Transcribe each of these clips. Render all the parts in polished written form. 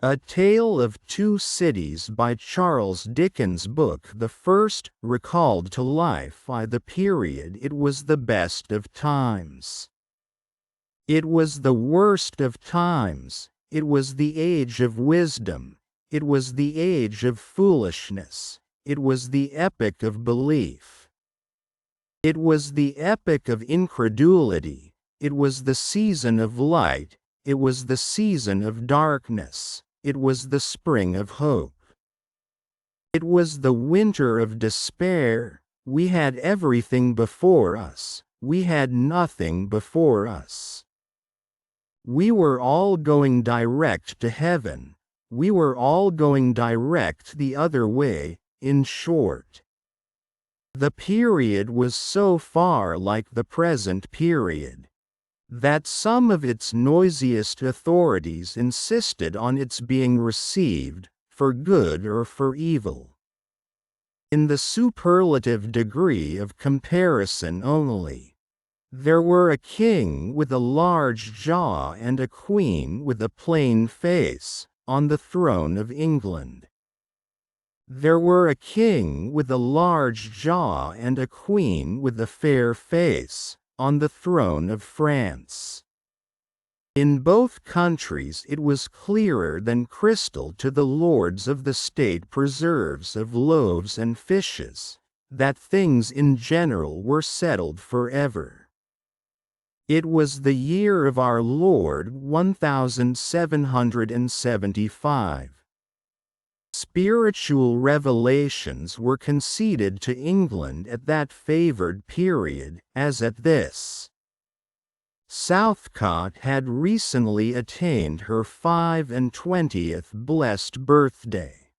A Tale of Two Cities by Charles Dickens' book the first recalled to life by the period. It was the best of times. It was the worst of times. It was the age of wisdom. It was the age of foolishness. It was the epoch of belief. It was the epoch of incredulity. It was the season of light. It was the season of darkness. It was the spring of hope. It was the winter of despair. We had everything before us. We had nothing before us. We were all going direct to heaven. We were all going direct the other way, in short. The period was so far like the present period that some of its noisiest authorities insisted on its being received, for good or for evil, in the superlative degree of comparison only. There were a king with a large jaw and a queen with a plain face, on the throne of England. There were a king with a large jaw and a queen with a fair face, on the throne of France. In both countries it was clearer than crystal to the lords of the state preserves of loaves and fishes, that things in general were settled forever. It was the year of our Lord 1775. Spiritual revelations were conceded to England at that favored period, as at this. Southcott had recently attained her 25th blessed birthday,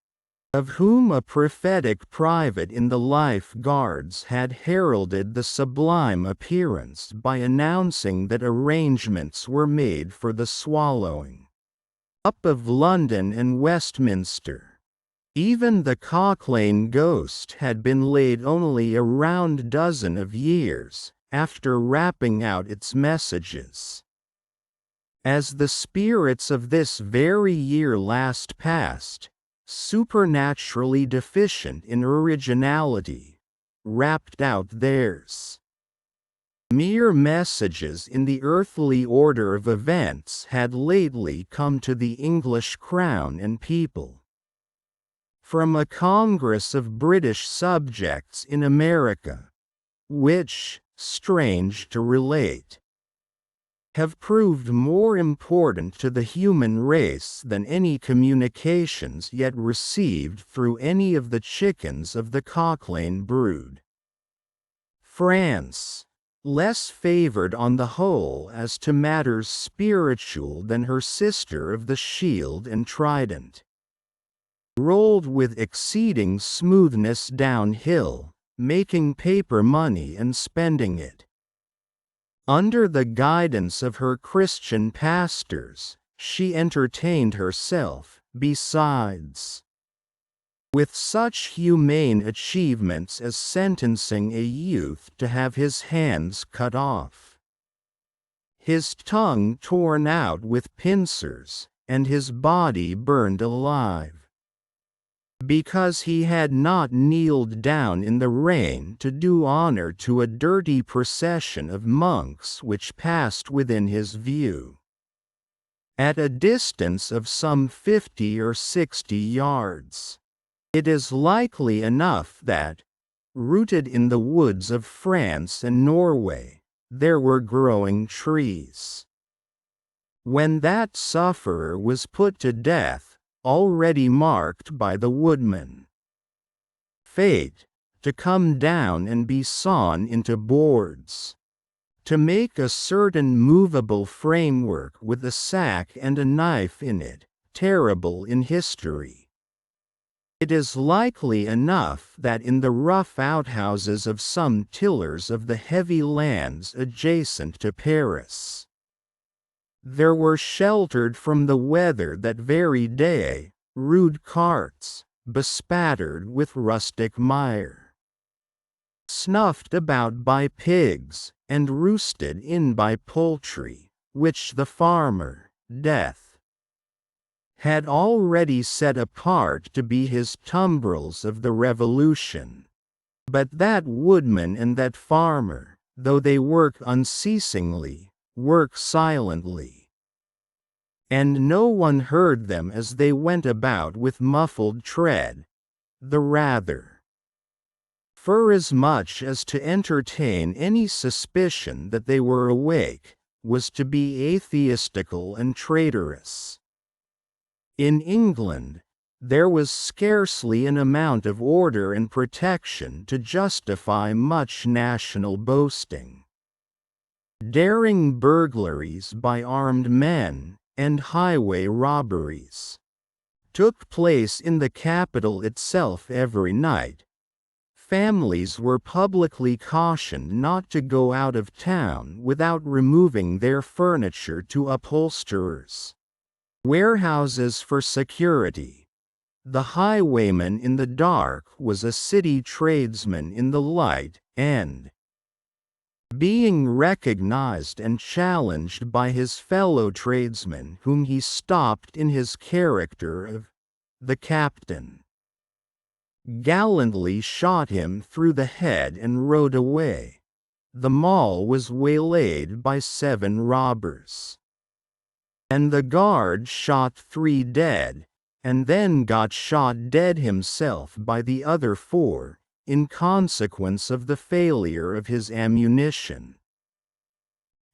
of whom a prophetic private in the Life Guards had heralded the sublime appearance by announcing that arrangements were made for the swallowing up of London and Westminster. Even the Cocklane ghost had been laid only a round dozen of years after rapping out its messages. As the spirits of this very year last past, supernaturally deficient in originality, rapped out theirs. Mere messages in the earthly order of events had lately come to the English crown and people from a Congress of British subjects in America, which, strange to relate, have proved more important to the human race than any communications yet received through any of the chickens of the Cocklane brood. France, less favored on the whole as to matters spiritual than her sister of the Shield and Trident, rolled with exceeding smoothness downhill, making paper money and spending it. Under the guidance of her Christian pastors, she entertained herself, besides, with such humane achievements as sentencing a youth to have his hands cut off, his tongue torn out with pincers, and his body burned alive, because he had not kneeled down in the rain to do honor to a dirty procession of monks which passed within his view, at a distance of some 50 or 60 yards. It is likely enough that, rooted in the woods of France and Norway, there were growing trees. When that sufferer was put to death, already marked by the woodman, fate, to come down and be sawn into boards, to make a certain movable framework with a sack and a knife in it, terrible in history. It is likely enough that in the rough outhouses of some tillers of the heavy lands adjacent to Paris, there were sheltered from the weather that very day, rude carts, bespattered with rustic mire, snuffed about by pigs, and roosted in by poultry, which the farmer, Death, had already set apart to be his tumbrils of the Revolution. But that woodman and that farmer, though they work unceasingly, work silently. And no one heard them as they went about with muffled tread, the rather, forasmuch as to entertain any suspicion that they were awake, was to be atheistical and traitorous. In England, there was scarcely an amount of order and protection to justify much national boasting. Daring burglaries by armed men, and highway robberies, took place in the capital itself every night. Families were publicly cautioned not to go out of town without removing their furniture to upholsterers. Warehouses for security. The highwayman in the dark was a city tradesman in the light, and, being recognized and challenged by his fellow tradesmen whom he stopped in his character of the captain, gallantly shot him through the head and rode away. The mall was waylaid by 7 robbers, and the guard shot 3 dead, and then got shot dead himself by the other 4, in consequence of the failure of his ammunition.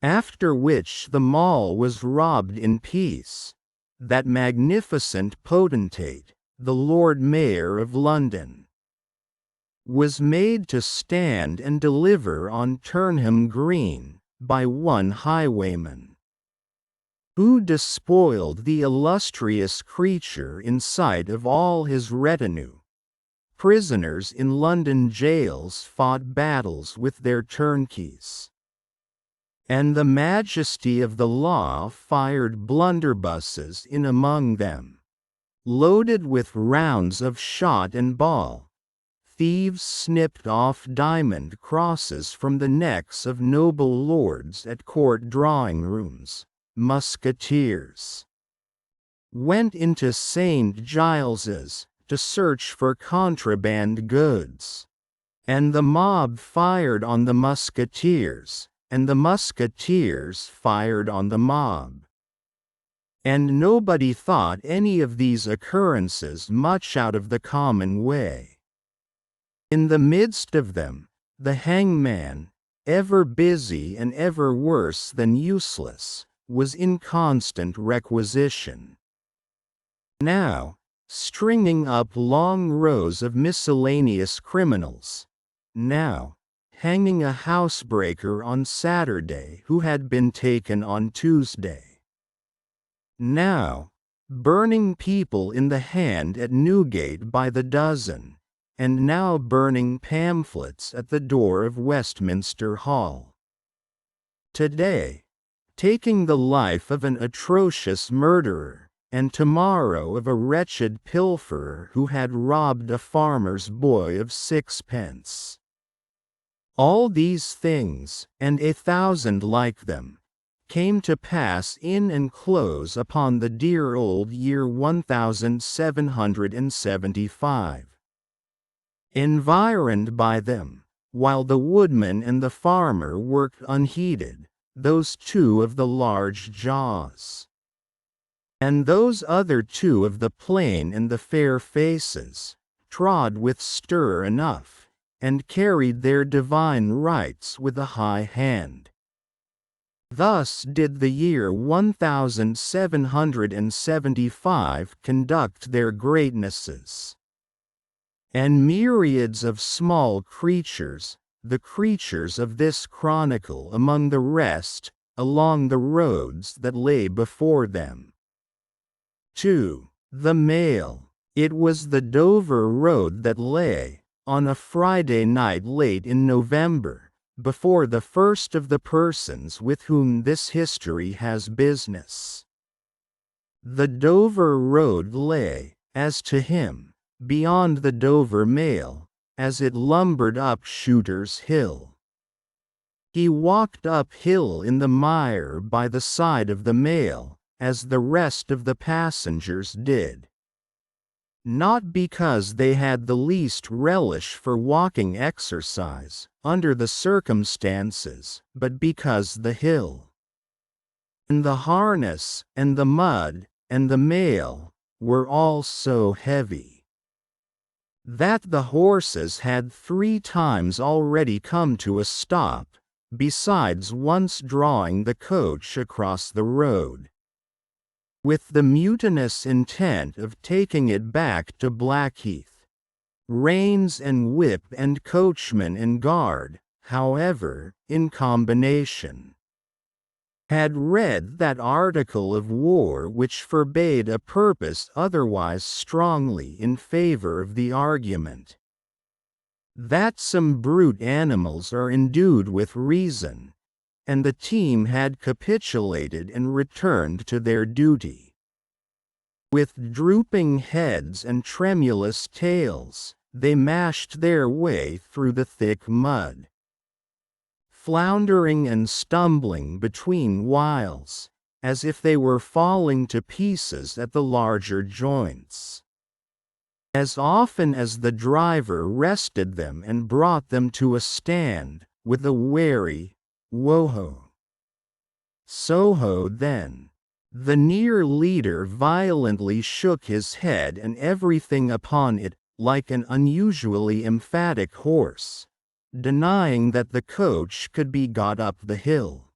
After which the mall was robbed in peace. That magnificent potentate, the Lord Mayor of London, was made to stand and deliver on Turnham Green, by one highwayman, who despoiled the illustrious creature in sight of all his retinue. Prisoners in London jails fought battles with their turnkeys, and the majesty of the law fired blunderbusses in among them, loaded with rounds of shot and ball. Thieves snipped off diamond crosses from the necks of noble lords at court drawing-rooms. Musketeers went into St. Giles's to search for contraband goods, and the mob fired on the musketeers, and the musketeers fired on the mob. And nobody thought any of these occurrences much out of the common way. In the midst of them, the hangman, ever busy and ever worse than useless, was in constant requisition. Now, stringing up long rows of miscellaneous criminals. Now, hanging a housebreaker on Saturday who had been taken on Tuesday. Now, burning people in the hand at Newgate by the dozen, and now burning pamphlets at the door of Westminster Hall. Today, taking the life of an atrocious murderer, and tomorrow of a wretched pilferer who had robbed a farmer's boy of 6pence. All these things, and 1,000 like them, came to pass in and close upon the dear old year 1775. Environed by them, while the woodman and the farmer worked unheeded, those 2 of the large jaws, and those other 2 of the plain and the fair faces, trod with stir enough, and carried their divine rights with a high hand. Thus did the year 1775 conduct their greatnesses. And myriads of small creatures, the creatures of this chronicle among the rest, along the roads that lay before them. 2. The mail. It was the Dover road that lay, on a Friday night late in November, before the first of the persons with whom this history has business. The Dover road lay, as to him, beyond the Dover mail, as it lumbered up Shooter's Hill. He walked up hill in the mire by the side of the mail, as the rest of the passengers did. Not because they had the least relish for walking exercise, under the circumstances, but because the hill, and the harness, and the mud, and the mail, were all so heavy that the horses had 3 times already come to a stop, besides once drawing the coach across the road, with the mutinous intent of taking it back to Blackheath. Reins and whip and coachman and guard, however, in combination, had read that article of war which forbade a purpose otherwise strongly in favor of the argument that some brute animals are endued with reason, and the team had capitulated and returned to their duty. With drooping heads and tremulous tails, they mashed their way through the thick mud, floundering and stumbling between whiles, as if they were falling to pieces at the larger joints. As often as the driver rested them and brought them to a stand, with a wary, "Whoa-ho! So-ho then!" the near leader violently shook his head and everything upon it, like an unusually emphatic horse, denying that the coach could be got up the hill.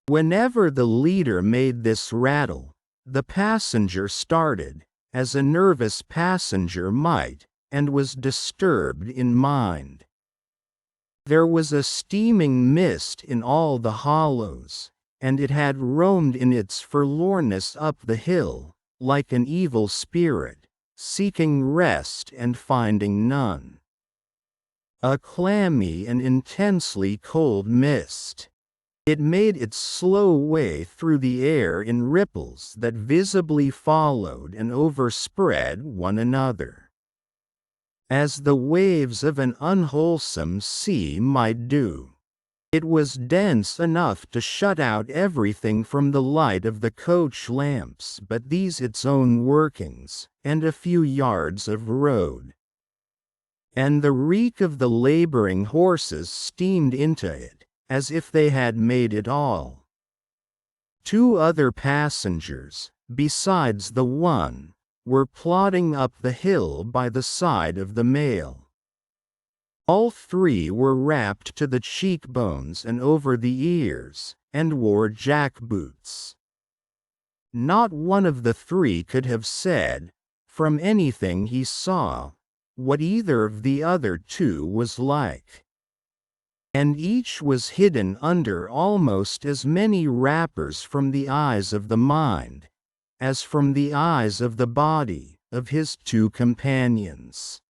Whenever the leader made this rattle, the passenger started, as a nervous passenger might, and was disturbed in mind. There was a steaming mist in all the hollows, and it had roamed in its forlornness up the hill, like an evil spirit, seeking rest and finding none. A clammy and intensely cold mist. It made its slow way through the air in ripples that visibly followed and overspread one another, as the waves of an unwholesome sea might do. It was dense enough to shut out everything from the light of the coach lamps but these its own workings, and a few yards of road. And the reek of the laboring horses steamed into it, as if they had made it all. 2 other passengers, besides the one, were plodding up the hill by the side of the mail. All 3 were wrapped to the cheekbones and over the ears, and wore jack-boots. Not one of the 3 could have said, from anything he saw, what either of the other 2 was like. And each was hidden under almost as many wrappers from the eyes of the mind, as from the eyes of the body, of his 2 companions.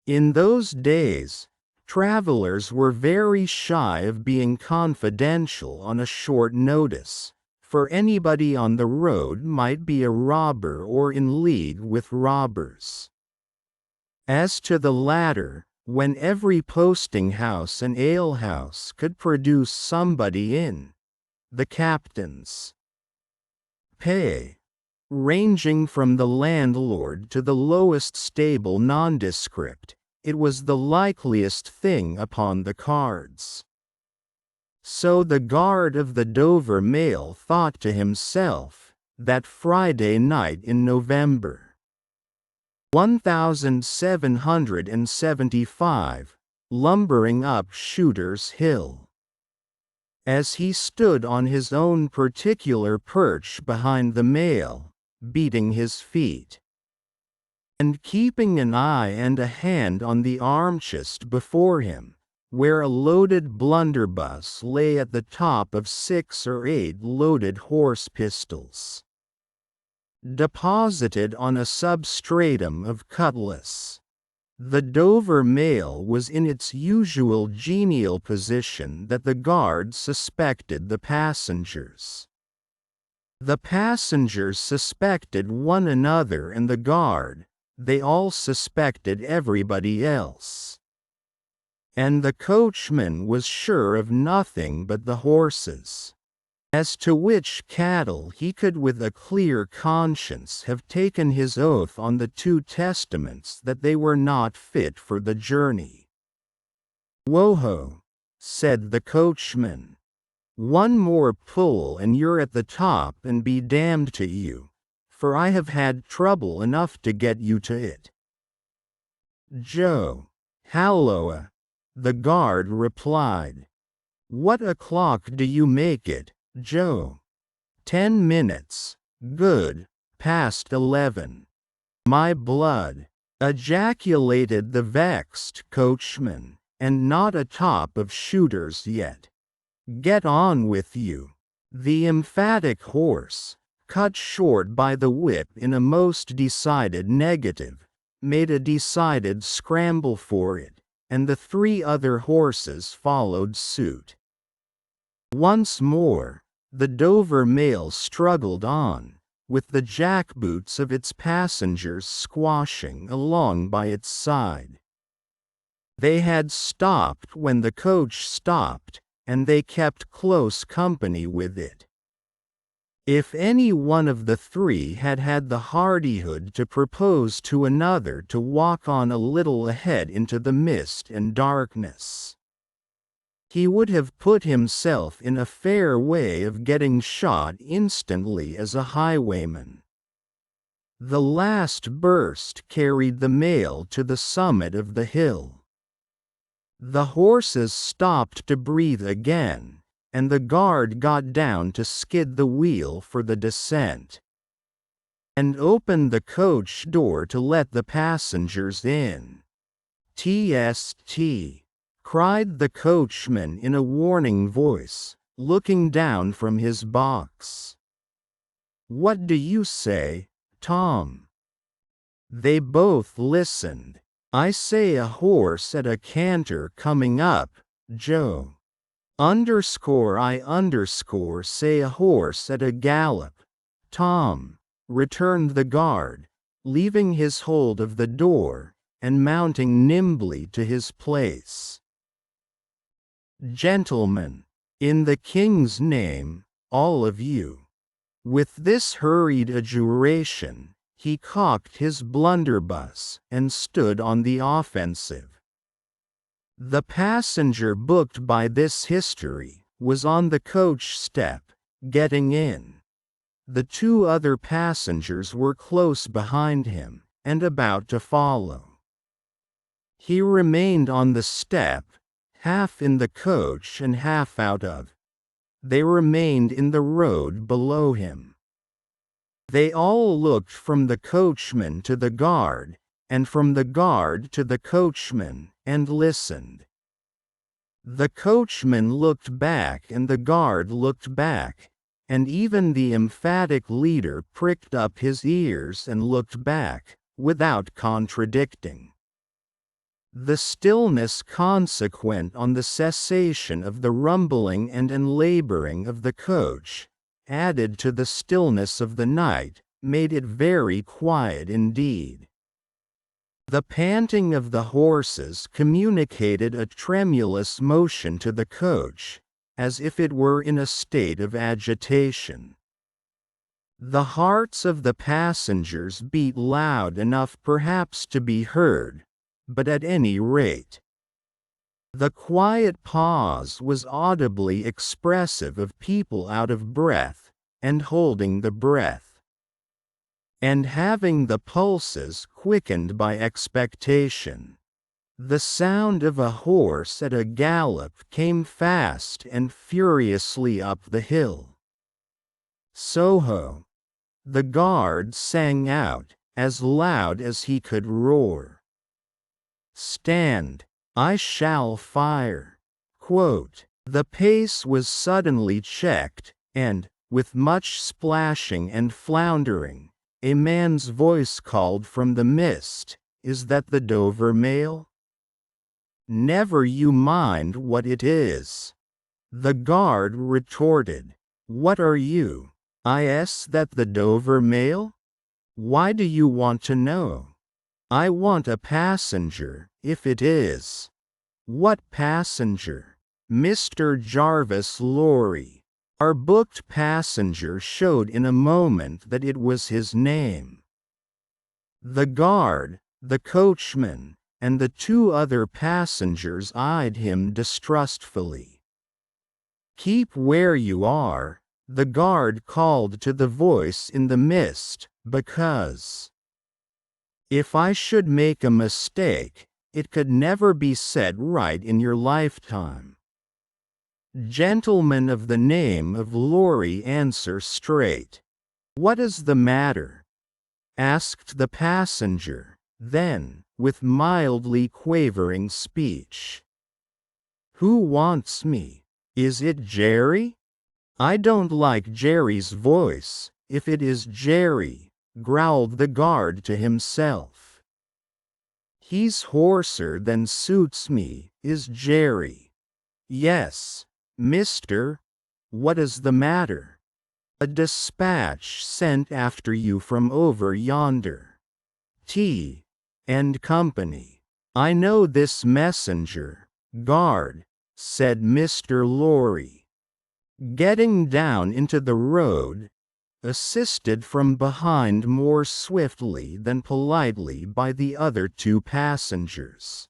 In those days, travelers were very shy of being confidential on a short notice, for anybody on the road might be a robber or in league with robbers. As to the latter, when every posting-house and alehouse could produce somebody in the captain's pay, ranging from the landlord to the lowest stable nondescript, it was the likeliest thing upon the cards. So the guard of the Dover mail thought to himself, that Friday night in November 1775, lumbering up Shooter's Hill, as he stood on his own particular perch behind the mail, beating his feet, and keeping an eye and a hand on the armchest before him, where a loaded blunderbuss lay at the top of 6 or 8 loaded horse pistols, deposited on a substratum of cutlass. The Dover mail was in its usual genial position that the guard suspected the passengers. The passengers suspected one another and the guard, they all suspected everybody else. And the coachman was sure of nothing but the horses. as to which cattle he could with a clear conscience have taken his oath on the 2 testaments that they were not fit for the journey. "Whoa-ho," said the coachman. "One more pull and you're at the top, and be damned to you, for I have had trouble enough to get you to it." "Joe, halloa," the guard replied. "What o'clock do you make it, Joe?" 10 minutes. Good. Past 11. My blood, ejaculated the vexed coachman, and not a top of shooters yet. "Get on with you." The emphatic horse, cut short by the whip in a most decided negative, made a decided scramble for it, and the 3 other horses followed suit. Once more, the Dover mail struggled on, with the jackboots of its passengers squashing along by its side. They had stopped when the coach stopped, and they kept close company with it. If any one of the 3 had had the hardihood to propose to another to walk on a little ahead into the mist and darkness, he would have put himself in a fair way of getting shot instantly as a highwayman. The last burst carried the mail to the summit of the hill. The horses stopped to breathe again, and the guard got down to skid the wheel for the descent, and opened the coach door to let the passengers in. "Tst," cried the coachman in a warning voice, looking down from his box. "What do you say, Tom?" They both listened. "I say a horse at a canter coming up, Joe." I say a horse at a gallop, Tom," returned the guard, leaving his hold of the door, and mounting nimbly to his place. "Gentlemen, in the King's name, all of you." With this hurried adjuration, he cocked his blunderbuss and stood on the offensive. The passenger booked by this history was on the coach step, getting in. The 2 other passengers were close behind him, and about to follow. He remained on the step, half in the coach and half out of. They remained in the road below him. They all looked from the coachman to the guard, and from the guard to the coachman, and listened. The coachman looked back and the guard looked back, and even the emphatic leader pricked up his ears and looked back, without contradicting. The stillness consequent on the cessation of the rumbling and enlaboring of the coach, added to the stillness of the night, made it very quiet indeed. The panting of the horses communicated a tremulous motion to the coach, as if it were in a state of agitation. The hearts of the passengers beat loud enough perhaps to be heard, but at any rate, the quiet pause was audibly expressive of people out of breath, and holding the breath, and having the pulses quickened by expectation. The sound of a horse at a gallop came fast and furiously up the hill. "Soho!" the guard sang out, as loud as he could roar. "Stand! I shall fire!" The pace was suddenly checked, and, with much splashing and floundering, a man's voice called from the mist, "Is that the Dover mail?" "Never you mind what it is," the guard retorted. "What are you? Is that the Dover mail? Why do you want to know?" "I want a passenger, if it is." "What passenger?" "Mr. Jarvis Lorry." Our booked passenger showed in a moment that it was his name. The guard, the coachman, and the two other passengers eyed him distrustfully. "Keep where you are," the guard called to the voice in the mist, "because if I should make a mistake, it could never be set right in your lifetime." "Gentleman of the name of Lorry, answer straight. What is the matter?" asked the passenger, then, with mildly quavering speech. "Who wants me? Is it Jerry?" "I don't like Jerry's voice, if it is Jerry," growled the guard to himself. "He's hoarser than suits me, is Jerry." "Yes, mister. What is the matter?" "A dispatch sent after you from over yonder. T. and Company." "I know this messenger, guard," said Mr. Lorry, getting down into the road, assisted from behind more swiftly than politely by the other two passengers,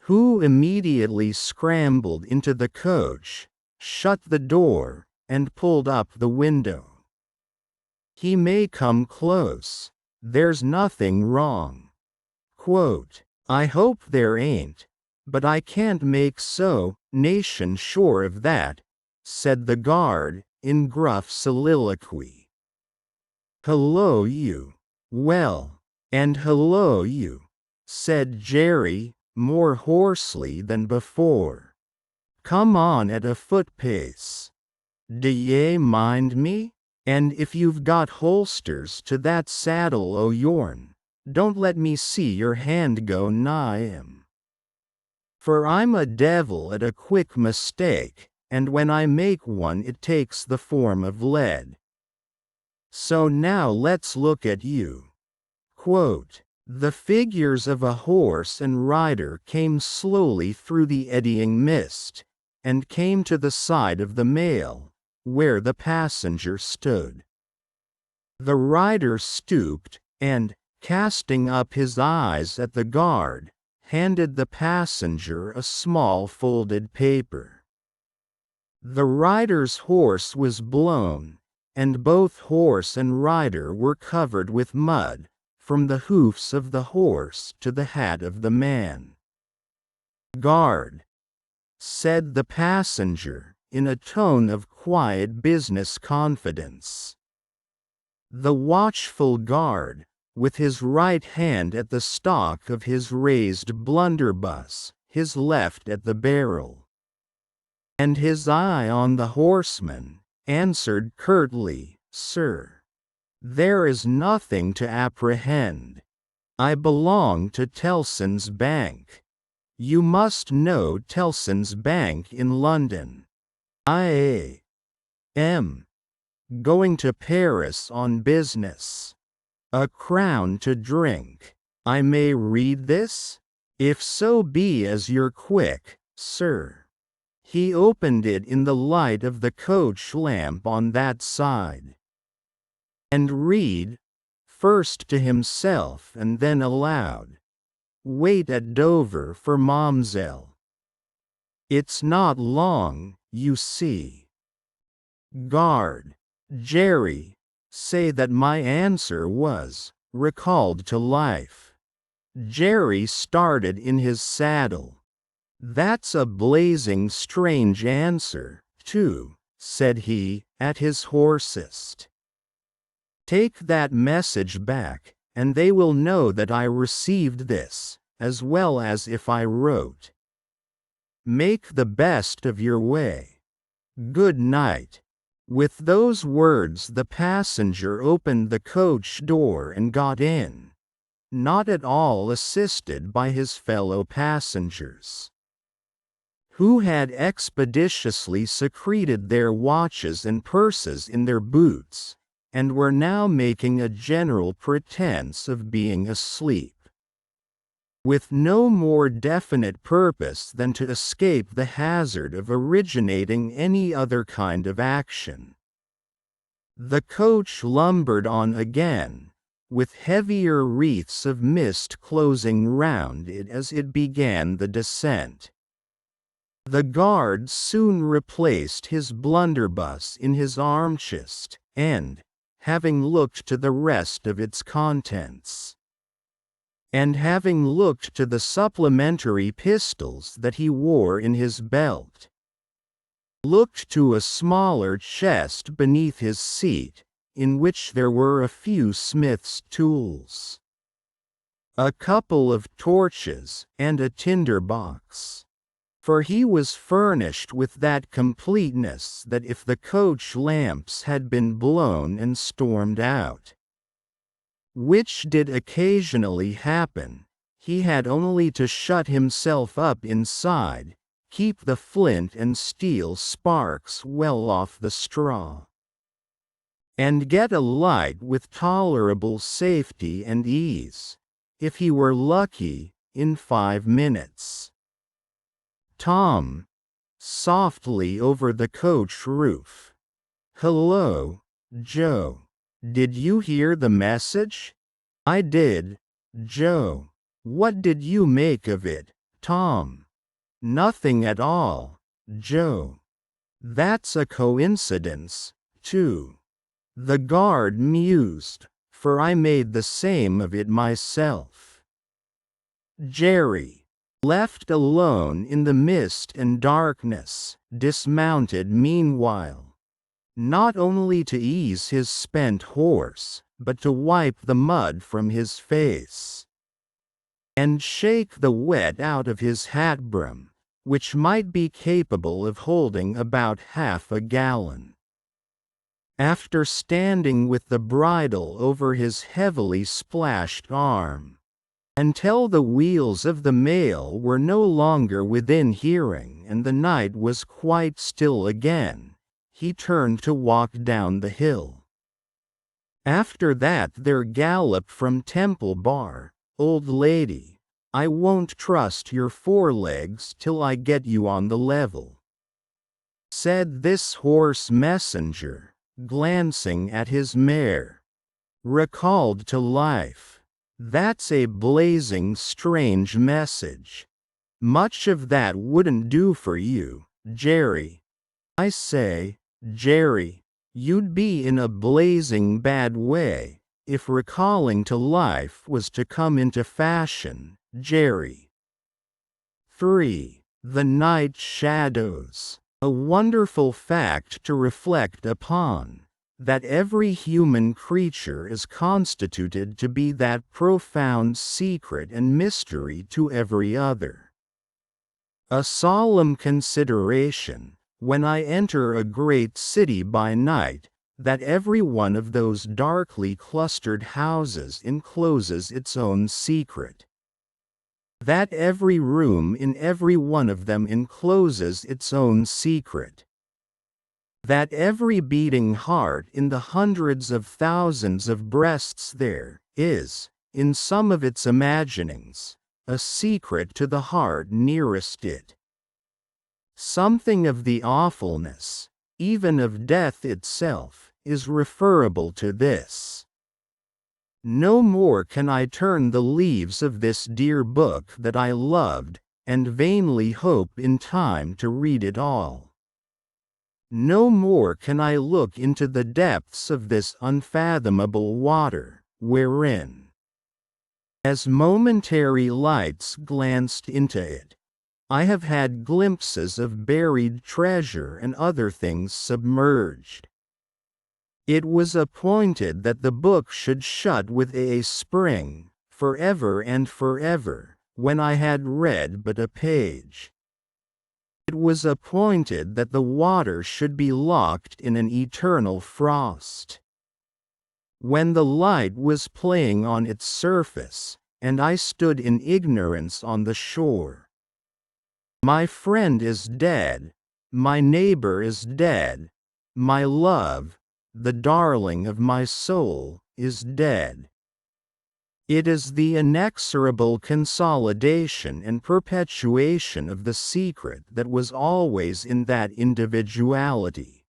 who immediately scrambled into the coach, shut the door, and pulled up the window. "He may come close. There's nothing wrong." Quote, "I hope there ain't, but I can't make so nation sure of that," said the guard, in gruff soliloquy. "Hello you." "Well, and hello you," said Jerry, more hoarsely than before. "Come on at a foot pace. D'ye mind me? And if you've got holsters to that saddle o' yourn, don't let me see your hand go nigh 'em. For I'm a devil at a quick mistake, and when I make one it takes the form of lead. So now let's look at you." Quote, "The figures of a horse and rider came slowly through the eddying mist, and came to the side of the mail, where the passenger stood. The rider stooped, and, casting up his eyes at the guard, handed the passenger a small folded paper. The rider's horse was blown, and both horse and rider were covered with mud, from the hoofs of the horse to the hat of the man. "Guard," said the passenger, in a tone of quiet business confidence. The watchful guard, with his right hand at the stock of his raised blunderbuss, his left at the barrel, and his eye on the horseman, answered curtly, "Sir, there is nothing to apprehend. I belong to Tellson's Bank. You must know Tellson's Bank in London. I am going to Paris on business. A crown to drink. I may read this? If so be as you're quick, sir." He opened it in the light of the coach lamp on that side. "And read, first to himself and then aloud. Wait at Dover for Momselle. It's not long, you see." Guard, Jerry, say that my answer was recalled to life. Jerry started in his saddle. "That's a blazing strange answer, too," said he, at his hoarsest. "Take that message back, and they will know that I received this, as well as if I wrote. Make the best of your way. Good night." With those words the passenger opened the coach door and got in, not at all assisted by his fellow passengers, who had expeditiously secreted their watches and purses in their boots, and were now making a general pretense of being asleep. with no more definite purpose than to escape the hazard of originating any other kind of action. The coach lumbered on again, with heavier wreaths of mist closing round it as it began the descent. The guard soon replaced his blunderbuss in his arm-chest, and, having looked to the rest of its contents, and having looked to the supplementary pistols that he wore in his belt, looked to a smaller chest beneath his seat, in which there were a few smith's tools, a couple of torches, and a tinder box. For he was furnished with that completeness that if the coach lamps had been blown and stormed out, which did occasionally happen, he had only to shut himself up inside, keep the flint and steel sparks well off the straw, and get a light with tolerable safety and ease, if he were lucky, in 5 minutes. Tom, softly over the coach roof. "Hello, Joe. Did you hear the message?" "I did, Joe." "What did you make of it, Tom?" "Nothing at all, Joe." "That's a coincidence, too." The guard mused, "for I made the same of it myself." Jerry, left alone in the mist and darkness, dismounted meanwhile, not only to ease his spent horse, but to wipe the mud from his face, and shake the wet out of his hat-brim, which might be capable of holding about half a gallon. After standing with the bridle over his heavily splashed arm, until the wheels of the mail were no longer within hearing and the night was quite still again, he turned to walk down the hill. After that there galloped from Temple Bar, "Old lady, I won't trust your forelegs till I get you on the level," said this hoarse messenger, glancing at his mare, recalled to life. "That's a blazing strange message. Much of that wouldn't do for you, Jerry. I say, Jerry, you'd be in a blazing bad way, if recalling to life was to come into fashion, Jerry." 3. The Night Shadows. A wonderful fact to reflect upon, that every human creature is constituted to be that profound secret and mystery to every other. A solemn consideration, when I enter a great city by night, that every one of those darkly clustered houses encloses its own secret, that every room in every one of them encloses its own secret, that every beating heart in the hundreds of thousands of breasts there is, in some of its imaginings, a secret to the heart nearest it. Something of the awfulness, even of death itself, is referable to this. No more can I turn the leaves of this dear book that I loved, and vainly hope in time to read it all. No more can I look into the depths of this unfathomable water, wherein, as momentary lights glanced into it, I have had glimpses of buried treasure and other things submerged. It was appointed that the book should shut with a spring, forever and forever, when I had read but a page. It was appointed that the water should be locked in an eternal frost, when the light was playing on its surface, and I stood in ignorance on the shore. My friend is dead, my neighbor is dead, my love, the darling of my soul, is dead. It is the inexorable consolidation and perpetuation of the secret that was always in that individuality,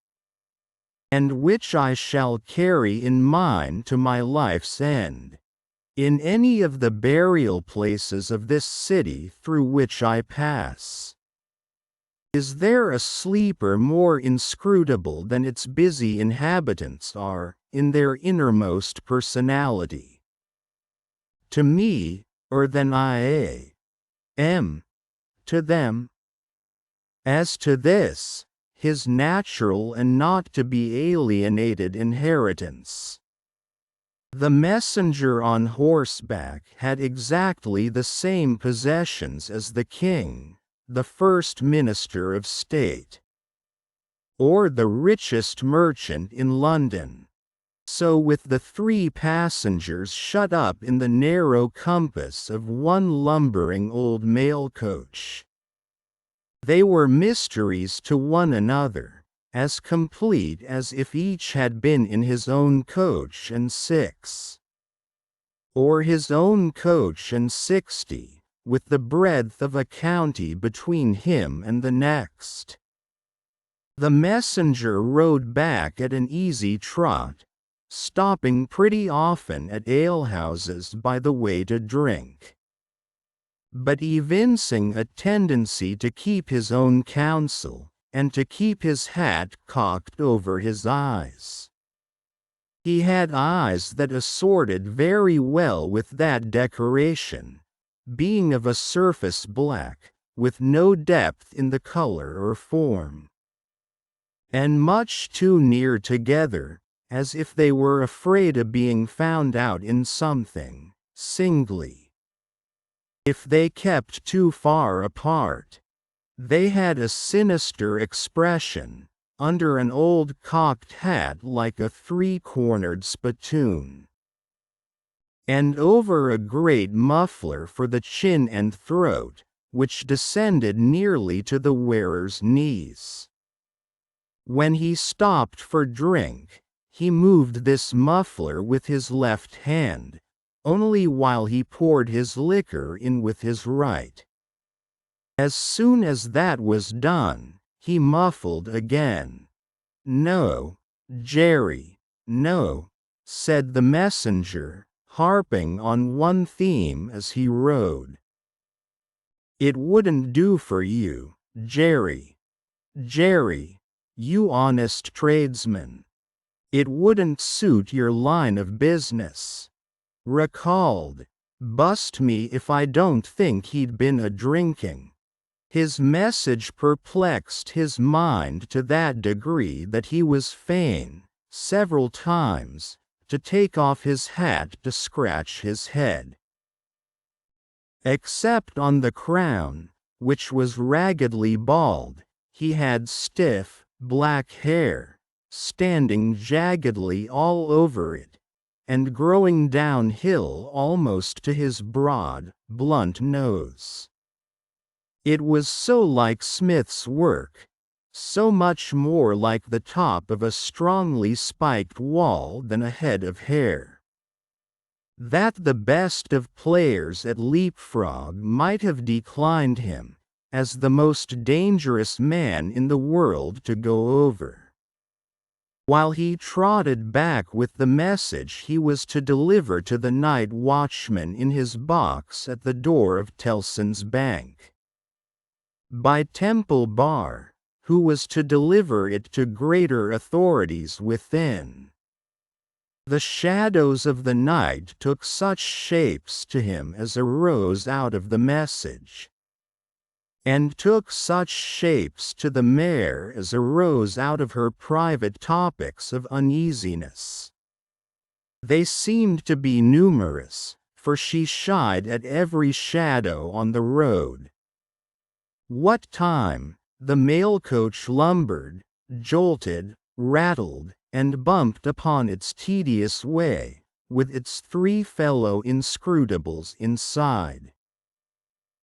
and which I shall carry in mind to my life's end, in any of the burial places of this city through which I pass. Is there a sleeper more inscrutable than its busy inhabitants are, in their innermost personality? To me, or than I am to them? As to this, his natural and not to be alienated inheritance. The messenger on horseback had exactly the same possessions as the king, the first minister of state, or the richest merchant in London. So with the 3 passengers shut up in the narrow compass of one lumbering old mail coach. They were mysteries to one another, as complete as if each had been in his own coach and 6. Or his own coach and 60, with the breadth of a county between him and the next. The messenger rode back at an easy trot, stopping pretty often at alehouses by the way to drink, but evincing a tendency to keep his own counsel, and to keep his hat cocked over his eyes. He had eyes that assorted very well with that decoration, being of a surface black, with no depth in the color or form, and much too near together, as if they were afraid of being found out in something, singly. If they kept too far apart, they had a sinister expression, under an old cocked hat like a 3-cornered spittoon, and over a great muffler for the chin and throat, which descended nearly to the wearer's knees. When he stopped for drink, he moved this muffler with his left hand, only while he poured his liquor in with his right. As soon as that was done, he muffled again. "No, Jerry, no," said the messenger, harping on one theme as he rode. "It wouldn't do for you, Jerry. Jerry, you honest tradesman. It wouldn't suit your line of business." Recalled, "Bust me if I don't think he'd been a-drinking." His message perplexed his mind to that degree that he was fain, several times, to take off his hat to scratch his head. Except on the crown, which was raggedly bald, he had stiff, black hair, standing jaggedly all over it, and growing downhill almost to his broad, blunt nose. It was so like Smith's work, so much more like the top of a strongly spiked wall than a head of hair, that the best of players at leapfrog might have declined him, as the most dangerous man in the world to go over. While he trotted back with the message he was to deliver to the night watchman in his box at the door of Tellson's Bank, by Temple Bar, who was to deliver it to greater authorities within. The shadows of the night took such shapes to him as arose out of the message, and took such shapes to the mare as arose out of her private topics of uneasiness. They seemed to be numerous, for she shied at every shadow on the road. What time, the mail coach lumbered, jolted, rattled, and bumped upon its tedious way, with its 3 fellow inscrutables inside,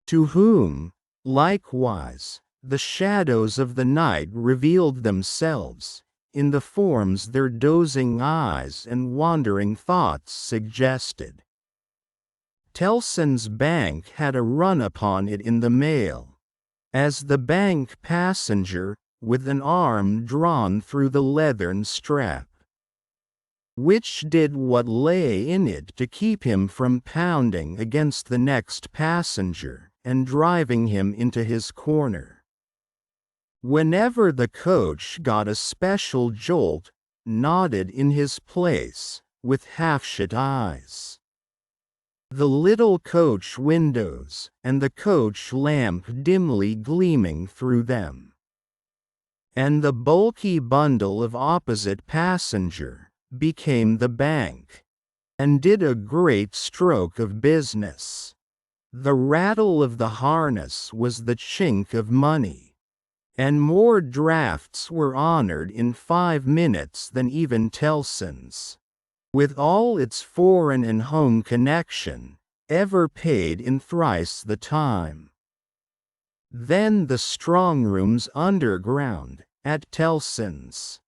to whom, likewise, the shadows of the night revealed themselves, in the forms their dozing eyes and wandering thoughts suggested. Tellson's bank had a run upon it in the mail, as the bank passenger, with an arm drawn through the leathern strap, which did what lay in it to keep him from pounding against the next passenger and driving him into his corner. Whenever the coach got a special jolt, nodded in his place, with half-shut eyes. The little coach windows, and the coach lamp dimly gleaming through them, and the bulky bundle of opposite passenger, became the bank, and did a great stroke of business. The rattle of the harness was the chink of money, and more drafts were honored in 5 minutes than even Tellson's, with all its foreign and home connection, ever paid in thrice the time. Then the strong rooms underground, at Tellson's,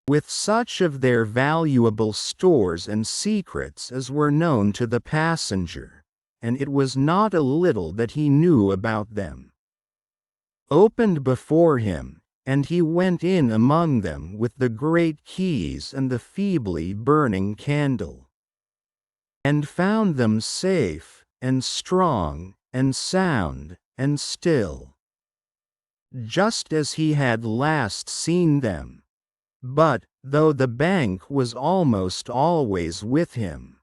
with such of their valuable stores and secrets as were known to the passenger, and it was not a little that he knew about them, opened before him, and he went in among them with the great keys and the feebly burning candle, and found them safe, and strong, and sound, and still, just as he had last seen them. But, though the bank was almost always with him,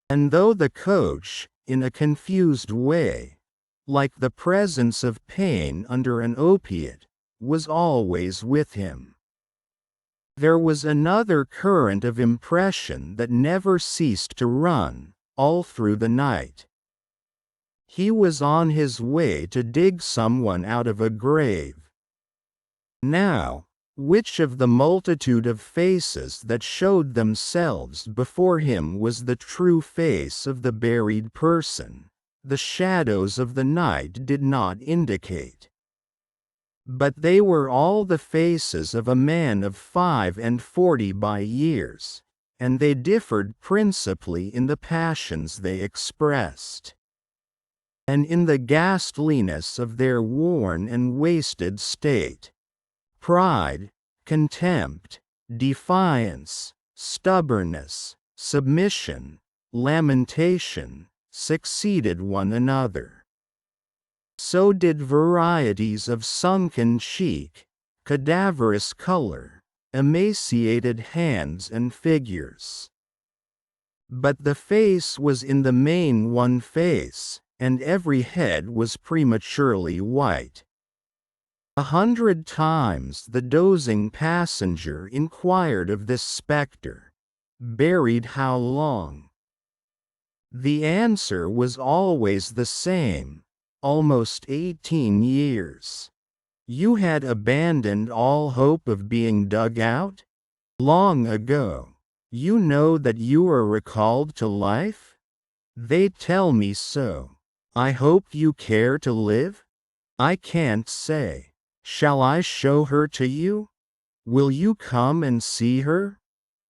and though the coach, in a confused way, like the presence of pain under an opiate, was always with him, there was another current of impression that never ceased to run, all through the night. He was on his way to dig someone out of a grave. Now, which of the multitude of faces that showed themselves before him was the true face of the buried person, the shadows of the night did not indicate. But they were all the faces of a man of 45 by years, and they differed principally in the passions they expressed, and in the ghastliness of their worn and wasted state. Pride, contempt, defiance, stubbornness, submission, lamentation, succeeded one another. So did varieties of sunken cheek, cadaverous color, emaciated hands and figures. But the face was in the main one face, and every head was prematurely white. 100 times the dozing passenger inquired of this spectre, "Buried how long?" The answer was always the same, almost 18 years. You had abandoned all hope of being dug out? Long ago. You know that you are recalled to life? They tell me so. I hope you care to live? I can't say. Shall I show her to you? Will you come and see her?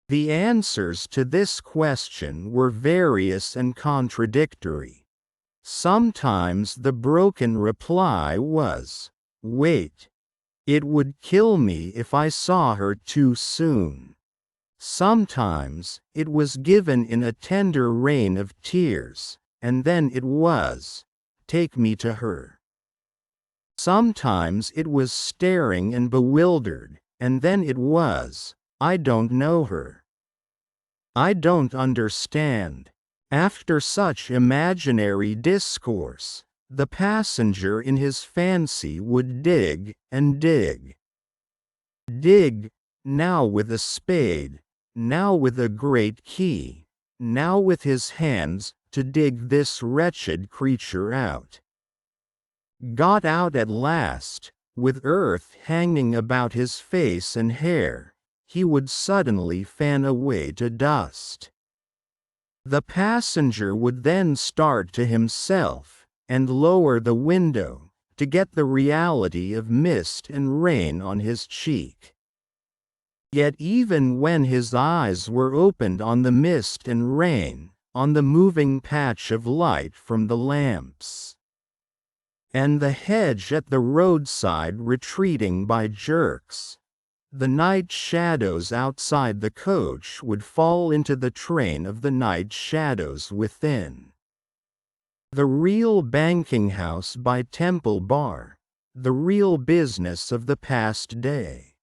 The answers to this question were various and contradictory. Sometimes the broken reply was, "Wait. It would kill me if I saw her too soon." Sometimes it was given in a tender rain of tears, and then it was, "Take me to her." Sometimes it was staring and bewildered, and then it was, "I don't know her. I don't understand." After such imaginary discourse, the passenger in his fancy would dig and dig. Dig, now with a spade, now with a great key, now with his hands, to dig this wretched creature out. Got out at last, with earth hanging about his face and hair, he would suddenly fan away to dust. The passenger would then start to himself, and lower the window, to get the reality of mist and rain on his cheek. Yet even when his eyes were opened on the mist and rain, on the moving patch of light from the lamps. And the hedge at the roadside retreating by jerks. The night shadows outside the coach would fall into the train of the night shadows within. The real banking house by Temple Bar, the real business of the past day.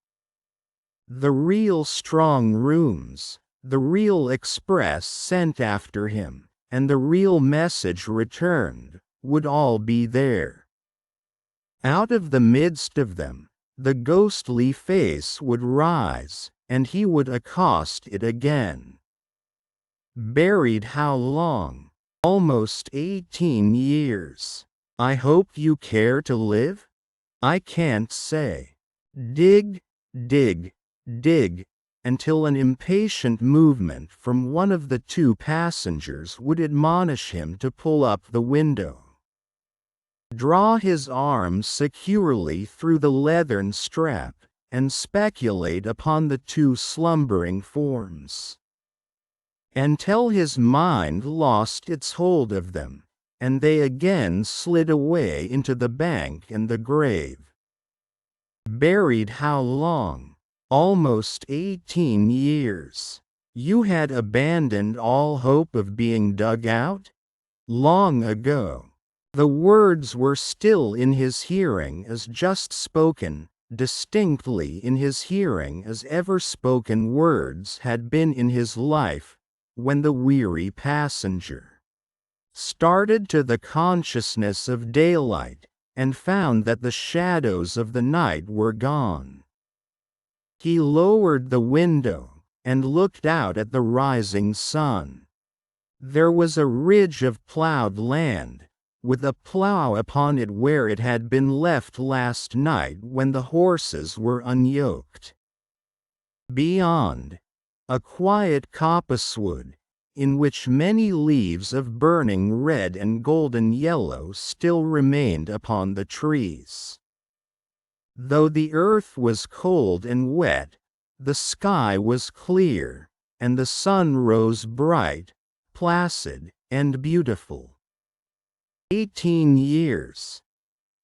The real strong rooms, the real express sent after him, and the real message returned, would all be there. Out of the midst of them, the ghostly face would rise, and he would accost it again. Buried how long? Almost 18 years. I hope you care to live? I can't say. Dig, dig, dig, until an impatient movement from one of the two passengers would admonish him to pull up the window. Draw his arms securely through the leathern strap, and speculate upon the two slumbering forms. Until his mind lost its hold of them, and they again slid away into the bank and the grave. Buried how long? Almost 18 years. You had abandoned all hope of being dug out? Long ago. The words were still in his hearing as just spoken, distinctly in his hearing as ever spoken words had been in his life, when the weary passenger started to the consciousness of daylight, and found that the shadows of the night were gone. He lowered the window, and looked out at the rising sun. There was a ridge of plowed land, with a plow upon it where it had been left last night when the horses were unyoked. Beyond, a quiet coppicewood, in which many leaves of burning red and golden yellow still remained upon the trees. Though the earth was cold and wet, the sky was clear, and the sun rose bright, placid, and beautiful. 18 years,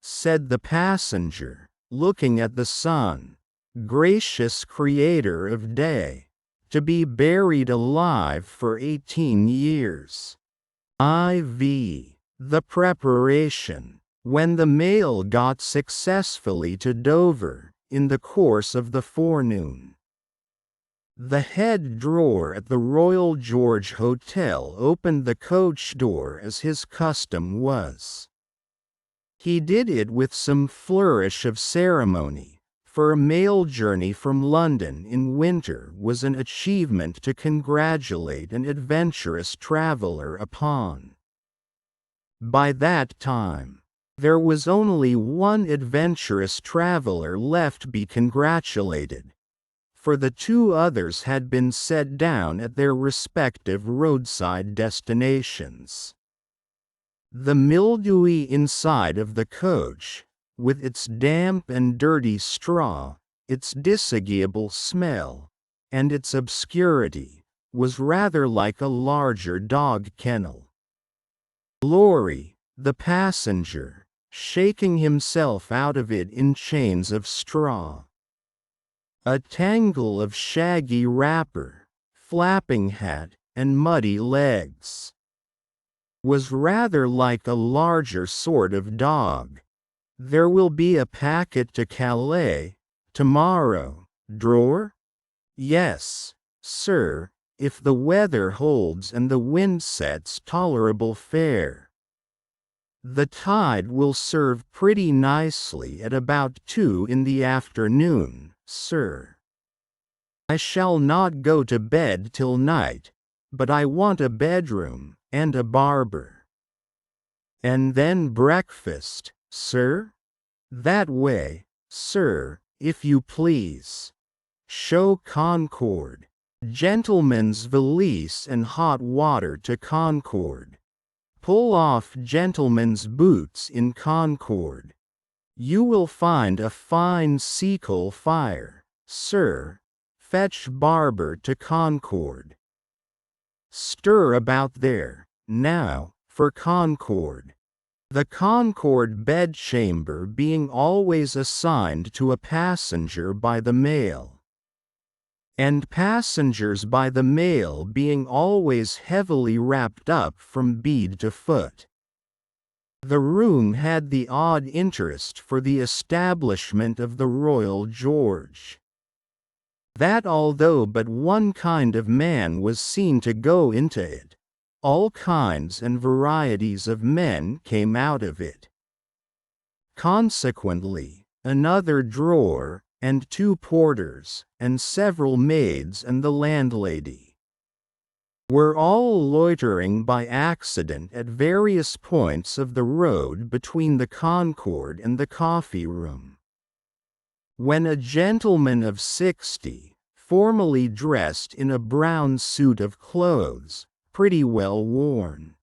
said the passenger, looking at the sun, gracious creator of day, to be buried alive for 18 years. The preparation, when the mail got successfully to Dover, in the course of the forenoon. The head drawer at the Royal George Hotel opened the coach door as his custom was. He did it with some flourish of ceremony, for a mail journey from London in winter was an achievement to congratulate an adventurous traveller upon. By that time, there was only one adventurous traveller left to be congratulated, for the two others had been set down at their respective roadside destinations. The mildewy inside of the coach, with its damp and dirty straw, its disagreeable smell, and its obscurity, was rather like a larger dog kennel. Laurie, the passenger, shaking himself out of it in chains of straw. A tangle of shaggy wrapper, flapping hat, and muddy legs. Was rather like a larger sort of dog. There will be a packet to Calais, tomorrow, drawer? Yes, sir, if the weather holds and the wind sets tolerable fair. The tide will serve pretty nicely at about 2 in the afternoon, sir. I shall not go to bed till night, but I want a bedroom, and a barber. And then breakfast, sir? That way, sir, if you please. Show Concord. Gentleman's valise and hot water to Concord. Pull off gentleman's boots in Concord. You will find a fine sea-coal fire, sir. Fetch barber to Concord. Stir about there, now, for concord. The Concord bedchamber being always assigned to a passenger by the mail, and passengers by the mail being always heavily wrapped up from bead to foot. The room had the odd interest for the establishment of the Royal George, that although but one kind of man was seen to go into it, all kinds and varieties of men came out of it. Consequently, another drawer, and 2 porters, and several maids and the landlady were all loitering by accident at various points of the road between the Concord and the coffee-room, when a gentleman of 60, formally dressed in a brown suit of clothes, pretty well worn,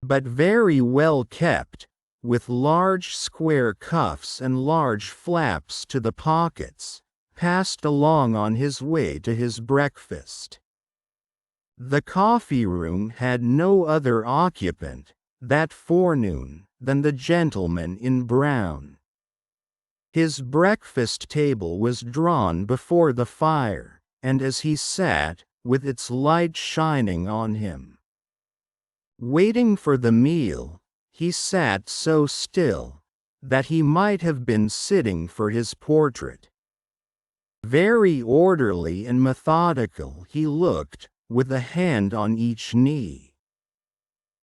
but very well kept, with large square cuffs and large flaps to the pockets, passed along on his way to his breakfast. The coffee-room had no other occupant, that forenoon, than the gentleman in brown. His breakfast table was drawn before the fire, and as he sat, with its light shining on him, waiting for the meal, he sat so still, that he might have been sitting for his portrait. Very orderly and methodical he looked, with a hand on each knee,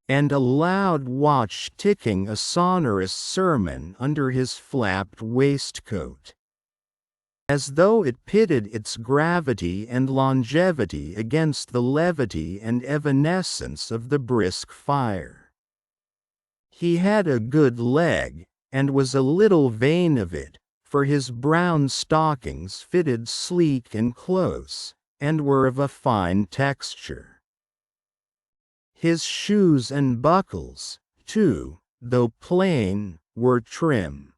and a loud watch ticking a sonorous sermon under his flapped waistcoat, as though it pitted its gravity and longevity against the levity and evanescence of the brisk fire. He had a good leg, and was a little vain of it, for his brown stockings fitted sleek and close, and were of a fine texture. His shoes and buckles, too, though plain, were trim.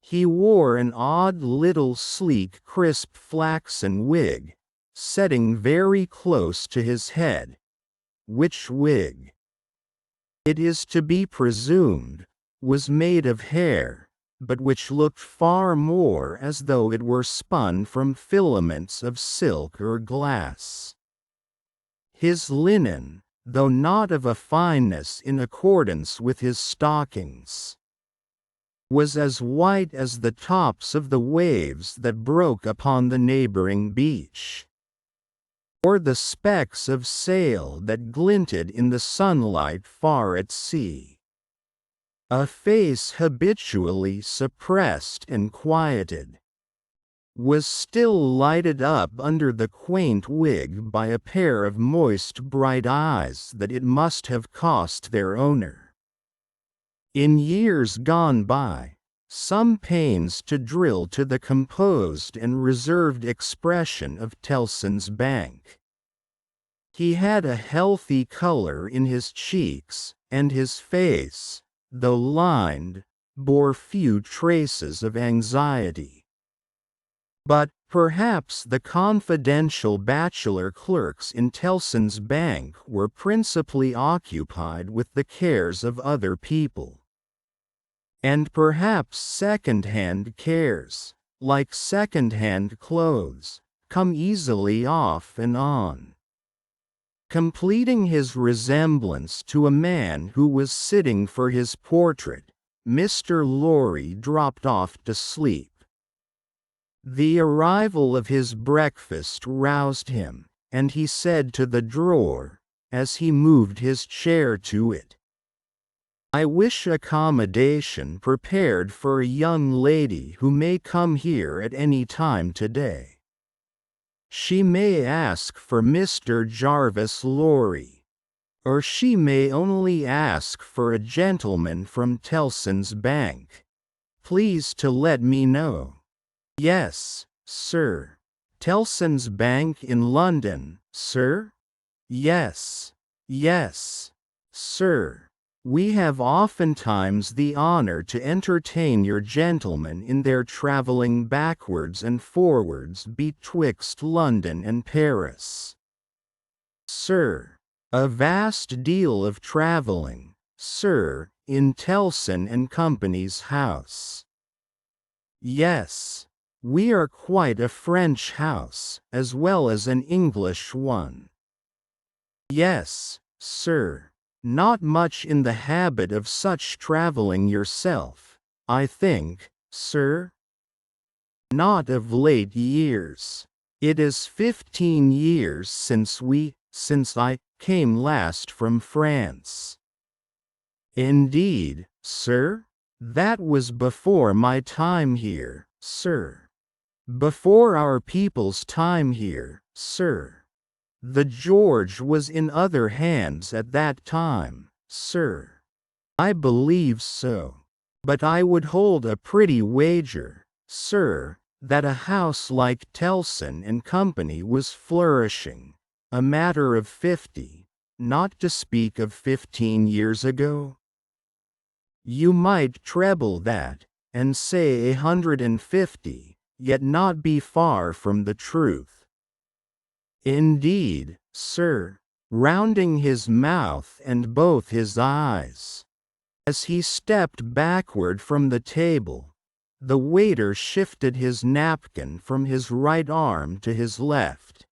He wore an odd little sleek crisp flaxen wig, setting very close to his head, which wig, it is to be presumed, was made of hair, but which looked far more as though it were spun from filaments of silk or glass. His linen, though not of a fineness in accordance with his stockings, was as white as the tops of the waves that broke upon the neighboring beach, or the specks of sail that glinted in the sunlight far at sea. A face habitually suppressed and quieted was still lighted up under the quaint wig by a pair of moist bright eyes that it must have cost their owner, in years gone by, some pains to drill to the composed and reserved expression of Tellson's Bank. He had a healthy color in his cheeks, and his face, though lined, bore few traces of anxiety. But, perhaps the confidential bachelor clerks in Tellson's Bank were principally occupied with the cares of other people, and perhaps second-hand cares, like second-hand clothes, come easily off and on. Completing his resemblance to a man who was sitting for his portrait, Mr. Lorry dropped off to sleep. The arrival of his breakfast roused him, and he said to the drawer, as he moved his chair to it, "I wish accommodation prepared for a young lady who may come here at any time today. She may ask for Mr. Jarvis Lorry, or she may only ask for a gentleman from Tellson's Bank. Please to let me know." "Yes, sir." "Tellson's Bank in London, sir?" "Yes, yes, sir. We have oftentimes the honor to entertain your gentlemen in their travelling backwards and forwards betwixt London and Paris." Sir. A vast deal of traveling, sir, in Telson and Company's house. Yes. We are quite a French house, as well as an English one. Yes, sir. Not much in the habit of such traveling yourself, I think, sir? Not of late years. It is 15 years since I came last from France. Indeed, sir? That was before my time here, sir. Before our people's time here, sir. The George was in other hands at that time, sir. I believe so. But I would hold a pretty wager, sir, that a house like Telson and Company was flourishing, a matter of 50, not to speak of 15 years ago. You might treble that, and say 150, yet not be far from the truth. Indeed, sir, rounding his mouth and both his eyes. As he stepped backward from the table, the waiter shifted his napkin from his right arm to his left,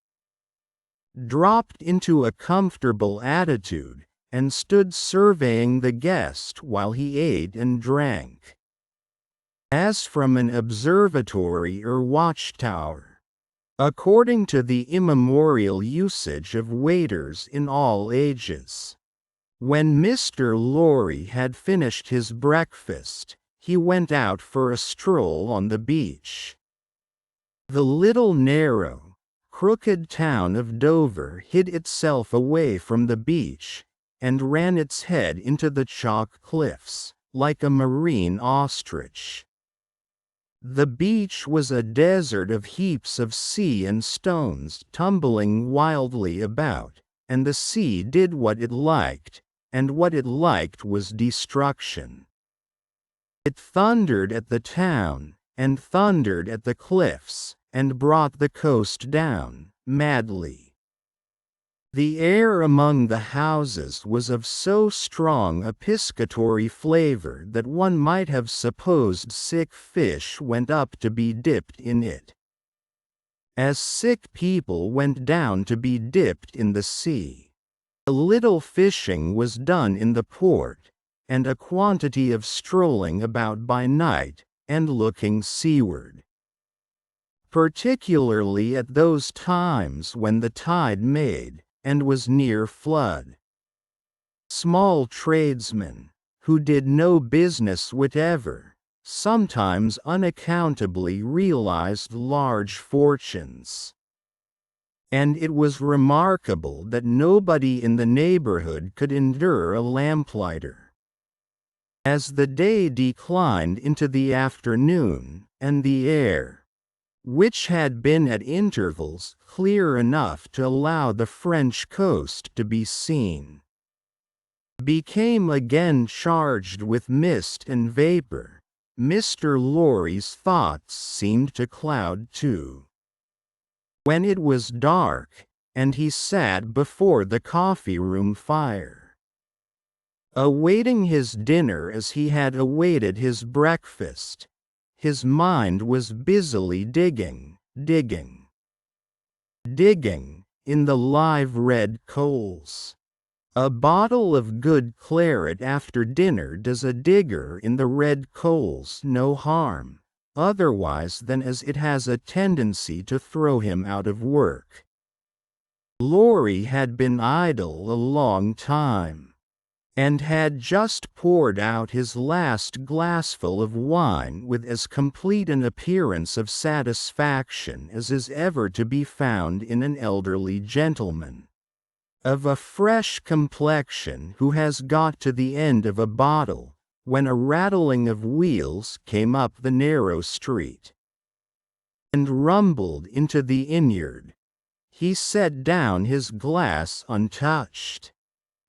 dropped into a comfortable attitude, and stood surveying the guest while he ate and drank, as from an observatory or watchtower, according to the immemorial usage of waiters in all ages. When Mr. Lorry had finished his breakfast, he went out for a stroll on the beach. The little narrow, crooked town of Dover hid itself away from the beach, and ran its head into the chalk cliffs, like a marine ostrich. The beach was a desert of heaps of sea and stones tumbling wildly about, and the sea did what it liked, and what it liked was destruction. It thundered at the town, and thundered at the cliffs, and brought the coast down, madly. The air among the houses was of so strong a piscatory flavor that one might have supposed sick fish went up to be dipped in it, as sick people went down to be dipped in the sea. A little fishing was done in the port, and a quantity of strolling about by night, and looking seaward. Particularly at those times when the tide made, and was near flood. Small tradesmen, who did no business whatever, sometimes unaccountably realized large fortunes. And it was remarkable that nobody in the neighborhood could endure a lamplighter. As the day declined into the afternoon, and the air, which had been at intervals clear enough to allow the French coast to be seen, became again charged with mist and vapor, Mr. Lorry's thoughts seemed to cloud too. When it was dark, and he sat before the coffee-room fire, awaiting his dinner as he had awaited his breakfast, his mind was busily digging in the live red coals. A bottle of good claret after dinner does a digger in the red coals no harm, otherwise than as it has a tendency to throw him out of work. Lorry had been idle a long time, and had just poured out his last glassful of wine with as complete an appearance of satisfaction as is ever to be found in an elderly gentleman, of a fresh complexion who has got to the end of a bottle, when a rattling of wheels came up the narrow street, and rumbled into the innyard. He set down his glass untouched.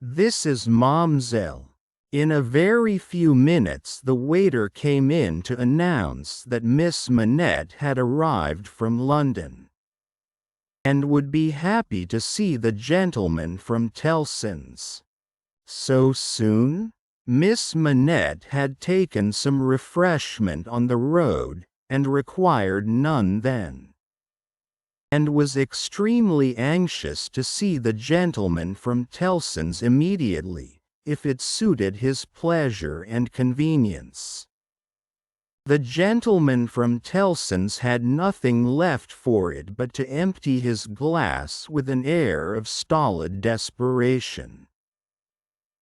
"This is Momzell." In a very few minutes the waiter came in to announce that Miss Manette had arrived from London, and would be happy to see the gentleman from Tellson's. So soon? Miss Manette had taken some refreshment on the road, and required none then, and was extremely anxious to see the gentleman from Tellson's immediately, if it suited his pleasure and convenience. The gentleman from Tellson's had nothing left for it but to empty his glass with an air of stolid desperation,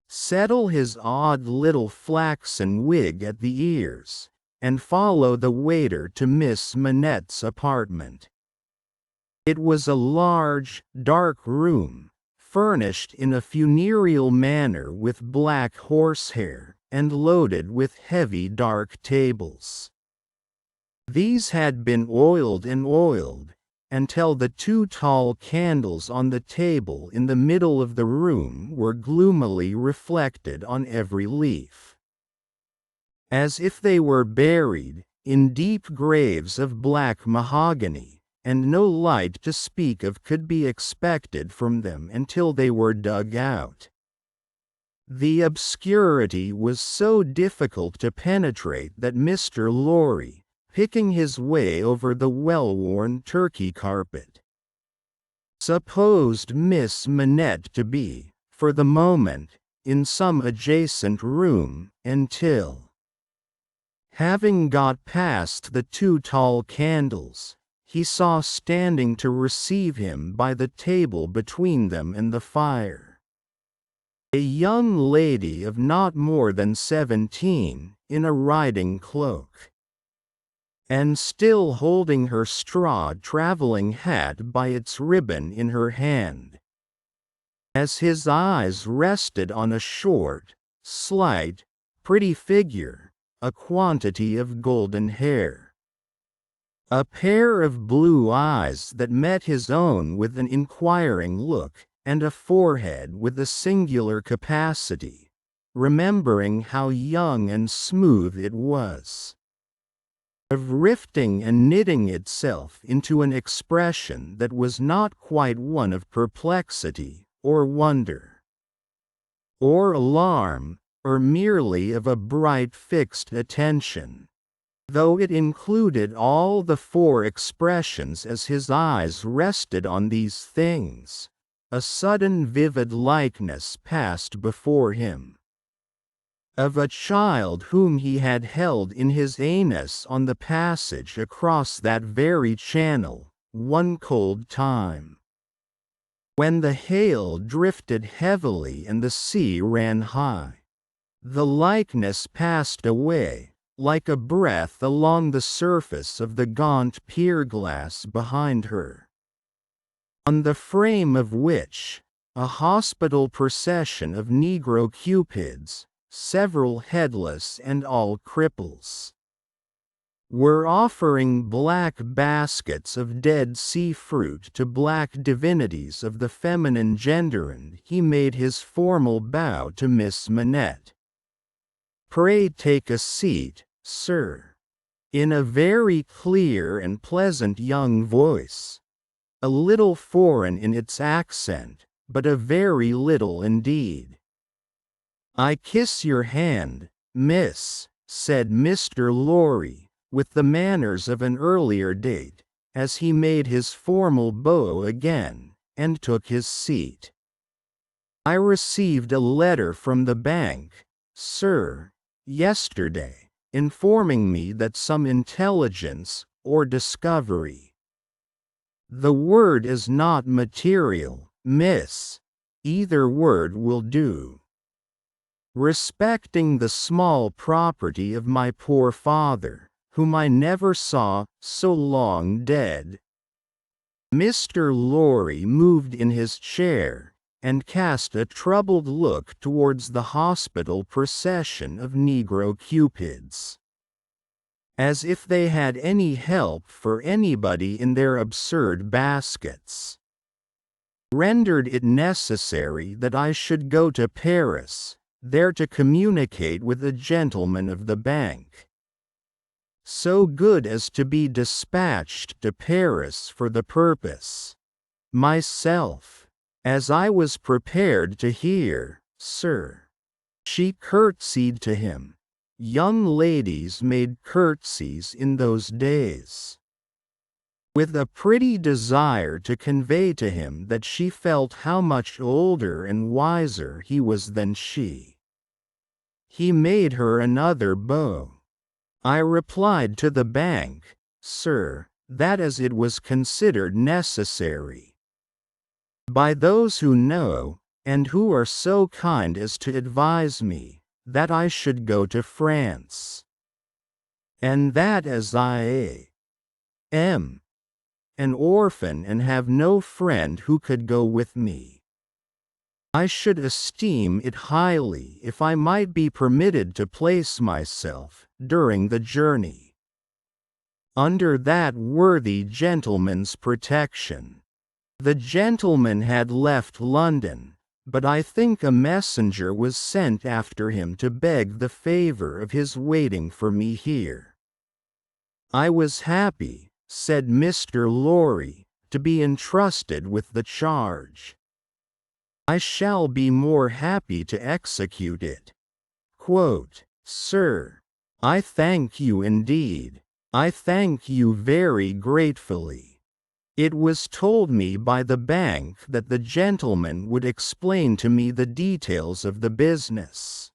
settle his odd little flaxen wig at the ears, and follow the waiter to Miss Manette's apartment. It was a large, dark room, furnished in a funereal manner with black horsehair, and loaded with heavy dark tables. These had been oiled and oiled, until the two tall candles on the table in the middle of the room were gloomily reflected on every leaf, as if they were buried in deep graves of black mahogany, and no light to speak of could be expected from them until they were dug out. The obscurity was so difficult to penetrate that Mr. Lorry, picking his way over the well-worn Turkey carpet, supposed Miss Manette to be, for the moment, in some adjacent room, until, having got past the two tall candles, he saw standing to receive him by the table between them and the fire, a young lady of not more than 17, in a riding cloak, and still holding her straw traveling hat by its ribbon in her hand. As his eyes rested on a short, slight, pretty figure, a quantity of golden hair, a pair of blue eyes that met his own with an inquiring look, and a forehead with a singular capacity, remembering how young and smooth it was, of rifting and knitting itself into an expression that was not quite one of perplexity, or wonder, or alarm, or merely of a bright fixed attention, though it included all the four expressions. As his eyes rested on these things, a sudden vivid likeness passed before him, of a child whom he had held in his anus on the passage across that very channel, one cold time, when the hail drifted heavily and the sea ran high. The likeness passed away, like a breath, along the surface of the gaunt pier-glass behind her, on the frame of which a hospital procession of Negro Cupids, several headless and all cripples, were offering black baskets of dead sea fruit to black divinities of the feminine gender, and he made his formal bow to Miss Manette. "Pray take a seat, sir," in a very clear and pleasant young voice, a little foreign in its accent, but a very little indeed. "I kiss your hand, miss," said Mr. Lorry, with the manners of an earlier date, as he made his formal bow again, and took his seat. "I received a letter from the bank, sir, yesterday, informing me that some intelligence, or discovery— the word is not material, miss, either word will do— respecting the small property of my poor father, whom I never saw, so long dead." Mr. Lorry moved in his chair, and cast a troubled look towards the hospital procession of Negro Cupids, as if they had any help for anybody in their absurd baskets. "Rendered it necessary that I should go to Paris, there to communicate with a gentleman of the bank, so good as to be dispatched to Paris for the purpose." myself, as I was prepared to hear, sir. She curtsied to him. Young ladies made curtsies in those days. With a pretty desire to convey to him that she felt how much older and wiser he was than she. He made her another bow. I replied to the bank, sir, that as it was considered necessary by those who know, and who are so kind as to advise me, that I should go to France. And that as I am an orphan and have no friend who could go with me, I should esteem it highly if I might be permitted to place myself, during the journey, under that worthy gentleman's protection. The gentleman had left London, but I think a messenger was sent after him to beg the favor of his waiting for me here. I was happy, said Mr. Lorry, to be entrusted with the charge. I shall be more happy to execute it. Quote, sir, I thank you indeed. I thank you very gratefully. It was told me by the bank that the gentleman would explain to me the details of the business,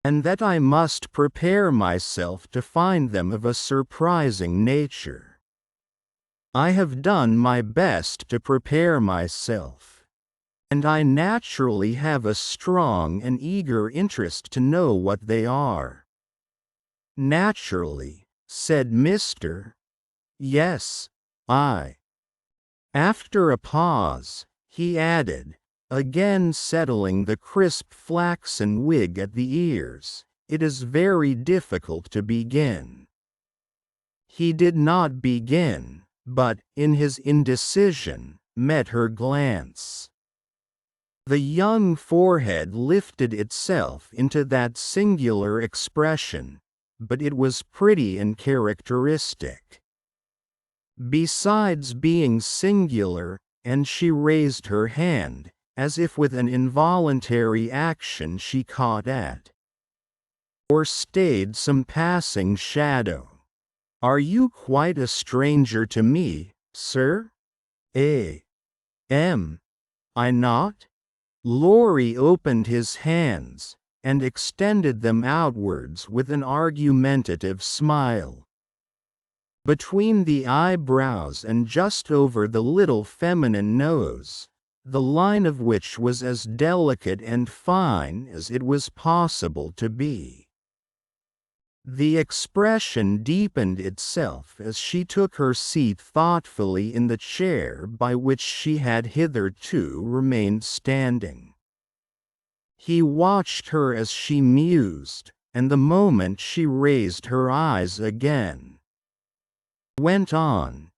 and that I must prepare myself to find them of a surprising nature. I have done my best to prepare myself, and I naturally have a strong and eager interest to know what they are. Naturally, said Mr. Yes, I. After a pause, he added, again settling the crisp flaxen wig at the ears, it is very difficult to begin. He did not begin, but, in his indecision, met her glance. The young forehead lifted itself into that singular expression, but it was pretty and characteristic. Besides being singular, and she raised her hand, as if with an involuntary action she caught at, or stayed some passing shadow. Are you quite a stranger to me, sir? Am I not? Lorry opened his hands, and extended them outwards with an argumentative smile. Between the eyebrows and just over the little feminine nose, the line of which was as delicate and fine as it was possible to be. The expression deepened itself as she took her seat thoughtfully in the chair by which she had hitherto remained standing. He watched her as she mused, and the moment she raised her eyes again, went on.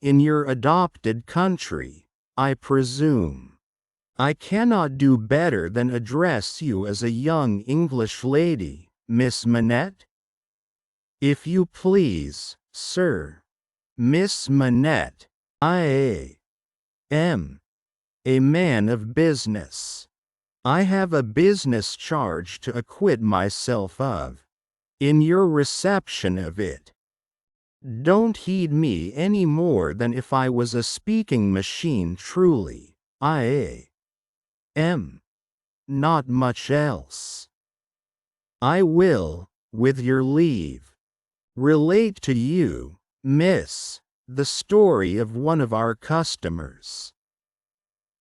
In your adopted country, I presume. I cannot do better than address you as a young English lady, Miss Manette? If you please, sir. Miss Manette, I am a man of business. I have a business charge to acquit myself of. In your reception of it, don't heed me any more than if I was a speaking machine truly. I am not much else. I will, with your leave, relate to you, miss, the story of one of our customers.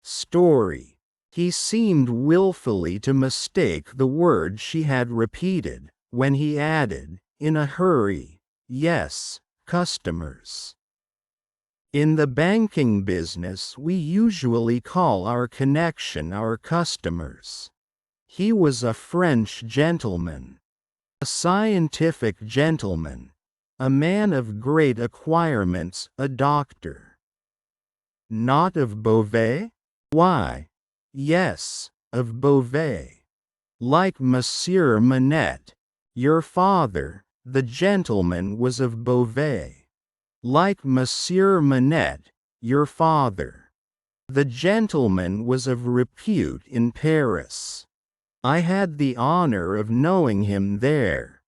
Story. He seemed wilfully to mistake the word she had repeated, when he added, in a hurry, yes, customers. In the banking business we usually call our connection our customers. He was a French gentleman, a scientific gentleman, a man of great acquirements, a doctor. Not of Beauvais? Why, yes, of Beauvais. Like Monsieur Manette, your father, the gentleman, was of Beauvais. Like Monsieur Manette, your father. The gentleman was of repute in Paris. I had the honor of knowing him there.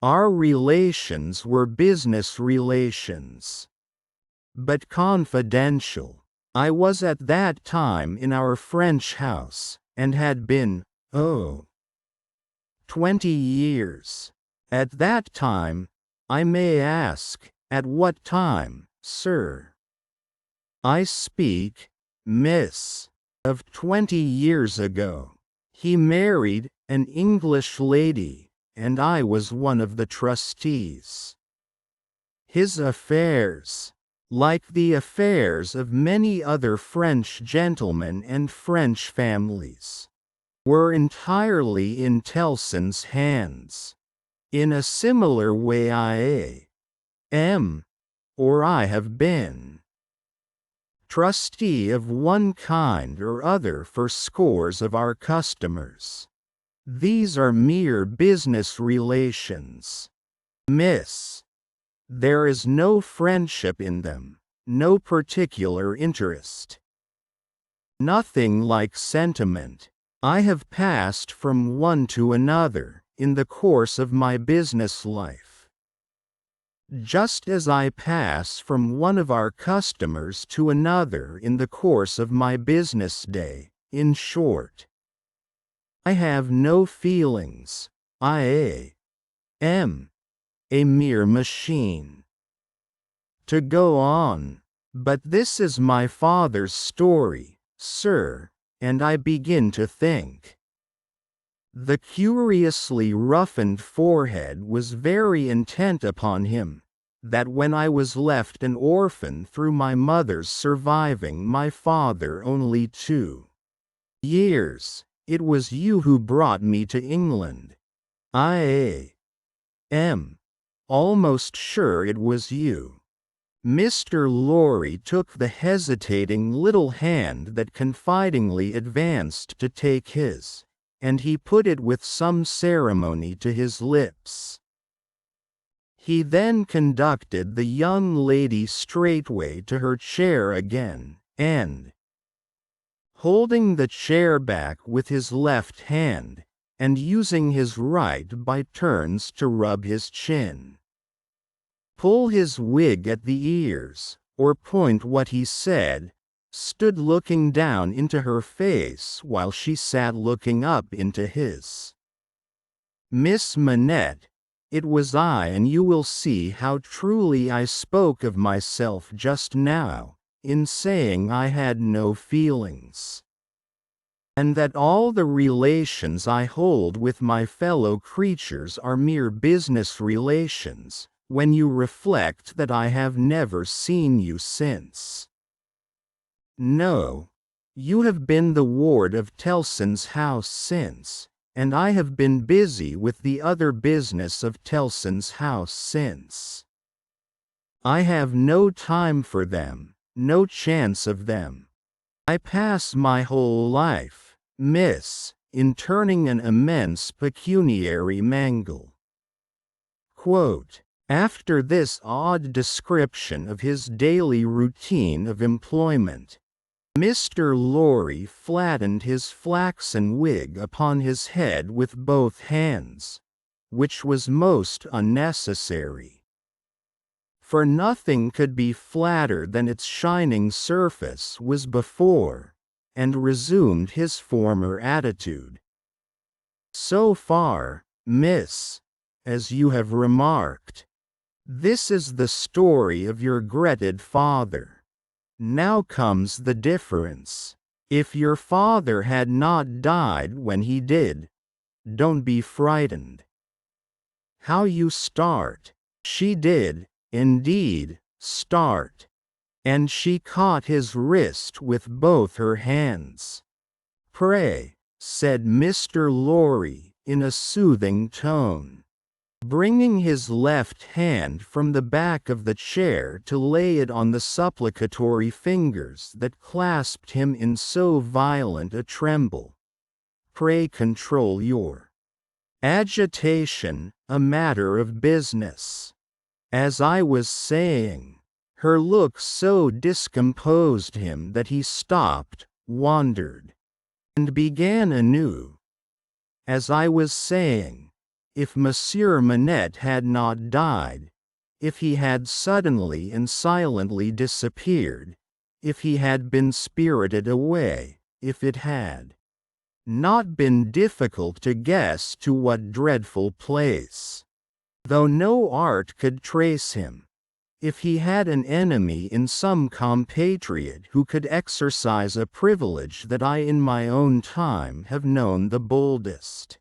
Our relations were business relations, but confidential. I was at that time in our French house, and had been, 20 years. At that time, I may ask, at what time, sir? I speak, miss, of 20 years ago. He married an English lady, and I was one of the trustees. His affairs, like the affairs of many other French gentlemen and French families, were entirely in Tellson's hands. In a similar way I am, or I have been, trustee of one kind or other for scores of our customers. These are mere business relations, miss. There is no friendship in them, no particular interest. Nothing like sentiment. I have passed from one to another in the course of my business life, just as I pass from one of our customers to another in the course of my business day. In short, I have no feelings. I am a mere machine. To go on, but this is my father's story, sir, and I begin to think. The curiously roughened forehead was very intent upon him, that when I was left an orphan through my mother's surviving my father only 2 years, it was you who brought me to England. I am almost sure it was you. Mr. Lorry took the hesitating little hand that confidingly advanced to take his, and he put it with some ceremony to his lips. He then conducted the young lady straightway to her chair again, and, holding the chair back with his left hand, and using his right by turns to rub his chin, pull his wig at the ears, or point what he said, stood looking down into her face while she sat looking up into his. Miss Manette, it was I, and you will see how truly I spoke of myself just now, in saying I had no feelings, and that all the relations I hold with my fellow creatures are mere business relations, when you reflect that I have never seen you since. No, you have been the ward of Tellson's house since, and I have been busy with the other business of Tellson's house since. I have no time for them, no chance of them. I pass my whole life, miss, in turning an immense pecuniary mangle. Quote, after this odd description of his daily routine of employment, Mr. Lorry flattened his flaxen wig upon his head with both hands, which was most unnecessary, for nothing could be flatter than its shining surface was before, and resumed his former attitude. So far, miss, as you have remarked, this is the story of your regretted father. Now comes the difference. If your father had not died when he did, don't be frightened. How you start! She did, indeed, start, and she caught his wrist with both her hands. Pray, said Mr. Lorry, in a soothing tone, bringing his left hand from the back of the chair to lay it on the supplicatory fingers that clasped him in so violent a tremble. Pray control your agitation, a matter of business. As I was saying, Her look so discomposed him that he stopped, wandered, and began anew. As I was saying, if Monsieur Manette had not died, if he had suddenly and silently disappeared, if he had been spirited away, if it had not been difficult to guess to what dreadful place, though no art could trace him, if he had an enemy in some compatriot who could exercise a privilege that I in my own time have known the boldest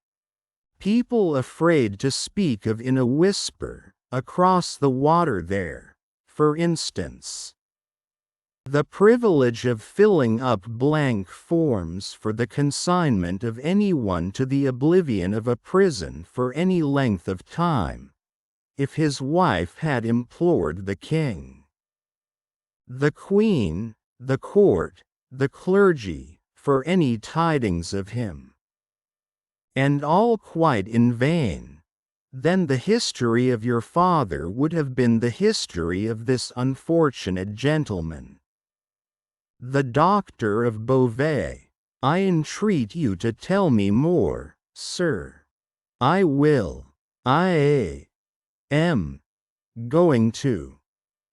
people afraid to speak of in a whisper, across the water there, for instance. The privilege of filling up blank forms for the consignment of anyone to the oblivion of a prison for any length of time, if his wife had implored the king, the queen, the court, the clergy, for any tidings of him, and all quite in vain, then the history of your father would have been the history of this unfortunate gentleman. The doctor of Beauvais. I entreat you to tell me more, sir. I will. I am going to.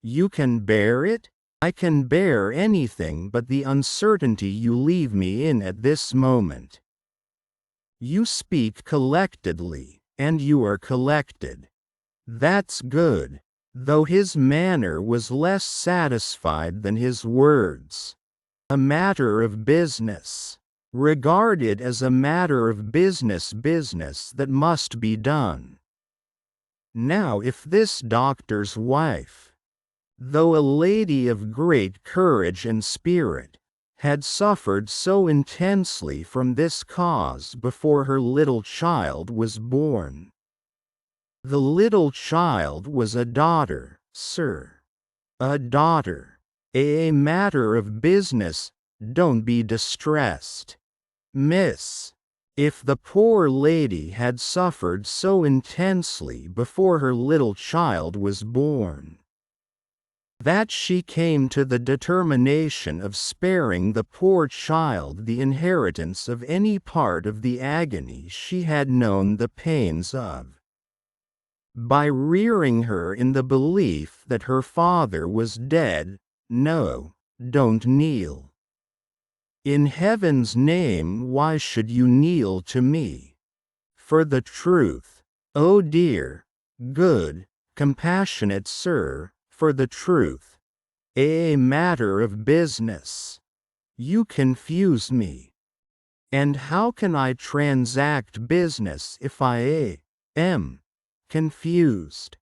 You can bear it? I can bear anything but the uncertainty you leave me in at this moment. You speak collectedly, and you are collected. That's good, though his manner was less satisfied than his words. A matter of business. Regard it as a matter of business that must be done. Now if this doctor's wife, though a lady of great courage and spirit, had suffered so intensely from this cause before her little child was born. The little child was a daughter, sir. A daughter. A matter of business, don't be distressed, miss. If the poor lady had suffered so intensely before her little child was born, that she came to the determination of sparing the poor child the inheritance of any part of the agony she had known the pains of, by rearing her in the belief that her father was dead. No, don't kneel. In heaven's name, why should you kneel to me? For the truth, oh dear, good, compassionate sir, for the truth. A matter of business. You confuse me. And how can I transact business if I am confused?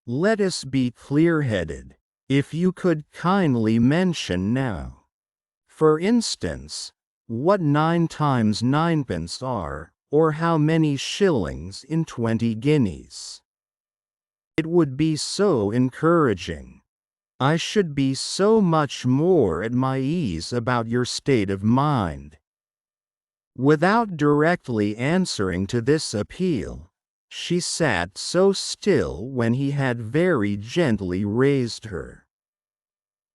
Let us be clear-headed. If you could kindly mention now, for instance, what 9 times 9pence are, or how many shillings in 20 guineas. It would be so encouraging. I should be so much more at my ease about your state of mind. Without directly answering to this appeal, she sat so still when he had very gently raised her,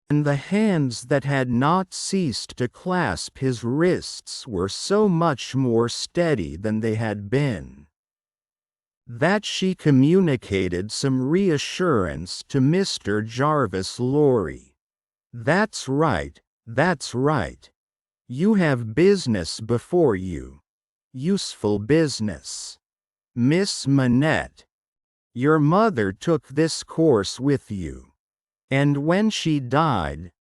and the hands that had not ceased to clasp his wrists were so much more steady than they had been, that she communicated some reassurance to Mr. Jarvis Lorry. That's right, that's right. You have business before you. Useful business. Miss Manette, your mother took this course with you. And when she died,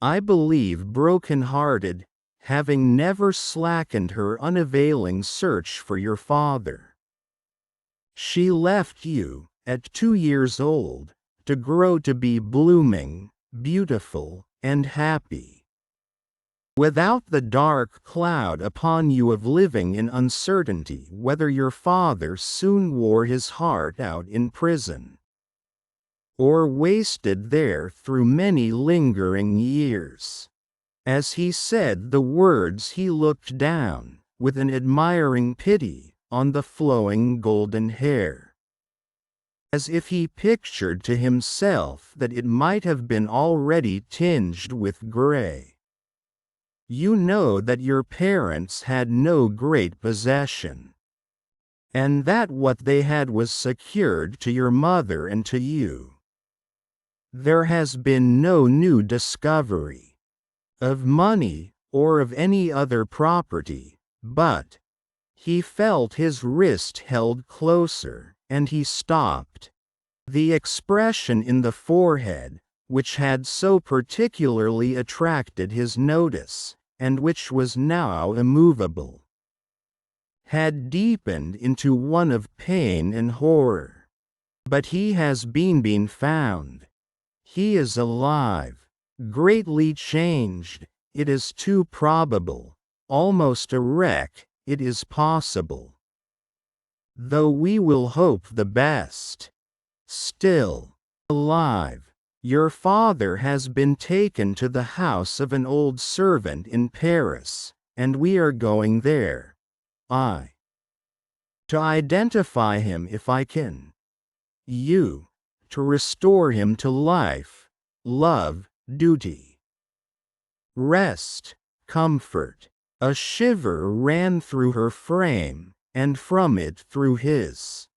I believe broken-hearted, having never slackened her unavailing search for your father, she left you, at 2 years old, to grow to be blooming, beautiful, and happy, without the dark cloud upon you of living in uncertainty whether your father soon wore his heart out in prison, or wasted there through many lingering years. As he said the words he looked down, with an admiring pity, on the flowing golden hair, as if he pictured to himself that it might have been already tinged with gray. You know that your parents had no great possession, and that what they had was secured to your mother and to you. There has been no new discovery of money or of any other property, but he felt his wrist held closer, and he stopped. The expression in the forehead, which had so particularly attracted his notice, and which was now immovable, had deepened into one of pain and horror. But he has been found. He is alive, greatly changed, it is too probable, almost a wreck, it is possible. Though we will hope the best. Still alive. Your father has been taken to the house of an old servant in Paris, and we are going there. To identify him if I can. You. To restore him to life, love, duty, rest, comfort. A shiver ran through her frame, and from it through his.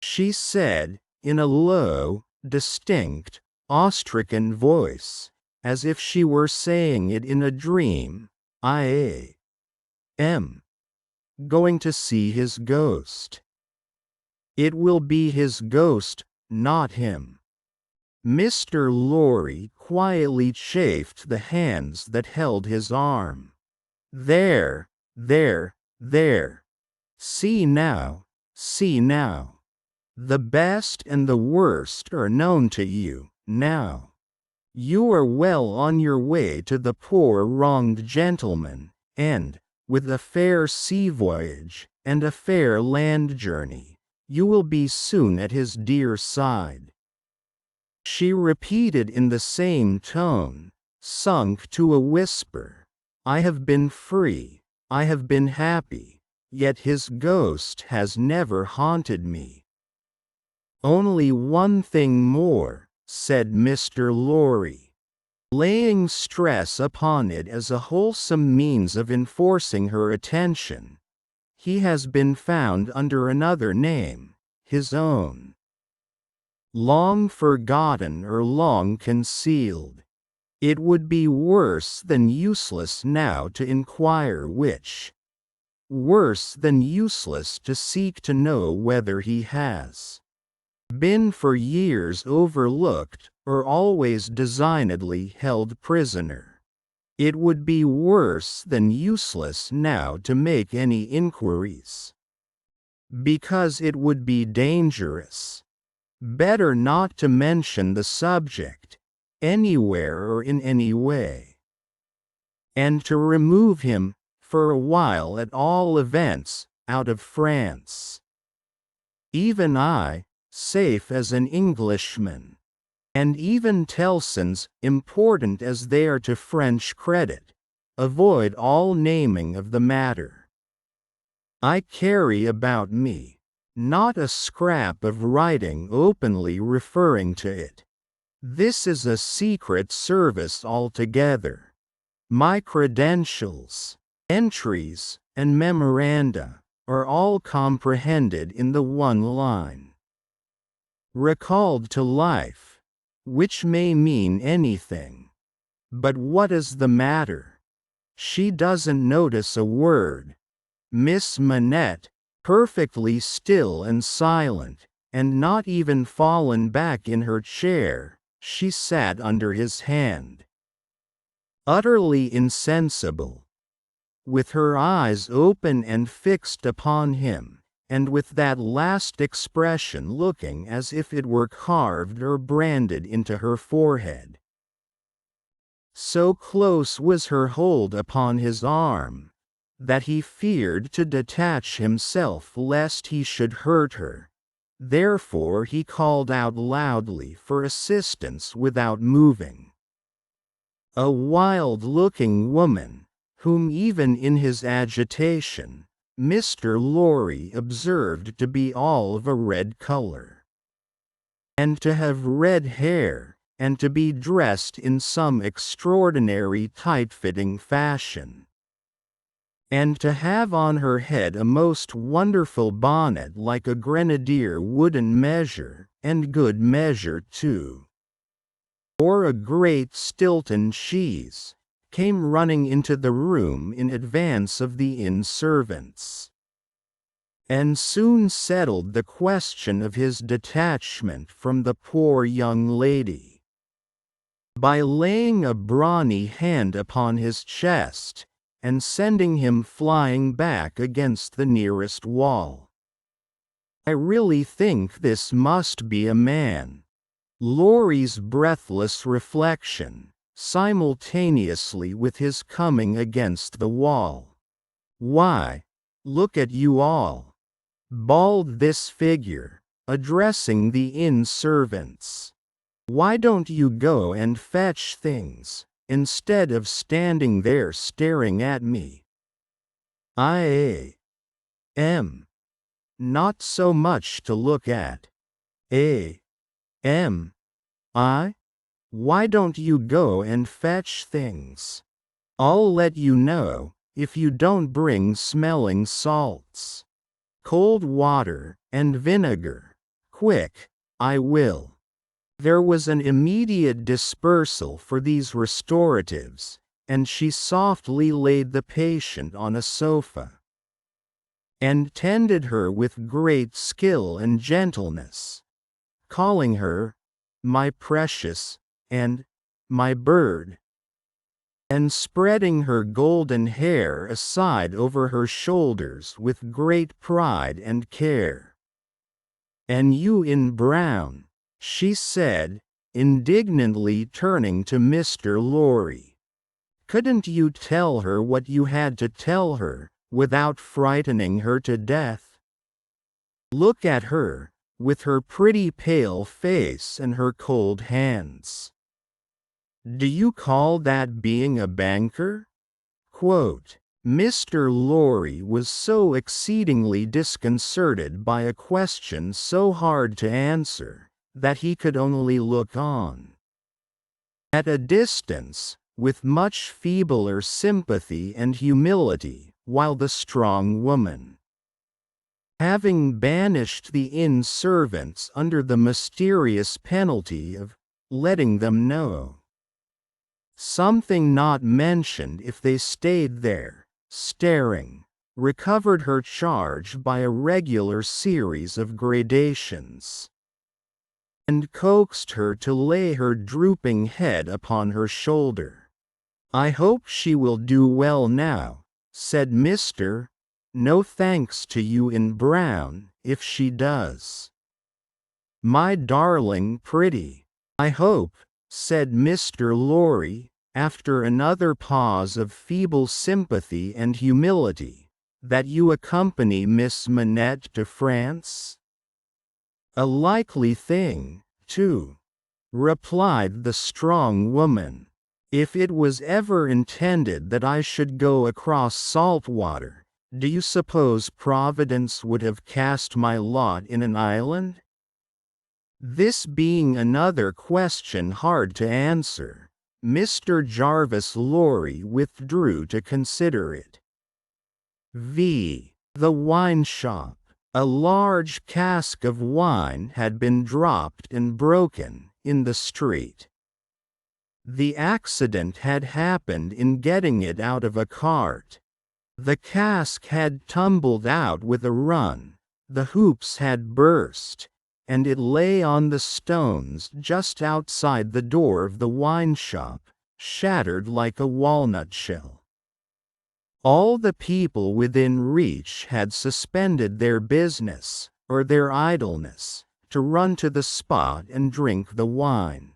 She said, in a low, distinct, awe-stricken voice, as if she were saying it in a dream, I am going to see his ghost. It will be his ghost, not him. Mr. Lorry quietly chafed the hands that held his arm. There. See now. The best and the worst are known to you, now. You are well on your way to the poor wronged gentleman, and, with a fair sea voyage, and a fair land journey, you will be soon at his dear side. She repeated in the same tone, sunk to a whisper, I have been free, I have been happy, yet his ghost has never haunted me. Only one thing more, said Mr. Lorry, laying stress upon it as a wholesome means of enforcing her attention. He has been found under another name, his own. Long forgotten or long concealed. It would be worse than useless now to inquire which. Worse than useless to seek to know whether he has been for years overlooked or always designedly held prisoner. It would be worse than useless now to make any inquiries, because it would be dangerous. Better not to mention the subject, anywhere or in any way. And to remove him, for a while at all events, out of France. Even I, safe as an Englishman, and even Tellson's, important as they are to French credit, avoid all naming of the matter. I carry about me not a scrap of writing openly referring to it. This is a secret service altogether. My credentials, entries, and memoranda are all comprehended in the one line. Recalled to life, which may mean anything. But what is the matter? She doesn't notice a word. Miss Manette, perfectly still and silent, and not even fallen back in her chair, she sat under his hand. Utterly insensible. With her eyes open and fixed upon him, and with that last expression looking as if it were carved or branded into her forehead. So close was her hold upon his arm, that he feared to detach himself lest he should hurt her. Therefore he called out loudly for assistance without moving. A wild-looking woman, whom even in his agitation, Mr. Lorry observed to be all of a red color. and to have red hair, and to be dressed in some extraordinary tight-fitting fashion, and to have on her head a most wonderful bonnet like a grenadier wooden measure, and good measure too, or a great Stilton cheese, came running into the room in advance of the inn servants, and soon settled the question of his detachment from the poor young lady, by laying a brawny hand upon his chest, and sending him flying back against the nearest wall. I really think this must be a man. Laurie's breathless reflection, simultaneously with his coming against the wall. Why, look at you all, bawled this figure, addressing the inn servants. Why don't you go and fetch things, instead of standing there staring at me? I am not so much to look at. Am I? Why don't you go and fetch things? I'll let you know, if you don't bring smelling salts, cold water, and vinegar. Quick, I will. There was an immediate dispersal for these restoratives, and she softly laid the patient on a sofa, and tended her with great skill and gentleness, calling her, "My precious," and "My bird," and spreading her golden hair aside over her shoulders with great pride and care. "And you in brown," she said, indignantly turning to Mr. Lorry. "Couldn't you tell her what you had to tell her, without frightening her to death? Look at her, with her pretty pale face and her cold hands. Do you call that being a banker?" Quote, Mr. Lorry was so exceedingly disconcerted by a question so hard to answer, that he could only look on at a distance, with much feebler sympathy and humility, while the strong woman, having banished the inn servants under the mysterious penalty of letting them know something not mentioned if they stayed there, staring, recovered her charge by a regular series of gradations, and coaxed her to lay her drooping head upon her shoulder. "I hope she will do well now," said Mr. "No thanks to you in brown, if she does. My darling pretty." "I hope," said Mr. Lorry, after another pause of feeble sympathy and humility, "that you accompany Miss Manette to France?" "A likely thing, too," replied the strong woman. "If it was ever intended that I should go across salt water, do you suppose Providence would have cast my lot in an island?" This being another question hard to answer, Mr. Jarvis Lorry withdrew to consider it. The wine shop. A large cask of wine had been dropped and broken in the street. The accident had happened in getting it out of a cart. The cask had tumbled out with a run, the hoops had burst, and it lay on the stones just outside the door of the wine shop, shattered like a walnut shell. All the people within reach had suspended their business, or their idleness, to run to the spot and drink the wine.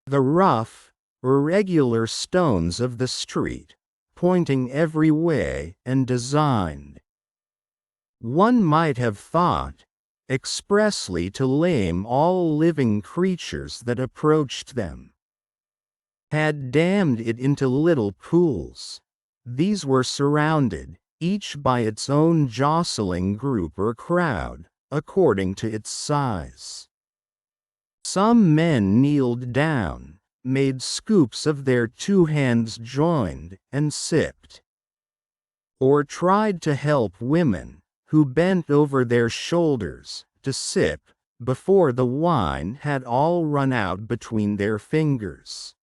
The rough, irregular stones of the street, pointing every way and designed, one might have thought, expressly to lame all living creatures that approached them, had dammed it into little pools. These were surrounded, each by its own jostling group or crowd, according to its size. Some men kneeled down, made scoops of their 2 hands joined, and sipped. Or tried to help women, who bent over their shoulders, to sip, before the wine had all run out between their fingers.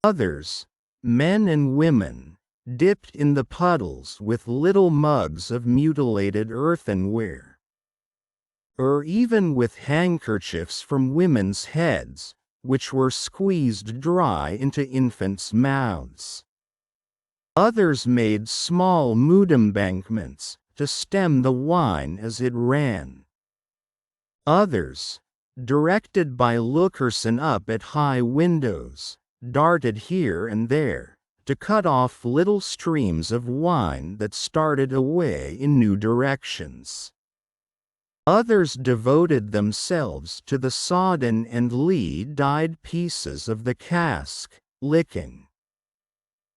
Others, men and women, dipped in the puddles with little mugs of mutilated earthenware, or even with handkerchiefs from women's heads, which were squeezed dry into infants' mouths. Others made small mood embankments to stem the wine as it ran. Others, directed by lookerson up at high windows, darted here and there, to cut off little streams of wine that started away in new directions. Others devoted themselves to the sodden and lee-dyed pieces of the cask, licking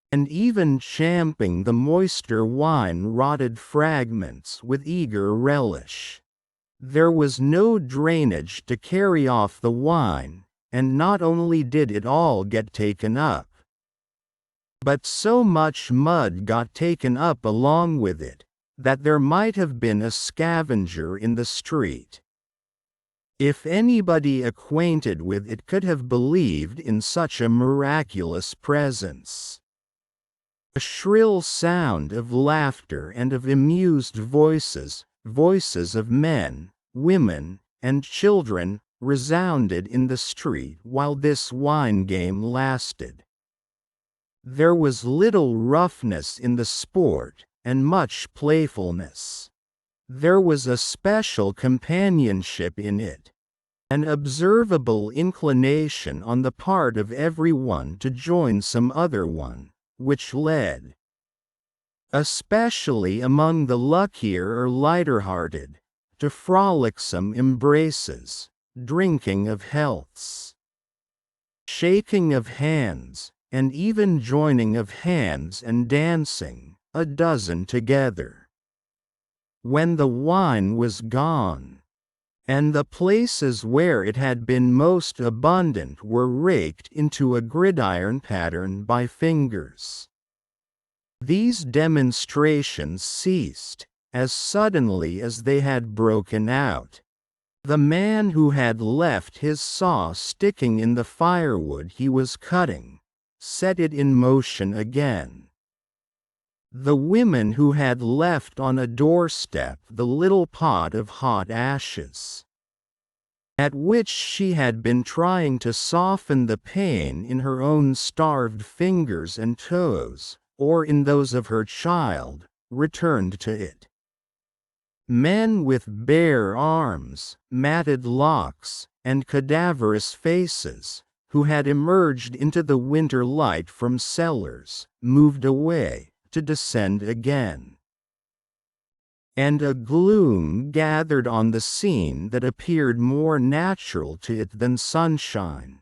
and even champing the moister wine-rotted fragments with eager relish. There was no drainage to carry off the wine, and not only did it all get taken up, but so much mud got taken up along with it, that there might have been a scavenger in the street. If anybody acquainted with it could have believed in such a miraculous presence. A shrill sound of laughter and of amused voices, voices of men, women, and children, resounded in the street while this wine game lasted. There was little roughness in the sport, and much playfulness. There was a special companionship in it, an observable inclination on the part of every one to join some other one, which led, especially among the luckier or lighter-hearted, to frolicsome embraces, drinking of healths, shaking of hands, and even joining of hands and dancing, a dozen together. When the wine was gone, and the places where it had been most abundant were raked into a gridiron pattern by fingers, these demonstrations ceased, as suddenly as they had broken out. The man who had left his saw sticking in the firewood he was cutting, set it in motion again. The women who had left on a doorstep the little pot of hot ashes, at which she had been trying to soften the pain in her own starved fingers and toes, or in those of her child, returned to it. Men with bare arms, matted locks, and cadaverous faces, who had emerged into the winter light from cellars, moved away, to descend again. And a gloom gathered on the scene that appeared more natural to it than sunshine.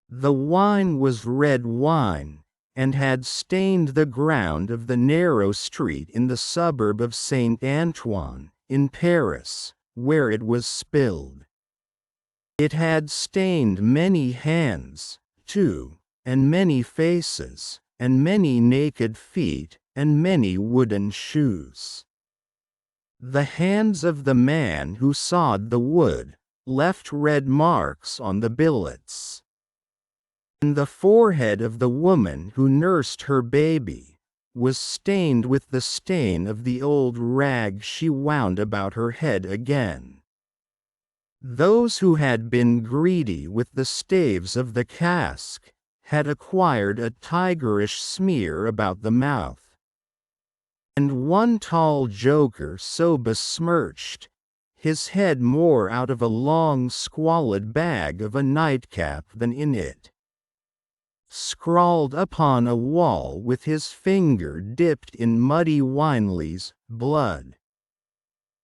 The wine was red wine, and had stained the ground of the narrow street in the suburb of Saint Antoine, in Paris, where it was spilled. It had stained many hands, too, and many faces, and many naked feet, and many wooden shoes. The hands of the man who sawed the wood left red marks on the billets, and the forehead of the woman who nursed her baby was stained with the stain of the old rag she wound about her head again. Those who had been greedy with the staves of the cask had acquired a tigerish smear about the mouth, and one tall joker so besmirched, his head more out of a long squalid bag of a nightcap than in it, scrawled upon a wall with his finger dipped in muddy Winley's blood.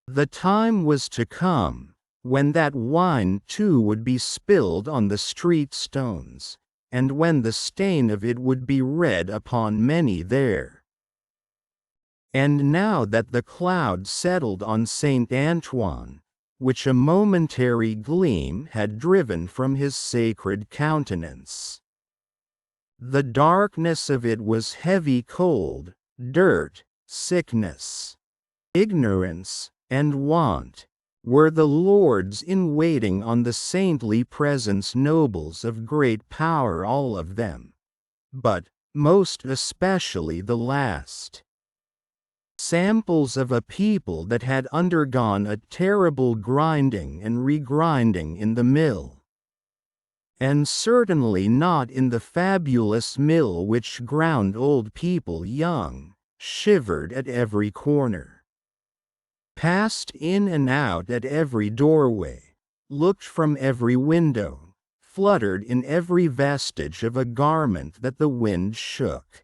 The time was to come, when that wine too would be spilled on the street stones, and when the stain of it would be read upon many there. And now that the cloud settled on Saint Antoine, which a momentary gleam had driven from his sacred countenance. The darkness of it was heavy cold, dirt, sickness, ignorance, and want, were the lords in waiting on the saintly presence, nobles of great power, all of them, but most especially the last. Samples of a people that had undergone a terrible grinding and regrinding in the mill. And certainly not in the fabulous mill which ground old people young, shivered at every corner, passed in and out at every doorway, looked from every window, fluttered in every vestige of a garment that the wind shook.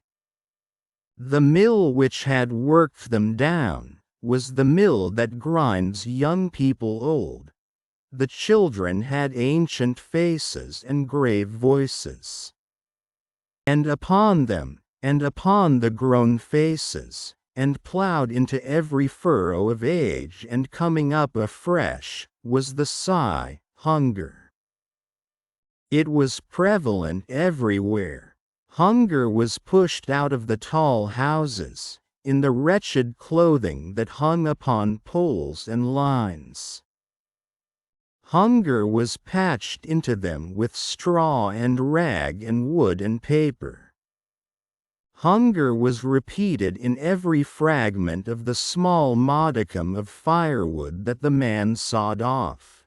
The mill which had worked them down was the mill that grinds young people old. The children had ancient faces and grave voices. And upon them, and upon the grown faces, and ploughed into every furrow of age and coming up afresh, was the sigh, hunger. It was prevalent everywhere. Hunger was pushed out of the tall houses, in the wretched clothing that hung upon poles and lines. Hunger was patched into them with straw and rag and wood and paper. Hunger was repeated in every fragment of the small modicum of firewood that the man sawed off.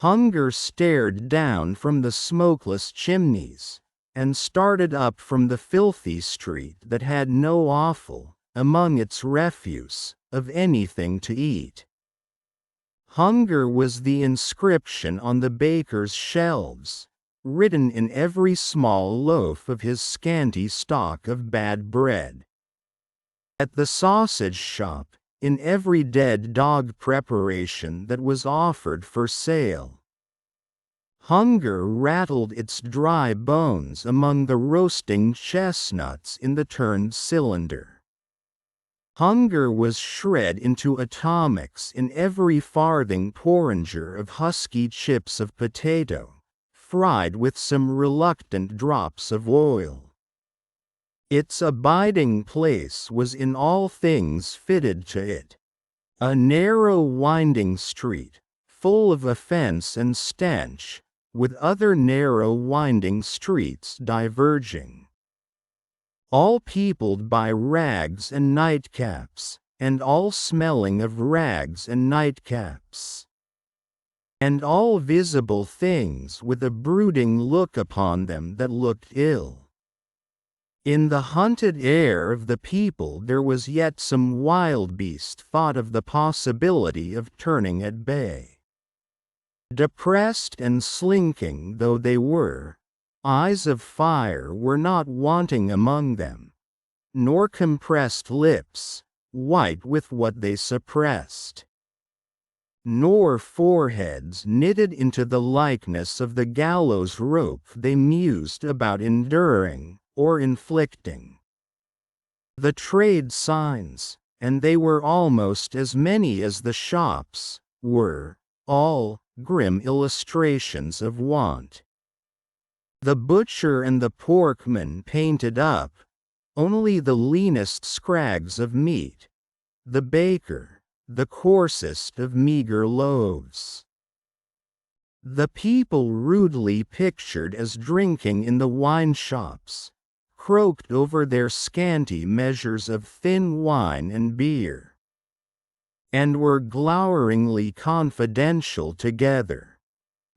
Hunger stared down from the smokeless chimneys, and started up from the filthy street that had no offal, among its refuse, of anything to eat. Hunger was the inscription on the baker's shelves, written in every small loaf of his scanty stock of bad bread. At the sausage shop, in every dead dog preparation that was offered for sale. Hunger rattled its dry bones among the roasting chestnuts in the turned cylinder. Hunger was shred into atomics in every farthing porringer of husky chips of potato, fried with some reluctant drops of oil. Its abiding place was in all things fitted to it. A narrow winding street, full of offence and stench, with other narrow winding streets diverging. All peopled by rags and nightcaps, and all smelling of rags and nightcaps. And all visible things with a brooding look upon them that looked ill. In the hunted air of the people there was yet some wild beast thought of the possibility of turning at bay. Depressed and slinking though they were, eyes of fire were not wanting among them, nor compressed lips, white with what they suppressed, nor foreheads knitted into the likeness of the gallows rope they mused about enduring or inflicting. The trade signs, and they were almost as many as the shops, were all grim illustrations of want. The butcher and the porkman painted up, only the leanest scrags of meat, the baker, the coarsest of meager loaves. The people rudely pictured as drinking in the wine shops, croaked over their scanty measures of thin wine and beer, and were gloweringly confidential together.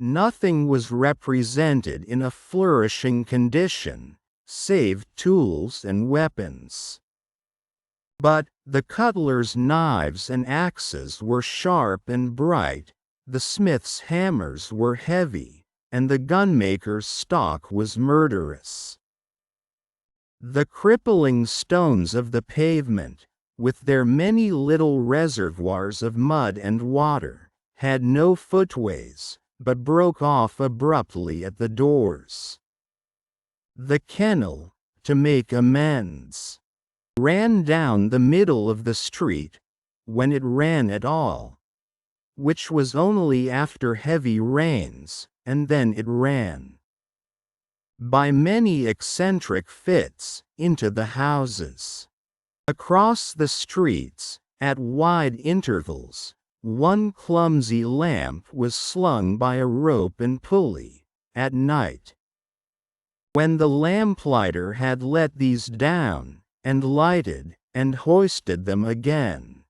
Nothing was represented in a flourishing condition, save tools and weapons. But the cutler's knives and axes were sharp and bright, the smith's hammers were heavy, and the gunmaker's stock was murderous. The crippling stones of the pavement, with their many little reservoirs of mud and water, had no footways, but broke off abruptly at the doors. The kennel, to make amends, ran down the middle of the street, when it ran at all, which was only after heavy rains, and then it ran by many eccentric fits into the houses. Across the streets, at wide intervals, one clumsy lamp was slung by a rope and pulley, at night. When the lamplighter had let these down, and lighted, and hoisted them again,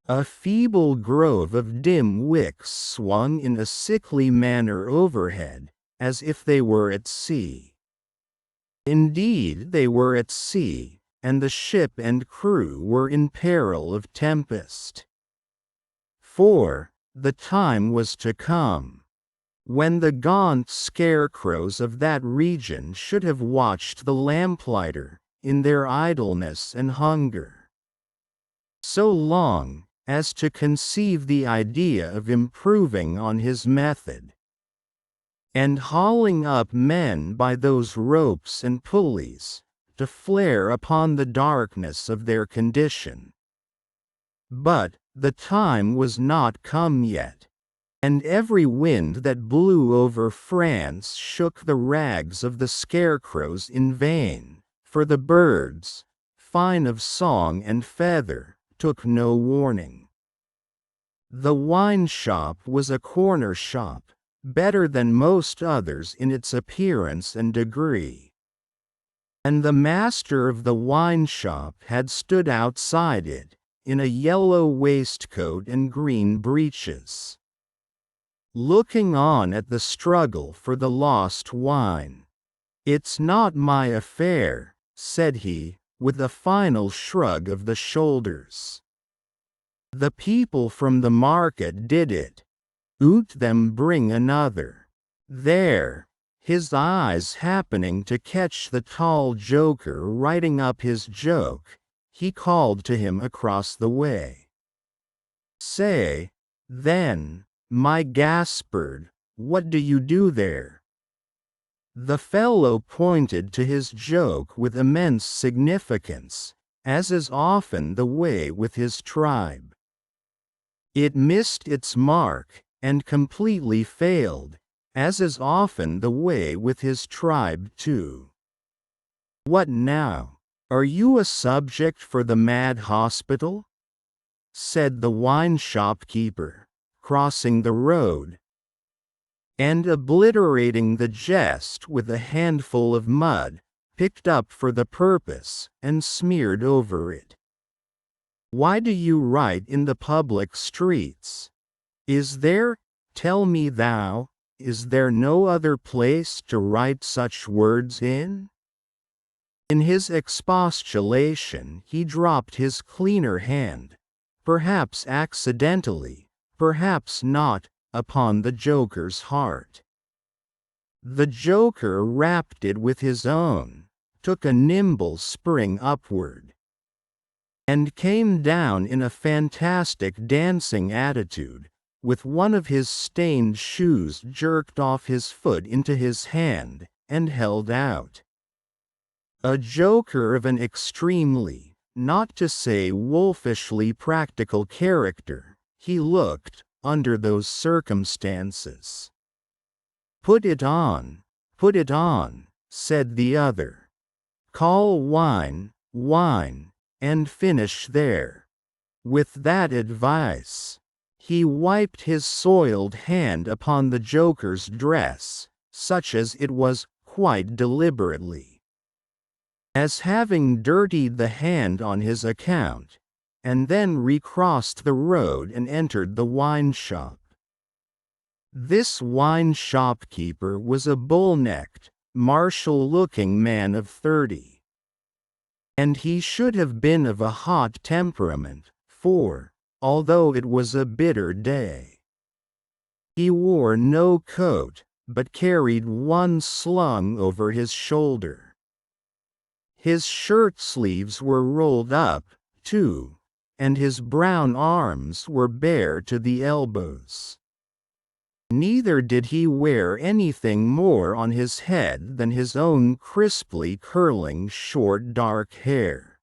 a feeble grove of dim wicks swung in a sickly manner overhead, as if they were at sea. Indeed, they were at sea, and the ship and crew were in peril of tempest. For the time was to come when the gaunt scarecrows of that region should have watched the lamplighter, in their idleness and hunger, so long as to conceive the idea of improving on his method, and hauling up men by those ropes and pulleys, to flare upon the darkness of their condition. But the time was not come yet, and every wind that blew over France shook the rags of the scarecrows in vain, for the birds, fine of song and feather, took no warning. The wine shop was a corner shop, better than most others in its appearance and degree, and the master of the wine shop had stood outside it, in a yellow waistcoat and green breeches, looking on at the struggle for the lost wine. "It's not my affair," said he, with a final shrug of the shoulders. "The people from the market did it. Out them bring another." There, his eyes happening to catch the tall joker writing up his joke, he called to him across the way. "Say, then, my Gaspard, what do you do there?" The fellow pointed to his joke with immense significance, as is often the way with his tribe. It missed its mark, and completely failed, as is often the way with his tribe too. "What now? Are you a subject for the mad hospital?" said the wine shopkeeper, crossing the road, and obliterating the jest with a handful of mud, picked up for the purpose, and smeared over it. "Why do you write in the public streets? Is there, tell me thou, is there no other place to write such words in?" In his expostulation he dropped his cleaner hand, perhaps accidentally, perhaps not, upon the joker's heart. The joker rapped it with his own, took a nimble spring upward, and came down in a fantastic dancing attitude, with one of his stained shoes jerked off his foot into his hand, and held out. A joker of an extremely, not to say wolfishly practical character, he looked, under those circumstances. Put it on," said the other. "Call wine, wine, and finish there." With that advice, he wiped his soiled hand upon the joker's dress, such as it was, quite deliberately, as having dirtied the hand on his account, and then recrossed the road and entered the wine shop. This wine shopkeeper was a bull-necked, martial-looking man of 30. And he should have been of a hot temperament, for, although it was a bitter day, he wore no coat, but carried one slung over his shoulder. His shirt sleeves were rolled up, too, and his brown arms were bare to the elbows. Neither did he wear anything more on his head than his own crisply curling short dark hair.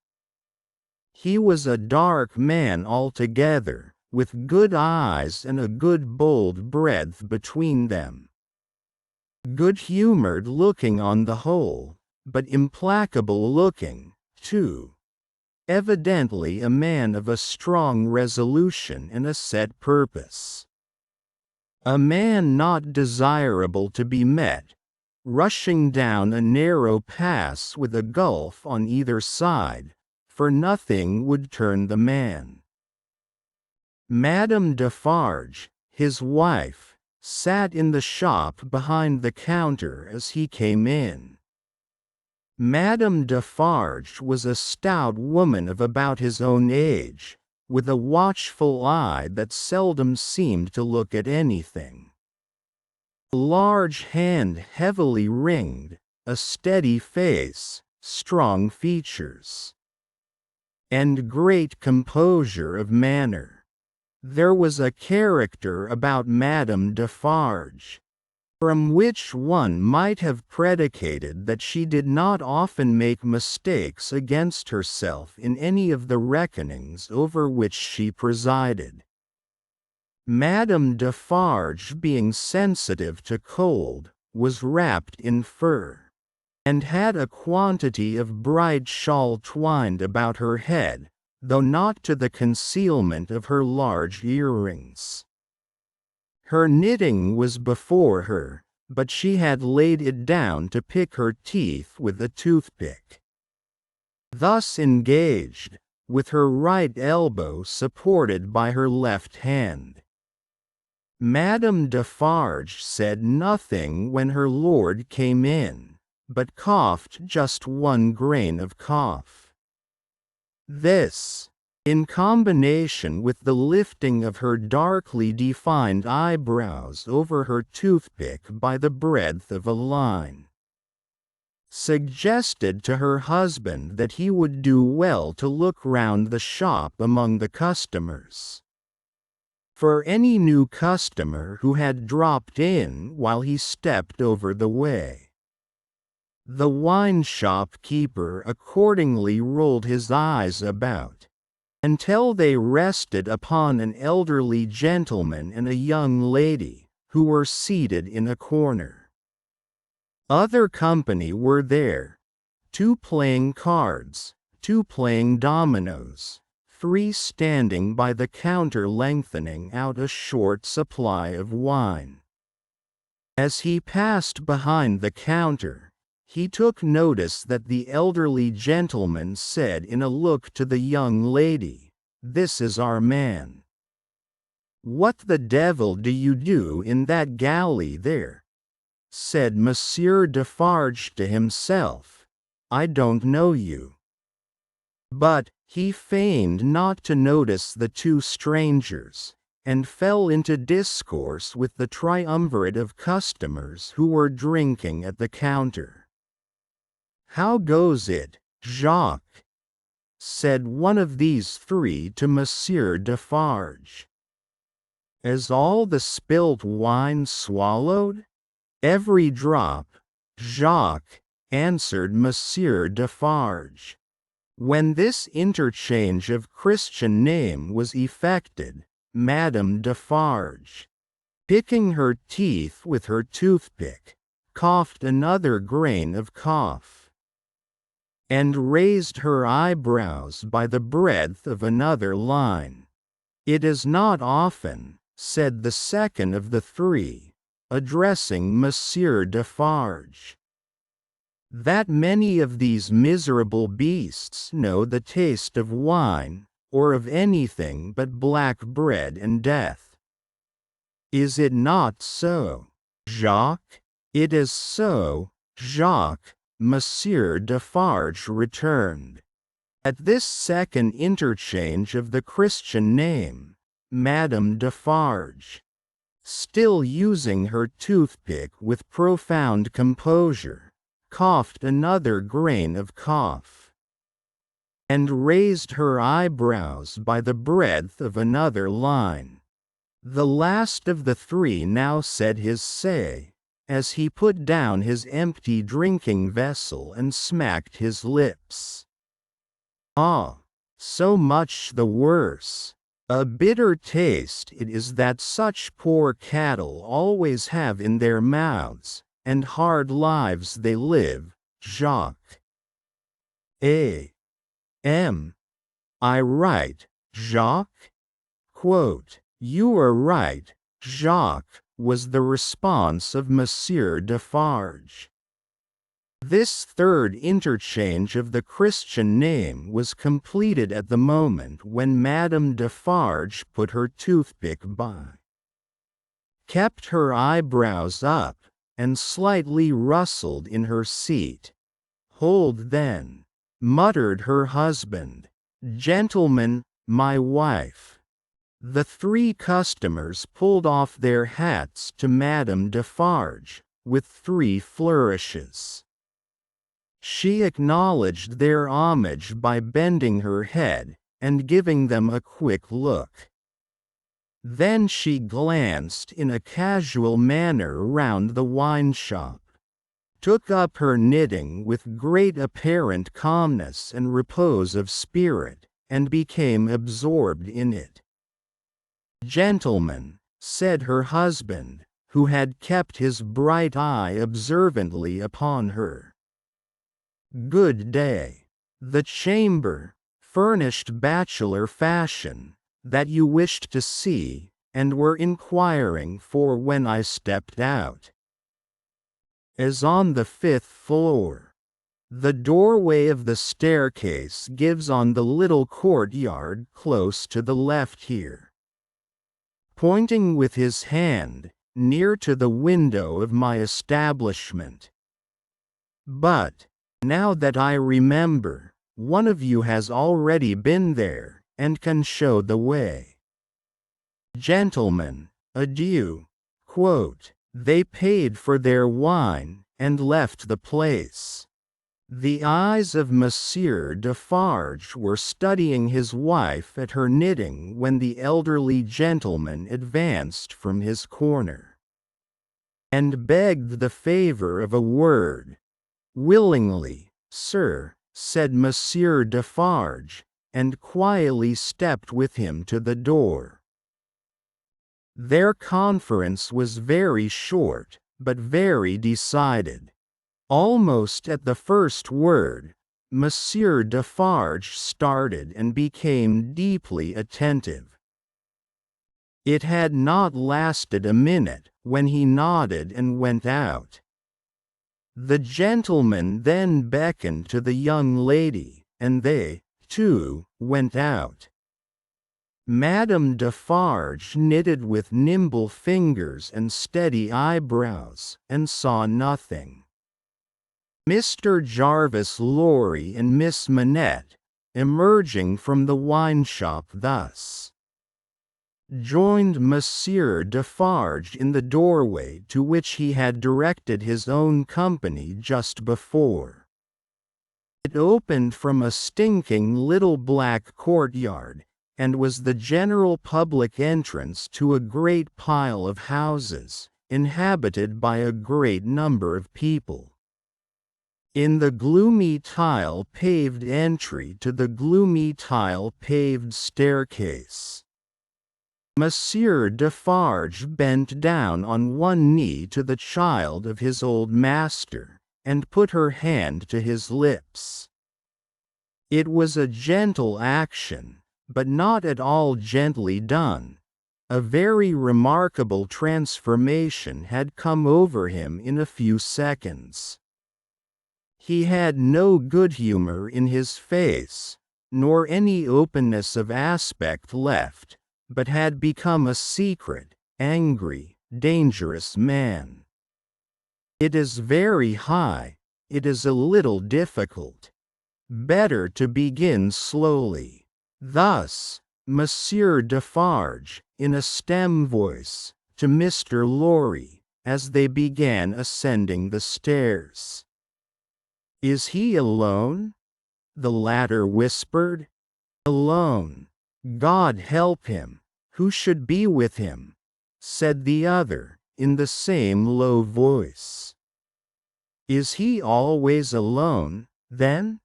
He was a dark man altogether, with good eyes and a good bold breadth between them. Good-humored looking on the whole, but implacable looking, too. Evidently a man of a strong resolution and a set purpose. A man not desirable to be met, rushing down a narrow pass with a gulf on either side, for nothing would turn the man. Madame Defarge, his wife, sat in the shop behind the counter as he came in. Madame Defarge was a stout woman of about his own age, with a watchful eye that seldom seemed to look at anything. A large hand heavily ringed, a steady face, strong features, and great composure of manner. There was a character about Madame Defarge, from which one might have predicated that she did not often make mistakes against herself in any of the reckonings over which she presided. Madame Defarge, being sensitive to cold, was wrapped in fur, and had a quantity of bright shawl twined about her head, though not to the concealment of her large earrings. Her knitting was before her, but she had laid it down to pick her teeth with a toothpick. Thus engaged, with her right elbow supported by her left hand, Madame Defarge said nothing when her lord came in, but coughed just one grain of cough. This, in combination with the lifting of her darkly defined eyebrows over her toothpick by the breadth of a line, suggested to her husband that he would do well to look round the shop among the customers. For any new customer who had dropped in while he stepped over the way. The wine-shop keeper accordingly rolled his eyes about, until they rested upon an elderly gentleman and a young lady, who were seated in a corner. Other company were there, 2 playing cards, 2 playing dominoes, 3 standing by the counter lengthening out a short supply of wine. As he passed behind the counter, he took notice that the elderly gentleman said in a look to the young lady, "This is our man." "What the devil do you do in that galley there?" said Monsieur Defarge to himself. "I don't know you." But he feigned not to notice the 2 strangers, and fell into discourse with the triumvirate of customers who were drinking at the counter. "How goes it, Jacques?" said one of these 3 to Monsieur Defarge. "Is all the spilt wine swallowed?" "Every drop, Jacques," answered Monsieur Defarge. When this interchange of Christian name was effected, Madame Defarge, picking her teeth with her toothpick, coughed another grain of cough, and raised her eyebrows by the breadth of another line. "It is not often," said the second of the 3, addressing Monsieur Defarge, "that many of these miserable beasts know the taste of wine, or of anything but black bread and death. Is it not so, Jacques?" "It is so, Jacques," Monsieur Defarge returned. At this second interchange of the Christian name, Madame Defarge, still using her toothpick with profound composure, coughed another grain of cough, and raised her eyebrows by the breadth of another line. The last of the 3 now said his say, as he put down his empty drinking vessel and smacked his lips. "Ah, so much the worse," A bitter taste it is that such poor cattle always have in their mouths, and hard lives they live, Jacques. Am I right, Jacques? Quote, "You are right, Jacques," was the response of Monsieur Defarge. This third interchange of the Christian name was completed at the moment when Madame Defarge put her toothpick by, kept her eyebrows up, and slightly rustled in her seat. "Hold then," muttered her husband. "Gentlemen, my wife." The three customers pulled off their hats to Madame Defarge, with three flourishes. She acknowledged their homage by bending her head, and giving them a quick look. Then she glanced in a casual manner round the wine shop, took up her knitting with great apparent calmness and repose of spirit, and became absorbed in it. "Gentlemen," said her husband, who had kept his bright eye observantly upon her, "good day. The chamber, furnished bachelor fashion, that you wished to see, and were inquiring for when I stepped out, is on the 5th floor. The doorway of the staircase gives on the little courtyard close to the left here," pointing with his hand, "near to the window of my establishment. But, now that I remember, one of you has already been there, and can show the way. Gentlemen, adieu." Quote, "They paid for their wine, and left the place." The eyes of Monsieur Defarge were studying his wife at her knitting when the elderly gentleman advanced from his corner, and begged the favour of a word. "Willingly, sir," said Monsieur Defarge, and quietly stepped with him to the door. Their conference was very short, but very decided. Almost at the first word, Monsieur Defarge started and became deeply attentive. It had not lasted a minute when he nodded and went out. The gentleman then beckoned to the young lady, and they, too, went out. Madame Defarge knitted with nimble fingers and steady eyebrows, and saw nothing. Mr. Jarvis Lorry and Miss Manette, emerging from the wine shop thus, joined Monsieur Defarge in the doorway to which he had directed his own company just before. It opened from a stinking little black courtyard, and was the general public entrance to a great pile of houses, inhabited by a great number of people. In the gloomy tile-paved entry to the gloomy tile-paved staircase, Monsieur Defarge bent down on one knee to the child of his old master, and put her hand to his lips. It was a gentle action, but not at all gently done. A very remarkable transformation had come over him in a few seconds. He had no good humor in his face, nor any openness of aspect left, but had become a secret, angry, dangerous man. "It is very high, it is a little difficult. Better to begin slowly." Thus, Monsieur Defarge, in a stem voice, to Mr. Lorry, as they began ascending the stairs. "Is he alone?" the latter whispered. "Alone. God help him, who should be with him," said the other, in the same low voice. "Is he always alone, then?"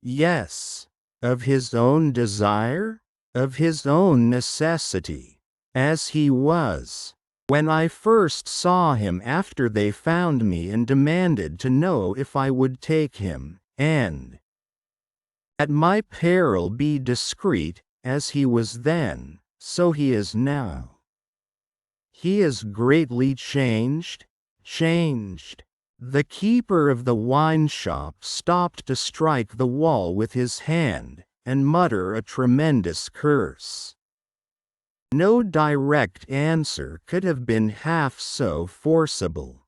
"Yes." "Of his own desire?" of his own necessity, as he was. When I first saw him after they found me and demanded to know if I would take him, and at my peril be discreet, as he was then, so he is now. He is greatly changed. The keeper of the wine shop stopped to strike the wall with his hand, and mutter a tremendous curse. No direct answer could have been half so forcible.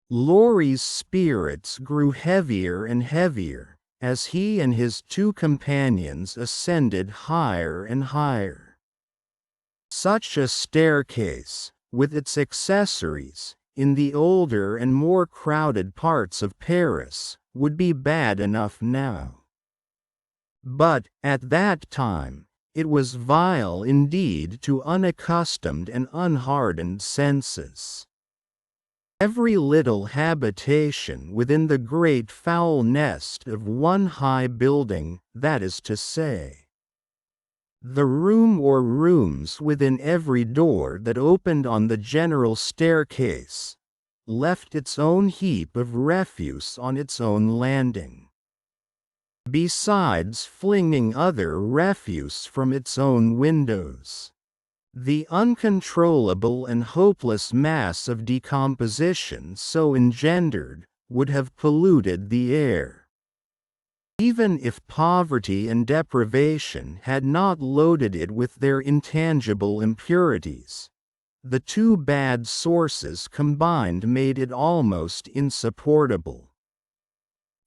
Laurie's spirits grew heavier and heavier, as he and his two companions ascended higher and higher. Such a staircase, with its accessories, in the older and more crowded parts of Paris, would be bad enough now. But, at that time, it was vile indeed to unaccustomed and unhardened senses. Every little habitation within the great foul nest of one high building, that is to say, the room or rooms within every door that opened on the general staircase, left its own heap of refuse on its own landing, besides flinging other refuse from its own windows. The uncontrollable and hopeless mass of decomposition so engendered would have polluted the air. Even if poverty and deprivation had not loaded it with their intangible impurities, the two bad sources combined made it almost insupportable.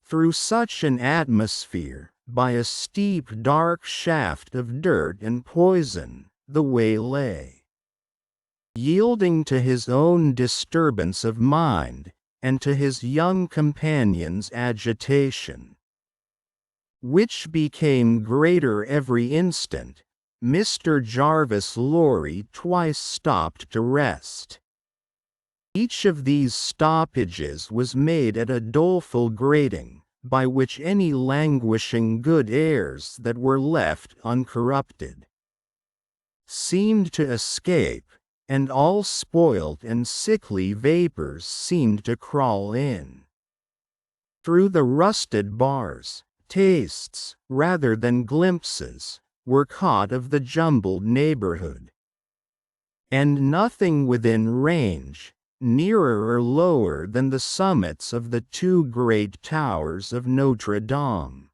Through such an atmosphere, by a steep dark shaft of dirt and poison, the way lay. Yielding to his own disturbance of mind, and to his young companion's agitation, which became greater every instant, Mr. Jarvis Lorry twice stopped to rest. Each of these stoppages was made at a doleful grating, by which any languishing good airs that were left uncorrupted seemed to escape, and all spoilt and sickly vapors seemed to crawl in. Through the rusted bars, tastes, rather than glimpses, were caught of the jumbled neighborhood. And nothing within range, nearer or lower than the summits of the two great towers of Notre Dame,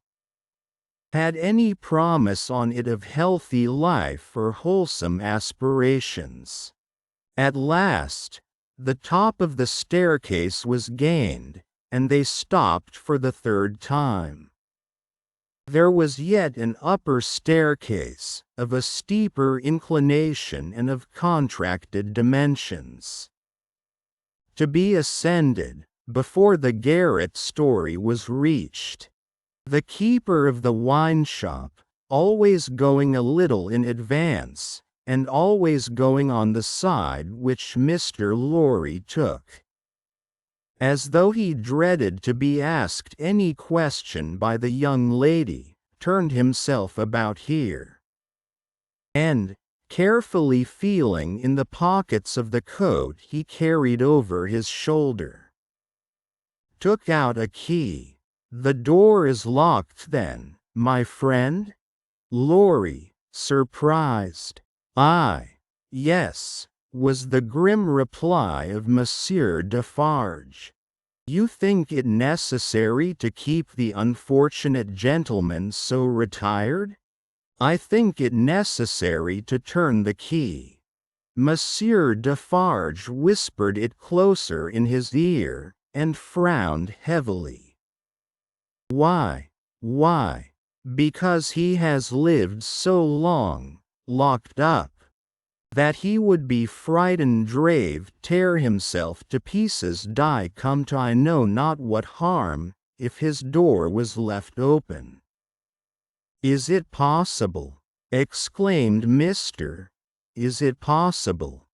had any promise on it of healthy life or wholesome aspirations. At last, the top of the staircase was gained, and they stopped for the third time. There was yet an upper staircase, of a steeper inclination and of contracted dimensions, to be ascended, before the garret story was reached. The keeper of the wine shop, always going a little in advance, and always going on the side which Mr. Lorry took, as though he dreaded to be asked any question by the young lady, turned himself about here, and, carefully feeling in the pockets of the coat he carried over his shoulder, took out a key. "The door is locked then, my friend?" Lorry, surprised. "Yes," was the grim reply of Monsieur Defarge. "You think it necessary to keep the unfortunate gentleman so retired? I think it necessary to turn the key." Monsieur Defarge whispered it closer in his ear, and frowned heavily. Why? Because he has lived so long, locked up, that he would be frightened drave tear himself to pieces die come to I know not what harm, if his door was left open. "Is it possible?" exclaimed Mr. "Is it possible?"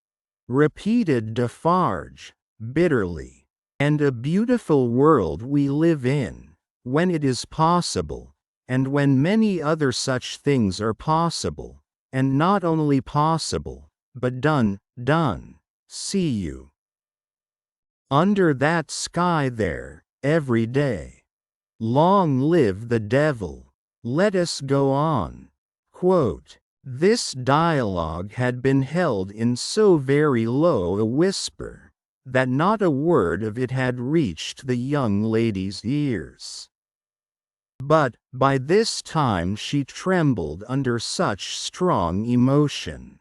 repeated Defarge, bitterly. "And a beautiful world we live in, when it is possible, and when many other such things are possible, and not only possible, but done, done. See you under that sky there, every day. Long live the devil. Let us go on. Quote, this dialogue had been held in so very low a whisper, that not a word of it had reached the young lady's ears. But, by this time she trembled under such strong emotion,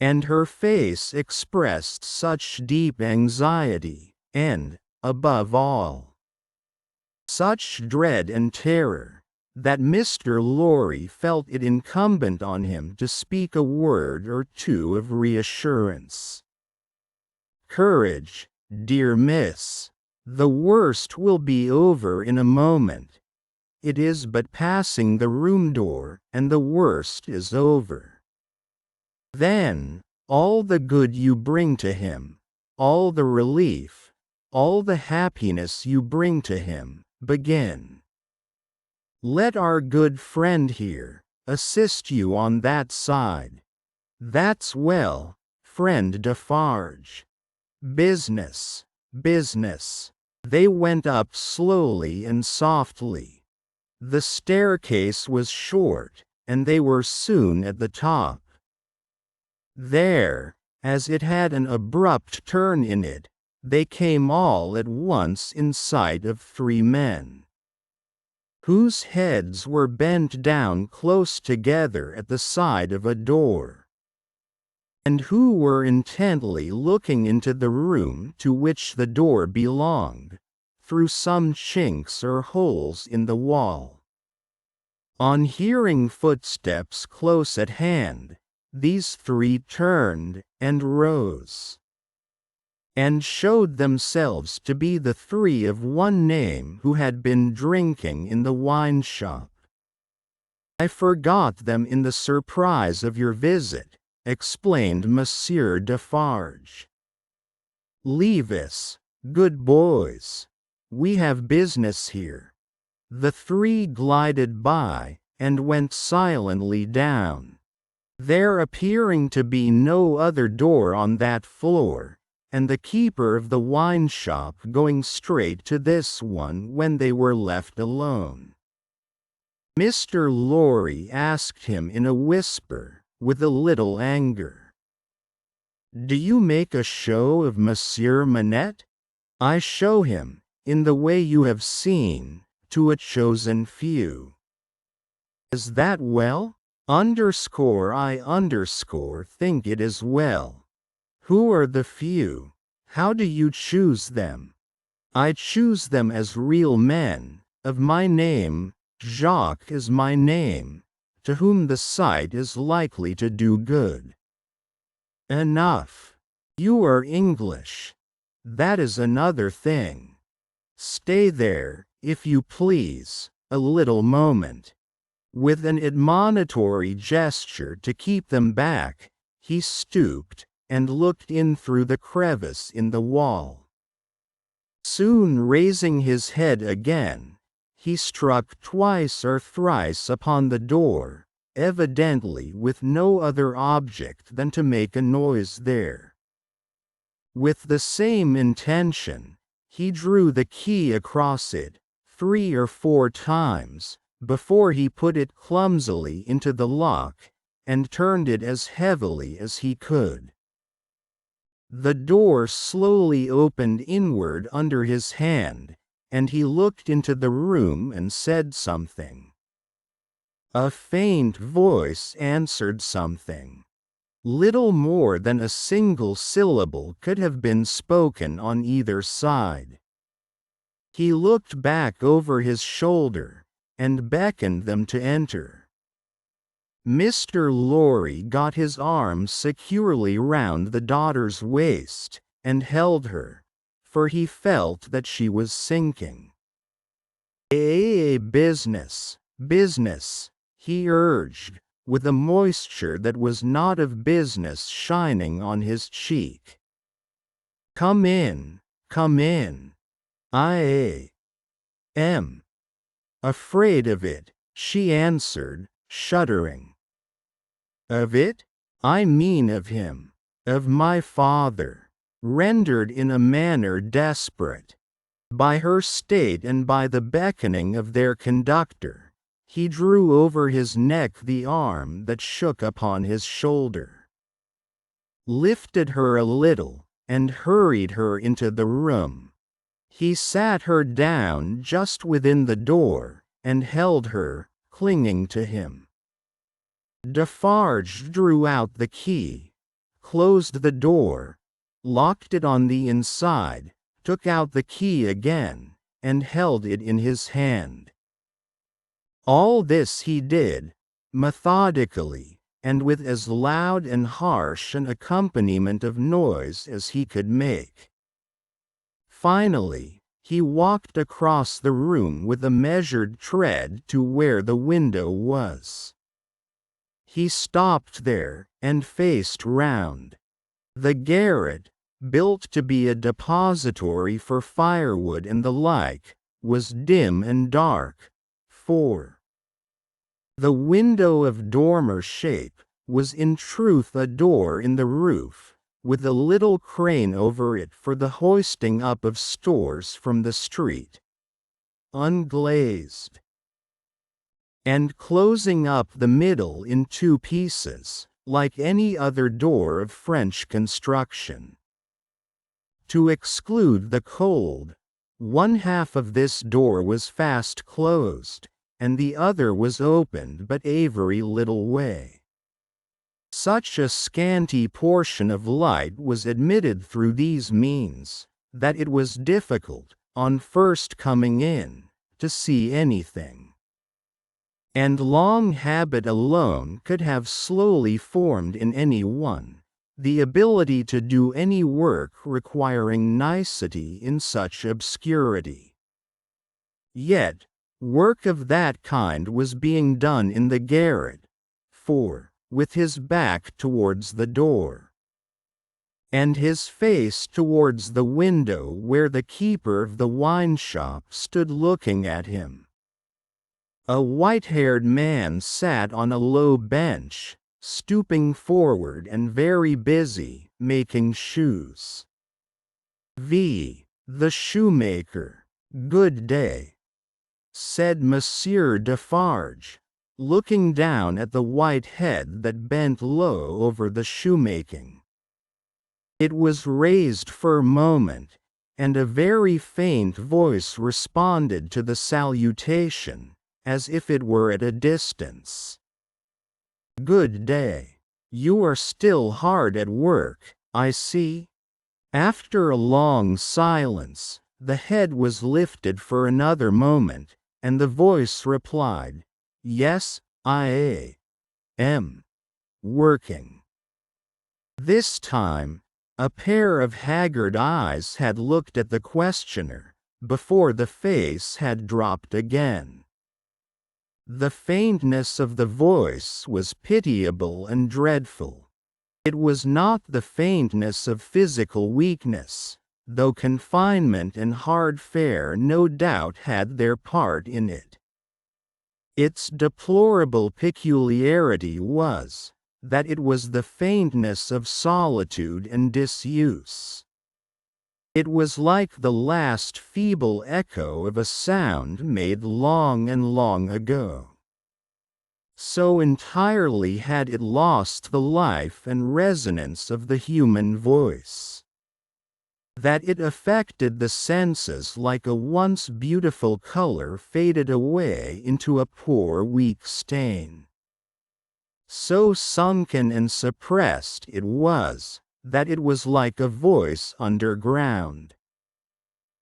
and her face expressed such deep anxiety, and, above all, such dread and terror, that Mr. Lorry felt it incumbent on him to speak a word or two of reassurance. Courage, dear miss. The worst will be over in a moment. It is but passing the room door, and the worst is over. Then, all the good you bring to him, all the relief, all the happiness you bring to him, begin. Let our good friend here assist you on that side. That's well, friend Defarge. Business, business. They went up slowly and softly. The staircase was short, and they were soon at the top. There, as it had an abrupt turn in it, they came all at once in sight of three men, whose heads were bent down close together at the side of a door, and who were intently looking into the room to which the door belonged, through some chinks or holes in the wall. On hearing footsteps close at hand, these three turned, and rose, and showed themselves to be the three of one name who had been drinking in the wine shop. I forgot them in the surprise of your visit, explained Monsieur Defarge. Leave us, good boys. We have business here. The three glided by, and went silently down, there appearing to be no other door on that floor, and the keeper of the wine shop going straight to this one when they were left alone. Mr. Lorry asked him in a whisper, with a little anger, do you make a show of Monsieur Manette? I show him, in the way you have seen, to a chosen few. Is that well? I think it is well. Who are the few? How do you choose them? I choose them as real men, of my name, Jacques is my name, to whom the sight is likely to do good. Enough. You are English. That is another thing. Stay there, if you please, a little moment. With an admonitory gesture to keep them back, he stooped, and looked in through the crevice in the wall. Soon raising his head again, he struck twice or thrice upon the door, evidently with no other object than to make a noise there. With the same intention, he drew the key across it, 3 or 4 times, before he put it clumsily into the lock, and turned it as heavily as he could. The door slowly opened inward under his hand, and he looked into the room and said something. A faint voice answered something. Little more than a single syllable could have been spoken on either side. He looked back over his shoulder, and beckoned them to enter. Mr. Lorry got his arm securely round the daughter's waist, and held her, for he felt that she was sinking. Business, business, he urged, with a moisture that was not of business shining on his cheek. Come in, come in. I am afraid of it, she answered, shuddering. Of it? I mean of him, of my father, rendered in a manner desperate. By her state and by the beckoning of their conductor, he drew over his neck the arm that shook upon his shoulder, lifted her a little, and hurried her into the room. He sat her down just within the door, and held her, clinging to him. Defarge drew out the key, closed the door, locked it on the inside, took out the key again, and held it in his hand. All this he did, methodically, and with as loud and harsh an accompaniment of noise as he could make. Finally, he walked across the room with a measured tread to where the window was. He stopped there, and faced round. The garret, built to be a depository for firewood and the like, was dim and dark, for the window of dormer shape was in truth a door in the roof, with a little crane over it for the hoisting up of stores from the street, unglazed, and closing up the middle in two pieces, like any other door of French construction. To exclude the cold, one half of this door was fast closed, and the other was opened but a very little way. Such a scanty portion of light was admitted through these means, that it was difficult, on first coming in, to see anything. And long habit alone could have slowly formed in any one the ability to do any work requiring nicety in such obscurity. Yet, work of that kind was being done in the garret, for, with his back towards the door, and his face towards the window where the keeper of the wine shop stood looking at him, a white-haired man sat on a low bench, stooping forward and very busy, making shoes. The shoemaker. Good day, said Monsieur Defarge, looking down at the white head that bent low over the shoemaking. It was raised for a moment, and a very faint voice responded to the salutation, as if it were at a distance. Good day. You are still hard at work, I see. After a long silence, the head was lifted for another moment, and the voice replied, Yes, I am working. This time, a pair of haggard eyes had looked at the questioner, before the face had dropped again. The faintness of the voice was pitiable and dreadful. It was not the faintness of physical weakness, though confinement and hard fare no doubt had their part in it. Its deplorable peculiarity was, that it was the faintness of solitude and disuse. It was like the last feeble echo of a sound made long and long ago. So entirely had it lost the life and resonance of the human voice, that it affected the senses like a once beautiful color faded away into a poor weak stain. So sunken and suppressed it was, that it was like a voice underground.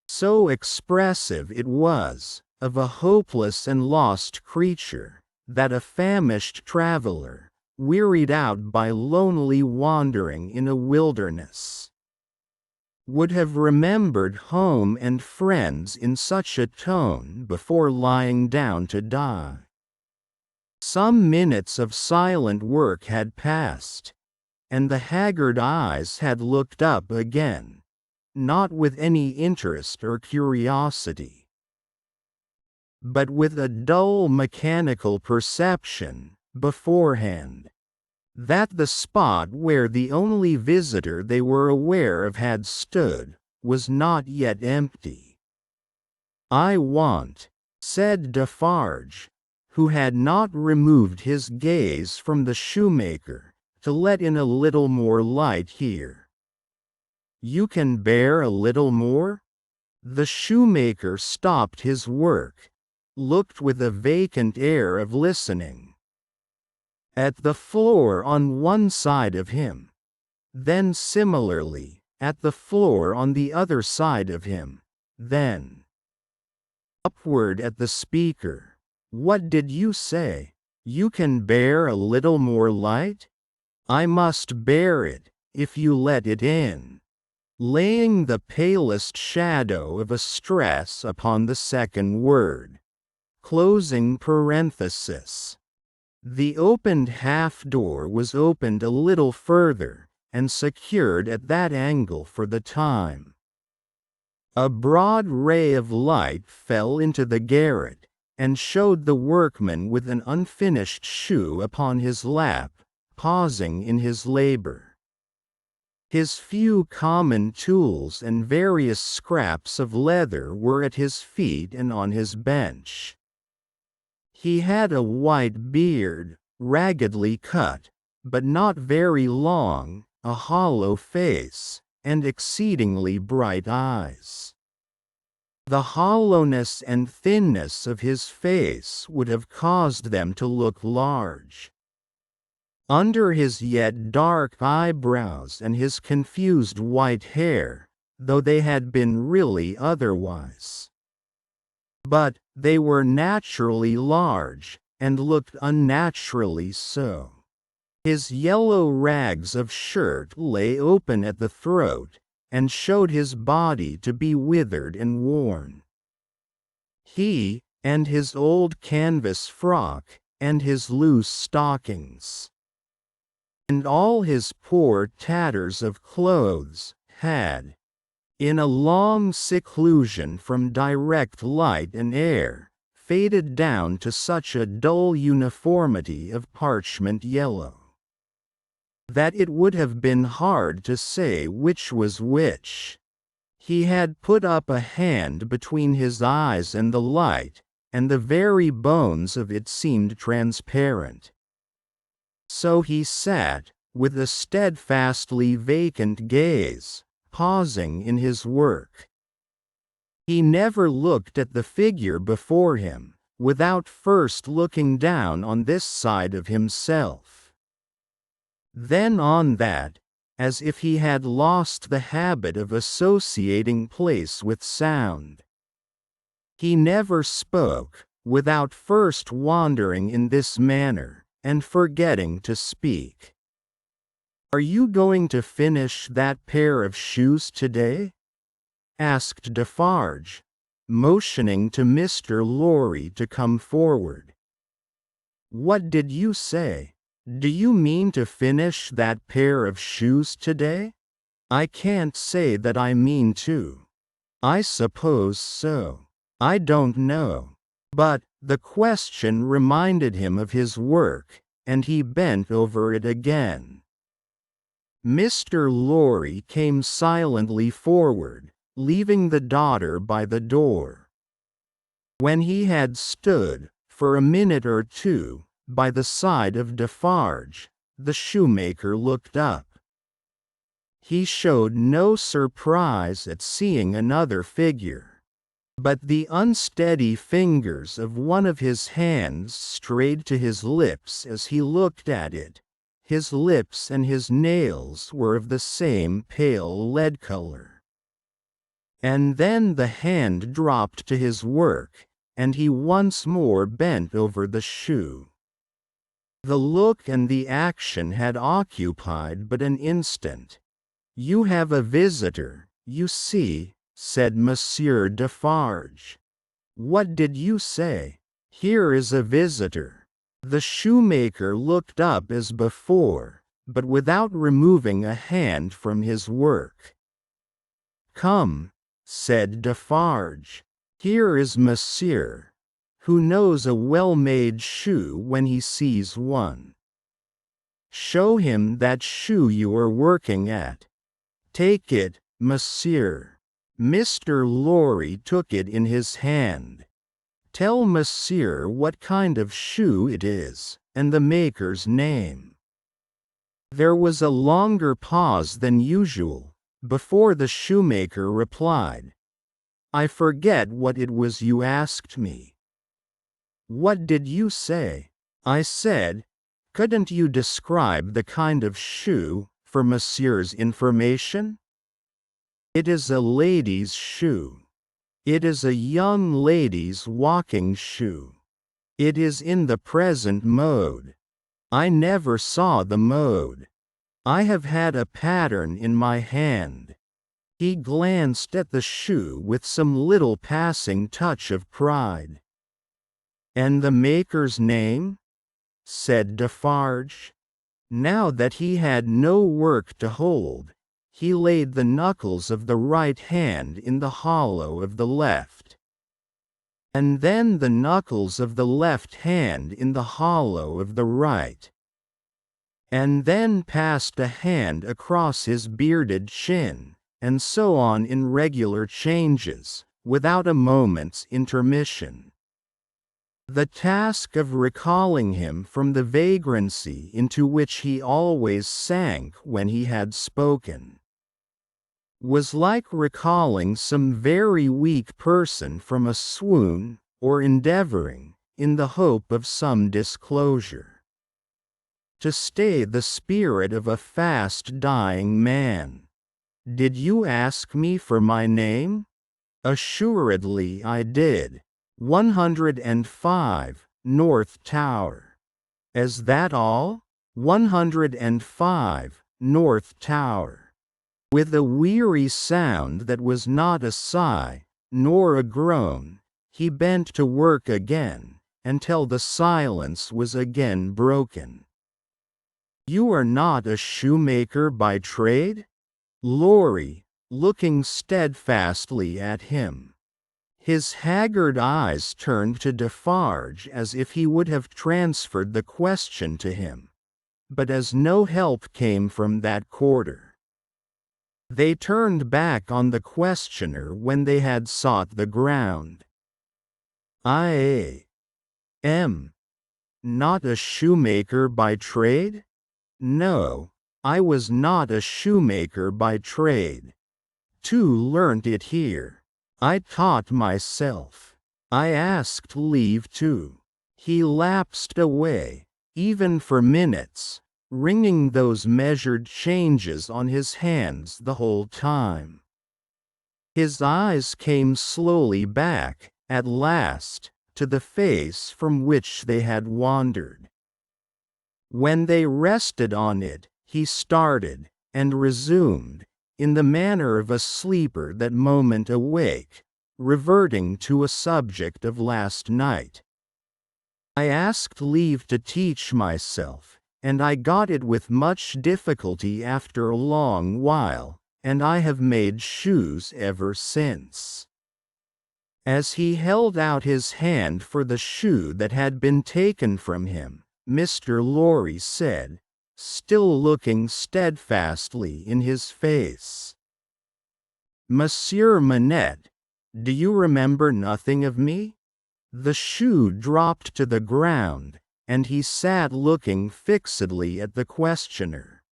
So expressive it was, of a hopeless and lost creature, that a famished traveler, wearied out by lonely wandering in a wilderness, would have remembered home and friends in such a tone before lying down to die. Some minutes of silent work had passed, and the haggard eyes had looked up again, not with any interest or curiosity, but with a dull mechanical perception, beforehand. that the spot where the only visitor they were aware of had stood was not yet empty. "I want," said Defarge, who had not removed his gaze from the shoemaker, "to let in a little more light here." "You can bear a little more?" The shoemaker stopped his work, looked with a vacant air of listening at the floor on one side of him, then similarly at the floor on the other side of him, then upward at the speaker. "What did you say? You can bear a little more light?" "I must bear it, if you let it in," laying the palest shadow of a stress upon the second word. Closing parenthesis. The opened half-door was opened a little further, and secured at that angle for the time. A broad ray of light fell into the garret, and showed the workman with an unfinished shoe upon his lap, pausing in his labor. His few common tools and various scraps of leather were at his feet and on his bench. He had a white beard, raggedly cut, but not very long, a hollow face, and exceedingly bright eyes. The hollowness and thinness of his face would have caused them to look large. Under his yet dark eyebrows and his confused white hair, though they had been really otherwise. But they were naturally large, and looked unnaturally so. His yellow rags of shirt lay open at the throat, and showed his body to be withered and worn. He, and his old canvas frock, and his loose stockings, and all his poor tatters of clothes, had, in a long seclusion from direct light and air, faded down to such a dull uniformity of parchment yellow, that it would have been hard to say which was which. He had put up a hand between his eyes and the light, and the very bones of it seemed transparent. So he sat, with a steadfastly vacant gaze, pausing in his work. He never looked at the figure before him, without first looking down on this side of himself, then on that, as if he had lost the habit of associating place with sound. He never spoke, without first wandering in this manner, and forgetting to speak. "Are you going to finish that pair of shoes today?" asked Defarge, motioning to Mr. Lorry to come forward. "What did you say? Do you mean to finish that pair of shoes today?" "I can't say that I mean to. I suppose so. I don't know." But the question reminded him of his work, and he bent over it again. Mr. Lorry came silently forward, leaving the daughter by the door. When he had stood, for a minute or two, by the side of Defarge, the shoemaker looked up. He showed no surprise at seeing another figure, but the unsteady fingers of one of his hands strayed to his lips as he looked at it. His lips and his nails were of the same pale lead color. And then the hand dropped to his work, and he once more bent over the shoe. The look and the action had occupied but an instant. "You have a visitor, you see," said Monsieur Defarge. "What did you say?" "Here is a visitor." The shoemaker looked up as before, but without removing a hand from his work. "Come," said Defarge. "Here is Monsieur, who knows a well-made shoe when he sees one." Show him that shoe you are working at. Take it, monsieur. Mr. Lorry took it in his hand. Tell monsieur what kind of shoe it is, and the maker's name. There was a longer pause than usual, before the shoemaker replied. I forget what it was you asked me. What did you say? I said, couldn't you describe the kind of shoe, for monsieur's information? It is a lady's shoe. It is a young lady's walking shoe. It is in the present mode. I never saw the mode. I have had a pattern in my hand. He glanced at the shoe with some little passing touch of pride. And the maker's name? Said Defarge. Now that he had no work to hold, he laid the knuckles of the right hand in the hollow of the left, and then the knuckles of the left hand in the hollow of the right, and then passed a hand across his bearded chin, and so on in regular changes, without a moment's intermission. The task of recalling him from the vagrancy into which he always sank when he had spoken was like recalling some very weak person from a swoon, or endeavoring, in the hope of some disclosure, to stay the spirit of a fast-dying man. Did you ask me for my name? Assuredly I did. 105, North Tower. Is that all? 105, North Tower. With a weary sound that was not a sigh, nor a groan, he bent to work again, until the silence was again broken. You are not a shoemaker by trade? Lorry, looking steadfastly at him. His haggard eyes turned to Defarge as if he would have transferred the question to him, but as no help came from that quarter, they turned back on the questioner when they had sought the ground. I am not a shoemaker by trade? No, I was not a shoemaker by trade. Two learnt it here. I taught myself. I asked leave to. He lapsed away, even for minutes, ringing those measured changes on his hands the whole time. His eyes came slowly back, at last, to the face from which they had wandered. When they rested on it, he started, and resumed, in the manner of a sleeper that moment awake, reverting to a subject of last night. I asked leave to teach myself, and I got it with much difficulty after a long while, and I have made shoes ever since. As he held out his hand for the shoe that had been taken from him, Mr. Lorry said, still looking steadfastly in his face, Monsieur Manette, do you remember nothing of me? The shoe dropped to the ground, and he sat looking fixedly at the questioner.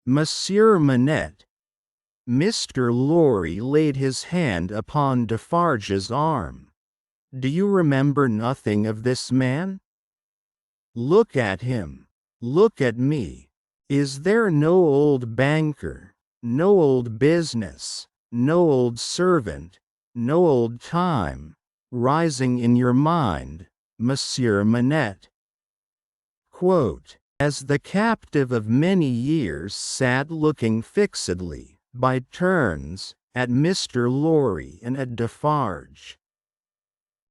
Monsieur Manette. Mr. Lorry laid his hand upon Defarge's arm. Do you remember nothing of this man? Look at him. Look at me. Is there no old banker, no old business, no old servant, no old time, rising in your mind, Monsieur Manette? Quote, as the captive of many years sat looking fixedly, by turns, at Mr. Lorry and at Defarge.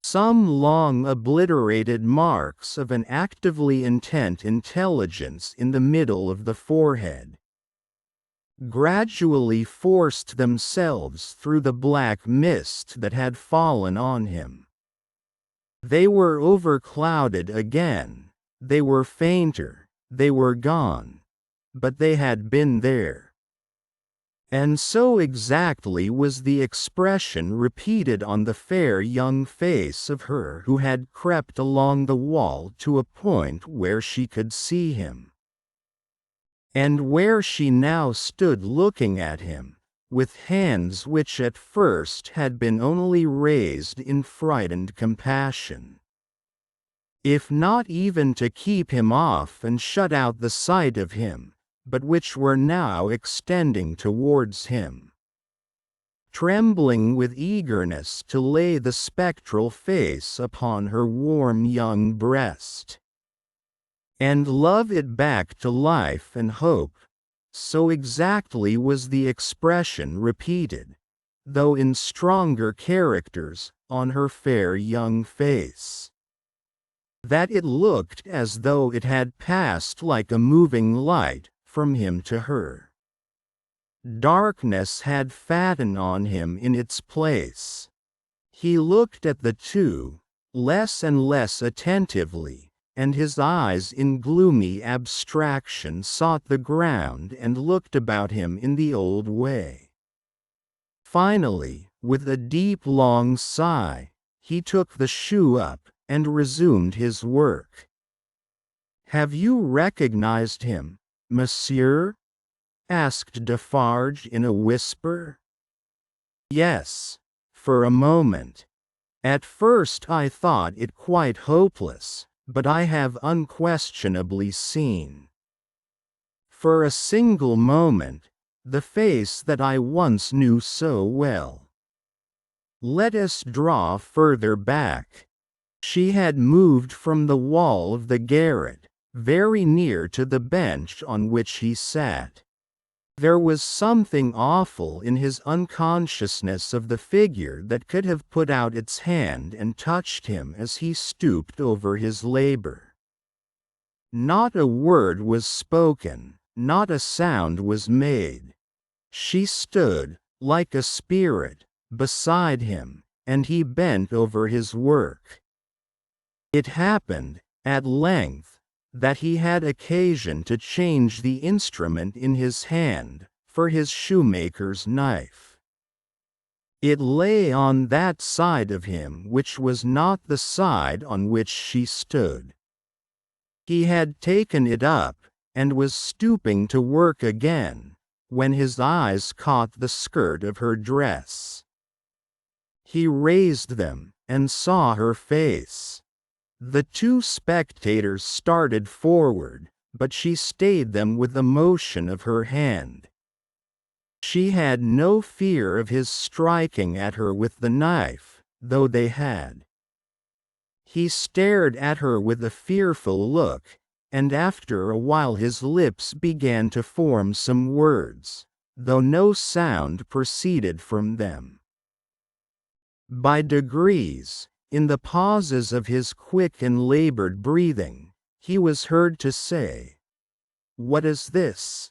Some long obliterated marks of an actively intent intelligence in the middle of the forehead gradually forced themselves through the black mist that had fallen on him. They were overclouded again, they were fainter, They were gone. But they had been there. And so exactly was the expression repeated on the fair young face of her who had crept along the wall to a point where she could see him. And where she now stood looking at him, with hands which at first had been only raised in frightened compassion. If not even to keep him off and shut out the sight of him, but which were now extending towards him. Trembling with eagerness to lay the spectral face upon her warm young breast. And love it back to life and hope, so exactly was the expression repeated, though in stronger characters, on her fair young face, that it looked as though it had passed like a moving light from him to her. Darkness had fattened on him in its place. He looked at the two, less and less attentively, and his eyes in gloomy abstraction sought the ground and looked about him in the old way. Finally, with a deep long sigh, he took the shoe up and resumed his work. "Have you recognized him, monsieur?" asked Defarge in a whisper. "Yes, for a moment. At first I thought it quite hopeless, but I have unquestionably seen, for a single moment, the face that I once knew so well. Let us draw further back." She had moved from the wall of the garret, very near to the bench on which he sat. There was something awful in his unconsciousness of the figure that could have put out its hand and touched him as he stooped over his labor. Not a word was spoken, not a sound was made. She stood, like a spirit, beside him, and he bent over his work. It happened, at length, that he had occasion to change the instrument in his hand, for his shoemaker's knife. It lay on that side of him which was not the side on which she stood. He had taken it up, and was stooping to work again, when his eyes caught the skirt of her dress. He raised them, and saw her face. The two spectators started forward, but she stayed them with a motion of her hand. She had no fear of his striking at her with the knife, though they had. He stared at her with a fearful look, and after a while his lips began to form some words, though no sound proceeded from them. By degrees, in the pauses of his quick and labored breathing, he was heard to say, "What is this?"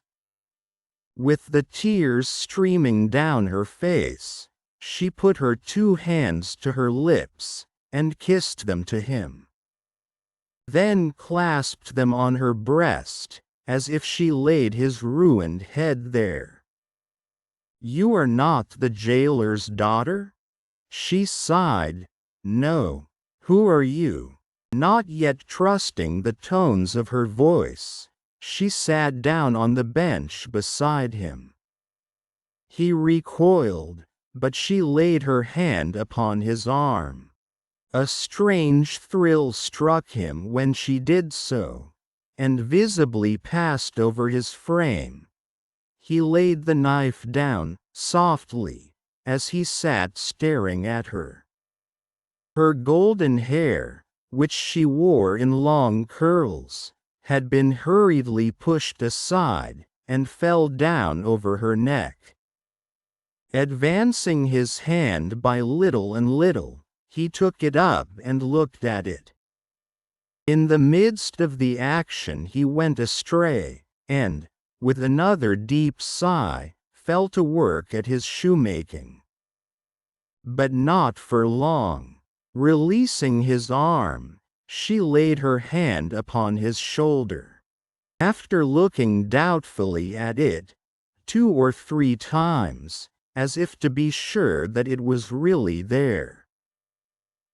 With the tears streaming down her face, she put her two hands to her lips, and kissed them to him. Then clasped them on her breast, as if she laid his ruined head there. "You are not the jailer's daughter?" She sighed. "No. Who are you?" Not yet trusting the tones of her voice, she sat down on the bench beside him. He recoiled, but she laid her hand upon his arm. A strange thrill struck him when she did so, and visibly passed over his frame. He laid the knife down, softly, as he sat staring at her. Her golden hair, which she wore in long curls, had been hurriedly pushed aside, and fell down over her neck. Advancing his hand by little and little, he took it up and looked at it. In the midst of the action he went astray, and, with another deep sigh, fell to work at his shoemaking. But not for long. Releasing his arm, she laid her hand upon his shoulder. After looking doubtfully at it 2 or 3 times, as if to be sure that it was really there,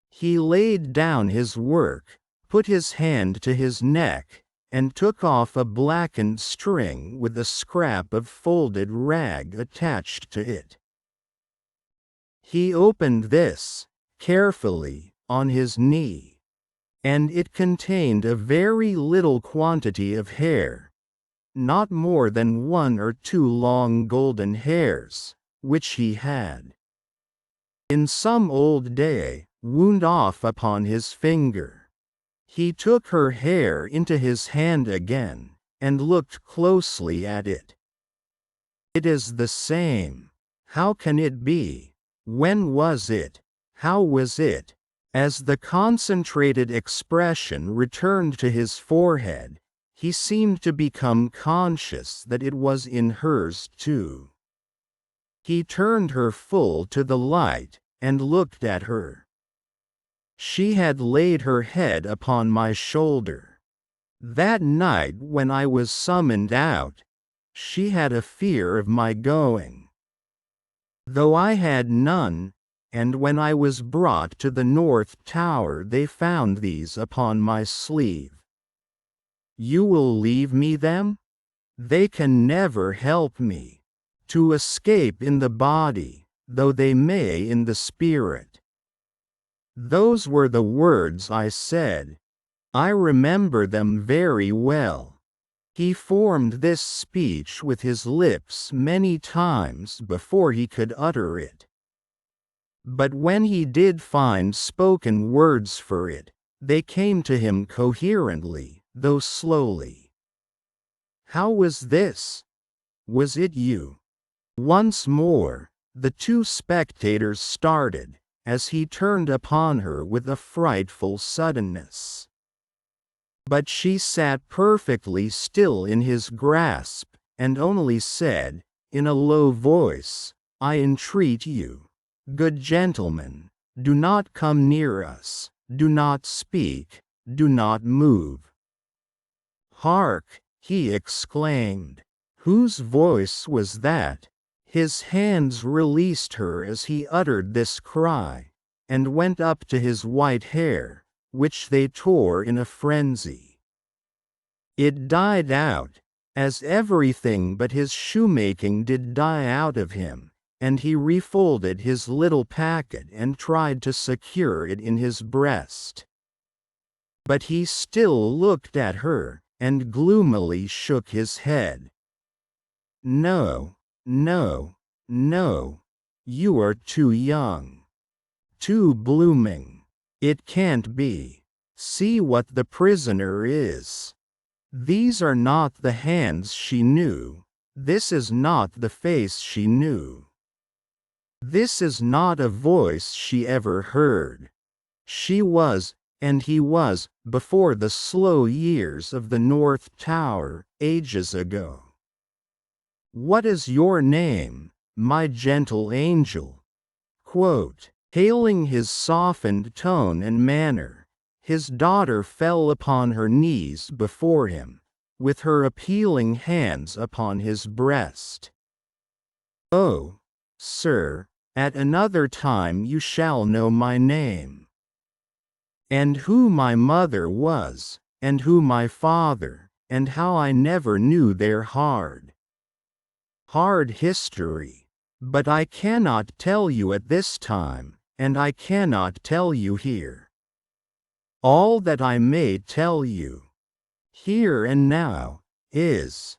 he laid down his work, put his hand to his neck, and took off a blackened string with a scrap of folded rag attached to it. He opened this, carefully, on his knee, and it contained a very little quantity of hair, not more than 1 or 2 long golden hairs, which he had, in some old day, wound off upon his finger. He took her hair into his hand again, and looked closely at it. "It is the same. How can it be? When was it? How was it?" As the concentrated expression returned to his forehead, he seemed to become conscious that it was in hers too. He turned her full to the light, and looked at her. She had laid her head upon my shoulder. That night when I was summoned out, she had a fear of my going, though I had none, and when I was brought to the North Tower they found these upon my sleeve. "You will leave me them? They can never help me to escape in the body, though they may in the spirit." Those were the words I said. I remember them very well. He formed this speech with his lips many times before he could utter it. But when he did find spoken words for it, they came to him coherently, though slowly. "How was this? Was it you?" Once more, the 2 spectators started, as he turned upon her with a frightful suddenness. But she sat perfectly still in his grasp, and only said, in a low voice, "I entreat you, good gentlemen, do not come near us, do not speak, do not move." "Hark!" he exclaimed. Whose voice was that? His hands released her as he uttered this cry, and went up to his white hair, which they tore in a frenzy. It died out, as everything but his shoemaking did die out of him, and he refolded his little packet and tried to secure it in his breast. But he still looked at her, and gloomily shook his head. "No, no, no. You are too young. Too blooming. It can't be. See what the prisoner is. These are not the hands she knew. This is not the face she knew. This is not a voice she ever heard. She was, and he was, before the slow years of the North Tower, ages ago. What is your name, my gentle angel?" Hailing his softened tone and manner, his daughter fell upon her knees before him, with her appealing hands upon his breast. "Oh, sir, at another time you shall know my name, and who my mother was, and who my father, and how I never knew their hard history. But I cannot tell you at this time, and I cannot tell you here. All that I may tell you, here and now, is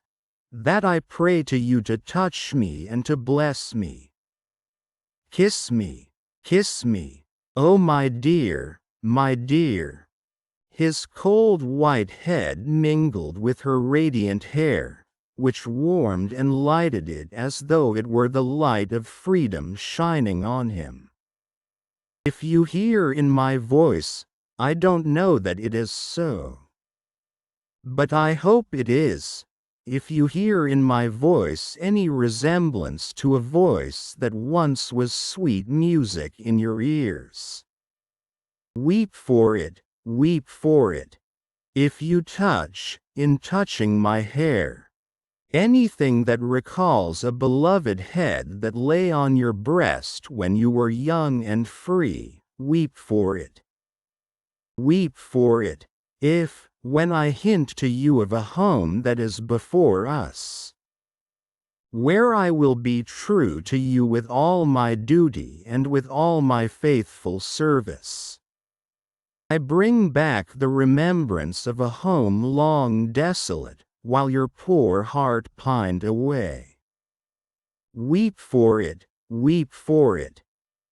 that I pray to you to touch me and to bless me. Kiss me, oh my dear, my dear." His cold white head mingled with her radiant hair, which warmed and lighted it as though it were the light of freedom shining on him. "If you hear in my voice, I don't know that it is so. But I hope it is. If you hear in my voice any resemblance to a voice that once was sweet music in your ears, weep for it, weep for it. If you touch, in touching my hair, anything that recalls a beloved head that lay on your breast when you were young and free, weep for it. Weep for it, if, when I hint to you of a home that is before us, where I will be true to you with all my duty and with all my faithful service, I bring back the remembrance of a home long desolate, while your poor heart pined away. Weep for it, weep for it.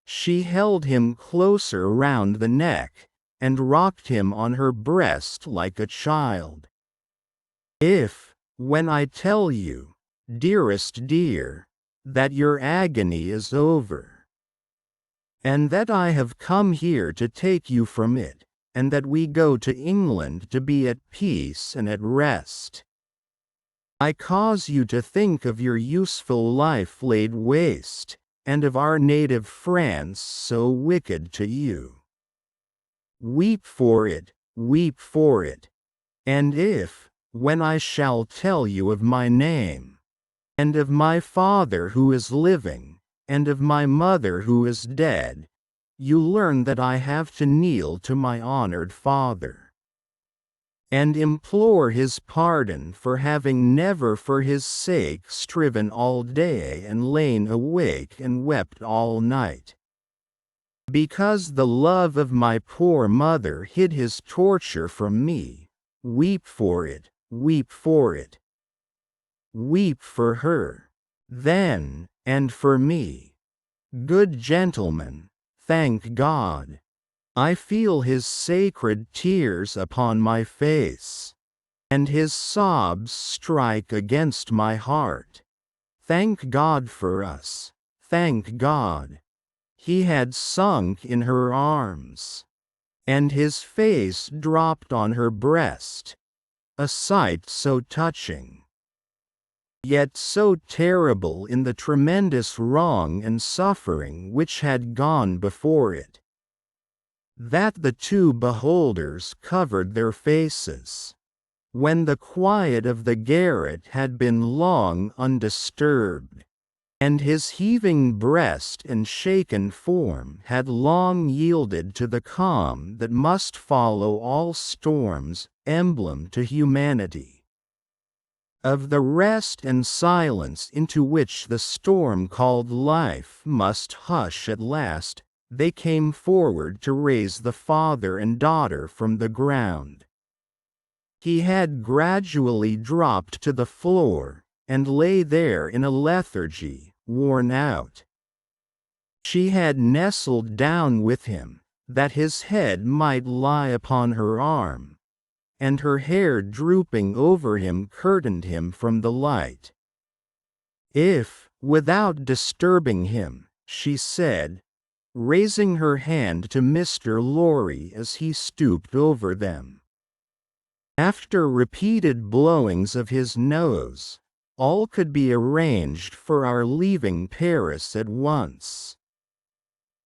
She held him closer round the neck, and rocked him on her breast like a child. If, when I tell you, dearest dear, that your agony is over, and that I have come here to take you from it, and that we go to England to be at peace and at rest, I cause you to think of your useful life laid waste, and of our native France so wicked to you. Weep for it, weep for it. And if, when I shall tell you of my name, and of my father who is living, and of my mother who is dead, you learn that I have to kneel to my honored father, and implore his pardon for having never for his sake striven all day and lain awake and wept all night, because the love of my poor mother hid his torture from me, weep for it, weep for it. Weep for her, then, and for me. Good gentlemen, thank God. I feel his sacred tears upon my face, and his sobs strike against my heart. Thank God for us, thank God. He had sunk in her arms, and his face dropped on her breast, a sight so touching, yet so terrible in the tremendous wrong and suffering which had gone before it, that the two beholders covered their faces, when the quiet of the garret had been long undisturbed, and his heaving breast and shaken form had long yielded to the calm that must follow all storms, emblem to humanity of the rest and silence into which the storm called life must hush at last. They came forward to raise the father and daughter from the ground. He had gradually dropped to the floor, and lay there in a lethargy, worn out. She had nestled down with him, that his head might lie upon her arm, and her hair drooping over him curtained him from the light. If, without disturbing him, she said, raising her hand to Mr. Lorry as he stooped over them, after repeated blowings of his nose, all could be arranged for our leaving Paris at once,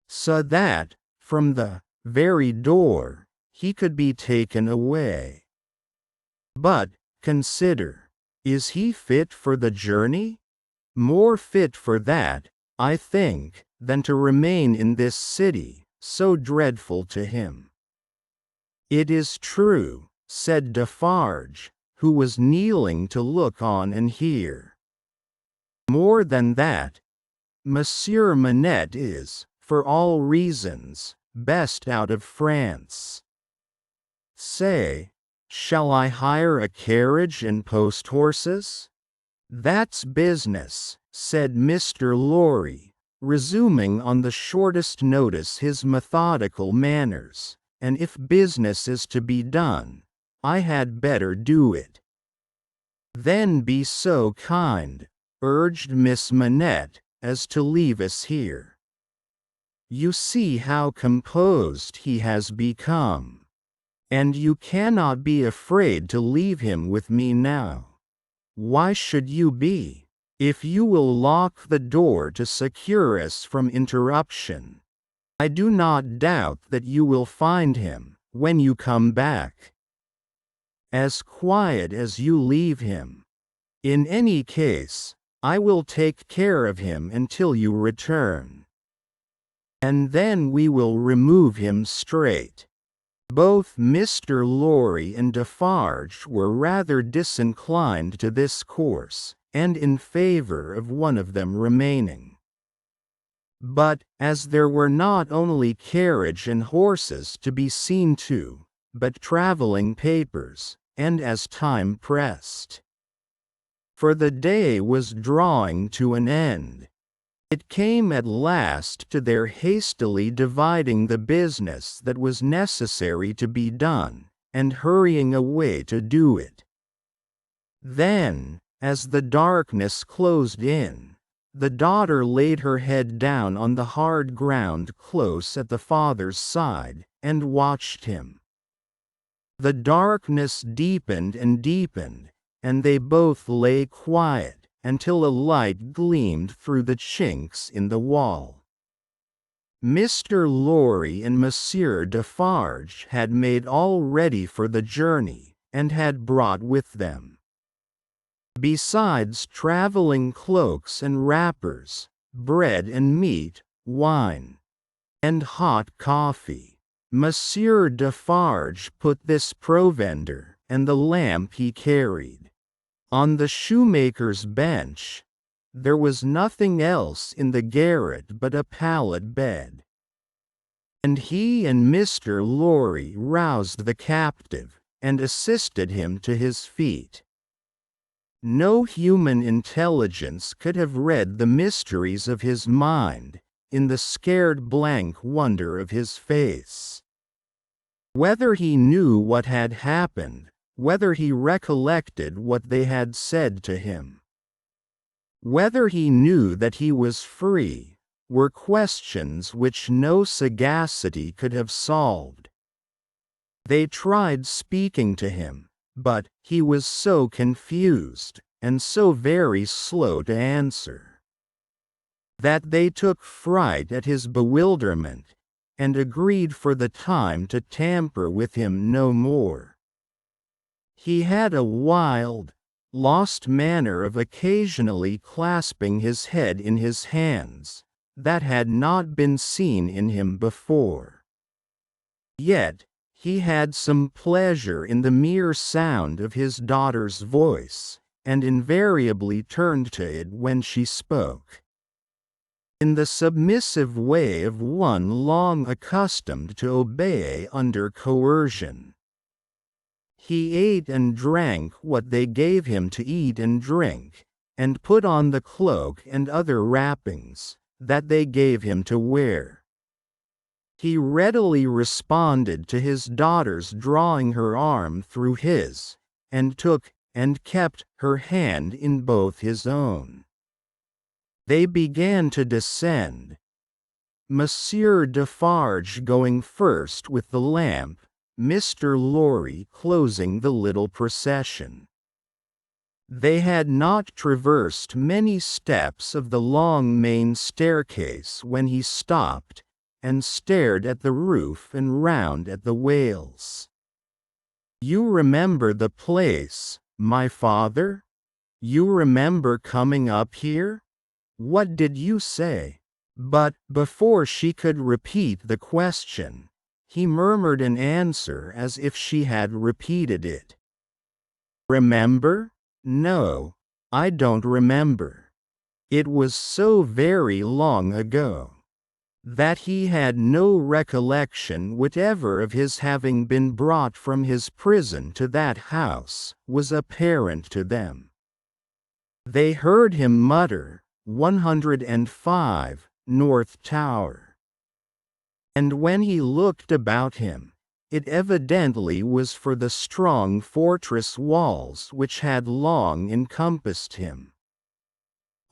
so that, from the very door, he could be taken away. But, consider, is he fit for the journey? More fit for that, I think, than to remain in this city, so dreadful to him. It is true, said Defarge, who was kneeling to look on and hear. More than that, Monsieur Manette is, for all reasons, best out of France. Say, shall I hire a carriage and post horses? That's business, said Mr. Lorry, resuming on the shortest notice his methodical manners, and if business is to be done, I had better do it. Then be so kind, urged Miss Manette, as to leave us here. You see how composed he has become, and you cannot be afraid to leave him with me now. Why should you be? If you will lock the door to secure us from interruption, I do not doubt that you will find him, when you come back, as quiet as you leave him. In any case, I will take care of him until you return. And then we will remove him straight." Both Mr. Lorry and Defarge were rather disinclined to this course, and in favour of one of them remaining. But, as there were not only carriage and horses to be seen to, but travelling papers, and as time pressed, for the day was drawing to an end, it came at last to their hastily dividing the business that was necessary to be done, and hurrying away to do it. Then, as the darkness closed in, the daughter laid her head down on the hard ground close at the father's side, and watched him. The darkness deepened and deepened, and they both lay quiet, until a light gleamed through the chinks in the wall. Mr. Lorry and Monsieur Defarge had made all ready for the journey, and had brought with them, besides travelling cloaks and wrappers, bread and meat, wine, and hot coffee. Monsieur Defarge put this provender, and the lamp he carried, on the shoemaker's bench. There was nothing else in the garret but a pallet bed. And he and Mr. Lorry roused the captive, and assisted him to his feet. No human intelligence could have read the mysteries of his mind, in the scared blank wonder of his face. Whether he knew what had happened, whether he recollected what they had said to him, whether he knew that he was free, were questions which no sagacity could have solved. They tried speaking to him, but he was so confused, and so very slow to answer, that they took fright at his bewilderment, and agreed for the time to tamper with him no more. He had a wild, lost manner of occasionally clasping his head in his hands, that had not been seen in him before. Yet, he had some pleasure in the mere sound of his daughter's voice, and invariably turned to it when she spoke, in the submissive way of one long accustomed to obey under coercion. He ate and drank what they gave him to eat and drink, and put on the cloak and other wrappings that they gave him to wear. He readily responded to his daughter's drawing her arm through his, and took and kept her hand in both his own. They began to descend, Monsieur Defarge going first with the lamp, Mr. Lorry closing the little procession. They had not traversed many steps of the long main staircase when he stopped, and stared at the roof and round at the wails. "You remember the place, my father? You remember coming up here? What did you say?" But, before she could repeat the question, he murmured an answer as if she had repeated it. "Remember? No, I don't remember. It was so very long ago." That he had no recollection whatever of his having been brought from his prison to that house, was apparent to them. They heard him mutter, 105, North Tower. And when he looked about him, it evidently was for the strong fortress walls which had long encompassed him.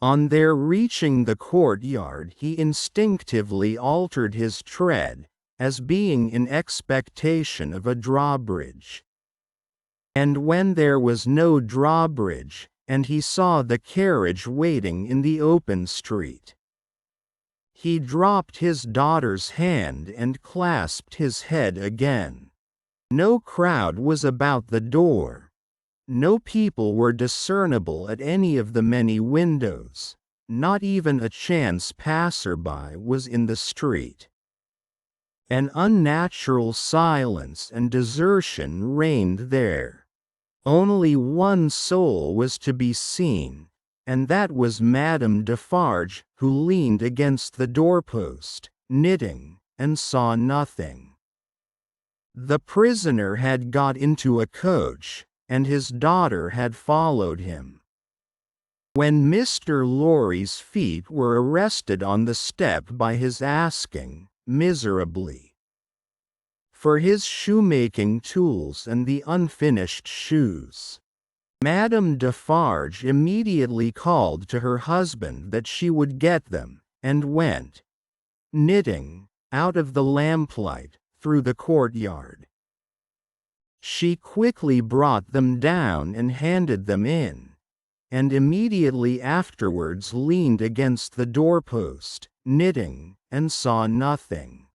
On their reaching the courtyard, he instinctively altered his tread, as being in expectation of a drawbridge. And when there was no drawbridge, and he saw the carriage waiting in the open street, he dropped his daughter's hand and clasped his head again. No crowd was about the door. No people were discernible at any of the many windows. Not even a chance passerby was in the street. An unnatural silence and desertion reigned there. Only one soul was to be seen, and that was Madame Defarge, who leaned against the doorpost, knitting, and saw nothing. The prisoner had got into a coach, and his daughter had followed him. When Mr. Lorry's feet were arrested on the step by his asking, miserably, for his shoemaking tools and the unfinished shoes, Madame Defarge immediately called to her husband that she would get them, and went, knitting, out of the lamplight, through the courtyard. She quickly brought them down and handed them in, and immediately afterwards leaned against the doorpost, knitting, and saw nothing.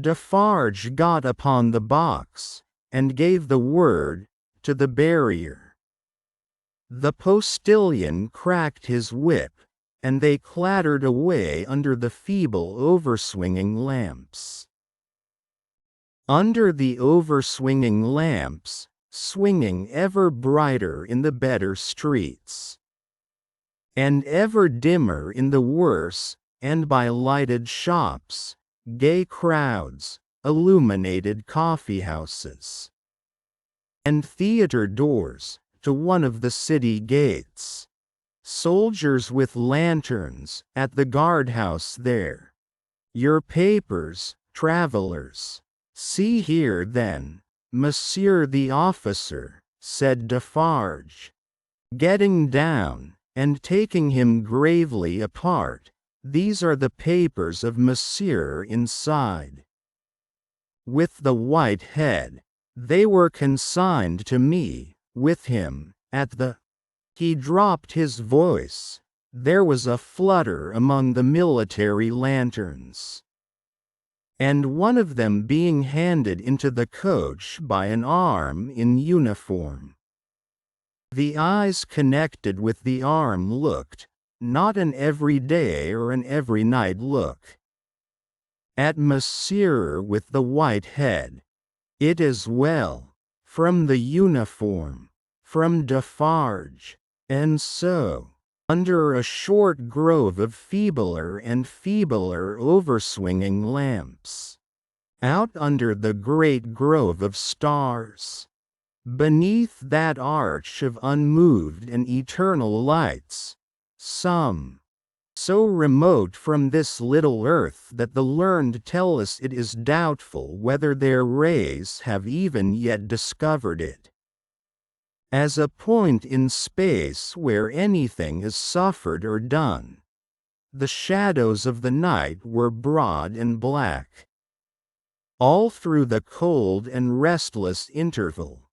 Defarge got upon the box, and gave the word, to the barrier. The postilion cracked his whip, and they clattered away under the feeble overswinging lamps. Under the overswinging lamps, swinging ever brighter in the better streets, and ever dimmer in the worse, and by lighted shops, gay crowds, illuminated coffee-houses, and theatre doors, to one of the city gates. Soldiers with lanterns, at the guardhouse there. Your papers, travellers. See here then, Monsieur the officer, said Defarge, getting down, and taking him gravely apart. These are the papers of Monsieur inside. With the white head. They were consigned to me, with him, at the... He dropped his voice. There was a flutter among the military lanterns, and one of them being handed into the coach by an arm in uniform. The eyes connected with the arm looked, not an every-day or an every-night look, at Monsieur with the white head. It is well, from the uniform, from Defarge, and so, under a short grove of feebler and feebler overswinging lamps, out under the great grove of stars, beneath that arch of unmoved and eternal lights, some, so remote from this little earth that the learned tell us it is doubtful whether their rays have even yet discovered it, as a point in space where anything is suffered or done. The shadows of the night were broad and black, all through the cold and restless interval.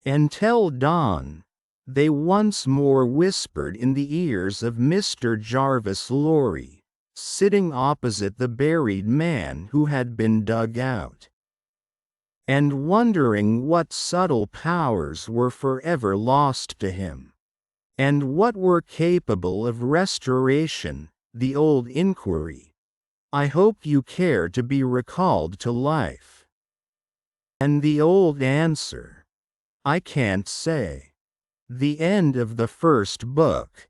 Until dawn, they once more whispered in the ears of Mr. Jarvis Lorry, sitting opposite the buried man who had been dug out, and wondering what subtle powers were forever lost to him, and what were capable of restoration. The old inquiry, I hope you care to be recalled to life? And the old answer, I can't say. The end of the first book.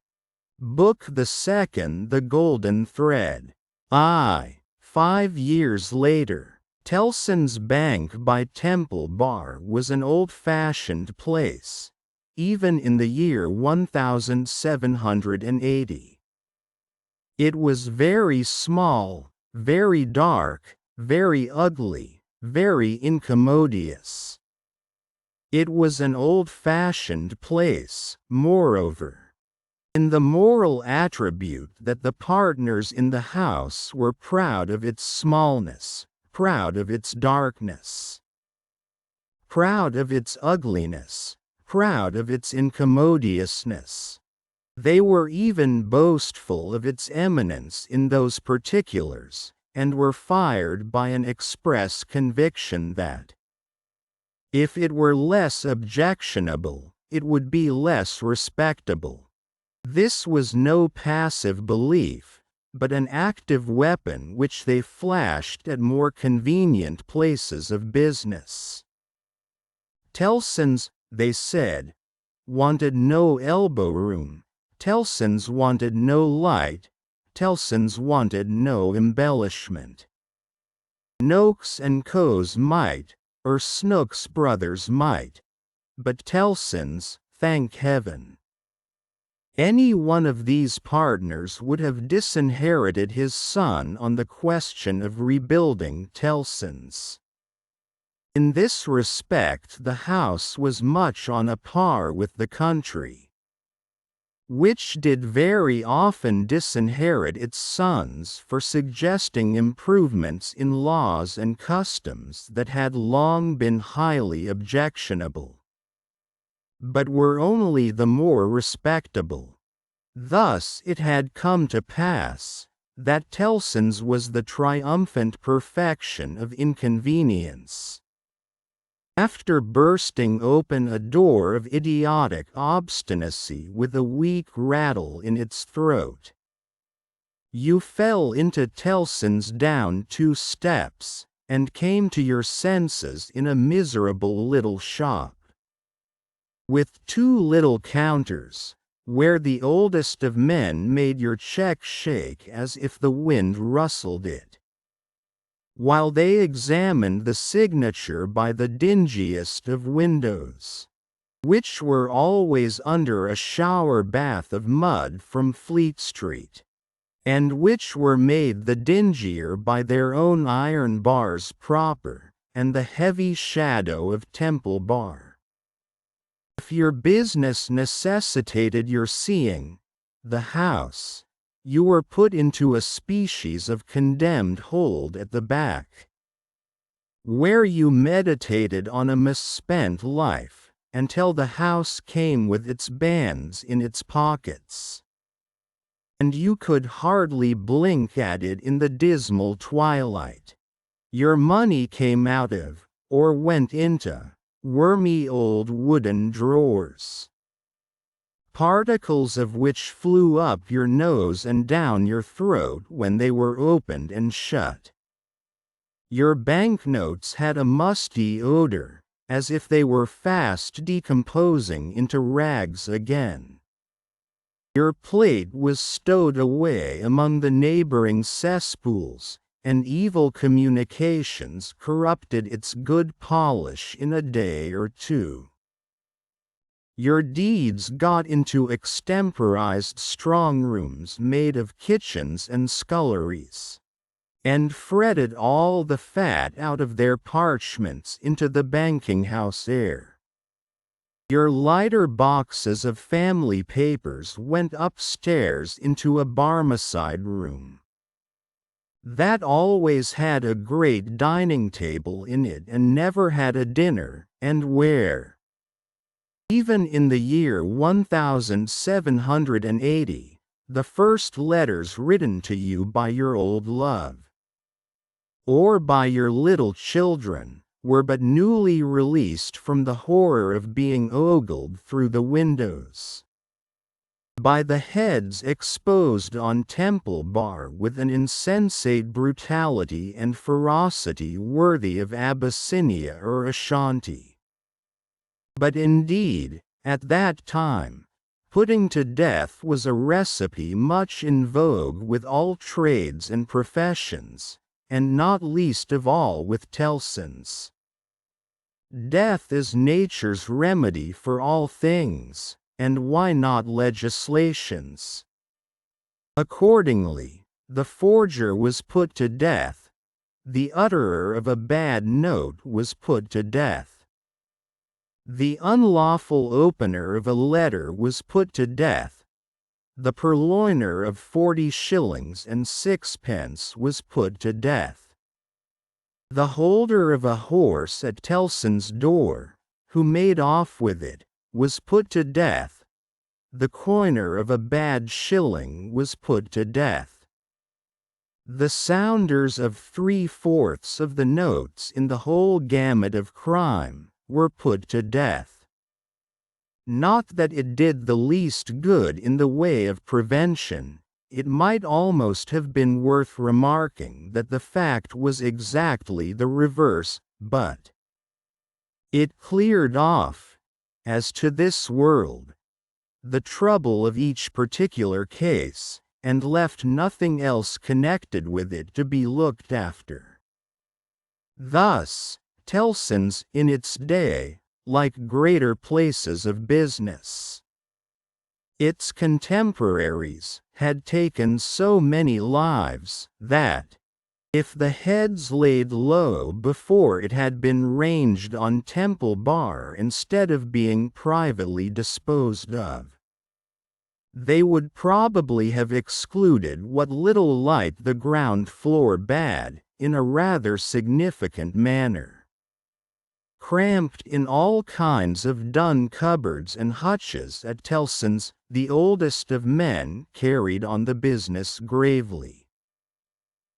Book the second, The Golden Thread. 5 years later. Tellson's Bank by Temple Bar was an old-fashioned place, even in the year 1780. It was very small, very dark, very ugly, very incommodious. It was an old-fashioned place, moreover, in the moral attribute that the partners in the house were proud of its smallness, proud of its darkness, proud of its ugliness, proud of its incommodiousness. They were even boastful of its eminence in those particulars, and were fired by an express conviction that, if it were less objectionable, it would be less respectable. This was no passive belief, but an active weapon which they flashed at more convenient places of business. Tellson's, they said, wanted no elbow room. Tellson's wanted no light. Tellson's wanted no embellishment. Noakes and Co.'s might, or Snooks Brothers might, but Tellson's, thank heaven. Any one of these partners would have disinherited his son on the question of rebuilding Tellson's. In this respect the house was much on a par with the country, which did very often disinherit its sons for suggesting improvements in laws and customs that had long been highly objectionable, but were only the more respectable. Thus it had come to pass that Tellson's was the triumphant perfection of inconvenience. After bursting open a door of idiotic obstinacy with a weak rattle in its throat, you fell into Tellson's down 2 steps, and came to your senses in a miserable little shop, with 2 little counters, where the oldest of men made your check shake as if the wind rustled it, while they examined the signature by the dingiest of windows, which were always under a shower bath of mud from Fleet Street, and which were made the dingier by their own iron bars proper, and the heavy shadow of Temple Bar. If your business necessitated your seeing the house, you were put into a species of condemned hold at the back, where you meditated on a misspent life, until the house came with its bands in its pockets, and you could hardly blink at it in the dismal twilight. Your money came out of, or went into, wormy old wooden drawers, particles of which flew up your nose and down your throat when they were opened and shut. Your banknotes had a musty odor, as if they were fast decomposing into rags again. Your plate was stowed away among the neighboring cesspools, and evil communications corrupted its good polish in a day or 2. Your deeds got into extemporized strong-rooms made of kitchens and sculleries, and fretted all the fat out of their parchments into the banking-house air. Your lighter boxes of family papers went upstairs into a Barmecide room, that always had a great dining table in it and never had a dinner, and where, even in the year 1780, the first letters written to you by your old love, or by your little children, were but newly released from the horror of being ogled through the windows by the heads exposed on Temple Bar with an insensate brutality and ferocity worthy of Abyssinia or Ashanti. But indeed, at that time, putting to death was a recipe much in vogue with all trades and professions, and not least of all with Tellson's. Death is nature's remedy for all things, and why not legislation's? Accordingly, the forger was put to death, the utterer of a bad note was put to death, the unlawful opener of a letter was put to death, the purloiner of 40 shillings and 6pence was put to death, the holder of a horse at Tellson's door, who made off with it, was put to death, the coiner of a bad shilling was put to death. The sounders of 3/4 of the notes in the whole gamut of crime were put to death. Not that it did the least good in the way of prevention. It might almost have been worth remarking that the fact was exactly the reverse, but it cleared off, as to this world, the trouble of each particular case, and left nothing else connected with it to be looked after. Thus, Tellson's in its day, like greater places of business. Its contemporaries had taken so many lives that, if the heads laid low before it had been ranged on Temple Bar instead of being privately disposed of, they would probably have excluded what little light the ground floor bade, in a rather significant manner. Cramped in all kinds of dun cupboards and hutches at Tellson's, the oldest of men carried on the business gravely.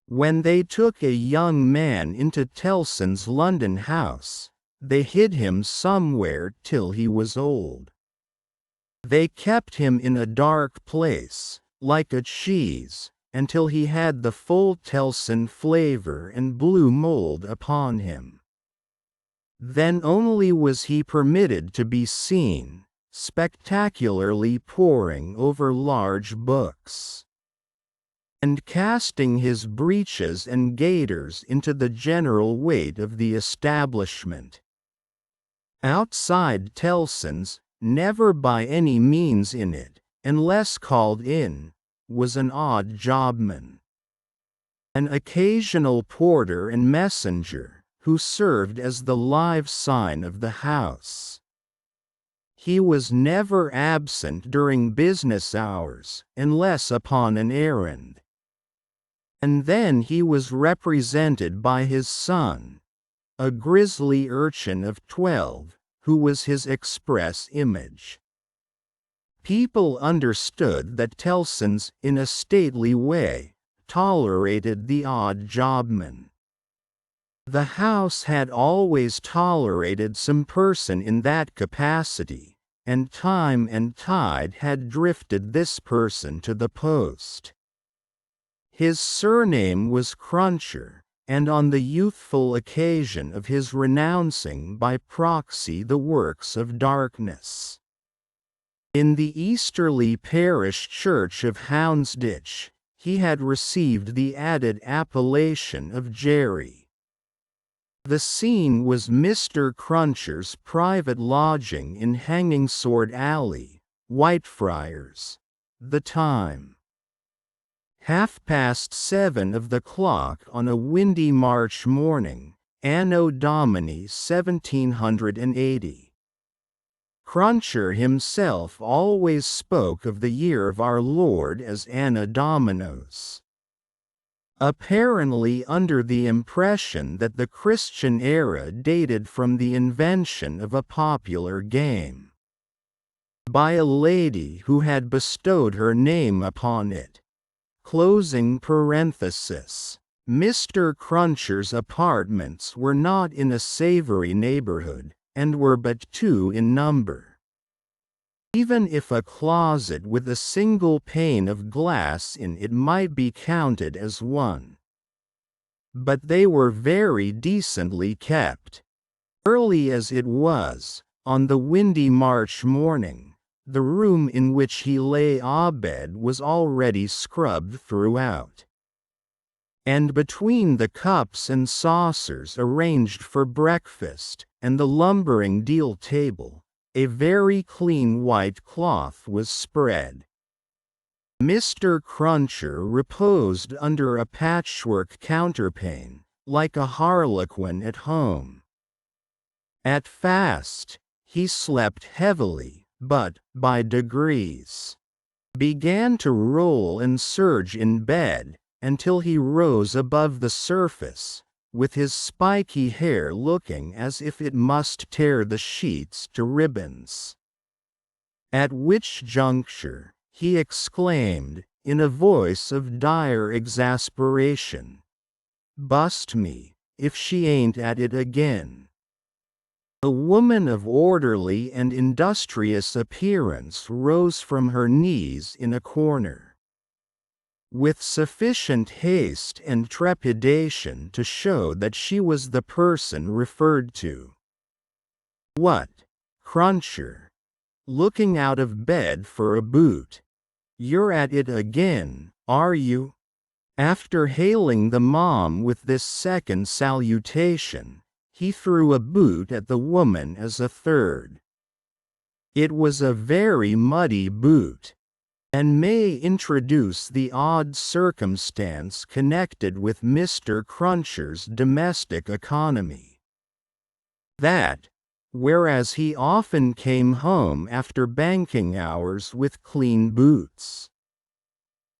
When they took a young man into Tellson's London house, they hid him somewhere till he was old. They kept him in a dark place, like a cheese, until he had the full Tellson flavor and blue mold upon him. Then only was he permitted to be seen, spectacularly poring over large books, and casting his breeches and gaiters into the general weight of the establishment. Outside Tellson's, never by any means in it, unless called in, was an odd jobman, an occasional porter and messenger, who served as the live sign of the house. He was never absent during business hours, unless upon an errand. And then he was represented by his son, a grisly urchin of 12, who was his express image. People understood that Tellson's, in a stately way, tolerated the odd jobman. The house had always tolerated some person in that capacity, and time and tide had drifted this person to the post. His surname was Cruncher, and on the youthful occasion of his renouncing by proxy the works of darkness in the easterly parish church of Houndsditch, he had received the added appellation of Jerry. The scene was Mr. Cruncher's private lodging in Hanging-Sword Alley, Whitefriars. The time 7:30 of the clock on a windy March morning, Anno Domini 1780. Cruncher himself always spoke of the year of our Lord as Anno Dominos, apparently under the impression that the Christian era dated from the invention of a popular game by a lady who had bestowed her name upon it. Closing parenthesis. Mr. Cruncher's apartments were not in a savory neighborhood, and were but 2 in number. Even if a closet with a single pane of glass in it might be counted as one. But they were very decently kept. Early as it was, on the windy March morning, the room in which he lay abed was already scrubbed throughout, and between the cups and saucers arranged for breakfast, and the lumbering deal table, a very clean white cloth was spread. Mr. Cruncher reposed under a patchwork counterpane, like a harlequin at home. At fast, he slept heavily, but, by degrees, began to roll and surge in bed, until he rose above the surface, with his spiky hair looking as if it must tear the sheets to ribbons. At which juncture, he exclaimed, in a voice of dire exasperation. "Bust me, if she ain't at it again." A woman of orderly and industrious appearance rose from her knees in a corner, with sufficient haste and trepidation to show that she was the person referred to. "What, Cruncher? Looking out of bed for a boot? You're at it again, are you?" After hailing the mom with this second salutation, he threw a boot at the woman as a third. It was a very muddy boot, and may introduce the odd circumstance connected with Mr. Cruncher's domestic economy. That, whereas he often came home after banking hours with clean boots,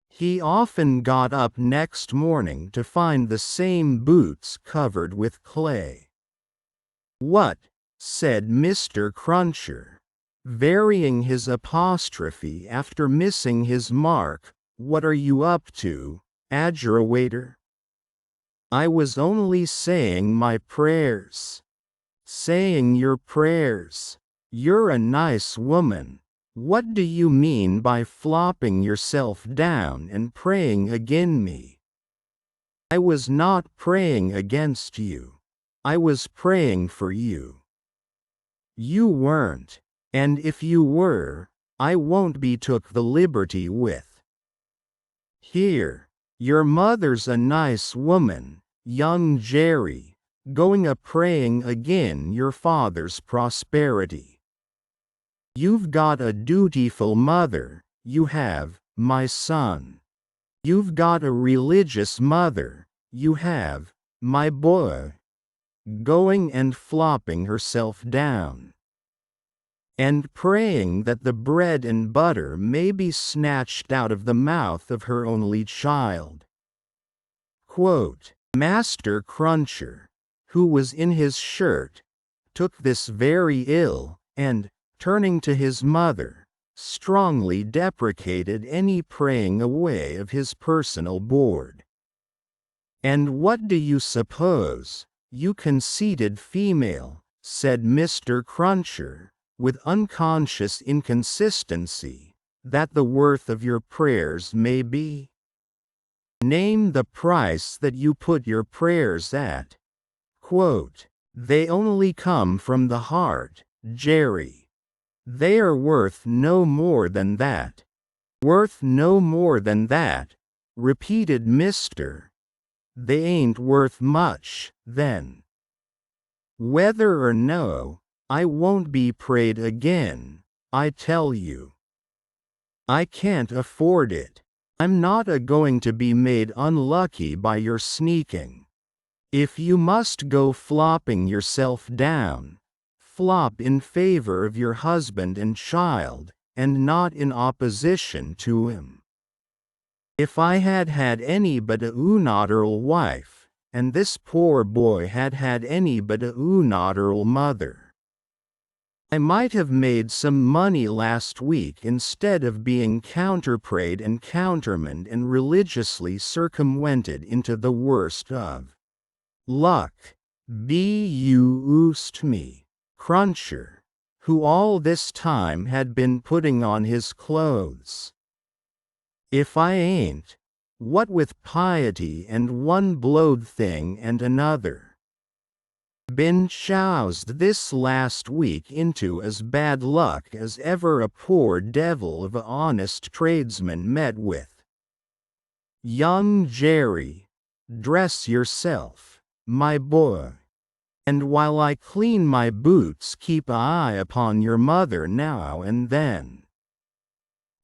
he often got up next morning to find the same boots covered with clay. "What?" said Mr. Cruncher, varying his apostrophe after missing his mark. "What are you up to, aggrawator?" "I was only saying my prayers." "Saying your prayers? You're a nice woman. What do you mean by flopping yourself down and praying agin me?" "I was not praying against you. I was praying for you." "You weren't, and if you were, I won't be took the liberty with." "Here, your mother's a nice woman, young Jerry, going a praying agin your father's prosperity. You've got a dutiful mother, you have, my son. You've got a religious mother, you have, my boy. Going and flopping herself down, and praying that the bread and butter may be snatched out of the mouth of her only child." Quote, Master Cruncher, who was in his shirt, took this very ill, and, turning to his mother, strongly deprecated any praying away of his personal board. "And what do you suppose, you conceited female," said Mr. Cruncher, with unconscious inconsistency, "that the worth of your prayers may be? Name the price that you put your prayers at." Quote, "They only come from the heart, Jerry. They are worth no more than that." "Worth no more than that," repeated Mr. "They ain't worth much, then. Whether or no, I won't be prayed again, I tell you. I can't afford it. I'm not a-going to be made unlucky by your sneaking. If you must go flopping yourself down, flop in favor of your husband and child, and not in opposition to him. If I had had any but a unnatural wife, and this poor boy had had any but a unnatural mother, I might have made some money last week instead of being counterprayed and countermanded and religiously circumvented into the worst of luck. Be you oosed me, Cruncher, who all this time had been putting on his clothes. If I ain't, what with piety and one blowed thing and another, been choused this last week into as bad luck as ever a poor devil of a honest tradesman met with. Young Jerry, dress yourself, my boy, and while I clean my boots keep an eye upon your mother now and then.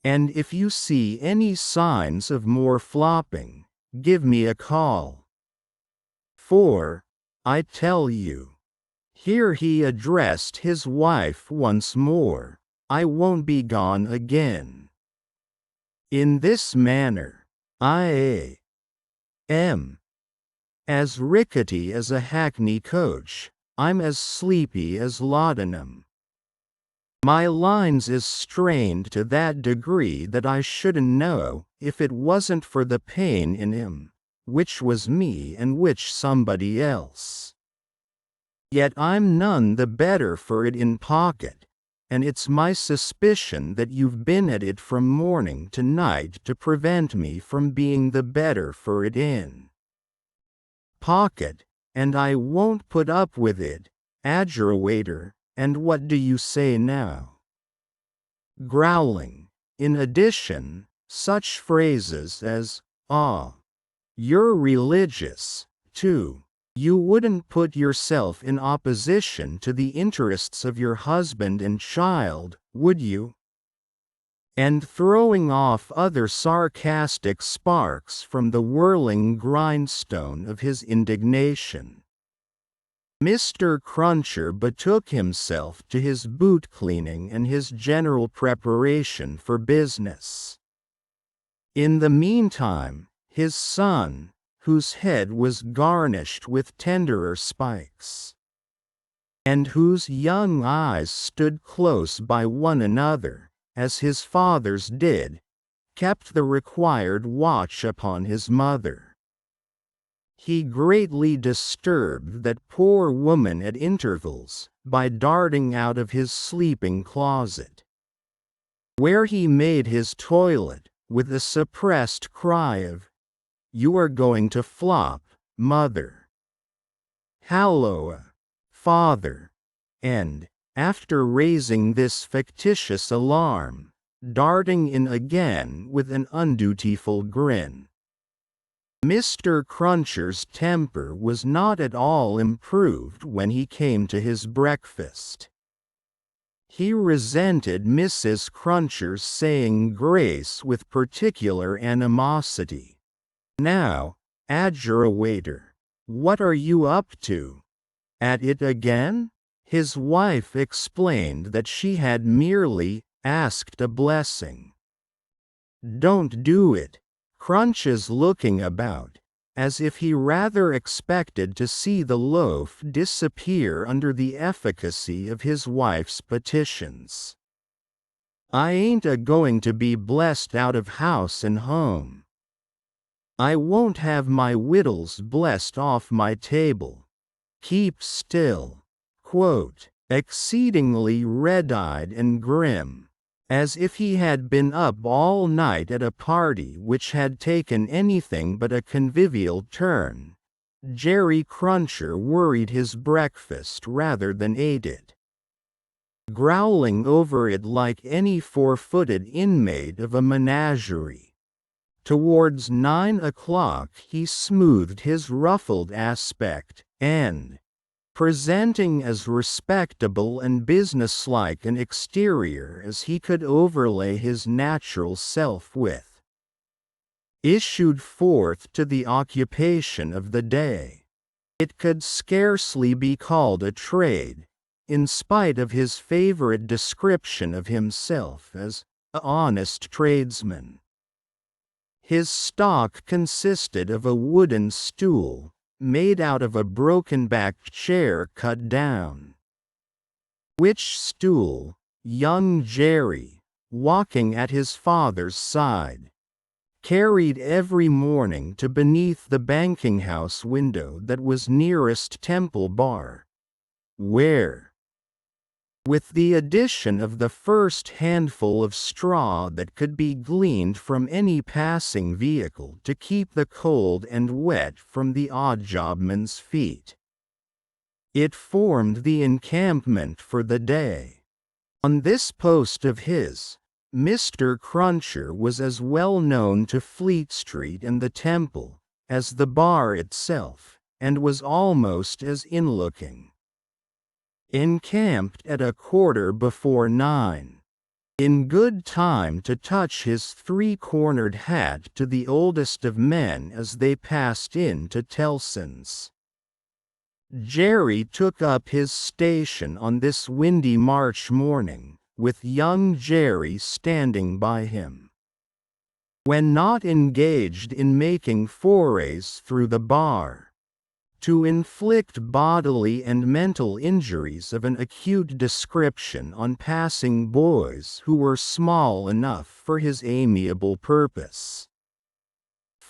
And if you see any signs of more flopping, give me a call. For, I tell you," here he addressed his wife once more, "I won't be gone again. In this manner, I am as rickety as a hackney coach, I'm as sleepy as laudanum. My lines is strained to that degree that I shouldn't know if it wasn't for the pain in him, which was me and which somebody else. Yet I'm none the better for it in pocket, and it's my suspicion that you've been at it from morning to night to prevent me from being the better for it in pocket, and I won't put up with it, aggrawator, and what do you say now? Growling. In addition, such phrases as, "Ah, you're religious, too. You wouldn't put yourself in opposition to the interests of your husband and child, would you?" And throwing off other sarcastic sparks from the whirling grindstone of his indignation. Mr. Cruncher betook himself to his boot cleaning and his general preparation for business. In the meantime, his son, whose head was garnished with tenderer spikes, and whose young eyes stood close by one another, as his father's did, kept the required watch upon his mother. He greatly disturbed that poor woman at intervals, by darting out of his sleeping closet, where he made his toilet, with a suppressed cry of, "You are going to flop, mother. Halloa, father," and, after raising this fictitious alarm, darting in again with an undutiful grin. Mr. Cruncher's temper was not at all improved when he came to his breakfast. He resented Mrs. Cruncher's saying grace with particular animosity. "Now, aggrawator, what are you up to? At it again?" His wife explained that she had merely asked a blessing. "Don't do it." Crunches looking about, as if he rather expected to see the loaf disappear under the efficacy of his wife's petitions. "I ain't a-going to be blessed out of house and home. I won't have my wittles blessed off my table. Keep still." Quote, exceedingly red-eyed and grim, as if he had been up all night at a party which had taken anything but a convivial turn, Jerry Cruncher worried his breakfast rather than ate it, growling over it like any four-footed inmate of a menagerie. Towards 9 o'clock he smoothed his ruffled aspect, and, presenting as respectable and businesslike an exterior as he could overlay his natural self with, issued forth to the occupation of the day. It could scarcely be called a trade, in spite of his favorite description of himself as an honest tradesman. His stock consisted of a wooden stool, made out of a broken-backed chair cut down, which stool, young Jerry, walking at his father's side, carried every morning to beneath the banking-house window that was nearest Temple Bar, where, with the addition of the first handful of straw that could be gleaned from any passing vehicle to keep the cold and wet from the odd-jobman's feet, it formed the encampment for the day. On this post of his, Mr. Cruncher was as well known to Fleet Street and the Temple as the bar itself, and was almost as in-looking. Encamped at 9:15, in good time to touch his three-cornered hat to the oldest of men as they passed in to Tellson's. Jerry took up his station on this windy March morning, with young Jerry standing by him. When not engaged in making forays through the bar, to inflict bodily and mental injuries of an acute description on passing boys who were small enough for his amiable purpose,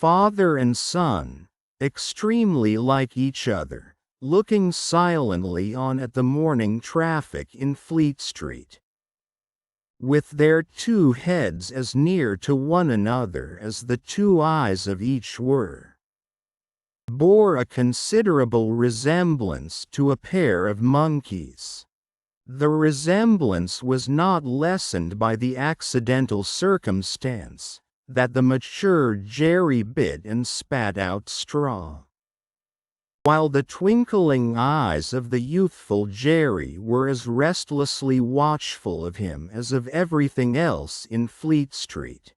Father and son, extremely like each other, looking silently on at the morning traffic in Fleet Street, with their two heads as near to one another as the two eyes of each were, bore a considerable resemblance to a pair of monkeys. The resemblance was not lessened by the accidental circumstance that the mature Jerry bit and spat out straw, while the twinkling eyes of the youthful Jerry were as restlessly watchful of him as of everything else in Fleet Street.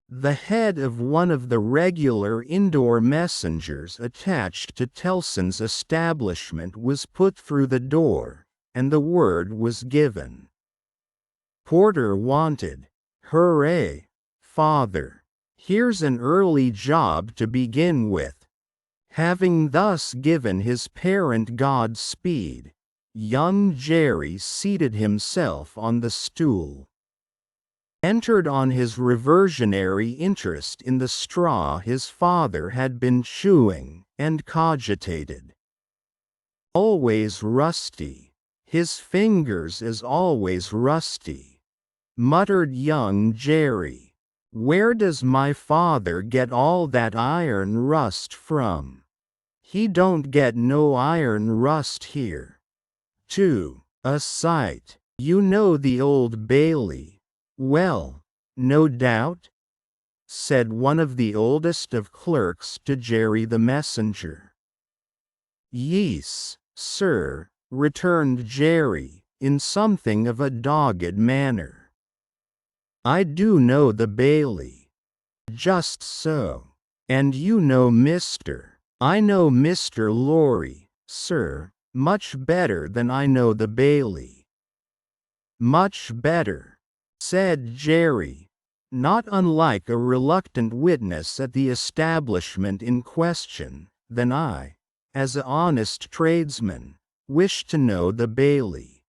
The head of one of the regular indoor messengers attached to Tellson's establishment was put through the door, and the word was given. Porter wanted. Hooray, father. Here's an early job to begin with. Having thus given his parent Godspeed, young Jerry seated himself on the stool, entered on his reversionary interest in the straw his father had been chewing, and cogitated. Always rusty, his fingers as always rusty, muttered young Jerry. Where does my father get all that iron rust from? He don't get no iron rust here. 2. A sight. You know the Old Bailey. Well, no doubt, said one of the oldest of clerks to Jerry the messenger. Yes, sir, returned Jerry, in something of a dogged manner. I do know the Bailey. Just so. And you know I know Mr. Lorry, sir, much better than I know the Bailey. Much better, said Jerry, not unlike a reluctant witness at the establishment in question, than I, as an honest tradesman, wish to know the Bailey.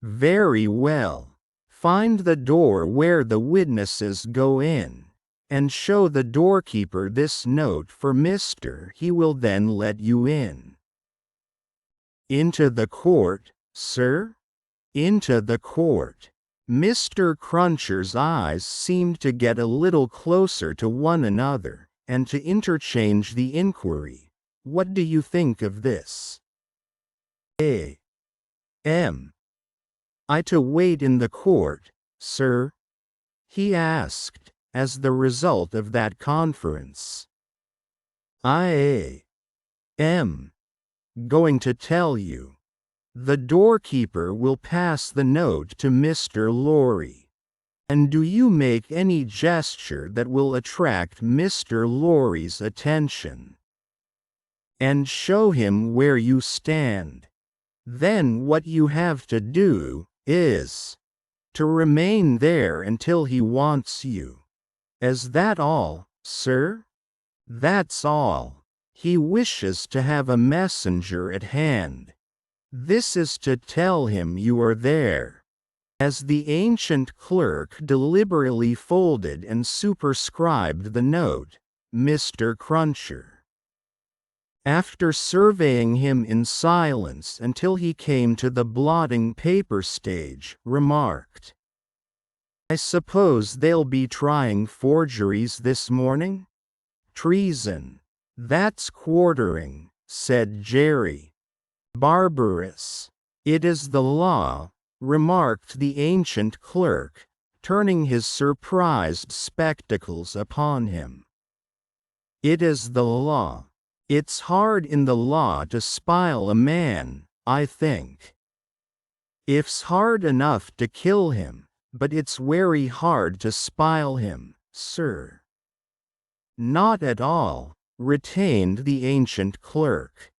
Very well. Find the door where the witnesses go in, and show the doorkeeper this note for Mr. He will then let you in. Into the court, sir? Into the court. Mr. Cruncher's eyes seemed to get a little closer to one another, and to interchange the inquiry, what do you think of this? Am I to wait in the court, sir? He asked, as the result of that conference. I am going to tell you. The doorkeeper will pass the note to Mr. Lorry. And do you make any gesture that will attract Mr. Lorry's attention. And show him where you stand. Then what you have to do is to remain there until he wants you. Is that all, sir? That's all. He wishes to have a messenger at hand. This is to tell him you are there. As the ancient clerk deliberately folded and superscribed the note, Mr. Cruncher, after surveying him in silence until he came to the blotting paper stage, remarked, I suppose they'll be trying forgeries this morning? Treason. That's quartering, said Jerry. Barbarous. It is the law, remarked the ancient clerk, turning his surprised spectacles upon him. It is the law. It's hard in the law to spile a man, I think. It's hard enough to kill him, but it's very hard to spile him, sir. Not at all, retained the ancient clerk.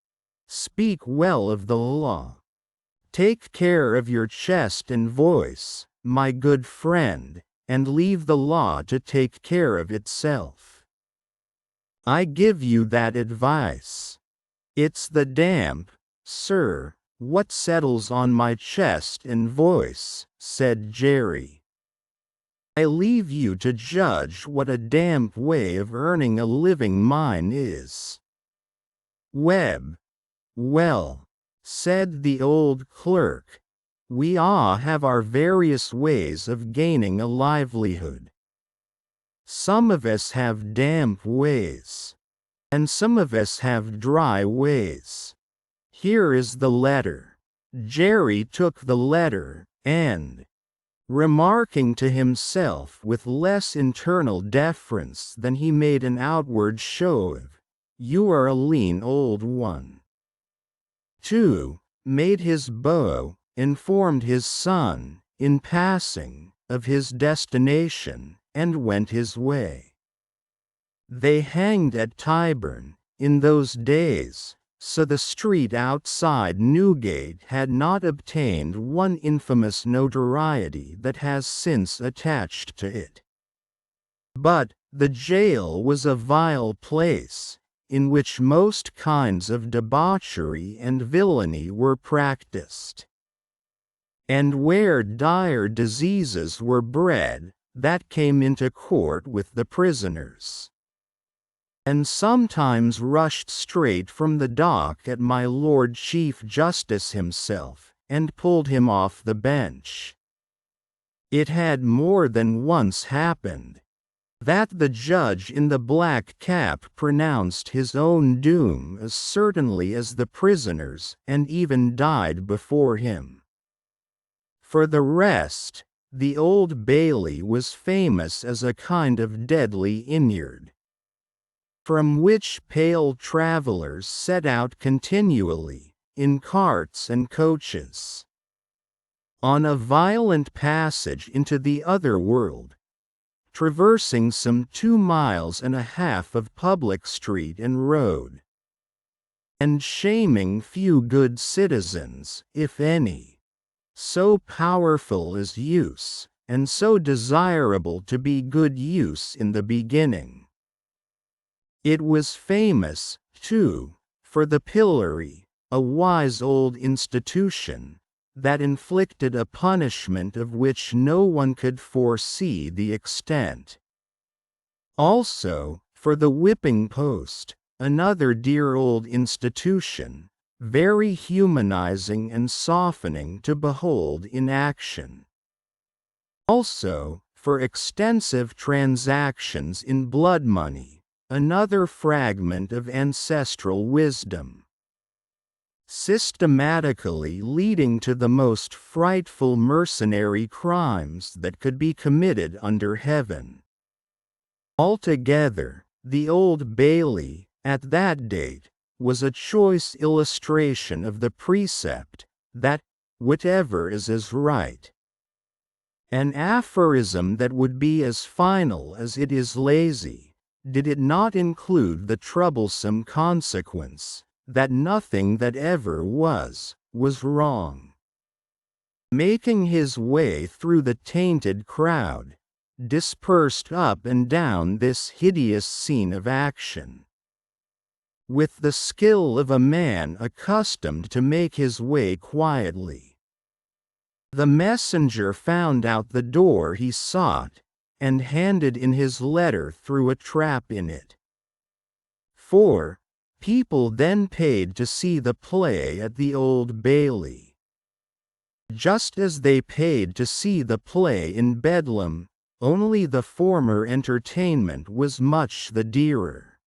Speak well of the law. Take care of your chest and voice, my good friend, and leave the law to take care of itself. I give you that advice. It's the damp, sir, what settles on my chest and voice, said Jerry. I leave you to judge what a damp way of earning a living mine is. Webb. Well, said the old clerk, we all have our various ways of gaining a livelihood. Some of us have damp ways, and some of us have dry ways. Here is the letter. Jerry took the letter, and, remarking to himself with less internal deference than he made an outward show of, "You are a lean old one," 2. Made his bow, informed his son, in passing, of his destination, and went his way. They hanged at Tyburn, in those days, so the street outside Newgate had not obtained one infamous notoriety that has since attached to it. But the jail was a vile place, in which most kinds of debauchery and villainy were practiced, and where dire diseases were bred, that came into court with the prisoners, and sometimes rushed straight from the dock at my Lord Chief Justice himself, and pulled him off the bench. It had more than once happened that the judge in the black cap pronounced his own doom as certainly as the prisoners, and even died before him. For the rest, the Old Bailey was famous as a kind of deadly inyard, from which pale travellers set out continually, in carts and coaches, on a violent passage into the other world, traversing some 2.5 miles of public street and road, and shaming few good citizens, if any. So powerful is use, and so desirable to be good use in the beginning. It was famous, too, for the pillory, a wise old institution, that inflicted a punishment of which no one could foresee the extent. Also, for the whipping post, another dear old institution, very humanizing and softening to behold in action. Also, for extensive transactions in blood money, another fragment of ancestral wisdom, systematically leading to the most frightful mercenary crimes that could be committed under heaven. Altogether, the Old Bailey, at that date, was a choice illustration of the precept, that, whatever is right. An aphorism that would be as final as it is lazy, did it not include the troublesome consequence, that nothing that ever was wrong. Making his way through the tainted crowd, dispersed up and down this hideous scene of action, with the skill of a man accustomed to make his way quietly. The messenger found out the door he sought, and handed in his letter through a trap in it. 4. People then paid to see the play at the Old Bailey, just as they paid to see the play in Bedlam, only the former entertainment was much the dearer.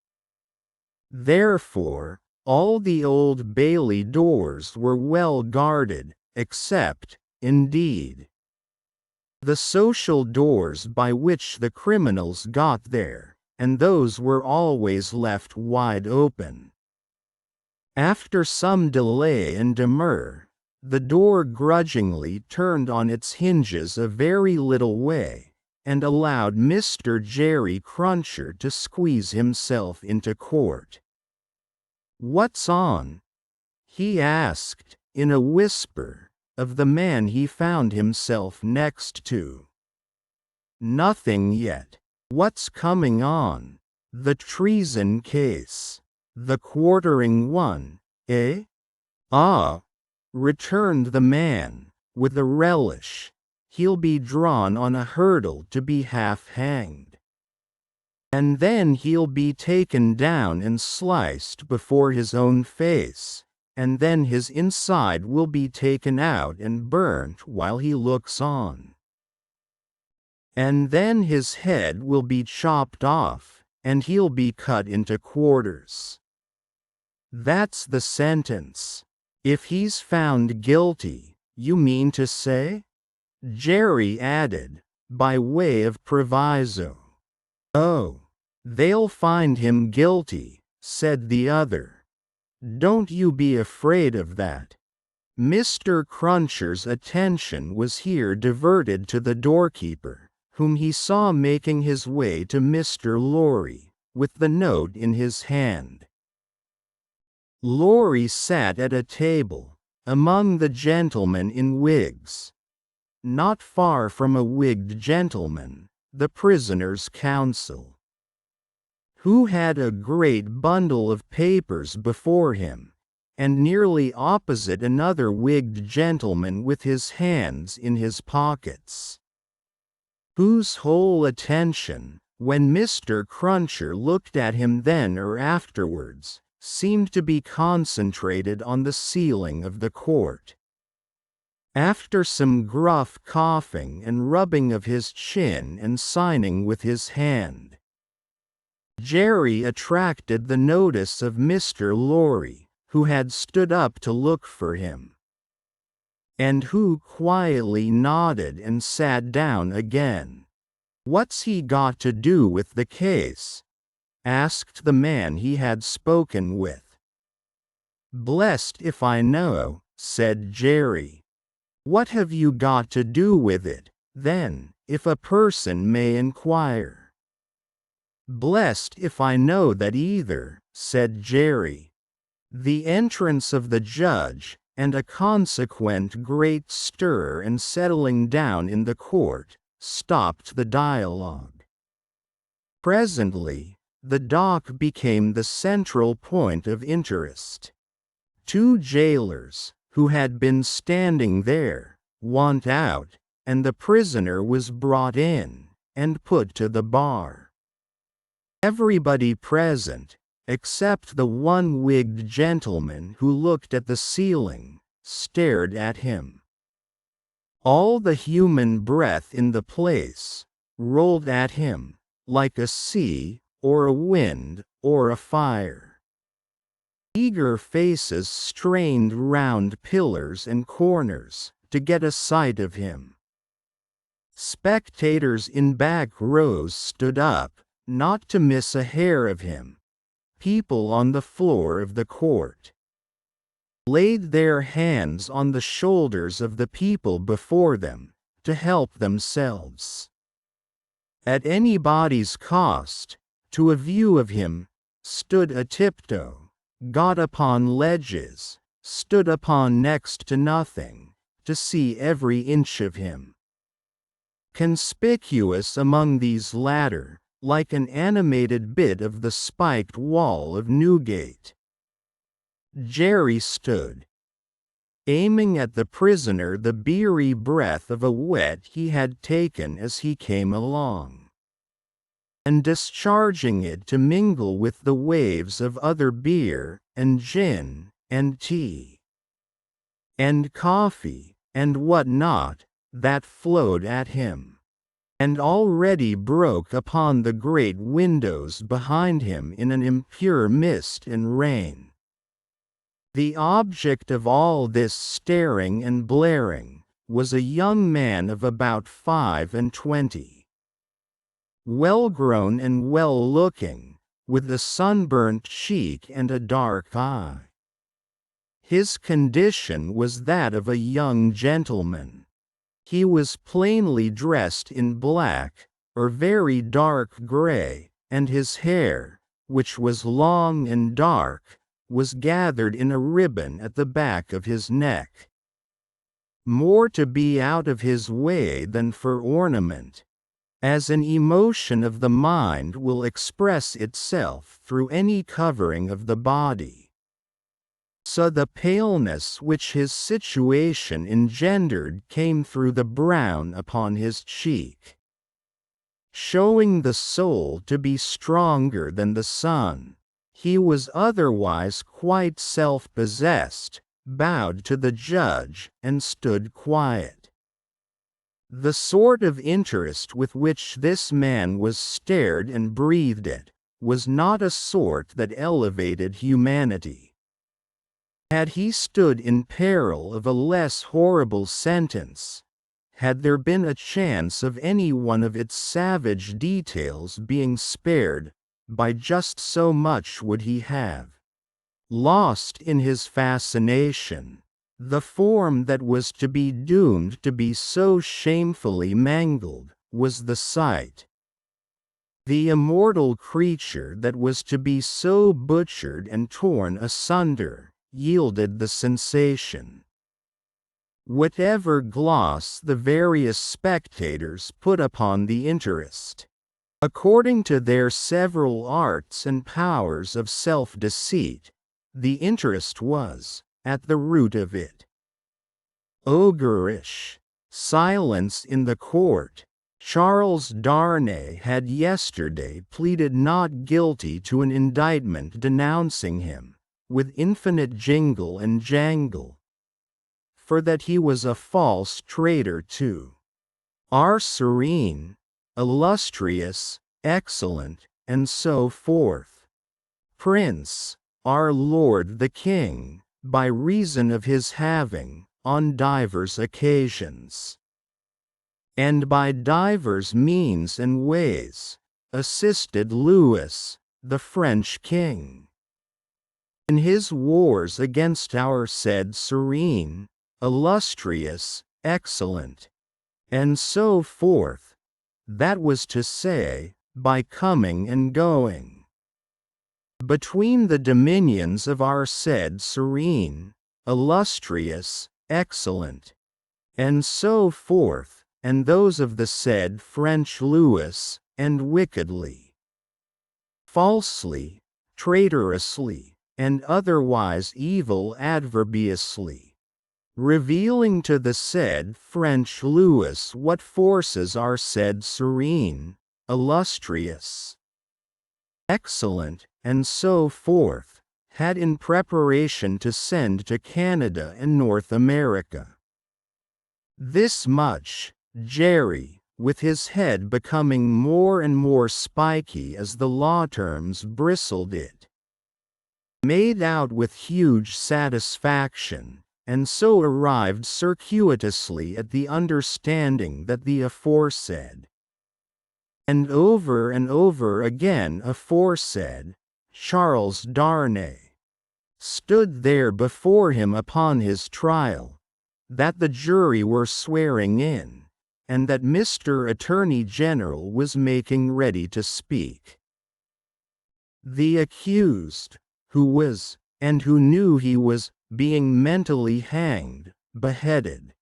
Therefore, all the Old Bailey doors were well guarded, except, indeed, the social doors by which the criminals got there, and those were always left wide open. After some delay and demur, the door grudgingly turned on its hinges a very little way, and allowed Mr. Jerry Cruncher to squeeze himself into court. "What's on?" he asked, in a whisper, of the man he found himself next to. "Nothing yet." "What's coming on?" "The treason case." "The quartering one, eh?" "Ah," returned the man, with a relish. he'll be drawn on a hurdle to be half-hanged. And then he'll be taken down and sliced before his own face, and then his inside will be taken out and burnt while he looks on. And then his head will be chopped off, and he'll be cut into quarters. That's the sentence. If he's found guilty, you mean to say? Jerry added, by way of proviso. Oh, they'll find him guilty, said the other. Don't you be afraid of that. Mr. Cruncher's attention was here diverted to the doorkeeper, whom he saw making his way to Mr. Lorry, with the note in his hand. Lorry sat at a table, among the gentlemen in wigs. Not far from a wigged gentleman, the prisoner's counsel, who had a great bundle of papers before him, and nearly opposite another wigged gentleman with his hands in his pockets, whose whole attention, when Mr. Cruncher looked at him then or afterwards, seemed to be concentrated on the ceiling of the court. After some gruff coughing and rubbing of his chin and signing with his hand, Jerry attracted the notice of Mr. Lorry, who had stood up to look for him, and who quietly nodded and sat down again. "What's he got to do with the case?" asked the man he had spoken with. "Blessed if I know," said Jerry. "What have you got to do with it, then, if a person may inquire?" "Blessed if I know that either," said Jerry. The entrance of the judge, and a consequent great stir and settling down in the court, stopped the dialogue. Presently, the dock became the central point of interest. Two jailers, who had been standing there, went out, and the prisoner was brought in, and put to the bar. Everybody present, except the one wigged gentleman who looked at the ceiling, stared at him. All the human breath in the place rolled at him, like a sea, or a wind, or a fire. Eager faces strained round pillars and corners, to get a sight of him. Spectators in back rows stood up, not to miss a hair of him. People on the floor of the court laid their hands on the shoulders of the people before them, to help themselves, at anybody's cost, to a view of him, stood a tiptoe, got upon ledges, stood upon next to nothing, to see every inch of him. Conspicuous among these latter, like an animated bit of the spiked wall of Newgate, Jerry stood, aiming at the prisoner the beery breath of a whet he had taken as he came along, and discharging it to mingle with the waves of other beer, and gin, and tea, and coffee, and what not, that flowed at him, and already broke upon the great windows behind him in an impure mist and rain. The object of all this staring and blaring was a young man of about 25, well-grown and well-looking, with a sunburnt cheek and a dark eye. His condition was that of a young gentleman. He was plainly dressed in black, or very dark gray, and his hair, which was long and dark, was gathered in a ribbon at the back of his neck, more to be out of his way than for ornament, as an emotion of the mind will express itself through any covering of the body. So the paleness which his situation engendered came through the brown upon his cheek, showing the soul to be stronger than the sun. He was otherwise quite self-possessed, bowed to the judge, and stood quiet. The sort of interest with which this man was stared and breathed at was not a sort that elevated humanity. Had he stood in peril of a less horrible sentence, had there been a chance of any one of its savage details being spared, by just so much would he have lost in his fascination. The form that was to be doomed to be so shamefully mangled was the sight. The immortal creature that was to be so butchered and torn asunder yielded the sensation. Whatever gloss the various spectators put upon the interest, according to their several arts and powers of self-deceit, the interest was at the root of it. Ogreish silence in the court. Charles Darnay had yesterday pleaded not guilty to an indictment denouncing him, with infinite jingle and jangle, for that he was a false traitor to our serene, illustrious, excellent, and so forth, Prince, our Lord the King, by reason of his having, on divers occasions, and by divers means and ways, assisted Louis, the French king, in his wars against our said serene, illustrious, excellent, and so forth, that was to say, by coming and going between the dominions of our said serene, illustrious, excellent, and so forth, and those of the said French Louis, and wickedly, falsely, traitorously, and otherwise evil adverbiously, revealing to the said French Louis what forces our said serene, illustrious, excellent, and so forth, had in preparation to send to Canada and North America. This much, Jerry, with his head becoming more and more spiky as the law terms bristled it, made out with huge satisfaction, and so arrived circuitously at the understanding that the aforesaid, and over again aforesaid, Charles Darnay, stood there before him upon his trial, that the jury were swearing in, and that Mr. Attorney General was making ready to speak. The accused, who was, and who knew he was, being mentally hanged, beheaded,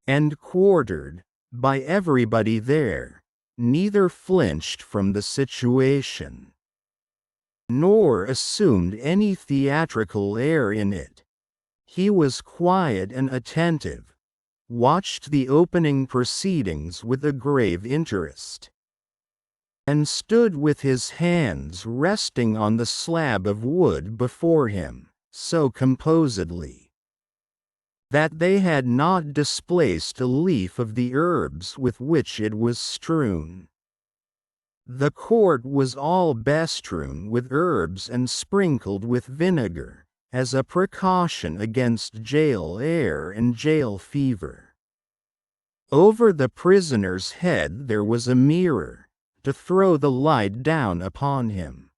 and quartered, by everybody there, neither flinched from the situation, nor assumed any theatrical air in it. He was quiet and attentive, watched the opening proceedings with a grave interest, and stood with his hands resting on the slab of wood before him, so composedly that they had not displaced a leaf of the herbs with which it was strewn. The court was all bestrewn with herbs and sprinkled with vinegar, as a precaution against jail air and jail fever. Over the prisoner's head there was a mirror, to throw the light down upon him.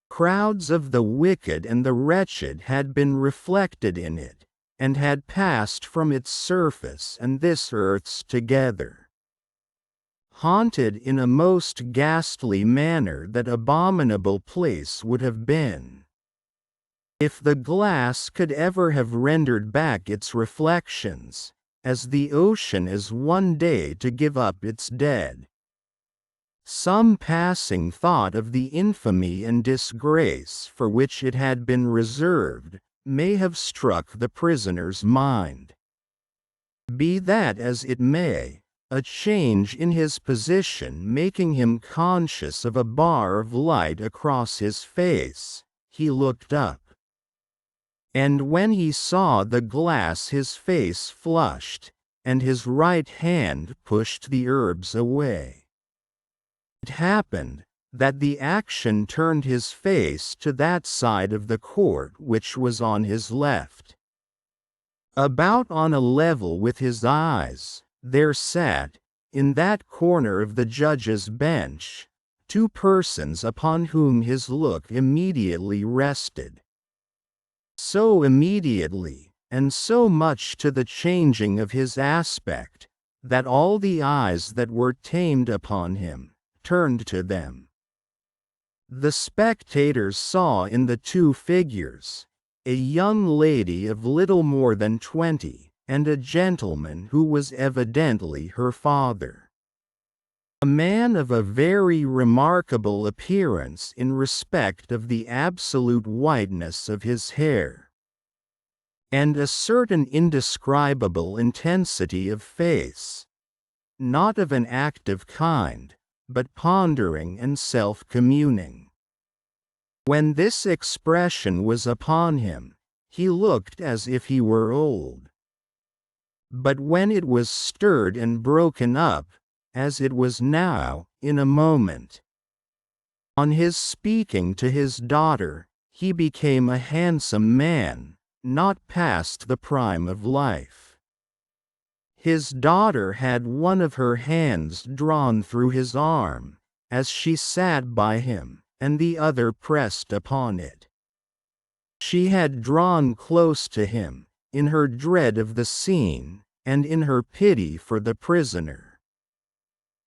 Crowds of the wicked and the wretched had been reflected in it, and had passed from its surface and this earth's together, haunted in a most ghastly manner that abominable place would have been, if the glass could ever have rendered back its reflections, as the ocean is one day to give up its dead. Some passing thought of the infamy and disgrace for which it had been reserved may have struck the prisoner's mind. Be that as it may, a change in his position making him conscious of a bar of light across his face, he looked up. And when he saw the glass his face flushed, and his right hand pushed the herbs away. It happened that the action turned his face to that side of the court which was on his left. About on a level with his eyes, there sat, in that corner of the judge's bench, two persons upon whom his look immediately rested. So immediately, and so much to the changing of his aspect, that all the eyes that were tamed upon him turned to them. The spectators saw in the two figures a young lady of little more than 20, and a gentleman who was evidently her father. A man of a very remarkable appearance in respect of the absolute whiteness of his hair, and a certain indescribable intensity of face, not of an active kind, but pondering and self-communing. When this expression was upon him, he looked as if he were old. But when it was stirred and broken up, as it was now, in a moment, on his speaking to his daughter, he became a handsome man, not past the prime of life. His daughter had one of her hands drawn through his arm, as she sat by him, and the other pressed upon it. She had drawn close to him, in her dread of the scene, and in her pity for the prisoner.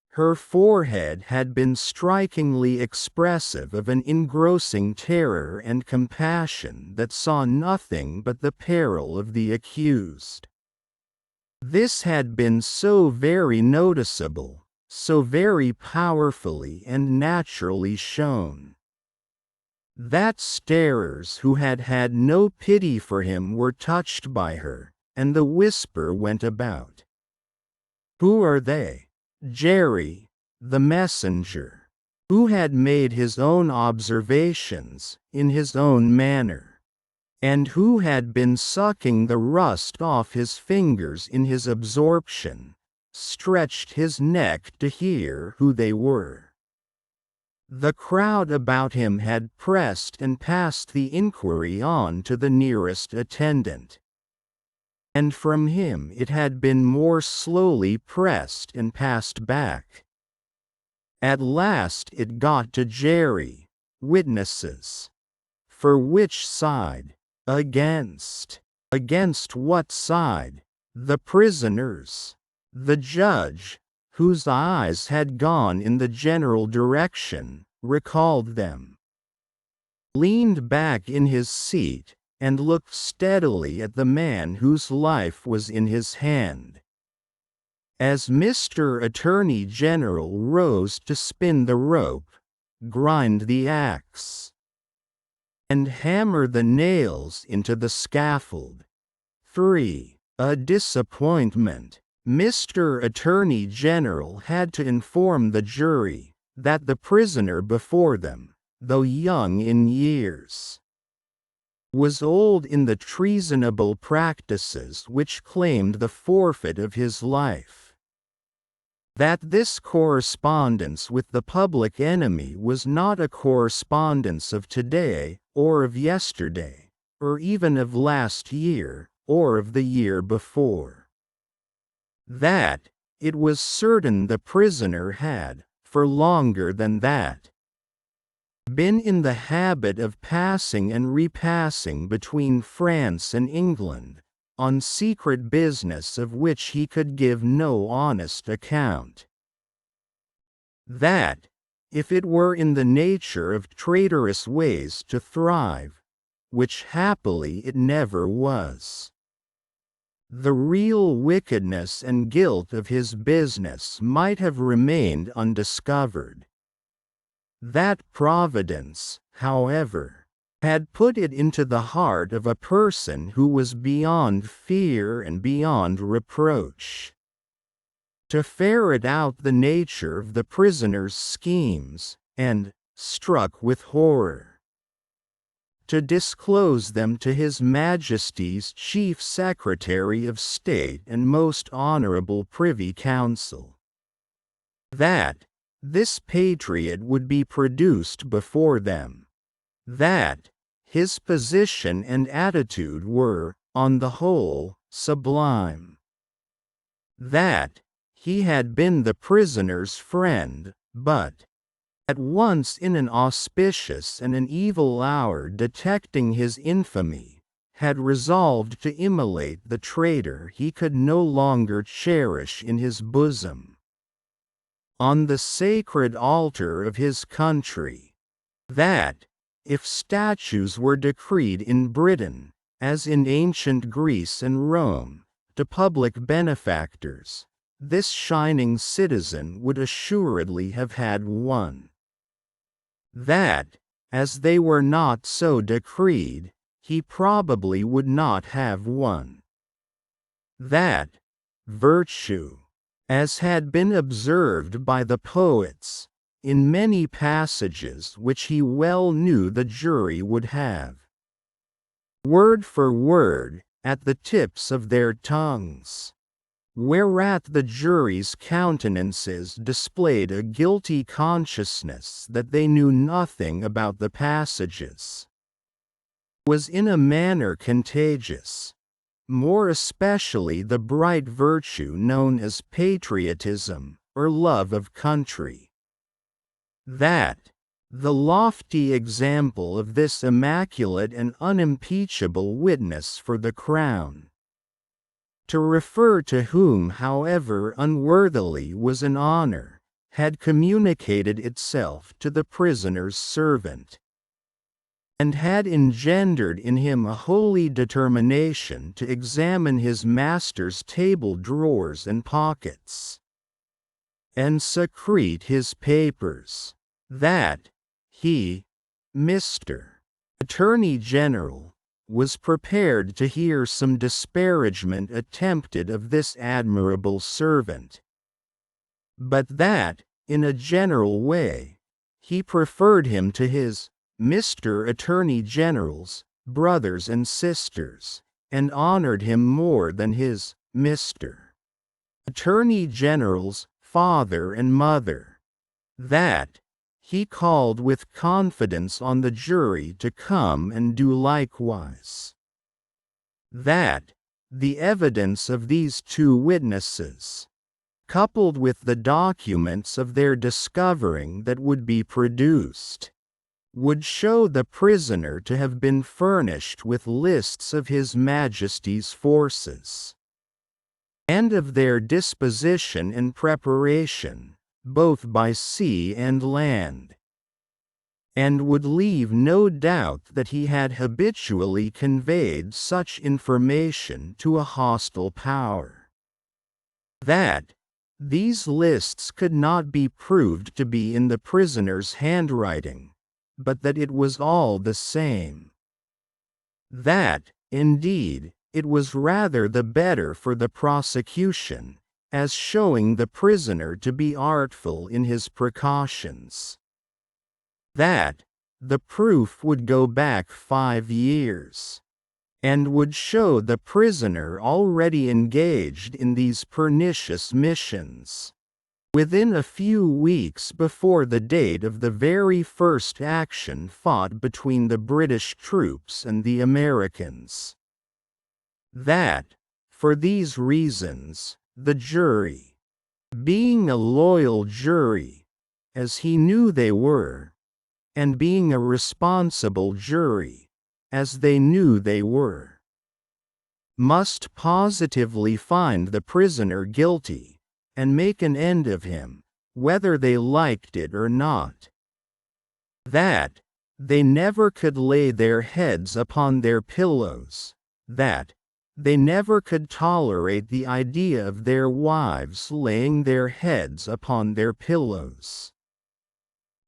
Her forehead had been strikingly expressive of an engrossing terror and compassion that saw nothing but the peril of the accused. This had been so very noticeable, so very powerfully and naturally shown, that starers who had had no pity for him were touched by her, and the whisper went about. Who are they? Jerry, the messenger, who had made his own observations, in his own manner, and who had been sucking the rust off his fingers in his absorption, stretched his neck to hear who they were. The crowd about him had pressed and passed the inquiry on to the nearest attendant, and from him it had been more slowly pressed and passed back. At last it got to Jerry. Witnesses. For which side? Against. Against what side? The prisoners. The judge, whose eyes had gone in the general direction, recalled them, leaned back in his seat, and looked steadily at the man whose life was in his hand. As Mr. Attorney General rose to spin the rope, grind the axe, and hammer the nails into the scaffold. 3. A disappointment. Mr. Attorney General had to inform the jury that the prisoner before them, though young in years, was old in the treasonable practices which claimed the forfeit of his life. That this correspondence with the public enemy was not a correspondence of today, or of yesterday, or even of last year, or of the year before. That, it was certain the prisoner had, for longer than that, been in the habit of passing and repassing between France and England, on secret business of which he could give no honest account. That, if it were in the nature of traitorous ways to thrive, which happily it never was, the real wickedness and guilt of his business might have remained undiscovered. That Providence, however, had put it into the heart of a person who was beyond fear and beyond reproach to ferret out the nature of the prisoner's schemes, and, struck with horror, to disclose them to His Majesty's Chief Secretary of State and most honorable Privy Council. That this patriot would be produced before them. That his position and attitude were, on the whole, sublime. That he had been the prisoner's friend, but, at once in an auspicious and an evil hour detecting his infamy, had resolved to immolate the traitor he could no longer cherish in his bosom, on the sacred altar of his country. That, if statues were decreed in Britain, as in ancient Greece and Rome, to public benefactors, this shining citizen would assuredly have had one. That, as they were not so decreed, he probably would not have one. That virtue, as had been observed by the poets, in many passages which he well knew the jury would have, word for word, at the tips of their tongues, whereat the jury's countenances displayed a guilty consciousness that they knew nothing about the passages, was in a manner contagious, more especially the bright virtue known as patriotism, or love of country. That the lofty example of this immaculate and unimpeachable witness for the crown, to refer to whom however unworthily was an honor, had communicated itself to the prisoner's servant, and had engendered in him a holy determination to examine his master's table drawers and pockets, and secrete his papers. That he, Mr. Attorney General, was prepared to hear some disparagement attempted of this admirable servant, but that, in a general way, he preferred him to his Mr. Attorney General's brothers and sisters, and honored him more than his Mr. Attorney General's father and mother. That he called with confidence on the jury to come and do likewise. That the evidence of these two witnesses, coupled with the documents of their discovering that would be produced, would show the prisoner to have been furnished with lists of His Majesty's forces, and of their disposition and preparation, both by sea and land, and would leave no doubt that he had habitually conveyed such information to a hostile power. That these lists could not be proved to be in the prisoner's handwriting, but that it was all the same. That, indeed, it was rather the better for the prosecution, as showing the prisoner to be artful in his precautions. That the proof would go back 5 years, and would show the prisoner already engaged in these pernicious missions, within a few weeks before the date of the very first action fought between the British troops and the Americans. That, for these reasons, the jury, being a loyal jury, as he knew they were, and being a responsible jury, as they knew they were, must positively find the prisoner guilty, and make an end of him, whether they liked it or not. That they never could lay their heads upon their pillows. That They never could tolerate the idea of their wives laying their heads upon their pillows.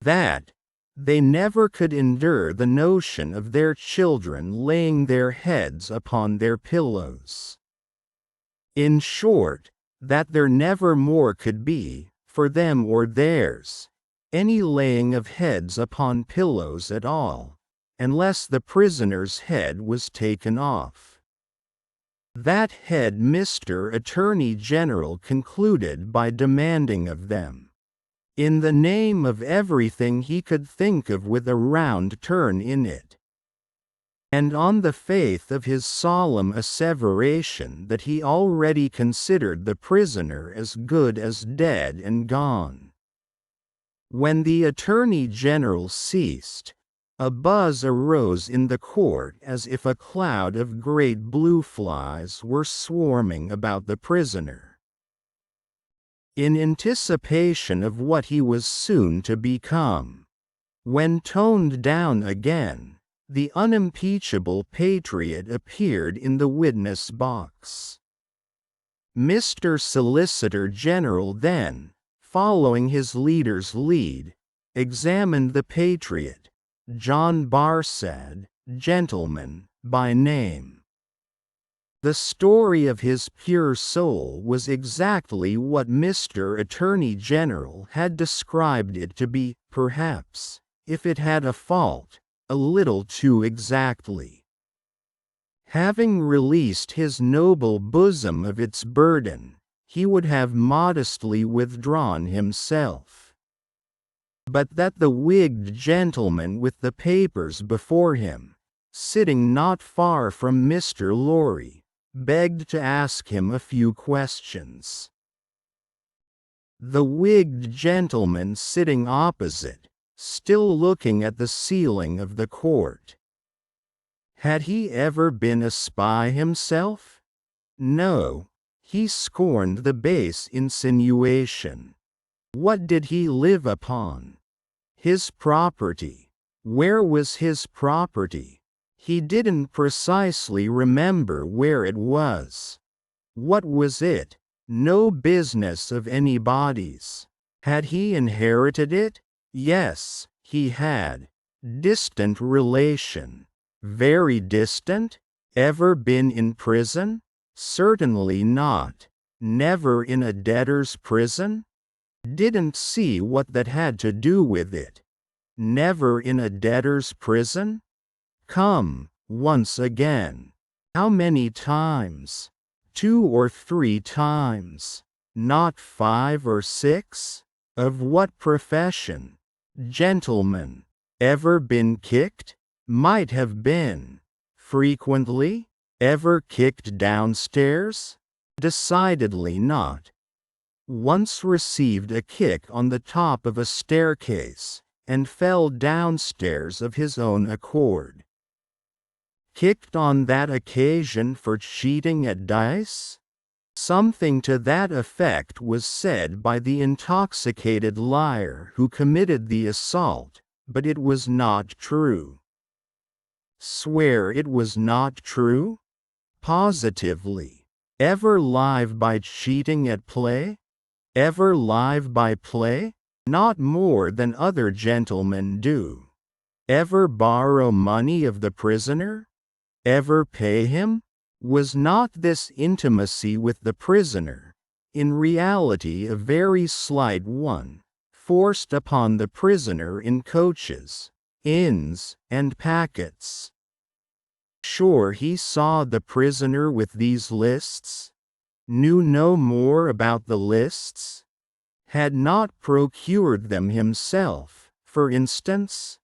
That, they never could endure the notion of their children laying their heads upon their pillows. In short, that there never more could be, for them or theirs, any laying of heads upon pillows at all, unless the prisoner's head was taken off. That head Mr. Attorney General concluded by demanding of them, in the name of everything he could think of with a round turn in it, and on the faith of his solemn asseveration that he already considered the prisoner as good as dead and gone. When the Attorney General ceased, a buzz arose in the court as if a cloud of great blue flies were swarming about the prisoner. In anticipation of what he was soon to become. When toned down again, the unimpeachable patriot appeared in the witness box. Mr. Solicitor General then, following his leader's lead, examined the patriot, John Barsad, gentleman, by name. The story of his pure soul was exactly what Mr. Attorney General had described it to be, perhaps, if it had a fault, a little too exactly. Having released his noble bosom of its burden, he would have modestly withdrawn himself. But that the wigged gentleman with the papers before him, sitting not far from Mr. Lorry, begged to ask him a few questions. The wigged gentleman sitting opposite, still looking at the ceiling of the court. Had he ever been a spy himself? No, he scorned the base insinuation. What did he live upon? His property. Where was his property? He didn't precisely remember where it was. What was it? No business of anybody's. Had he inherited it? Yes, he had. Distant relation. Very distant? Ever been in prison? Certainly not. Never in a debtor's prison? Didn't see what that had to do with it. Never in a debtor's prison? Come, once again. How many times? 2 or 3 times. Not 5 or 6? Of what profession? Gentlemen. Ever been kicked? Might have been. Frequently? Ever kicked downstairs? Decidedly not. Once received a kick on the top of a staircase, and fell downstairs of his own accord. Kicked on that occasion for cheating at dice? Something to that effect was said by the intoxicated liar who committed the assault, but it was not true. Swear it was not true? Positively. Ever live by cheating at play? Ever live by play? Not more than other gentlemen do. Ever borrow money of the prisoner? Ever pay him? Was not this intimacy with the prisoner, in reality a very slight one, forced upon the prisoner in coaches, inns, and packets? Sure he saw the prisoner with these lists? Knew no more about the lists? Had not procured them himself, for instance?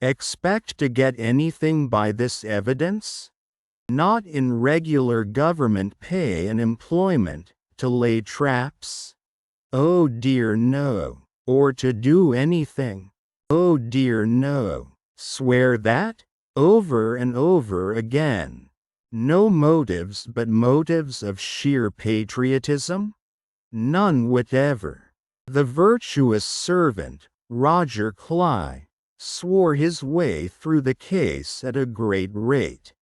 Expect to get anything by this evidence? Not in regular government pay and employment, to lay traps? Oh dear no. Or to do anything? Oh dear no. Swear that? Over and over again. No motives but motives of sheer patriotism? None whatever. The virtuous servant, Roger Cly, swore his way through the case at a great rate.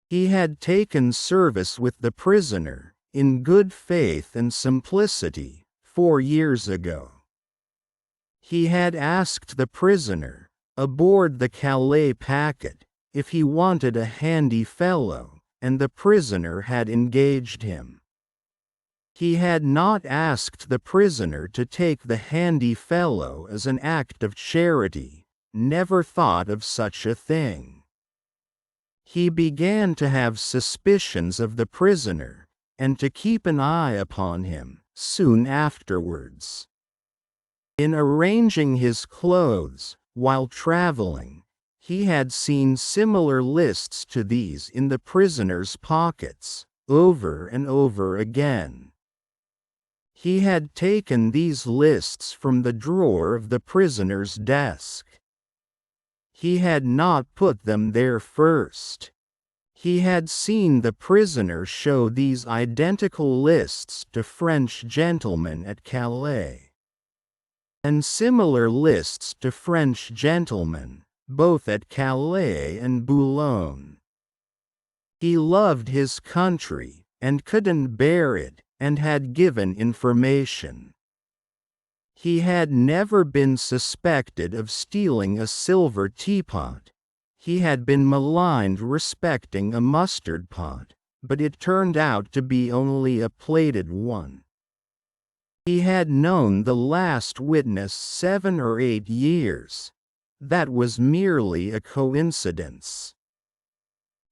He had taken service with the prisoner, in good faith and simplicity, 4 years ago. He had asked the prisoner, aboard the Calais packet, if he wanted a handy fellow, and the prisoner had engaged him. He had not asked the prisoner to take the handy fellow as an act of charity, never thought of such a thing. He began to have suspicions of the prisoner, and to keep an eye upon him, soon afterwards. In arranging his clothes, while traveling, he had seen similar lists to these in the prisoner's pockets, over and over again. He had taken these lists from the drawer of the prisoner's desk. He had not put them there first. He had seen the prisoner show these identical lists to French gentlemen at Calais, and similar lists to French gentlemen, both at Calais and Boulogne. He loved his country, and couldn't bear it, and had given information. He had never been suspected of stealing a silver teapot. He had been maligned respecting a mustard pot, but it turned out to be only a plated one. He had known the last witness 7 or 8 years. That was merely a coincidence.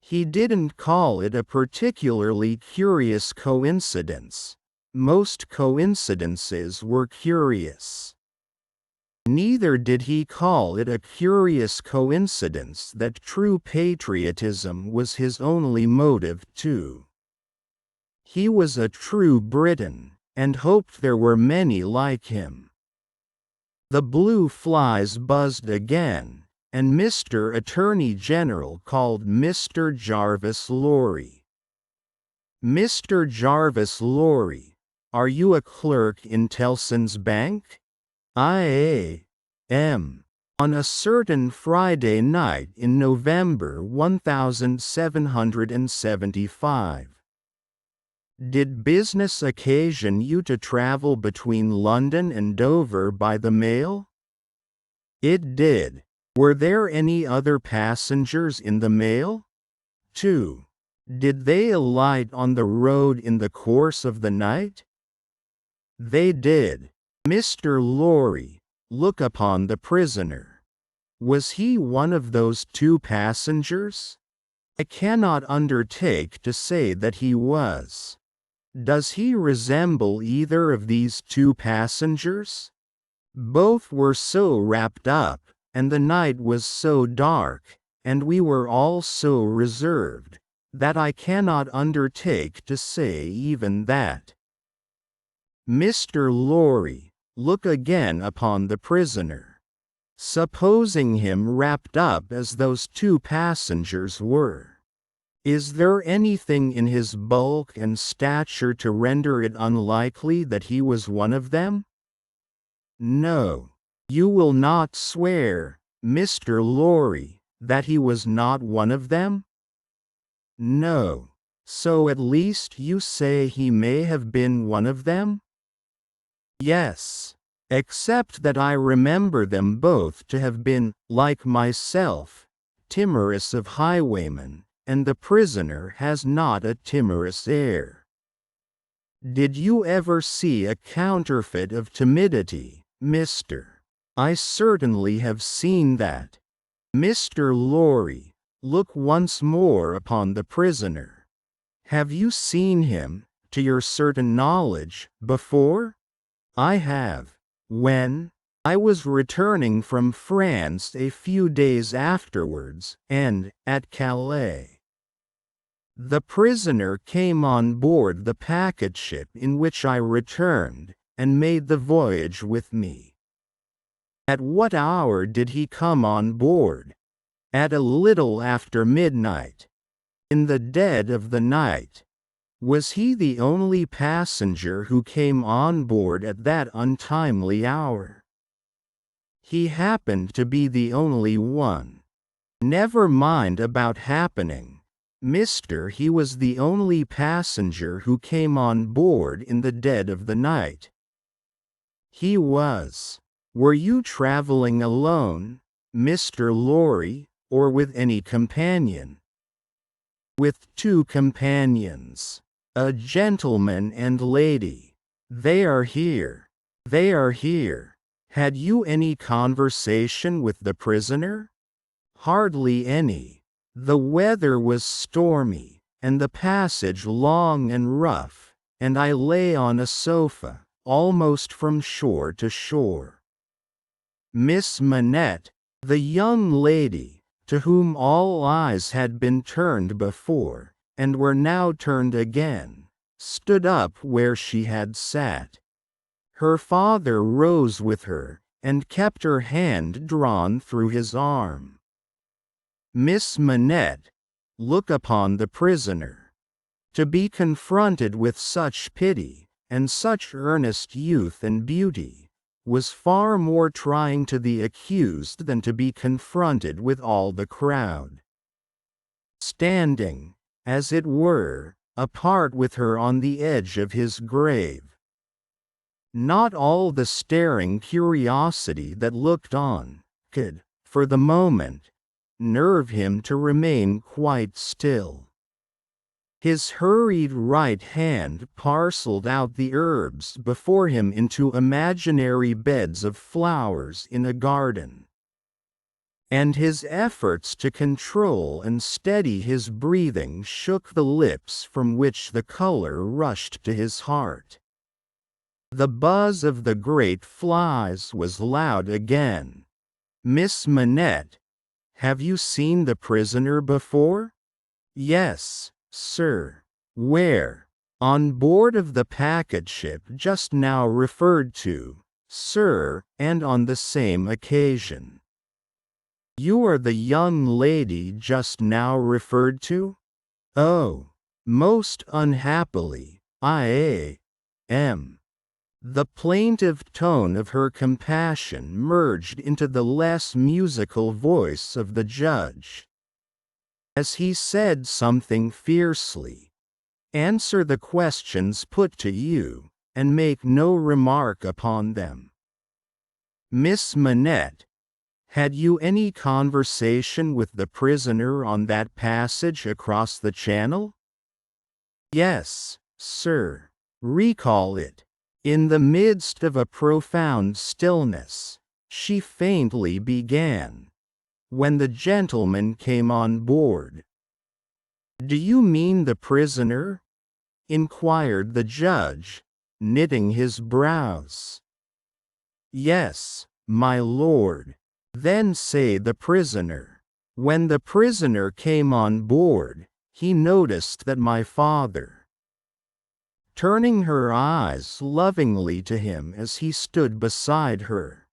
He didn't call it a particularly curious coincidence. Most coincidences were curious. Neither did he call it a curious coincidence that true patriotism was his only motive too. He was a true Briton, and hoped there were many like him. The blue flies buzzed again, and Mr. Attorney General called Mr. Jarvis Lorry. "Mr. Jarvis Lorry, are you a clerk in Tellson's Bank?" "I am. On a certain Friday night in November 1775. Did business occasion you to travel between London and Dover by the mail?" "It did. Were there any other passengers in the mail?" "2. Did they alight on the road in the course of the night?" "They did." "Mr. Lorry, look upon the prisoner. Was he one of those 2 passengers?" "I cannot undertake to say that he was." "Does he resemble either of these 2 passengers?" "Both were so wrapped up, and the night was so dark, and we were all so reserved, that I cannot undertake to say even that." "Mr. Lorry, look again upon the prisoner. Supposing him wrapped up as those 2 passengers were, is there anything in his bulk and stature to render it unlikely that he was one of them?" "No. You will not swear, Mr. Lorry, that he was not one of them?" "No. So at least you say he may have been one of them?" "Yes. Except that I remember them both to have been, like myself, timorous of highwaymen, and the prisoner has not a timorous air." "Did you ever see a counterfeit of timidity, Mr.?" "I certainly have seen that." "Mr. Lorry, look once more upon the prisoner. Have you seen him, to your certain knowledge, before?" "I have. When I was returning from France a few days afterwards, and, at Calais. The prisoner came on board the packet ship in which I returned, and made the voyage with me." "At what hour did he come on board?" "At a little after midnight. In the dead of the night." "Was he the only passenger who came on board at that untimely hour?" "He happened to be the only one." "Never mind about happening. Mister, he was the only passenger who came on board in the dead of the night. He was. Were you traveling alone, Mr. Lorry, or with any companion? With 2 companions. A gentleman and lady. They are here. They are here. Had you any conversation with the prisoner? Hardly any. The weather was stormy, and the passage long and rough, and I lay on a sofa, almost from shore to shore. Miss Manette, the young lady, to whom all eyes had been turned before, and were now turned again, stood up where she had sat. Her father rose with her, and kept her hand drawn through his arm. Miss Manette, look upon the prisoner. To be confronted with such pity, and such earnest youth and beauty, was far more trying to the accused than to be confronted with all the crowd. Standing, as it were, apart with her on the edge of his grave. Not all the staring curiosity that looked on, could, for the moment, nerve him to remain quite still. His hurried right hand parceled out the herbs before him into imaginary beds of flowers in a garden. And his efforts to control and steady his breathing shook the lips from which the color rushed to his heart. The buzz of the great flies was loud again. Miss Manette, have you seen the prisoner before? Yes, sir. Where? On board of the packet ship just now referred to, sir, and on the same occasion. You are the young lady just now referred to? Oh, most unhappily, I am. The plaintive tone of her compassion merged into the less musical voice of the judge. As he said something fiercely, answer the questions put to you, and make no remark upon them. Miss Manette, had you any conversation with the prisoner on that passage across the channel? Yes, sir. Recall it. In the midst of a profound stillness, she faintly began. When the gentleman came on board. Do you mean the prisoner? Inquired the judge, knitting his brows. Yes, my lord. Then say the prisoner. When the prisoner came on board, he noticed that my father, turning her eyes lovingly to him as he stood beside her,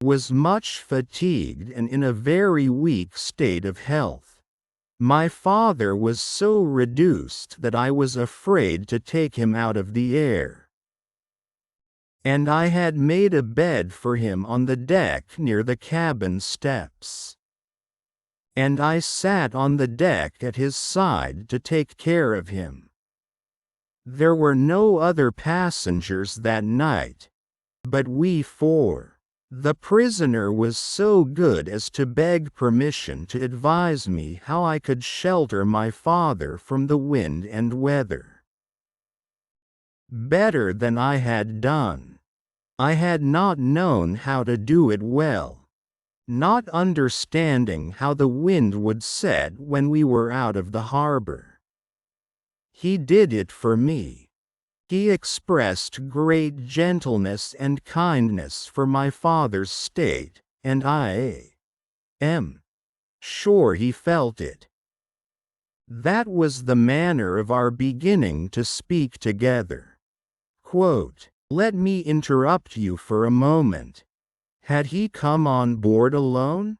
was much fatigued and in a very weak state of health. My father was so reduced that I was afraid to take him out of the air. And I had made a bed for him on the deck near the cabin steps. And I sat on the deck at his side to take care of him. There were no other passengers that night, but we 4. The prisoner was so good as to beg permission to advise me how I could shelter my father from the wind and weather. Better than I had done. I had not known how to do it well, not understanding how the wind would set when we were out of the harbor. He did it for me. He expressed great gentleness and kindness for my father's state, and I am sure he felt it. That was the manner of our beginning to speak together. Quote, let me interrupt you for a moment. Had he come on board alone?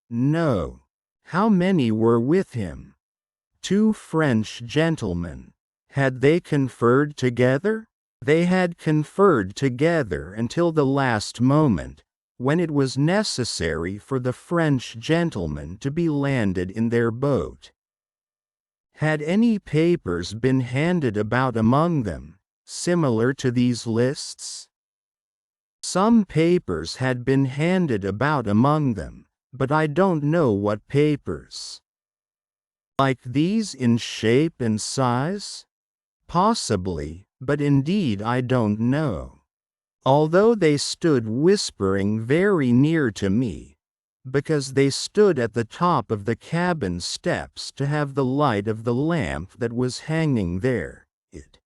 No. How many were with him? 2 French gentlemen. Had they conferred together? They had conferred together until the last moment, when it was necessary for the French gentlemen to be landed in their boat. Had any papers been handed about among them, similar to these lists? Some papers had been handed about among them, but I don't know what papers. Like these in shape and size? Possibly, but indeed I don't know. Although they stood whispering very near to me, because they stood at the top of the cabin steps to have the light of the lamp that was hanging there. It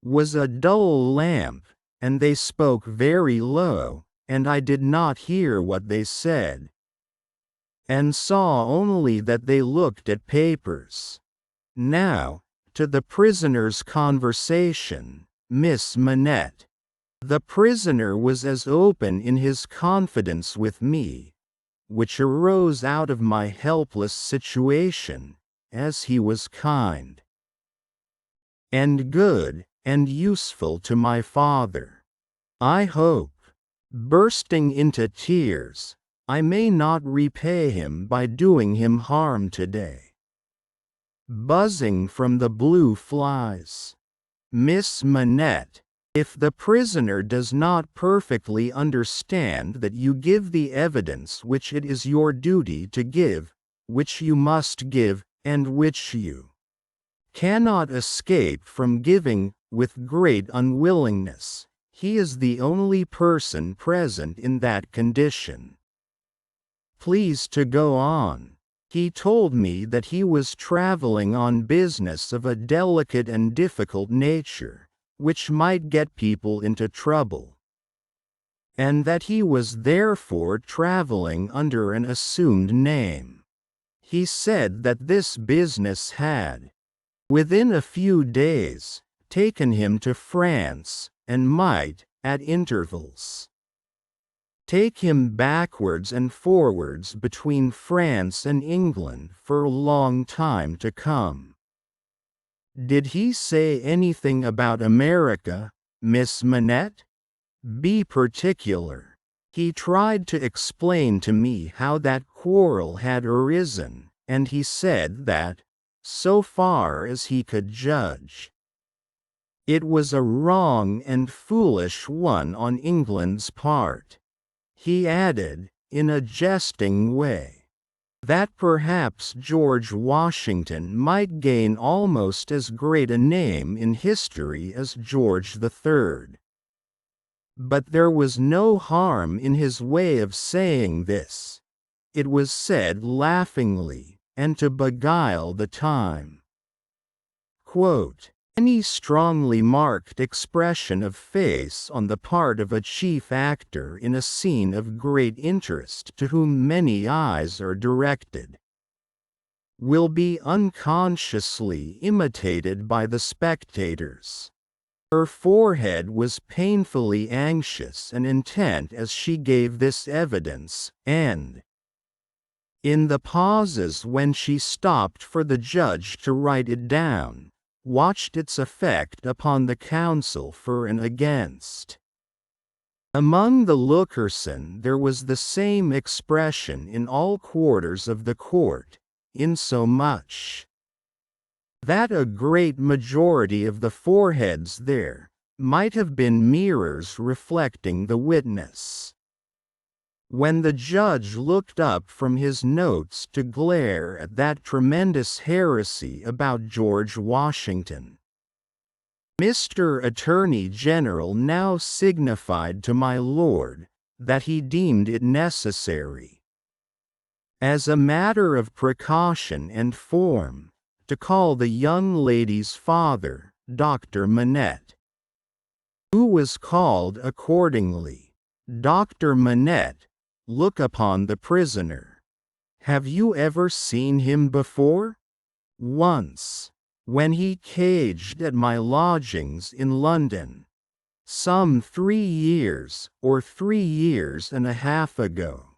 was a dull lamp, and they spoke very low, and I did not hear what they said, and saw only that they looked at papers. Now, to the prisoner's conversation, Miss Manette. The prisoner was as open in his confidence with me, which arose out of my helpless situation, as he was kind and good and useful to my father. I hope, bursting into tears, I may not repay him by doing him harm today. Buzzing from the blue flies. Miss Manette, if the prisoner does not perfectly understand that you give the evidence which it is your duty to give, which you must give, and which you cannot escape from giving, with great unwillingness, he is the only person present in that condition. Please to go on. He told me that he was traveling on business of a delicate and difficult nature, which might get people into trouble, and that he was therefore traveling under an assumed name. He said that this business had, within a few days, taken him to France, and might, at intervals, take him backwards and forwards between France and England for a long time to come. Did he say anything about America, Miss Manette? Be particular. He tried to explain to me how that quarrel had arisen, and he said that, so far as he could judge, it was a wrong and foolish one on England's part. He added, in a jesting way, that perhaps George Washington might gain almost as great a name in history as George III. But there was no harm in his way of saying this. It was said laughingly, and to beguile the time. Quote, any strongly marked expression of face on the part of a chief actor in a scene of great interest to whom many eyes are directed will be unconsciously imitated by the spectators. Her forehead was painfully anxious and intent as she gave this evidence, and in the pauses when she stopped for the judge to write it down, watched its effect upon the counsel for and against. Among the lookerson there was the same expression in all quarters of the court, insomuch that a great majority of the foreheads there might have been mirrors reflecting the witness. When the judge looked up from his notes to glare at that tremendous heresy about George Washington, Mr. Attorney General now signified to my lord that he deemed it necessary, as a matter of precaution and form, to call the young lady's father, Dr. Manette, who was called accordingly. Dr. Manette, look upon the prisoner. Have you ever seen him before? Once, when he caged at my lodgings in London, some 3 years or 3 years and a half ago.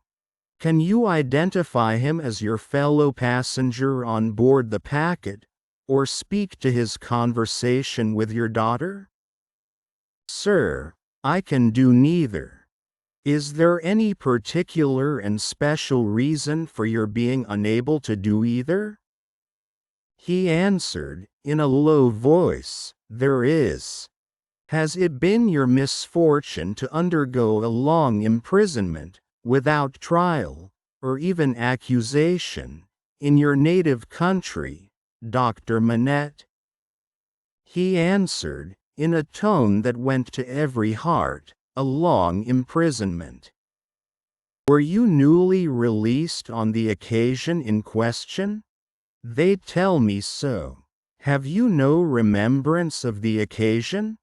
Can you identify him as your fellow passenger on board the packet, or speak to his conversation with your daughter? Sir, I can do neither. Is there any particular and special reason for your being unable to do either? He answered, in a low voice, "There is. Has it been your misfortune to undergo a long imprisonment, without trial, or even accusation, in your native country, Dr. Manette?" He answered, in a tone that went to every heart, "A long imprisonment." "Were you newly released on the occasion in question?" "They tell me so." "Have you no remembrance of the occasion?"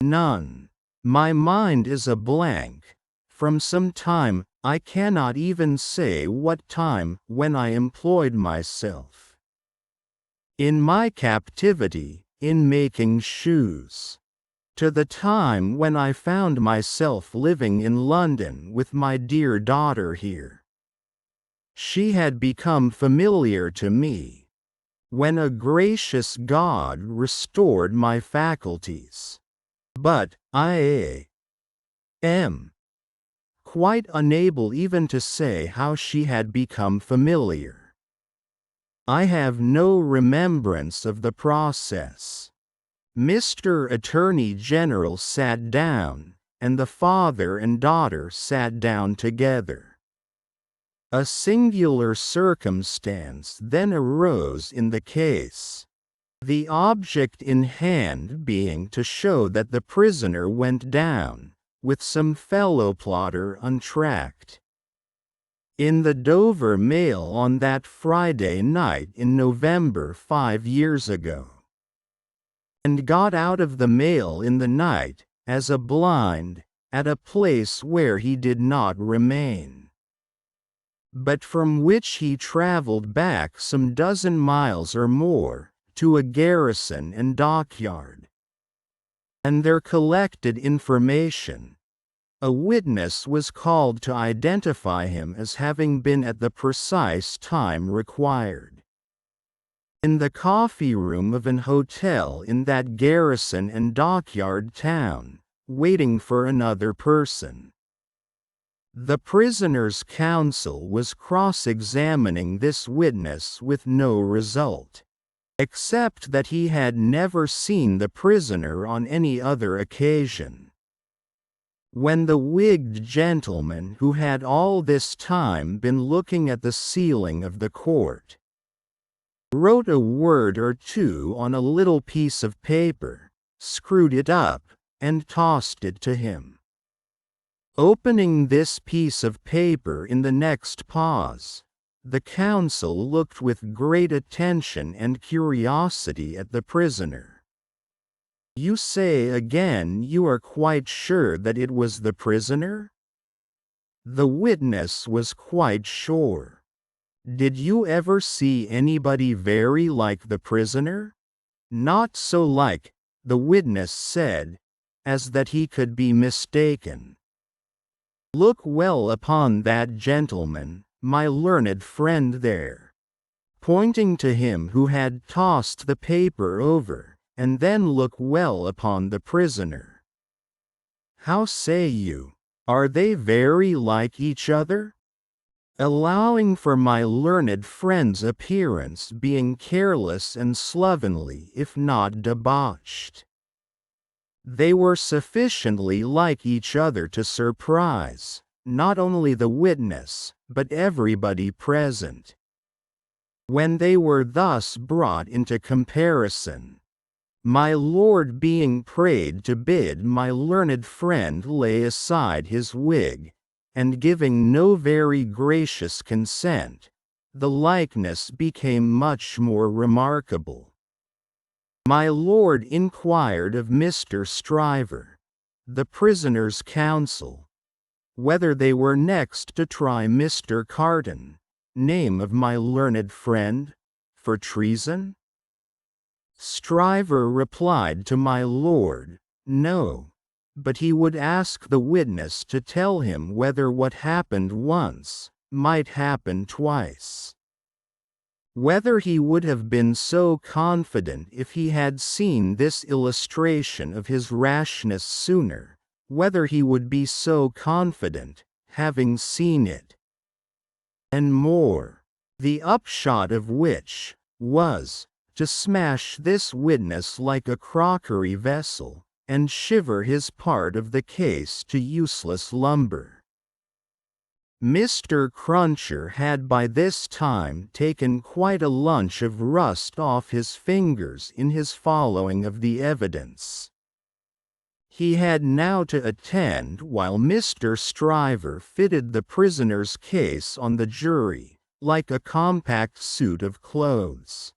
"None. My mind is a blank. From some time, I cannot even say what time, when I employed myself in my captivity, in making shoes, to the time when I found myself living in London with my dear daughter here. She had become familiar to me, when a gracious God restored my faculties. But I am quite unable even to say how she had become familiar. I have no remembrance of the process." Mr. Attorney General sat down, and the father and daughter sat down together. A singular circumstance then arose in the case, the object in hand being to show that the prisoner went down, with some fellow plotter untracked, in the Dover mail on that Friday night in November 5 years ago, and got out of the mail in the night, as a blind, at a place where he did not remain, but from which he travelled back some dozen miles or more, to a garrison and dockyard. And there collected information. A witness was called to identify him as having been at the precise time required in the coffee room of an hotel in that garrison and dockyard town, waiting for another person. The prisoner's counsel was cross-examining this witness with no result, except that he had never seen the prisoner on any other occasion. When the wigged gentleman who had all this time been looking at the ceiling of the court wrote a word or two on a little piece of paper, screwed it up, and tossed it to him. Opening this piece of paper in the next pause, the counsel looked with great attention and curiosity at the prisoner. "You say again you are quite sure that it was the prisoner?" The witness was quite sure. "Did you ever see anybody very like the prisoner?" "Not so like," the witness said, "as that he could be mistaken. Look well upon that gentleman, my learned friend there," pointing to him who had tossed the paper over, "and then look well upon the prisoner. How say you? Are they very like each other? Allowing for my learned friend's appearance being careless and slovenly if not debauched. They were sufficiently like each other to surprise, not only the witness, but everybody present, when they were thus brought into comparison. My lord being prayed to bid my learned friend lay aside his wig, and giving no very gracious consent, the likeness became much more remarkable. My lord inquired of Mr. Stryver, the prisoner's counsel, whether they were next to try Mr. Carton, name of my learned friend, for treason? Stryver replied to my lord, no, but he would ask the witness to tell him whether what happened once might happen twice. Whether he would have been so confident if he had seen this illustration of his rashness sooner, whether he would be so confident, having seen it, and more, the upshot of which was, to smash this witness like a crockery vessel, and shiver his part of the case to useless lumber. Mr. Cruncher had by this time taken quite a lunch of rust off his fingers in his following of the evidence. He had now to attend while Mr. Stryver fitted the prisoner's case on the jury, like a compact suit of clothes,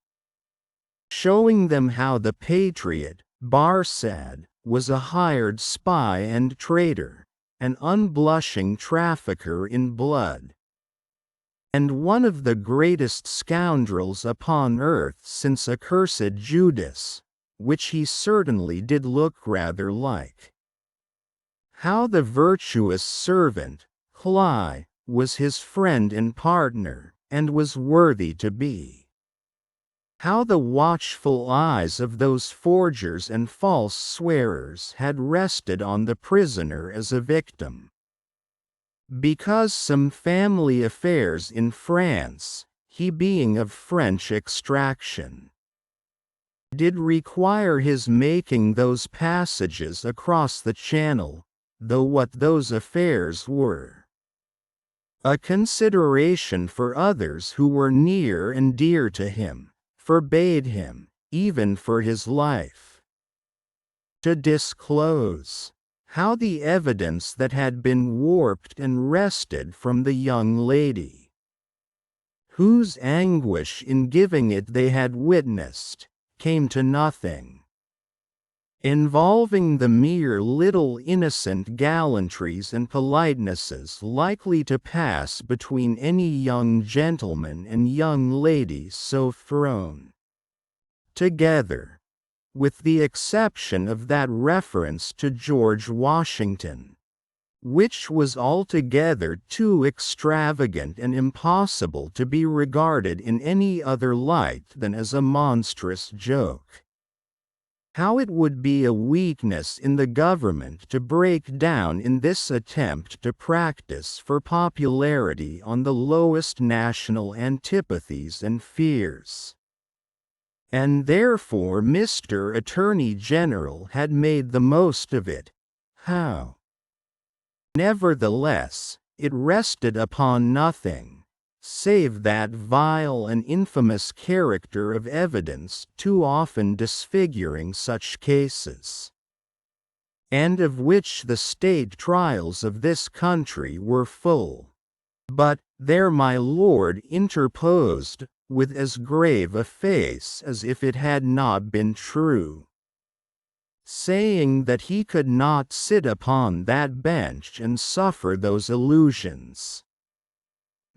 showing them how the patriot, Barsad, was a hired spy and traitor, an unblushing trafficker in blood, and one of the greatest scoundrels upon earth since accursed Judas, which he certainly did look rather like. How the virtuous servant, Cly, was his friend and partner, and was worthy to be. How the watchful eyes of those forgers and false swearers had rested on the prisoner as a victim, because some family affairs in France, he being of French extraction, did require his making those passages across the Channel, though what those affairs were a consideration for others who were near and dear to him, forbade him, even for his life, to disclose how the evidence that had been warped and wrested from the young lady, whose anguish in giving it they had witnessed, came to nothing, involving the mere little innocent gallantries and politenesses likely to pass between any young gentleman and young lady so thrown together, with the exception of that reference to George Washington, which was altogether too extravagant and impossible to be regarded in any other light than as a monstrous joke. How it would be a weakness in the government to break down in this attempt to practice for popularity on the lowest national antipathies and fears. And therefore Mr. Attorney General had made the most of it. How? Nevertheless, it rested upon nothing, save that vile and infamous character of evidence too often disfiguring such cases, and of which the state trials of this country were full. But there my lord interposed, with as grave a face as if it had not been true, saying that he could not sit upon that bench and suffer those illusions.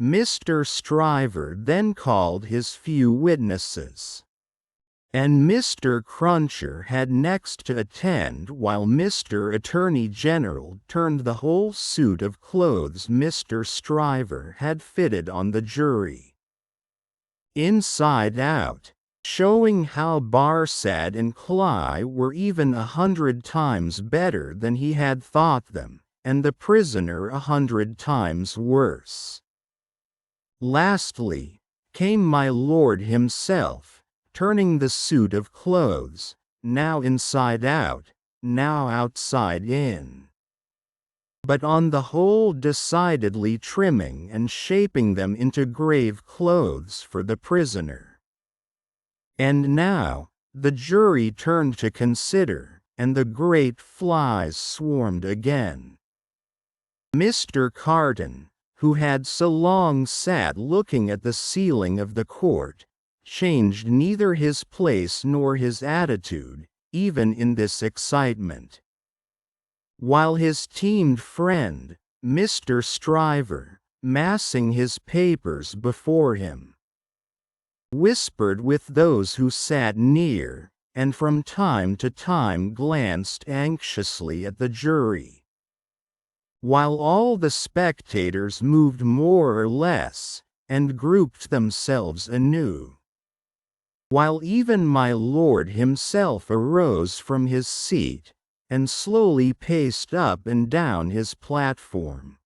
Mr. Stryver then called his few witnesses, and Mr. Cruncher had next to attend while Mr. Attorney General turned the whole suit of clothes Mr. Stryver had fitted on the jury, inside out, showing how Barsad and Cly were even 100 times better than he had thought them, and the prisoner 100 times worse. Lastly, came my lord himself, turning the suit of clothes, now inside out, now outside in, but on the whole decidedly trimming and shaping them into grave clothes for the prisoner. And now, the jury turned to consider, and the great flies swarmed again. Mr. Carton, who had so long sat looking at the ceiling of the court, changed neither his place nor his attitude, even in this excitement, while his teamed friend, Mr. Stryver, massing his papers before him, whispered with those who sat near, and from time to time glanced anxiously at the jury, while all the spectators moved more or less, and grouped themselves anew, while even my lord himself arose from his seat, and slowly paced up and down his platform,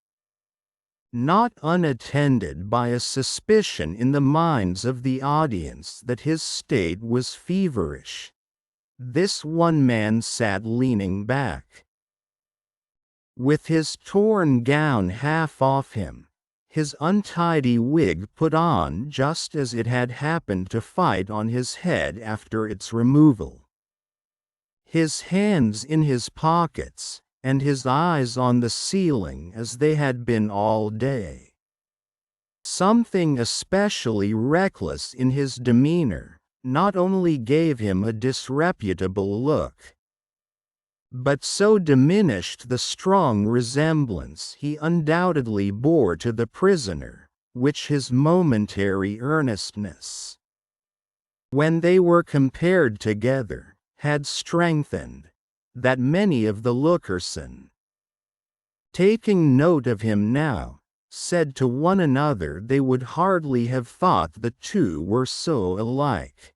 not unattended by a suspicion in the minds of the audience that his state was feverish. This one man sat leaning back, with his torn gown half off him, his untidy wig put on just as it had happened to fight on his head after its removal, his hands in his pockets, and his eyes on the ceiling as they had been all day. Something especially reckless in his demeanor not only gave him a disreputable look, but so diminished the strong resemblance he undoubtedly bore to the prisoner, which his momentary earnestness, when they were compared together, had strengthened, that many of the lookers, taking note of him now, said to one another they would hardly have thought the two were so alike.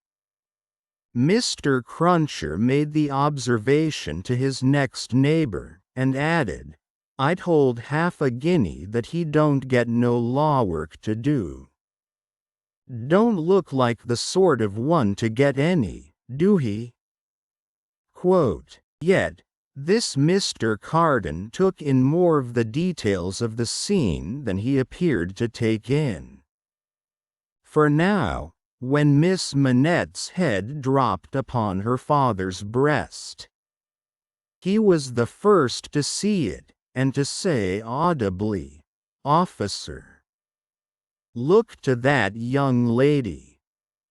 Mr. Cruncher made the observation to his next neighbor, and added, "I'd hold half a guinea that he don't get no law work to do. Don't look like the sort of one to get any, do he?" Yet, this Mr. Carden took in more of the details of the scene than he appeared to take in. For now, when Miss Manette's head dropped upon her father's breast, he was the first to see it, and to say audibly, "Officer, look to that young lady.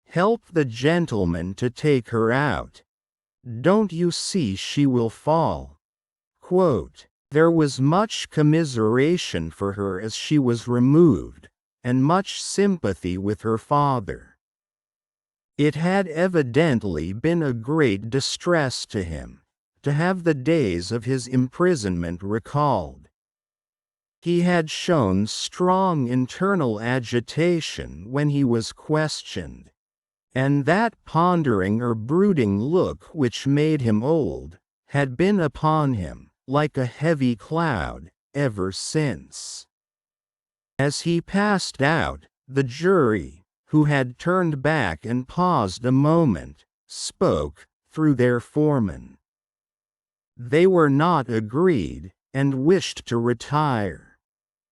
Help the gentleman to take her out. Don't you see she will fall?" There was much commiseration for her as she was removed, and much sympathy with her father. It had evidently been a great distress to him, to have the days of his imprisonment recalled. He had shown strong internal agitation when he was questioned, and that pondering or brooding look which made him old, had been upon him, like a heavy cloud, ever since. As he passed out, the jury, who had turned back and paused a moment, spoke, through their foreman. They were not agreed, and wished to retire.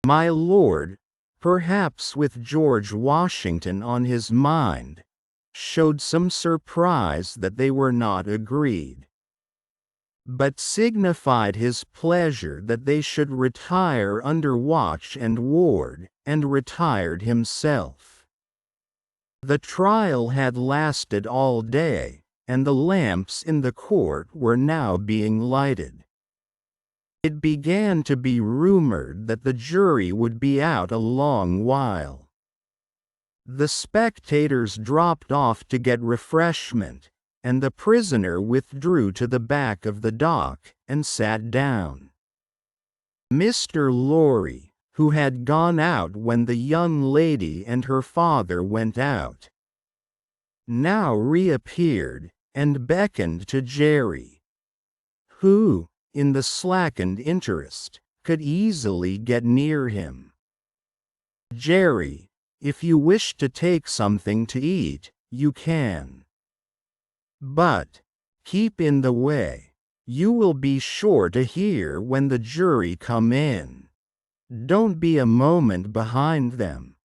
My lord, perhaps with George Washington on his mind, showed some surprise that they were not agreed, but signified his pleasure that they should retire under watch and ward, and retired himself. The trial had lasted all day, and the lamps in the court were now being lighted. It began to be rumored that the jury would be out a long while. The spectators dropped off to get refreshment, and the prisoner withdrew to the back of the dock, and sat down. Mr. Lorry, who had gone out when the young lady and her father went out, now reappeared, and beckoned to Jerry, who, in the slackened interest, could easily get near him. "Jerry, if you wish to take something to eat, you can. But, keep in the way. You will be sure to hear when the jury come in. Don't be a moment behind them,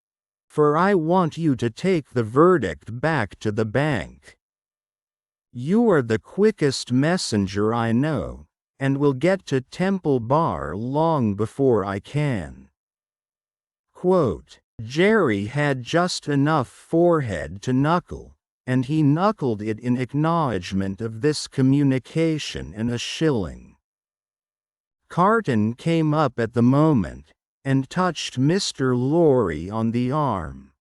for I want you to take the verdict back to the bank. You are the quickest messenger I know, and will get to Temple Bar long before I can." Jerry had just enough forehead to knuckle, and he knuckled it in acknowledgment of this communication and a shilling. Carton came up at the moment, and touched Mr. Lorry on the arm.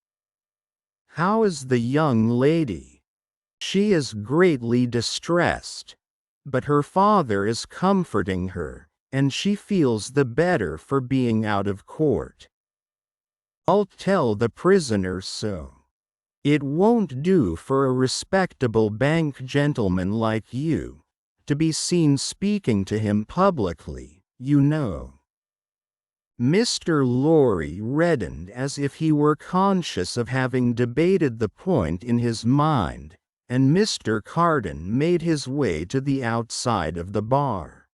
"How is the young lady?" "She is greatly distressed, but her father is comforting her, and she feels the better for being out of court. I'll tell the prisoner so. It won't do for a respectable bank gentleman like you to be seen speaking to him publicly, you know." Mr. Lorry reddened as if he were conscious of having debated the point in his mind, and Mr. Carden made his way to the outside of the bar.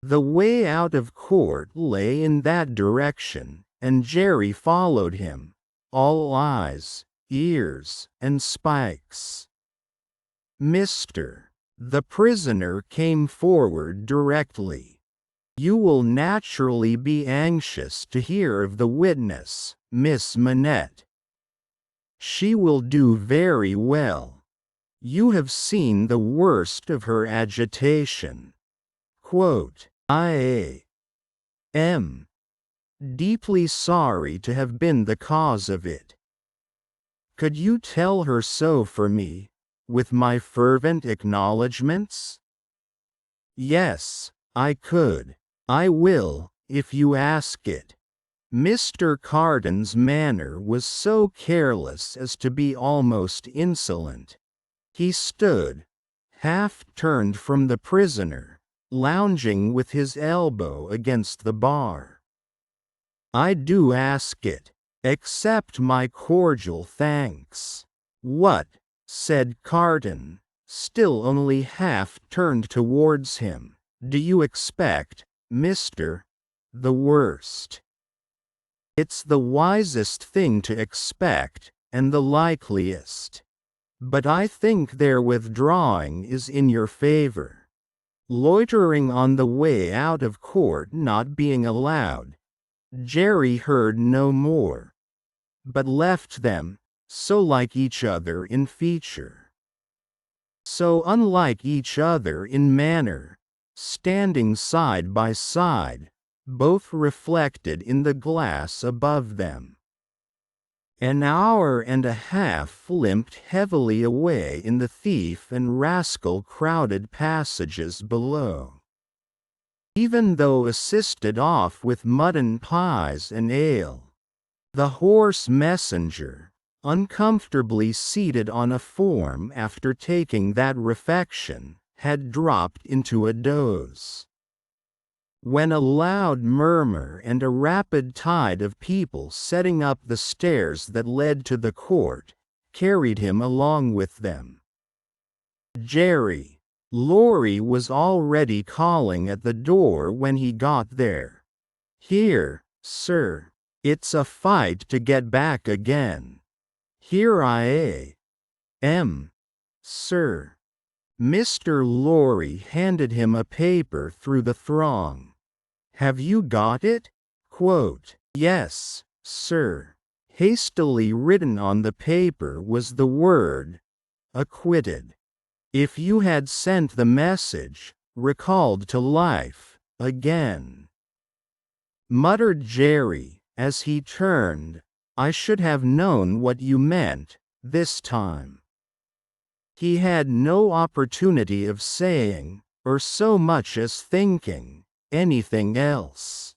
The way out of court lay in that direction, and Jerry followed him, all eyes, ears, and spikes. The prisoner came forward directly. You will naturally be anxious to hear of the witness, Miss Manette. She will do very well. You have seen the worst of her agitation. I am deeply sorry to have been the cause of it. Could you tell her so for me, with my fervent acknowledgments? Yes, I could. I will, if you ask it. Mr. Carden's manner was so careless as to be almost insolent. He stood, half turned from the prisoner, lounging with his elbow against the bar. I do ask it. Accept my cordial thanks. What? Said Carden, still only half turned towards him. Do you expect, Mr. the worst? It's the wisest thing to expect, and the likeliest. But I think their withdrawing is in your favor. Loitering on the way out of court not being allowed, Jerry heard no more, but left them, so like each other in feature, so unlike each other in manner, standing side by side, both reflected in the glass above them. An hour and a half limped heavily away in the thief and rascal crowded passages below. Even though assisted off with mutton pies and ale, the hoarse messenger, uncomfortably seated on a form after taking that refection, had dropped into a doze. When a loud murmur and a rapid tide of people setting up the stairs that led to the court carried him along with them, Lorry was already calling at the door when he got there. Here, sir. It's a fight to get back again. Here I am, sir. Mr. Lorry handed him a paper through the throng. Have you got it? Yes, sir. Hastily written on the paper was the word, acquitted. If you had sent the message, recalled to life, again, muttered Jerry, as he turned, I should have known what you meant, this time. He had no opportunity of saying, or so much as thinking, anything else,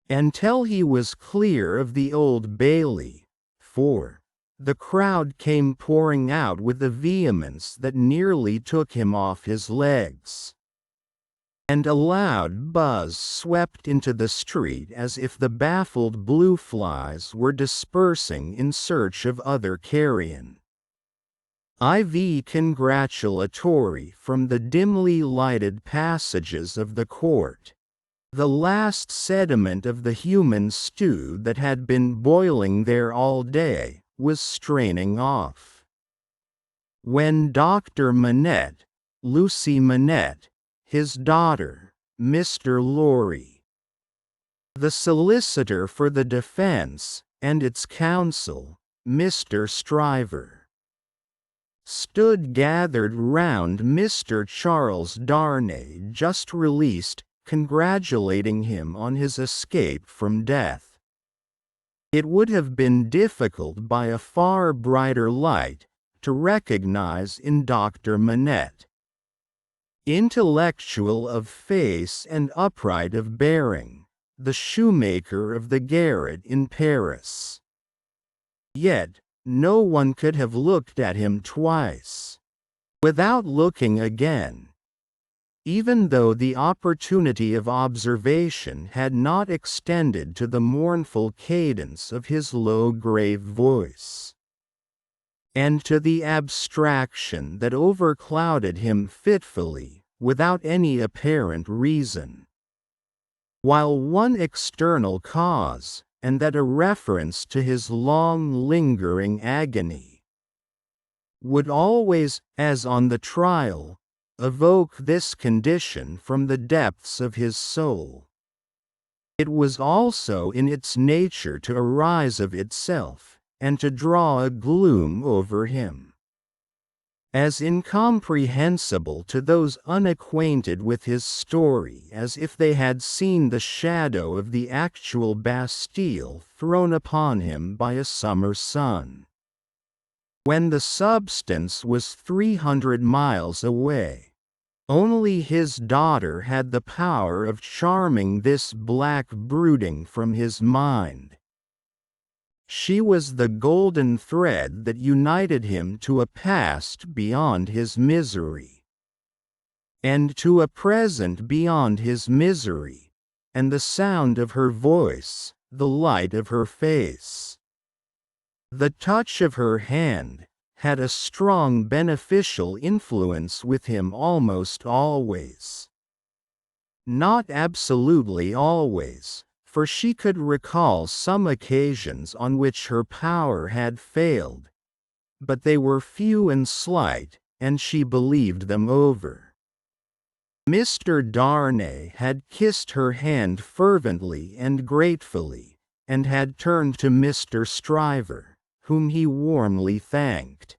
until he was clear of the Old Bailey, for the crowd came pouring out with a vehemence that nearly took him off his legs, and a loud buzz swept into the street as if the baffled blue flies were dispersing in search of other carrion. IV congratulatory from the dimly lighted passages of the court. The last sediment of the human stew that had been boiling there all day was straining off. When Dr. Manette, Lucy Manette, his daughter, Mr. Lorry, the solicitor for the defense, and its counsel, Mr. Stryver, stood gathered round Mr. Charles Darnay, just released, congratulating him on his escape from death. It would have been difficult by a far brighter light to recognize in Dr. Manette, intellectual of face and upright of bearing, the shoemaker of the garret in Paris. Yet, no one could have looked at him twice, without looking again, even though the opportunity of observation had not extended to the mournful cadence of his low grave voice, and to the abstraction that overclouded him fitfully, without any apparent reason. While one external cause, and that a reference to his long lingering agony, would always, as on the trial, evoke this condition from the depths of his soul. It was also in its nature to arise of itself, and to draw a gloom over him, as incomprehensible to those unacquainted with his story as if they had seen the shadow of the actual Bastille thrown upon him by a summer sun, when the substance was 300 miles away. Only his daughter had the power of charming this black brooding from his mind. She was the golden thread that united him to a past beyond his misery, and to a present beyond his misery, and the sound of her voice, the light of her face, the touch of her hand, had a strong beneficial influence with him almost always. Not absolutely always, for she could recall some occasions on which her power had failed, but they were few and slight, and she believed them over. Mr. Darnay had kissed her hand fervently and gratefully, and had turned to Mr. Stryver, whom he warmly thanked.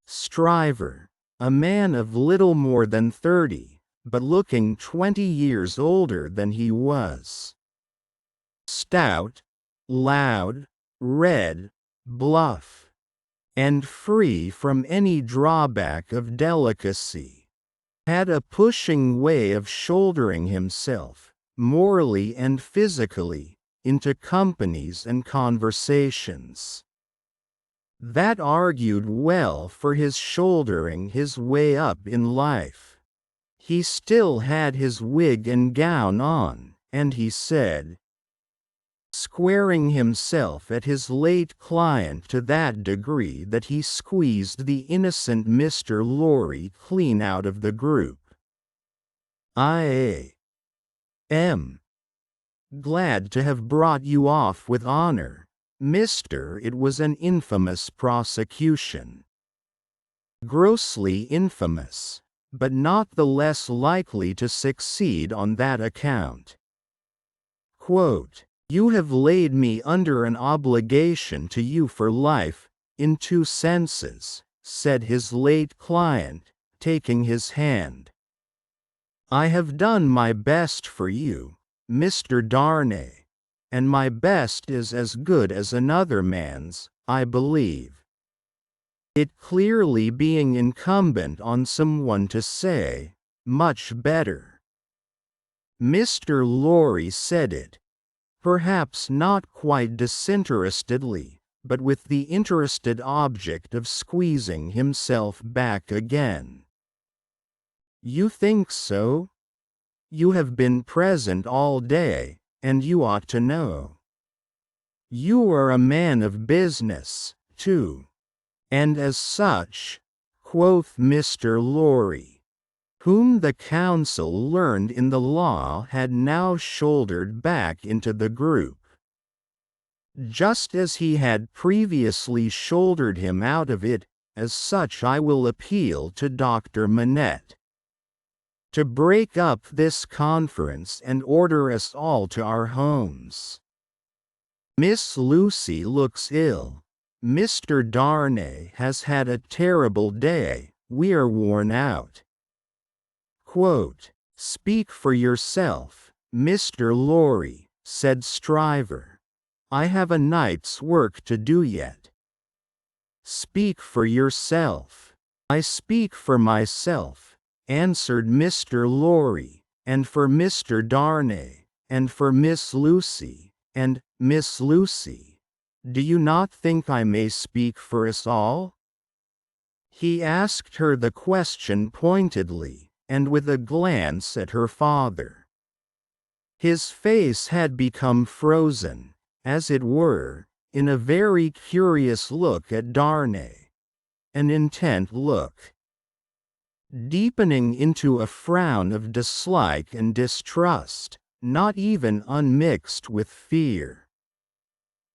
Stryver, a man of little more than 30, but looking 20 years older than he was. Stout, loud, red, bluff, and free from any drawback of delicacy, had a pushing way of shouldering himself, morally and physically, into companies and conversations. That argued well for his shouldering his way up in life. He still had his wig and gown on, and he said, squaring himself at his late client to that degree that he squeezed the innocent Mr. Lorry clean out of the group, "I am glad to have brought you off with honor, Mr. It was an infamous prosecution. Grossly infamous, but not the less likely to succeed on that account. Quote, you have laid me under an obligation to you for life, in 2 senses, said his late client, taking his hand. I have done my best for you, Mr. Darnay, and my best is as good as another man's, I believe. It clearly being incumbent on someone to say, much better. Mr. Lorry said it, perhaps not quite disinterestedly, but with the interested object of squeezing himself back again. You think so? You have been present all day, and you ought to know. You are a man of business, too. And as such, quoth Mr. Lorry, whom the counsel learned in the law had now shouldered back into the group, just as he had previously shouldered him out of it, as such I will appeal to Dr. Manette to break up this conference and order us all to our homes. Miss Lucy looks ill. Mr. Darnay has had a terrible day, we are worn out. Quote, speak for yourself, Mr. Lorry, said Stryver. I have a night's work to do yet. Speak for yourself. I speak for myself, answered Mr. Lorry, and for Mr. Darnay, and for Miss Lucy, and, Miss Lucy, do you not think I may speak for us all? He asked her the question pointedly, and with a glance at her father. His face had become frozen, as it were, in a very curious look at Darnay. An intent look, deepening into a frown of dislike and distrust, not even unmixed with fear.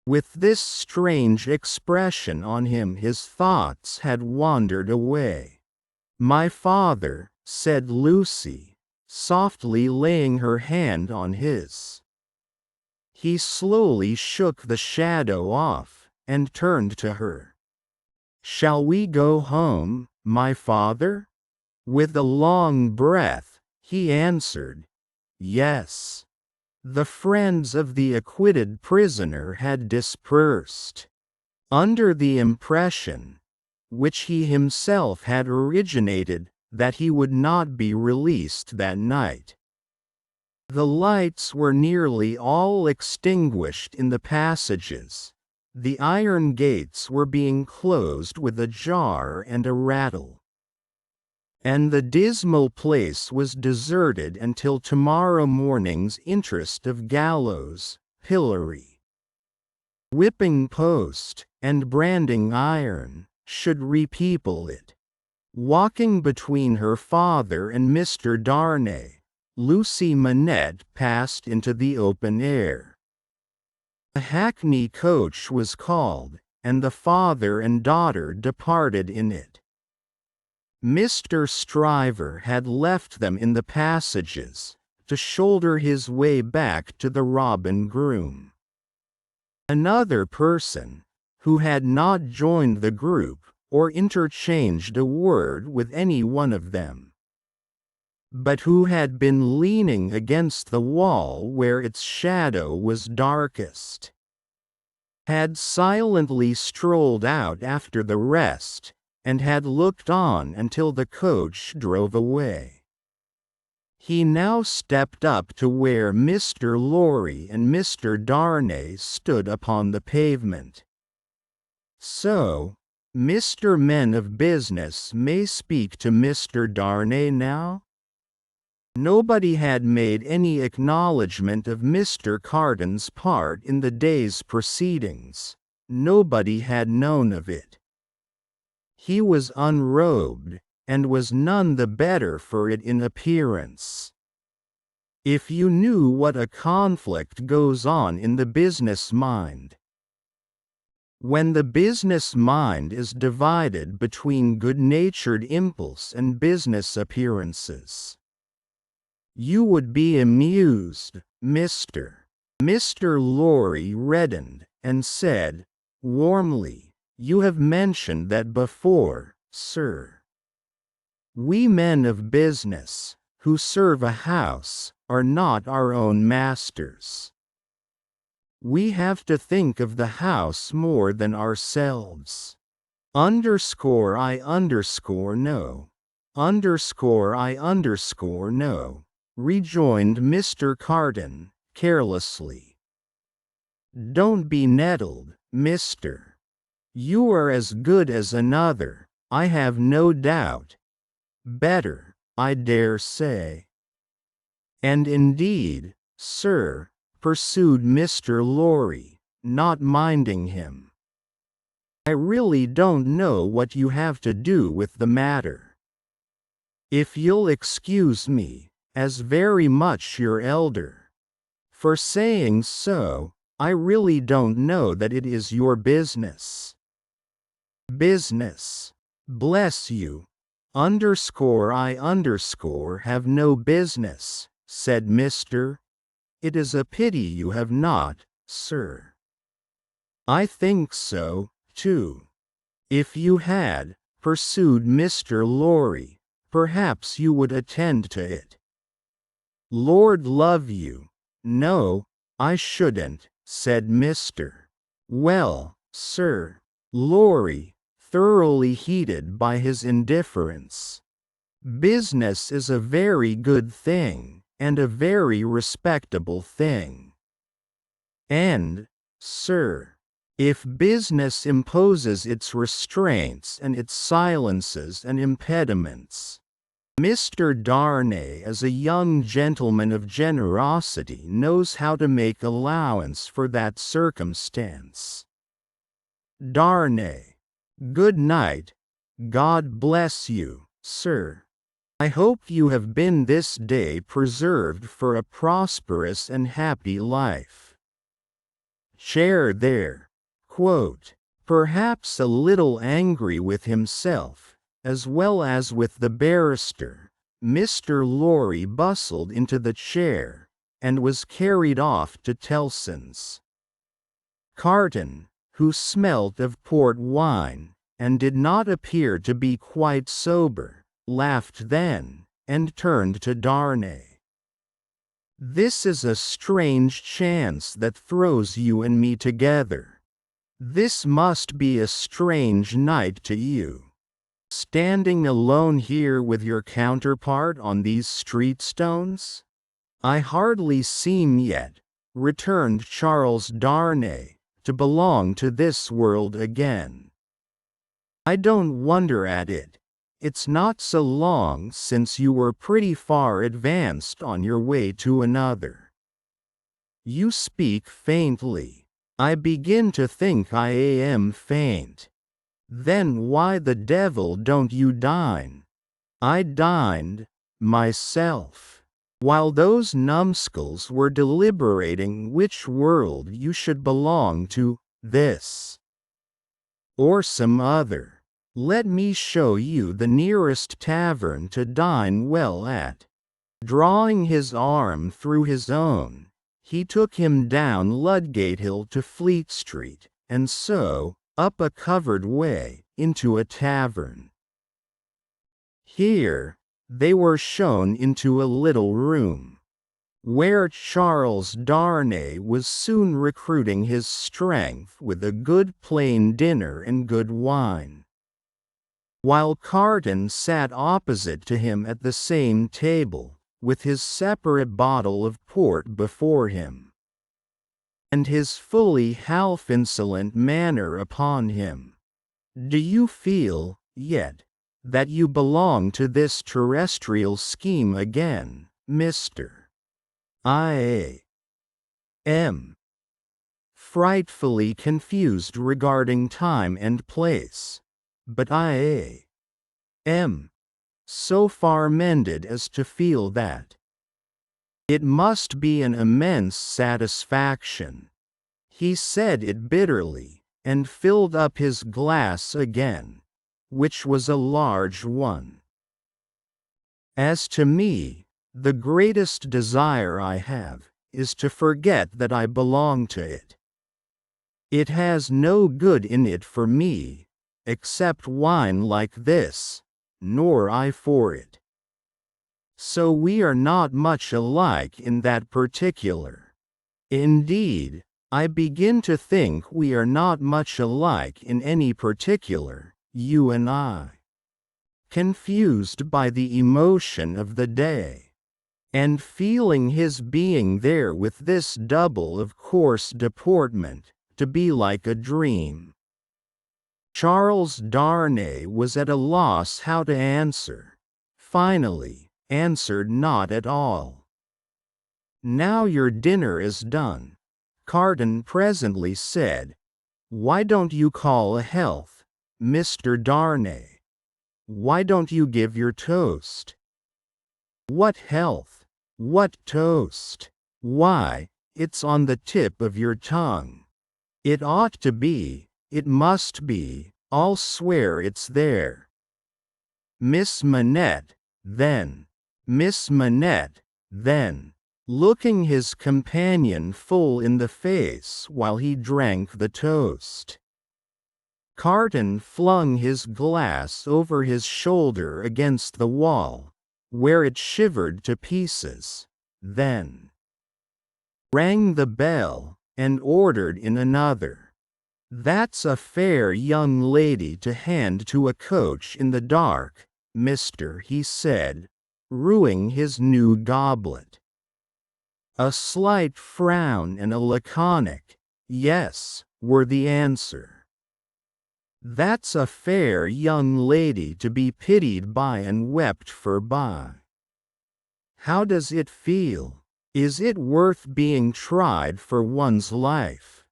With this strange expression on him, his thoughts had wandered away. "My father," said Lucy, softly laying her hand on his. He slowly shook the shadow off, and turned to her. "Shall we go home, my father?" With a long breath, he answered, "Yes." The friends of the acquitted prisoner had dispersed, under the impression, which he himself had originated, that he would not be released that night. The lights were nearly all extinguished in the passages. The iron gates were being closed with a jar and a rattle, and the dismal place was deserted until tomorrow morning's interest of gallows, pillory, whipping post, and branding iron should repeople it. Walking between her father and Mr. Darnay, Lucy Manette passed into the open air. A hackney coach was called, and the father and daughter departed in it. Mr. Stryver had left them in the passages, to shoulder his way back to the Robin Groom. Another person, who had not joined the group, or interchanged a word with any one of them, but who had been leaning against the wall where its shadow was darkest, had silently strolled out after the rest, and had looked on until the coach drove away. He now stepped up to where Mr. Lorry and Mr. Darnay stood upon the pavement. "So, Mr. Men of Business may speak to Mr. Darnay now?" Nobody had made any acknowledgment of Mr. Carden's part in the day's proceedings. Nobody had known of it. He was unrobed, and was none the better for it in appearance. If you knew what a conflict goes on in the business mind, when the business mind is divided between good-natured impulse and business appearances, you would be amused, Mr. Lorry reddened, and said, warmly, "You have mentioned that before, sir. We men of business, who serve a house, are not our own masters. We have to think of the house more than ourselves. I no. I no, rejoined Mr. Carden, carelessly. Don't be nettled, mister. You are as good as another, I have no doubt. Better, I dare say. And indeed, sir, pursued Mr. Lorry, not minding him, I really don't know what you have to do with the matter. If you'll excuse me, as very much your elder, for saying so, I really don't know that it is your business. Business, bless you, I have no business, said Mr. It is a pity you have not, sir. I think so, too. If you had, pursued Mr. Lorry, perhaps you would attend to it. Lord love you, no, I shouldn't, said Mr. Well, sir, Lorry, thoroughly heated by his indifference. Business is a very good thing, and a very respectable thing. And, sir, if business imposes its restraints and its silences and impediments, Mr. Darnay, as a young gentleman of generosity, knows how to make allowance for that circumstance. Darnay. Good night. God bless you, sir. I hope you have been this day preserved for a prosperous and happy life. Chair there. Quote, perhaps a little angry with himself, as well as with the barrister, Mr. Lorry bustled into the chair, and was carried off to Tellson's. Carton, who smelt of port wine, and did not appear to be quite sober, laughed then, and turned to Darnay. This is a strange chance that throws you and me together. This must be a strange night to you. Standing alone here with your counterpart on these street stones? I hardly seem yet, returned Charles Darnay, to belong to this world again. I don't wonder at it. It's not so long since you were pretty far advanced on your way to another. You speak faintly. I begin to think I am faint. Then why the devil don't you dine? I dined, myself, while those numbskulls were deliberating which world you should belong to, this or some other. Let me show you the nearest tavern to dine well at. Drawing his arm through his own, he took him down Ludgate Hill to Fleet Street, and so, up a covered way, into a tavern. Here, they were shown into a little room, where Charles Darnay was soon recruiting his strength with a good plain dinner and good wine, while Carton sat opposite to him at the same table, with his separate bottle of port before him, and his fully half-insolent manner upon him. Do you feel, yet, that you belong to this terrestrial scheme again, Mr. I am frightfully confused regarding time and place, but I am so far mended as to feel that it must be an immense satisfaction. He said it bitterly, and filled up his glass again, which was a large one. As to me, the greatest desire I have is to forget that I belong to it. It has no good in it for me, except wine like this, nor I for it. So we are not much alike in that particular. Indeed, I begin to think we are not much alike in any particular, you and I. Confused by the emotion of the day, and feeling his being there with this double of coarse deportment, to be like a dream. Charles Darnay was at a loss how to answer, finally, answered not at all. Now your dinner is done, Carton presently said. Why don't you call a health, Mr. Darnay? Why don't you give your toast? What health? What toast? Why, it's on the tip of your tongue. It ought to be, it must be, I'll swear it's there. Miss Manette, then. Miss Manette, then, looking his companion full in the face while he drank the toast. Carton flung his glass over his shoulder against the wall, where it shivered to pieces, then rang the bell, and ordered in another. That's a fair young lady to hand to a coach in the dark, mister, he said, ruing his new goblet. A slight frown and a laconic, yes, were the answer. That's a fair young lady to be pitied by and wept for by. How does it feel? Is it worth being tried for one's life?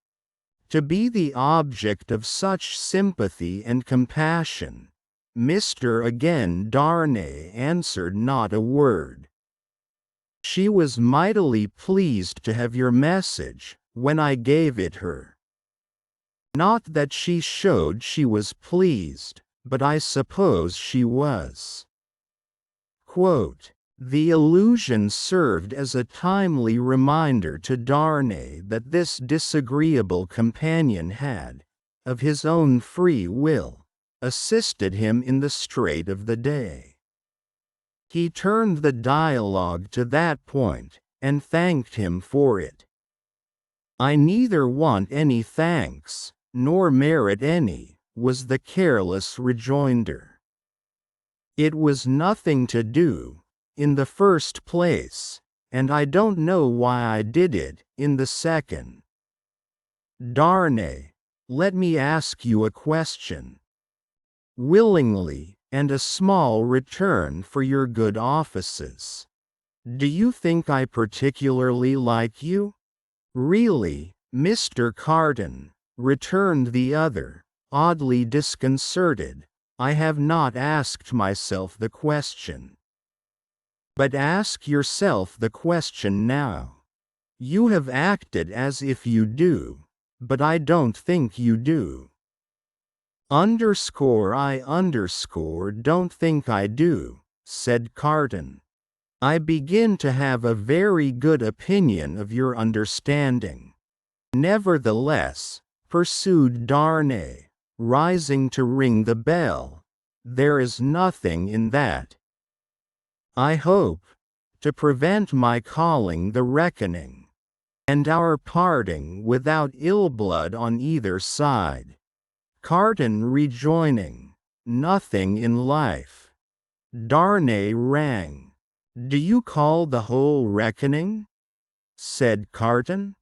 To be the object of such sympathy and compassion? Mr. again Darnay answered not a word. She was mightily pleased to have your message, when I gave it her. Not that she showed she was pleased, but I suppose she was. Quote, the allusion served as a timely reminder to Darnay that this disagreeable companion had, of his own free will, assisted him in the strait of the day. He turned the dialogue to that point, and thanked him for it. I neither want any thanks, nor merit any, was the careless rejoinder. It was nothing to do, in the first place, and I don't know why I did it, in the second. Darnay, let me ask you a question. Willingly, and a small return for your good offices. Do you think I particularly like you? Really, Mr. Carton, returned the other, oddly disconcerted, I have not asked myself the question. But ask yourself the question now. You have acted as if you do, but I don't think you do. I don't think I do, said Carton. I begin to have a very good opinion of your understanding. Nevertheless, pursued Darnay, rising to ring the bell, there is nothing in that. I hope, to prevent my calling the reckoning, and our parting without ill blood on either side. Carton rejoining, nothing in life. Darnay rang. Do you call the whole reckoning? Said Carton.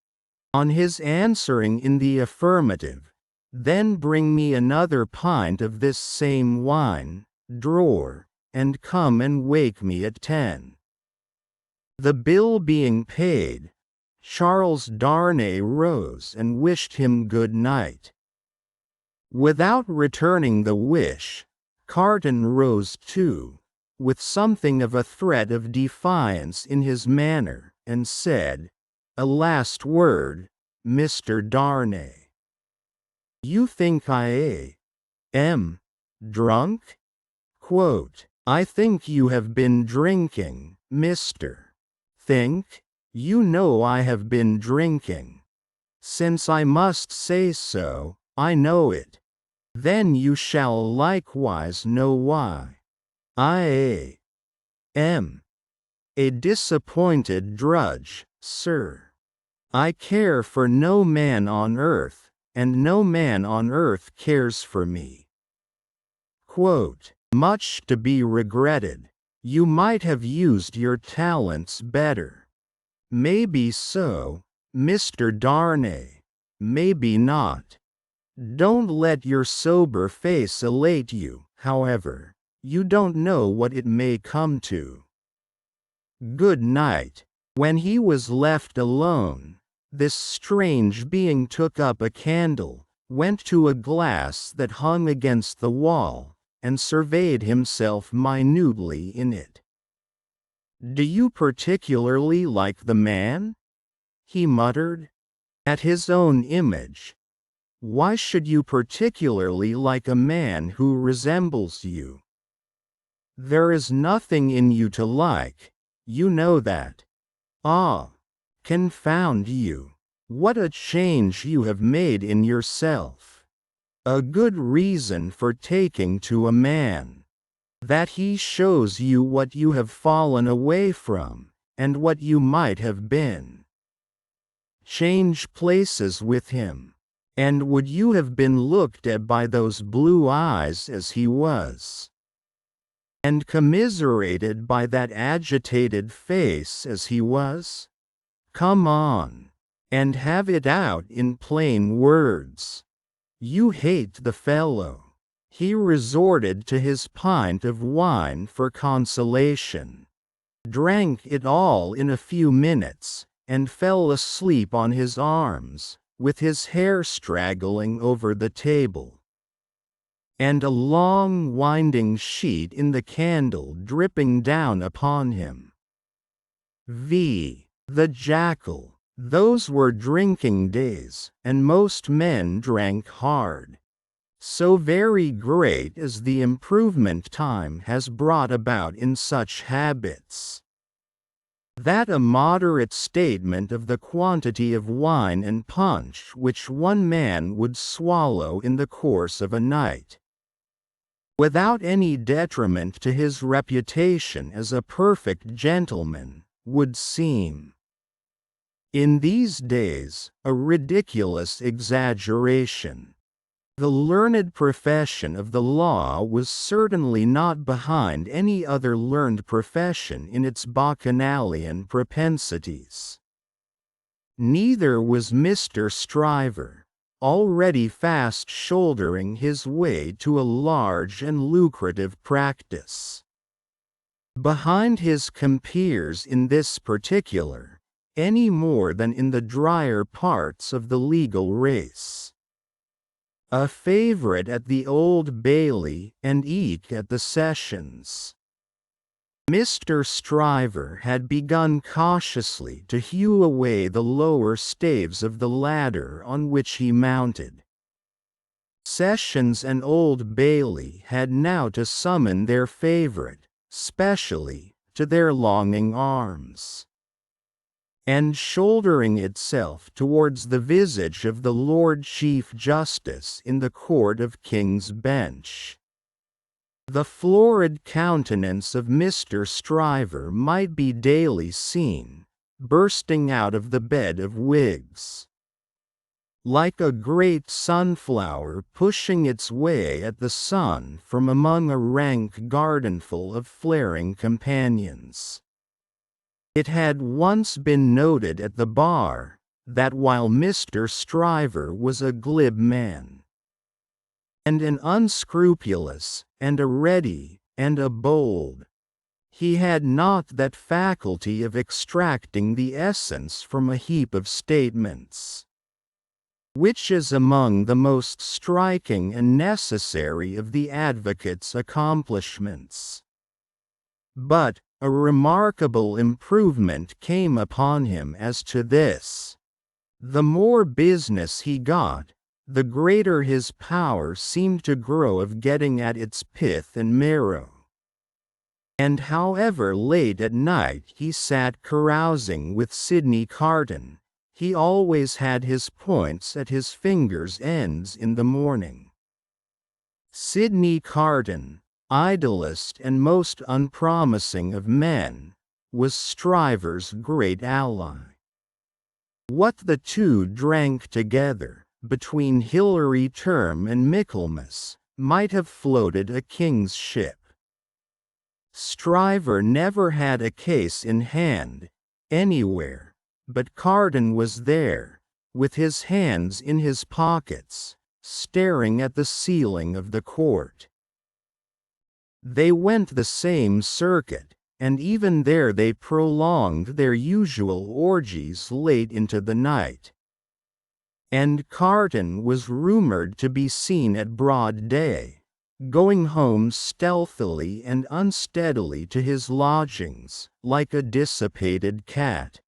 On his answering in the affirmative, then bring me another pint of this same wine, drawer, and come and wake me at 10. The bill being paid, Charles Darnay rose and wished him good night. Without returning the wish, Carton rose too, with something of a threat of defiance in his manner, and said, a last word, Mr. Darnay. You think I am drunk? Quote, I think you have been drinking, Mr. Think? You know I have been drinking. Since I must say so, I know it. Then you shall likewise know why. I am a disappointed drudge, sir. I care for no man on earth, and no man on earth cares for me. Quote, much to be regretted. You might have used your talents better. Maybe so, Mr. Darnay, maybe not. Don't let your sober face elate you, however. You don't know what it may come to. Good night. When he was left alone, this strange being took up a candle, went to a glass that hung against the wall, and surveyed himself minutely in it. Do you particularly like the man? He muttered. At his own image. Why should you particularly like a man who resembles you? There is nothing in you to like, you know that. Ah, confound you. What a change you have made in yourself. A good reason for taking to a man. That he shows you what you have fallen away from, and what you might have been. Change places with him. And would you have been looked at by those blue eyes as he was? And commiserated by that agitated face as he was? Come on, and have it out in plain words. You hate the fellow. He resorted to his pint of wine for consolation, drank it all in a few minutes, and fell asleep on his arms, with his hair straggling over the table, and a long winding sheet in the candle dripping down upon him. The jackal. Those were drinking days, and most men drank hard. So very great is the improvement time has brought about in such habits, that a moderate statement of the quantity of wine and punch which one man would swallow in the course of a night, without any detriment to his reputation as a perfect gentleman, would seem, in these days, a ridiculous exaggeration. The learned profession of the law was certainly not behind any other learned profession in its bacchanalian propensities. Neither was Mr. Stryver, already fast shouldering his way to a large and lucrative practice, behind his compeers in this particular, any more than in the drier parts of the legal race. A favourite at the Old Bailey and eke at the Sessions, Mr. Stryver had begun cautiously to hew away the lower staves of the ladder on which he mounted. Sessions and Old Bailey had now to summon their favourite, specially, to their longing arms, and shouldering itself towards the visage of the Lord Chief Justice in the Court of King's Bench, the florid countenance of Mr. Stryver might be daily seen, bursting out of the bed of wigs, like a great sunflower pushing its way at the sun from among a rank gardenful of flaring companions. It had once been noted at the bar, that while Mr. Stryver was a glib man, and an unscrupulous, and a ready, and a bold, he had not that faculty of extracting the essence from a heap of statements, which is among the most striking and necessary of the advocate's accomplishments. But a remarkable improvement came upon him as to this. The more business he got, the greater his power seemed to grow of getting at its pith and marrow. And however late at night he sat carousing with Sidney Carton, he always had his points at his fingers' ends in the morning. Sidney Carton, idlest and most unpromising of men, was Stryver's great ally. What the two drank together, between Hilary Term and Michaelmas, might have floated a king's ship. Stryver never had a case in hand, anywhere, but Carton was there, with his hands in his pockets, staring at the ceiling of the court. They went the same circuit, and even there they prolonged their usual orgies late into the night. And Carton was rumoured to be seen at broad day, going home stealthily and unsteadily to his lodgings, like a dissipated cat.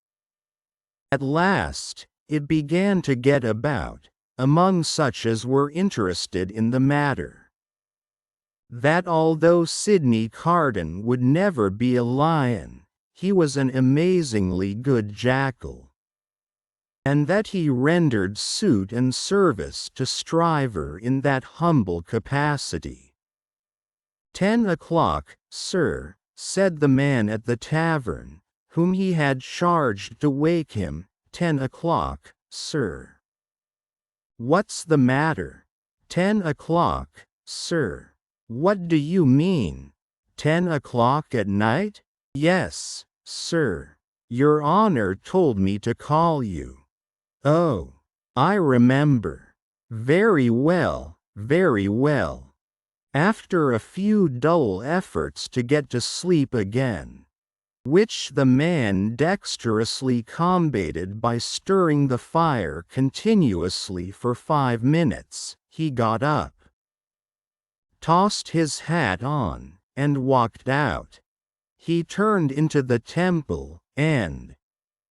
At last, it began to get about, among such as were interested in the matter, that although Sidney Carton would never be a lion, he was an amazingly good jackal, and that he rendered suit and service to Stryver in that humble capacity. 10 o'clock, sir, said the man at the tavern, whom he had charged to wake him. 10 o'clock, sir. What's the matter? 10 o'clock, sir. What do you mean? 10 o'clock at night? Yes, sir. Your Honor told me to call you. Oh, I remember. Very well, very well. After a few dull efforts to get to sleep again, which the man dexterously combated by stirring the fire continuously for 5 minutes, he got up, tossed his hat on, and walked out. He turned into the temple, and,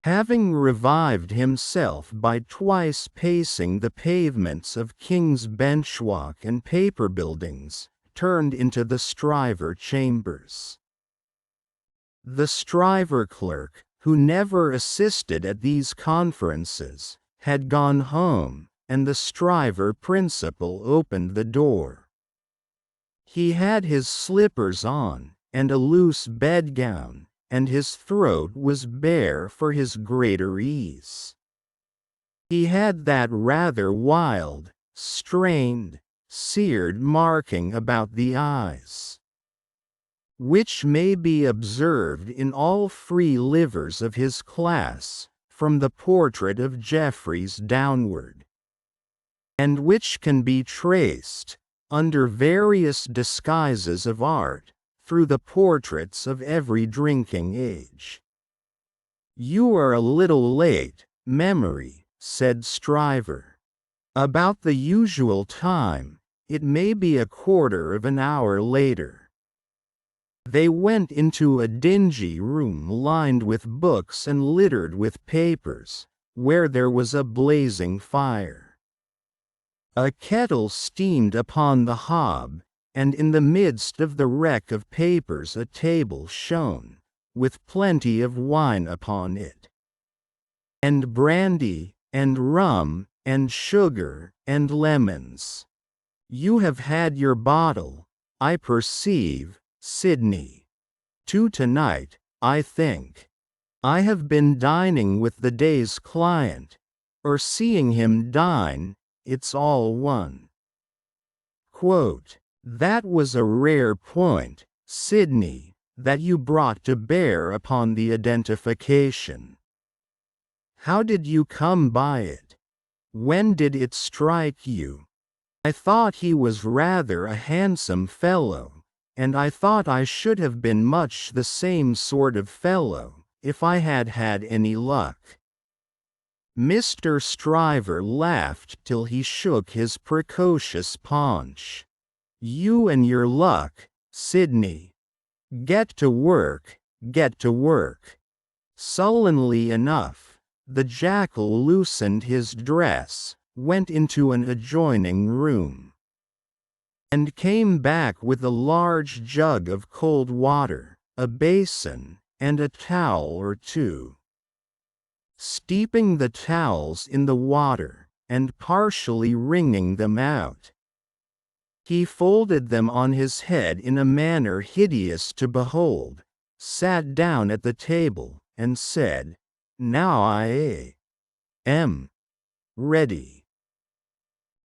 having revived himself by twice pacing the pavements of King's Benchwalk and paper buildings, turned into the Stryver chambers. The Stryver clerk, who never assisted at these conferences, had gone home, and the Stryver principal opened the door. He had his slippers on, and a loose bedgown, and his throat was bare for his greater ease. He had that rather wild, strained, seared marking about the eyes, which may be observed in all free livers of his class, from the portrait of Jeffreys downward, and which can be traced, under various disguises of art, through the portraits of every drinking age. "You are a little late, Memory," said Stryver. "About the usual time, it may be a quarter of an hour later." They went into a dingy room lined with books and littered with papers, where there was a blazing fire. A kettle steamed upon the hob, and in the midst of the wreck of papers a table shone, with plenty of wine upon it, and brandy, and rum, and sugar, and lemons. "You have had your bottle, I perceive, Sidney. Two tonight, I think. I have been dining with the day's client, or seeing him dine, it's all one." Quote, "That was a rare point, Sidney, that you brought to bear upon the identification. How did you come by it? When did it strike you?" "I thought he was rather a handsome fellow, and I thought I should have been much the same sort of fellow, if I had had any luck." Mr. Stryver laughed till he shook his precocious paunch. "You and your luck, Sidney. Get to work, get to work." Sullenly enough, the jackal loosened his dress, went into an adjoining room, and came back with a large jug of cold water, a basin, and a towel or two. Steeping the towels in the water, and partially wringing them out, he folded them on his head in a manner hideous to behold, sat down at the table, and said, "Now I am ready.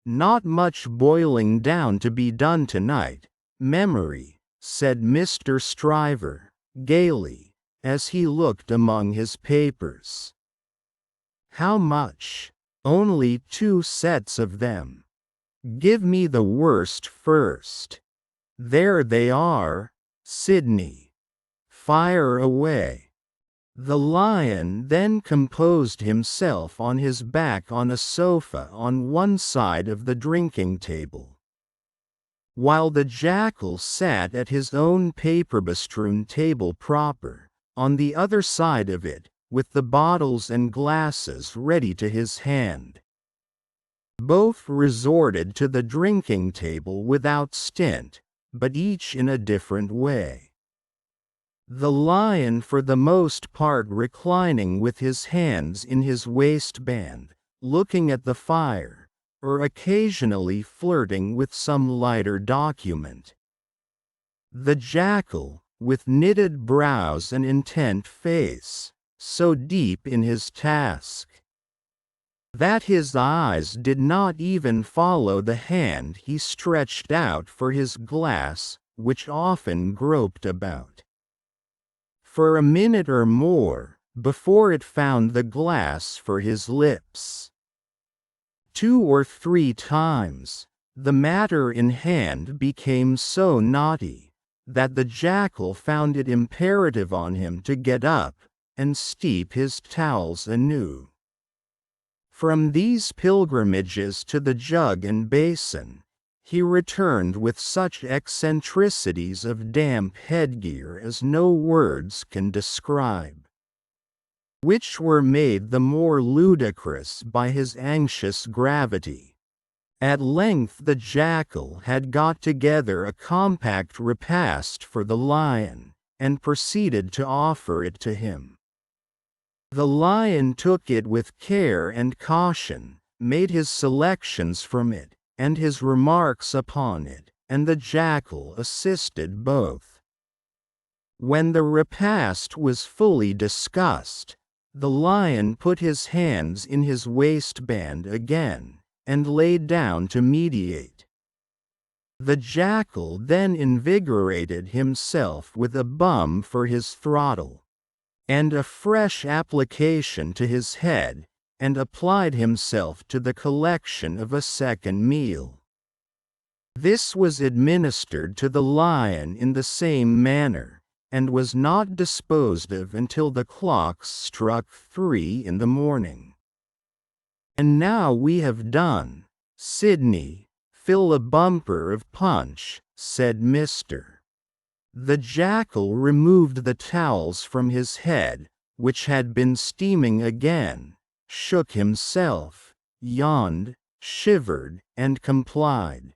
Not much boiling down to be done tonight, Memory," said Mr. Stryver, gaily, as he looked among his papers. "How much?" "Only 2 sets of them." "Give me the worst first." "There they are, Sidney. Fire away." The lion then composed himself on his back on a sofa on one side of the drinking table, while the jackal sat at his own paper-bestrewn table proper, on the other side of it, with the bottles and glasses ready to his hand. Both resorted to the drinking table without stint, but each in a different way. The lion for the most part reclining with his hands in his waistband, looking at the fire, or occasionally flirting with some lighter document. The jackal, with knitted brows and intent face, so deep in his task, that his eyes did not even follow the hand he stretched out for his glass, which often groped about, for a minute or more, before it found the glass for his lips. 2 or 3 times, the matter in hand became so knotty that the jackal found it imperative on him to get up and steep his towels anew. From these pilgrimages to the jug and basin, he returned with such eccentricities of damp headgear as no words can describe, which were made the more ludicrous by his anxious gravity. At length the jackal had got together a compact repast for the lion, and proceeded to offer it to him. The lion took it with care and caution, made his selections from it, and his remarks upon it, and the jackal assisted both. When the repast was fully discussed, the lion put his hands in his waistband again, and lay down to meditate. The jackal then invigorated himself with a bum for his throttle, and a fresh application to his head, and applied himself to the collection of a second meal. This was administered to the lion in the same manner, and was not disposed of until the clocks struck 3 in the morning. And now we have done, Sidney, fill a bumper of punch, said Mr. The jackal removed the towels from his head, which had been steaming again, shook himself, yawned, shivered, and complied.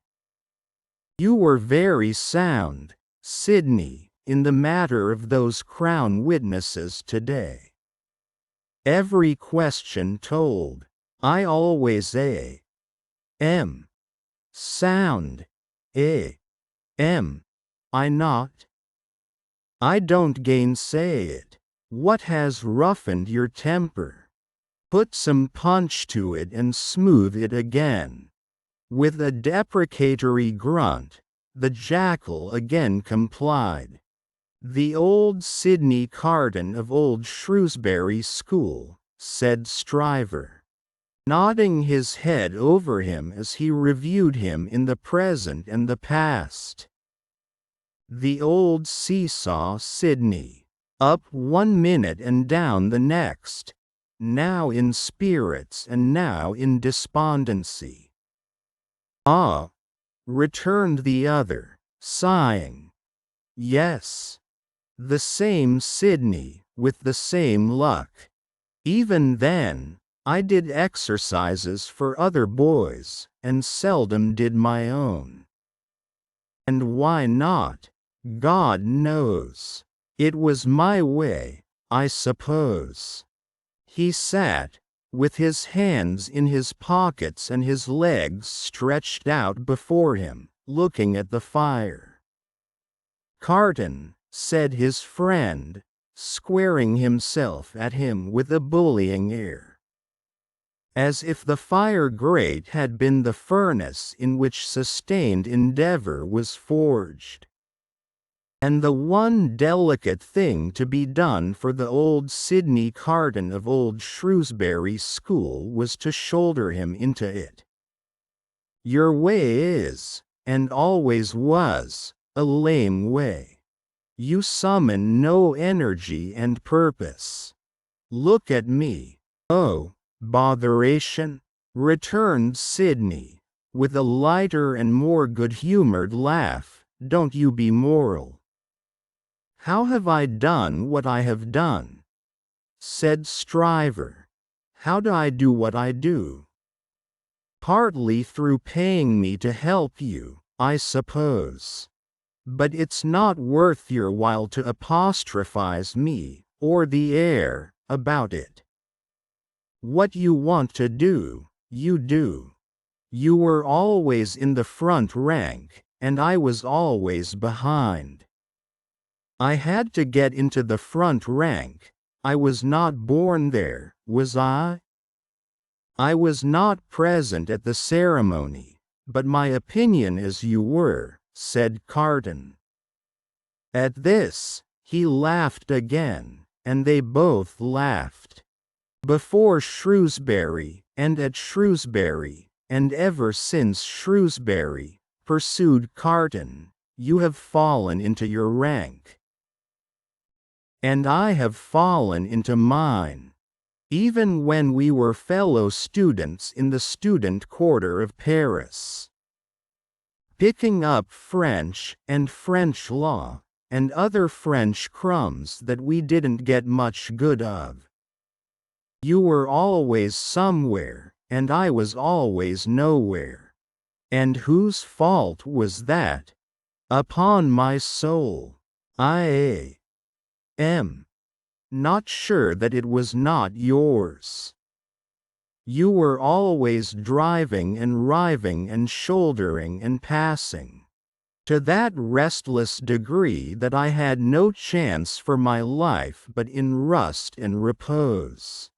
You were very sound, Sidney, in the matter of those Crown witnesses today. Every question told. I always am sound, am I not? I don't gainsay it. What has roughened your temper? Put some punch to it and smooth it again. With a deprecatory grunt, the jackal again complied. The old Sidney Carton of Old Shrewsbury School, said Stryver, nodding his head over him as he reviewed him in the present and the past. The old seesaw Sidney, up 1 minute and down the next, now in spirits and now in despondency. Ah, returned the other, sighing. Yes. The same Sidney, with the same luck. Even then, I did exercises for other boys, and seldom did my own. And why not? God knows. It was my way, I suppose. He sat, with his hands in his pockets and his legs stretched out before him, looking at the fire. Carton, said his friend, squaring himself at him with a bullying air, as if the fire grate had been the furnace in which sustained endeavor was forged. And the one delicate thing to be done for the old Sidney Carton of Old Shrewsbury School was to shoulder him into it. Your way is, and always was, a lame way. You summon no energy and purpose. Look at me. Oh, botheration, returned Sidney, with a lighter and more good-humored laugh, don't you be moral. How have I done what I have done? Said Stryver. How do I do what I do? Partly through paying me to help you, I suppose. But it's not worth your while to apostrophize me, or the air, about it. What you want to do, you do. You were always in the front rank, and I was always behind. I had to get into the front rank. I was not born there, was I? I was not present at the ceremony, but my opinion is you were, said Carton. At this, he laughed again, and they both laughed. Before Shrewsbury, and at Shrewsbury, and ever since Shrewsbury, pursued Carton, you have fallen into your rank. And I have fallen into mine. Even when we were fellow students in the student quarter of Paris, picking up French and French law, and other French crumbs that we didn't get much good of. You were always somewhere, and I was always nowhere. And whose fault was that? Upon my soul, I am not sure that it was not yours. You were always driving and riving and shouldering and passing, to that restless degree that I had no chance for my life but in rust and repose.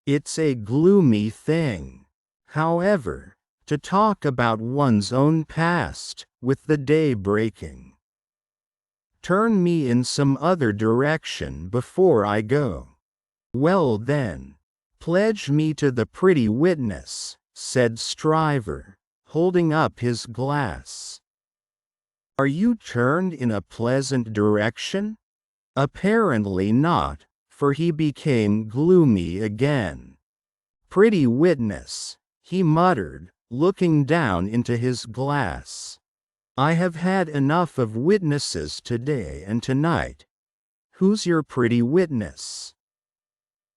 It's a gloomy thing, however, to talk about one's own past, with the day breaking. Turn me in some other direction before I go. Well then, pledge me to the pretty witness, said Stryver, holding up his glass. Are you turned in a pleasant direction? Apparently not, for he became gloomy again. Pretty witness, he muttered, looking down into his glass. I have had enough of witnesses today and tonight. Who's your pretty witness?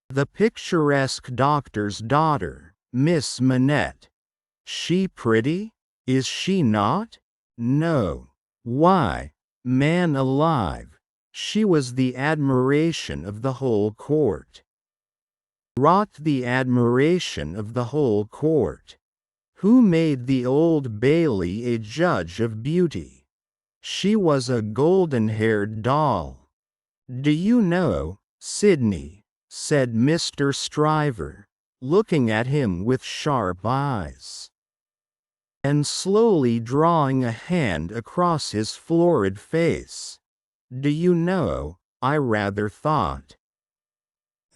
The picturesque doctor's daughter, Miss Manette. She pretty? Is she not? No. Why, man alive, she was the admiration of the whole court. Wrought the admiration of the whole court. Who made the Old Bailey a judge of beauty? She was a golden-haired doll. Do you know, Sidney, said Mr. Stryver, looking at him with sharp eyes, and slowly drawing a hand across his florid face. Do you know, I rather thought,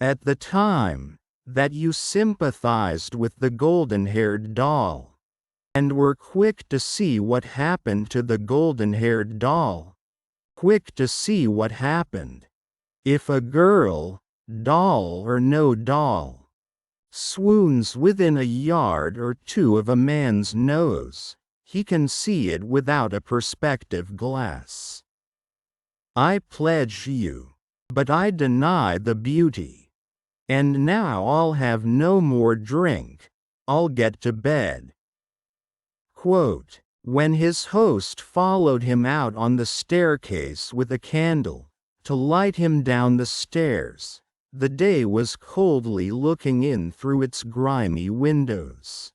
at the time, that you sympathized with the golden-haired doll, and were quick to see what happened to the golden-haired doll. Quick to see what happened. If a girl, doll or no doll, swoons within a yard or two of a man's nose, he can see it without a perspective glass. I pledge you, but I deny the beauty. And now I'll have no more drink, I'll get to bed. Quote, when his host followed him out on the staircase with a candle, to light him down the stairs, the day was coldly looking in through its grimy windows.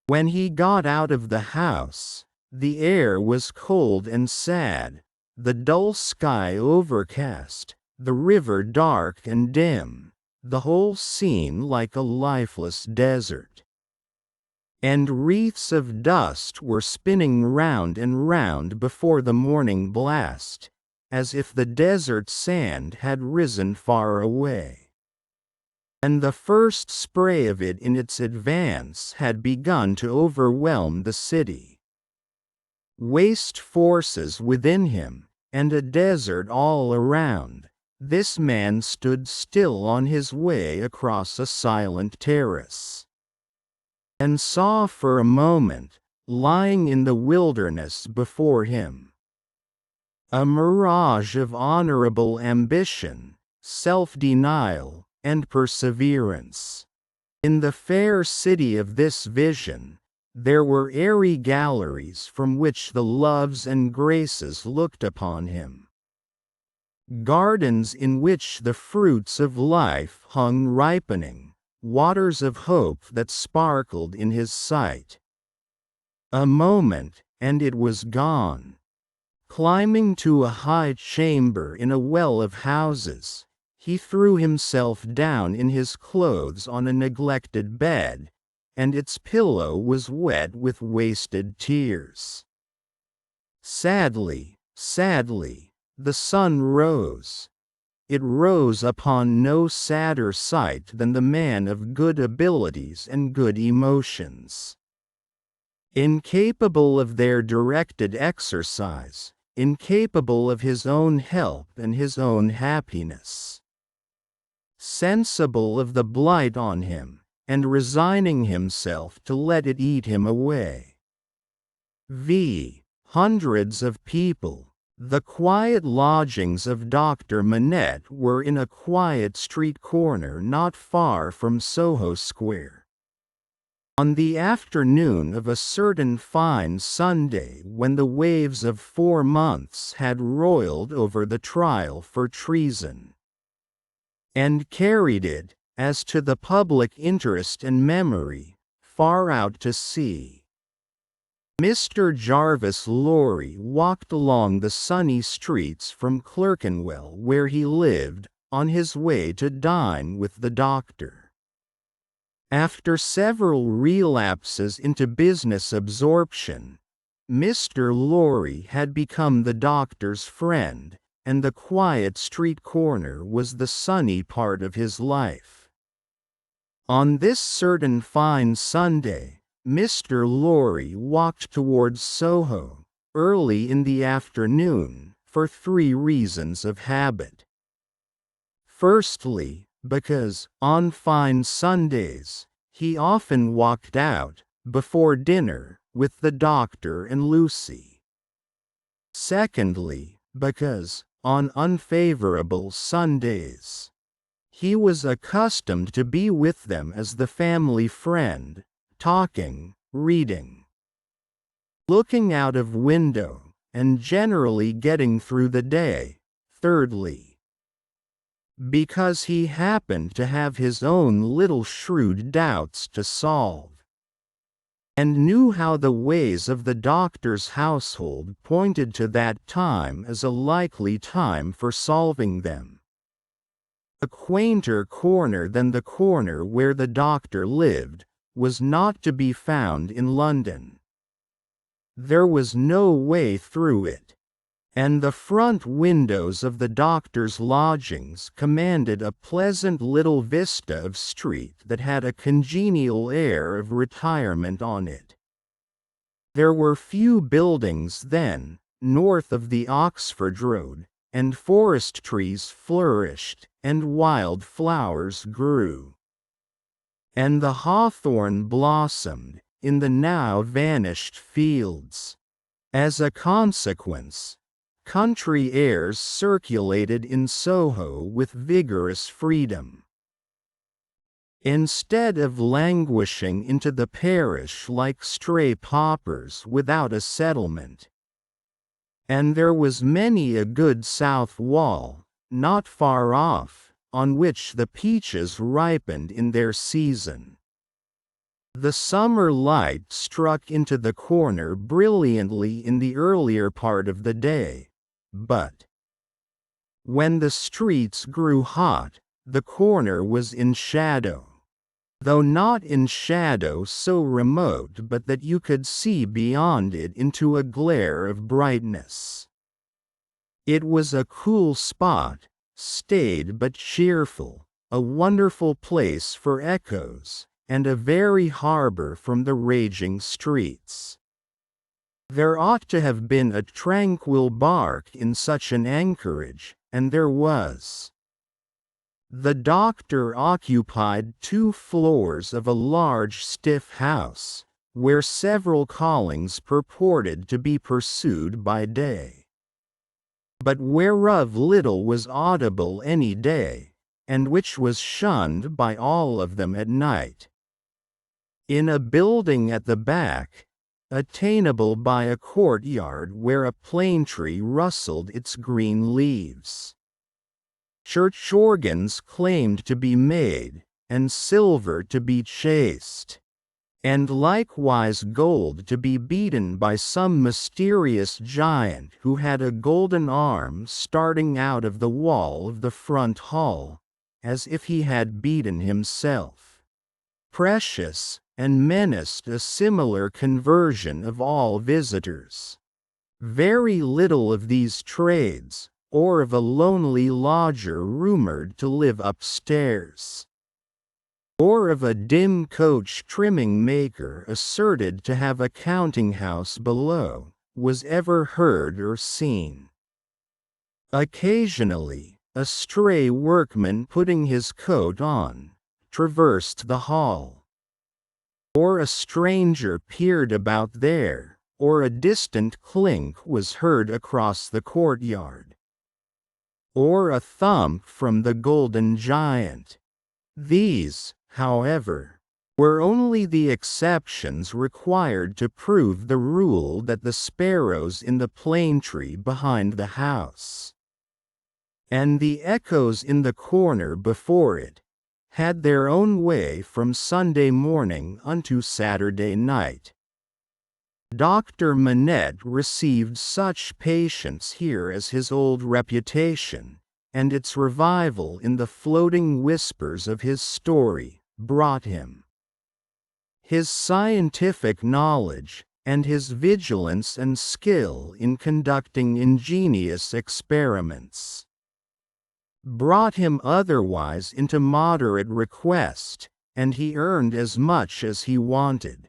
When he got out of the house, the air was cold and sad, the dull sky overcast, the river dark and dim, the whole scene like a lifeless desert. And wreaths of dust were spinning round and round before the morning blast, as if the desert sand had risen far away. And the first spray of it in its advance had begun to overwhelm the city. Waste forces within him, and a desert all around, this man stood still on his way across a silent terrace, and saw for a moment, lying in the wilderness before him, a mirage of honorable ambition, self-denial, and perseverance. In the fair city of this vision, there were airy galleries from which the loves and graces looked upon him. Gardens in which the fruits of life hung ripening, waters of hope that sparkled in his sight. A moment, and it was gone. Climbing to a high chamber in a well of houses, he threw himself down in his clothes on a neglected bed, and its pillow was wet with wasted tears. Sadly, sadly, the sun rose. it rose upon no sadder sight than the man of good abilities and good emotions. Incapable of their directed exercise, incapable of his own help and his own happiness. Sensible of the blight on him, and resigning himself to let it eat him away. Hundreds of people. The quiet lodgings of Dr. Manette were in a quiet street corner not far from Soho Square. On the afternoon of a certain fine Sunday when the waves of 4 months had roiled over the trial for treason, and carried it, as to the public interest and memory, far out to sea, Mr. Jarvis Lorry walked along the sunny streets from Clerkenwell where he lived, on his way to dine with the doctor. After several relapses into business absorption, Mr. Lorry had become the doctor's friend, and the quiet street corner was the sunny part of his life. On this certain fine Sunday, Mr. Lorry walked towards Soho, early in the afternoon, for 3 reasons of habit. Firstly, because, on fine Sundays, he often walked out, before dinner, with the doctor and Lucy. Secondly, because, on unfavorable Sundays, he was accustomed to be with them as the family friend, talking, reading, looking out of window, and generally getting through the day. Thirdly, because he happened to have his own little shrewd doubts to solve, and knew how the ways of the doctor's household pointed to that time as a likely time for solving them. A quainter corner than the corner where the doctor lived was not to be found in London. There was no way through it, and the front windows of the doctor's lodgings commanded a pleasant little vista of street that had a congenial air of retirement on it. There were few buildings then, north of the Oxford Road, and forest trees flourished, and wild flowers grew, and the hawthorn blossomed, in the now vanished fields. As a consequence, country airs circulated in Soho with vigorous freedom. Instead of languishing into the parish like stray paupers without a settlement. And there was many a good south wall, not far off, on which the peaches ripened in their season. The summer light struck into the corner brilliantly in the earlier part of the day, but when the streets grew hot, the corner was in shadow, though not in shadow so remote but that you could see beyond it into a glare of brightness. It was a cool spot, staid but cheerful, a wonderful place for echoes, and a very harbor from the raging streets. There ought to have been a tranquil bark in such an anchorage, and there was. The doctor occupied 2 floors of a large stiff house, where several callings purported to be pursued by day, but whereof little was audible any day, and which was shunned by all of them at night. In a building at the back, attainable by a courtyard where a plane tree rustled its green leaves, church organs claimed to be made, and silver to be chased, and likewise gold to be beaten by some mysterious giant who had a golden arm starting out of the wall of the front hall, as if he had beaten himself. Precious, and menaced a similar conversion of all visitors. Very little of these trades, or of a lonely lodger rumored to live upstairs, or of a dim coach trimming maker asserted to have a counting house below, was ever heard or seen. Occasionally, a stray workman putting his coat on traversed the hall, or a stranger peered about there, or a distant clink was heard across the courtyard, or a thump from the golden giant. These, however, were only the exceptions required to prove the rule that the sparrows in the plane tree behind the house, and the echoes in the corner before it, had their own way from Sunday morning unto Saturday night. Dr. Manette received such patience here as his old reputation, and its revival in the floating whispers of his story, brought him. His scientific knowledge, and his vigilance and skill in conducting ingenious experiments, brought him otherwise into moderate request, and he earned as much as he wanted.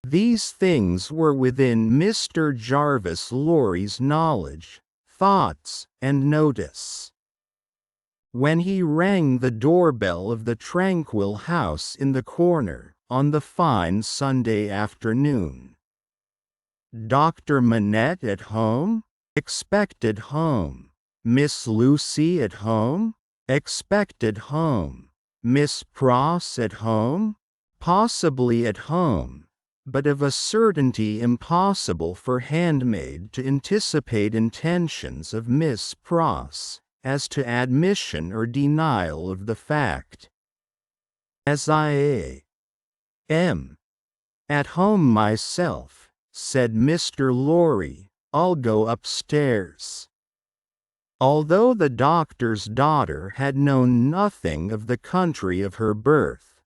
These things were within Mr. Jarvis Lorry's knowledge, thoughts, and notice, when he rang the doorbell of the tranquil house in the corner, on the fine Sunday afternoon. Dr. Manette at home? Expected home. Miss Lucy at home? Expected home. Miss Pross at home? Possibly at home, but of a certainty impossible for handmaid to anticipate intentions of Miss Pross, as to admission or denial of the fact. As I am at home myself, said Mr. Lorry, I'll go upstairs. Although the doctor's daughter had known nothing of the country of her birth,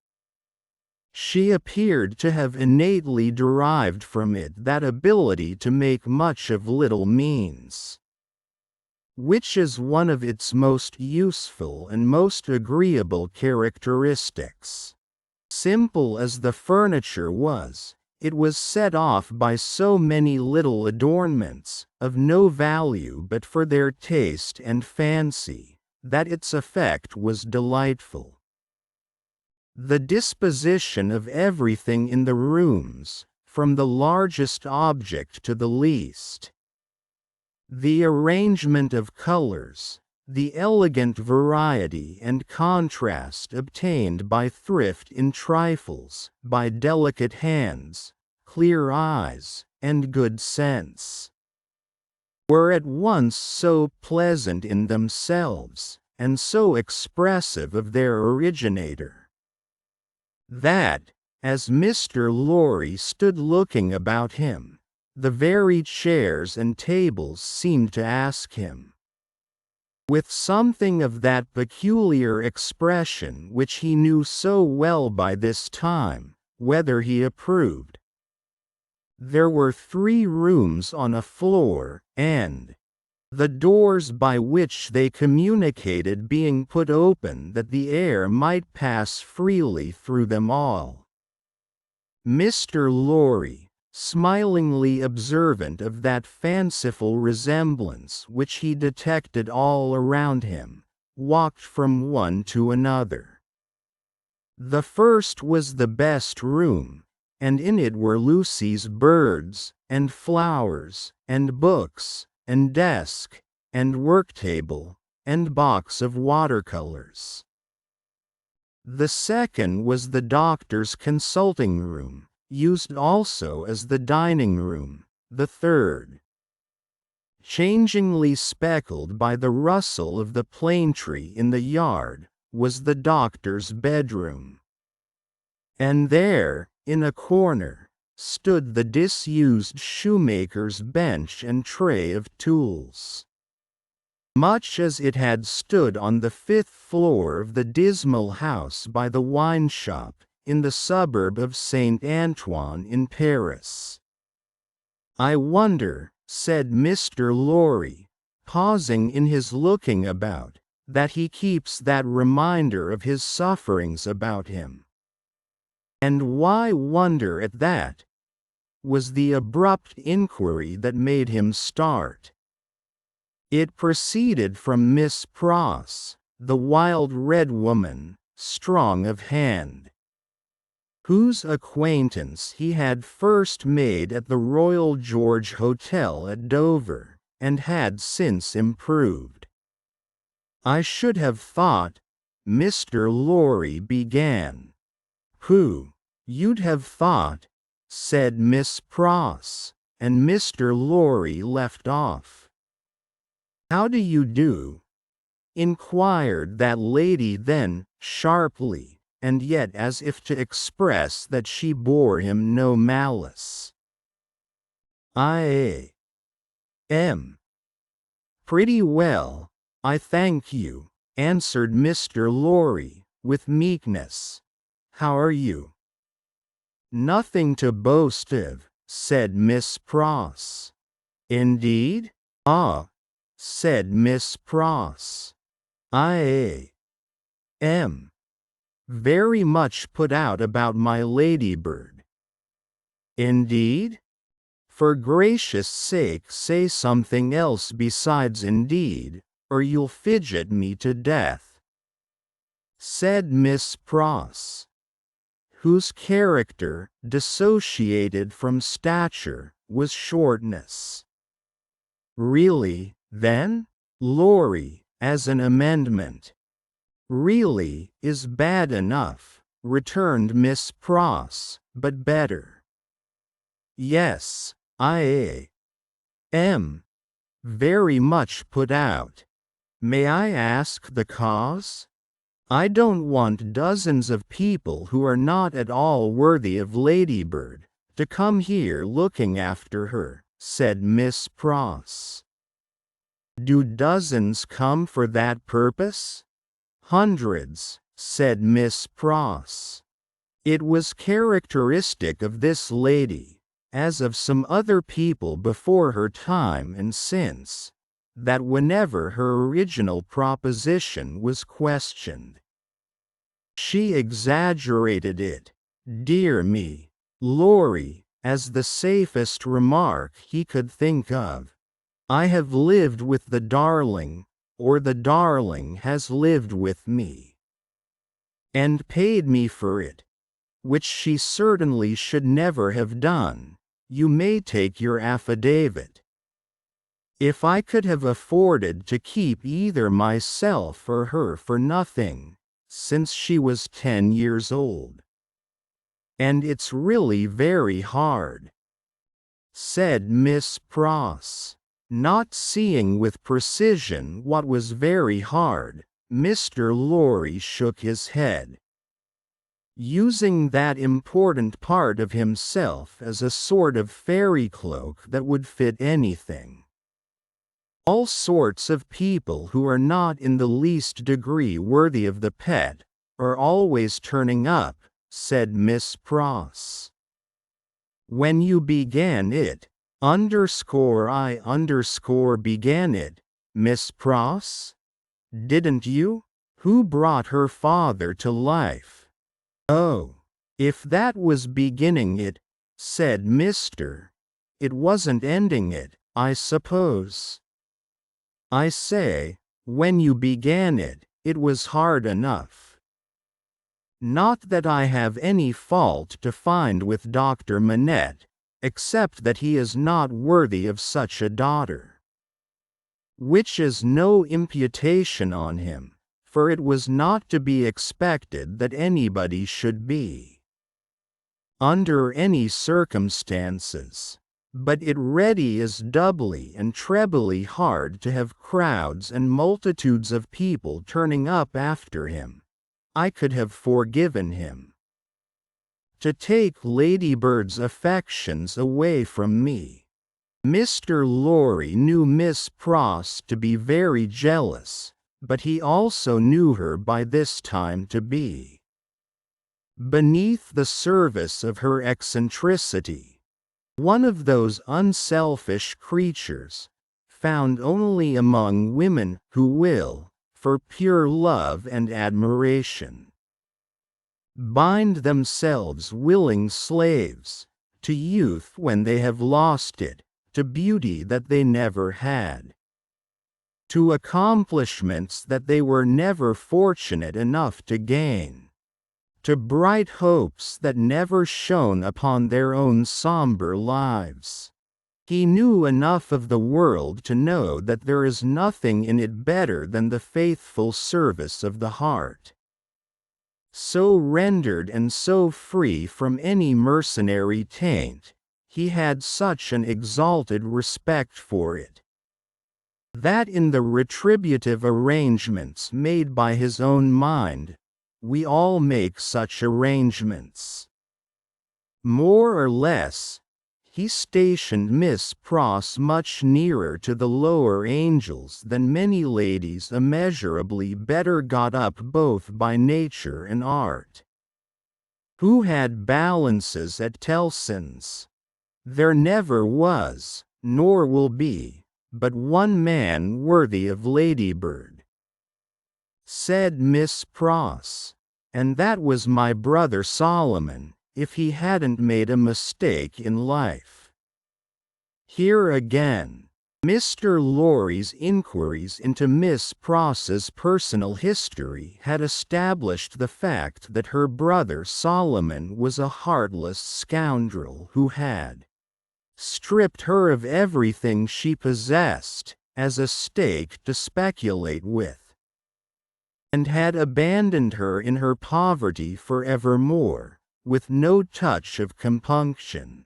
she appeared to have innately derived from it that ability to make much of little means, which is one of its most useful and most agreeable characteristics. Simple as the furniture was, it was set off by so many little adornments, of no value but for their taste and fancy, that its effect was delightful. The disposition of everything in the rooms, from the largest object to the least, the arrangement of colors, the elegant variety and contrast obtained by thrift in trifles, by delicate hands, clear eyes, and good sense, were at once so pleasant in themselves, and so expressive of their originator, that, as Mr. Lorry stood looking about him, the very chairs and tables seemed to ask him, with something of that peculiar expression which he knew so well by this time, whether he approved. There were 3 rooms on a floor, and the doors by which they communicated being put open that the air might pass freely through them all. Mr. Lorry, smilingly observant of that fanciful resemblance which he detected all around him, walked from one to another. The first was the best room, and in it were Lucy's birds, and flowers, and books, and desk, and work-table, and box of watercolors. The second was the doctor's consulting room, used also as the dining room. The third, changingly speckled by the rustle of the plane tree in the yard, was the doctor's bedroom. And there, in a corner, stood the disused shoemaker's bench and tray of tools, much as it had stood on the 5th floor of the dismal house by the wine shop, in the suburb of Saint Antoine in Paris. I wonder, said Mr. Lorry, pausing in his looking about, that he keeps that reminder of his sufferings about him. And why wonder at that? Was the abrupt inquiry that made him start. It proceeded from Miss Pross, the wild red woman, strong of hand, whose acquaintance he had first made at the Royal George Hotel at Dover, and had since improved. "I should have thought," Mr. Lorry began. "Who? You'd have thought," said Miss Pross, and Mr. Lorry left off. "How do you do?" inquired that lady then, sharply, and yet as if to express that she bore him no malice. "I am pretty well, I thank you," answered Mr. Lorry, with meekness. "How are you?" "Nothing to boast of," said Miss Pross. "Indeed? Ah," said Miss Pross. "I am very much put out about my ladybird." "Indeed? For gracious sake say something else besides indeed, or you'll fidget me to death," said Miss Pross, whose character, dissociated from stature, was shortness. "Really, then?" Lorry, as an amendment. "Really is bad enough," returned Miss Pross, "but better." "Yes, I am very much put out. May I ask the cause? I don't want dozens of people who are not at all worthy of Ladybird to come here looking after her," said Miss Pross. "Do dozens come for that purpose?" "Hundreds," said Miss Pross. It was characteristic of this lady, as of some other people before her time and since, that whenever her original proposition was questioned, she exaggerated it, dear me, Lorry, as the safest remark he could think of. "I have lived with the darling, or the darling has lived with me, and paid me for it, which she certainly should never have done. You may take your affidavit. If I could have afforded to keep either myself or her for nothing, since she was 10 years old. And it's really very hard," said Miss Pross. Not seeing with precision what was very hard, Mr. Lorry shook his head, using that important part of himself as a sort of fairy cloak that would fit anything. "All sorts of people who are not in the least degree worthy of the pet are always turning up," said Miss Pross. "When you began it, I began it, Miss Pross? Didn't you? Who brought her father to life?" "Oh, if that was beginning it," said Mr. "It wasn't ending it, I suppose." "I say, when you began it, it was hard enough. Not that I have any fault to find with Dr. Manette, except that he is not worthy of such a daughter. Which is no imputation on him, for it was not to be expected that anybody should be, under any circumstances. But it really is doubly and trebly hard to have crowds and multitudes of people turning up after him. I could have forgiven him. To take Ladybird's affections away from me." Mr. Lorry knew Miss Pross to be very jealous, but he also knew her by this time to be beneath the service of her eccentricity. One of those unselfish creatures, found only among women who will, for pure love and admiration, bind themselves willing slaves, to youth when they have lost it, to beauty that they never had, to accomplishments that they were never fortunate enough to gain, to bright hopes that never shone upon their own somber lives. He knew enough of the world to know that there is nothing in it better than the faithful service of the heart, so rendered and so free from any mercenary taint. He had such an exalted respect for it, that in the retributive arrangements made by his own mind, we all make such arrangements, more or less, he stationed Miss Pross much nearer to the lower angels than many ladies immeasurably better got up both by nature and art, who had balances at Tellson's. There never was, nor will be, but one man worthy of Ladybird, said Miss Pross, and that was my brother Solomon, if he hadn't made a mistake in life. Here again, Mr. Lorry's inquiries into Miss Pross's personal history had established the fact that her brother Solomon was a heartless scoundrel who had stripped her of everything she possessed, as a stake to speculate with, and had abandoned her in her poverty forevermore, with no touch of compunction.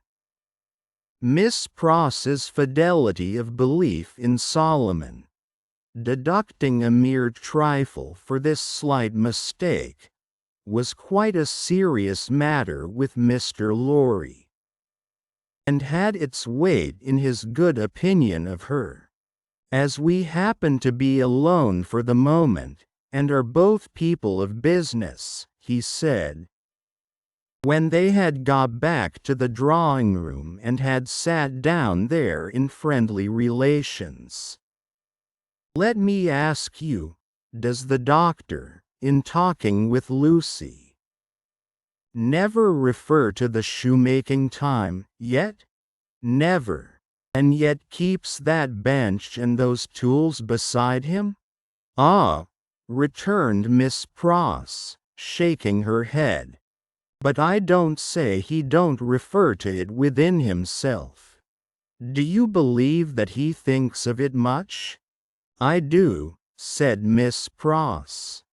Miss Pross's fidelity of belief in Solomon, deducting a mere trifle for this slight mistake, was quite a serious matter with Mr. Lorry, and had its weight in his good opinion of her. As we happen to be alone for the moment, and are both people of business, he said, when they had got back to the drawing-room and had sat down there in friendly relations. Let me ask you, does the doctor, in talking with Lucy, never refer to the shoemaking time, yet? Never. And yet keeps that bench and those tools beside him? Ah, returned Miss Pross, shaking her head. But I don't say he don't refer to it within himself. Do you believe that he thinks of it much? I do, said Miss Pross.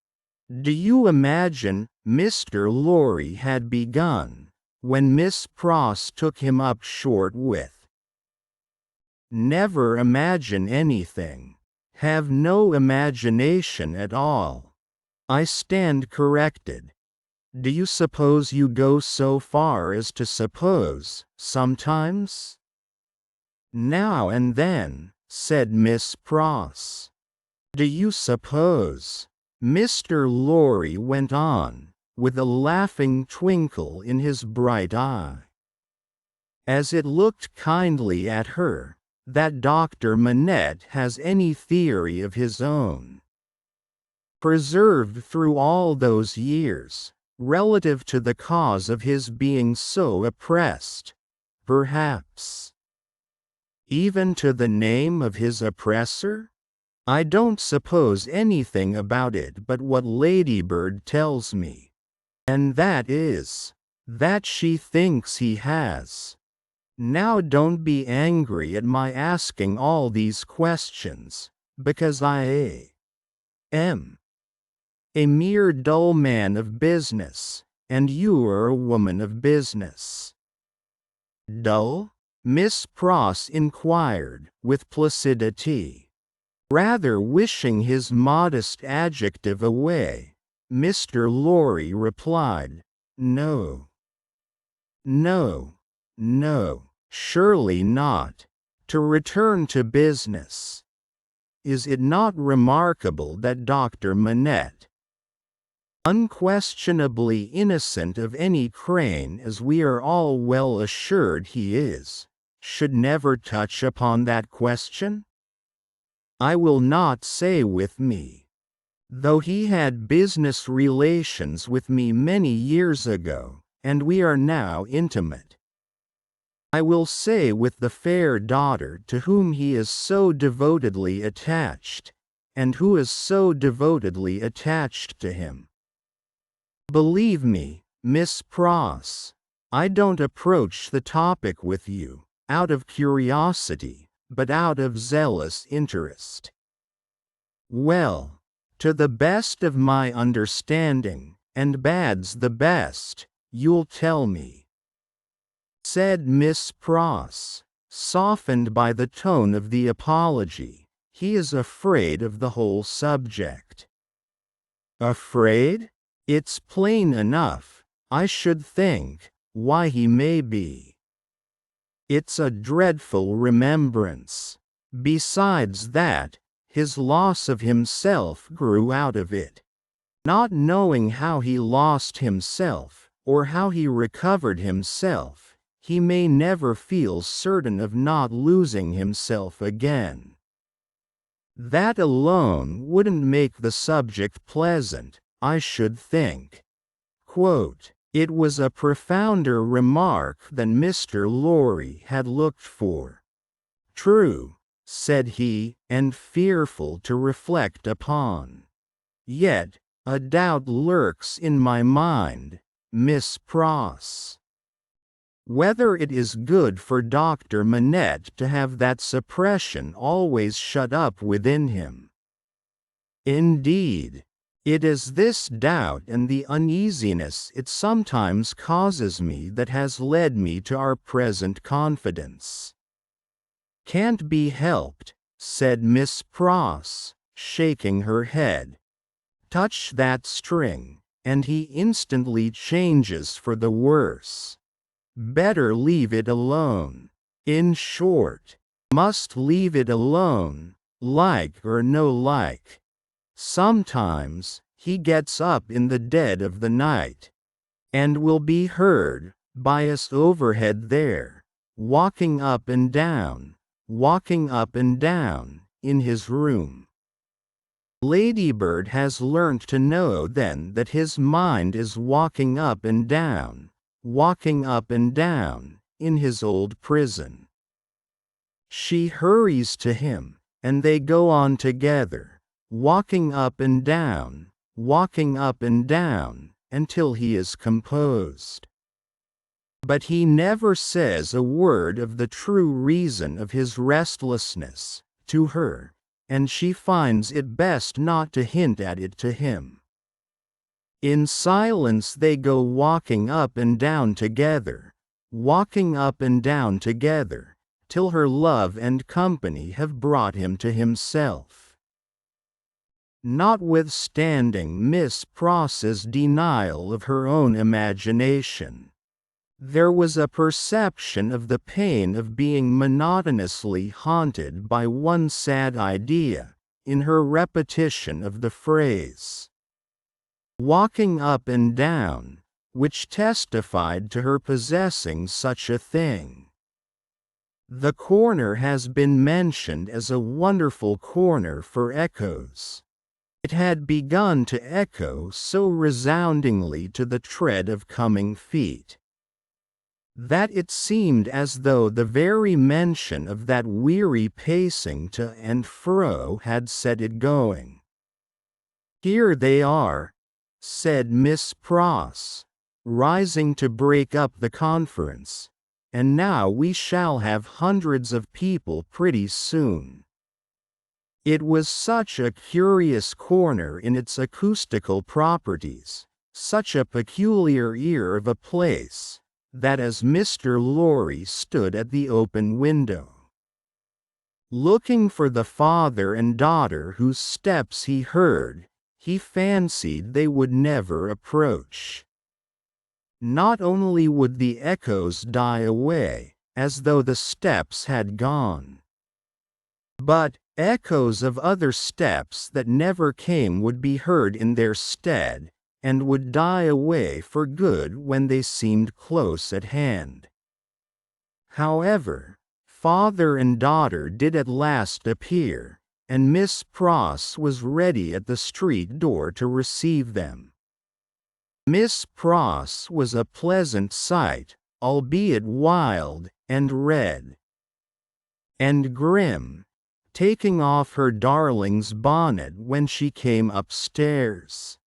Do you imagine, Mr. Lorry had begun, when Miss Pross took him up short with, never imagine anything, have no imagination at all. I stand corrected. Do you suppose you go so far as to suppose, sometimes? Now and then, said Miss Pross. Do you suppose, Mr. Lorry went on, with a laughing twinkle in his bright eye, as it looked kindly at her, that Dr. Manette has any theory of his own, preserved through all those years, relative to the cause of his being so oppressed, perhaps even to the name of his oppressor? I don't suppose anything about it but what Ladybird tells me, and that is, that she thinks he has. Now don't be angry at my asking all these questions, because I am a mere dull man of business, and you are a woman of business. Dull? Miss Pross inquired, with placidity. Rather wishing his modest adjective away, Mr. Lorry replied, No. No, no, surely not. To return to business. Is it not remarkable that Dr. Manette, unquestionably innocent of any crane as we are all well assured he is, should never touch upon that question? I will not say with me, though he had business relations with me many years ago, and we are now intimate. I will say with the fair daughter to whom he is so devotedly attached, and who is so devotedly attached to him. Believe me, Miss Pross, I don't approach the topic with you, out of curiosity, but out of zealous interest. Well, to the best of my understanding, and bad's the best, you'll tell me, said Miss Pross, softened by the tone of the apology. He is afraid of the whole subject. Afraid? It's plain enough, I should think, why he may be. It's a dreadful remembrance. Besides that, his loss of himself grew out of it. Not knowing how he lost himself, or how he recovered himself, he may never feel certain of not losing himself again. That alone wouldn't make the subject pleasant, I should think. Quote, it was a profounder remark than Mr. Lorry had looked for. True, said he, and fearful to reflect upon. Yet, a doubt lurks in my mind, Miss Pross. Whether it is good for Dr. Manette to have that suppression always shut up within him. Indeed, it is this doubt and the uneasiness it sometimes causes me that has led me to our present confidence. Can't be helped, said Miss Pross, shaking her head. Touch that string, and he instantly changes for the worse. Better leave it alone. In short, must leave it alone, like or no like. Sometimes, he gets up in the dead of the night, and will be heard, by us overhead there, walking up and down, in his room. Ladybird has learnt to know then that his mind is walking up and down, in his old prison. She hurries to him, and they go on together, walking up and down, until he is composed. But he never says a word of the true reason of his restlessness, to her, and she finds it best not to hint at it to him. In silence they go walking up and down together, till her love and company have brought him to himself. Notwithstanding Miss Pross's denial of her own imagination, there was a perception of the pain of being monotonously haunted by one sad idea, in her repetition of the phrase, walking up and down, which testified to her possessing such a thing. The corner has been mentioned as a wonderful corner for echoes. It had begun to echo so resoundingly to the tread of coming feet, that it seemed as though the very mention of that weary pacing to and fro had set it going. Here they are, said Miss Pross, rising to break up the conference, and now we shall have hundreds of people pretty soon. It was such a curious corner in its acoustical properties, such a peculiar ear of a place, that as Mr. Lorry stood at the open window, looking for the father and daughter whose steps he heard, he fancied they would never approach. Not only would the echoes die away, as though the steps had gone, but echoes of other steps that never came would be heard in their stead, and would die away for good when they seemed close at hand. However, father and daughter did at last appear, and Miss Pross was ready at the street door to receive them. Miss Pross was a pleasant sight, albeit wild, and red, and grim, taking off her darling's bonnet when she came upstairs,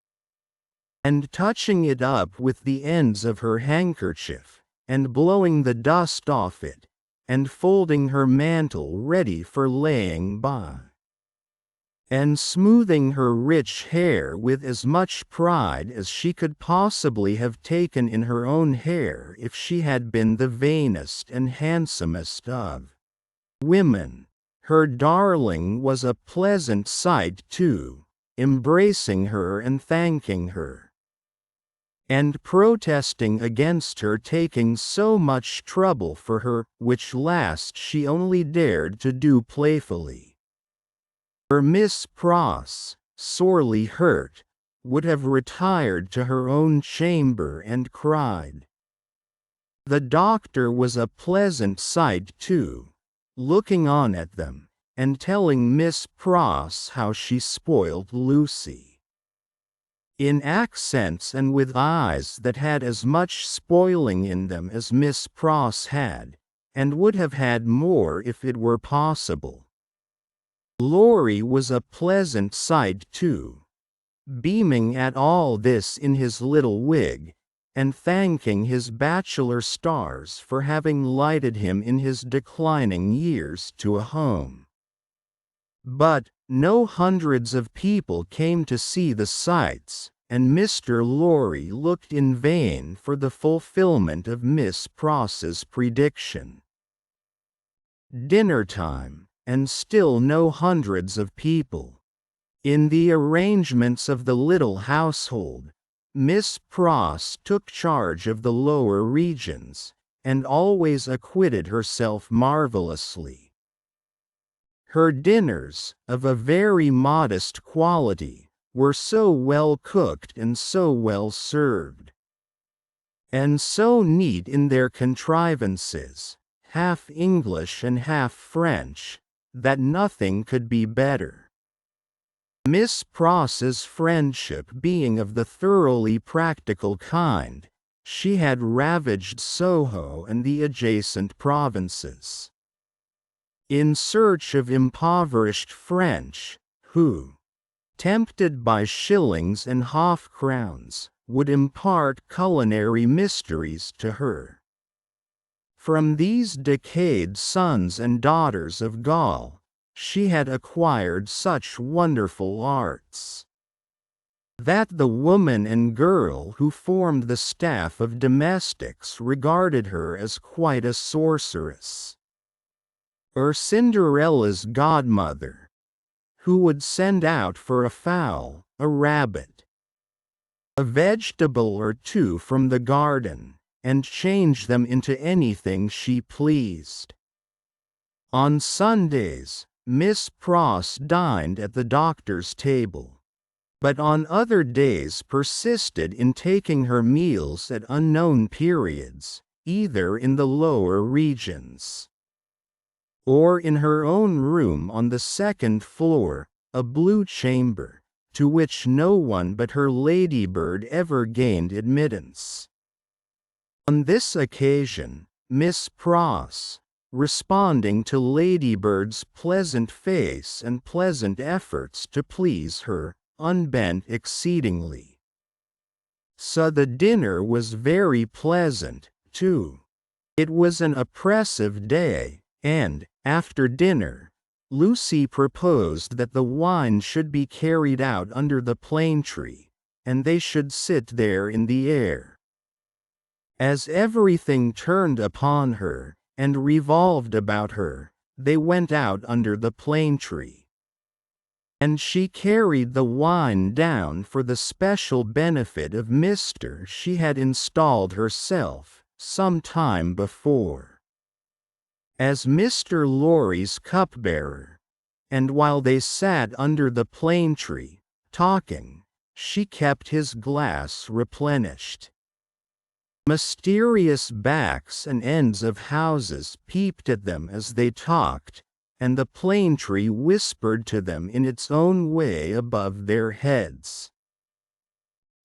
and touching it up with the ends of her handkerchief, and blowing the dust off it, and folding her mantle ready for laying by, and smoothing her rich hair with as much pride as she could possibly have taken in her own hair if she had been the vainest and handsomest of women. Her darling was a pleasant sight too, embracing her and thanking her, and protesting against her taking so much trouble for her, which last she only dared to do playfully. For Miss Pross, sorely hurt, would have retired to her own chamber and cried. The doctor was a pleasant sight too, looking on at them, and telling Miss Pross how she spoiled Lucy, in accents and with eyes that had as much spoiling in them as Miss Pross had, and would have had more if it were possible. Laurie was a pleasant sight too, beaming at all this in his little wig, and thanking his bachelor stars for having lighted him in his declining years to a home. But no hundreds of people came to see the sights, and Mr. Laurie looked in vain for the fulfillment of Miss Pross's prediction. Dinner time, and still no hundreds of people. In the arrangements of the little household, Miss Pross took charge of the lower regions, and always acquitted herself marvelously. Her dinners, of a very modest quality, were so well cooked and so well served, and so neat in their contrivances, half English and half French, that nothing could be better. Miss Pross's friendship being of the thoroughly practical kind, she had ravaged Soho and the adjacent provinces, in search of impoverished French, who, tempted by shillings and half-crowns, would impart culinary mysteries to her. From these decayed sons and daughters of Gaul, she had acquired such wonderful arts, that the woman and girl who formed the staff of domestics regarded her as quite a sorceress, or Cinderella's godmother, who would send out for a fowl, a rabbit, a vegetable or two from the garden, and change them into anything she pleased. On Sundays, Miss Pross dined at the doctor's table, but on other days persisted in taking her meals at unknown periods, either in the lower regions, or in her own room on the second floor, a blue chamber, to which no one but her ladybird ever gained admittance. On this occasion, Miss Pross, responding to Ladybird's pleasant face and pleasant efforts to please her, unbent exceedingly. So the dinner was very pleasant, too. It was an oppressive day, and, after dinner, Lucy proposed that the wine should be carried out under the plane tree, and they should sit there in the air. As everything turned upon her, and revolved about her, they went out under the plane tree, and she carried the wine down for the special benefit of Mr. she had installed herself, some time before, as Mr. Laurie's cupbearer, and while they sat under the plane tree, talking, she kept his glass replenished. Mysterious backs and ends of houses peeped at them as they talked, and the plane tree whispered to them in its own way above their heads.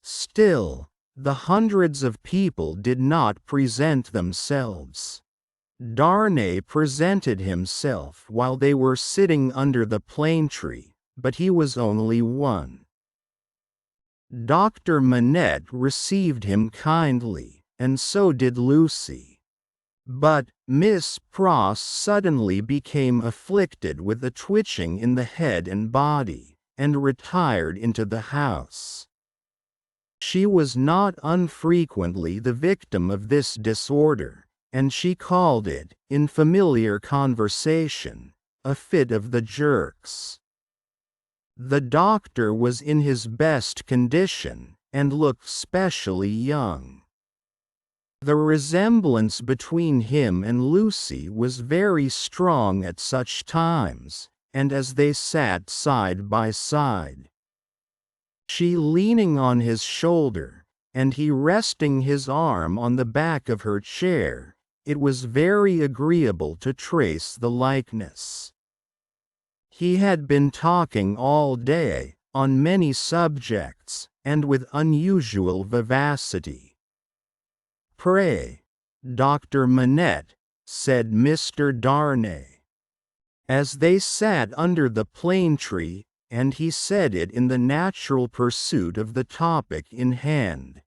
Still, the hundreds of people did not present themselves. Darnay presented himself while they were sitting under the plane tree, but he was only one. Dr. Manette received him kindly, and so did Lucy. But Miss Pross suddenly became afflicted with a twitching in the head and body, and retired into the house. She was not unfrequently the victim of this disorder, and she called it, in familiar conversation, a fit of the jerks. The doctor was in his best condition, and looked specially young. The resemblance between him and Lucy was very strong at such times, and as they sat side by side, she leaning on his shoulder, and he resting his arm on the back of her chair, it was very agreeable to trace the likeness. He had been talking all day, on many subjects, and with unusual vivacity. "Pray, Dr. Manette," said Mr. Darnay, as they sat under the plane tree, and he said it in the natural pursuit of the topic in hand,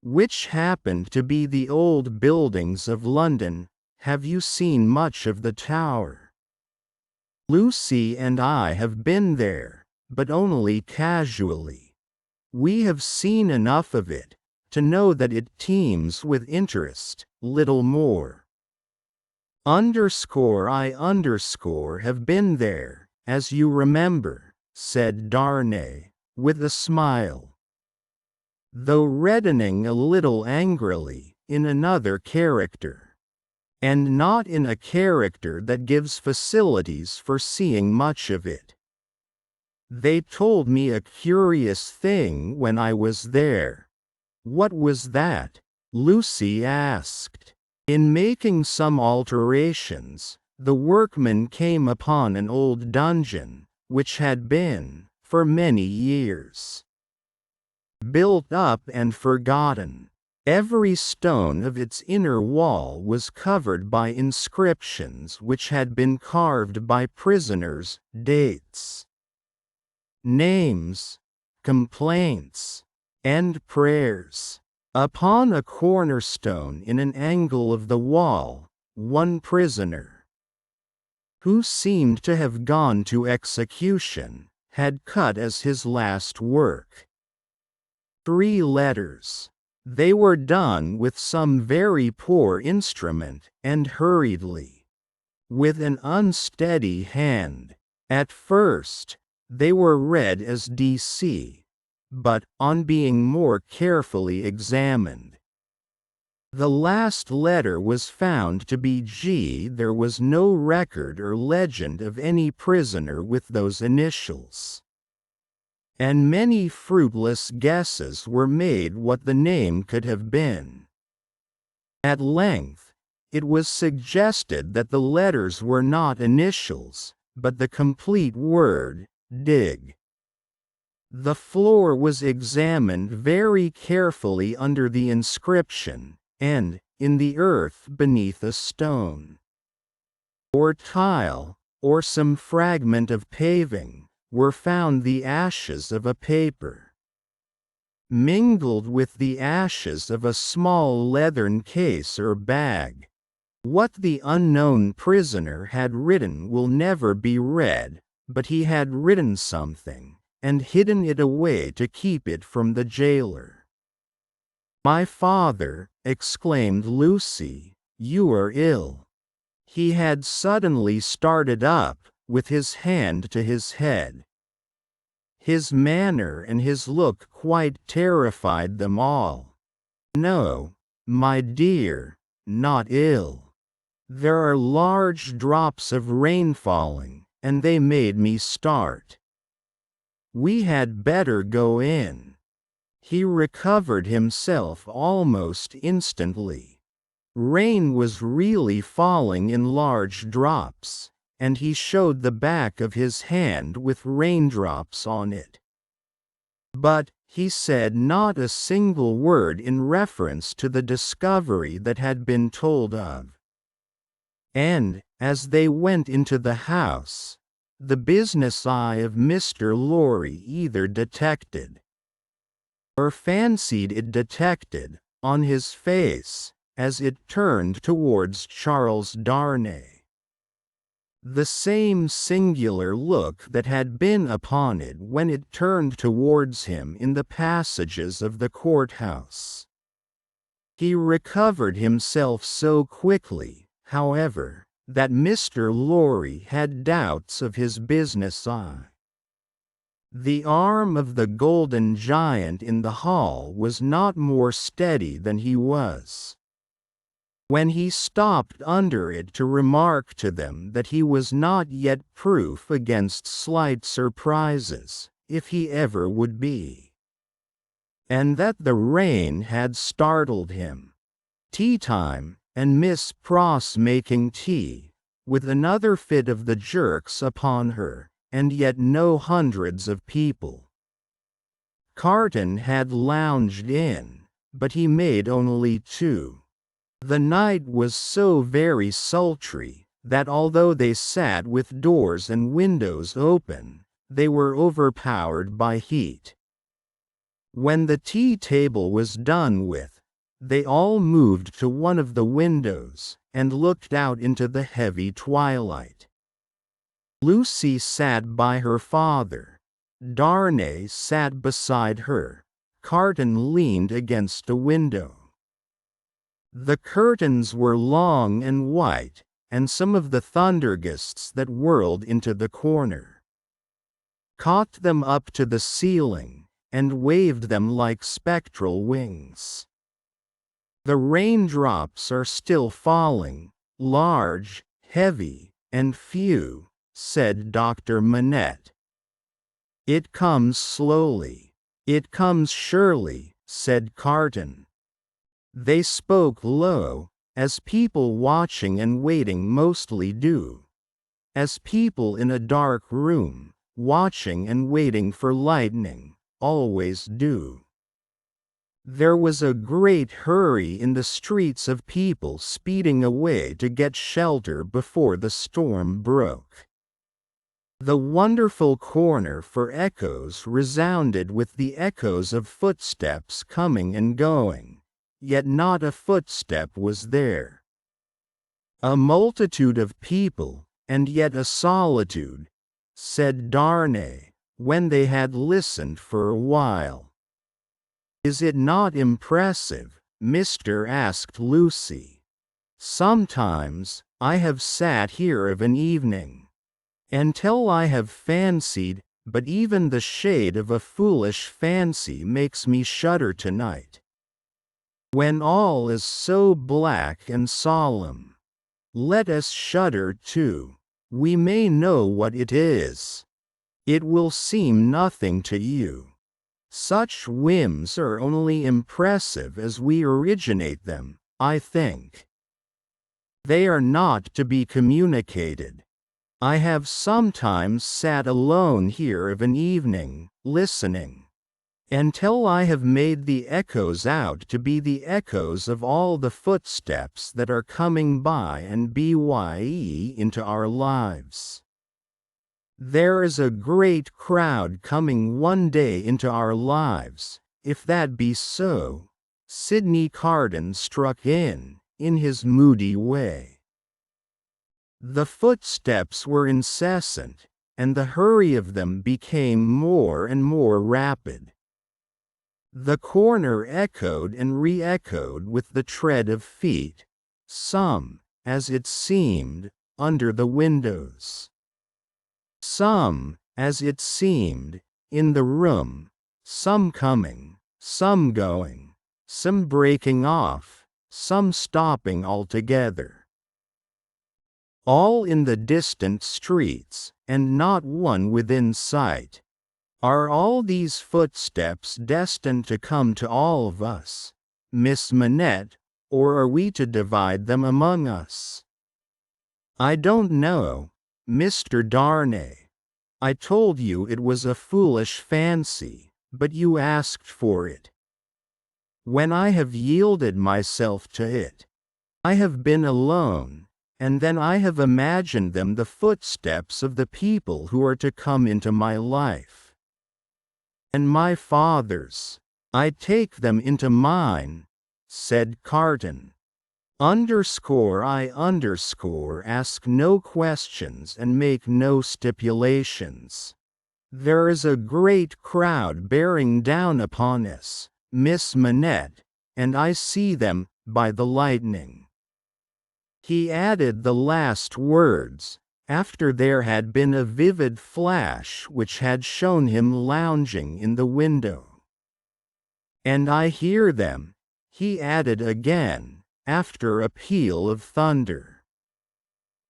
which happened to be the old buildings of London. "Have you seen much of the Tower?" "Lucy and I have been there, but only casually. We have seen enough of it to know that it teems with interest, little more. I have been there, as you remember," said Darnay, with a smile, though reddening a little angrily, in another character, and not in a character that gives facilities for seeing much of it. "They told me a curious thing when I was there." "What was that?" Lucy asked. "In making some alterations, the workmen came upon an old dungeon, which had been, for many years, built up and forgotten. Every stone of its inner wall was covered by inscriptions which had been carved by prisoners, dates, names, complaints, and prayers. Upon a cornerstone in an angle of the wall, one prisoner, who seemed to have gone to execution, had cut as his last work 3 letters. They were done with some very poor instrument, and hurriedly, with an unsteady hand. At first, they were read as D.C., but, on being more carefully examined, the last letter was found to be G. There was no record or legend of any prisoner with those initials, and many fruitless guesses were made what the name could have been. At length, it was suggested that the letters were not initials, but the complete word, dig. The floor was examined very carefully under the inscription, and, in the earth beneath a stone, or tile, or some fragment of paving, were found the ashes of a paper, mingled with the ashes of a small leathern case or bag. What the unknown prisoner had written will never be read, but he had written something, and hidden it away to keep it from the jailer. "My father," exclaimed Lucy, "you are ill." He had suddenly started up, with his hand to his head. His manner and his look quite terrified them all. "No, my dear, not ill. There are large drops of rain falling, and they made me start. We had better go in." He recovered himself almost instantly. Rain was really falling in large drops, and he showed the back of his hand with raindrops on it. But he said not a single word in reference to the discovery that had been told of. And, as they went into the house, the business eye of Mr. Lorry either detected, or fancied it detected, on his face, as it turned towards Charles Darnay, the same singular look that had been upon it when it turned towards him in the passages of the courthouse. He recovered himself so quickly, however, that Mr. Lorry had doubts of his business eye. The arm of the golden giant in the hall was not more steady than he was. When he stopped under it to remark to them that he was not yet proof against slight surprises, if he ever would be, and that the rain had startled him. Tea time, and Miss Pross making tea, with another fit of the jerks upon her, and yet no hundreds of people. Carton had lounged in, but he made only 2. The night was so very sultry, that although they sat with doors and windows open, they were overpowered by heat. When the tea table was done with, they all moved to one of the windows, and looked out into the heavy twilight. Lucy sat by her father. Darnay sat beside her. Carton leaned against a window. The curtains were long and white, and some of the thundergusts that whirled into the corner caught them up to the ceiling, and waved them like spectral wings. The raindrops are still falling, large, heavy, and few, said Dr. Manette. It comes slowly. It comes surely, said Carton. They spoke low, as people watching and waiting mostly do, as people in a dark room, watching and waiting for lightning, always do. There was a great hurry in the streets of people speeding away to get shelter before the storm broke. The wonderful corner for echoes resounded with the echoes of footsteps coming and going, yet not a footstep was there. A multitude of people, and yet a solitude, said Darnay, when they had listened for a while. Is it not impressive? Mr. asked Lucy. Sometimes, I have sat here of an evening, until I have fancied, but even the shade of a foolish fancy makes me shudder tonight. When all is so black and solemn, let us shudder too. We may know what it is. It will seem nothing to you. Such whims are only impressive as we originate them, I think. They are not to be communicated. I have sometimes sat alone here of an evening, listening, until I have made the echoes out to be the echoes of all the footsteps that are coming by and bye into our lives. There is a great crowd coming one day into our lives, if that be so, Sidney Carton struck in his moody way. The footsteps were incessant, and the hurry of them became more and more rapid. The corner echoed and re-echoed with the tread of feet, some, as it seemed, under the windows. Some, as it seemed, in the room, some coming, some going, some breaking off, some stopping altogether. All in the distant streets, and not one within sight. Are all these footsteps destined to come to all of us, Miss Manette, or are we to divide them among us? I don't know. Mr. Darnay. I told you it was a foolish fancy, but you asked for it. When I have yielded myself to it, I have been alone, and then I have imagined them the footsteps of the people who are to come into my life. And my father's, I take them into mine, said Carton. Ask no questions and make no stipulations. There is a great crowd bearing down upon us, Miss Manette, and I see them, by the lightning. He added the last words, after there had been a vivid flash which had shown him lounging in the window. And I hear them, he added again, after a peal of thunder.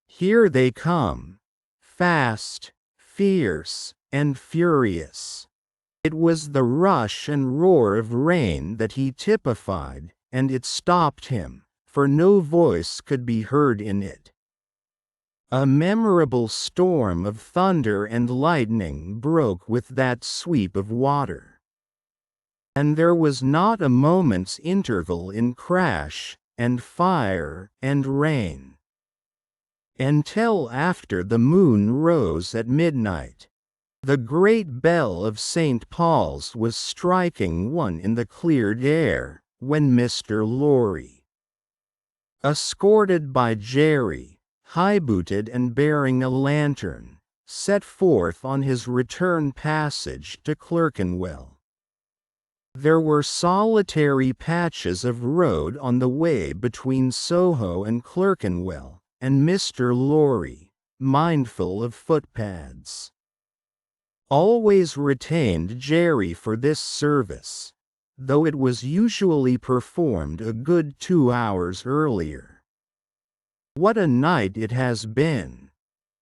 Here they come, fast, fierce, and furious. It was the rush and roar of rain that he typified, and it stopped him, for no voice could be heard in it. A memorable storm of thunder and lightning broke with that sweep of water. And there was not a moment's interval in crash, and fire, and rain. Until after the moon rose at midnight, the great bell of St. Paul's was striking one in the cleared air, when Mr. Lorry, escorted by Jerry, high-booted and bearing a lantern, set forth on his return passage to Clerkenwell. There were solitary patches of road on the way between Soho and Clerkenwell, and Mr. Lorry, mindful of footpads, always retained Jerry for this service, though it was usually performed a good 2 hours earlier. What a night it has been!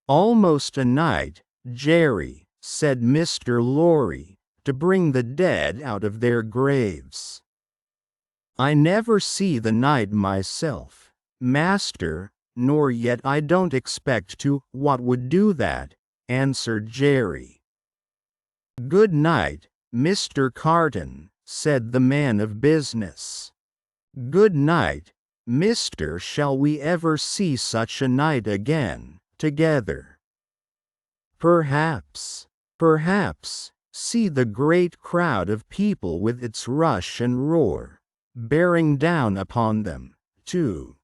Almost a night, Jerry, said Mr. Lorry, to bring the dead out of their graves. I never see the night myself, master, nor yet I don't expect to. What would do that? Answered Jerry. Good night, Mr. Carton, said the man of business. Good night, Mr. Shall we ever see such a night again, together? Perhaps. See the great crowd of people with its rush and roar, bearing down upon them, too.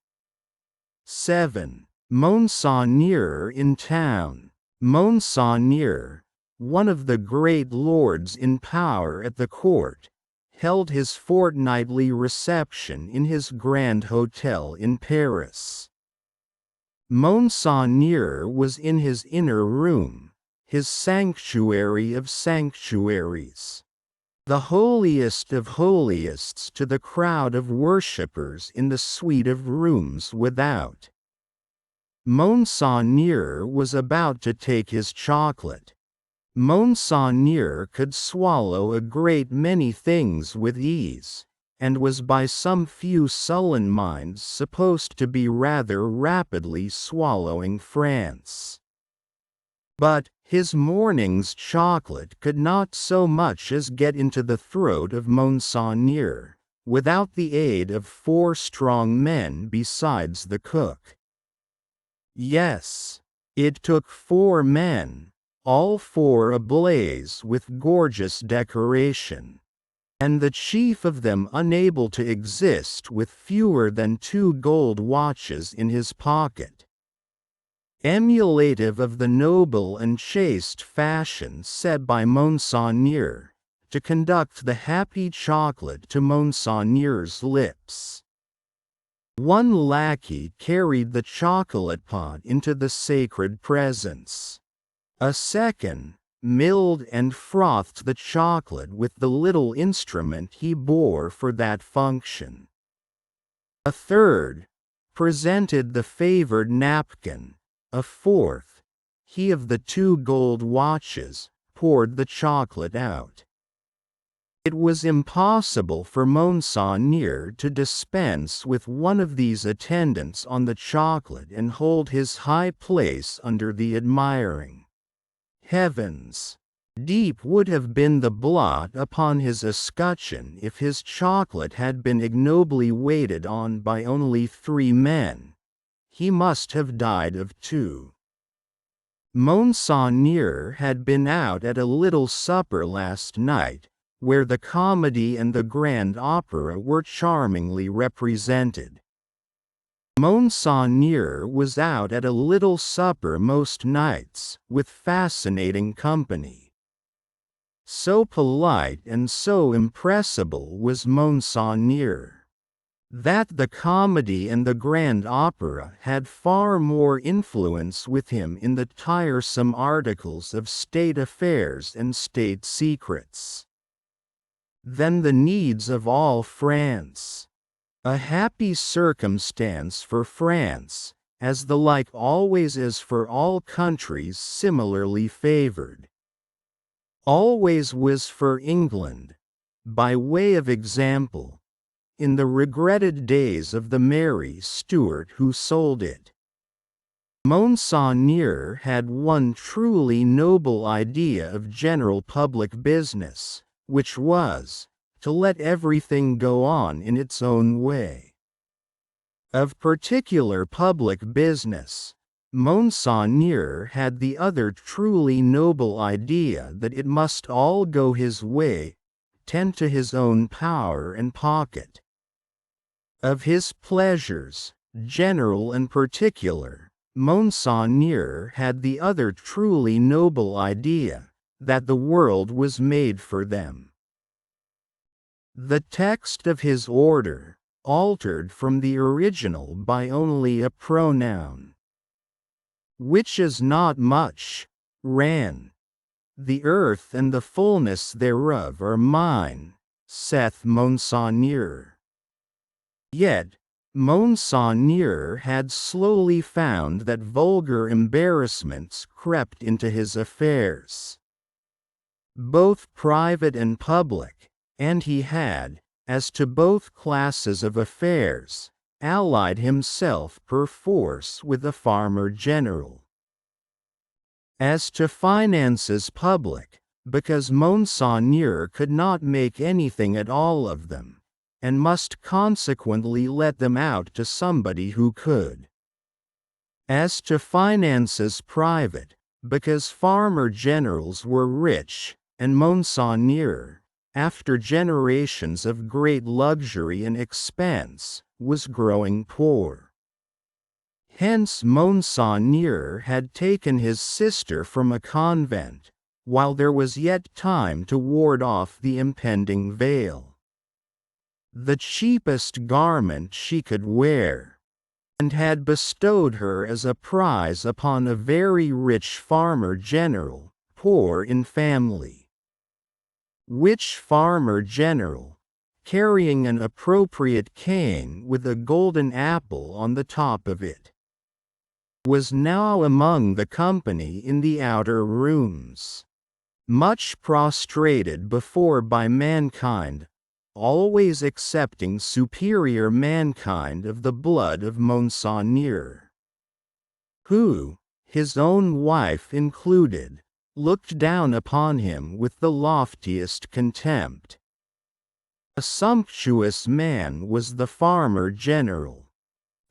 7. Monseigneur in town. Monseigneur, one of the great lords in power at the court, held his fortnightly reception in his grand hotel in Paris. Monseigneur was in his inner room, his sanctuary of sanctuaries, the holiest of holiests, to the crowd of worshippers in the suite of rooms without. Monseigneur was about to take his chocolate. Monseigneur could swallow a great many things with ease, and was by some few sullen minds supposed to be rather rapidly swallowing France. But his morning's chocolate could not so much as get into the throat of Monseigneur, without the aid of 4 strong men besides the cook. Yes, it took 4 men, all 4 ablaze with gorgeous decoration, and the chief of them unable to exist with fewer than 2 gold watches in his pocket. Emulative of the noble and chaste fashion set by Monseigneur, to conduct the happy chocolate to Monseigneur's lips. One lackey carried the chocolate pot into the sacred presence. A second milled and frothed the chocolate with the little instrument he bore for that function. A third presented the favored napkin. A fourth, he of the 2 gold watches, poured the chocolate out. It was impossible for Monseigneur to dispense with one of these attendants on the chocolate and hold his high place under the admiring heavens. Deep would have been the blot upon his escutcheon if his chocolate had been ignobly waited on by only 3 men. He must have died of 2. Monseigneur had been out at a little supper last night, where the comedy and the grand opera were charmingly represented. Monseigneur was out at a little supper most nights, with fascinating company. So polite and so impressible was Monseigneur, that the comedy and the grand opera had far more influence with him in the tiresome articles of state affairs and state secrets than the needs of all France. A happy circumstance for France, as the like always is for all countries similarly favored. Always was for England, by way of example, in the regretted days of the Mary Stuart who sold it. Monseigneur had one truly noble idea of general public business, which was, to let everything go on in its own way. Of particular public business, Monseigneur had the other truly noble idea that it must all go his way, tend to his own power and pocket. Of his pleasures, general and particular, Monseigneur had the other truly noble idea, that the world was made for them. The text of his order, altered from the original by only a pronoun, which is not much, ran, "The earth and the fullness thereof are mine, saith Monseigneur." Yet, Monseigneur had slowly found that vulgar embarrassments crept into his affairs, both private and public, and he had, as to both classes of affairs, allied himself perforce with the farmer general. As to finances public, because Monseigneur could not make anything at all of them, and must consequently let them out to somebody who could. As to finances private, because farmer generals were rich, and Monseigneur, after generations of great luxury and expense, was growing poor. Hence Monseigneur had taken his sister from a convent, while there was yet time to ward off the impending veil, the cheapest garment she could wear, and had bestowed her as a prize upon a very rich farmer general, poor in family. Which farmer general, carrying an appropriate cane with a golden apple on the top of it, was now among the company in the outer rooms, much prostrated before by mankind, always excepting superior mankind of the blood of Monseigneur, who, his own wife included, looked down upon him with the loftiest contempt. A sumptuous man was the farmer general.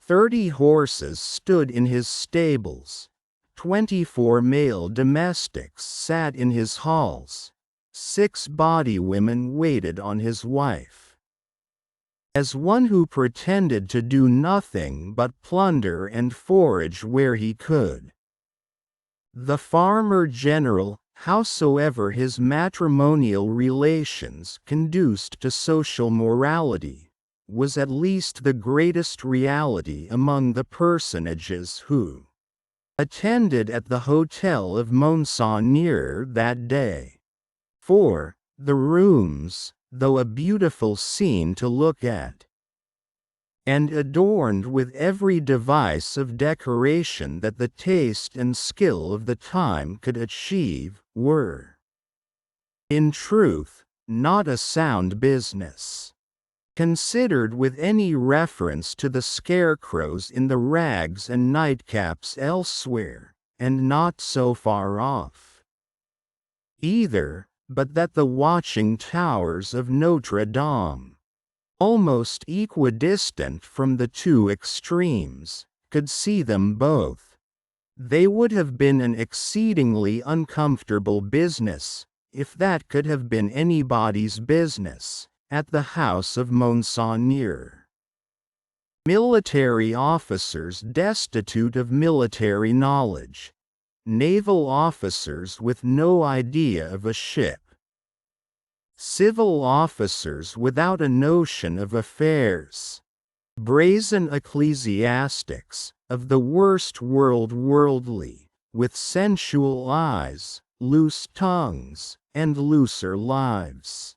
30 horses stood in his stables, 24 male domestics sat in his halls, 6 body women waited on his wife. As one who pretended to do nothing but plunder and forage where he could. The farmer general, howsoever his matrimonial relations conduced to social morality, was at least the greatest reality among the personages who attended at the hotel of Monseigneur that day. For, the rooms, though a beautiful scene to look at, and adorned with every device of decoration that the taste and skill of the time could achieve, were, in truth, not a sound business. Considered with any reference to the scarecrows in the rags and nightcaps elsewhere, and not so far off either, but that the watching towers of Notre Dame, almost equidistant from the two extremes, could see them both. They would have been an exceedingly uncomfortable business, if that could have been anybody's business, at the house of Monseigneur. Military officers destitute of military knowledge. Naval officers with no idea of a ship. Civil officers without a notion of affairs. Brazen ecclesiastics, of the worst worldly, with sensual eyes, loose tongues, and looser lives.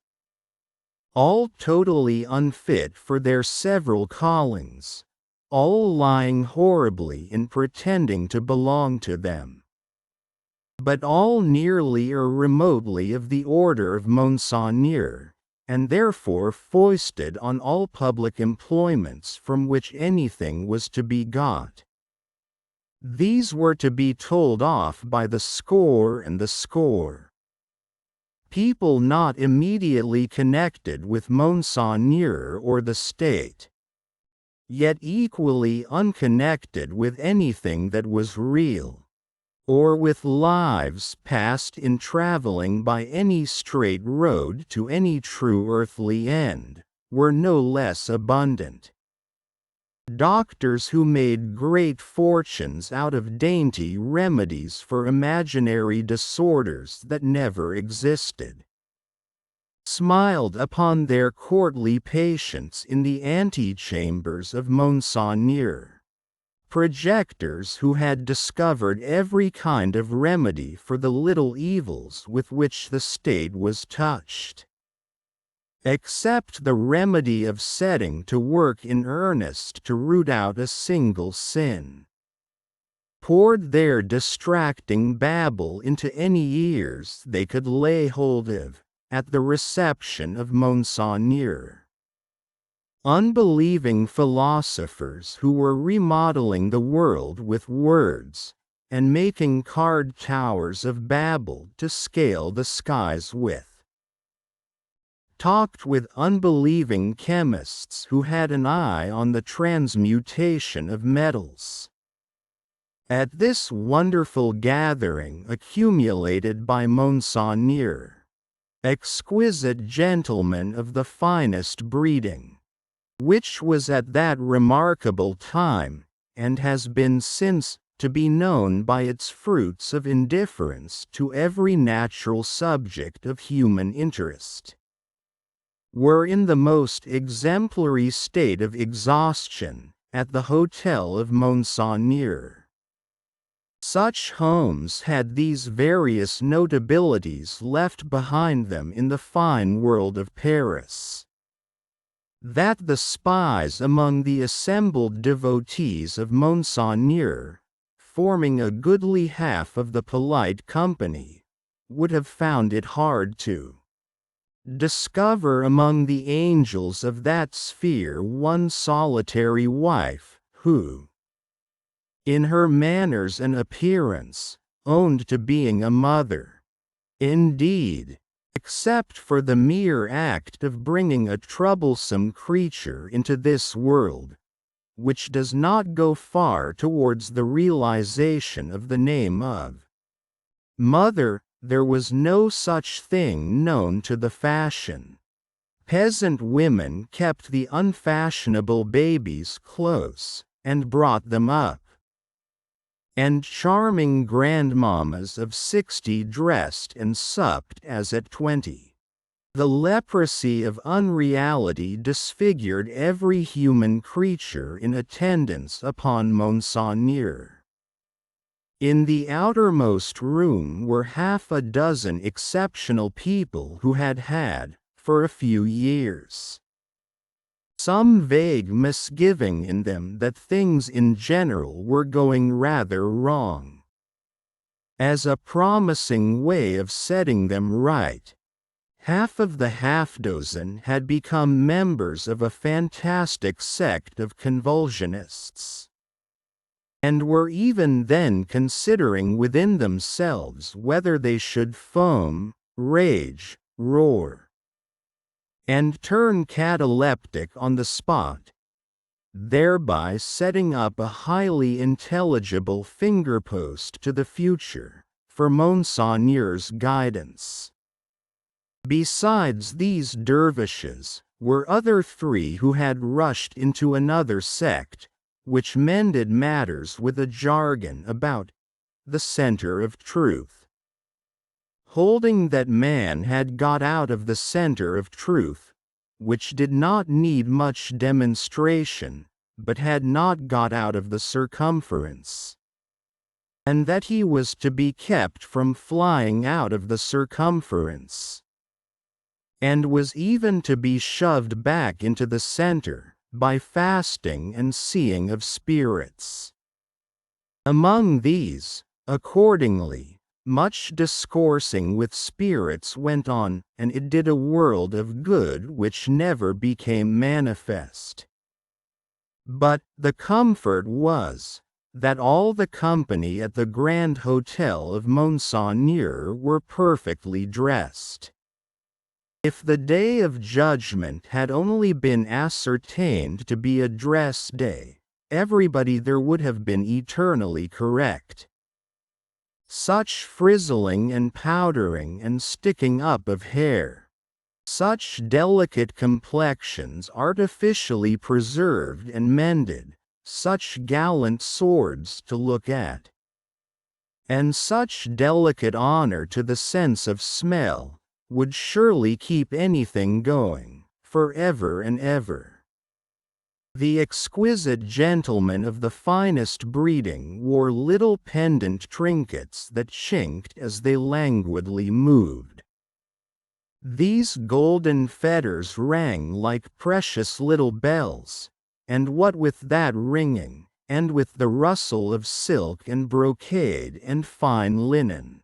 All totally unfit for their several callings, all lying horribly in pretending to belong to them. But all nearly or remotely of the order of Monseigneur, and therefore foisted on all public employments from which anything was to be got. These were to be told off by the score and the score. People not immediately connected with Monseigneur or the state, yet equally unconnected with anything that was real, or with lives passed in traveling by any straight road to any true earthly end, were no less abundant. Doctors who made great fortunes out of dainty remedies for imaginary disorders that never existed, smiled upon their courtly patients in the antechambers of Monseigneur. Projectors who had discovered every kind of remedy for the little evils with which the state was touched, except the remedy of setting to work in earnest to root out a single sin, poured their distracting babble into any ears they could lay hold of, at the reception of Monseigneur. Unbelieving philosophers who were remodeling the world with words, and making card towers of Babel to scale the skies with, talked with unbelieving chemists who had an eye on the transmutation of metals. At this wonderful gathering accumulated by Monseigneur, exquisite gentlemen of the finest breeding, which was at that remarkable time, and has been since, to be known by its fruits of indifference to every natural subject of human interest, were in the most exemplary state of exhaustion, at the hotel of Monseigneur. Such homes had these various notabilities left behind them in the fine world of Paris, that the spies among the assembled devotees of Monseigneur, forming a goodly half of the polite company, would have found it hard to discover among the angels of that sphere one solitary wife, who, in her manners and appearance, owned to being a mother. Indeed, except for the mere act of bringing a troublesome creature into this world, which does not go far towards the realization of the name of mother, there was no such thing known to the fashion. Peasant women kept the unfashionable babies close, and brought them up, and charming grandmammas of 60 dressed and supped as at 20. The leprosy of unreality disfigured every human creature in attendance upon Monseigneur. In the outermost room were half a dozen exceptional people who had had, for a few years, some vague misgiving in them that things in general were going rather wrong. As a promising way of setting them right, Half of the half-dozen had become members of a fantastic sect of convulsionists, and were even then considering within themselves whether they should foam, rage, roar, and turn cataleptic on the spot, thereby setting up a highly intelligible fingerpost to the future for Monseigneur's guidance. Besides these dervishes, were other three who had rushed into another sect, which mended matters with a jargon about the center of truth. Holding that man had got out of the center of truth, which did not need much demonstration, but had not got out of the circumference, and that he was to be kept from flying out of the circumference, and was even to be shoved back into the center by fasting and seeing of spirits. Among these, accordingly, much discoursing with spirits went on, and it did a world of good which never became manifest. But the comfort was, that all the company at the Grand Hotel of Monseigneur were perfectly dressed. If the day of judgment had only been ascertained to be a dress day, everybody there would have been eternally correct. Such frizzling and powdering and sticking up of hair, such delicate complexions artificially preserved and mended, such gallant swords to look at, and such delicate honor to the sense of smell, would surely keep anything going, forever and ever. The exquisite gentlemen of the finest breeding wore little pendant trinkets that chinked as they languidly moved. These golden fetters rang like precious little bells, and what with that ringing, and with the rustle of silk and brocade and fine linen,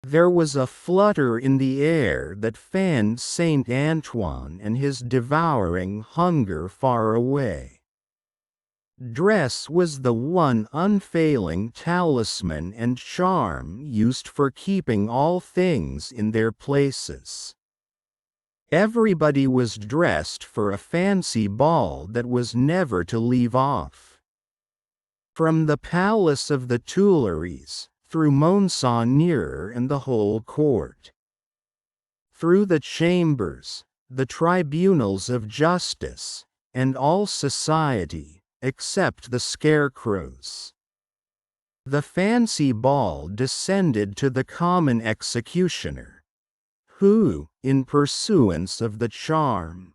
there was a flutter in the air that fanned Saint Antoine and his devouring hunger far away. Dress was the one unfailing talisman and charm used for keeping all things in their places. Everybody was dressed for a fancy ball that was never to leave off. From the palace of the Tuileries, through Monseigneur and the whole court, through the chambers, the tribunals of justice, and all society, except the scarecrows, the fancy ball descended to the common executioner, who, in pursuance of the charm,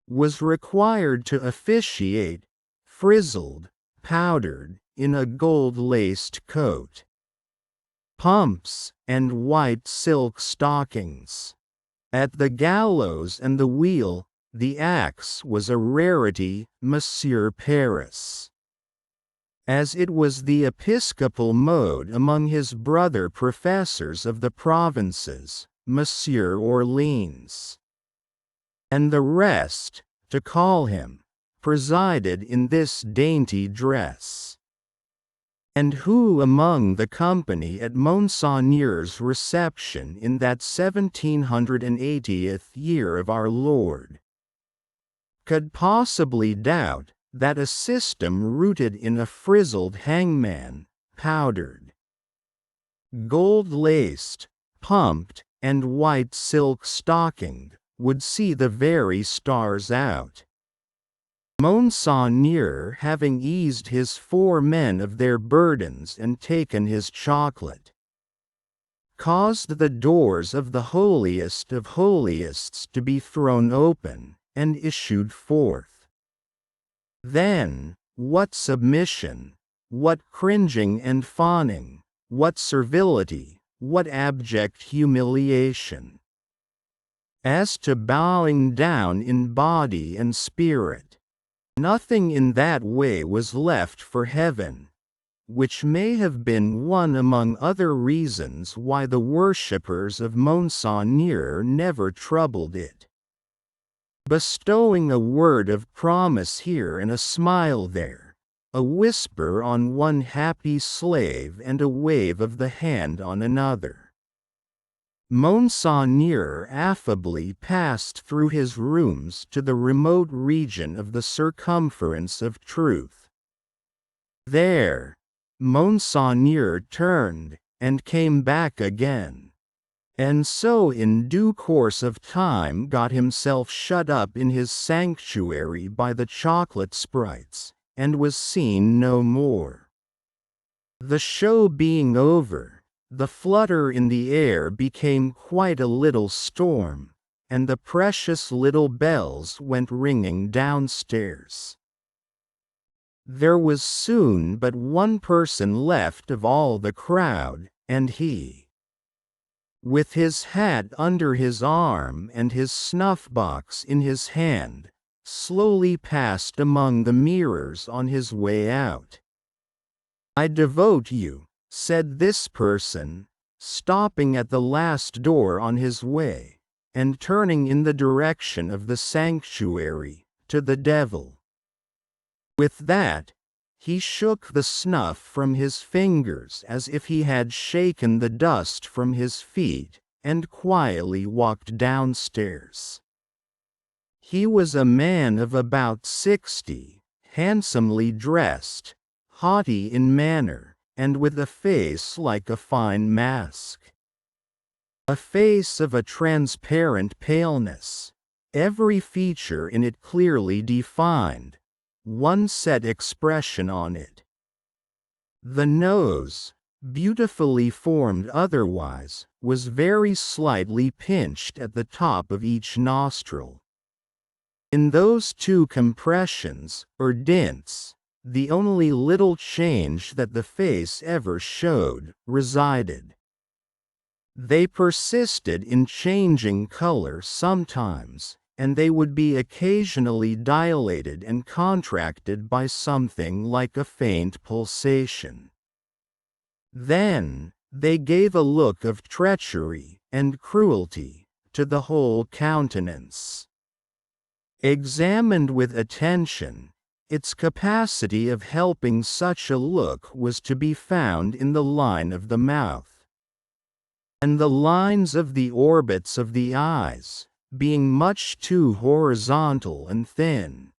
was required to officiate, frizzled, powdered, in a gold-laced coat, pumps, and white silk stockings. At the gallows and the wheel, the axe was a rarity, Monsieur Paris, as it was the episcopal mode among his brother professors of the provinces, Monsieur Orleans, and the rest, to call him, presided in this dainty dress. And who among the company at Monseigneur's reception in that 1780th year of our Lord could possibly doubt that a system rooted in a frizzled hangman, powdered, gold-laced, pumped, and white silk stockinged, would see the very stars out? Monseigneur, having eased his 4 men of their burdens and taken his chocolate, caused the doors of the holiest of holiest to be thrown open, and issued forth. Then, what submission, what cringing and fawning, what servility, what abject humiliation! As to bowing down in body and spirit, nothing in that way was left for heaven, which may have been one among other reasons why the worshippers of Monseigneur never troubled it. Bestowing a word of promise here and a smile there, a whisper on one happy slave and a wave of the hand on another. Monseigneur affably passed through his rooms to the remote region of the circumference of truth. There, Monseigneur turned, and came back again, and so in due course of time got himself shut up in his sanctuary by the chocolate sprites, and was seen no more. The show being over, the flutter in the air became quite a little storm, and the precious little bells went ringing downstairs. There was soon but one person left of all the crowd, and he, with his hat under his arm and his snuff-box in his hand, slowly passed among the mirrors on his way out. "I devote you," said this person, stopping at the last door on his way, and turning in the direction of the sanctuary, "to the devil." With that, he shook the snuff from his fingers as if he had shaken the dust from his feet, and quietly walked downstairs. He was a man of about 60, handsomely dressed, haughty in manner, and with a face like a fine mask. A face of a transparent paleness, every feature in it clearly defined, one set expression on it. The nose, beautifully formed otherwise, was very slightly pinched at the top of each nostril. In those two compressions, or dints, the only little change that the face ever showed, resided. They persisted in changing color sometimes, and they would be occasionally dilated and contracted by something like a faint pulsation. Then, they gave a look of treachery and cruelty to the whole countenance. Examined with attention, its capacity of helping such a look was to be found in the line of the mouth, and the lines of the orbits of the eyes, being much too horizontal and thin.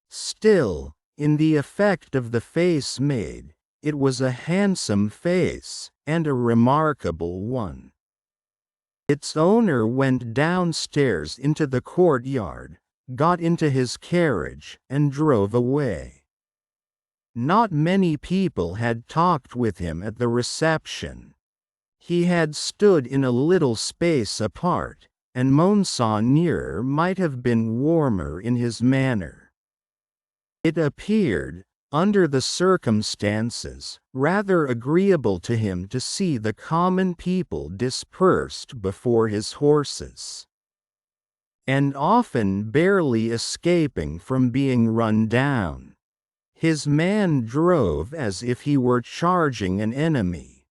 Still, in the effect of the face made, it was a handsome face, and a remarkable one. Its owner went downstairs into the courtyard, got into his carriage, and drove away. Not many people had talked with him at the reception. He had stood in a little space apart, and Monseigneur might have been warmer in his manner. It appeared, under the circumstances, rather agreeable to him to see the common people dispersed before his horses, and often barely escaping from being run down. His man drove as if he were charging an enemy,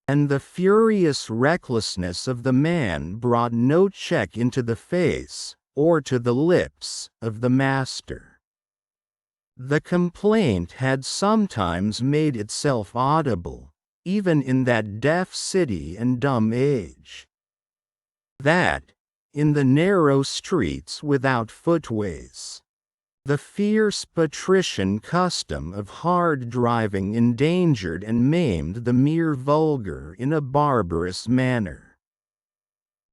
and the furious recklessness of the man brought no check into the face, or to the lips, of the master. The complaint had sometimes made itself audible, even in that deaf city and dumb age, that, in the narrow streets without footways, the fierce patrician custom of hard driving endangered and maimed the mere vulgar in a barbarous manner.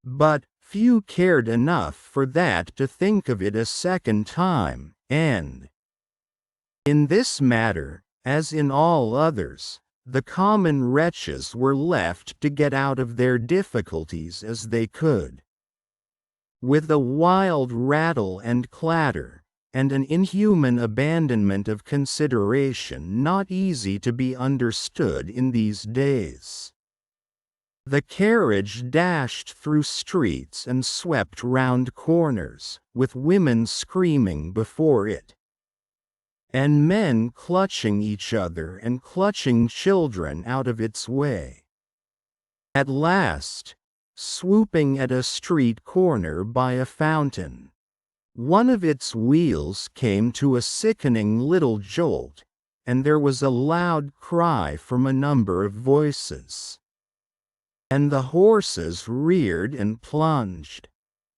But few cared enough for that to think of it a second time, and in this matter, as in all others, the common wretches were left to get out of their difficulties as they could, with a wild rattle and clatter, and an inhuman abandonment of consideration not easy to be understood in these days. The carriage dashed through streets and swept round corners, with women screaming before it, and men clutching each other and clutching children out of its way. At last, swooping at a street corner by a fountain, one of its wheels came to a sickening little jolt, and there was a loud cry from a number of voices. And the horses reared and plunged.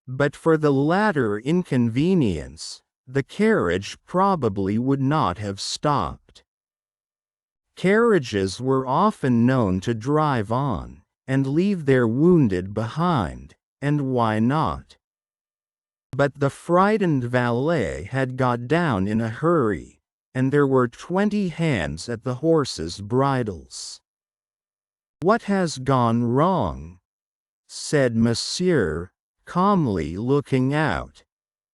But for the latter inconvenience, the carriage probably would not have stopped. Carriages were often known to drive on, and leave their wounded behind, and why not? But the frightened valet had got down in a hurry, and there were 20 hands at the horses' bridles. "What has gone wrong?" said Monsieur, calmly looking out.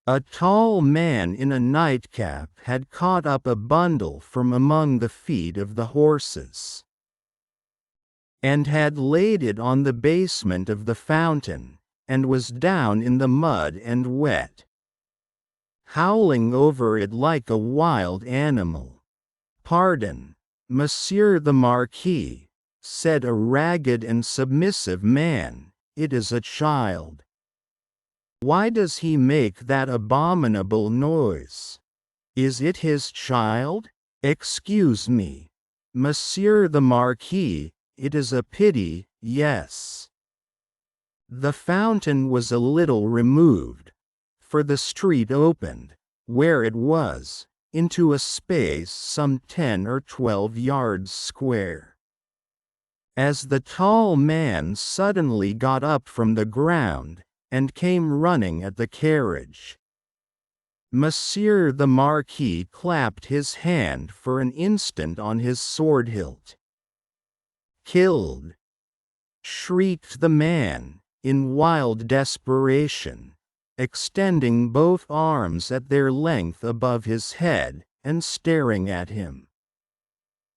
A tall man in a nightcap had caught up a bundle from among the feet of the horses, and had laid it on the basement of the fountain, and was down in the mud and wet, howling over it like a wild animal. "Pardon, Monsieur the Marquis," said a ragged and submissive man, "it is a child." "Why does he make that abominable noise? Is it his child? Excuse me, Monsieur the Marquis, it is a pity, yes." The fountain was a little removed, for the street opened, where it was, into a space some 10 or 12 yards square. As the tall man suddenly got up from the ground, and came running at the carriage, Monsieur the Marquis clapped his hand for an instant on his sword hilt. "Killed!" shrieked the man, in wild desperation, extending both arms at their length above his head, and staring at him.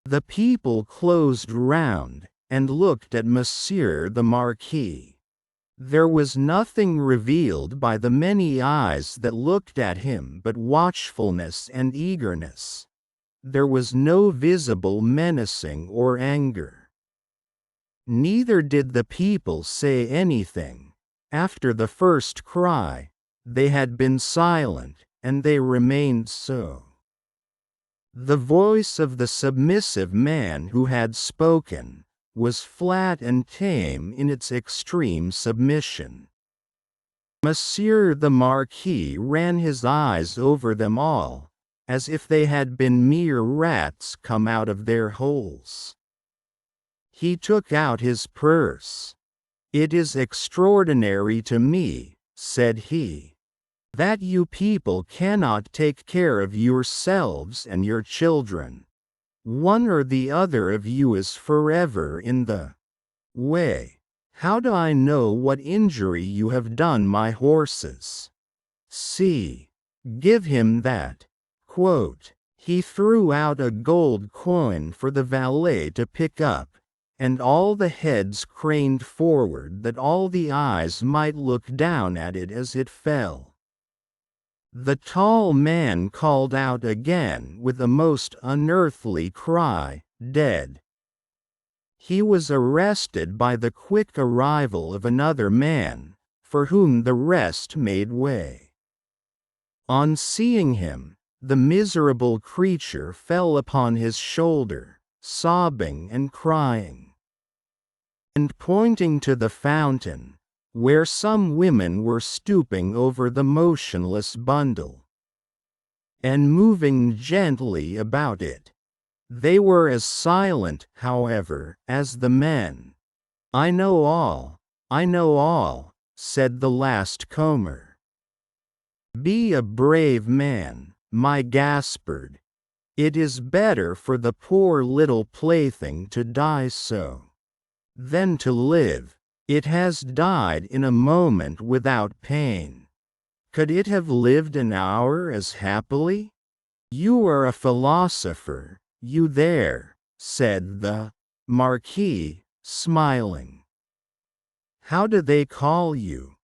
The people closed round, and looked at Monsieur the Marquis. There was nothing revealed by the many eyes that looked at him but watchfulness and eagerness. There was no visible menacing or anger. Neither did the people say anything. After the first cry, they had been silent, and they remained so. The voice of the submissive man who had spoken was flat and tame in its extreme submission. Monsieur the Marquis ran his eyes over them all, as if they had been mere rats come out of their holes. He took out his purse. "It is extraordinary to me," said he, "that you people cannot take care of yourselves and your children. One or the other of you is forever in the way. How do I know what injury you have done my horses? See, give him that." He threw out a gold coin for the valet to pick up, and all the heads craned forward that all the eyes might look down at it as it fell. The tall man called out again with a most unearthly cry, "Dead!" He was arrested by the quick arrival of another man, for whom the rest made way. On seeing him, the miserable creature fell upon his shoulder, sobbing and crying, and pointing to the fountain, where some women were stooping over the motionless bundle, and moving gently about it. They were as silent, however, as the men. I know all," said the last comer. "Be a brave man, my Gaspard. It is better for the poor little plaything to die so, than to live. It has died in a moment without pain. Could it have lived an hour as happily? You are a philosopher, you there," said the Marquis, smiling. "How do they call you?"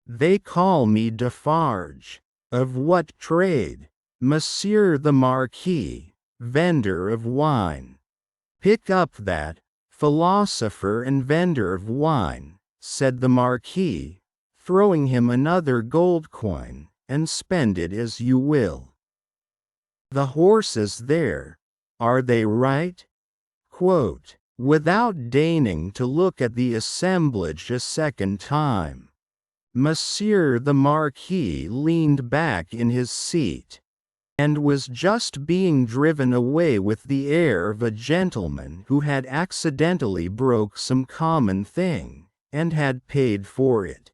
"They call me Defarge." "Of what trade?" Monsieur the Marquis, vendor of wine. Pick up that, philosopher and vendor of wine, said the Marquis, throwing him another gold coin, and spend it as you will. The horses there, are they right? Quote, without deigning to look at the assemblage a second time, Monsieur the Marquis leaned back in his seat, and was just being driven away with the air of a gentleman who had accidentally broke some common thing, and had paid for it,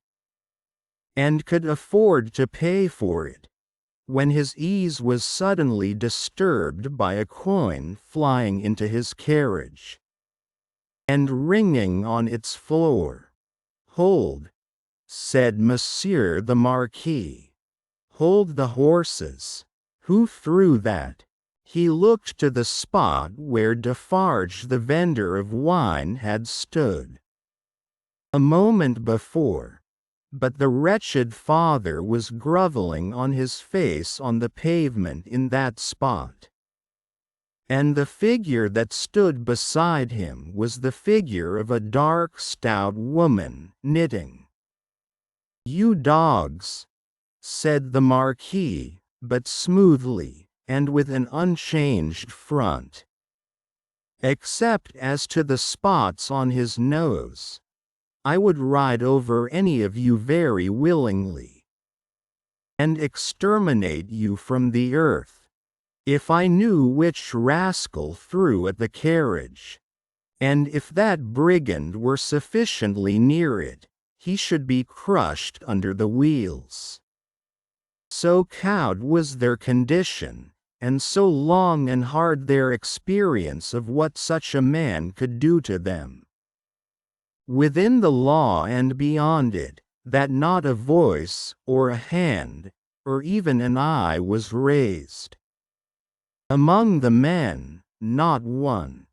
and could afford to pay for it, when his ease was suddenly disturbed by a coin flying into his carriage, and ringing on its floor. Hold, said Monsieur the Marquis. Hold the horses. Who threw that? He looked to the spot where Defarge the vendor of wine had stood a moment before, but the wretched father was grovelling on his face on the pavement in that spot, and the figure that stood beside him was the figure of a dark stout woman, knitting. You dogs, said the Marquis, but smoothly, and with an unchanged front, except as to the spots on his nose. I would ride over any of you very willingly, and exterminate you from the earth, if I knew which rascal threw at the carriage, and if that brigand were sufficiently near it, he should be crushed under the wheels. So cowed was their condition, and so long and hard their experience of what such a man could do to them, within the law and beyond it, that not a voice, or a hand, or even an eye was raised. Among the men, not one.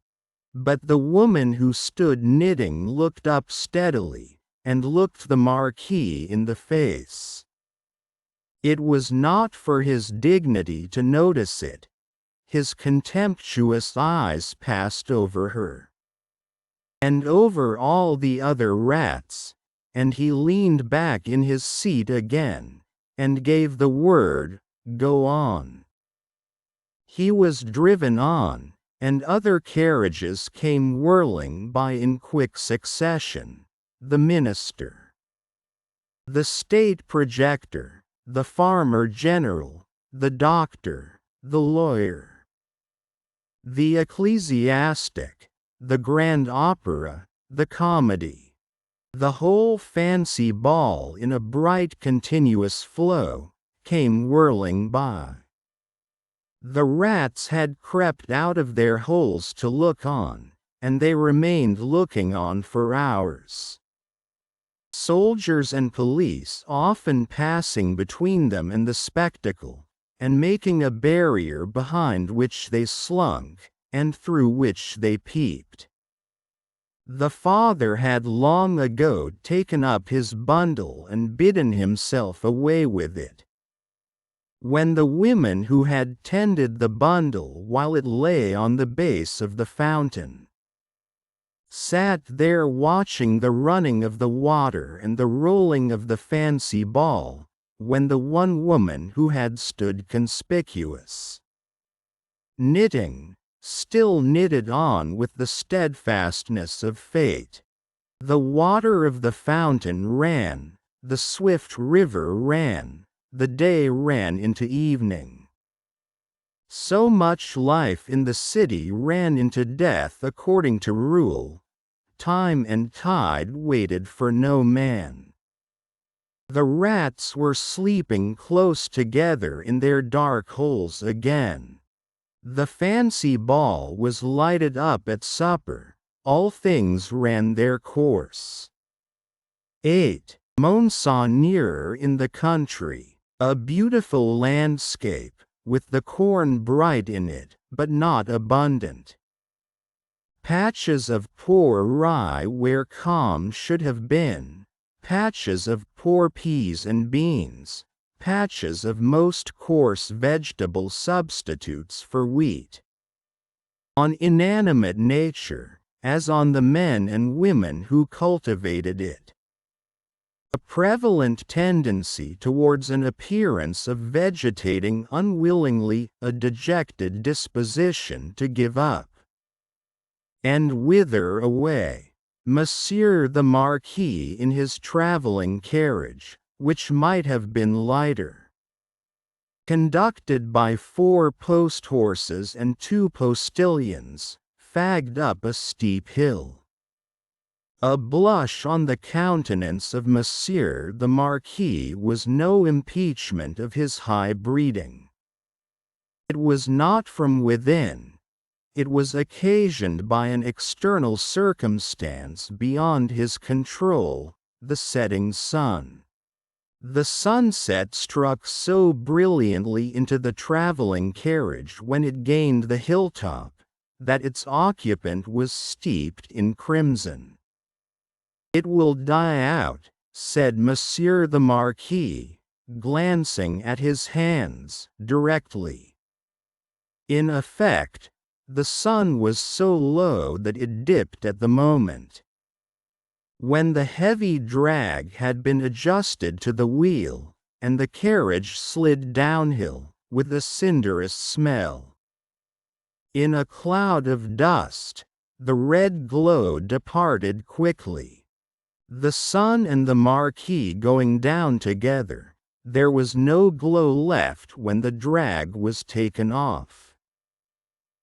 But the woman who stood knitting looked up steadily, and looked the Marquis in the face. It was not for his dignity to notice it. His contemptuous eyes passed over her, and over all the other rats, and he leaned back in his seat again, and gave the word, "Go on." He was driven on, and other carriages came whirling by in quick succession, the minister, the state projector, the farmer general, the doctor, the lawyer, the ecclesiastic, the grand opera, the comedy, the whole fancy ball in a bright continuous flow, came whirling by. The rats had crept out of their holes to look on, and they remained looking on for hours. Soldiers and police often passing between them and the spectacle, and making a barrier behind which they slunk, and through which they peeped. The father had long ago taken up his bundle and bidden himself away with it, when the women who had tended the bundle while it lay on the base of the fountain sat there watching the running of the water and the rolling of the fancy ball, when the one woman who had stood conspicuous, knitting, still knitted on with the steadfastness of fate. The water of the fountain ran, the swift river ran, the day ran into evening. So much life in the city ran into death according to rule. Time and tide waited for no man. The rats were sleeping close together in their dark holes again. The fancy ball was lighted up at supper. All things ran their course. 8. Monseigneur in the country. A beautiful landscape, with the corn bright in it, but not abundant. Patches of poor rye where calm should have been, patches of poor peas and beans, patches of most coarse vegetable substitutes for wheat. On inanimate nature, as on the men and women who cultivated it. A prevalent tendency towards an appearance of vegetating unwillingly, a dejected disposition to give up and wither away. Monsieur the Marquis in his travelling carriage, which might have been lighter, conducted by 4 post-horses and 2 postilions, fagged up a steep hill. A blush on the countenance of Monsieur the Marquis was no impeachment of his high breeding. It was not from within. It was occasioned by an external circumstance beyond his control, the setting sun. The sunset struck so brilliantly into the travelling carriage when it gained the hilltop, that its occupant was steeped in crimson. "It will die out," said Monsieur the Marquis, glancing at his hands, directly. In effect, the sun was so low that it dipped at the moment. When the heavy drag had been adjusted to the wheel, and the carriage slid downhill, with a cinderous smell. In a cloud of dust, the red glow departed quickly. The sun and the Marquis going down together, there was no glow left when the drag was taken off.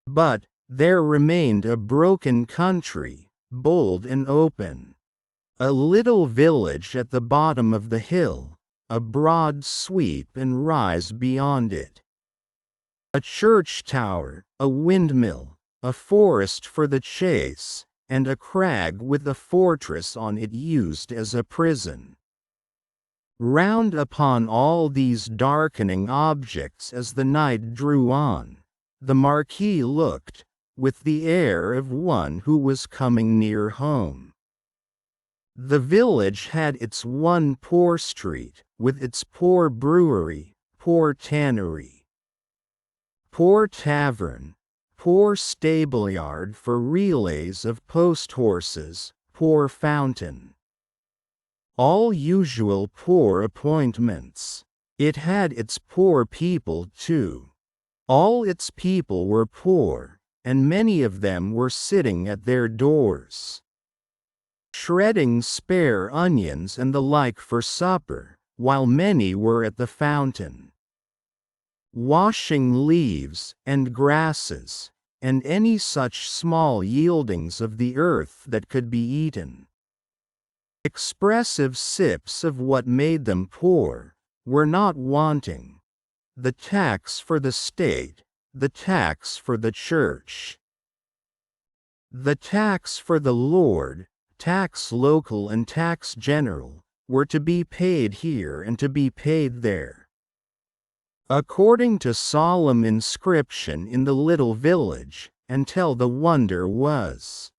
But there remained a broken country, bold and open. A little village at the bottom of the hill, a broad sweep and rise beyond it. A church tower, a windmill, a forest for the chase, and a crag with a fortress on it used as a prison. Round upon all these darkening objects as the night drew on, the Marquis looked, with the air of one who was coming near home. The village had its one poor street, with its poor brewery, poor tannery, poor tavern, poor stableyard for relays of post-horses, poor fountain. All usual poor appointments. It had its poor people too. All its people were poor, and many of them were sitting at their doors, shredding spare onions and the like for supper, while many were at the fountain, washing leaves, and grasses, and any such small yieldings of the earth that could be eaten. Expressive sips of what made them poor were not wanting. The tax for the state, the tax for the church, the tax for the Lord, tax local and tax general, were to be paid here and to be paid there. According to solemn inscription in the little village, until the wonder was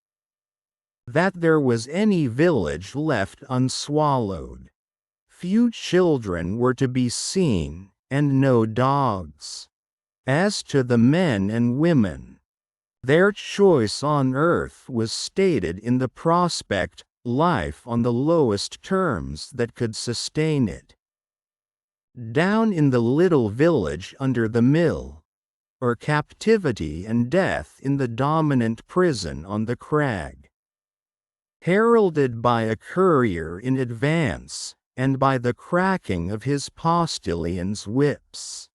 that there was any village left unswallowed. Few children were to be seen, and no dogs. As to the men and women, their choice on earth was stated in the prospect, life on the lowest terms that could sustain it. Down in the little village under the mill, or captivity and death in the dominant prison on the crag. Heralded by a courier in advance, and by the cracking of his postilions' whips,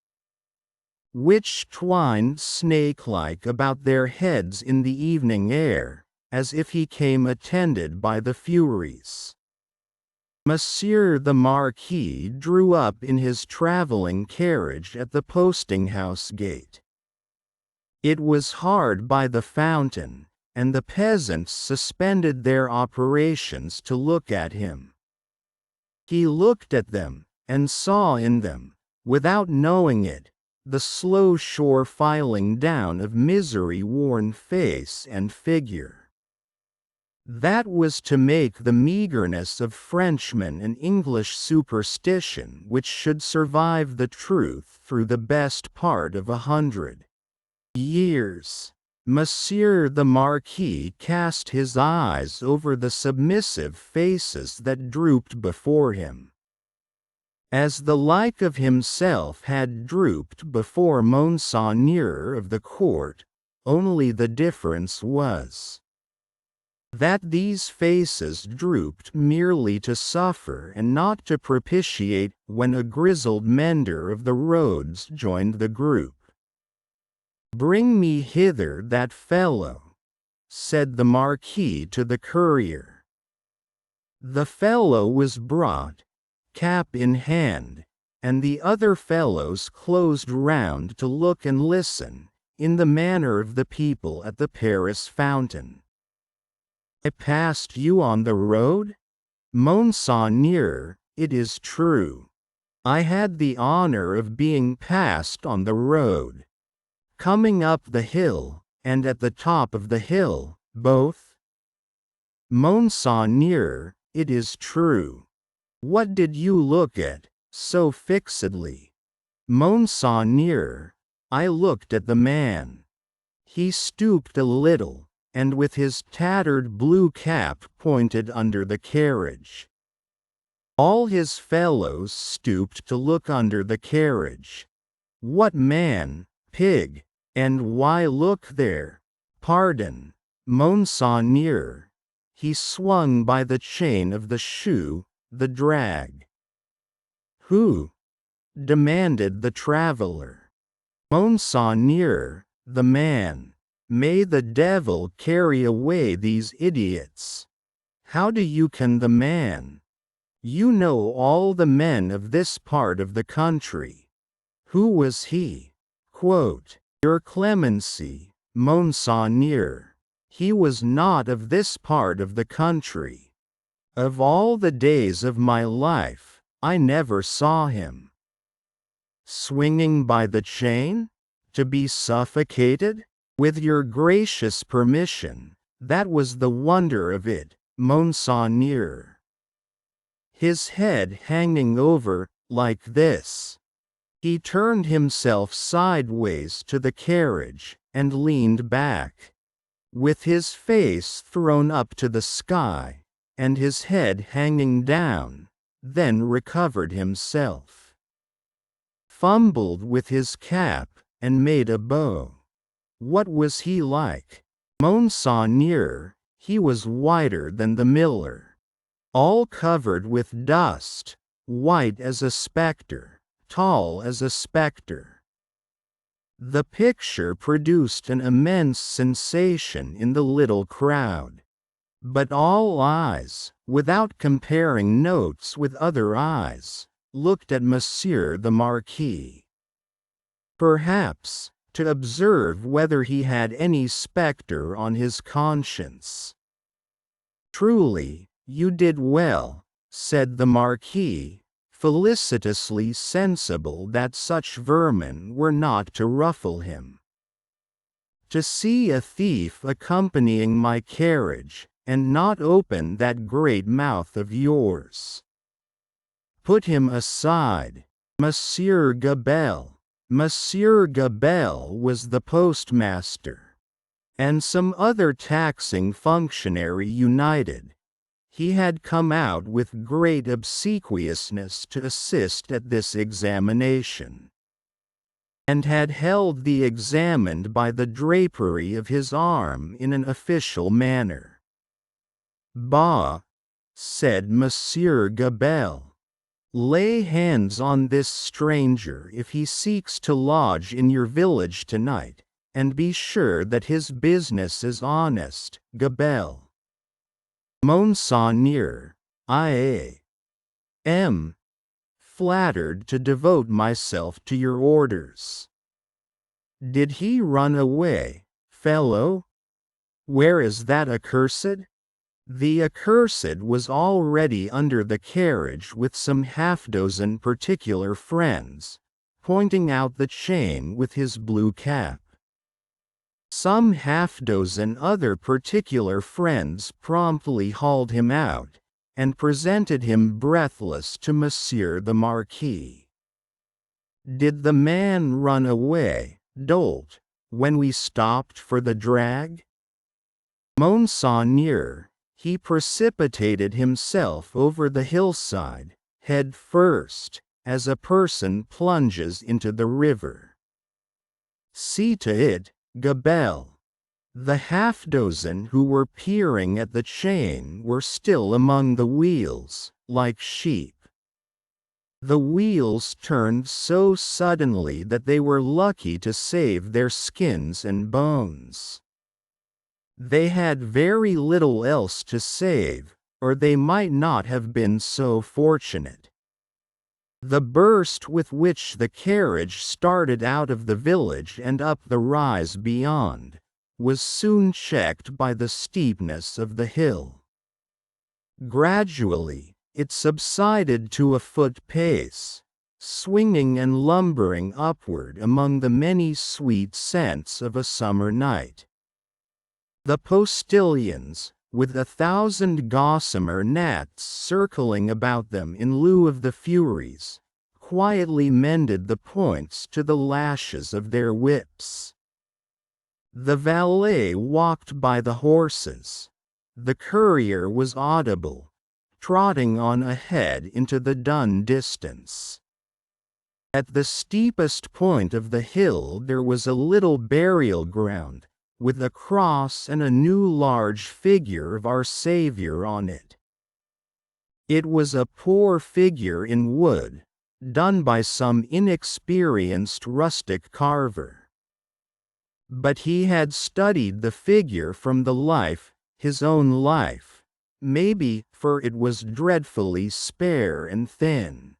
which twined snake-like about their heads in the evening air, as if he came attended by the Furies. Monsieur the Marquis drew up in his travelling carriage at the posting-house gate. It was hard by the fountain, and the peasants suspended their operations to look at him. He looked at them, and saw in them, without knowing it, the slow sure filing down of misery-worn face and figure. That was to make the meagerness of Frenchmen an English superstition which should survive the truth through the best part of 100 years. Monsieur the Marquis cast his eyes over the submissive faces that drooped before him, as the like of himself had drooped before Monseigneur of the court, only the difference was that these faces drooped merely to suffer and not to propitiate. When a grizzled mender of the roads joined the group. "Bring me hither that fellow," said the Marquis to the courier. The fellow was brought, cap in hand, and the other fellows closed round to look and listen, in the manner of the people at the Paris fountain. "I passed you on the road? Monseigneur, it is true. I had the honor of being passed on the road. Coming up the hill, and at the top of the hill, both? Monseigneur, it is true. What did you look at, so fixedly?" "Monseigneur, I looked at the man. He stooped a little, and with his tattered blue cap pointed under the carriage. All his fellows stooped to look under the carriage. What man, pig, and why look there? Pardon, Monseigneur. He swung by the chain of the shoe, the drag." "Who?" demanded the traveler. "Monseigneur, the man. May the devil carry away these idiots. How do you ken the man? You know all the men of this part of the country. Who was he?" "Your clemency, Monseigneur. He was not of this part of the country. Of all the days of my life, I never saw him." "Swinging by the chain? To be suffocated? With your gracious permission, that was the wonder of it, Monseigneur. His head hanging over, like this." He turned himself sideways to the carriage, and leaned back, with his face thrown up to the sky, and his head hanging down, then recovered himself, fumbled with his cap, and made a bow. "What was he like?" "Monseigneur, he was whiter than the miller. All covered with dust, white as a spectre, tall as a spectre." The picture produced an immense sensation in the little crowd. But all eyes, without comparing notes with other eyes, looked at Monsieur the Marquis. Perhaps, to observe whether he had any spectre on his conscience. "Truly, you did well," said the Marquis, felicitously sensible that such vermin were not to ruffle him. "To see a thief accompanying my carriage, and not open that great mouth of yours. Put him aside, Monsieur Gabelle." Monsieur Gabelle was the postmaster, and some other taxing functionary united. He had come out with great obsequiousness to assist at this examination, and had held the examined by the drapery of his arm in an official manner. "Bah," said Monsieur Gabelle. "Lay hands on this stranger if he seeks to lodge in your village tonight, and be sure that his business is honest, Gabelle." "Monseigneur, I am flattered to devote myself to your orders." "Did he run away, fellow? Where is that accursed?" The accursed was already under the carriage with some half-dozen particular friends, pointing out the chain with his blue cap. Some half-dozen other particular friends promptly hauled him out, and presented him breathless to Monsieur the Marquis. Did the man run away, dolt, when we stopped for the drag? Monseigneur, he precipitated himself over the hillside, head first, as a person plunges into the river. See to it, Gabelle. The half-dozen who were peering at the chain were still among the wheels, like sheep. The wheels turned so suddenly that they were lucky to save their skins and bones. They had very little else to save, or they might not have been so fortunate. The burst with which the carriage started out of the village and up the rise beyond, was soon checked by the steepness of the hill. Gradually, it subsided to a foot pace, swinging and lumbering upward among the many sweet scents of a summer night. The postilions, with 1,000 gossamer gnats circling about them in lieu of the furies, quietly mended the points to the lashes of their whips. The valet walked by the horses. The courier was audible, trotting on ahead into the dun distance. At the steepest point of the hill there was a little burial ground, with a cross and a new large figure of our Saviour on it. It was a poor figure in wood, done by some inexperienced rustic carver. But he had studied the figure from the life, his own life, maybe, for it was dreadfully spare and thin.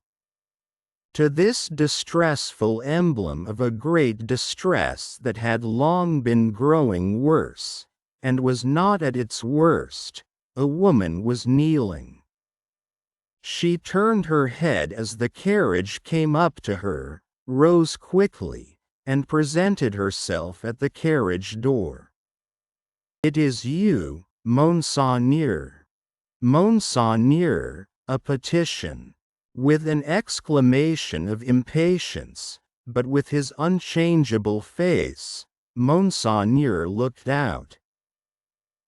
To this distressful emblem of a great distress that had long been growing worse, and was not at its worst, a woman was kneeling. She turned her head as the carriage came up to her, rose quickly, and presented herself at the carriage door. "It is you, Monseigneur." Monseigneur, a petition. With an exclamation of impatience, but with his unchangeable face, Monseigneur looked out.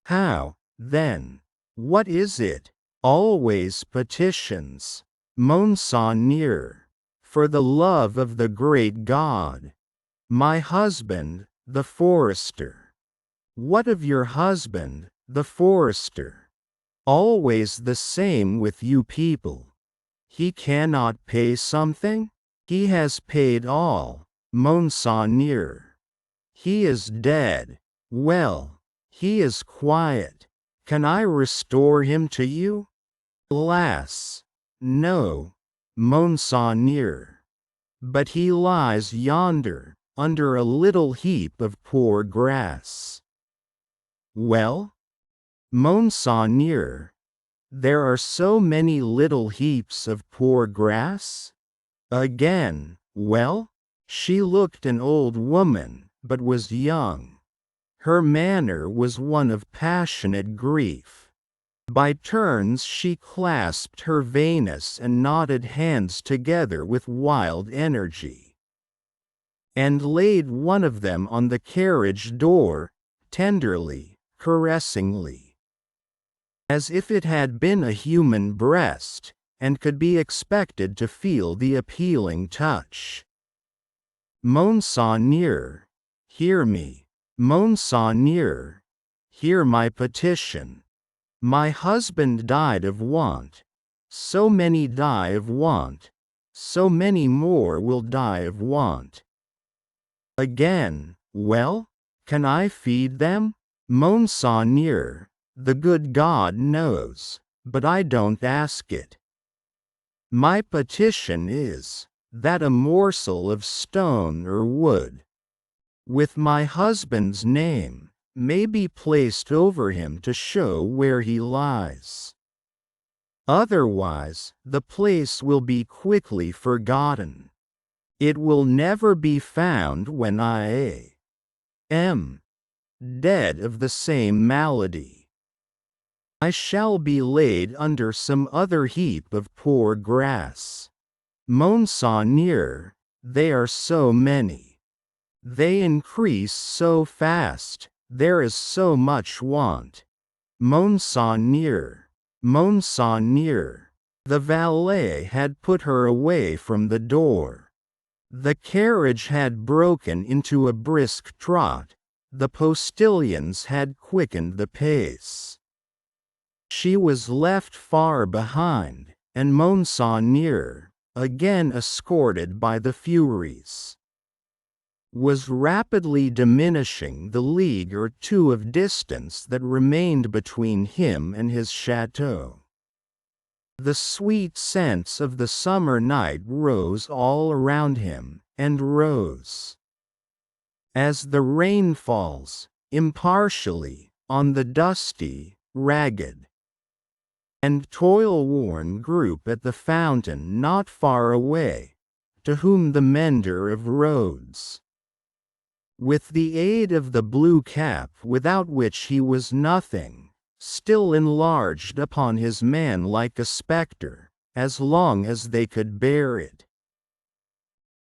"How, then? What is it? Always petitions, Monseigneur. For the love of the great God. My husband, the forester." "What of your husband, the forester?" "Always the same with you people. He cannot pay something? He has paid all, Monseigneur. He is dead. Well, he is quiet. Can I restore him to you?" "Alas, no, Monseigneur. But he lies yonder, under a little heap of poor grass." "Well?" "Monseigneur, there are so many little heaps of poor grass?" Again, "Well?" She looked an old woman, but was young. Her manner was one of passionate grief. By turns she clasped her veinous and knotted hands together with wild energy, and laid one of them on the carriage door, tenderly, caressingly, as if it had been a human breast, and could be expected to feel the appealing touch. "Monseigneur, hear me. Monseigneur, hear my petition. My husband died of want. So many die of want. So many more will die of want." Again, "Well? Can I feed them?" "Monseigneur, the good God knows, but I don't ask it. My petition is, that a morsel of stone or wood, with my husband's name, may be placed over him to show where he lies. Otherwise, the place will be quickly forgotten. It will never be found when I am dead of the same malady. I shall be laid under some other heap of poor grass. Monseigneur, they are so many. They increase so fast, there is so much want. Monseigneur, Monseigneur. The valet had put her away from the door. The carriage had broken into a brisk trot, the postilions had quickened the pace. She was left far behind, and Monseigneur, again escorted by the Furies, was rapidly diminishing the league or two of distance that remained between him and his chateau. The sweet scents of the summer night rose all around him, and rose. As the rain falls, impartially, on the dusty, ragged, and toil-worn group at the fountain not far away, to whom the mender of roads, with the aid of the blue cap without which he was nothing, still enlarged upon his man like a spectre, as long as they could bear it.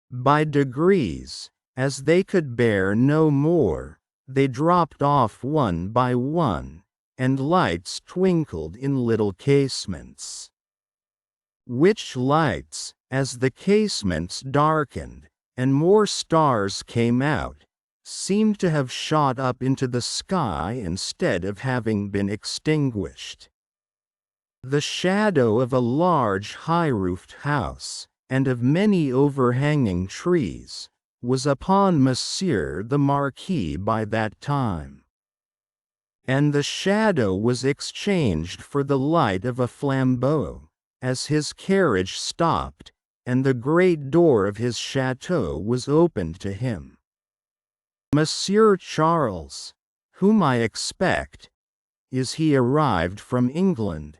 By degrees, as they could bear no more, they dropped off one by one, and lights twinkled in little casements, which lights, as the casements darkened, and more stars came out, seemed to have shot up into the sky instead of having been extinguished. The shadow of a large high-roofed house, and of many overhanging trees, was upon Monsieur the Marquis by that time, and the shadow was exchanged for the light of a flambeau, as his carriage stopped, and the great door of his chateau was opened to him. Monsieur Charles, whom I expect, is he arrived from England?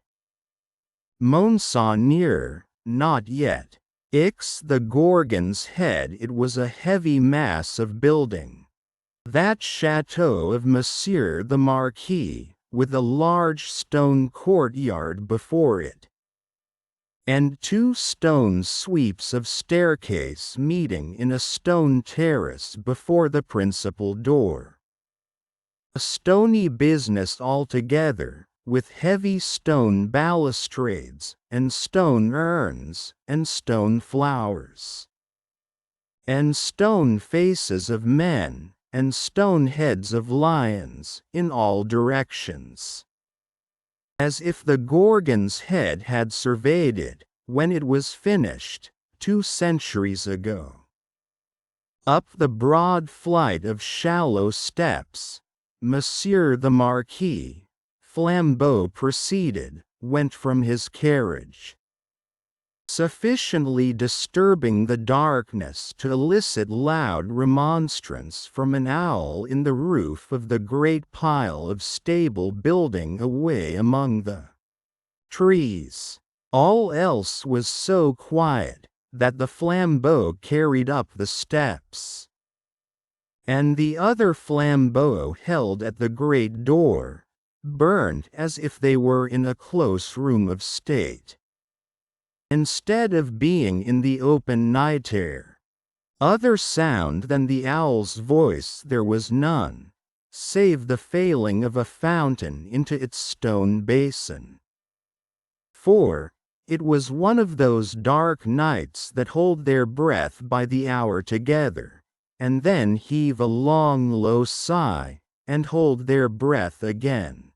Monseigneur, not yet. The Gorgon's Head. It was a heavy mass of building, that chateau of Monsieur the Marquis, with a large stone courtyard before it, and 2 stone sweeps of staircase meeting in a stone terrace before the principal door. A stony business altogether, with heavy stone balustrades, and stone urns, and stone flowers, and stone faces of men, and stone heads of lions, in all directions, as if the Gorgon's Head had surveyed it, when it was finished, 2 centuries ago. Up the broad flight of shallow steps, Monsieur the Marquis, flambeau preceded, went from his carriage, sufficiently disturbing the darkness to elicit loud remonstrance from an owl in the roof of the great pile of stable building away among the trees. All else was so quiet that the flambeau carried up the steps, and the other flambeau held at the great door, burned as if they were in a close room of state, instead of being in the open night air. Other sound than the owl's voice there was none, save the failing of a fountain into its stone basin. For it was one of those dark nights that hold their breath by the hour together, and then heave a long low sigh, and hold their breath again.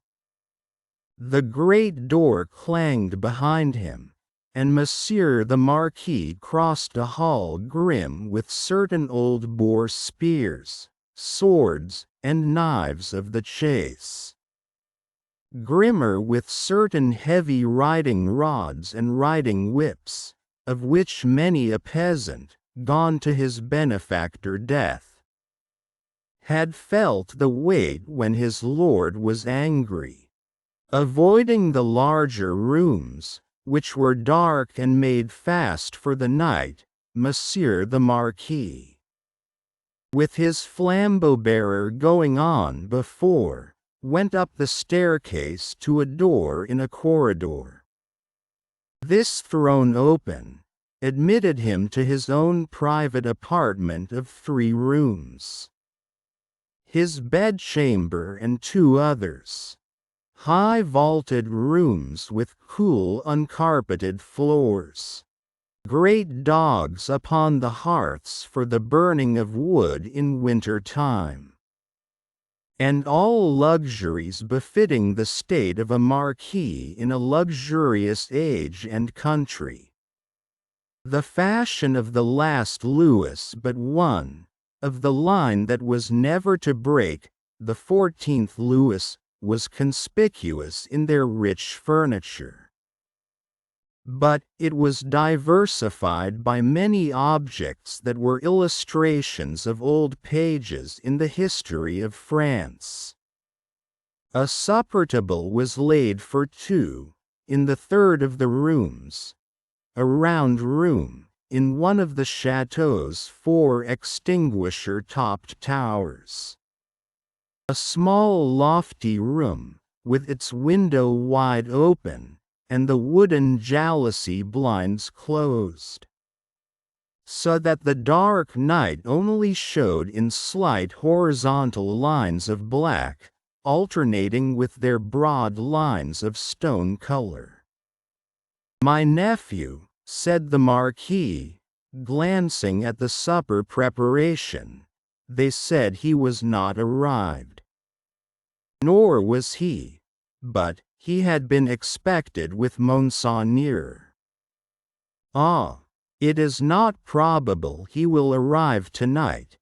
The great door clanged behind him, and Monsieur the Marquis crossed a hall grim with certain old boar spears, swords, and knives of the chase, grimmer with certain heavy riding rods and riding whips, of which many a peasant, gone to his benefactor Death, had felt the weight when his lord was angry. Avoiding the larger rooms, which were dark and made fast for the night, Monsieur the Marquis with his flambeau-bearer going on before, went up the staircase to a door in a corridor. This thrown open, admitted him to his own private apartment of 3 rooms. His bedchamber and 2 others. High vaulted rooms with cool uncarpeted floors. Great dogs upon the hearths for the burning of wood in winter time. And all luxuries befitting the state of a marquis in a luxurious age and country. The fashion of the last Louis but one, of the line that was never to break, the 14th Louis, was conspicuous in their rich furniture. But it was diversified by many objects that were illustrations of old pages in the history of France. A supper table was laid for 2, in the third of the rooms. A round room, in one of the chateau's 4 extinguisher-topped towers. A small lofty room, with its window wide open, and the wooden jalousie blinds closed, so that the dark night only showed in slight horizontal lines of black, alternating with their broad lines of stone color. "My nephew," said the Marquis, glancing at the supper preparation, "they said he was not arrived." Nor was he, but he had been expected with Monseigneur. "Ah, it is not probable he will arrive tonight.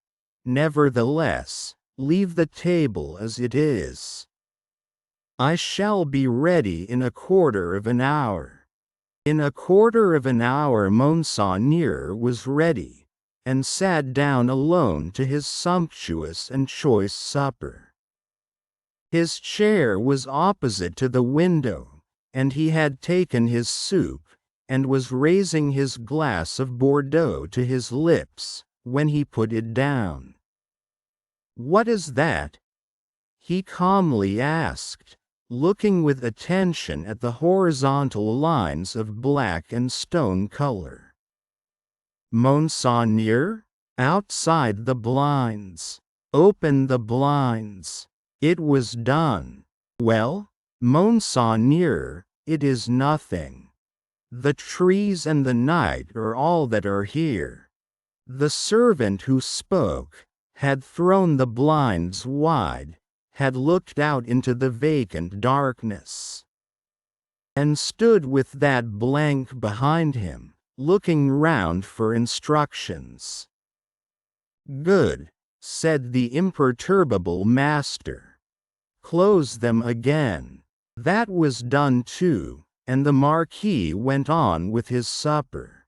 Nevertheless, leave the table as it is. I shall be ready in a quarter of an hour." In a quarter of an hour Monseigneur was ready, and sat down alone to his sumptuous and choice supper. His chair was opposite to the window, and he had taken his soup, and was raising his glass of Bordeaux to his lips, when he put it down. "What is that?" he calmly asked, looking with attention at the horizontal lines of black and stone color. "Monseigneur? Outside the blinds. Open the blinds." It was done. "Well, Monseigneur, it is nothing. The trees and the night are all that are here." The servant who spoke had thrown the blinds wide, had looked out into the vacant darkness, and stood with that blank behind him, looking round for instructions. "Good," said the imperturbable master. "Close them again." That was done too, and the Marquis went on with his supper.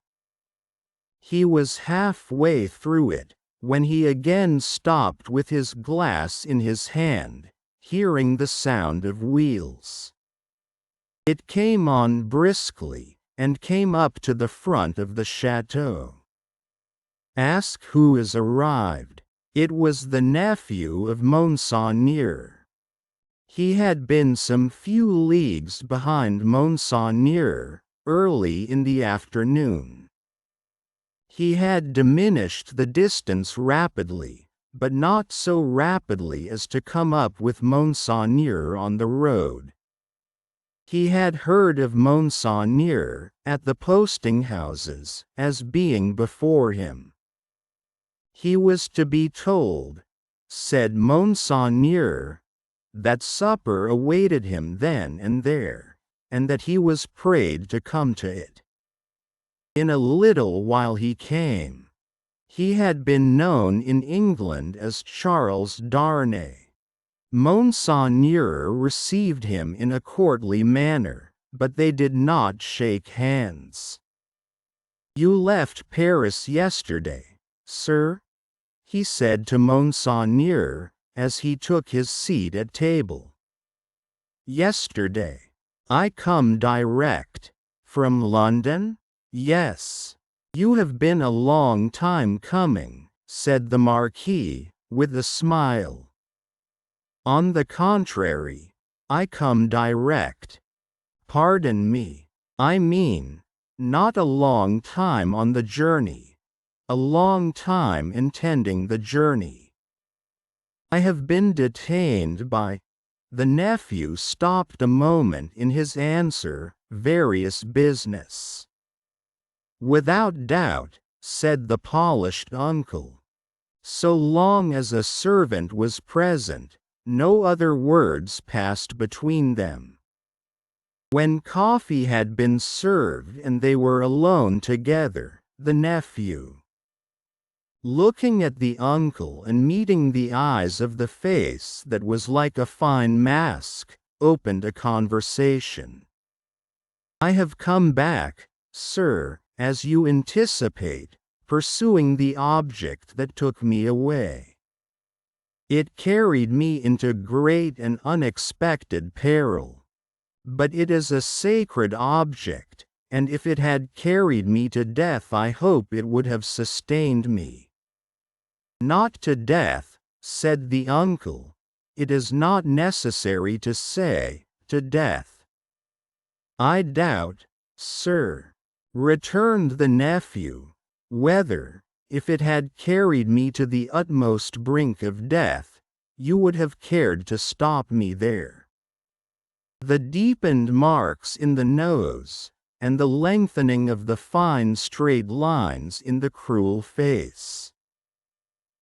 He was half-way through it, when he again stopped with his glass in his hand, hearing the sound of wheels. It came on briskly, and came up to the front of the chateau. "Ask who is arrived." It was the nephew of Monseigneur. He had been some few leagues behind Monseigneur, early in the afternoon. He had diminished the distance rapidly, but not so rapidly as to come up with Monseigneur on the road. He had heard of Monseigneur, at the posting-houses, as being before him. He was to be told, said Monseigneur, that supper awaited him then and there, and that he was prayed to come to it. In a little while he came. He had been known in England as Charles Darnay. Monseigneur received him in a courtly manner, but they did not shake hands. "You left Paris yesterday, sir?" he said to Monseigneur, as he took his seat at table. "Yesterday. I come direct." "From London?" "Yes. You have been a long time coming, said the Marquis, with a smile. On the contrary, I come direct. Pardon me, I mean, not a long time on the journey, a long time intending the journey. I have been detained by. The nephew stopped a moment in his answer, various business. Without doubt, said the polished uncle. So long as a servant was present, no other words passed between them. When coffee had been served and they were alone together, the nephew, looking at the uncle and meeting the eyes of the face that was like a fine mask, opened a conversation. I have come back, sir, as you anticipate, pursuing the object that took me away. It carried me into great and unexpected peril. But it is a sacred object, and if it had carried me to death I hope it would have sustained me. Not to death, said the uncle. It is not necessary to say, to death. I doubt, sir, returned the nephew, whether, if it had carried me to the utmost brink of death, you would have cared to stop me there. The deepened marks in the nose, and the lengthening of the fine straight lines in the cruel face,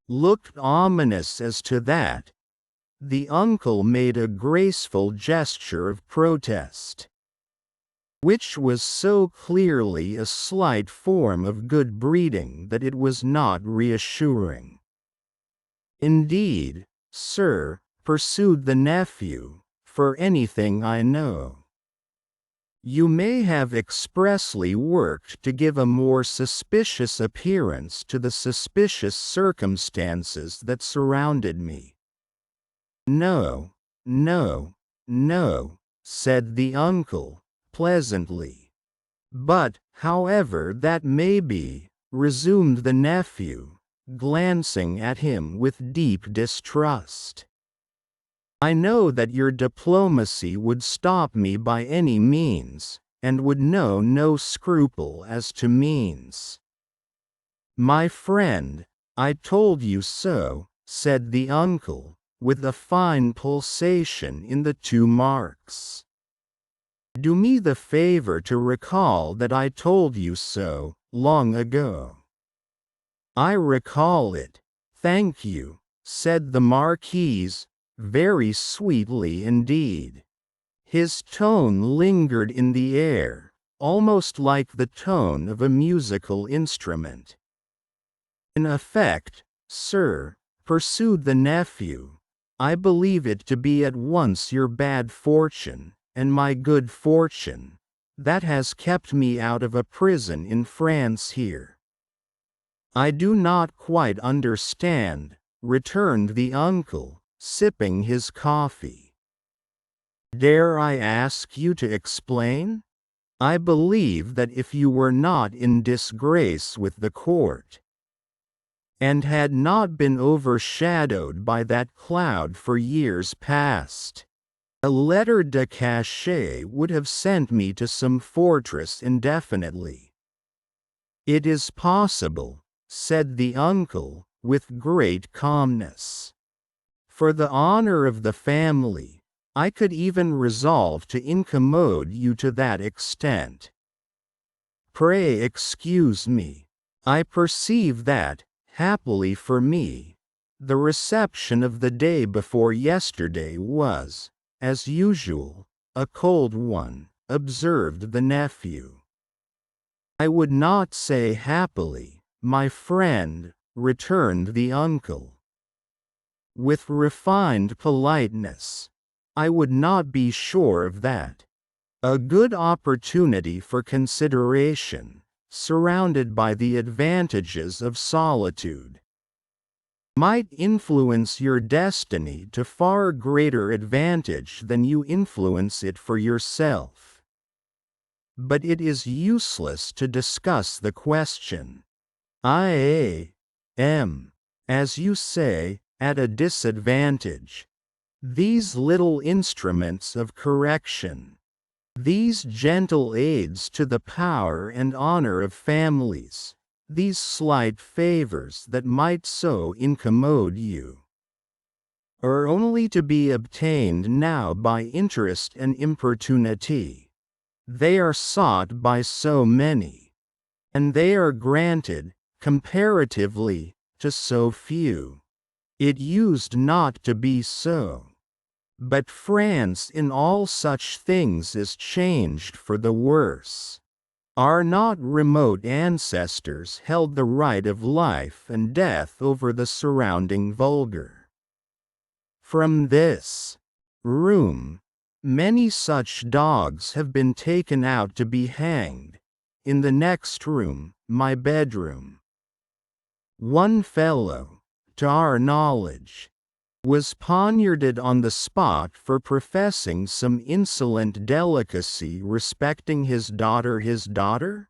looked ominous as to that. The uncle made a graceful gesture of protest, which was so clearly a slight form of good breeding that it was not reassuring. Indeed, sir, pursued the nephew, for anything I know, you may have expressly worked to give a more suspicious appearance to the suspicious circumstances that surrounded me. No, no, no, said the uncle, pleasantly. But, however that may be, resumed the nephew, glancing at him with deep distrust, I know that your diplomacy would stop me by any means, and would know no scruple as to means. My friend, I told you so, said the uncle, with a fine pulsation in the two marks. Do me the favor to recall that I told you so, long ago. I recall it, thank you, said the Marquise, very sweetly indeed. His tone lingered in the air, almost like the tone of a musical instrument. In effect, sir, pursued the nephew, I believe it to be at once your bad fortune, and my good fortune, that has kept me out of a prison in France here. I do not quite understand, returned the uncle, sipping his coffee. Dare I ask you to explain? I believe that if you were not in disgrace with the court, and had not been overshadowed by that cloud for years past, a letter de cachet would have sent me to some fortress indefinitely. It is possible, said the uncle, with great calmness. For the honor of the family, I could even resolve to incommode you to that extent. Pray excuse me. I perceive that, happily for me, the reception of the day before yesterday was, as usual, a cold one, observed the nephew. I would not say happily, my friend, returned the uncle. With refined politeness. I would not be sure of that. A good opportunity for consideration, surrounded by the advantages of solitude, might influence your destiny to far greater advantage than you influence it for yourself. But it is useless to discuss the question. I am as you say, at a disadvantage. These little instruments of correction, these gentle aids to the power and honor of families, these slight favors that might so incommode you, are only to be obtained now by interest and importunity. They are sought by so many, and they are granted, comparatively, to so few. It used not to be so. But France in all such things is changed for the worse. Our not remote ancestors held the right of life and death over the surrounding vulgar. From this room, many such dogs have been taken out to be hanged. In the next room, my bedroom, one fellow, to our knowledge, was poniarded on the spot for professing some insolent delicacy respecting his daughter. His daughter?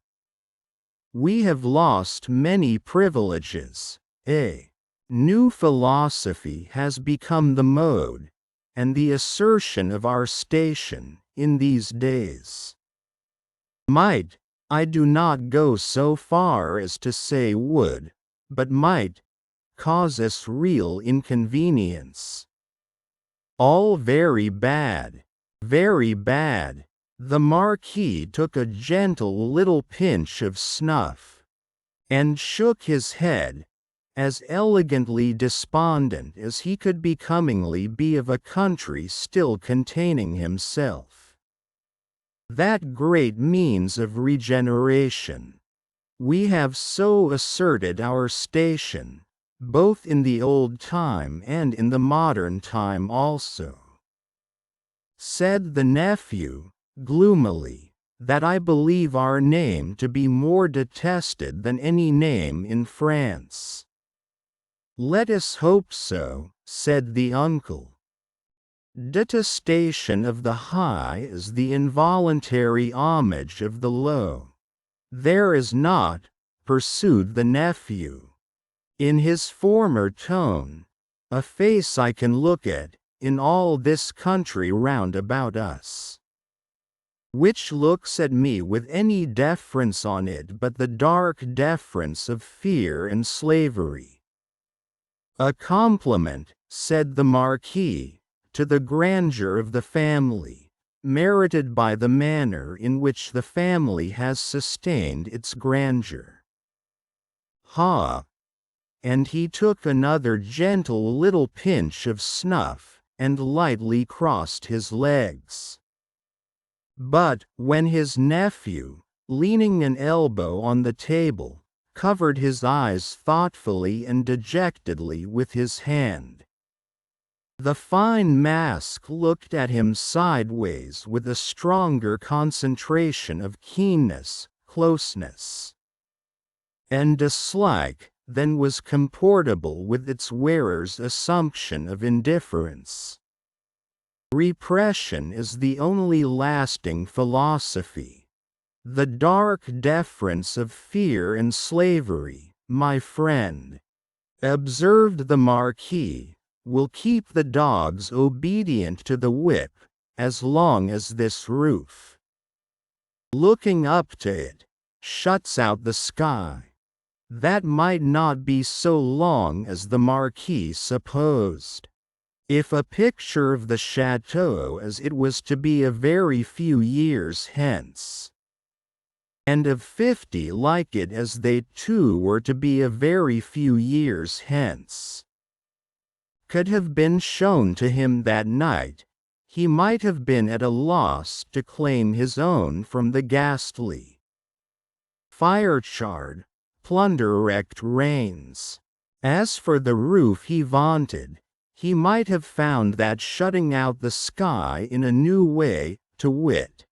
We have lost many privileges. A new philosophy has become the mode, and the assertion of our station, in these days, might, I do not go so far as to say would, but might, cause us real inconvenience. All very bad, very bad. The Marquis took a gentle little pinch of snuff, and shook his head, as elegantly despondent as he could becomingly be of a country still containing himself. That great means of regeneration. We have so asserted our station, both in the old time and in the modern time also, said the nephew, gloomily, that I believe our name to be more detested than any name in France. Let us hope so, said the uncle. Detestation of the high is the involuntary homage of the low. There is not, pursued the nephew, in his former tone, a face I can look at, in all this country round about us, which looks at me with any deference on it but the dark deference of fear and slavery. A compliment, said the Marquis, to the grandeur of the family, merited by the manner in which the family has sustained its grandeur. Ha! And he took another gentle little pinch of snuff, and lightly crossed his legs. But, when his nephew, leaning an elbow on the table, covered his eyes thoughtfully and dejectedly with his hand, the fine mask looked at him sideways with a stronger concentration of keenness, closeness, and dislike than was comportable with its wearer's assumption of indifference. Repression is the only lasting philosophy. The dark deference of fear and slavery, my friend, observed the Marquis, will keep the dogs obedient to the whip, as long as this roof, looking up to it, shuts out the sky. That might not be so long as the Marquis supposed. If a picture of the chateau as it was to be a very few years hence, and of 50 like it as they too were to be a very few years hence, could have been shown to him that night, he might have been at a loss to claim his own from the ghastly, fire-charred, plunder-wrecked rains. As for the roof he vaunted, he might have found that shutting out the sky in a new way, to wit,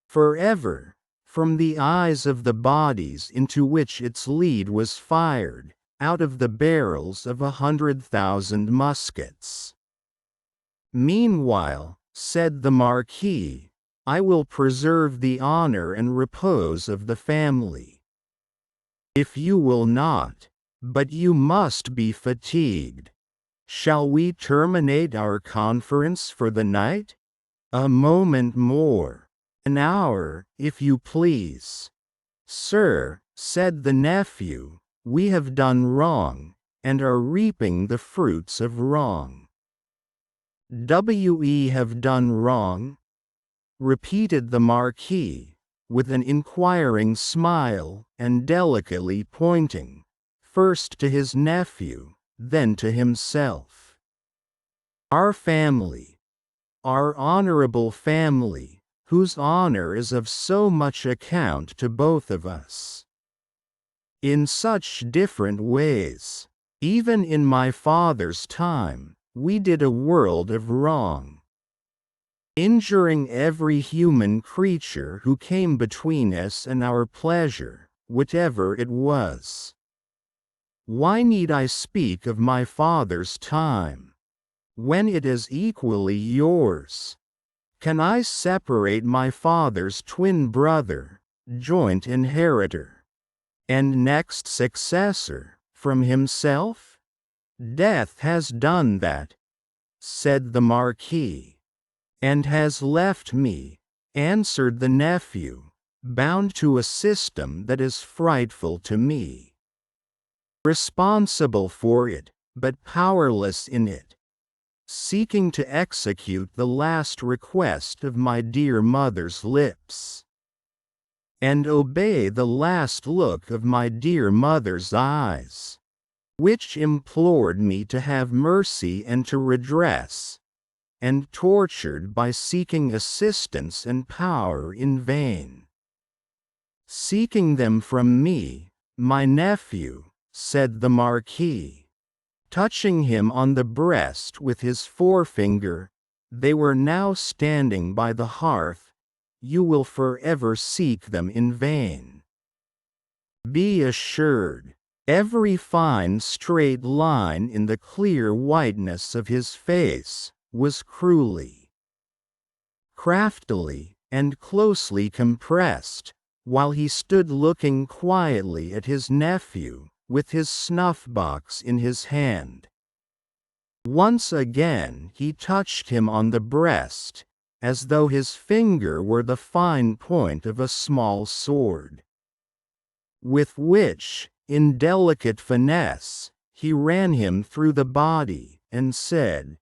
forever, from the eyes of the bodies into which its lead was fired, out of the barrels of 100,000 muskets. Meanwhile, said the Marquis, I will preserve the honor and repose of the family. If you will not, But you must be fatigued. Shall we terminate our conference for the night? A moment more. An hour, if you please. Sir, said the nephew, we have done wrong, and are reaping the fruits of wrong. We have done wrong? Repeated the Marquis, with an inquiring smile, and delicately pointing, first to his nephew, then to himself. Our family, our honorable family, whose honor is of so much account to both of us. In such different ways, even in my father's time, we did a world of wrong, injuring every human creature who came between us and our pleasure, whatever it was. Why need I speak of my father's time, when it is equally yours? Can I separate my father's twin brother, joint inheritor, and next successor, from himself? Death has done that, said the Marquis, and has left me, answered the nephew, bound to a system that is frightful to me. Responsible for it, but powerless in it. Seeking to execute the last request of my dear mother's lips, and obey the last look of my dear mother's eyes, which implored me to have mercy and to redress, and tortured by seeking assistance and power in vain. Seeking them from me, my nephew, said the Marquis, touching him on the breast with his forefinger, they were now standing by the hearth, you will forever seek them in vain. Be assured, every fine straight line in the clear whiteness of his face was cruelly, craftily, and closely compressed, while he stood looking quietly at his nephew, with his snuff-box in his hand. Once again he touched him on the breast, as though his finger were the fine point of a small sword, with which, in delicate finesse, he ran him through the body, and said,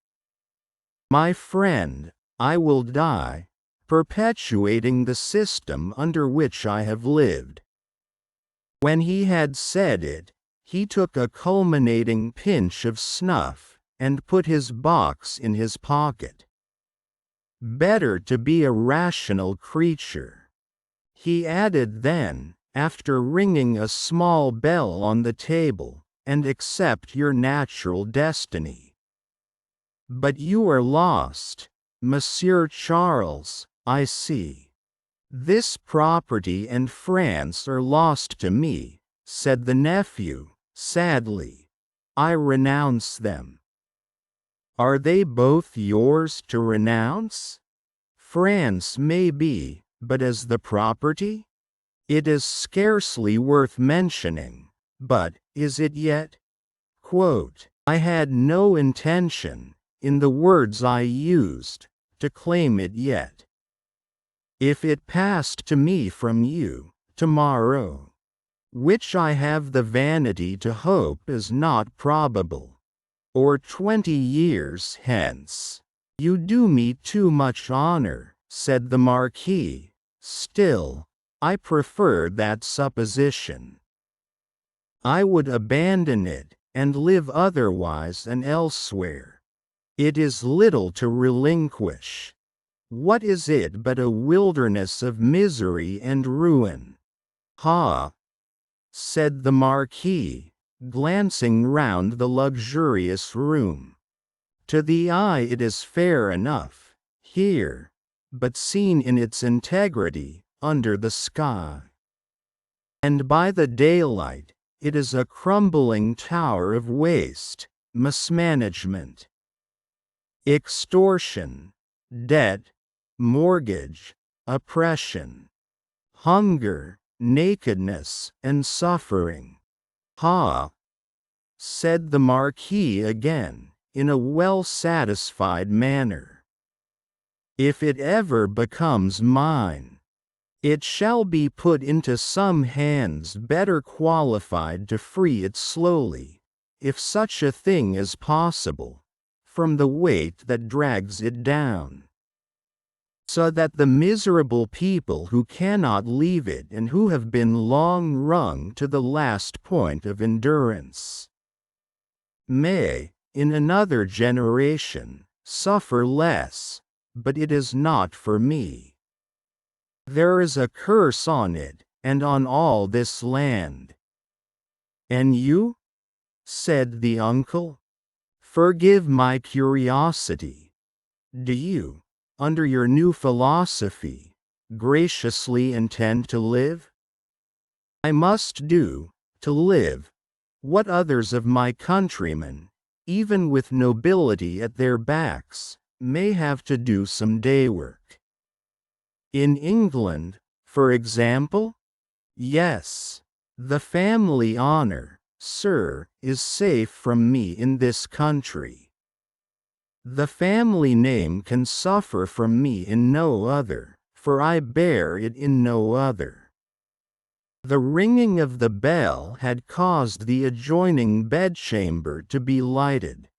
My friend, I will die, perpetuating the system under which I have lived. When he had said it, he took a culminating pinch of snuff, and put his box in his pocket. Better to be a rational creature, he added then, after ringing a small bell on the table, and accept your natural destiny. But you are lost, Monsieur Charles, I see. This property and France are lost to me, said the nephew, sadly. I renounce them. Are they both yours to renounce? France may be, but as the property? It is scarcely worth mentioning, but, is it yet? Quote, I had no intention, in the words I used, to claim it yet. If it passed to me from you, tomorrow, which I have the vanity to hope is not probable, or 20 years hence, you do me too much honor, said the Marquis. Still, I prefer that supposition. I would abandon it, and live otherwise and elsewhere. It is little to relinquish. What is it but a wilderness of misery and ruin? Ha! Said the Marquis, glancing round the luxurious room. To the eye it is fair enough, here, but seen in its integrity, under the sky. And by the daylight, it is a crumbling tower of waste, mismanagement, extortion, debt, mortgage, oppression, hunger, nakedness, and suffering. Ha! said the Marquis again, in a well-satisfied manner. If it ever becomes mine, it shall be put into some hands better qualified to free it slowly, if such a thing is possible, from the weight that drags it down, so that the miserable people who cannot leave it and who have been long wrung to the last point of endurance may, in another generation, suffer less, but it is not for me. There is a curse on it, and on all this land. And you? Said the uncle. Forgive my curiosity. Do you, under your new philosophy, graciously intend to live? I must do, to live, what others of my countrymen, even with nobility at their backs, may have to do some day work. In England, for example? Yes. The family honor, sir, is safe from me in this country. The family name can suffer from me in no other, for I bear it in no other. The ringing of the bell had caused the adjoining bedchamber to be lighted.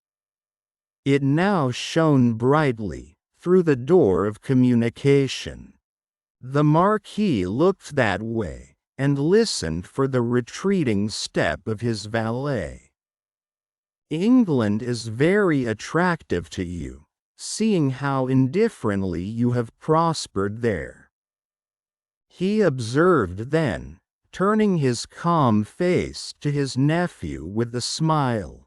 It now shone brightly, through the door of communication. The Marquis looked that way, and listened for the retreating step of his valet. England is very attractive to you, seeing how indifferently you have prospered there. He observed then, turning his calm face to his nephew with a smile.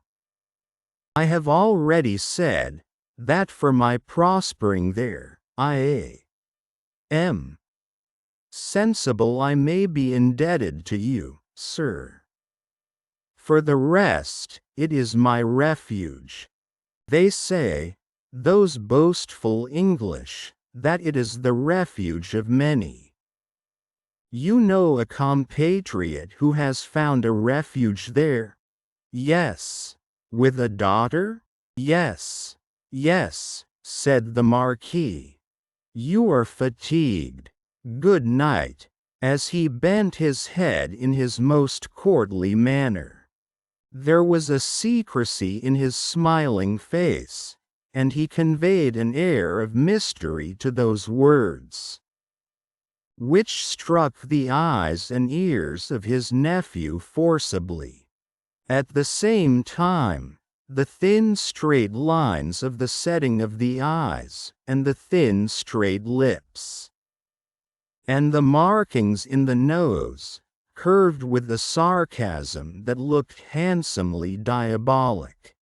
I have already said, that for my prospering there, I am sensible I may be indebted to you, sir. For the rest, it is my refuge. They say, those boastful English, that it is the refuge of many. You know a compatriot who has found a refuge there? Yes. With a daughter? Yes. Yes, said the Marquis. You are fatigued. Good night, as he bent his head in his most courtly manner. There was a secrecy in his smiling face, and he conveyed an air of mystery to those words, which struck the eyes and ears of his nephew forcibly. At the same time, the thin straight lines of the setting of the eyes, and the thin straight lips, and the markings in the nose, curved with a sarcasm that looked handsomely diabolic.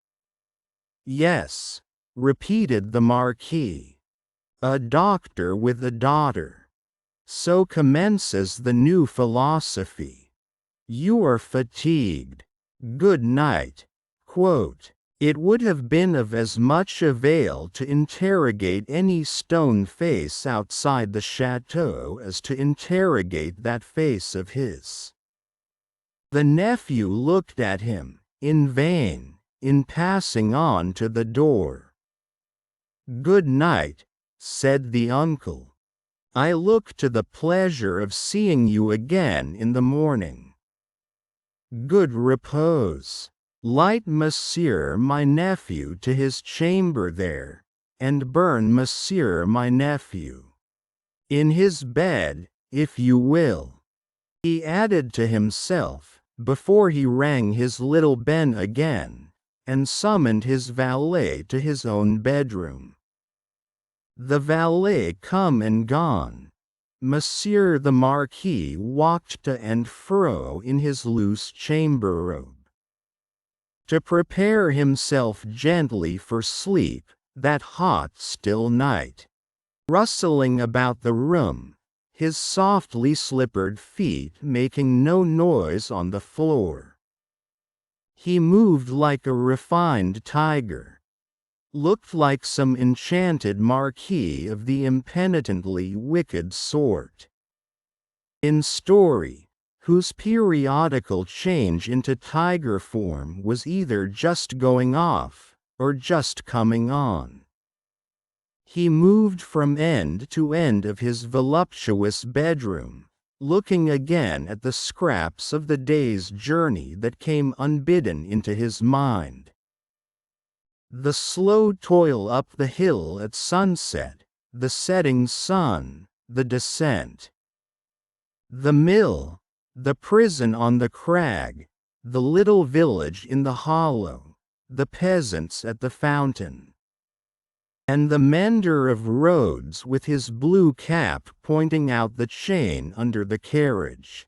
Yes, repeated the Marquis. A doctor with a daughter. So commences the new philosophy. You are fatigued. Good night. It would have been of as much avail to interrogate any stone face outside the chateau as to interrogate that face of his. The nephew looked at him, in vain, in passing on to the door. Good night, said the uncle. I look to the pleasure of seeing you again in the morning. Good repose. Light monsieur my nephew to his chamber there, and burn monsieur my nephew in his bed, if you will, he added to himself, before he rang his little bell again, and summoned his valet to his own bedroom. The valet come and gone. Monsieur the Marquis walked to and fro in his loose chamber robe, to prepare himself gently for sleep, that hot still night. Rustling about the room, his softly slippered feet making no noise on the floor. He moved like a refined tiger, looked like some enchanted marquis of the impenitently wicked sort. In story, whose periodical change into tiger form was either just going off, or just coming on. He moved from end to end of his voluptuous bedroom, looking again at the scraps of the day's journey that came unbidden into his mind. The slow toil up the hill at sunset, the setting sun, the descent. The mill, the prison on the crag, the little village in the hollow, the peasants at the fountain. And the mender of roads with his blue cap pointing out the chain under the carriage.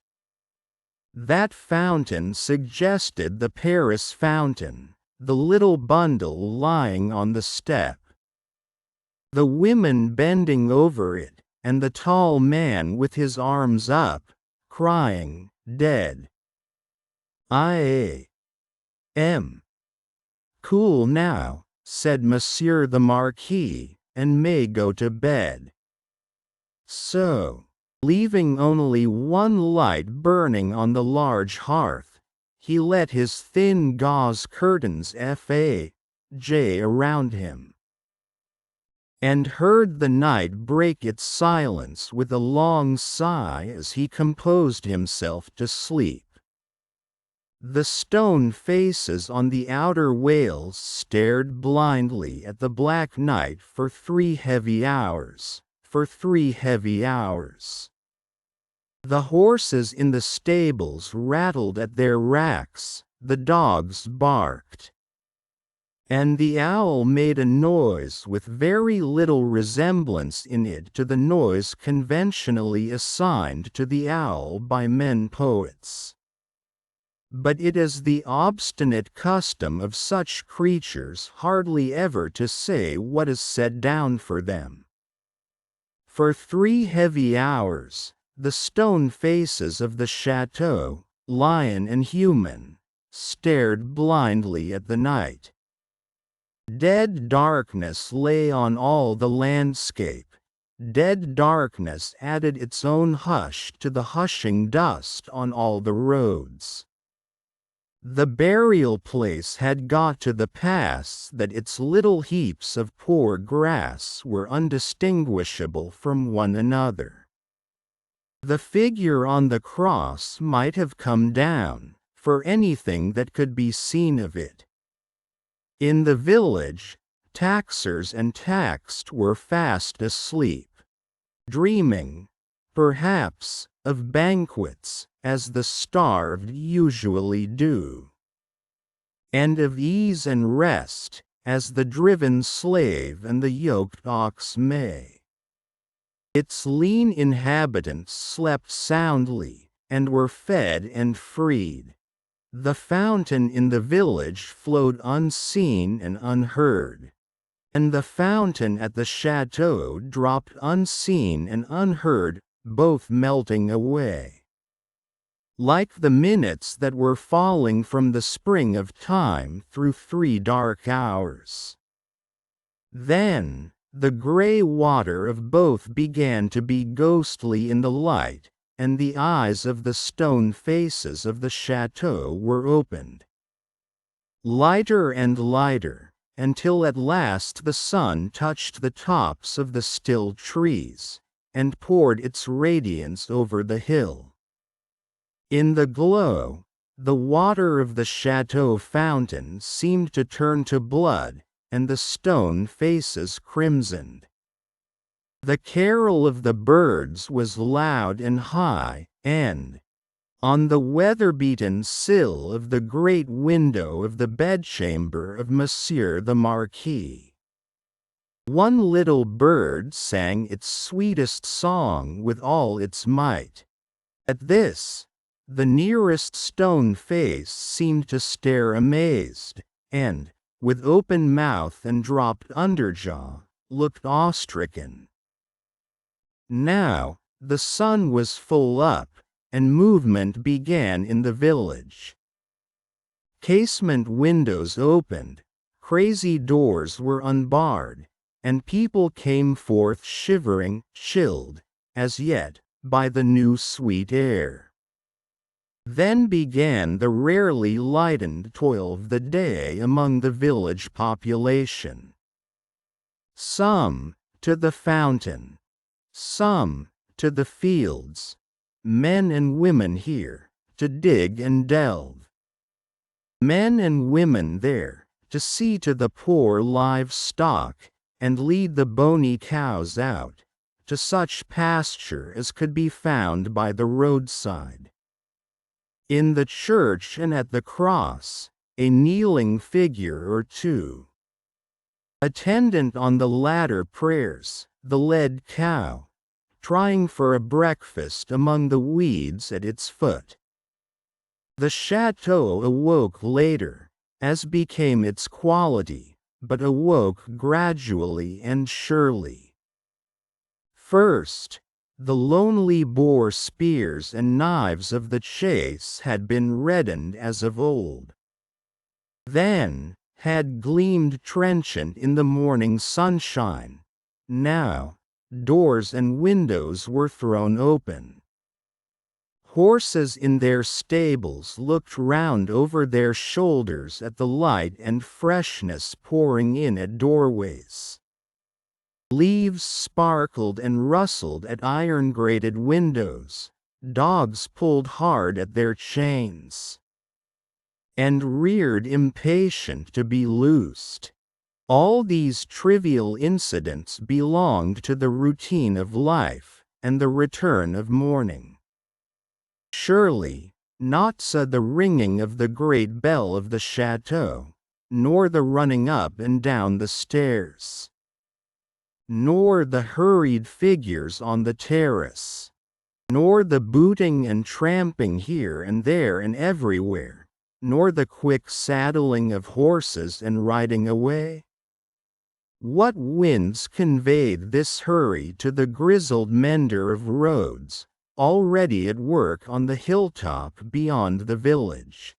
That fountain suggested the Paris fountain, the little bundle lying on the step. The women bending over it, and the tall man with his arms up, crying, "Dead. I am cool now," said Monsieur the Marquis, "and may go to bed." So, leaving only one light burning on the large hearth, he let his thin gauze curtains F.A.J. around him, and heard the night break its silence with a long sigh as he composed himself to sleep. The stone faces on the outer wales stared blindly at the black night for 3 heavy hours, for 3 heavy hours. The horses in the stables rattled at their racks, the dogs barked. And the owl made a noise with very little resemblance in it to the noise conventionally assigned to the owl by men poets. But it is the obstinate custom of such creatures hardly ever to say what is set down for them. For 3 heavy hours, the stone faces of the chateau, lion and human, stared blindly at the night. Dead darkness lay on all the landscape. Dead darkness added its own hush to the hushing dust on all the roads. The burial place had got to the pass that its little heaps of poor grass were undistinguishable from one another. The figure on the cross might have come down, for anything that could be seen of it. In the village, taxers and taxed were fast asleep, dreaming, perhaps, of banquets, as the starved usually do, and of ease and rest, as the driven slave and the yoked ox may. Its lean inhabitants slept soundly, and were fed and freed. The fountain in the village flowed unseen and unheard, and the fountain at the chateau dropped unseen and unheard, both melting away, like the minutes that were falling from the spring of time through 3 dark hours. Then, the grey water of both began to be ghostly in the light, and the eyes of the stone faces of the chateau were opened. Lighter and lighter, until at last the sun touched the tops of the still trees, and poured its radiance over the hill. In the glow, the water of the chateau fountain seemed to turn to blood, and the stone faces crimsoned. The carol of the birds was loud and high, and, on the weather-beaten sill of the great window of the bedchamber of Monsieur the Marquis, one little bird sang its sweetest song with all its might. At this, the nearest stone face seemed to stare amazed, and, with open mouth and dropped underjaw, looked awe-stricken. Now, the sun was full up, and movement began in the village. Casement windows opened, crazy doors were unbarred, and people came forth shivering, chilled, as yet, by the new sweet air. Then began the rarely lightened toil of the day among the village population. Some to the fountain, some to the fields, men and women here to dig and delve, men and women there to see to the poor livestock and lead the bony cows out to such pasture as could be found by the roadside. In the church and at the cross, a kneeling figure or two. Attendant on the latter prayers, the led cow, trying for a breakfast among the weeds at its foot. The chateau awoke later, as became its quality, but awoke gradually and surely. First, the lonely boar spears and knives of the chase had been reddened as of old. Then, had gleamed trenchant in the morning sunshine. Now, doors and windows were thrown open. Horses in their stables looked round over their shoulders at the light and freshness pouring in at doorways. Leaves sparkled and rustled at iron-grated windows, dogs pulled hard at their chains, and reared impatient to be loosed. All these trivial incidents belonged to the routine of life and the return of morning. Surely, not so the ringing of the great bell of the chateau, nor the running up and down the stairs, nor the hurried figures on the terrace, nor the booting and tramping here and there and everywhere, nor the quick saddling of horses and riding away. What winds conveyed this hurry to the grizzled mender of roads, already at work on the hilltop beyond the village?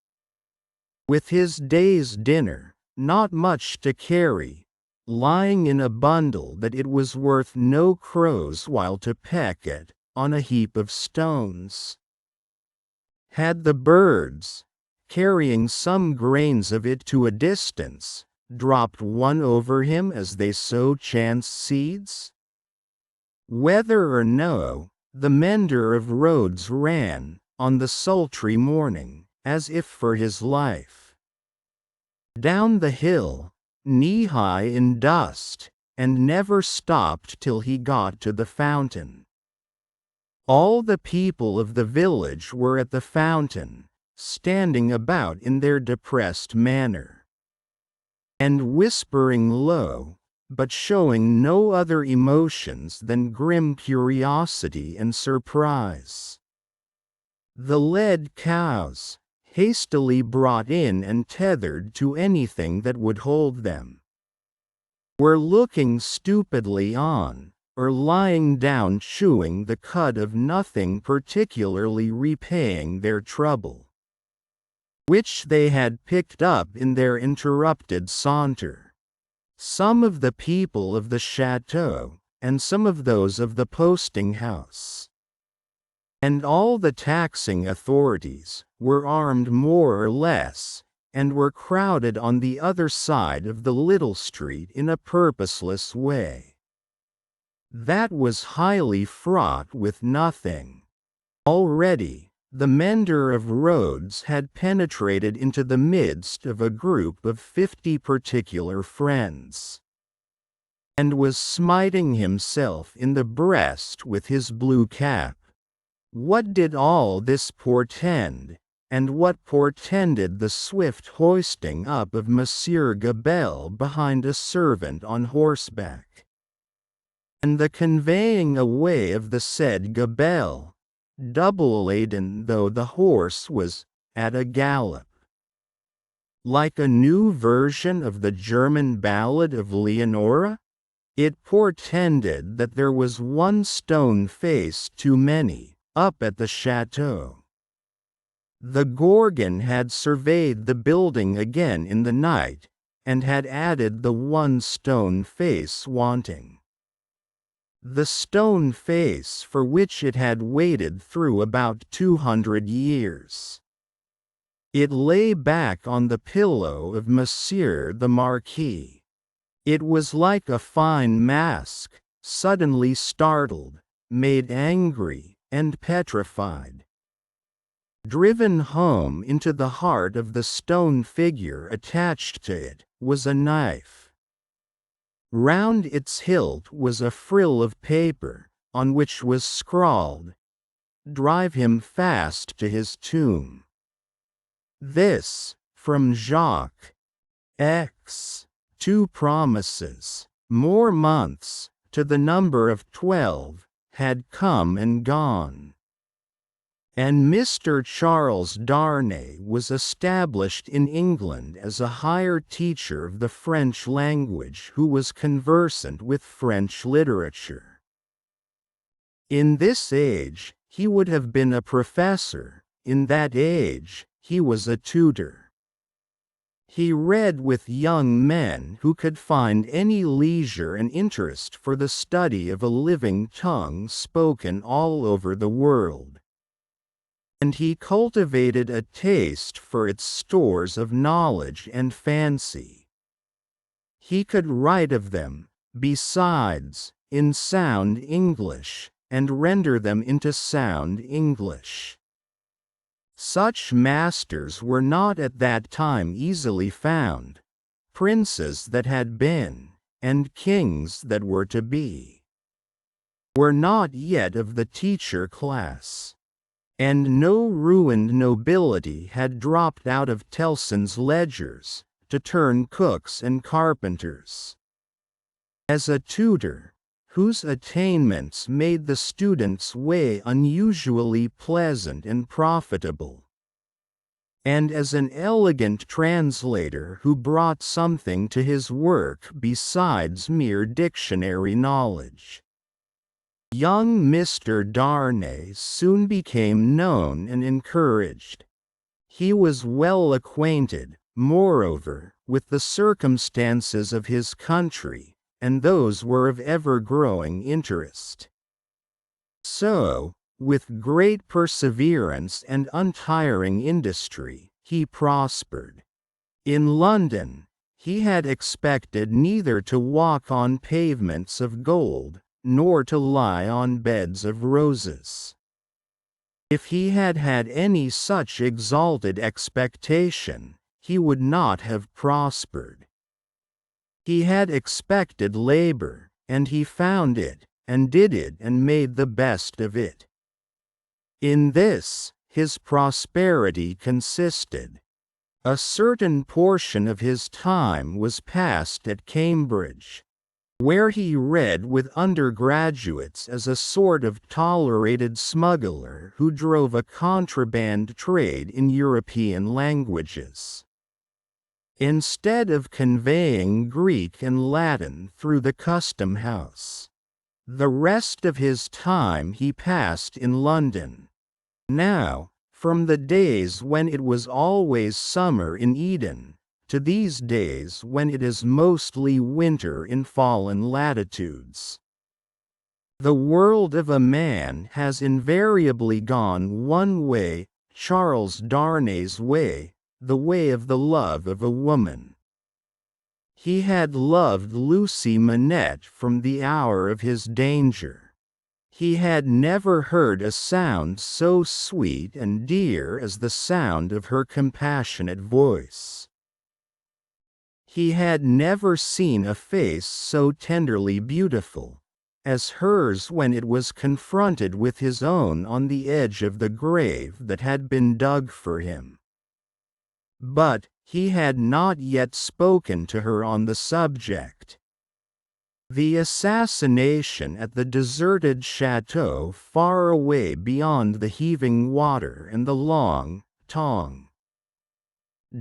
With his day's dinner, not much to carry, lying in a bundle that it was worth no crow's while to peck at, on a heap of stones. Had the birds, carrying some grains of it to a distance, dropped one over him as they sow chance seeds? Whether or no, the mender of roads ran, on the sultry morning, as if for his life, down the hill, knee-high in dust, and never stopped till he got to the fountain. All the people of the village were at the fountain, standing about in their depressed manner, and whispering low, but showing no other emotions than grim curiosity and surprise. The led cows, hastily brought in and tethered to anything that would hold them, were looking stupidly on, or lying down chewing the cud of nothing particularly repaying their trouble, which they had picked up in their interrupted saunter. Some of the people of the chateau, and some of those of the posting-house, and all the taxing authorities, were armed more or less, and were crowded on the other side of the little street in a purposeless way that was highly fraught with nothing. Already, the mender of roads had penetrated into the midst of a group of 50 particular friends, and was smiting himself in the breast with his blue cap. What did all this portend, and what portended the swift hoisting up of Monsieur Gabelle behind a servant on horseback, and the conveying away of the said Gabelle, double-laden though the horse was, at a gallop? Like a new version of the German ballad of Leonora? It portended that there was one stone face too many, up at the chateau. The Gorgon had surveyed the building again in the night, and had added the one stone face wanting. the stone face for which it had waited through about 200 years. It lay back on the pillow of Monsieur the Marquis. It was like a fine mask, suddenly startled, made angry, and petrified. Driven home into the heart of the stone figure attached to it was a knife. Round its hilt was a frill of paper, on which was scrawled, "Drive him fast to his tomb." This, from Jacques X. 2 promises, more months, to the number of 12, had come and gone. And Mr. Charles Darnay was established in England as a higher teacher of the French language who was conversant with French literature. In this age, he would have been a professor; in that age, he was a tutor. He read with young men who could find any leisure and interest for the study of a living tongue spoken all over the world. And he cultivated a taste for its stores of knowledge and fancy. He could write of them, besides, in sound English, and render them into sound English. Such masters were not at that time easily found, princes that had been, and kings that were to be, were not yet of the teacher class. And no ruined nobility had dropped out of Tellson's ledgers, to turn cooks and carpenters. As a tutor, whose attainments made the student's way unusually pleasant and profitable, and as an elegant translator who brought something to his work besides mere dictionary knowledge, young Mr. Darnay soon became known and encouraged. He was well acquainted, moreover, with the circumstances of his country, and those were of ever-growing interest. So, with great perseverance and untiring industry, he prospered. In London, he had expected neither to walk on pavements of gold, nor to lie on beds of roses. If he had had any such exalted expectation, he would not have prospered. He had expected labor, and he found it, and did it and made the best of it. In this, his prosperity consisted. A certain portion of his time was passed at Cambridge, where he read with undergraduates as a sort of tolerated smuggler who drove a contraband trade in European languages. Instead of conveying Greek and Latin through the custom house, the rest of his time he passed in London. Now, from the days when it was always summer in Eden, to these days when it is mostly winter in fallen latitudes, the world of a man has invariably gone one way, Charles Darnay's way, the way of the love of a woman. He had loved Lucy Manette from the hour of his danger. He had never heard a sound so sweet and dear as the sound of her compassionate voice. He had never seen a face so tenderly beautiful as hers when it was confronted with his own on the edge of the grave that had been dug for him. But he had not yet spoken to her on the subject. The assassination at the deserted chateau far away beyond the heaving water and the long,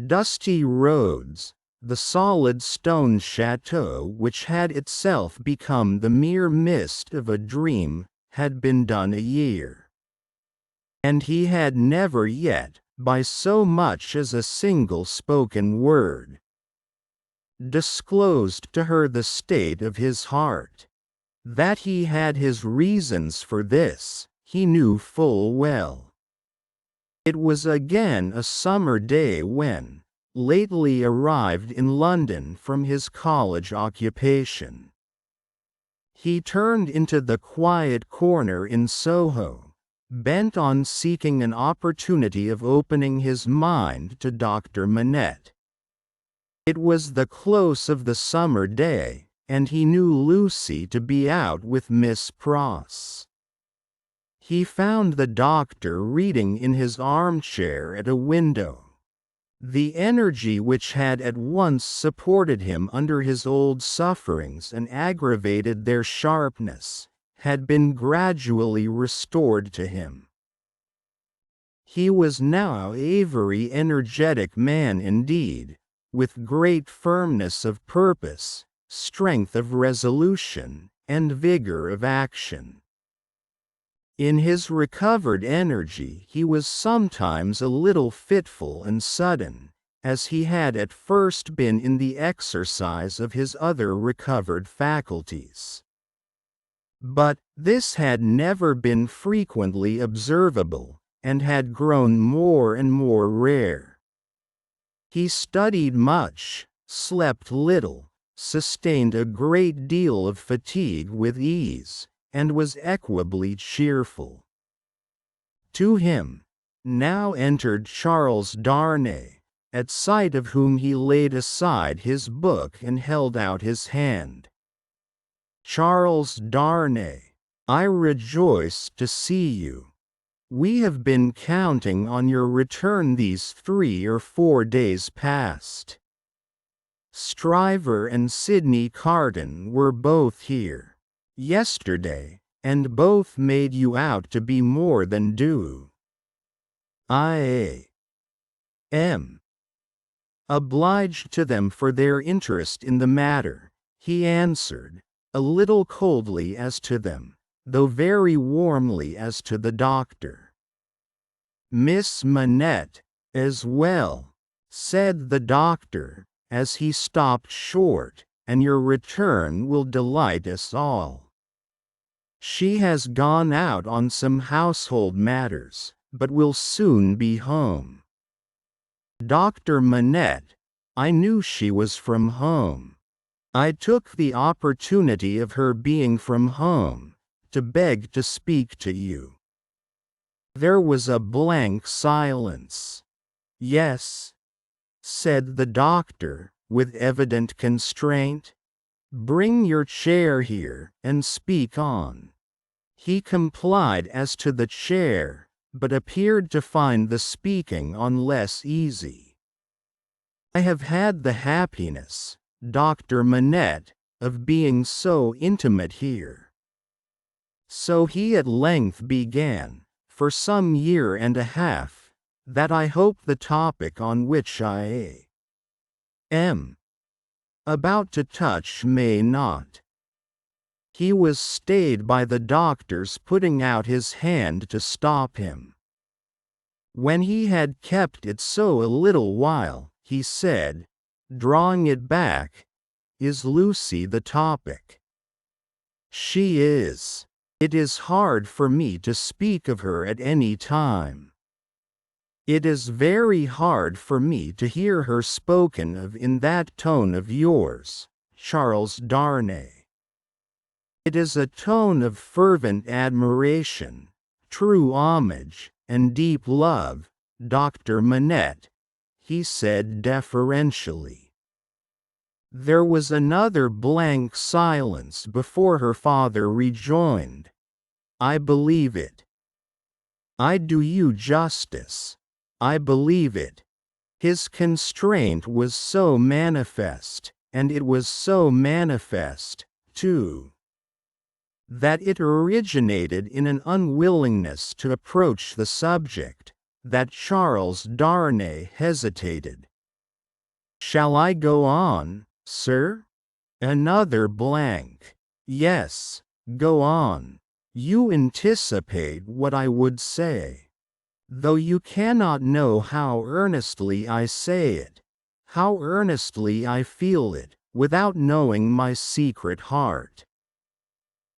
dusty roads, the solid stone chateau which had itself become the mere mist of a dream, had been done a year. And he had never yet, by so much as a single spoken word, disclosed to her the state of his heart. That he had his reasons for this, he knew full well. It was again a summer day when, lately arrived in London from his college occupation, he turned into the quiet corner in Soho, bent on seeking an opportunity of opening his mind to Dr. Manette. It was the close of the summer day, and he knew Lucy to be out with Miss Pross. He found the doctor reading in his armchair at a window. The energy which had at once supported him under his old sufferings and aggravated their sharpness, had been gradually restored to him. He was now a very energetic man indeed, with great firmness of purpose, strength of resolution, and vigor of action. In his recovered energy he was sometimes a little fitful and sudden, as he had at first been in the exercise of his other recovered faculties. But this had never been frequently observable, and had grown more and more rare. He studied much, slept little, sustained a great deal of fatigue with ease, and was equably cheerful. To him, now entered Charles Darnay, at sight of whom he laid aside his book and held out his hand. "Charles Darnay, I rejoice to see you. We have been counting on your return these 3 or 4 days past. Stryver and Sidney Carton were both here yesterday, and both made you out to be more than due. I am obliged to them for their interest in the matter," he answered, a little coldly as to them, though very warmly as to the doctor. "Miss Manette, as well," said the doctor, as he stopped short, "and your return will delight us all. She has gone out on some household matters, but will soon be home." "Dr. Manette, I knew she was from home. I took the opportunity of her being from home, to beg to speak to you." There was a blank silence. "Yes," said the doctor, with evident constraint. "Bring your chair here, and speak on." He complied as to the chair, but appeared to find the speaking on less easy. "I have had the happiness, Dr. Manette, of being so intimate here." So he at length began, "for some year and a half, that I hope the topic on which I am about to touch may not." He was stayed by the doctor's putting out his hand to stop him. When he had kept it so a little while, he said, drawing it back, "Is Lucy the topic?" "She is. It is hard for me to speak of her at any time. It is very hard for me to hear her spoken of in that tone of yours, Charles Darnay. It is a tone of fervent admiration, true homage, and deep love, Dr. Manette," he said deferentially. There was another blank silence before her father rejoined, "I believe it. I do you justice. I believe it." His constraint was so manifest, and it was so manifest, too, that it originated in an unwillingness to approach the subject, that Charles Darnay hesitated. "Shall I go on, sir?" Another blank. "Yes, go on. You anticipate what I would say. Though you cannot know how earnestly I say it, how earnestly I feel it, without knowing my secret heart.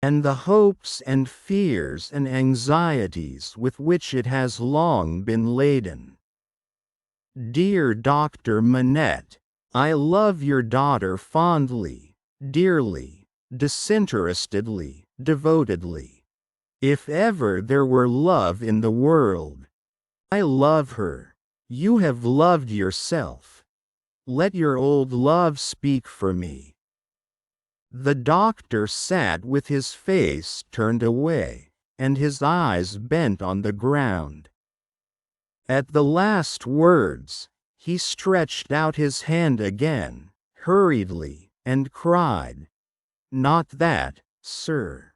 and the hopes and fears and anxieties with which it has long been laden. Dear Dr. Manette, I love your daughter fondly, dearly, disinterestedly, devotedly. If ever there were love in the world, I love her. You have loved yourself. Let your old love speak for me. The doctor sat with his face turned away, and his eyes bent on the ground. At the last words, he stretched out his hand again, hurriedly, and cried, "Not that, sir.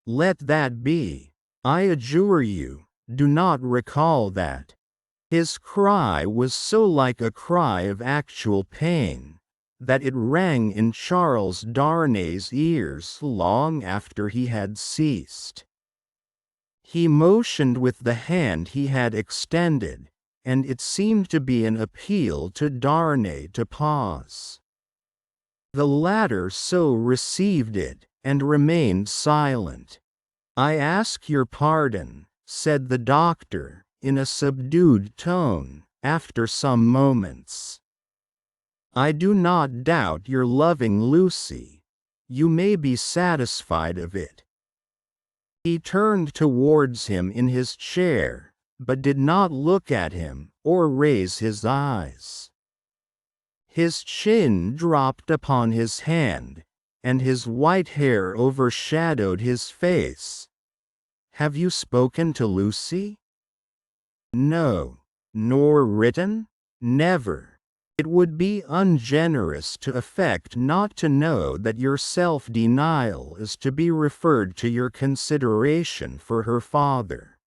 Let that be. I adjure you, do not recall that." His cry was so like a cry of actual pain, that it rang in Charles Darnay's ears long after he had ceased. He motioned with the hand he had extended, and it seemed to be an appeal to Darnay to pause. The latter so received it, and remained silent. "I ask your pardon," said the doctor, in a subdued tone, after some moments. "I do not doubt your loving Lucy. You may be satisfied of it." He turned towards him in his chair, but did not look at him, or raise his eyes. His chin dropped upon his hand, and his white hair overshadowed his face. "Have you spoken to Lucy?" "No." "Nor written?" "Never. It would be ungenerous to affect not to know that your self-denial is to be referred to your consideration for her father.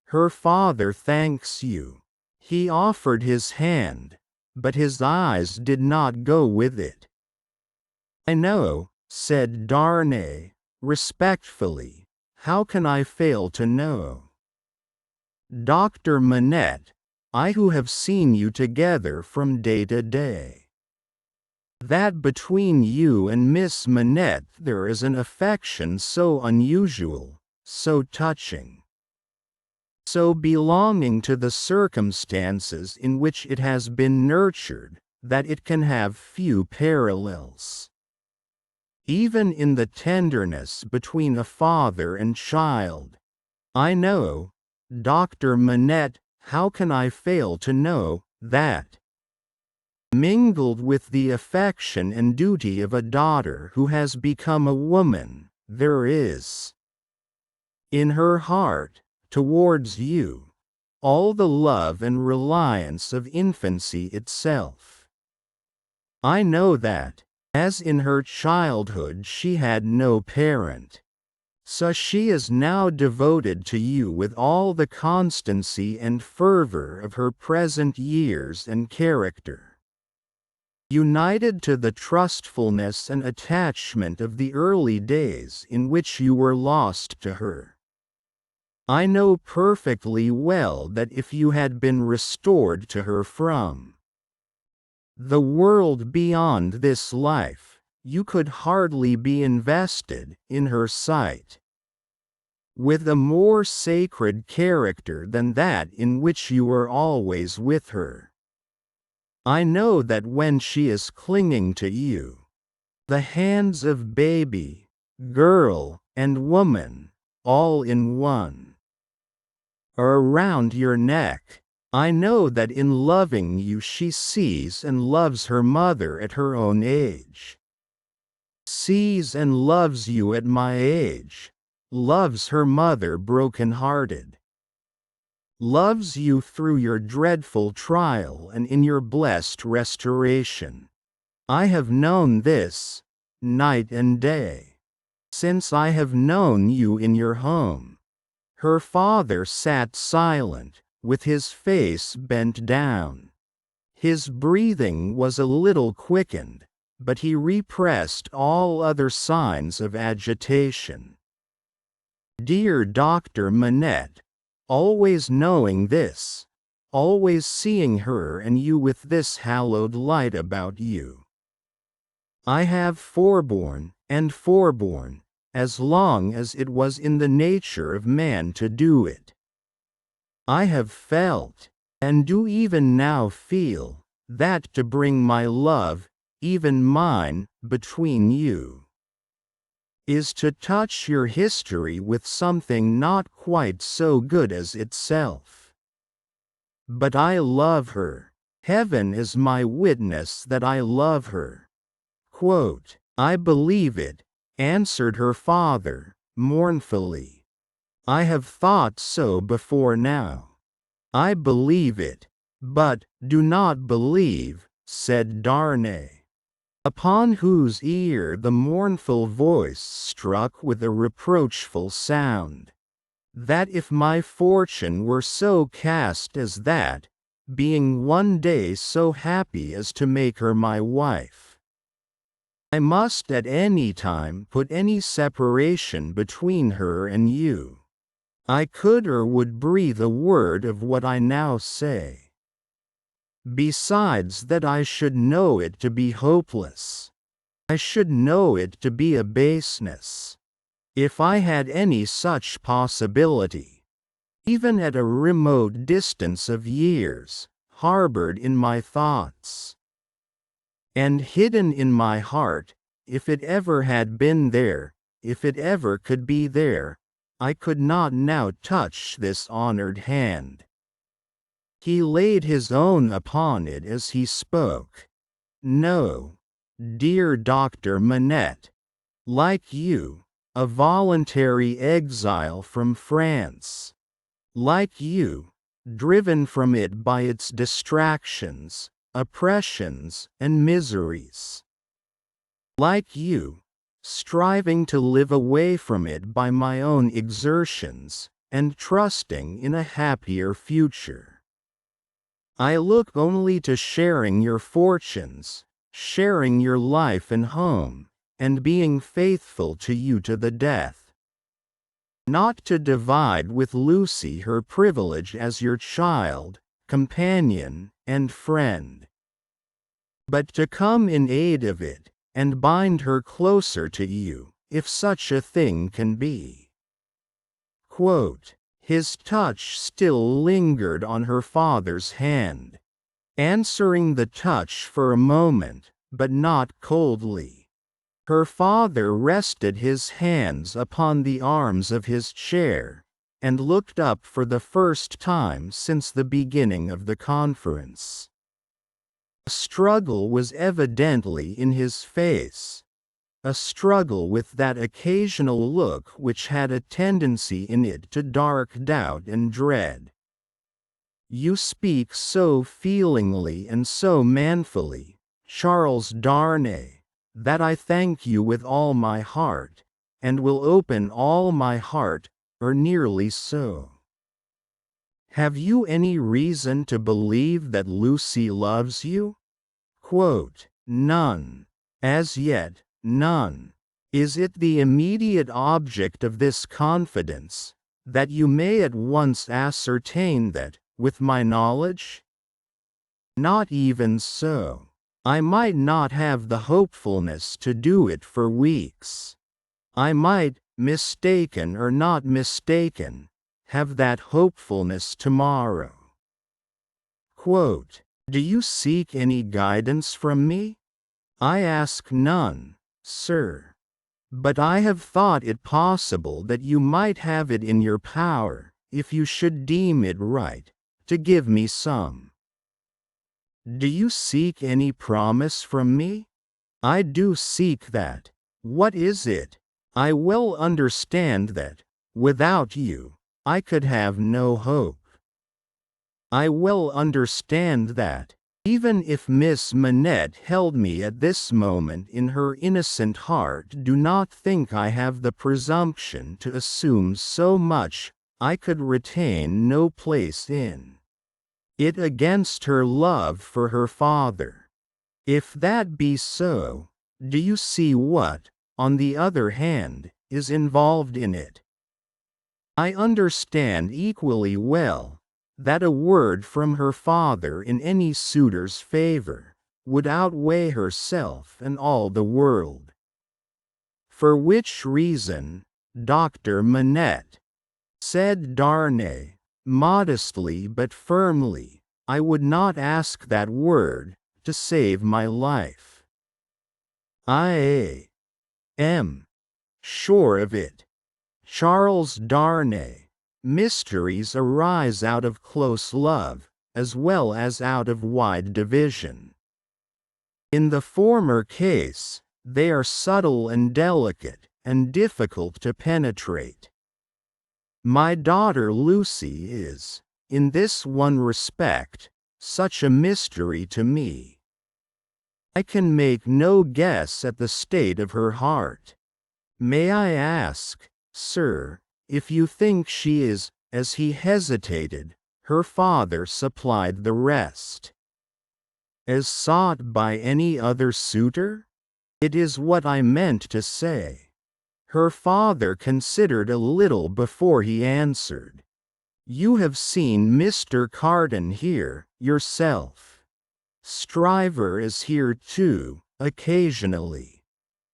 Her father thanks you." He offered his hand, but his eyes did not go with it. "I know," said Darnay, respectfully. "How can I fail to know? Dr. Manette, I who have seen you together from day to day. That between you and Miss Manette there is an affection so unusual, so touching, so belonging to the circumstances in which it has been nurtured, that it can have few parallels. Even in the tenderness between a father and child. I know, Dr. Manette, how can I fail to know, that, mingled with the affection and duty of a daughter who has become a woman, there is, in her heart, towards you, all the love and reliance of infancy itself. I know that, as in her childhood she had no parent, so she is now devoted to you with all the constancy and fervor of her present years and character, united to the trustfulness and attachment of the early days in which you were lost to her. I know perfectly well that if you had been restored to her from the world beyond this life, you could hardly be invested, in her sight, with a more sacred character than that in which you were always with her. I know that when she is clinging to you, the hands of baby, girl, and woman, all in one, are around your neck. I know that in loving you she sees and loves her mother at her own age, sees and loves you at my age, loves her mother broken-hearted, loves you through your dreadful trial and in your blessed restoration. I have known this, night and day, since I have known you in your home." Her father sat silent, with his face bent down. His breathing was a little quickened, but he repressed all other signs of agitation. Dear Dr. Manette, always knowing this, always seeing her and you with this hallowed light about you, I have forborne, as long as it was in the nature of man to do it. I have felt, and do even now feel, that to bring my love, even mine, between you, is to touch your history with something not quite so good as itself. But I love her. Heaven is my witness that I love her. Quote, I believe it, answered her father, mournfully. I have thought so before now. I believe it, but do not believe, said Darnay, upon whose ear the mournful voice struck with a reproachful sound, that if my fortune were so cast as that, being one day so happy as to make her my wife, I must at any time put any separation between her and you, I could or would breathe a word of what I now say. Besides that I should know it to be hopeless. I should know it to be a baseness. If I had any such possibility, even at a remote distance of years, harbored in my thoughts, and hidden in my heart, if it ever had been there, if it ever could be there, I could not now touch this honored hand. He laid his own upon it as he spoke. No, dear Dr. Manette, like you, a voluntary exile from France. Like you, driven from it by its distractions, oppressions, and miseries. Like you, striving to live away from it by my own exertions, and trusting in a happier future. I look only to sharing your fortunes, sharing your life and home, and being faithful to you to the death. Not to divide with Lucy her privilege as your child, companion, and friend, but to come in aid of it, and bind her closer to you, if such a thing can be. Quote, his touch still lingered on her father's hand, answering the touch for a moment, but not coldly. Her father rested his hands upon the arms of his chair, and looked up for the first time since the beginning of the conference. A struggle was evidently in his face, a struggle with that occasional look which had a tendency in it to dark doubt and dread. You speak so feelingly and so manfully, Charles Darnay, that I thank you with all my heart, and will open all my heart, or nearly so. Have you any reason to believe that Lucy loves you? Quote, none. As yet, none. Is it the immediate object of this confidence, that you may at once ascertain that, with my knowledge? Not even so. I might not have the hopefulness to do it for weeks. I might, mistaken or not mistaken, have that hopefulness tomorrow. Quote, do you seek any guidance from me? I ask none, sir. But I have thought it possible that you might have it in your power, if you should deem it right, to give me some. Do you seek any promise from me? I do seek that. What is it? I well understand that, without you, I could have no hope. I well understand that, even if Miss Manette held me at this moment in her innocent heart, do not think I have the presumption to assume so much I could retain no place in it against her love for her father. If that be so, do you see what, on the other hand, is involved in it? I understand equally well that a word from her father in any suitor's favor would outweigh herself and all the world. For which reason, Dr. Manette, said Darnay, modestly but firmly, I would not ask that word, to save my life. I am sure of it. Charles Darnay. Mysteries arise out of close love, as well as out of wide division. In the former case, they are subtle and delicate, and difficult to penetrate. My daughter Lucy is, in this one respect, such a mystery to me. I can make no guess at the state of her heart. May I ask, sir, if you think she is, as he hesitated, her father supplied the rest. As sought by any other suitor? It is what I meant to say. Her father considered a little before he answered. You have seen Mr. Carden here, yourself. Stryver is here too, occasionally.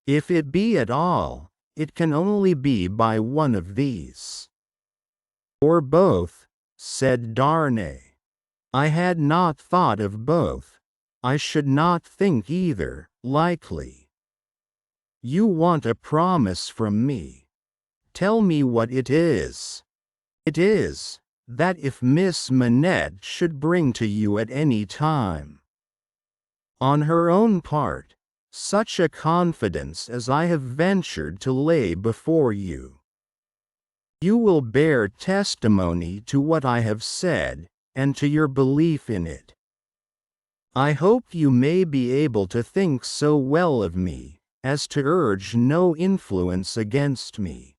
If it be at all, it can only be by one of these. Or both, said Darnay. I had not thought of both. I should not think either likely. You want a promise from me. Tell me what it is. It is, that if Miss Manette should bring to you at any time, on her own part, such a confidence as I have ventured to lay before you, you will bear testimony to what I have said, and to your belief in it. I hope you may be able to think so well of me, as to urge no influence against me.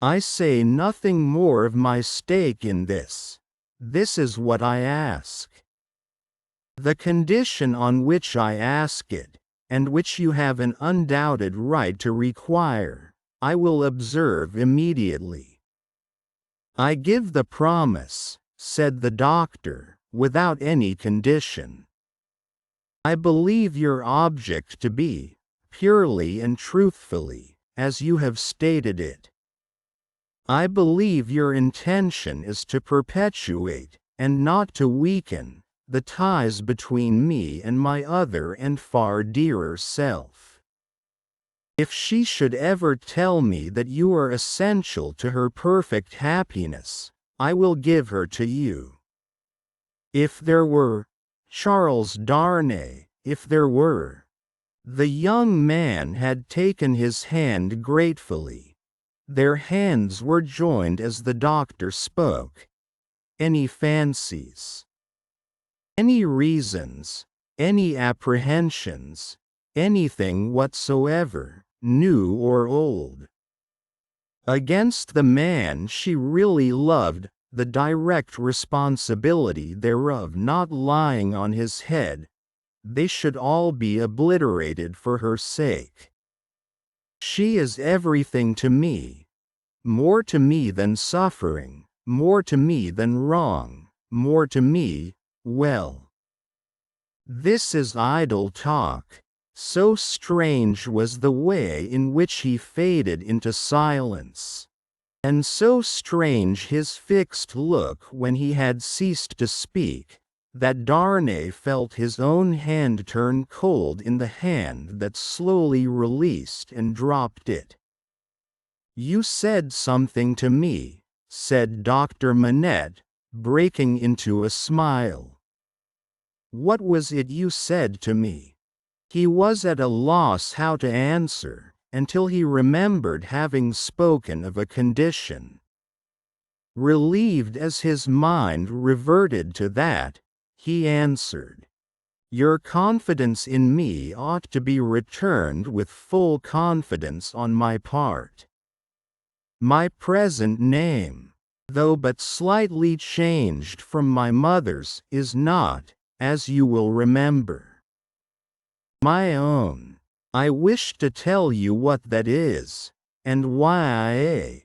I say nothing more of my stake in this. This is what I ask. The condition on which I ask it, and which you have an undoubted right to require, I will observe immediately. I give the promise, said the doctor, without any condition. I believe your object to be, purely and truthfully, as you have stated it. I believe your intention is to perpetuate, and not to weaken, the ties between me and my other and far dearer self. If she should ever tell me that you are essential to her perfect happiness, I will give her to you. If there were, Charles Darnay, if there were. The young man had taken his hand gratefully. Their hands were joined as the doctor spoke. Any fancies? Any reasons? Any apprehensions? Anything whatsoever, new or old? Against the man she really loved, the direct responsibility thereof not lying on his head, they should all be obliterated for her sake. She is everything to me. More to me than suffering, more to me than wrong, more to me, well. This is idle talk. So strange was the way in which he faded into silence, and so strange his fixed look when he had ceased to speak, that Darnay felt his own hand turn cold in the hand that slowly released and dropped it. You said something to me, said Dr. Manette, breaking into a smile. What was it you said to me? He was at a loss how to answer, until he remembered having spoken of a condition. Relieved as his mind reverted to that, he answered, Your confidence in me ought to be returned with full confidence on my part. My present name, though but slightly changed from my mother's, is not, as you will remember, my own. I wish to tell you what that is, and why I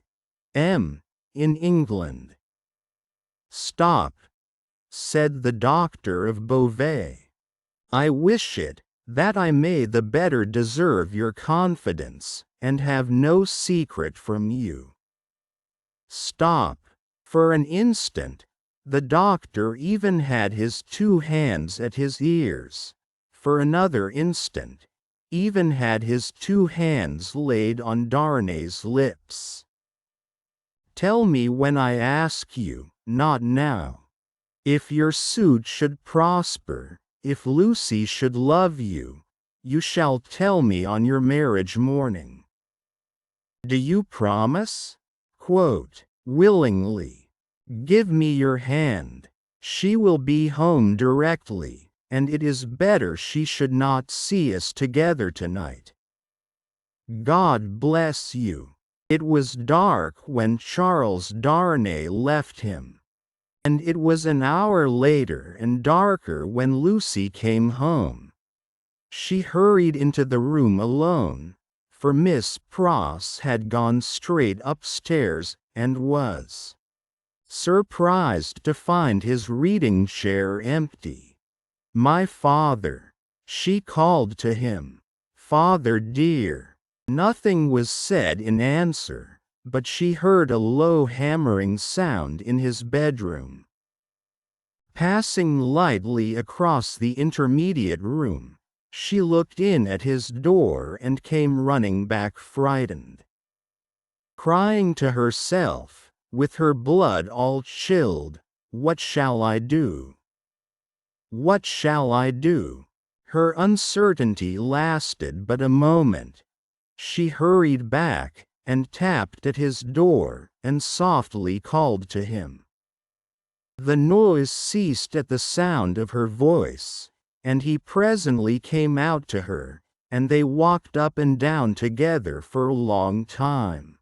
am in England. Stop, said the doctor of Beauvais. I wish it, that I may the better deserve your confidence, and have no secret from you. Stop. For an instant, the doctor even had his 2 hands at his ears. For another instant, even had his 2 hands laid on Darnay's lips. Tell me when I ask you, not now. If your suit should prosper, if Lucy should love you, you shall tell me on your marriage morning. Do you promise? Quote, willingly. Give me your hand. She will be home directly, and it is better she should not see us together tonight. God bless you. It was dark when Charles Darnay left him. And it was an hour later and darker when Lucy came home. She hurried into the room alone, for Miss Pross had gone straight upstairs and was surprised to find his reading chair empty. My father, she called to him. Father dear. Nothing was said in answer, but she heard a low hammering sound in his bedroom. Passing lightly across the intermediate room, she looked in at his door and came running back frightened, crying to herself, with her blood all chilled, "What shall I do? What shall I do?" Her uncertainty lasted but a moment. She hurried back, and tapped at his door, and softly called to him. The noise ceased at the sound of her voice, and he presently came out to her, and they walked up and down together for a long time.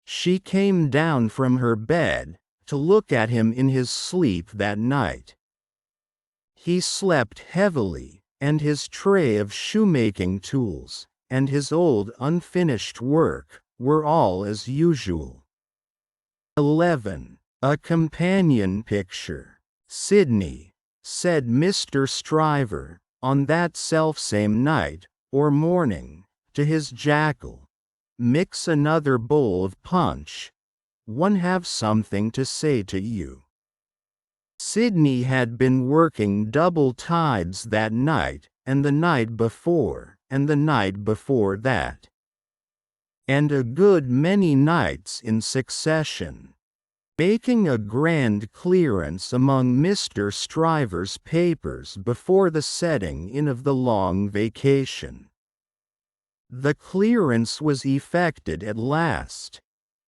She came down from her bed, to look at him in his sleep that night. He slept heavily, and his tray of shoemaking tools, and his old unfinished work, were all as usual. 11. A companion picture. Sydney, said Mr. Stryver, on that selfsame night, or morning, to his jackal, mix another bowl of punch. One have something to say to you. Sydney had been working double tides that night, and the night before, and the night before that, and a good many nights in succession, making a grand clearance among Mr. Stryver's papers before the setting in of the long vacation. The clearance was effected at last.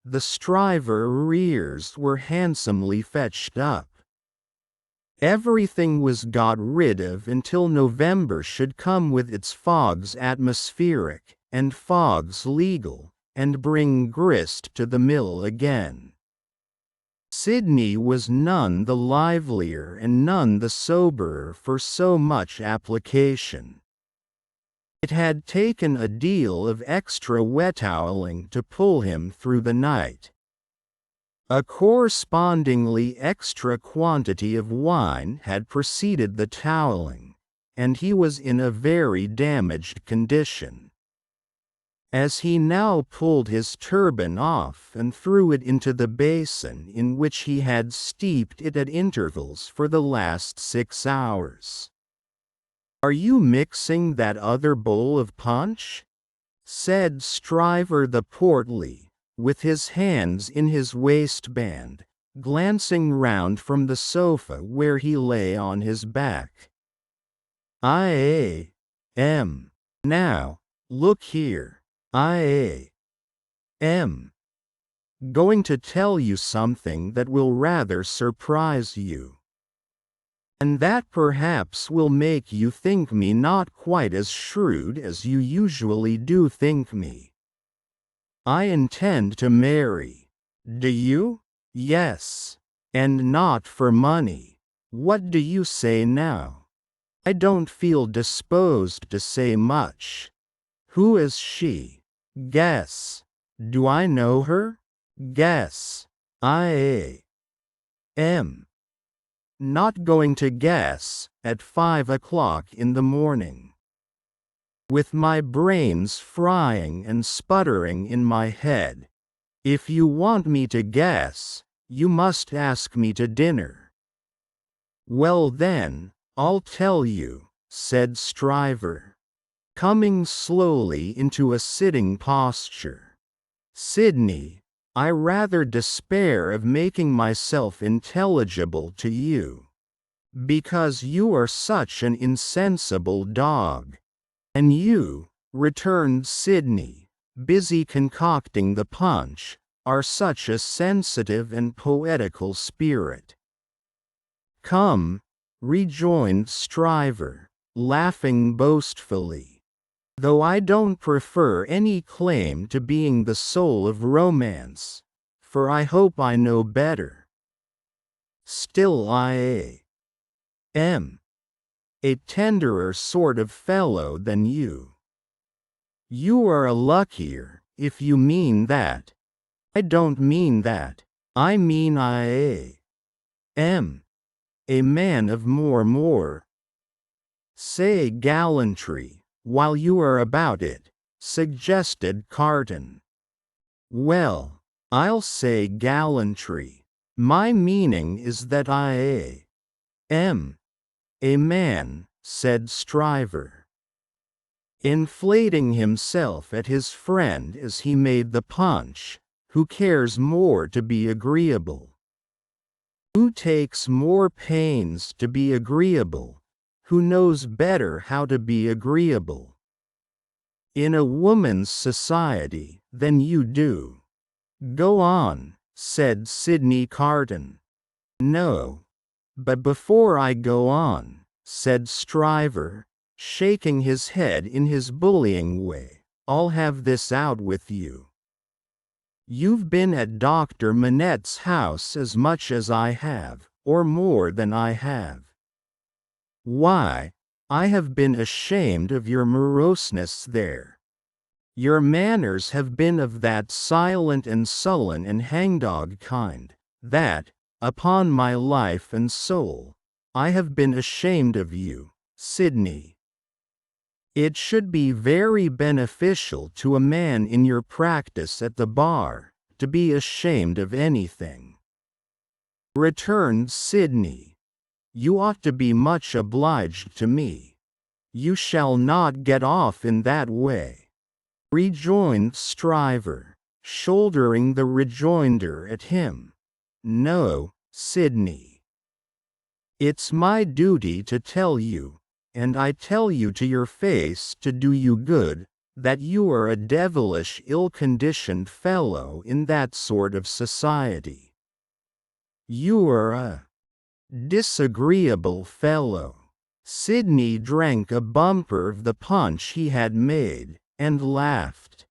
The Stryver arrears were handsomely fetched up. Everything was got rid of until November should come with its fogs atmospheric, and fogs legal, and bring grist to the mill again. Sydney was none the livelier and none the soberer for so much application. It had taken a deal of extra wet-toweling to pull him through the night. A correspondingly extra quantity of wine had preceded the toweling, and he was in a very damaged condition. As he now pulled his turban off and threw it into the basin in which he had steeped it at intervals for the last 6 hours. "Are you mixing that other bowl of punch?" said Stryver the portly, with his hands in his waistband, glancing round from the sofa where he lay on his back. "I am. Now, look here. I am going to tell you something that will rather surprise you. And that perhaps will make you think me not quite as shrewd as you usually do think me. I intend to marry. Do you? Yes. And not for money. What do you say now? I don't feel disposed to say much. Who is she? Guess. Do I know her? Guess. I am not going to guess at 5 o'clock in the morning. with my brains frying and sputtering in my head. If you want me to guess, you must ask me to dinner. Well then, I'll tell you, said Stryver, coming slowly into a sitting posture. Sidney, I rather despair of making myself intelligible to you. Because you are such an insensible dog. And you, returned Sidney, busy concocting the punch, are such a sensitive and poetical spirit. Come, rejoined Stryver, laughing boastfully. Though I don't prefer any claim to being the soul of romance, for I hope I know better. Still I am a tenderer sort of fellow than you. You are a luckier, if you mean that. I don't mean that. I mean I am a man of more. Say gallantry, while you are about it, suggested Carton. Well, I'll say gallantry. My meaning is that I am a man, said Stryver, inflating himself at his friend as he made the punch, who cares more to be agreeable. Who takes more pains to be agreeable, who knows better how to be agreeable in a woman's society than you do. Go on, said Sidney Carton. No. But before I go on, said Stryver, shaking his head in his bullying way, I'll have this out with you. You've been at Dr. Manette's house as much as I have, or more than I have. Why, I have been ashamed of your moroseness there. Your manners have been of that silent and sullen and hangdog kind, that, upon my life and soul, I have been ashamed of you, Sidney. It should be very beneficial to a man in your practice at the bar, to be ashamed of anything. Returned Sidney. You ought to be much obliged to me. You shall not get off in that way. Rejoined Stryver, shouldering the rejoinder at him. No, Sidney. It's my duty to tell you, and I tell you to your face to do you good, that you are a devilish ill-conditioned fellow in that sort of society. You are a disagreeable fellow. Sidney drank a bumper of the punch he had made, and laughed.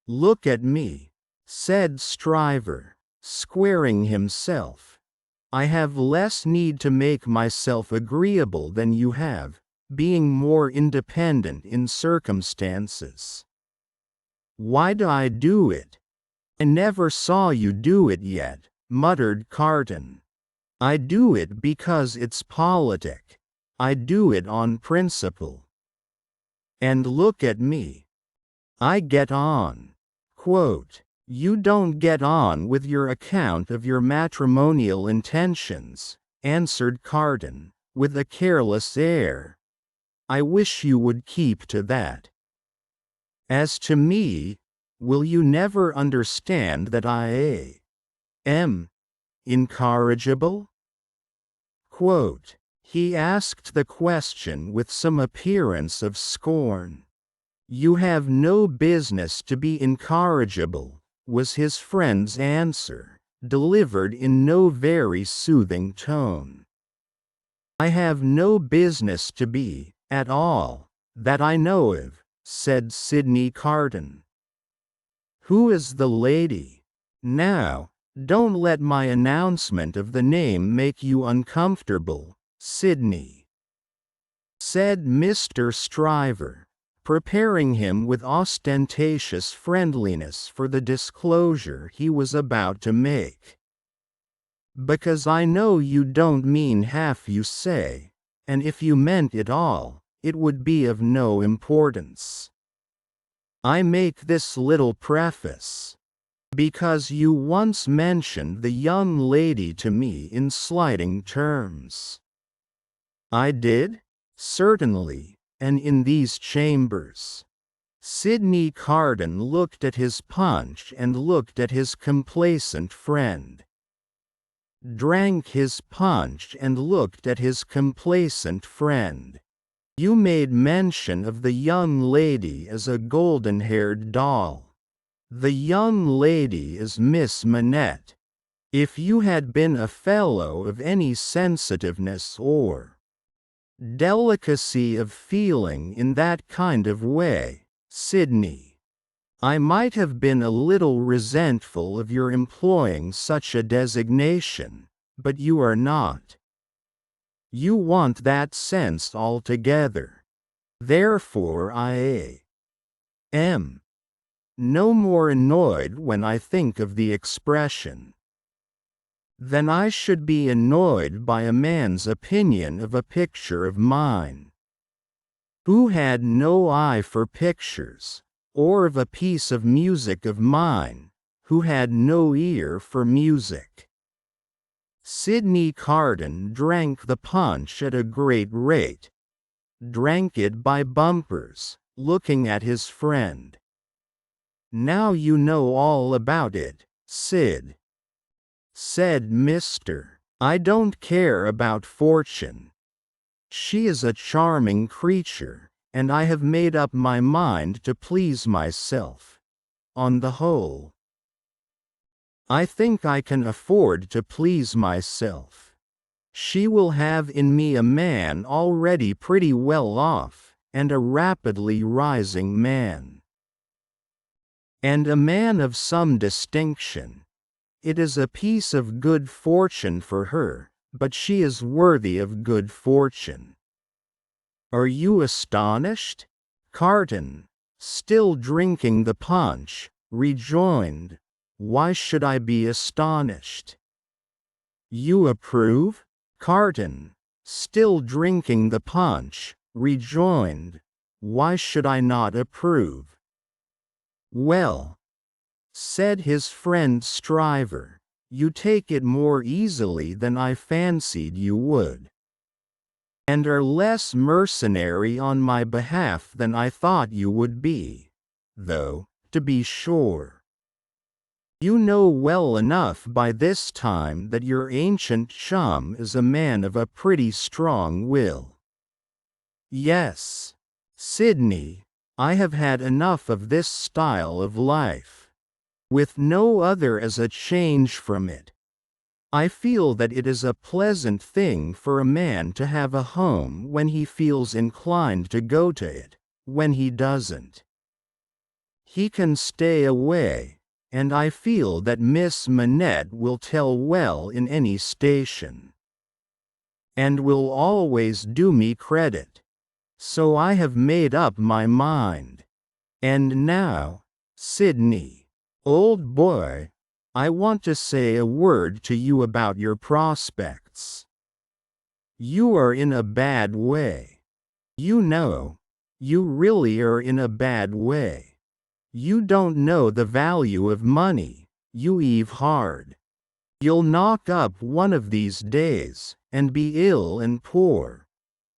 Look at me, said Stryver, squaring himself. I have less need to make myself agreeable than you have, being more independent in circumstances. Why do I do it? I never saw you do it yet, muttered Carton. I do it because it's politic. I do it on principle. And look at me. I get on. Quote, You don't get on with your account of your matrimonial intentions, answered Carton, with a careless air. I wish you would keep to that. As to me, will you never understand that I am incorrigible? Quote, he asked the question with some appearance of scorn. You have no business to be incorrigible, was his friend's answer, delivered in no very soothing tone. I have no business to be, at all, that I know of, said Sidney Carton. Who is the lady? Now, don't let my announcement of the name make you uncomfortable, Sidney, said Mr. Stryver, preparing him with ostentatious friendliness for the disclosure he was about to make. Because I know you don't mean half you say, and if you meant it all, it would be of no importance. I make this little preface because you once mentioned the young lady to me in slighting terms. I did? Certainly, and in these chambers. Sidney Carden looked at his punch and looked at his complacent friend. Drank his punch and looked at his complacent friend. You made mention of the young lady as a golden-haired doll. The young lady is Miss Manette. If you had been a fellow of any sensitiveness or delicacy of feeling in that kind of way, Sidney, I might have been a little resentful of your employing such a designation, but you are not. You want that sense altogether. Therefore I am no more annoyed when I think of the expression than I should be annoyed by a man's opinion of a picture of mine, who had no eye for pictures, or of a piece of music of mine, who had no ear for music. Sidney Carden drank the punch at a great rate, drank it by bumpers, looking at his friend. Now you know all about it, Sid, said Mr. I don't care about Fortune. She is a charming creature, and I have made up my mind to please myself. On the whole, I think I can afford to please myself. She will have in me a man already pretty well off, and a rapidly rising man. And a man of some distinction. It is a piece of good fortune for her, but she is worthy of good fortune. Are you astonished? Carden, still drinking the punch, rejoined. Why should I be astonished? You approve? Carden, still drinking the punch, rejoined. Why should I not approve? Well, said his friend Stryver, you take it more easily than I fancied you would, and are less mercenary on my behalf than I thought you would be, though, to be sure, you know well enough by this time that your ancient chum is a man of a pretty strong will. Yes, Sidney, I have had enough of this style of life, with no other as a change from it. I feel that it is a pleasant thing for a man to have a home when he feels inclined to go to it. When he doesn't, he can stay away, and I feel that Miss Manette will tell well in any station, and will always do me credit. So I have made up my mind. And now, Sidney, old boy, I want to say a word to you about your prospects. You are in a bad way. You know, you really are in a bad way. You don't know the value of money, you Eve hard. You'll knock up one of these days, and be ill and poor.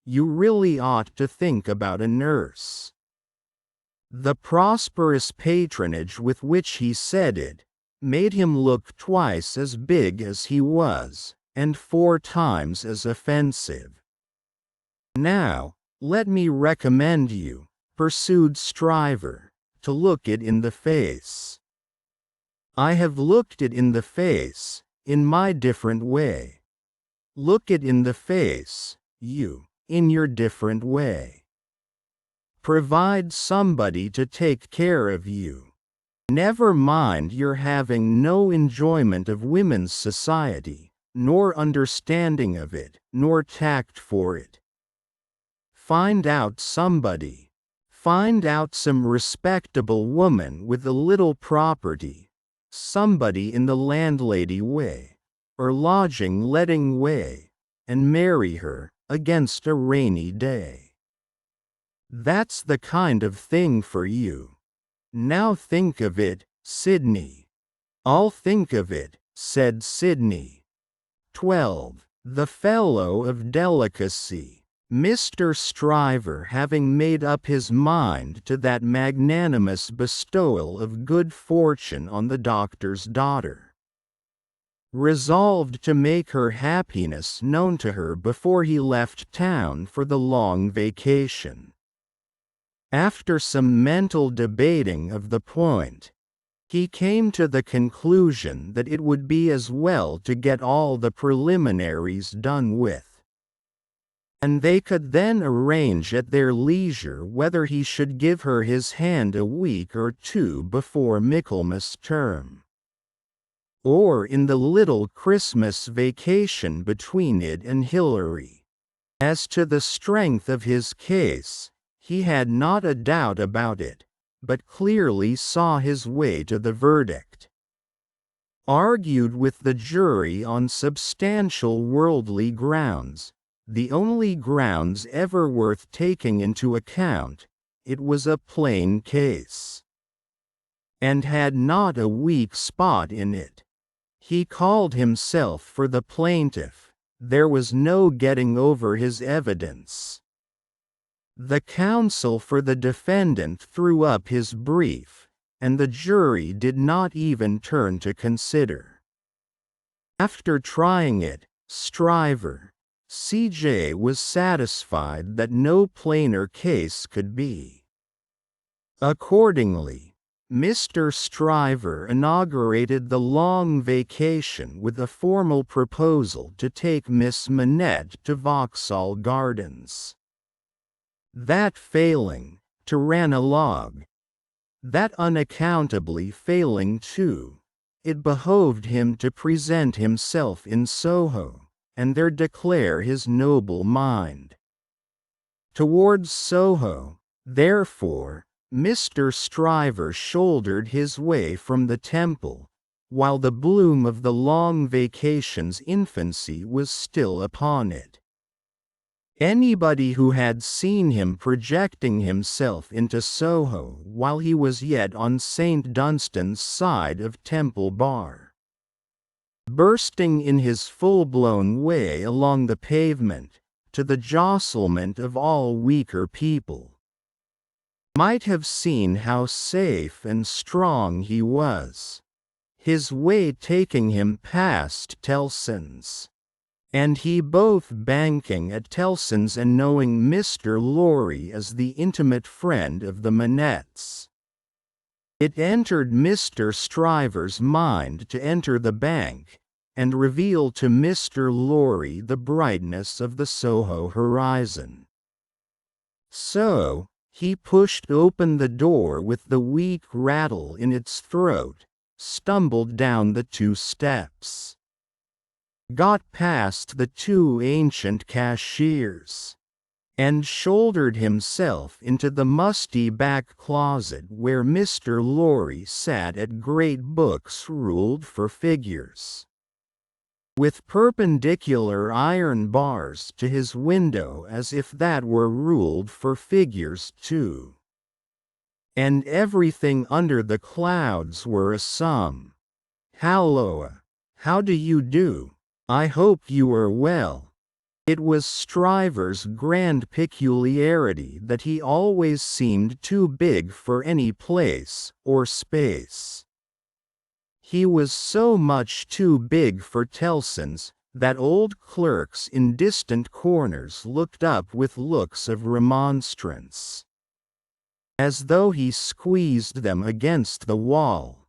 You really ought to think about a nurse. The prosperous patronage with which he said it made him look twice as big as he was, and 4 times as offensive. Now, let me recommend you, pursued Stryver, to look it in the face. I have looked it in the face, in my different way. Look it in the face, you, in your different way. Provide somebody to take care of you. Never mind your having no enjoyment of women's society, nor understanding of it, nor tact for it. Find out somebody. Find out some respectable woman with a little property, somebody in the landlady way, or lodging-letting way, and marry her, against a rainy day. That's the kind of thing for you. Now think of it, Sydney. I'll think of it, said Sydney. 12. The Fellow of Delicacy. Mr. Stryver, having made up his mind to that magnanimous bestowal of good fortune on the doctor's daughter, resolved to make her happiness known to her before he left town for the long vacation. After some mental debating of the point, he came to the conclusion that it would be as well to get all the preliminaries done with, and they could then arrange at their leisure whether he should give her his hand a week or two before Michaelmas term, or in the little Christmas vacation between it and Hilary. As to the strength of his case, he had not a doubt about it, but clearly saw his way to the verdict. Argued with the jury on substantial worldly grounds, the only grounds ever worth taking into account, it was a plain case, and had not a weak spot in it. He called himself for the plaintiff. There was no getting over his evidence. The counsel for the defendant threw up his brief, and the jury did not even turn to consider. After trying it, Stryver, C.J. was satisfied that no plainer case could be. Accordingly, Mr. Stryver inaugurated the long vacation with a formal proposal to take Miss Manette to Vauxhall Gardens. That failing, to Ranelagh. That unaccountably failing too, it behoved him to present himself in Soho, and there declare his noble mind. Towards Soho, therefore, Mr. Stryver shouldered his way from the Temple, while the bloom of the long vacation's infancy was still upon it. Anybody who had seen him projecting himself into Soho while he was yet on St. Dunstan's side of Temple Bar, bursting in his full-blown way along the pavement, to the jostlement of all weaker people, might have seen how safe and strong he was, his way taking him past Tellson's, and he both banking at Tellson's and knowing Mr. Lorry as the intimate friend of the Manettes. It entered Mr. Stryver's mind to enter the bank, and reveal to Mr. Lorry the brightness of the Soho horizon. So, he pushed open the door with the weak rattle in its throat, stumbled down the 2 steps, got past the 2 ancient cashiers, and shouldered himself into the musty back closet where Mr. Lorry sat at great books ruled for figures, with perpendicular iron bars to his window as if that were ruled for figures too. And everything under the clouds were a sum. Halloa, how do you do? I hope you are well. It was Stryver's grand peculiarity that he always seemed too big for any place or space. He was so much too big for Tellson's that old clerks in distant corners looked up with looks of remonstrance, as though he squeezed them against the wall.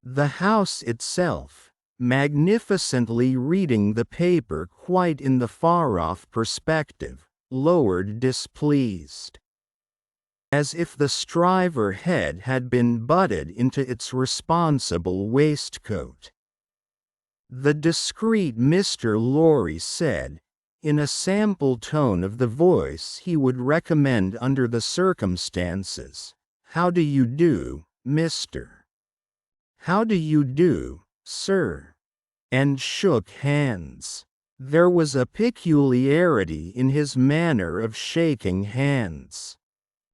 The house itself, magnificently reading the paper quite in the far-off perspective, lowered displeased, as if the Stryver head had been butted into its responsible waistcoat. The discreet Mr. Lorry said, in a sample tone of the voice he would recommend under the circumstances, "How do you do, Mr. How do you do, sir?" and shook hands. There was a peculiarity in his manner of shaking hands,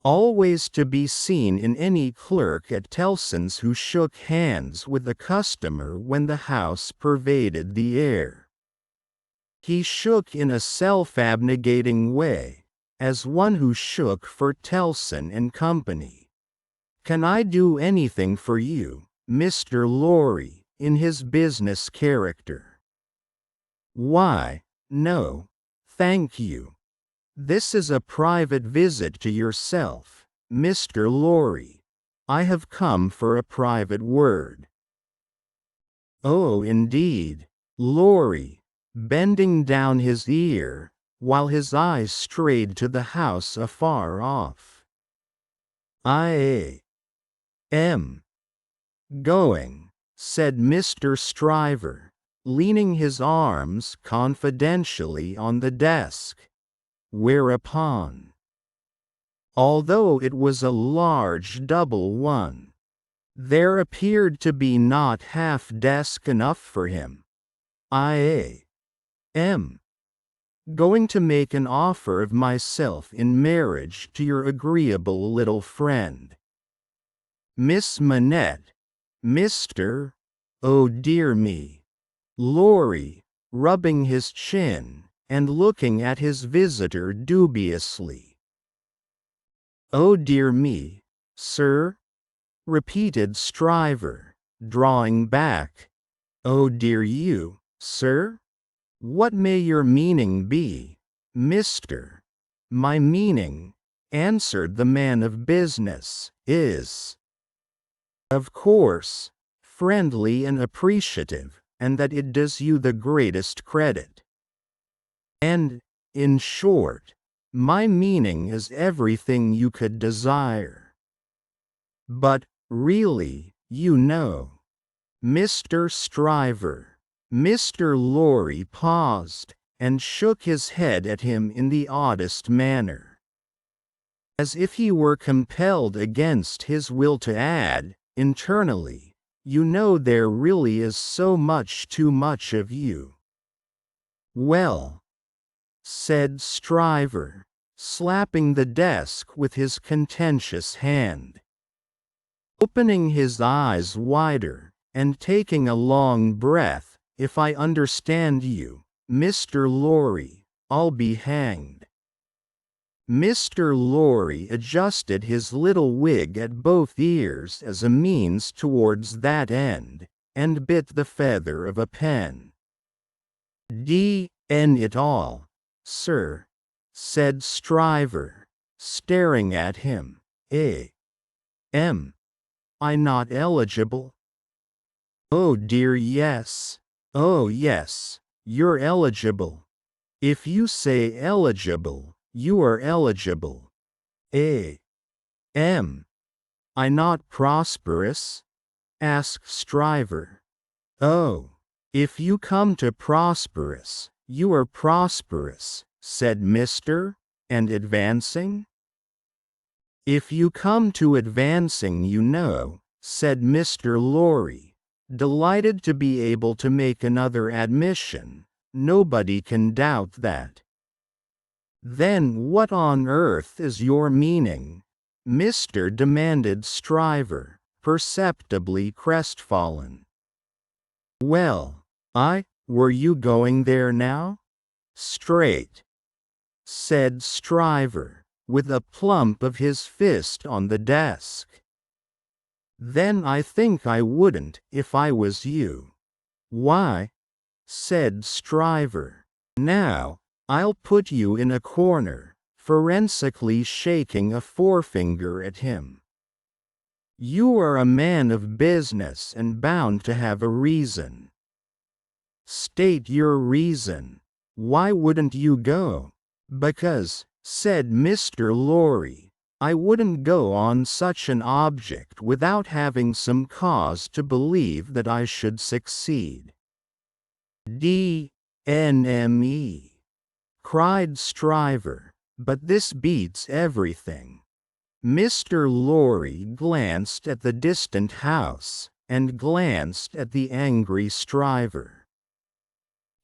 always to be seen in any clerk at Tellson's who shook hands with a customer when the house pervaded the air. He shook in a self-abnegating way, as one who shook for Tellson and Company. "Can I do anything for you, Mr. Lorry?" in his business character. "Why, no, thank you. This is a private visit to yourself, Mr. Lorry. I have come for a private word." "Oh, indeed," Lorry, bending down his ear, while his eyes strayed to the house afar off. "I am going," said Mr. Stryver, leaning his arms confidentially on the desk. Whereupon, although it was a large double one, there appeared to be not half desk enough for him. "I am going to make an offer of myself in marriage to your agreeable little friend, Miss Manette, Mr. Oh dear me." Lorry, rubbing his chin, and looking at his visitor dubiously. "Oh dear me, sir?" repeated Stryver, drawing back. "Oh dear you, sir? What may your meaning be, Mr.?" "My meaning," answered the man of business, "is, of course, friendly and appreciative, and that it does you the greatest credit. And, in short, my meaning is everything you could desire. But, really, you know, Mr. Stryver." Mr. Lorry paused, and shook his head at him in the oddest manner, as if he were compelled against his will to add, internally, "You know there really is so much too much of you." "Well," said Stryver, slapping the desk with his contentious hand, opening his eyes wider, and taking a long breath, "if I understand you, Mr. Lorry, I'll be hanged." Mr. Lorry adjusted his little wig at both ears as a means towards that end, and bit the feather of a pen. "D.N. it all, sir," said Stryver, staring at him. "Am I not eligible?" "Oh dear yes. Oh yes, you're eligible. If you say eligible, you are eligible. Am I not prosperous?" asked Stryver. "Oh, if you come to prosperous, you are prosperous," said Mr. and advancing. "If you come to advancing, you know," said Mr. Lorry, delighted to be able to make another admission. "Nobody can doubt that." "Then what on earth is your meaning, Mr.?" demanded Stryver, perceptibly crestfallen. "Well, were you going there now? Straight," said Stryver, with a plump of his fist on the desk. "Then I think I wouldn't, if I was you." "Why?" said Stryver. "Now, I'll put you in a corner," forensically shaking a forefinger at him. "You are a man of business and bound to have a reason. State your reason. Why wouldn't you go?" "Because," said Mr. Lorry, "I wouldn't go on such an object without having some cause to believe that I should succeed." "D.N.M.E." cried Stryver, "but this beats everything." Mr. Lorry glanced at the distant house, and glanced at the angry Stryver.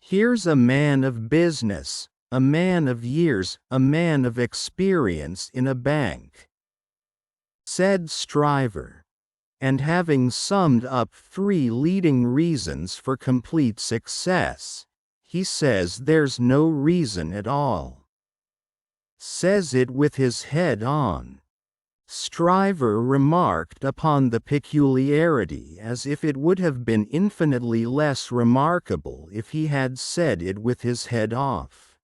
"Here's a man of business, a man of years, a man of experience in a bank, said Stryver. And having summed up 3 leading reasons for complete success, he says there's no reason at all. Says it with his head on. Stryver remarked upon the peculiarity as if it would have been infinitely less remarkable if he had said it with his head off.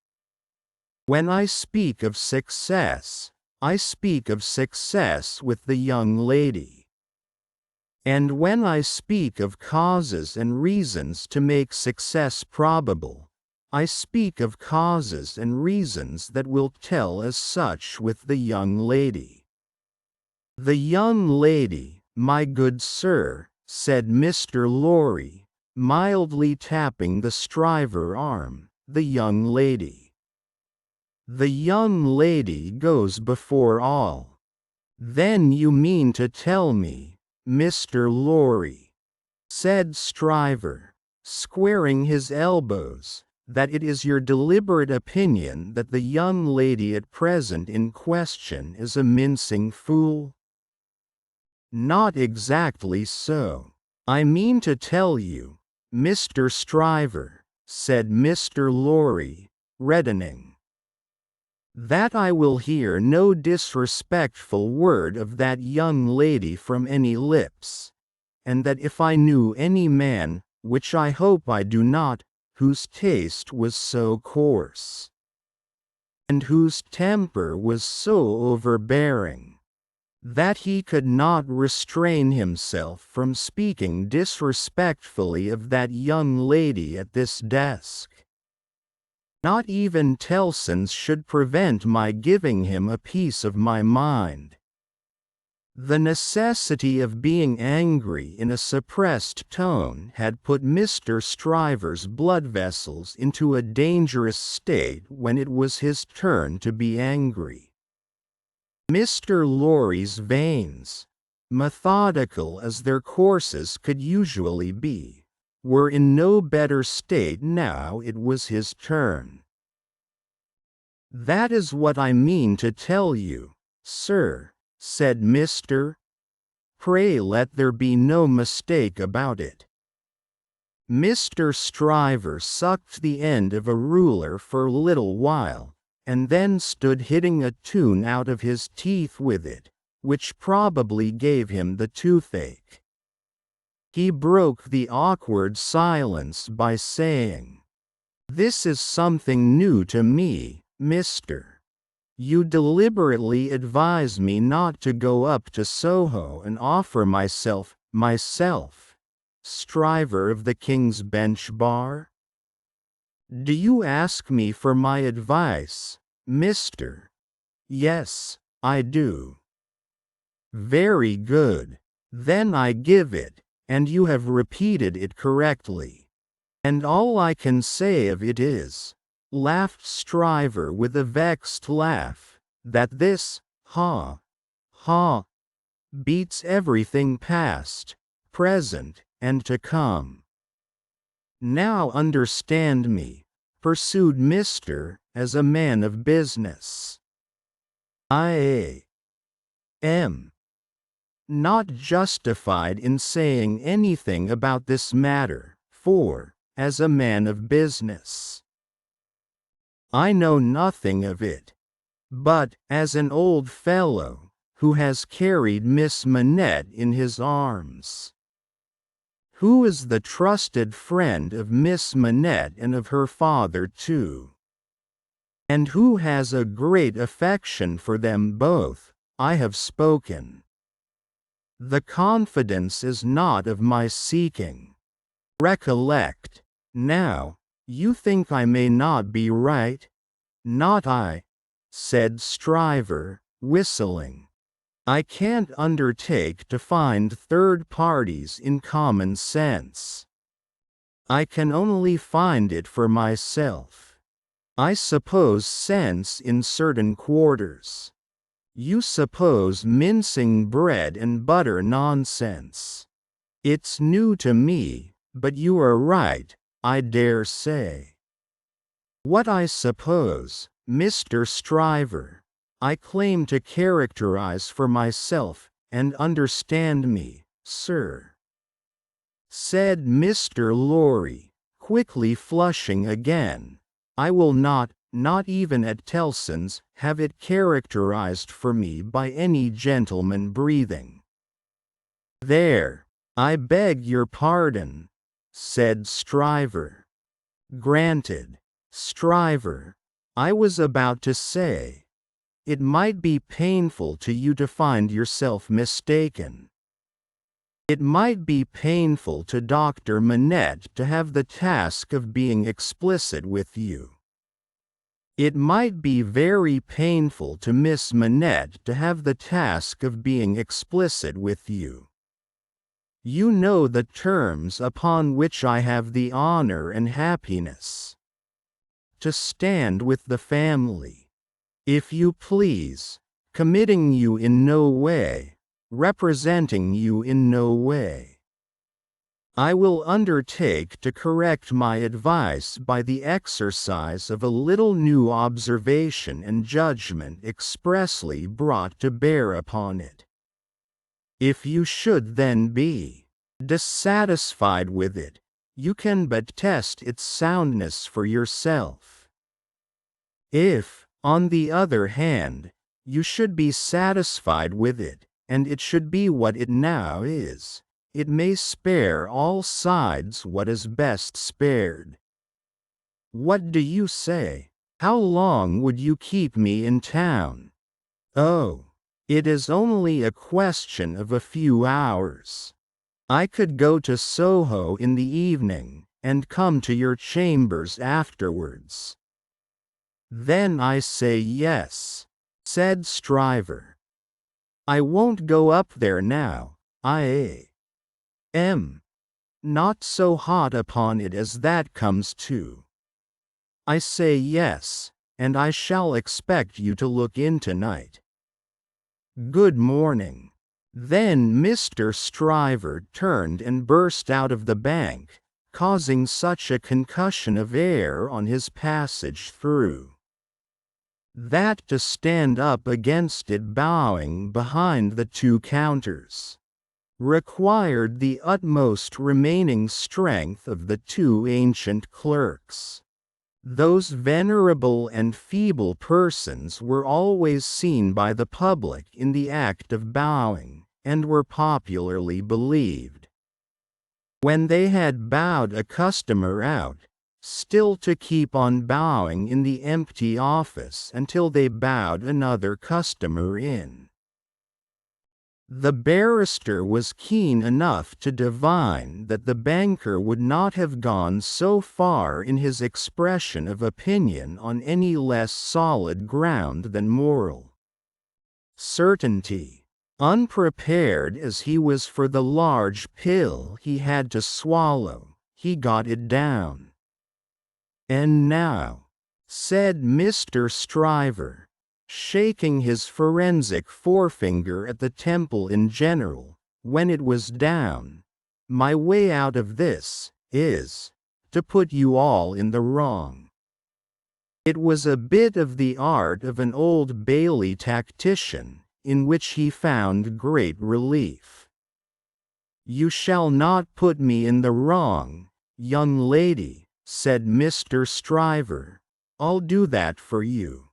When I speak of success, I speak of success with the young lady. And when I speak of causes and reasons to make success probable, I speak of causes and reasons that will tell as such with the young lady. The young lady, my good sir, said Mr. Lorry, mildly tapping the Stryver arm, the young lady. The young lady goes before all. Then you mean to tell me, Mr. Lorry, said Stryver, squaring his elbows, that it is your deliberate opinion that the young lady at present in question is a mincing fool? Not exactly so. I mean to tell you, Mr. Stryver, said Mr. Lorry, reddening, that I will hear no disrespectful word of that young lady from any lips, and that if I knew any man, which I hope I do not, whose taste was so coarse, and whose temper was so overbearing, that he could not restrain himself from speaking disrespectfully of that young lady at this desk, not even Tellson's should prevent my giving him a piece of my mind. The necessity of being angry in a suppressed tone had put Mr. Stryver's blood vessels into a dangerous state when it was his turn to be angry. Mr. Lorry's veins, methodical as their courses could usually be, were in no better state now it was his turn. That is what I mean to tell you, sir, said Mr. Pray let there be no mistake about it. Mr. Stryver sucked the end of a ruler for a little while, and then stood hitting a tune out of his teeth with it, which probably gave him the toothache. He broke the awkward silence by saying, "This is something new to me, mister. You deliberately advise me not to go up to Soho and offer myself, Stryver of the King's Bench Bar? Do you ask me for my advice, mister?" "Yes, I do." "Very good. Then I give it, and you have repeated it correctly. And all I can say of it is," laughed Stryver with a vexed laugh, "that this, beats everything past, present, and to come. Now understand me," pursued Mr. as a man of business. "I am not justified in saying anything about this matter, for, as a man of business, I know nothing of it. But, as an old fellow, who has carried Miss Manette in his arms, who is the trusted friend of Miss Manette and of her father too, and who has a great affection for them both, I have spoken. The confidence is not of my seeking. Recollect, now, you think I may not be right? Not I," said Stryver, whistling. "I can't undertake to find third parties in common sense. I can only find it for myself. I suppose sense in certain quarters. You suppose mincing bread and butter nonsense. It's new to me, but you are right, I dare say. What I suppose, Mr. Stryver, I claim to characterize for myself, and understand me, sir," said Mr. Lorry, quickly flushing again. "I will not even at Tellson's, have it characterized for me by any gentleman breathing." "There, I beg your pardon," said Stryver. "Granted, Stryver. I was about to say, it might be painful to you to find yourself mistaken. It might be painful to Dr. Manette to have the task of being explicit with you. It might be very painful to Miss Manette to have the task of being explicit with you. You know the terms upon which I have the honor and happiness to stand with the family. If you please, committing you in no way, representing you in no way, I will undertake to correct my advice by the exercise of a little new observation and judgment expressly brought to bear upon it. If you should then be dissatisfied with it, you can but test its soundness for yourself. If, on the other hand, you should be satisfied with it, and it should be what it now is, it may spare all sides what is best spared. What do you say? How long would you keep me in town?" "Oh, it is only a question of a few hours. I could go to Soho in the evening, and come to your chambers afterwards." "Then I say yes," said Stryver. "I won't go up there now. I am not so hot upon it as that comes to. I say yes, and I shall expect you to look in tonight. Good morning." Then Mr. Stryver turned and burst out of the bank, causing such a concussion of air on his passage through, that to stand up against it bowing behind the two counters required the utmost remaining strength of the two ancient clerks. Those venerable and feeble persons were always seen by the public in the act of bowing, and were popularly believed, when they had bowed a customer out, still to keep on bowing in the empty office until they bowed another customer in. The barrister was keen enough to divine that the banker would not have gone so far in his expression of opinion on any less solid ground than moral certainty. Unprepared as he was for the large pill he had to swallow, he got it down. "And now," said Mr. Stryver, shaking his forensic forefinger at the temple in general, when it was down, "my way out of this is to put you all in the wrong." It was a bit of the art of an Old Bailey tactician, in which he found great relief. "You shall not put me in the wrong, young lady," said Mr. Stryver. "I'll do that for you."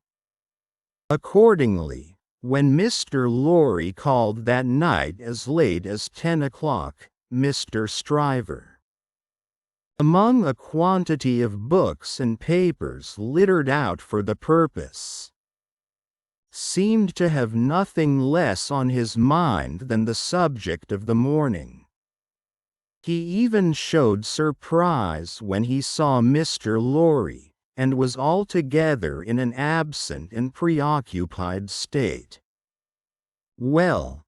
Accordingly, when Mr. Lorry called that night as late as 10 o'clock, Mr. Stryver, among a quantity of books and papers littered out for the purpose, seemed to have nothing less on his mind than the subject of the morning. He even showed surprise when he saw Mr. Lorry, and was altogether in an absent and preoccupied state. "Well,"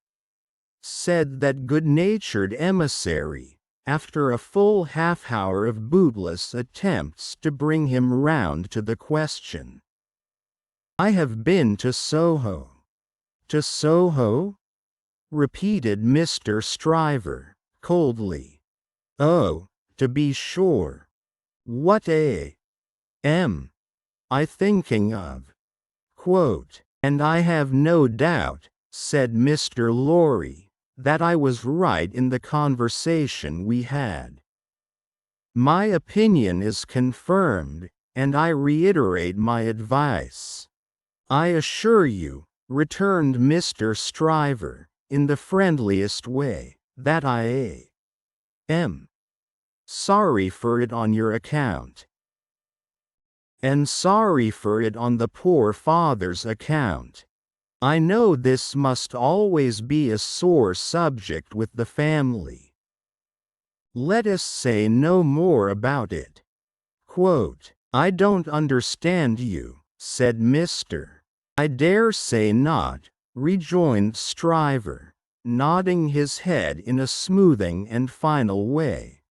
said that good-natured emissary, after a full half-hour of bootless attempts to bring him round to the question, "I have been to Soho." "To Soho?" repeated Mr. Stryver, coldly. "Oh, to be sure. What am I thinking of? And I have no doubt," said Mr. Lorry, that I was right in the conversation we had. My opinion is confirmed, and I reiterate my advice. I assure you, returned Mr. Stryver, in the friendliest way, that I am sorry for it on your account. And sorry for it on the poor father's account. I know this must always be a sore subject with the family. Let us say no more about it. Quote, I don't understand you, said Mr. I dare say not, rejoined Stryver, nodding his head in a smoothing and final way.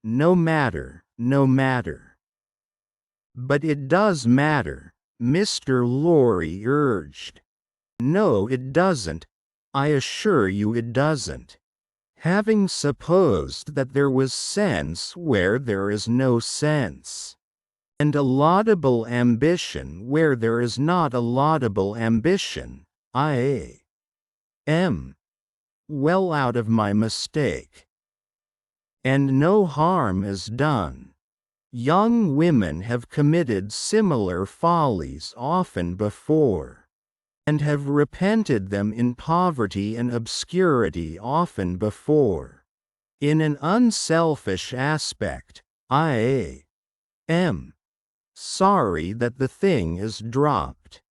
No matter, no matter. But it does matter, Mr. Lorry urged. No, it doesn't. I assure you it doesn't. Having supposed that there was sense where there is no sense, and a laudable ambition where there is not a laudable ambition, I am well out of my mistake. And no harm is done. Young women have committed similar follies often before, and have repented them in poverty and obscurity often before. In an unselfish aspect, I am sorry that the thing is dropped.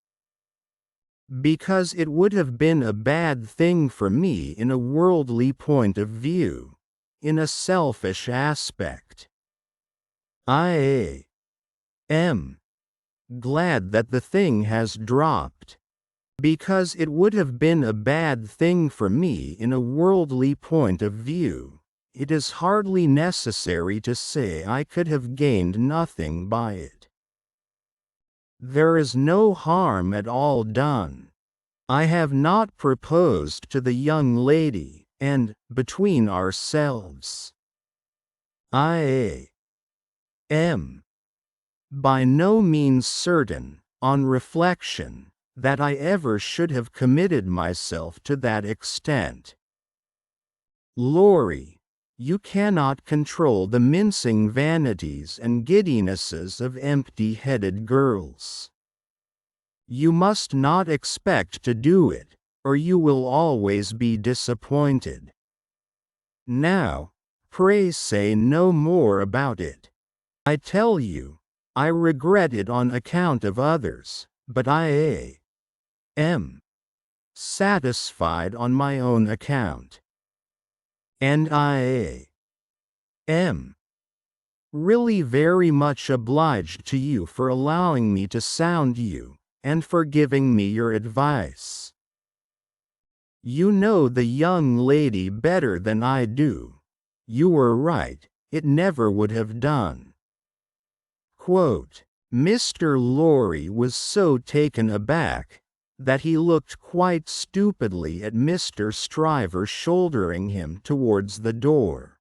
Because it would have been a bad thing for me in a worldly point of view, in a selfish aspect. I am glad that the thing has dropped. Because it would have been a bad thing for me in a worldly point of view, it is hardly necessary to say I could have gained nothing by it. There is no harm at all done. I have not proposed to the young lady, and, between ourselves, I am by no means certain, on reflection, that I ever should have committed myself to that extent. Lorry, you cannot control the mincing vanities and giddinesses of empty-headed girls. You must not expect to do it, or you will always be disappointed. Now, pray say no more about it. I tell you, I regret it on account of others, but I am satisfied on my own account. And I am really very much obliged to you for allowing me to sound you, and for giving me your advice. You know the young lady better than I do. You were right, it never would have done. Quote, Mr. Lorry was so taken aback that he looked quite stupidly at Mr. Stryver shouldering him towards the door.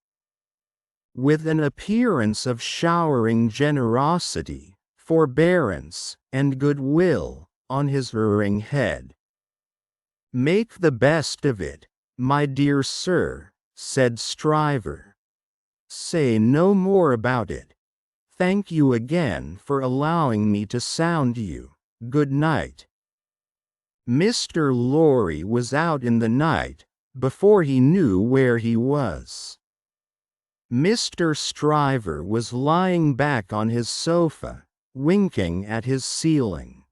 With an appearance of showering generosity, forbearance, and goodwill on his erring head. Make the best of it, my dear sir, said Stryver. Say no more about it. Thank you again for allowing me to sound you. Good night. Mr. Lorry was out in the night, before he knew where he was. Mr. Stryver was lying back on his sofa, winking at his ceiling.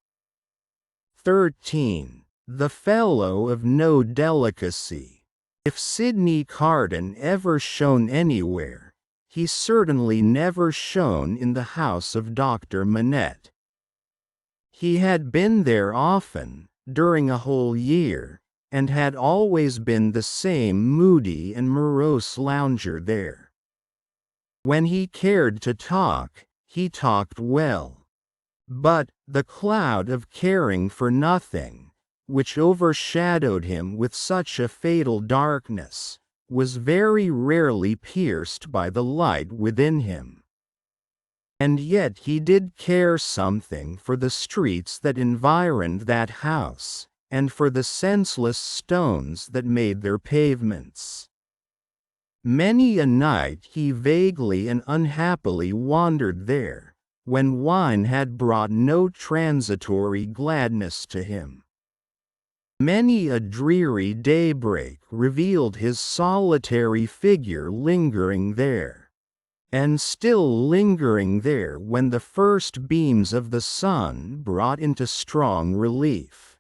13. The fellow of no delicacy. If Sidney Carton ever shone anywhere, he certainly never shone in the house of Dr. Manette. He had been there often, during a whole year, and had always been the same moody and morose lounger there. When he cared to talk, he talked well. But the cloud of caring for nothing, which overshadowed him with such a fatal darkness, was very rarely pierced by the light within him. And yet he did care something for the streets that environed that house, and for the senseless stones that made their pavements. Many a night he vaguely and unhappily wandered there, when wine had brought no transitory gladness to him. Many a dreary daybreak revealed his solitary figure lingering there, and still lingering there when the first beams of the sun brought into strong relief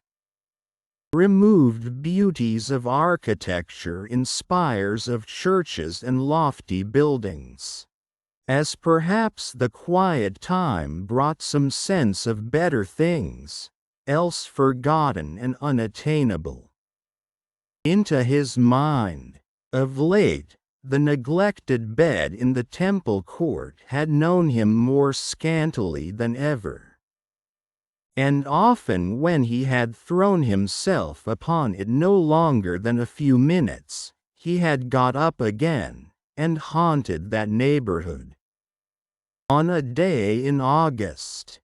removed beauties of architecture in spires of churches and lofty buildings, as perhaps the quiet time brought some sense of better things, else forgotten and unattainable, into his mind. Of late, the neglected bed in the temple court had known him more scantily than ever, and often when he had thrown himself upon it no longer than a few minutes, he had got up again, and haunted that neighborhood. On a day in August,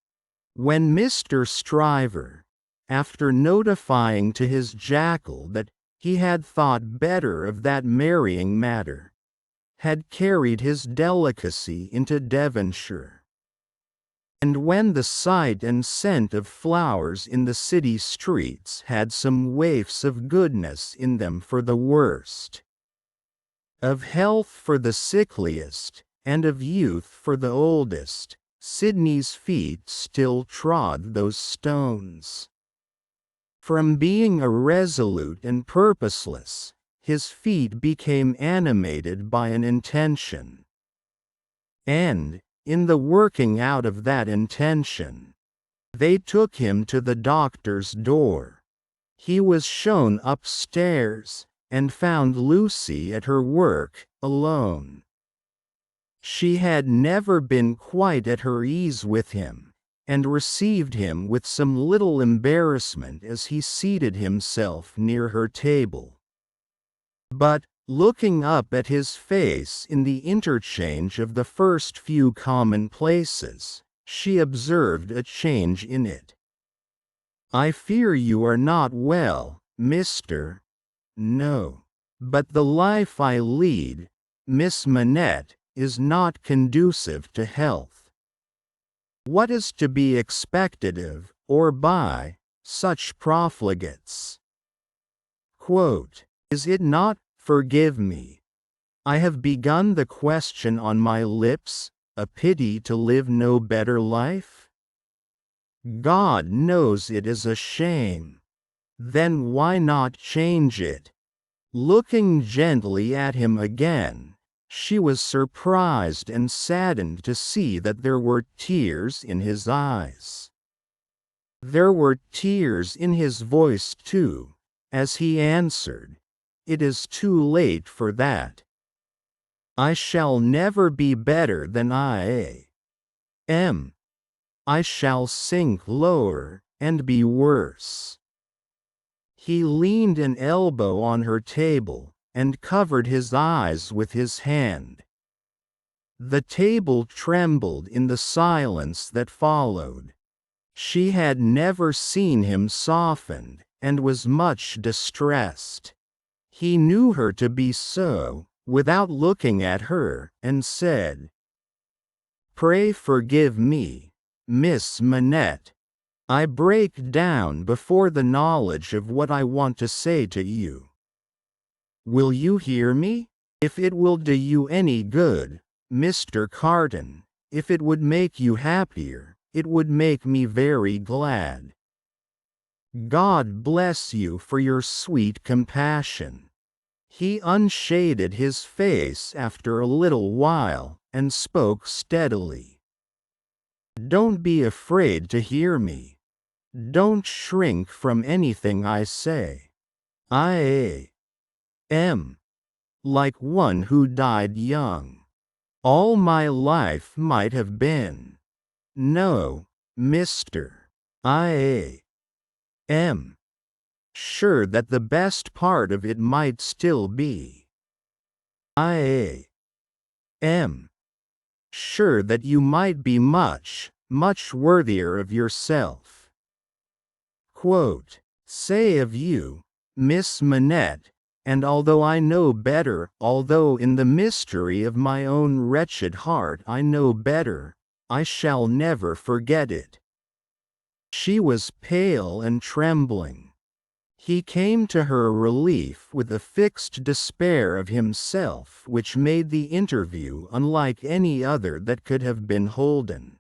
when Mr. Stryver, after notifying to his jackal that he had thought better of that marrying matter, had carried his delicacy into Devonshire, and when the sight and scent of flowers in the city streets had some waifs of goodness in them for the worst, of health for the sickliest, and of youth for the oldest, Sidney's feet still trod those stones. From being irresolute and purposeless, his feet became animated by an intention. And, in the working out of that intention, they took him to the doctor's door. He was shown upstairs, and found Lucy at her work, alone. She had never been quite at her ease with him, and received him with some little embarrassment as he seated himself near her table. But, looking up at his face in the interchange of the first few commonplaces, she observed a change in it. "I fear you are not well, Mr. No. But the life I lead, Miss Manette, is not conducive to health. What is to be expected of, or by, such profligates? Is it not, forgive me, I have begun the question on my lips, a pity to live no better life? God knows it is a shame. Then why not change it?" Looking gently at him again, she was surprised and saddened to see that there were tears in his eyes. There were tears in his voice too, as he answered, "It is too late for that. I shall never be better than I am. I shall sink lower, and be worse." He leaned an elbow on her table, and covered his eyes with his hand. The table trembled in the silence that followed. She had never seen him softened, and was much distressed. He knew her to be so, without looking at her, and said, "Pray forgive me, Miss Manette. I break down before the knowledge of what I want to say to you. Will you hear me? If it will do you any good, Mr. Carton, if it would make you happier, it would make me very glad. God bless you for your sweet compassion." He unshaded his face after a little while, and spoke steadily. "Don't be afraid to hear me. Don't shrink from anything I say. I am like one who died young. All my life might have been. No, Mr. I am sure that the best part of it might still be. I am sure that you might be much, much worthier of yourself." say of you, Miss Manette, and although I know better, although in the mystery of my own wretched heart I know better, I shall never forget it." She was pale and trembling. He came to her relief with a fixed despair of himself which made the interview unlike any other that could have been holden.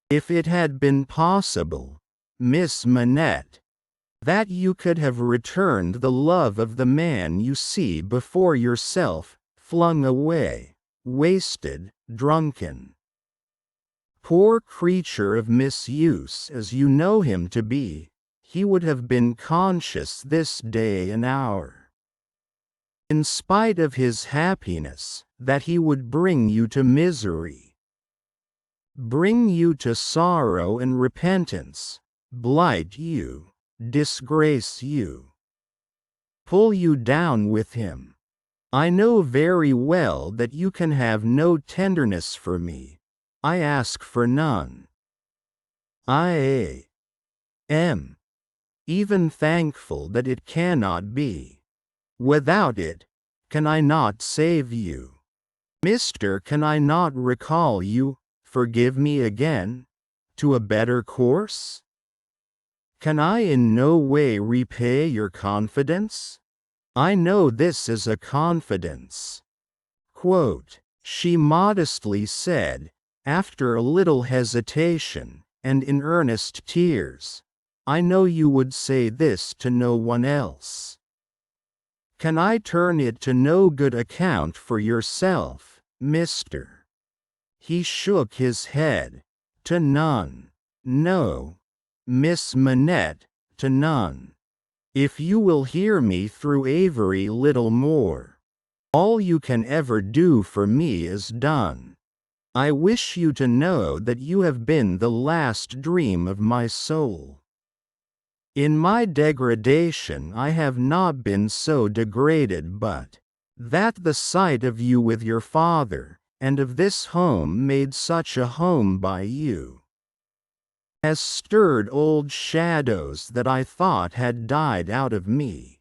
"If it had been possible, Miss Manette, that you could have returned the love of the man you see before yourself, flung away, wasted, drunken. Poor creature of misuse as you know him to be, he would have been conscious this day and hour, in spite of his happiness, that he would bring you to misery, bring you to sorrow and repentance, blight you, disgrace you, pull you down with him. I know very well that you can have no tenderness for me. I ask for none. I am even thankful that it cannot be. Without it, can I not save you? Mister, can I not recall you, forgive me again, to a better course? Can I in no way repay your confidence? I know this is a confidence." She modestly said, after a little hesitation, and in earnest tears, "I know you would say this to no one else. Can I turn it to no good account for yourself, Mister?" He shook his head. "To none. No, Miss Manette, to none. If you will hear me through Avery little more, all you can ever do for me is done. I wish you to know that you have been the last dream of my soul. In my degradation I have not been so degraded but that the sight of you with your father, and of this home made such a home by you, has stirred old shadows that I thought had died out of me.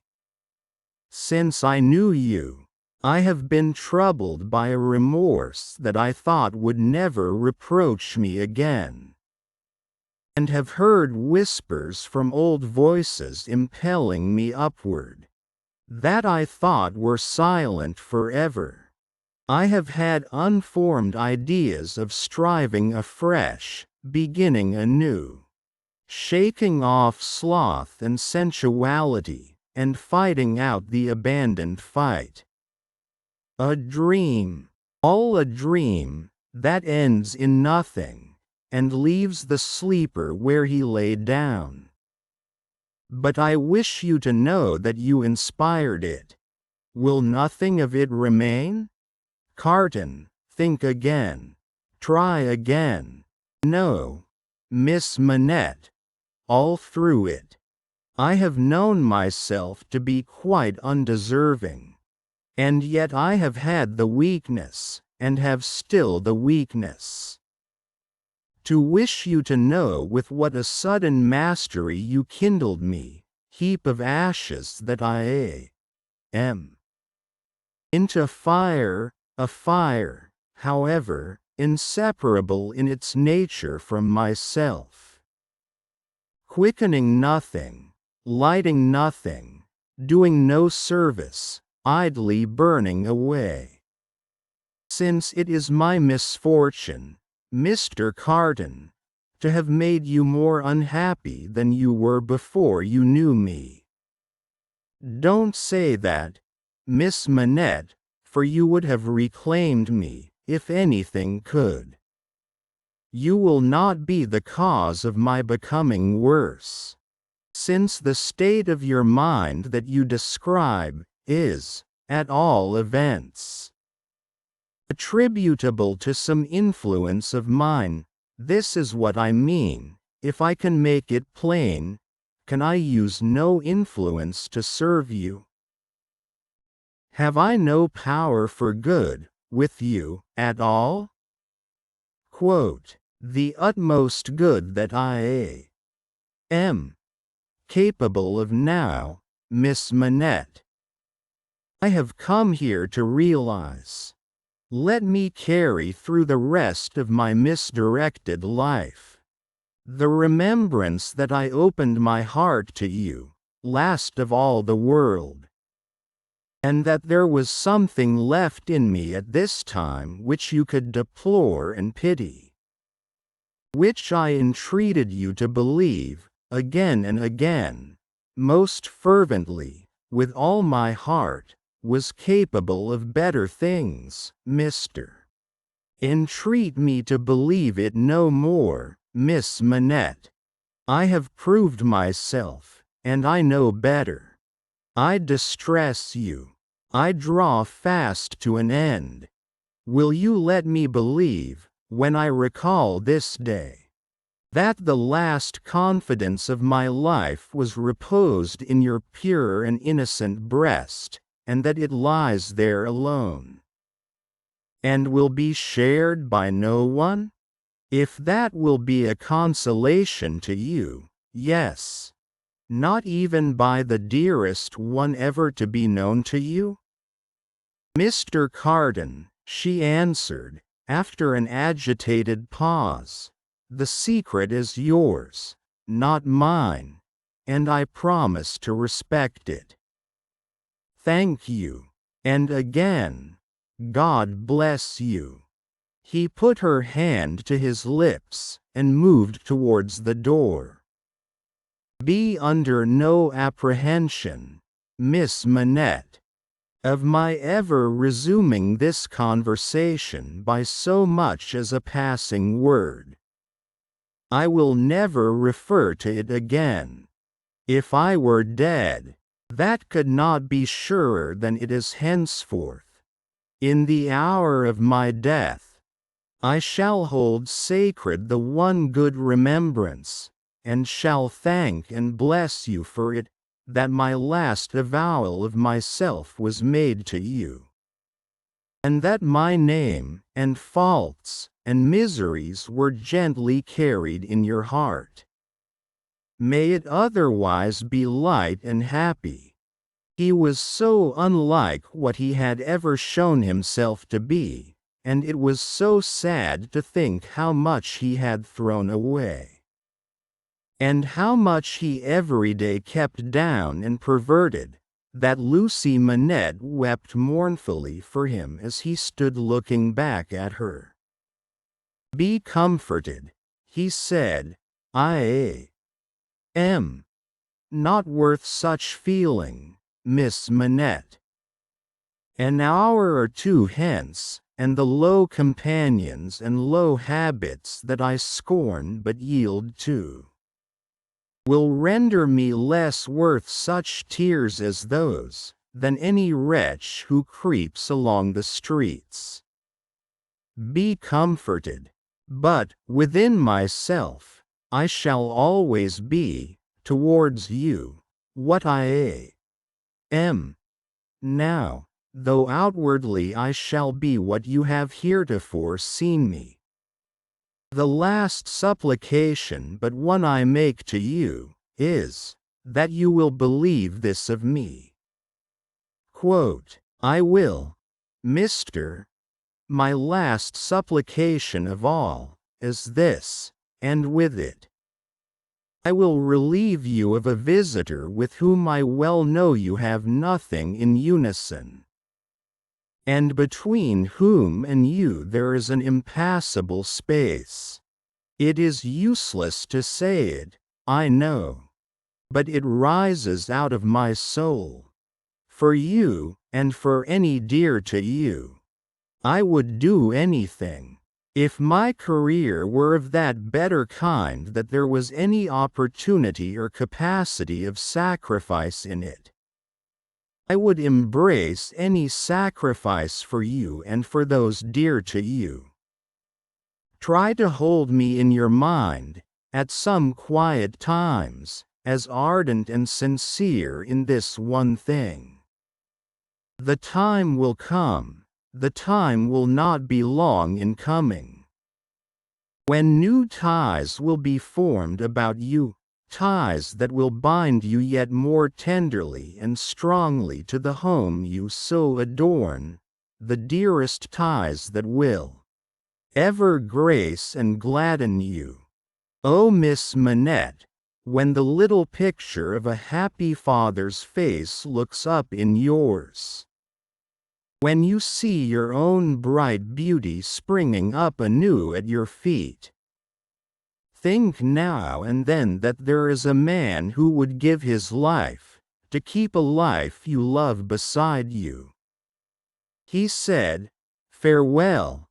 Since I knew you, I have been troubled by a remorse that I thought would never reproach me again, and have heard whispers from old voices impelling me upward, that I thought were silent forever. I have had unformed ideas of striving afresh, beginning anew, shaking off sloth and sensuality, and fighting out the abandoned fight. A dream, all a dream, that ends in nothing, and leaves the sleeper where he lay down. But I wish you to know that you inspired it. Will nothing of it remain? Carton, think again. Try again. No, Miss Manette, all through it, I have known myself to be quite undeserving. And yet I have had the weakness, and have still the weakness, to wish you to know with what a sudden mastery you kindled me, heap of ashes that I am, into fire, a fire, however, inseparable in its nature from myself, quickening nothing, lighting nothing, doing no service, idly burning away. Since it is my misfortune, Mr. Carton, to have made you more unhappy than you were before you knew me. Don't say that, Miss Manette, for you would have reclaimed me, if anything could. You will not be the cause of my becoming worse, since the state of your mind that you describe is, at all events, attributable to some influence of mine. This is what I mean. If I can make it plain, can I use no influence to serve you? Have I no power for good, with you, at all? The utmost good that I am capable of now, Miss Manette. I have come here to realize. Let me carry through the rest of my misdirected life the remembrance that I opened my heart to you, last of all the world, and that there was something left in me at this time which you could deplore and pity, which I entreated you to believe, again and again, most fervently, with all my heart, was capable of better things, Mr. Entreat me to believe it no more, Miss Manette. I have proved myself, and I know better. I distress you. I draw fast to an end. Will you let me believe, when I recall this day, that the last confidence of my life was reposed in your pure and innocent breast, and that it lies there alone, and will be shared by no one? If that will be a consolation to you, yes. Not even by the dearest one ever to be known to you? Mr. Carden, she answered, after an agitated pause, the secret is yours, not mine, and I promise to respect it. Thank you, and again, God bless you. He put her hand to his lips and moved towards the door. Be under no apprehension, Miss Manette, of my ever resuming this conversation by so much as a passing word. I will never refer to it again. If I were dead, that could not be surer than it is henceforth. In the hour of my death, I shall hold sacred the one good remembrance, and shall thank and bless you for it, that my last avowal of myself was made to you, and that my name, and faults, and miseries were gently carried in your heart. May it otherwise be light and happy. He was so unlike what he had ever shown himself to be, and it was so sad to think how much he had thrown away, and how much he every day kept down and perverted, that Lucy Manette wept mournfully for him as he stood looking back at her. Be comforted, he said, I am not worth such feeling, Miss Manette. An hour or two hence, and the low companions and low habits that I scorn but yield to, will render me less worth such tears as those, than any wretch who creeps along the streets. Be comforted, but, within myself, I shall always be, towards you, what I am now, though outwardly I shall be what you have heretofore seen me. The last supplication but one I make to you, is, that you will believe this of me. Quote, I will, Mr. My last supplication of all, is this, and with it, I will relieve you of a visitor with whom I well know you have nothing in unison, and between whom and you there is an impassable space. It is useless to say it, I know, but it rises out of my soul. For you, and for any dear to you, I would do anything. If my career were of that better kind that there was any opportunity or capacity of sacrifice in it, I would embrace any sacrifice for you and for those dear to you. Try to hold me in your mind, at some quiet times, as ardent and sincere in this one thing. The time will come, the time will not be long in coming, when new ties will be formed about you, ties that will bind you yet more tenderly and strongly to the home you so adorn, the dearest ties that will ever grace and gladden you. Oh, Miss Manette, when the little picture of a happy father's face looks up in yours. When you see your own bright beauty springing up anew at your feet. Think now and then that there is a man who would give his life to keep a life you love beside you. He said, "Farewell,"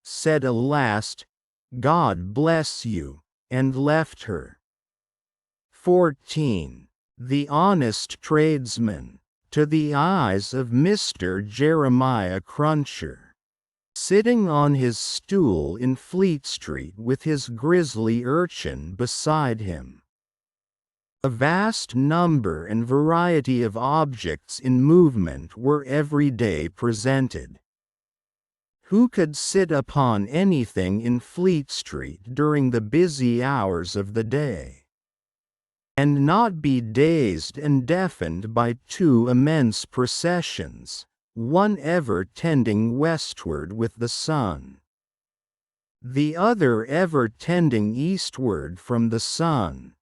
said a last, "God bless you," and left her. 14. The Honest Tradesman. To the eyes of Mr. Jeremiah Cruncher, sitting on his stool in Fleet Street with his grisly urchin beside him. A vast number and variety of objects in movement were every day presented. Who could sit upon anything in Fleet Street during the busy hours of the day, and not be dazed and deafened by two immense processions, one ever tending westward with the sun, the other ever tending eastward from the sun,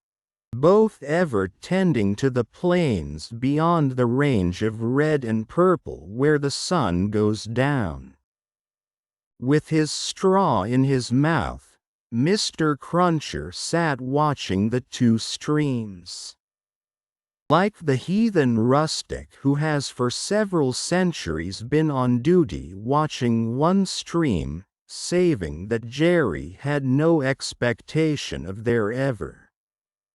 both ever tending to the plains beyond the range of red and purple where the sun goes down? With his straw in his mouth, Mr. Cruncher sat watching the two streams. Like the heathen rustic who has for several centuries been on duty watching one stream, saving that Jerry had no expectation of their ever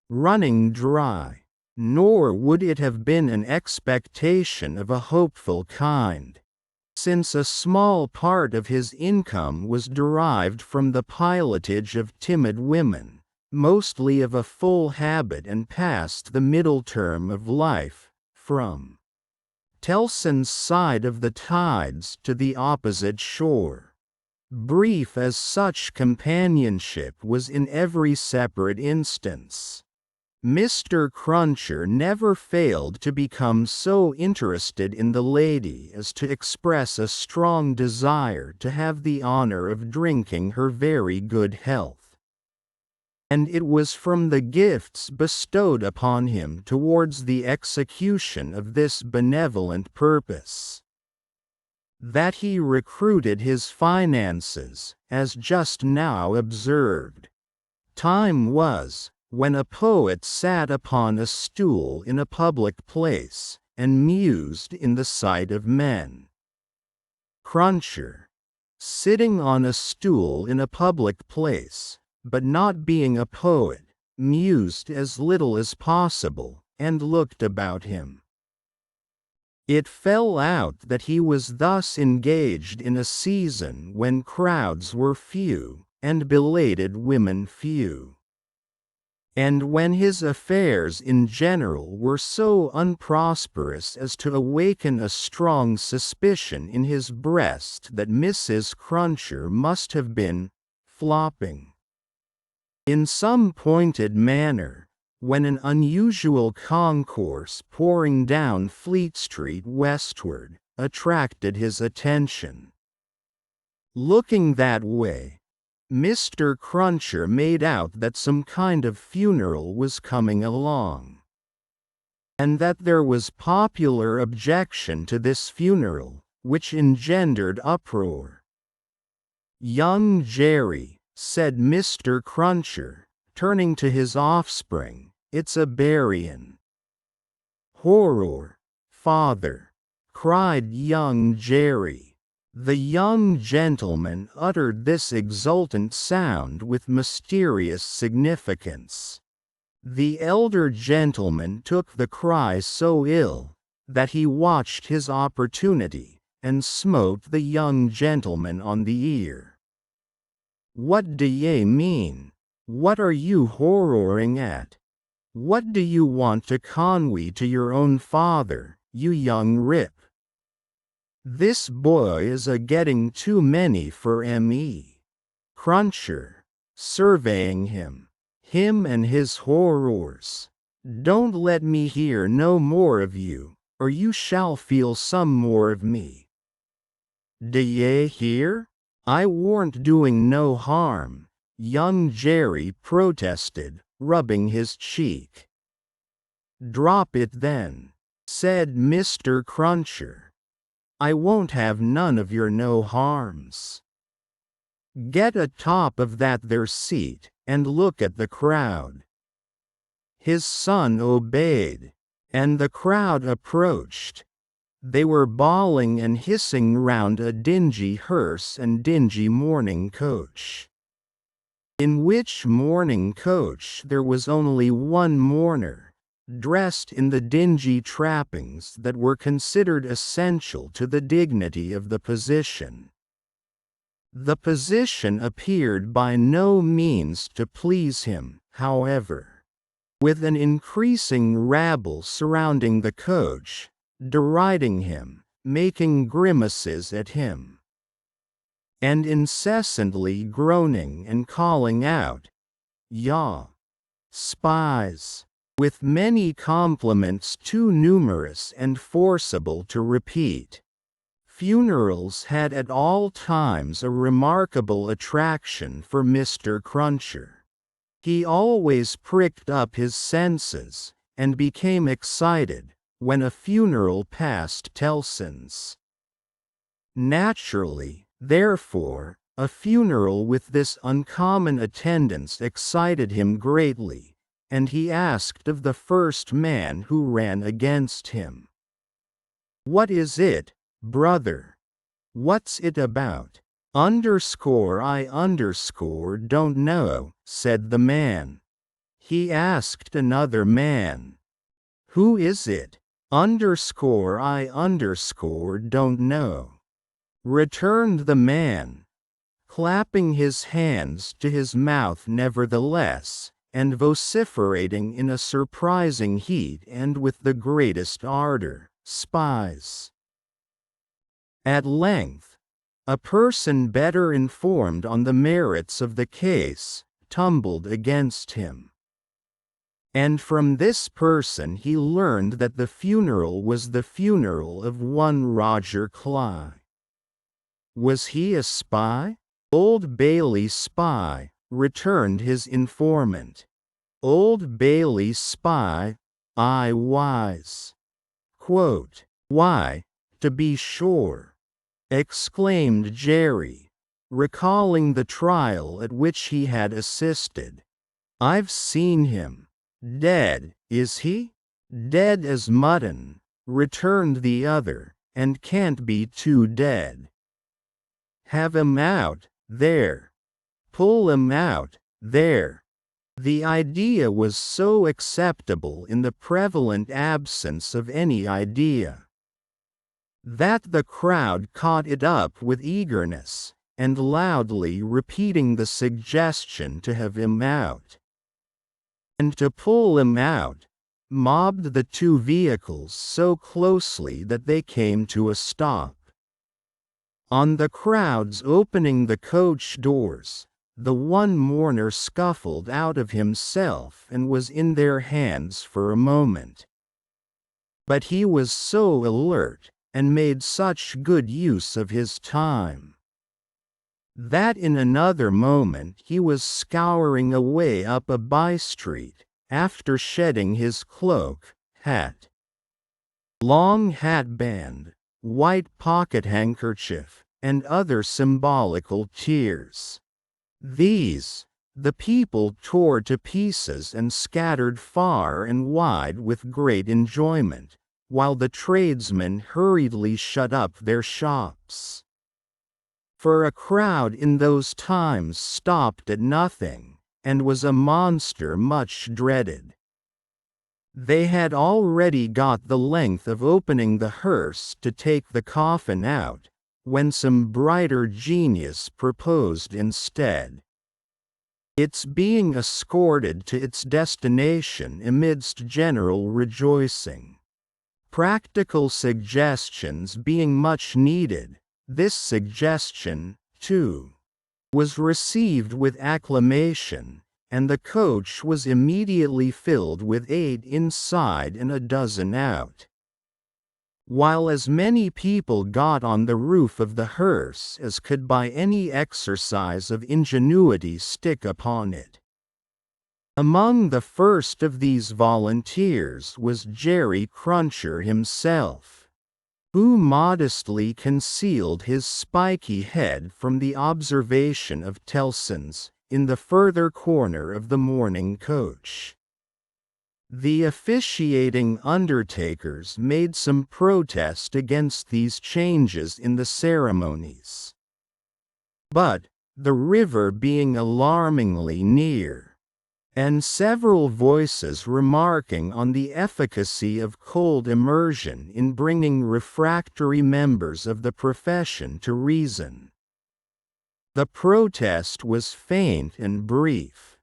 running dry, nor would it have been an expectation of a hopeful kind, since a small part of his income was derived from the pilotage of timid women, mostly of a full habit and past the middle term of life, from Tellson's side of the tides to the opposite shore. Brief as such companionship was in every separate instance, Mr. Cruncher never failed to become so interested in the lady as to express a strong desire to have the honor of drinking her very good health. And it was from the gifts bestowed upon him towards the execution of this benevolent purpose that he recruited his finances, as just now observed. Time was when a poet sat upon a stool in a public place, and mused in the sight of men. Cruncher, sitting on a stool in a public place, but not being a poet, mused as little as possible, and looked about him. It fell out that he was thus engaged in a season when crowds were few, and belated women few, and when his affairs in general were so unprosperous as to awaken a strong suspicion in his breast that Mrs. Cruncher must have been flopping in some pointed manner, when an unusual concourse pouring down Fleet Street westward attracted his attention. Looking that way, Mr. Cruncher made out that some kind of funeral was coming along, and that there was popular objection to this funeral, which engendered uproar. "Young Jerry," said Mr. Cruncher, turning to his offspring, "it's a burying." "Horror, father!" cried young Jerry. The young gentleman uttered this exultant sound with mysterious significance. The elder gentleman took the cry so ill, that he watched his opportunity, and smote the young gentleman on the ear. "What do ye mean? What are you horroring at? What do you want to conway to your own father, you young rip? This boy is a-getting too many for me." Cruncher, surveying him, him and his horrors. Don't let me hear no more of you, or you shall feel some more of me. D'ye hear? I warn't doing no harm, young Jerry protested, rubbing his cheek. Drop it then, said Mr. Cruncher. I won't have none of your no harms. Get atop of that there seat, and look at the crowd. His son obeyed, and the crowd approached. They were bawling and hissing round a dingy hearse and dingy mourning coach. In which mourning coach there was only one mourner, dressed in the dingy trappings that were considered essential to the dignity of the position. The position appeared by no means to please him, however. With an increasing rabble surrounding the coach, deriding him, making grimaces at him, and incessantly groaning and calling out, "Yah! Spies!" with many compliments too numerous and forcible to repeat. Funerals had at all times a remarkable attraction for Mr. Cruncher. He always pricked up his senses, and became excited, when a funeral passed Tellson's. Naturally, therefore, a funeral with this uncommon attendance excited him greatly, and he asked of the first man who ran against him, "What is it, brother? What's it about?" I don't know, said the man. He asked another man, "Who is it? I don't know," returned the man, clapping his hands to his mouth nevertheless, and vociferating in a surprising heat and with the greatest ardor, "Spies." At length, a person better informed on the merits of the case, tumbled against him. And from this person he learned that the funeral was the funeral of one Roger Cly. Was he a spy? Old Bailey spy, returned his informant. Old Bailey spy, I wise. Quote, "Why, to be sure," exclaimed Jerry, recalling the trial at which he had assisted. "I've seen him. Dead, is he?" "Dead as mutton," returned the other, "and can't be too dead." "Have him out, there. Pull him out, there." The idea was so acceptable in the prevalent absence of any idea, that the crowd caught it up with eagerness, and loudly repeating the suggestion to have him out, and to pull him out, mobbed the two vehicles so closely that they came to a stop. On the crowd's opening the coach doors, the one mourner scuffled out of himself and was in their hands for a moment. But he was so alert, and made such good use of his time, that in another moment he was scouring away up a by-street, after shedding his cloak, hat, long hatband, white pocket-handkerchief, and other symbolical tears. These, the people tore to pieces and scattered far and wide with great enjoyment, while the tradesmen hurriedly shut up their shops. For a crowd in those times stopped at nothing, and was a monster much dreaded. They had already got the length of opening the hearse to take the coffin out, when some brighter genius proposed instead its being escorted to its destination amidst general rejoicing. Practical suggestions being much needed, this suggestion, too, was received with acclamation, and the coach was immediately filled with 8 inside and a dozen out, while as many people got on the roof of the hearse as could by any exercise of ingenuity stick upon it. Among the first of these volunteers was Jerry Cruncher himself, who modestly concealed his spiky head from the observation of Tellson's, in the further corner of the mourning coach. The officiating undertakers made some protest against these changes in the ceremonies. But, the river being alarmingly near, and several voices remarking on the efficacy of cold immersion in bringing refractory members of the profession to reason, the protest was faint and brief.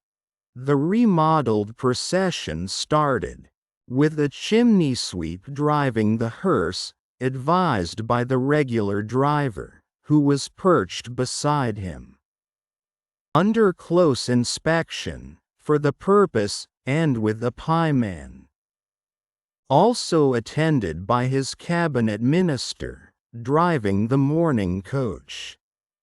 The remodeled procession started, with a chimney sweep driving the hearse, advised by the regular driver, who was perched beside him. Under close inspection, for the purpose, and with a pieman. Also attended by his cabinet minister, driving the mourning coach.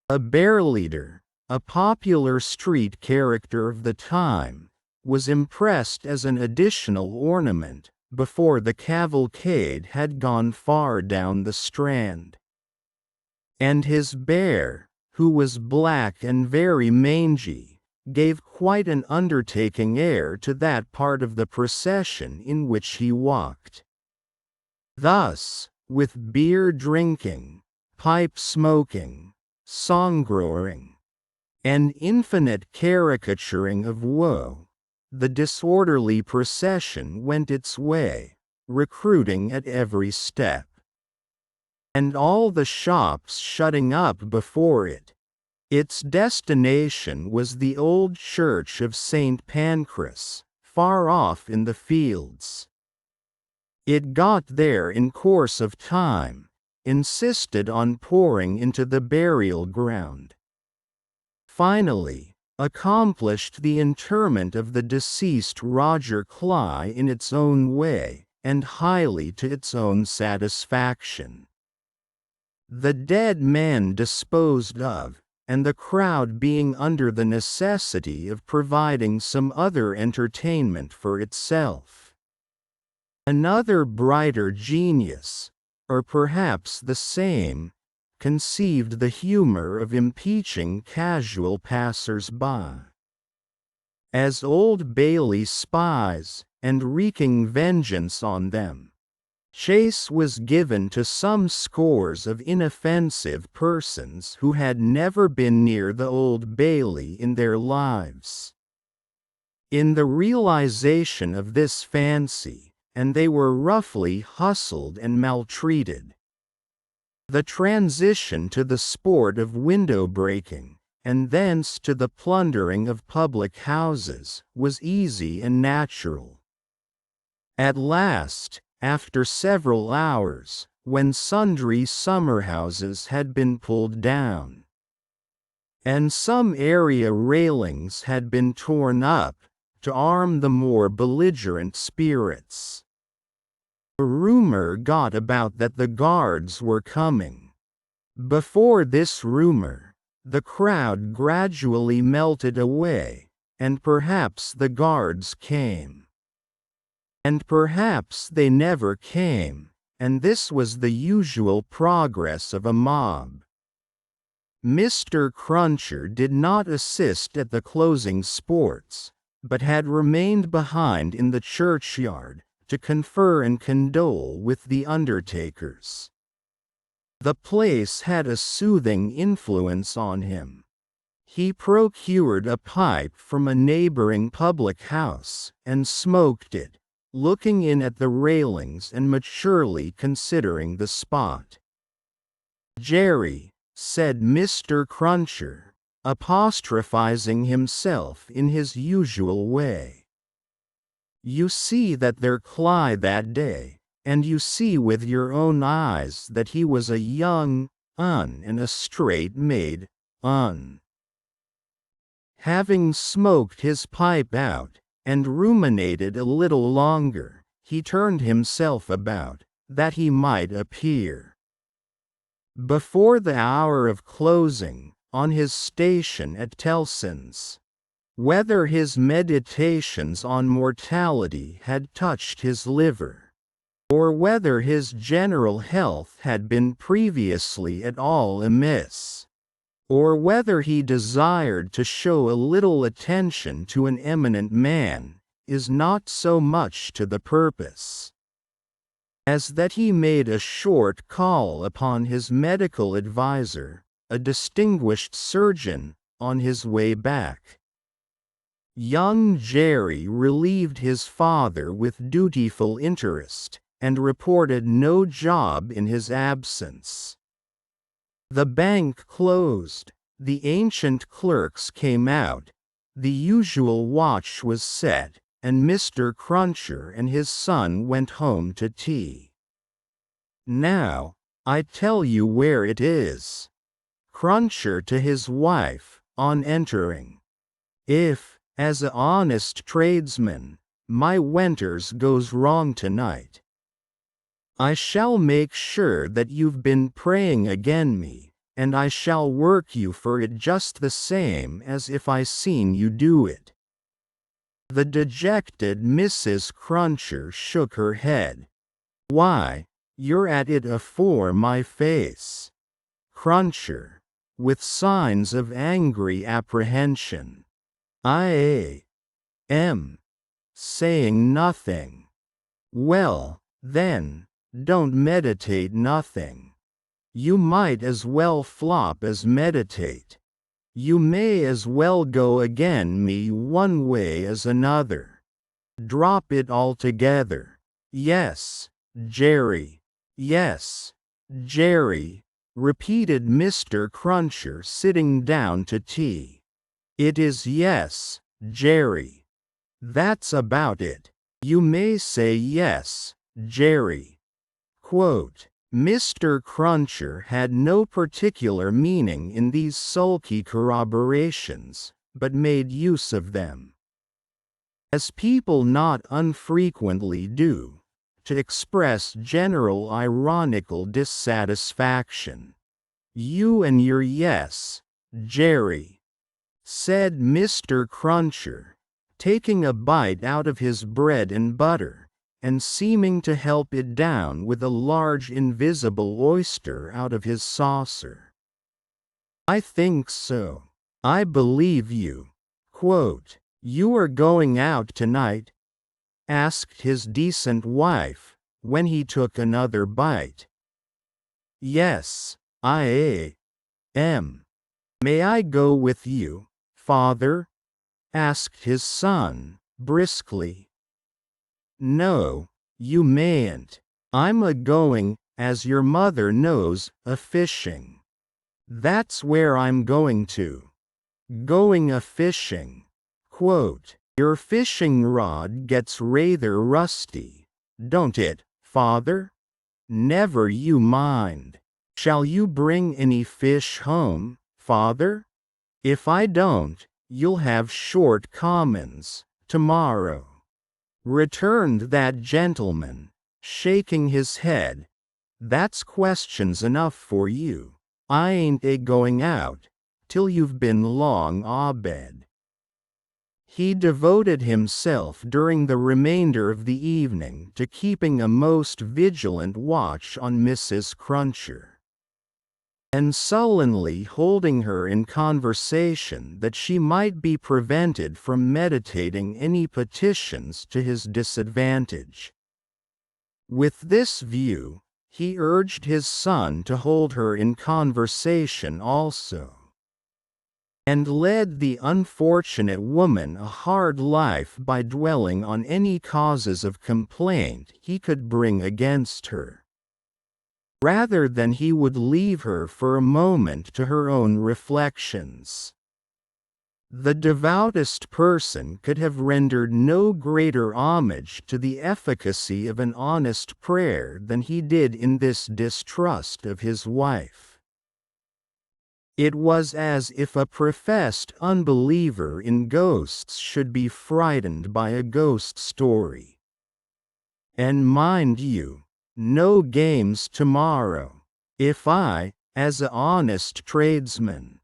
A bear leader, a popular street character of the time, was impressed as an additional ornament, before the cavalcade had gone far down the Strand. And his bear, who was black and very mangy, gave quite an undertaking air to that part of the procession in which he walked. Thus, with beer drinking, pipe smoking, song-growing, and infinite caricaturing of woe, the disorderly procession went its way, recruiting at every step. And all the shops shutting up before it. Its destination was the old church of St. Pancras, far off in the fields. It got there in course of time, insisted on pouring into the burial ground. Finally, accomplished the interment of the deceased Roger Cly in its own way, and highly to its own satisfaction. The dead man disposed of, and the crowd being under the necessity of providing some other entertainment for itself. Another brighter genius, or perhaps the same, conceived the humor of impeaching casual passers-by as Old Bailey spies, and wreaking vengeance on them. Chase was given to some scores of inoffensive persons who had never been near the Old Bailey in their lives. In the realization of this fancy, and they were roughly hustled and maltreated. The transition to the sport of window breaking, and thence to the plundering of public houses, was easy and natural. At last, after several hours, when sundry summer-houses had been pulled down, and some area railings had been torn up, to arm the more belligerent spirits, a rumor got about that the guards were coming. Before this rumor, the crowd gradually melted away, and perhaps the guards came. And perhaps they never came, and this was the usual progress of a mob. Mr. Cruncher did not assist at the closing sports, but had remained behind in the churchyard, to confer and condole with the undertakers. The place had a soothing influence on him. He procured a pipe from a neighboring public house, and smoked it, looking in at the railings and maturely considering the spot. "Jerry," said Mr. Cruncher, apostrophizing himself in his usual way, "you see that there Cly that day, and you see with your own eyes that he was a young 'un and a straight-made 'un. Having smoked his pipe out, and ruminated a little longer, he turned himself about, that he might appear before the hour of closing, on his station at Tellson's. Whether his meditations on mortality had touched his liver, or whether his general health had been previously at all amiss, or whether he desired to show a little attention to an eminent man, is not so much to the purpose as that he made a short call upon his medical adviser, a distinguished surgeon, on his way back. Young Jerry relieved his father with dutiful interest, and reported no job in his absence. The bank closed, the ancient clerks came out, the usual watch was set, and Mr. Cruncher and his son went home to tea. "Now, I tell you where it is," Cruncher to his wife, on entering. "If, as a honest tradesman, my wenters goes wrong tonight, I shall make sure that you've been praying again me, and I shall work you for it just the same as if I seen you do it." The dejected Mrs. Cruncher shook her head. "Why, you're at it afore my face, Cruncher," with signs of angry apprehension. "I am saying nothing." "Well, then, don't meditate nothing. You might as well flop as meditate. You may as well go again me one way as another. Drop it altogether." "Yes, Jerry. Yes, Jerry," repeated Mr. Cruncher, sitting down to tea. "It is yes, Jerry. That's about it. You may say yes, Jerry." Quote, Mr. Cruncher had no particular meaning in these sulky corroborations, but made use of them, as people not unfrequently do, to express general ironical dissatisfaction. "You and your yes, Jerry," said Mr. Cruncher, taking a bite out of his bread and butter, and seeming to help it down with a large invisible oyster out of his saucer. "I think so. I believe you." Quote, "You are going out tonight?" asked his decent wife, when he took another bite. "Yes, I am." "May I go with you, father?" asked his son, briskly. "No, you mayn't. I'm a-going, as your mother knows, a-fishing." "That's where I'm going to." "Going a-fishing." Quote, "Your fishing rod gets rather rusty, don't it, father?" "Never you mind. Shall you bring any fish home, father?" "If I don't, you'll have short commons, tomorrow," returned that gentleman, shaking his head. "That's questions enough for you. I ain't a-going out, till you've been long abed." He devoted himself during the remainder of the evening to keeping a most vigilant watch on Mrs. Cruncher, and sullenly holding her in conversation that she might be prevented from meditating any petitions to his disadvantage. With this view, he urged his son to hold her in conversation also, and led the unfortunate woman a hard life by dwelling on any causes of complaint he could bring against her, rather than he would leave her for a moment to her own reflections. The devoutest person could have rendered no greater homage to the efficacy of an honest prayer than he did in this distrust of his wife. It was as if a professed unbeliever in ghosts should be frightened by a ghost story. And mind you, no games tomorrow. If I, as an honest tradesman,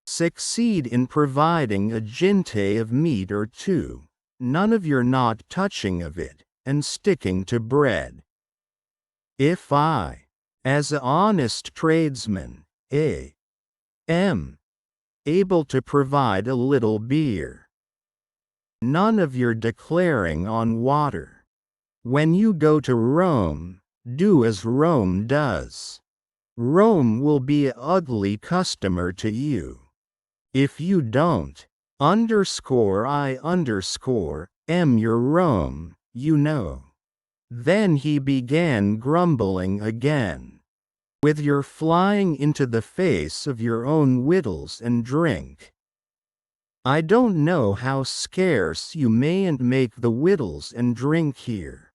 succeed in providing a jinte of meat or two, none of your not touching of it, and sticking to bread. If I, as an honest tradesman, am able to provide a little beer, none of your declaring on water. When you go to Rome, do as Rome does. Rome will be an ugly customer to you. If you don't, _I_am your Rome, you know. Then he began grumbling again. With your flying into the face of your own wittles and drink. I don't know how scarce you mayn't make the wittles and drink here.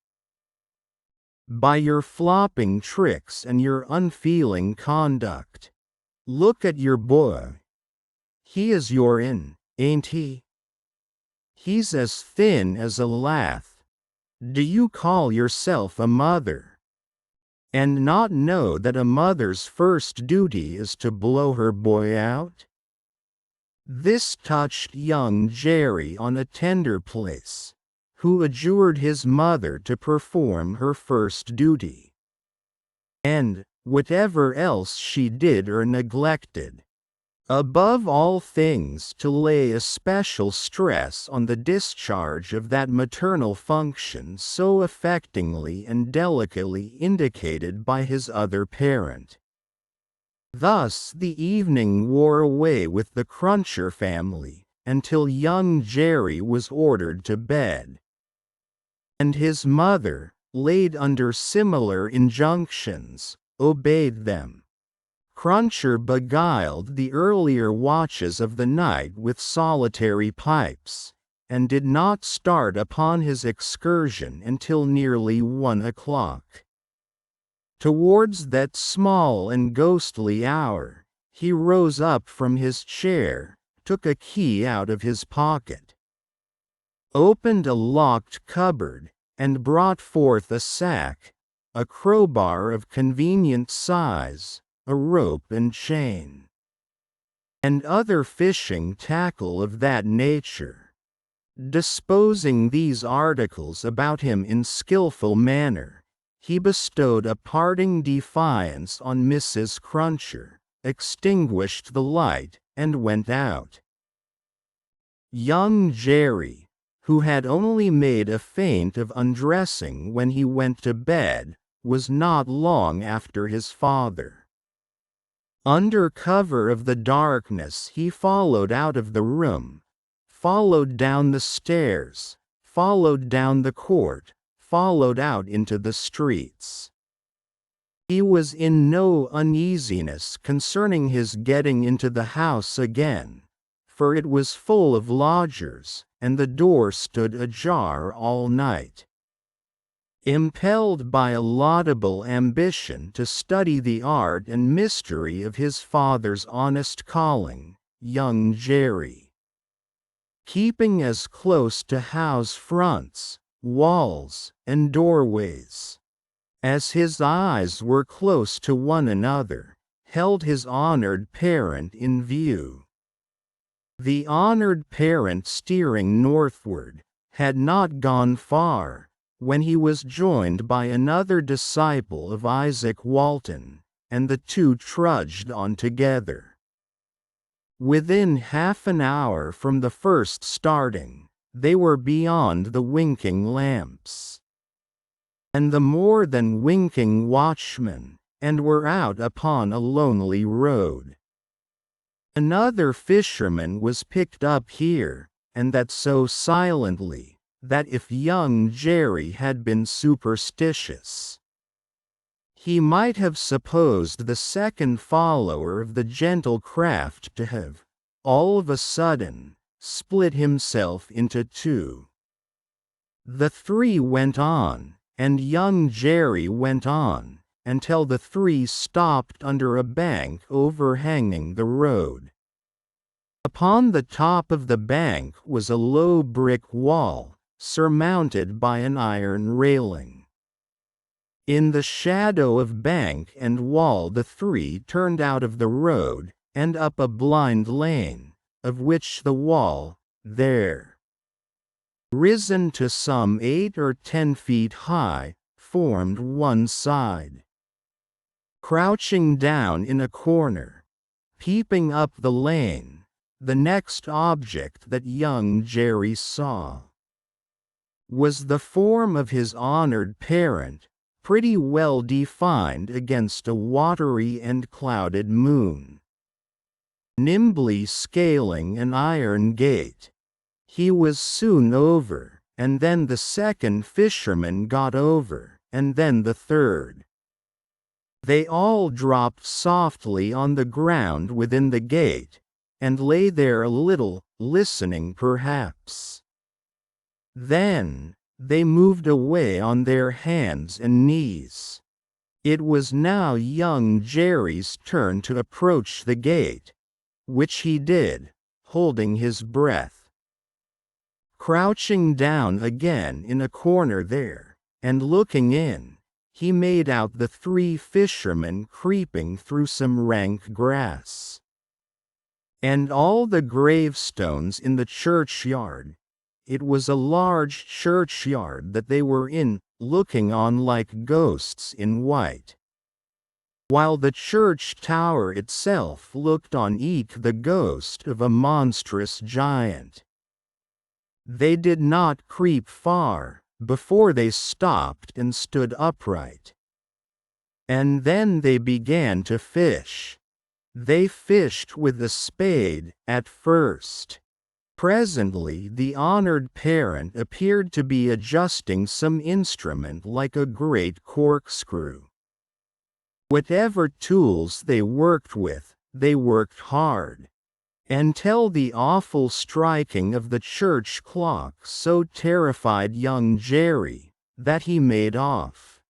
By your flopping tricks and your unfeeling conduct. Look at your boy. He is your ain't he? He's as thin as a lath. Do you call yourself a mother? And not know that a mother's first duty is to blow her boy out? This touched young Jerry on a tender place, who adjured his mother to perform her first duty. And, whatever else she did or neglected, above all things to lay a special stress on the discharge of that maternal function so affectingly and delicately indicated by his other parent. Thus the evening wore away with the Cruncher family, until young Jerry was ordered to bed. And his mother, laid under similar injunctions, obeyed them. Cruncher beguiled the earlier watches of the night with solitary pipes, and did not start upon his excursion until nearly 1 o'clock. Towards that small and ghostly hour, he rose up from his chair, took a key out of his pocket, opened a locked cupboard, and brought forth a sack, a crowbar of convenient size, a rope and chain, and other fishing tackle of that nature. Disposing these articles about him in skilful manner, he bestowed a parting defiance on Mrs. Cruncher, extinguished the light, and went out. Young Jerry, who had only made a feint of undressing when he went to bed, was not long after his father. Under cover of the darkness he followed out of the room, followed down the stairs, followed down the court, followed out into the streets. He was in no uneasiness concerning his getting into the house again, for it was full of lodgers, and the door stood ajar all night. Impelled by a laudable ambition to study the art and mystery of his father's honest calling, young Jerry, keeping as close to house fronts, walls, and doorways as his eyes were close to one another, held his honored parent in view. The honored parent, steering northward, had not gone far, when he was joined by another disciple of Isaac Walton, and the two trudged on together. Within half an hour from the first starting, they were beyond the winking lamps and the more than winking watchman, and were out upon a lonely road. Another fisherman was picked up here, and that so silently, that if young Jerry had been superstitious, he might have supposed the second follower of the gentle craft to have, all of a sudden, split himself into two. The three went on, and young Jerry went on, until the three stopped under a bank overhanging the road. Upon the top of the bank was a low brick wall, surmounted by an iron railing. In the shadow of bank and wall the three turned out of the road, and up a blind lane, of which the wall, there risen to some 8 or 10 feet high, formed one side. Crouching down in a corner, peeping up the lane, the next object that young Jerry saw was the form of his honored parent, pretty well defined against a watery and clouded moon. Nimbly scaling an iron gate, he was soon over, and then the second fisherman got over, and then the third. They all dropped softly on the ground within the gate, and lay there a little, listening perhaps. Then they moved away on their hands and knees. It was now young Jerry's turn to approach the gate, which he did, holding his breath. Crouching down again in a corner there, and looking in, he made out the three fishermen creeping through some rank grass. And all the gravestones in the churchyard. It was a large churchyard that they were in, looking on like ghosts in white. While the church tower itself looked on eke the ghost of a monstrous giant. They did not creep far, before they stopped and stood upright. And then they began to fish. They fished with a spade, at first. Presently the honored parent appeared to be adjusting some instrument like a great corkscrew. Whatever tools they worked with, they worked hard, until the awful striking of the church clock so terrified young Jerry, that he made off,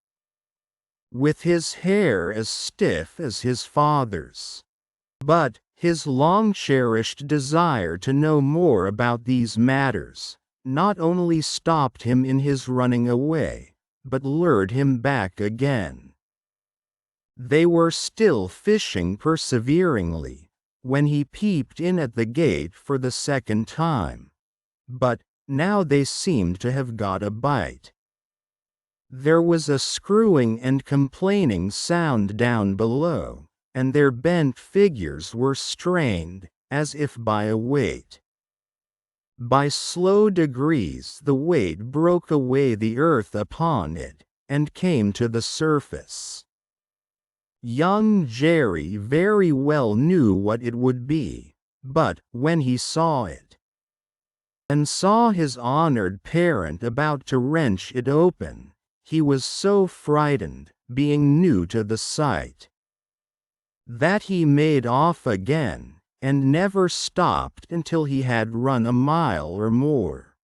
with his hair as stiff as his father's. But his long-cherished desire to know more about these matters, not only stopped him in his running away, but lured him back again. They were still fishing perseveringly, when he peeped in at the gate for the second time. But now they seemed to have got a bite. There was a screwing and complaining sound down below, and their bent figures were strained, as if by a weight. By slow degrees the weight broke away the earth upon it, and came to the surface. Young Jerry very well knew what it would be, but when he saw it, and saw his honored parent about to wrench it open, he was so frightened, being new to the sight, that he made off again, and never stopped until he had run a mile or more.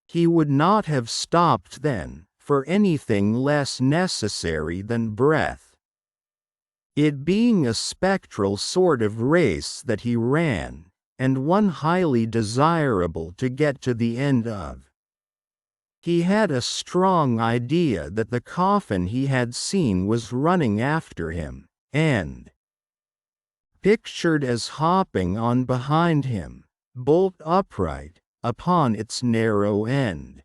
He would not have stopped then, for anything less necessary than breath. It being a spectral sort of race that he ran, and one highly desirable to get to the end of. He had a strong idea that the coffin he had seen was running after him, and pictured as hopping on behind him, bolt upright, upon its narrow end.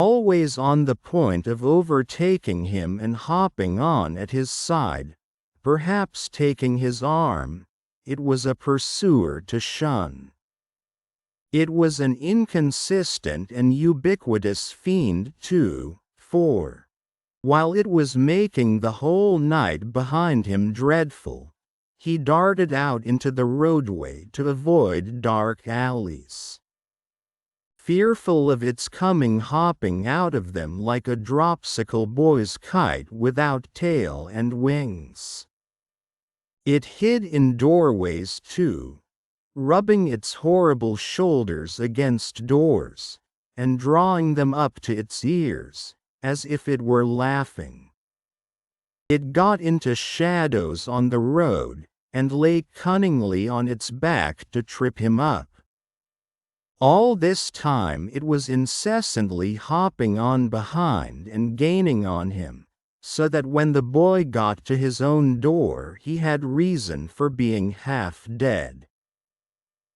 Always on the point of overtaking him and hopping on at his side, perhaps taking his arm, it was a pursuer to shun. It was an inconsistent and ubiquitous fiend too, for, while it was making the whole night behind him dreadful, he darted out into the roadway to avoid dark alleys, fearful of its coming hopping out of them like a dropsical boy's kite without tail and wings. It hid in doorways too, rubbing its horrible shoulders against doors, and drawing them up to its ears, as if it were laughing. It got into shadows on the road, and lay cunningly on its back to trip him up. All this time it was incessantly hopping on behind and gaining on him, so that when the boy got to his own door he had reason for being half dead.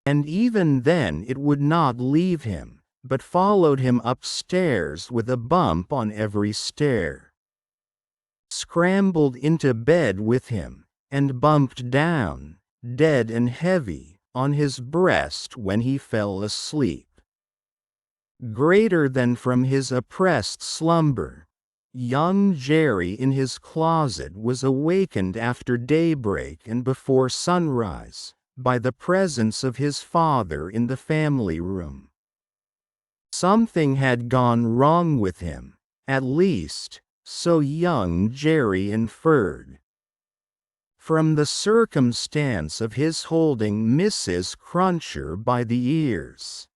And even then it would not leave him, but followed him upstairs with a bump on every stair. Scrambled into bed with him, and bumped down, dead and heavy, on his breast when he fell asleep. Greater than from his oppressed slumber, young Jerry in his closet was awakened after daybreak and before sunrise, by the presence of his father in the family room. Something had gone wrong with him, at least, so young Jerry inferred, from the circumstance of his holding Mrs. Cruncher by the ears,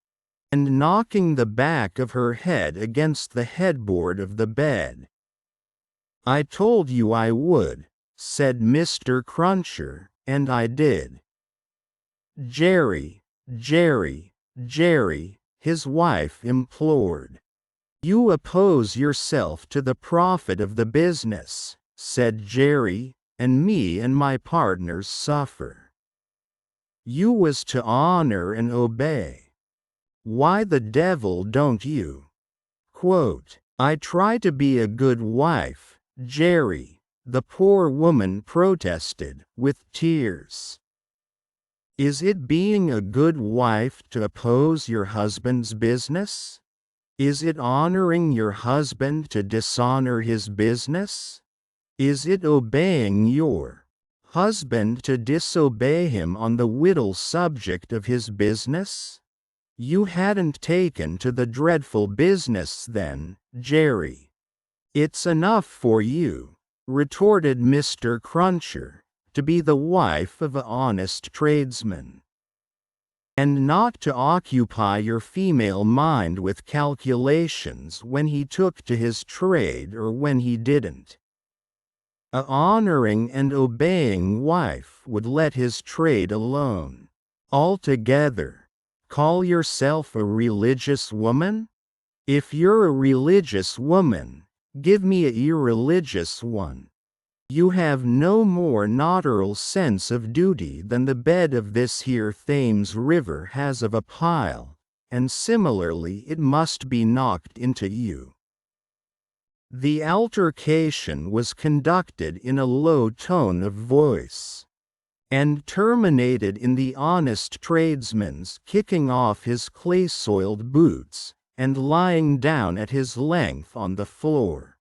and knocking the back of her head against the headboard of the bed. "I told you I would," said Mr. Cruncher, "and I did." "Jerry, Jerry, Jerry," his wife implored. "You oppose yourself to the profit of the business," said Jerry, "and me and my partners suffer. You was to honor and obey. Why the devil don't you?" Quote, "I try to be a good wife, Jerry," the poor woman protested, with tears. "Is it being a good wife to oppose your husband's business? Is it honoring your husband to dishonor his business? Is it obeying your husband to disobey him on the whittle subject of his business? You hadn't taken to the dreadful business then, Jerry." "It's enough for you," retorted Mr. Cruncher, "to be the wife of an honest tradesman, and not to occupy your female mind with calculations when he took to his trade or when he didn't. A honoring and obeying wife would let his trade alone altogether. Call yourself a religious woman? If you're a religious woman, give me a irreligious one. You have no more natural sense of duty than the bed of this here Thames River has of a pile, and similarly it must be knocked into you." The altercation was conducted in a low tone of voice, and terminated in the honest tradesman's kicking off his clay-soiled boots, and lying down at his length on the floor.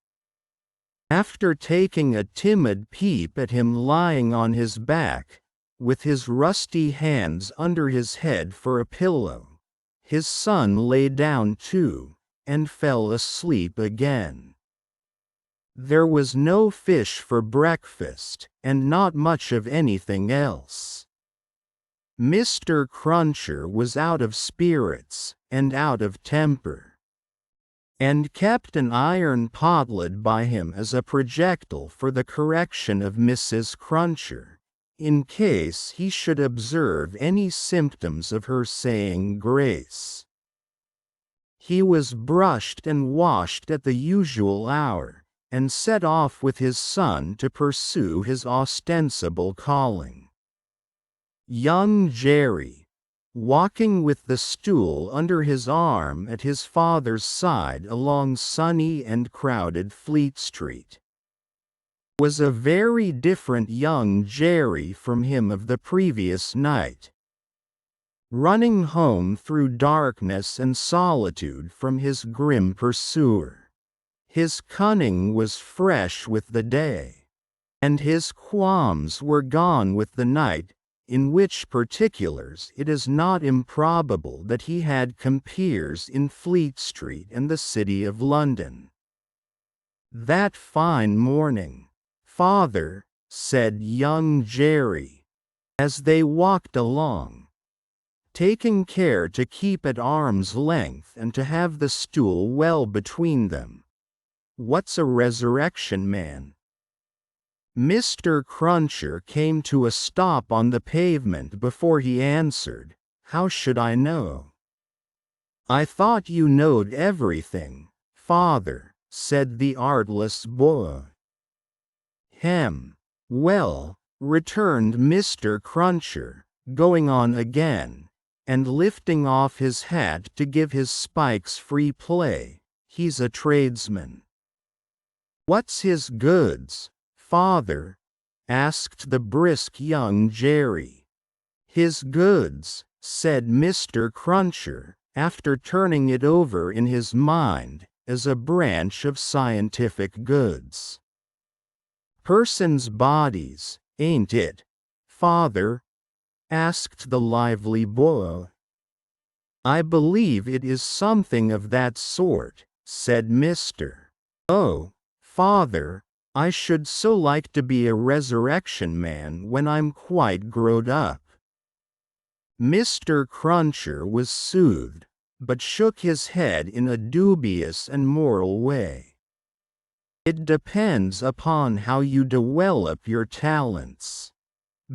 After taking a timid peep at him lying on his back, with his rusty hands under his head for a pillow, his son lay down too, and fell asleep again. There was no fish for breakfast, and not much of anything else. Mr. Cruncher was out of spirits, and out of temper, and kept an iron potlet by him as a projectile for the correction of Mrs. Cruncher, in case he should observe any symptoms of her saying grace. He was brushed and washed at the usual hour, and set off with his son to pursue his ostensible calling. Young Jerry, walking with the stool under his arm at his father's side along sunny and crowded Fleet Street, was a very different young Jerry from him of the previous night. Running home through darkness and solitude from his grim pursuer, his cunning was fresh with the day, and his qualms were gone with the night, in which particulars it is not improbable that he had compeers in Fleet Street and the City of London. "That fine morning, father," said young Jerry, as they walked along, taking care to keep at arm's length and to have the stool well between them, "what's a resurrection man?" Mr. Cruncher came to a stop on the pavement before he answered, "How should I know?" "I thought you knowed everything, father," said the artless boy. Well," returned Mr. Cruncher, going on again, and lifting off his hat to give his spikes free play, "he's a tradesman." "What's his goods, father?" asked the brisk young Jerry. "His goods," said Mr. Cruncher, after turning it over in his mind, as a branch of scientific goods. "Persons' bodies, ain't it, father?" asked the lively boy. "I believe it is something of that sort," said Mr. "Oh, father, I should so like to be a resurrection man when I'm quite growed up." Mr. Cruncher was soothed, but shook his head in a dubious and moral way. "It depends upon how you develop your talents.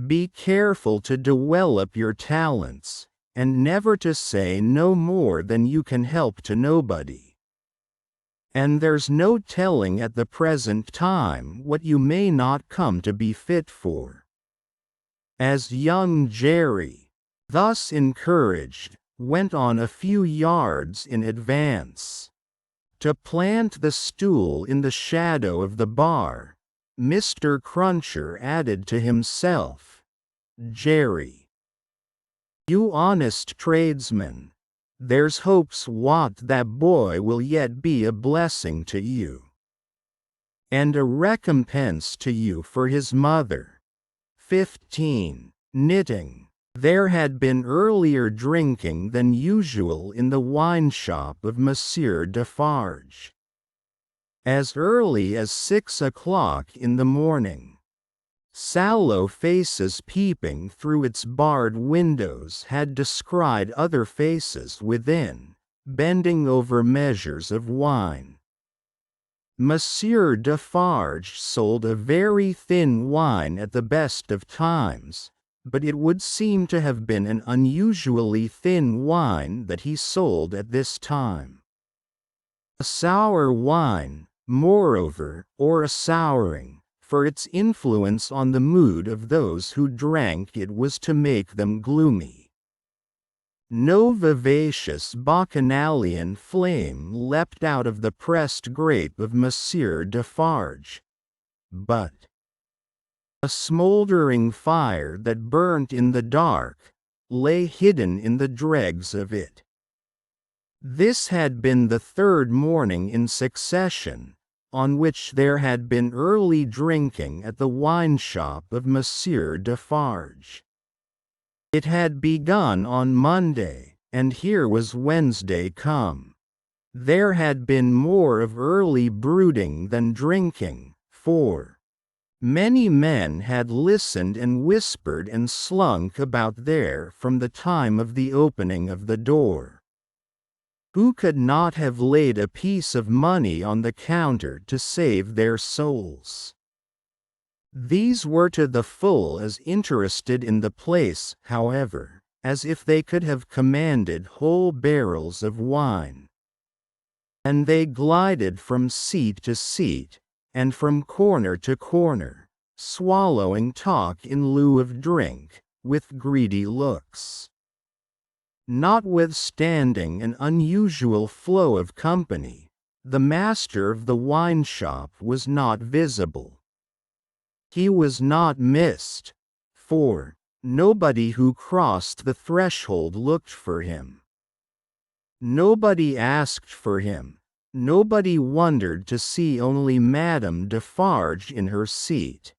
Be careful to develop your talents, and never to say no more than you can help to nobody. And there's no telling at the present time what you may not come to be fit for." As young Jerry, thus encouraged, went on a few yards in advance to plant the stool in the shadow of the bar, Mr. Cruncher added to himself, "Jerry, you honest tradesman, there's hopes what that boy will yet be a blessing to you, and a recompense to you for his mother." 15. Knitting. There had been earlier drinking than usual in the wine shop of Monsieur Defarge. As early as 6 o'clock in the morning. Sallow faces peeping through its barred windows had descried other faces within, bending over measures of wine. Monsieur Defarge sold a very thin wine at the best of times, but it would seem to have been an unusually thin wine that he sold at this time. A sour wine, moreover, or a souring, for its influence on the mood of those who drank it was to make them gloomy. No vivacious bacchanalian flame leapt out of the pressed grape of Monsieur Defarge, but a smouldering fire that burnt in the dark, lay hidden in the dregs of it. This had been the third morning in succession, on which there had been early drinking at the wine shop of Monsieur Defarge. It had begun on Monday, and here was Wednesday come. There had been more of early brooding than drinking, for many men had listened and whispered and slunk about there from the time of the opening of the door. Who could not have laid a piece of money on the counter to save their souls? These were to the full as interested in the place, however, as if they could have commanded whole barrels of wine. And they glided from seat to seat, and from corner to corner, swallowing talk in lieu of drink, with greedy looks. Notwithstanding an unusual flow of company, the master of the wine shop was not visible. He was not missed, for nobody who crossed the threshold looked for him. Nobody asked for him, nobody wondered to see only Madame Defarge in her seat,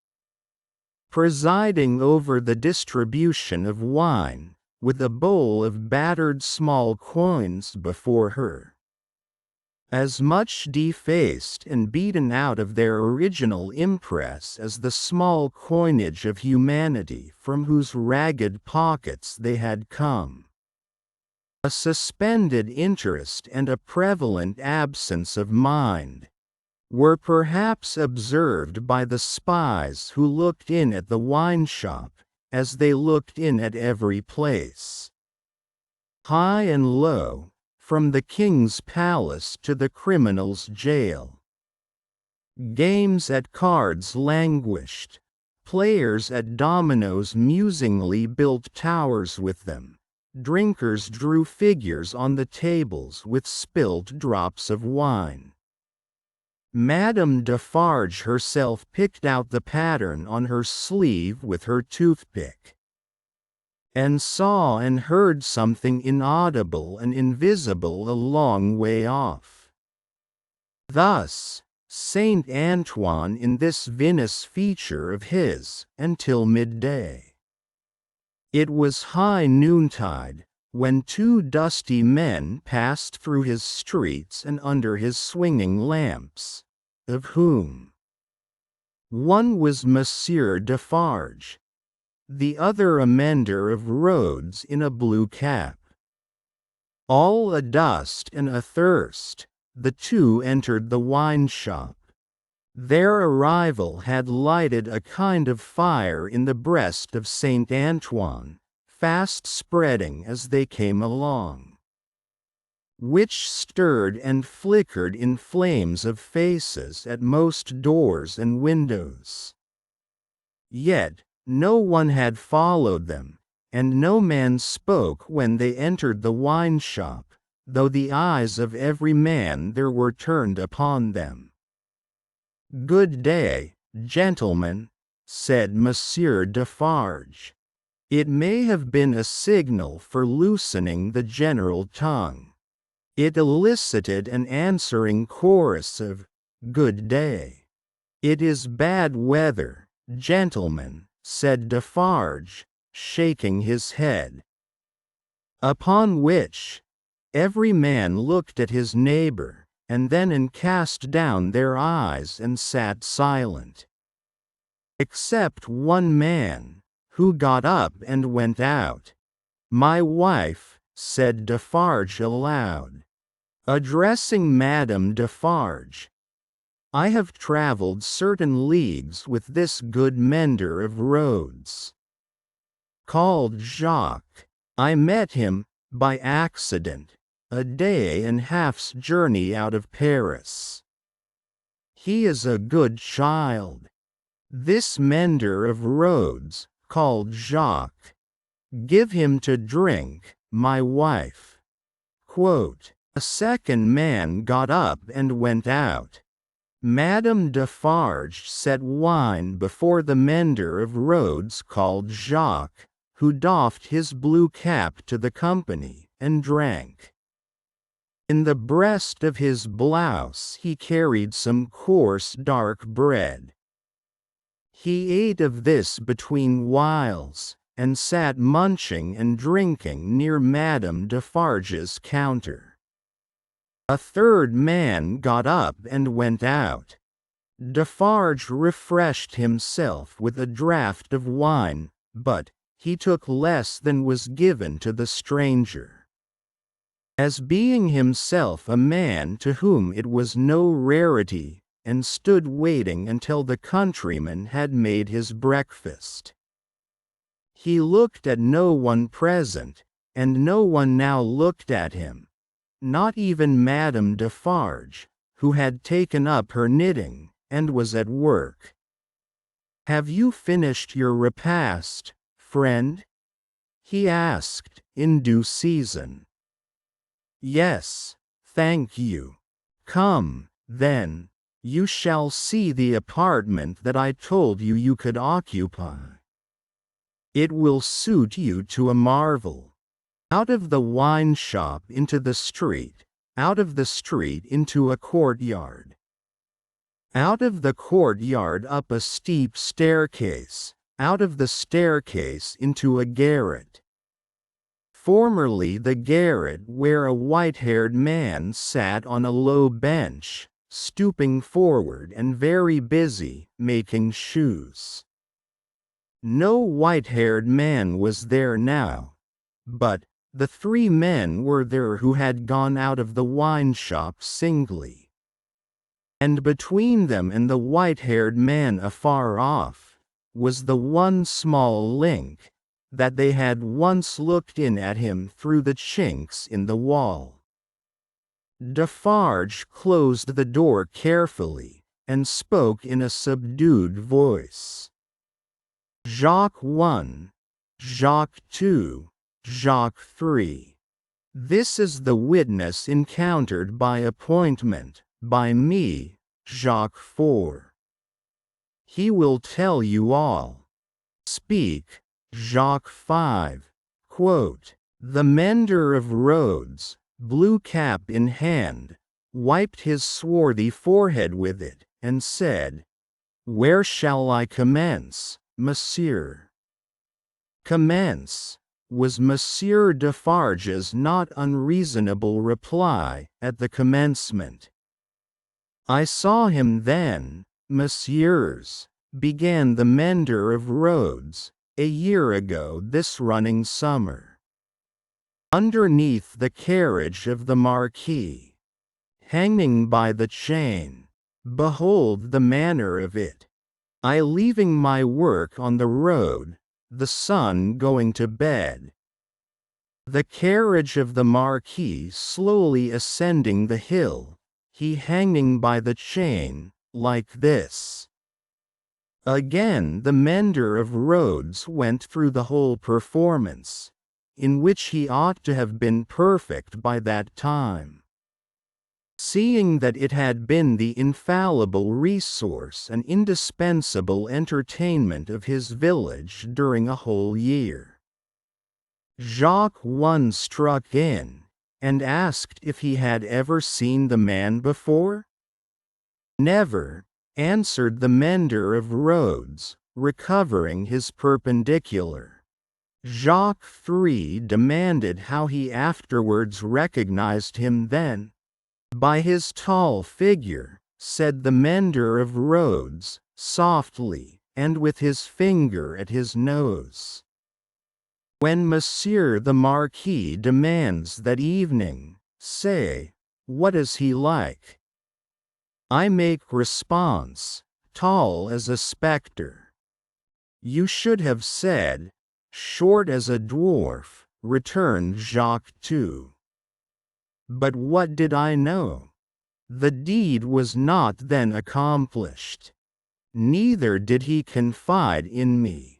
presiding over the distribution of wine, with a bowl of battered small coins before her, as much defaced and beaten out of their original impress as the small coinage of humanity from whose ragged pockets they had come. A suspended interest and a prevalent absence of mind, were perhaps observed by the spies who looked in at the wine shop, as they looked in at every place. High and low, from the king's palace to the criminal's jail. Games at cards languished. Players at dominoes musingly built towers with them. Drinkers drew figures on the tables with spilt drops of wine. Madame Defarge herself picked out the pattern on her sleeve with her toothpick, and saw and heard something inaudible and invisible a long way off. Thus, Saint Antoine in this vinous feature of his, until midday. It was high noontide, when two dusty men passed through his streets and under his swinging lamps, of whom one was Monsieur Defarge, the other a mender of roads in a blue cap. All adust and athirst, the two entered the wine shop. Their arrival had lighted a kind of fire in the breast of Saint Antoine, fast spreading as they came along, which stirred and flickered in flames of faces at most doors and windows. Yet, no one had followed them, and no man spoke when they entered the wine shop, though the eyes of every man there were turned upon them. "Good day, gentlemen," said Monsieur Defarge. It may have been a signal for loosening the general tongue. It elicited an answering chorus of "Good day." "It is bad weather, gentlemen," said Defarge, shaking his head. Upon which every man looked at his neighbor, and then cast down their eyes and sat silent. Except one man, who got up and went out. "My wife," said Defarge aloud, addressing Madame Defarge, "I have travelled certain leagues with this good mender of roads, called Jacques. I met him, by accident, a day and half's journey out of Paris. He is a good child. This mender of roads, called Jacques. Give him to drink, my wife." A second man got up and went out. Madame Defarge set wine before the mender of roads called Jacques, who doffed his blue cap to the company, and drank. In the breast of his blouse he carried some coarse dark bread. He ate of this between whiles, and sat munching and drinking near Madame Defarge's counter. A third man got up and went out. Defarge refreshed himself with a draught of wine, but he took less than was given to the stranger, as being himself a man to whom it was no rarity, and stood waiting until the countryman had made his breakfast. He looked at no one present, and no one now looked at him, not even Madame Defarge, who had taken up her knitting, and was at work. "Have you finished your repast, friend?" he asked, in due season. "Yes, thank you. Come, then, you shall see the apartment that I told you you could occupy. It will suit you to a marvel. Out of the wine shop into the street, out of the street into a courtyard. Out of the courtyard up a steep staircase, out of the staircase into a garret. Formerly the garret where a white-haired man sat on a low bench, stooping forward and very busy, making shoes. No white-haired man was there now, but the three men were there who had gone out of the wine shop singly. And between them and the white-haired man afar off, was the one small link, that they had once looked in at him through the chinks in the wall. Defarge closed the door carefully, and spoke in a subdued voice. Jacques 1, Jacques 2, Jacques 3. This is the witness encountered by appointment, by me, Jacques 4. He will tell you all. Speak, Jacques 5. Quote, the mender of roads, blue cap in hand, wiped his swarthy forehead with it, and said, where shall I commence, monsieur? Commence, was Monsieur Defarge's not unreasonable reply at the commencement. I saw him then, messieurs, began the mender of roads, a year ago this running summer. Underneath the carriage of the Marquis, hanging by the chain, behold the manner of it. I leaving my work on the road, the sun going to bed. The carriage of the Marquis slowly ascending the hill, he hanging by the chain, like this. Again the mender of roads went through the whole performance, in which he ought to have been perfect by that time. Seeing that it had been the infallible resource and indispensable entertainment of his village during a whole year. Jacques 1 struck in, and asked if he had ever seen the man before? Never, answered the mender of roads, recovering his perpendicular. Jacques 3 demanded how he afterwards recognized him then. By his tall figure, said the mender of roads, softly, and with his finger at his nose. When Monsieur the Marquis demands that evening, say, what is he like? I make response, tall as a spectre. You should have said, short as a dwarf, returned Jacques 2. But what did I know? The deed was not then accomplished. Neither did he confide in me.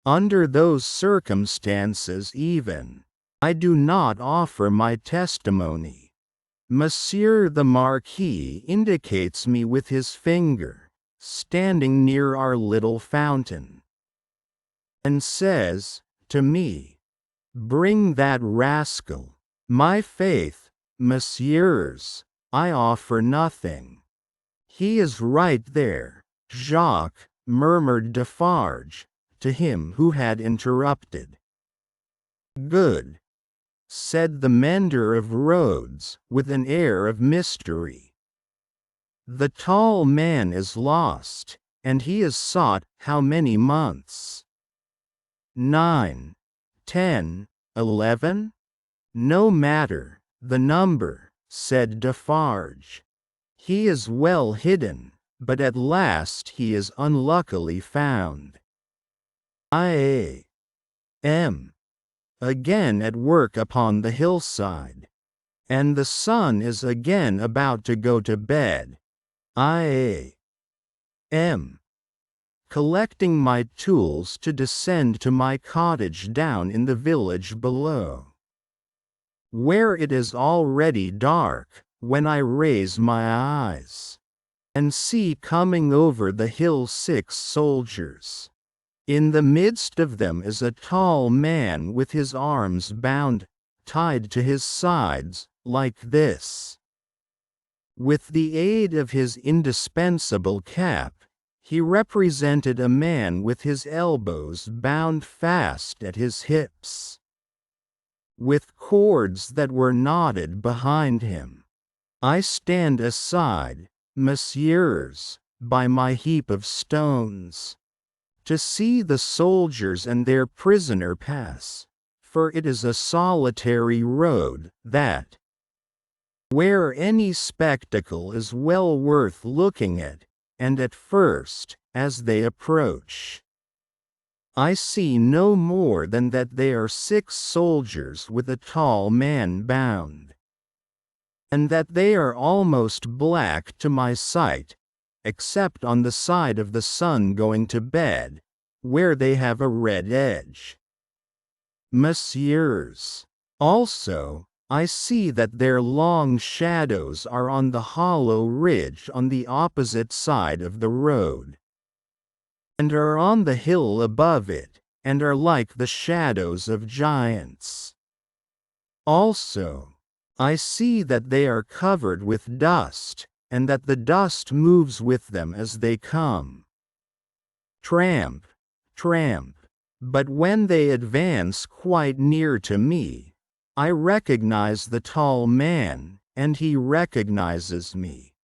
Under those circumstances even, I do not offer my testimony. Monsieur the Marquis indicates me with his finger, standing near our little fountain, and says, to me, bring that rascal. My faith, messieurs, I offer nothing. He is right there, Jacques, murmured Defarge, to him who had interrupted. Good, said the mender of roads, with an air of mystery. The tall man is lost, and he is sought how many months? 9, 10, 11? No matter, the number, said Defarge. He is well hidden, but at last he is unluckily found. I am again at work upon the hillside, and the sun is again about to go to bed. I am collecting my tools to descend to my cottage down in the village below, where it is already dark, when I raise my eyes, and see coming over the hill 6 soldiers. In the midst of them is a tall man with his arms bound, tied to his sides, like this. With the aid of his indispensable cap, he represented a man with his elbows bound fast at his hips, with cords that were knotted behind him. I stand aside, messieurs, by my heap of stones, to see the soldiers and their prisoner pass, for it is a solitary road, that, where any spectacle is well worth looking at, and at first, as they approach, I see no more than that they are 6 soldiers with a tall man bound, and that they are almost black to my sight, except on the side of the sun going to bed, where they have a red edge. Messieurs, also, I see that their long shadows are on the hollow ridge on the opposite side of the road, and are on the hill above it, and are like the shadows of giants. Also, I see that they are covered with dust, and that the dust moves with them as they come. Tramp, tramp, but when they advance quite near to me, I recognize the tall man, and he recognizes me.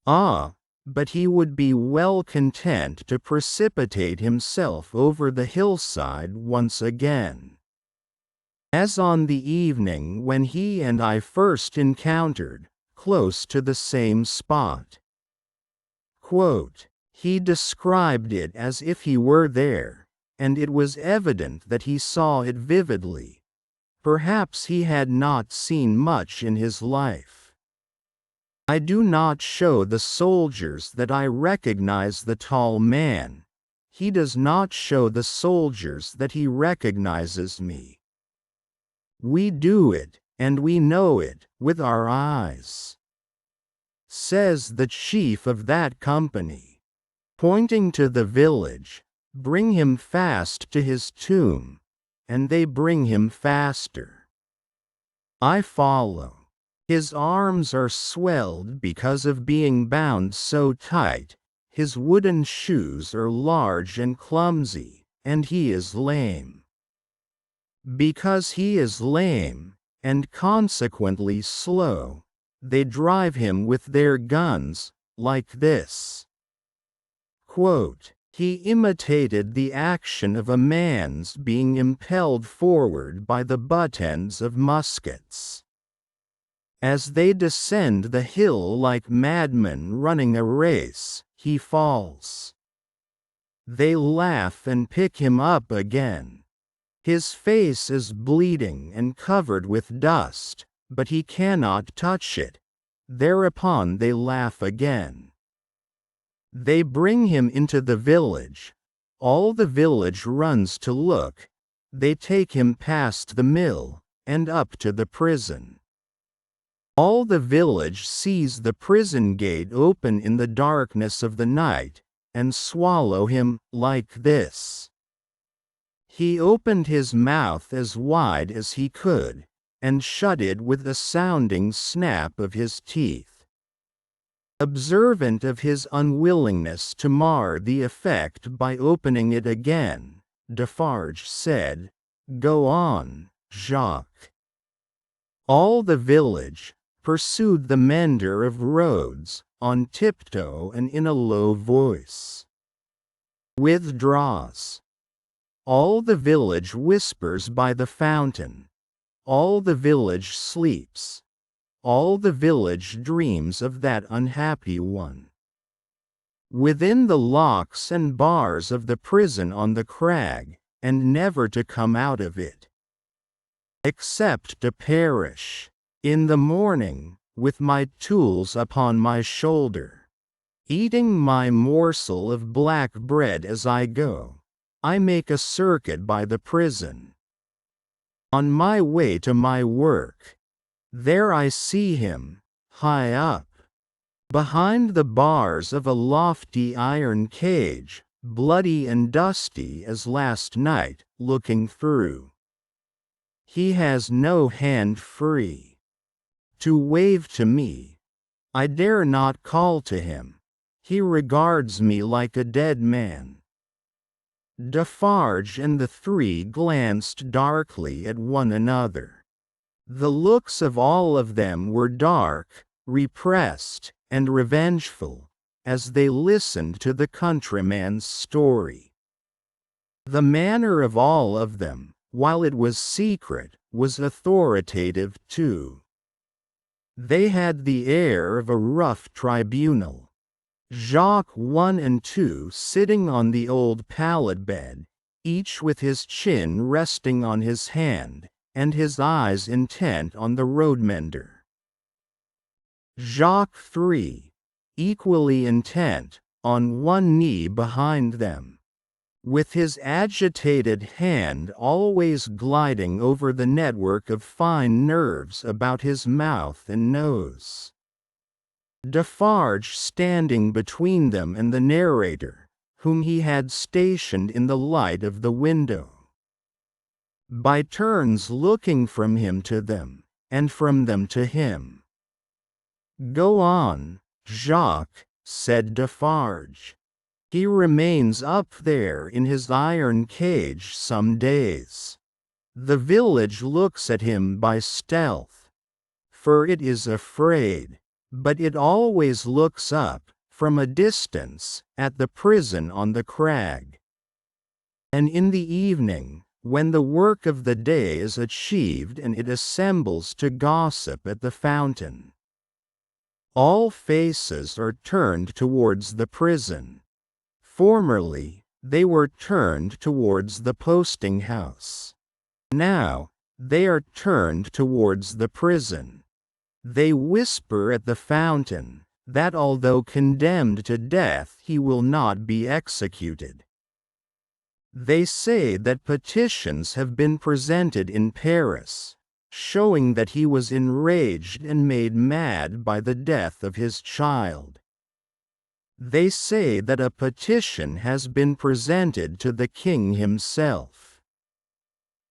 Ah, but he would be well content to precipitate himself over the hillside once again, as on the evening when he and I first encountered, close to the same spot. Quote, he described it as if he were there, and it was evident that he saw it vividly. Perhaps he had not seen much in his life. I do not show the soldiers that I recognize the tall man. He does not show the soldiers that he recognizes me. We do it, and we know it, with our eyes, says the chief of that company, pointing to the village. Bring him fast to his tomb, and they bring him faster. I follow. His arms are swelled because of being bound so tight, his wooden shoes are large and clumsy, and he is lame. Because he is lame, and consequently slow, they drive him with their guns, like this. Quote, he imitated the action of a man's being impelled forward by the butt ends of muskets. As they descend the hill like madmen running a race, he falls. They laugh and pick him up again. His face is bleeding and covered with dust, but he cannot touch it. Thereupon they laugh again. They bring him into the village. All the village runs to look. They take him past the mill, and up to the prison. All the village sees the prison gate open in the darkness of the night, and swallow him, like this. He opened his mouth as wide as he could, and shut it with a sounding snap of his teeth. Observant of his unwillingness to mar the effect by opening it again, Defarge said, "Go on, Jacques." All the village, pursued the mender of roads, on tiptoe and in a low voice, withdraws. All the village whispers by the fountain. All the village sleeps. All the village dreams of that unhappy one. Within the locks and bars of the prison on the crag, and never to come out of it, except to perish. In the morning, with my tools upon my shoulder, eating my morsel of black bread as I go, I make a circuit by the prison. On my way to my work, there I see him, high up, behind the bars of a lofty iron cage, bloody and dusty as last night, looking through. He has no hand free to wave to me. I dare not call to him. He regards me like a dead man. Defarge and the 3 glanced darkly at one another. The looks of all of them were dark, repressed, and revengeful, as they listened to the countryman's story. The manner of all of them, while it was secret, was authoritative too. They had the air of a rough tribunal. Jacques 1 and 2 sitting on the old pallet bed, each with his chin resting on his hand, and his eyes intent on the roadmender. Jacques 3, equally intent, on one knee behind them, with his agitated hand always gliding over the network of fine nerves about his mouth and nose. Defarge standing between them and the narrator, whom he had stationed in the light of the window, by turns looking from him to them, and from them to him. "Go on, Jacques," said Defarge. "He remains up there in his iron cage some days. The village looks at him by stealth, for it is afraid, but it always looks up, from a distance, at the prison on the crag. And in the evening, when the work of the day is achieved and it assembles to gossip at the fountain, all faces are turned towards the prison. Formerly, they were turned towards the posting house. Now, they are turned towards the prison. They whisper at the fountain, that although condemned to death he will not be executed. They say that petitions have been presented in Paris, showing that he was enraged and made mad by the death of his child. They say that a petition has been presented to the king himself.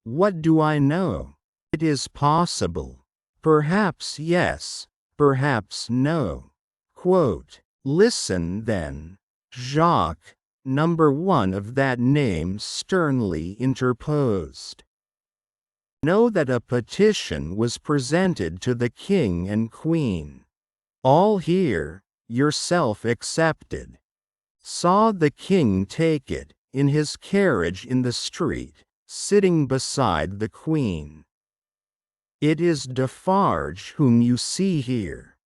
What do I know? It is possible. Perhaps yes, perhaps no. Quote, "Listen then, Jacques," number 1 of that name sternly interposed. "Know that a petition was presented to the king and queen. All here, yourself excepted, saw the king take it, in his carriage in the street, sitting beside the queen. It is Defarge whom you see here,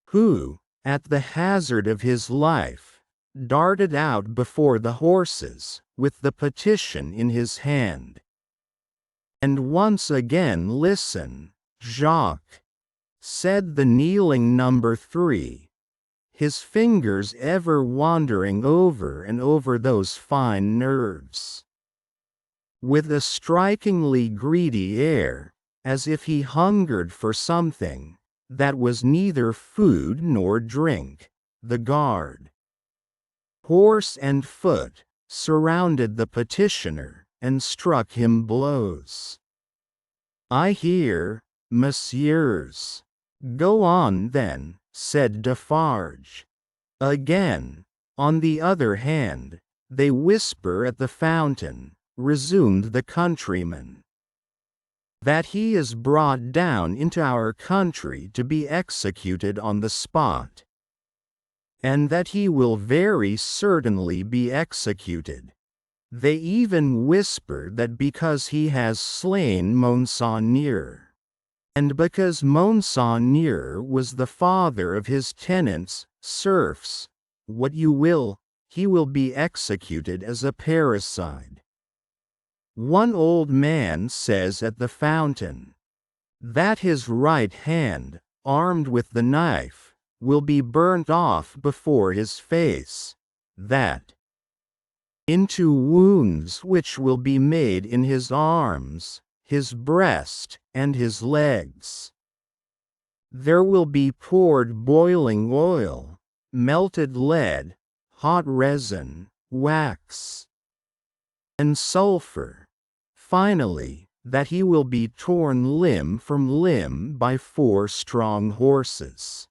who, at the hazard of his life, darted out before the horses, with the petition in his hand. And once again listen, Jacques," said the kneeling number 3, his fingers ever wandering over and over those fine nerves. With a strikingly greedy air, as if he hungered for something that was neither food nor drink, the guard, horse and foot, surrounded the petitioner, and struck him blows. "I hear, messieurs." "Go on then," said Defarge. "Again, on the other hand, they whisper at the fountain," resumed the countryman, "that he is brought down into our country to be executed on the spot, and that he will very certainly be executed. They even whisper that because he has slain Monseigneur, and because Monseigneur was the father of his tenants, serfs, what you will, he will be executed as a parricide. One old man says at the fountain, that his right hand, armed with the knife, will be burnt off before his face, that into wounds which will be made in his arms, his breast, and his legs, there will be poured boiling oil, melted lead, hot resin, wax, and sulfur. Finally, that he will be torn limb from limb by 4 strong horses.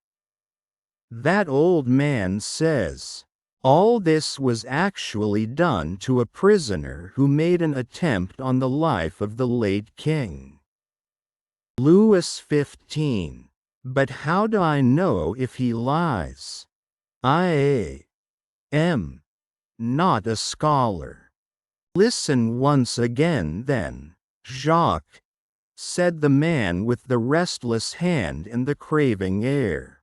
That old man says, all this was actually done to a prisoner who made an attempt on the life of the late king, Louis XV. But how do I know if he lies? I am not a scholar. Listen once again then, Jacques. said the man with the restless hand and the craving air.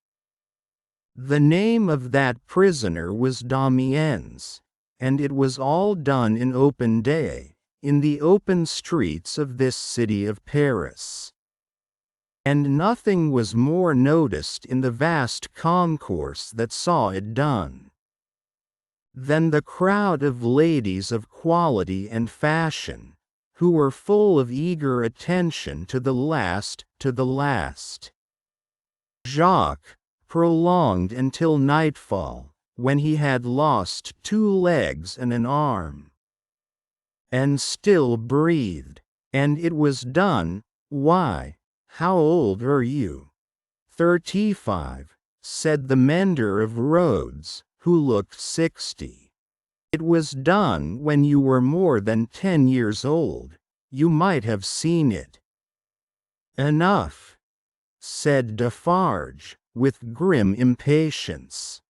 The name of that prisoner was Damiens, and it was all done in open day, in the open streets of this city of Paris. And nothing was more noticed in the vast concourse that saw it done than the crowd of ladies of quality and fashion, who were full of eager attention to the last. Jacques prolonged until nightfall, when he had lost 2 legs and an arm, and still breathed, and it was done. Why, how old are you? 35, said the mender of roads, who looked 60. It was done when you were more than 10 years old. You might have seen it. Enough, said Defarge, with grim impatience.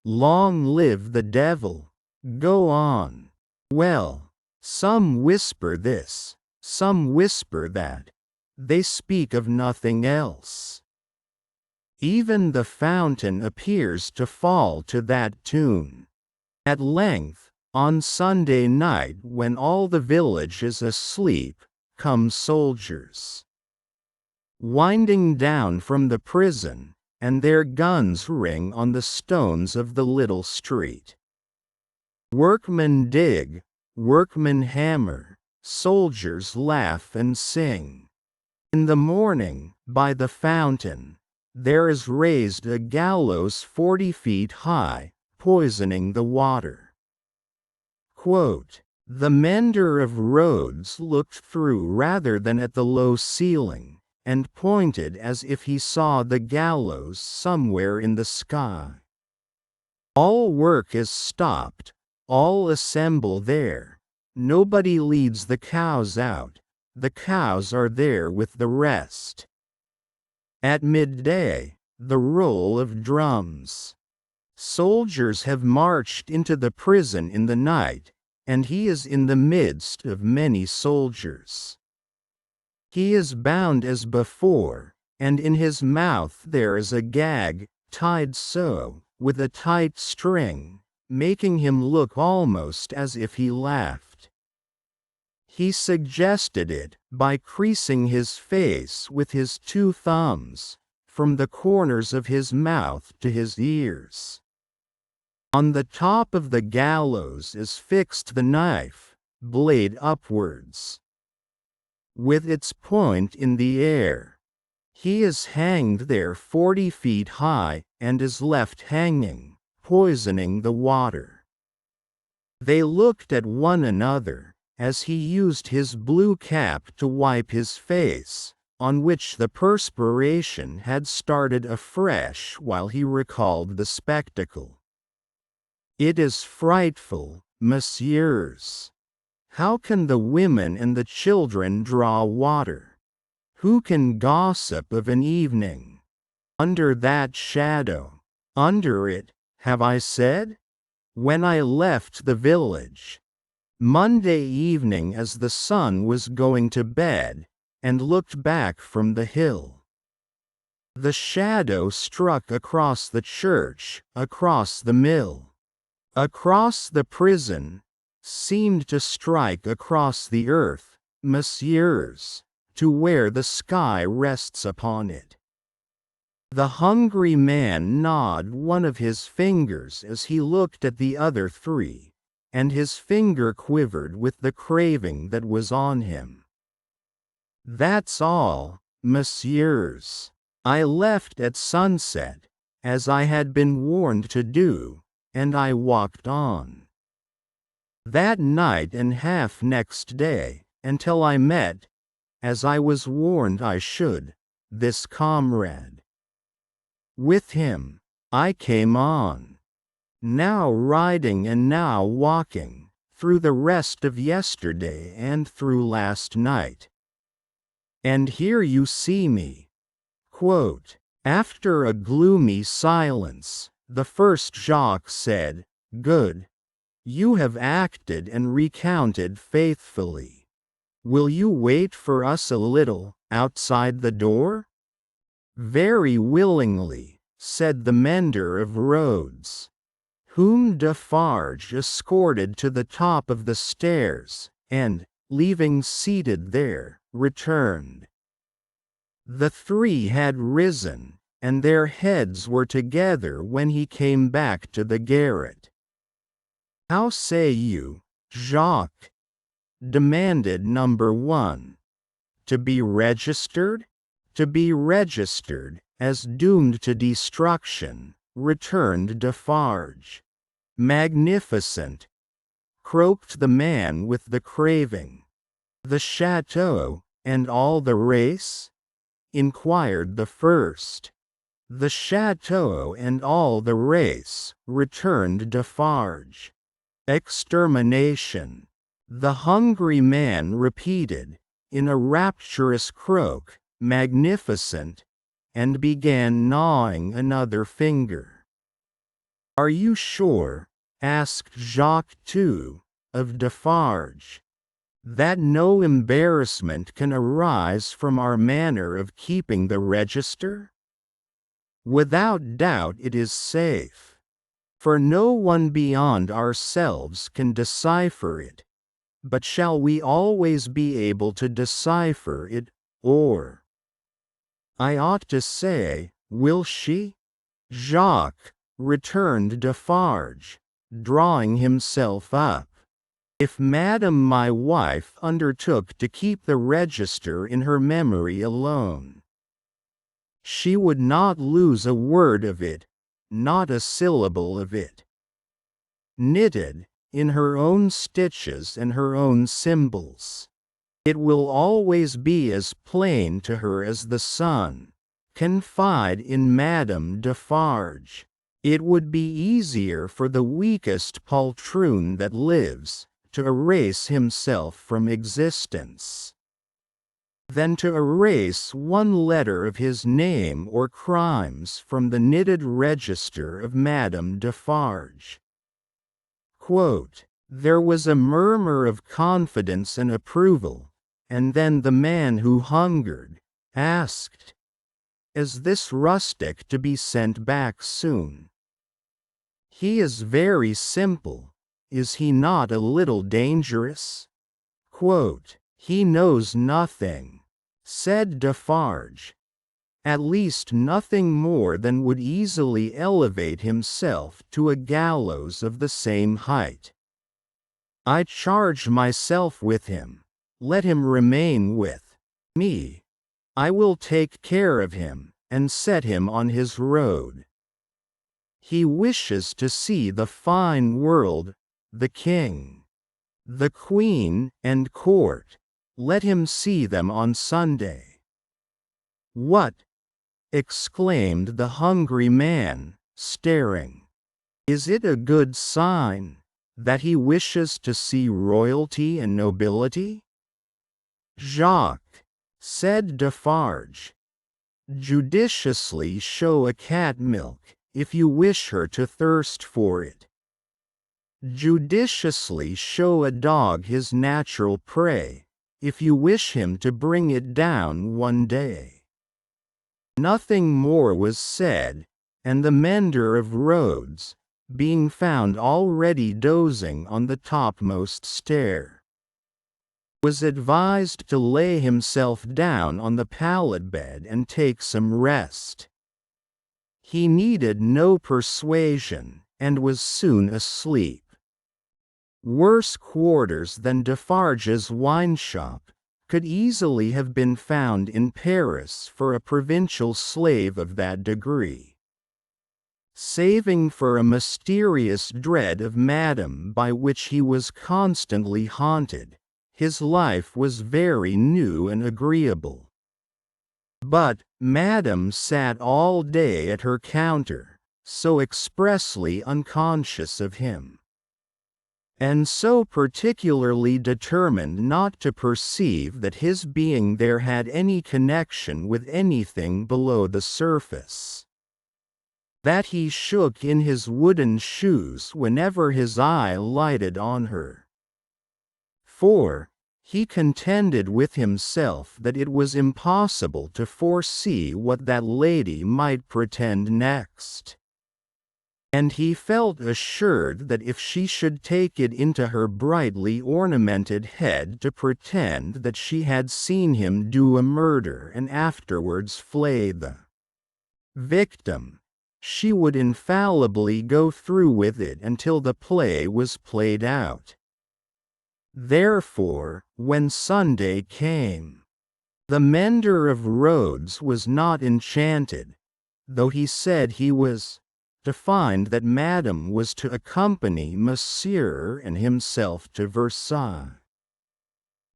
Long live the devil. Go on. Well, some whisper this, some whisper that. They speak of nothing else. Even the fountain appears to fall to that tune. At length, on Sunday night, when all the village is asleep, come soldiers, winding down from the prison, and their guns ring on the stones of the little street. Workmen dig, workmen hammer, soldiers laugh and sing. In the morning, by the fountain, there is raised a gallows 40 feet high, poisoning the water. Quote, the mender of roads looked through rather than at the low ceiling, and pointed as if he saw the gallows somewhere in the sky. All work is stopped, all assemble there. Nobody leads the cows out, the cows are there with the rest. At midday, the roll of drums. Soldiers have marched into the prison in the night, and he is in the midst of many soldiers. He is bound as before, and in his mouth there is a gag, tied so, with a tight string, making him look almost as if he laughed. He suggested it by creasing his face with his 2 thumbs, from the corners of his mouth to his ears. On the top of the gallows is fixed the knife, blade upwards, with its point in the air. He is hanged there 40 feet high, and is left hanging, poisoning the water. They looked at one another, as he used his blue cap to wipe his face, on which the perspiration had started afresh while he recalled the spectacle. It is frightful, messieurs. How can the women and the children draw water? Who can gossip of an evening? Under that shadow, under it, have I said? When I left the village, Monday evening as the sun was going to bed, and looked back from the hill, the shadow struck across the church, across the mill, across the prison, seemed to strike across the earth, messieurs, to where the sky rests upon it. The hungry man gnawed one of his fingers as he looked at the other 3, and his finger quivered with the craving that was on him. That's all, messieurs. I left at sunset, as I had been warned to do, and I walked on. That night and half next day, until I met, as I was warned I should, this comrade. With him, I came on, now riding and now walking, through the rest of yesterday and through last night. And here you see me. Quote, after a gloomy silence, the first Jacques said, good. You have acted and recounted faithfully. Will you wait for us a little? outside the door?" "Very willingly," said the mender of roads, whom Defarge escorted to the top of the stairs, and, leaving seated there, returned. The three had risen, and their heads were together when he came back to the garret. "How say you, Jacques?" demanded number one. "To be registered?" "To be registered, as doomed to destruction," returned Defarge. "Magnificent!" croaked the man with the craving. "The chateau, and all the race?" inquired the first. "The chateau and all the race," returned Defarge. "Extermination," the hungry man repeated, in a rapturous croak, "magnificent," and began gnawing another finger. "Are you sure," asked Jacques too, of Defarge, "that no embarrassment can arise from our manner of keeping the register?" "Without doubt it is safe. For no one beyond ourselves can decipher it. But shall we always be able to decipher it, or, I ought to say, will she?" "Jacques," returned Defarge, drawing himself up, "if Madame my wife undertook to keep the register in her memory alone, she would not lose a word of it, not a syllable of it. Knitted, in her own stitches and her own symbols. It will always be as plain to her as the sun. Confide in Madame Defarge. It would be easier for the weakest poltroon that lives, to erase himself from existence, than to erase one letter of his name or crimes from the knitted register of Madame Defarge." There was a murmur of confidence and approval, and then the man who hungered asked, "Is this rustic to be sent back soon?" "He is very simple. Is he not a little dangerous?" "He knows nothing," said Defarge. "At least nothing more than would easily elevate himself to a gallows of the same height. I charge myself with him. Let him remain with me. I will take care of him, and set him on his road. He wishes to see the fine world, the king, the queen, and court. Let him see them on Sunday." "What?" exclaimed the hungry man, staring. "Is it a good sign, that he wishes to see royalty and nobility?" "Jacques," said Defarge, "judiciously show a cat milk, if you wish her to thirst for it. Judiciously show a dog his natural prey, if you wish him to bring it down one day." Nothing more was said, and the mender of roads, being found already dozing on the topmost stair, was advised to lay himself down on the pallet bed and take some rest. He needed no persuasion, and was soon asleep. Worse quarters than Defarge's wine shop could easily have been found in Paris for a provincial slave of that degree. Saving for a mysterious dread of Madame by which he was constantly haunted, his life was very new and agreeable. But Madame sat all day at her counter, so expressly unconscious of him, and so particularly determined not to perceive that his being there had any connection with anything below the surface, that he shook in his wooden shoes whenever his eye lighted on her. For, He contended with himself that it was impossible to foresee what that lady might pretend next. And he felt assured that if she should take it into her brightly ornamented head to pretend that she had seen him do a murder and afterwards flay the victim, she would infallibly go through with it until the play was played out. Therefore, when Sunday came, the mender of roads was not enchanted, though he said he was, to find that Madame was to accompany Monsieur and himself to Versailles.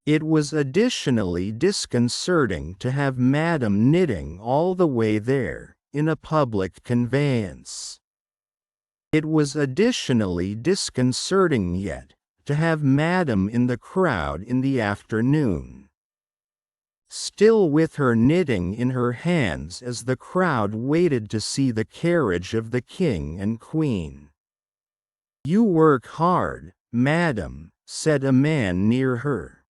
It was additionally disconcerting to have Madame knitting all the way there, in a public conveyance. It was additionally disconcerting yet, to have Madame in the crowd in the afternoon, still with her knitting in her hands as the crowd waited to see the carriage of the King and Queen. "You work hard, Madame," said a man near her.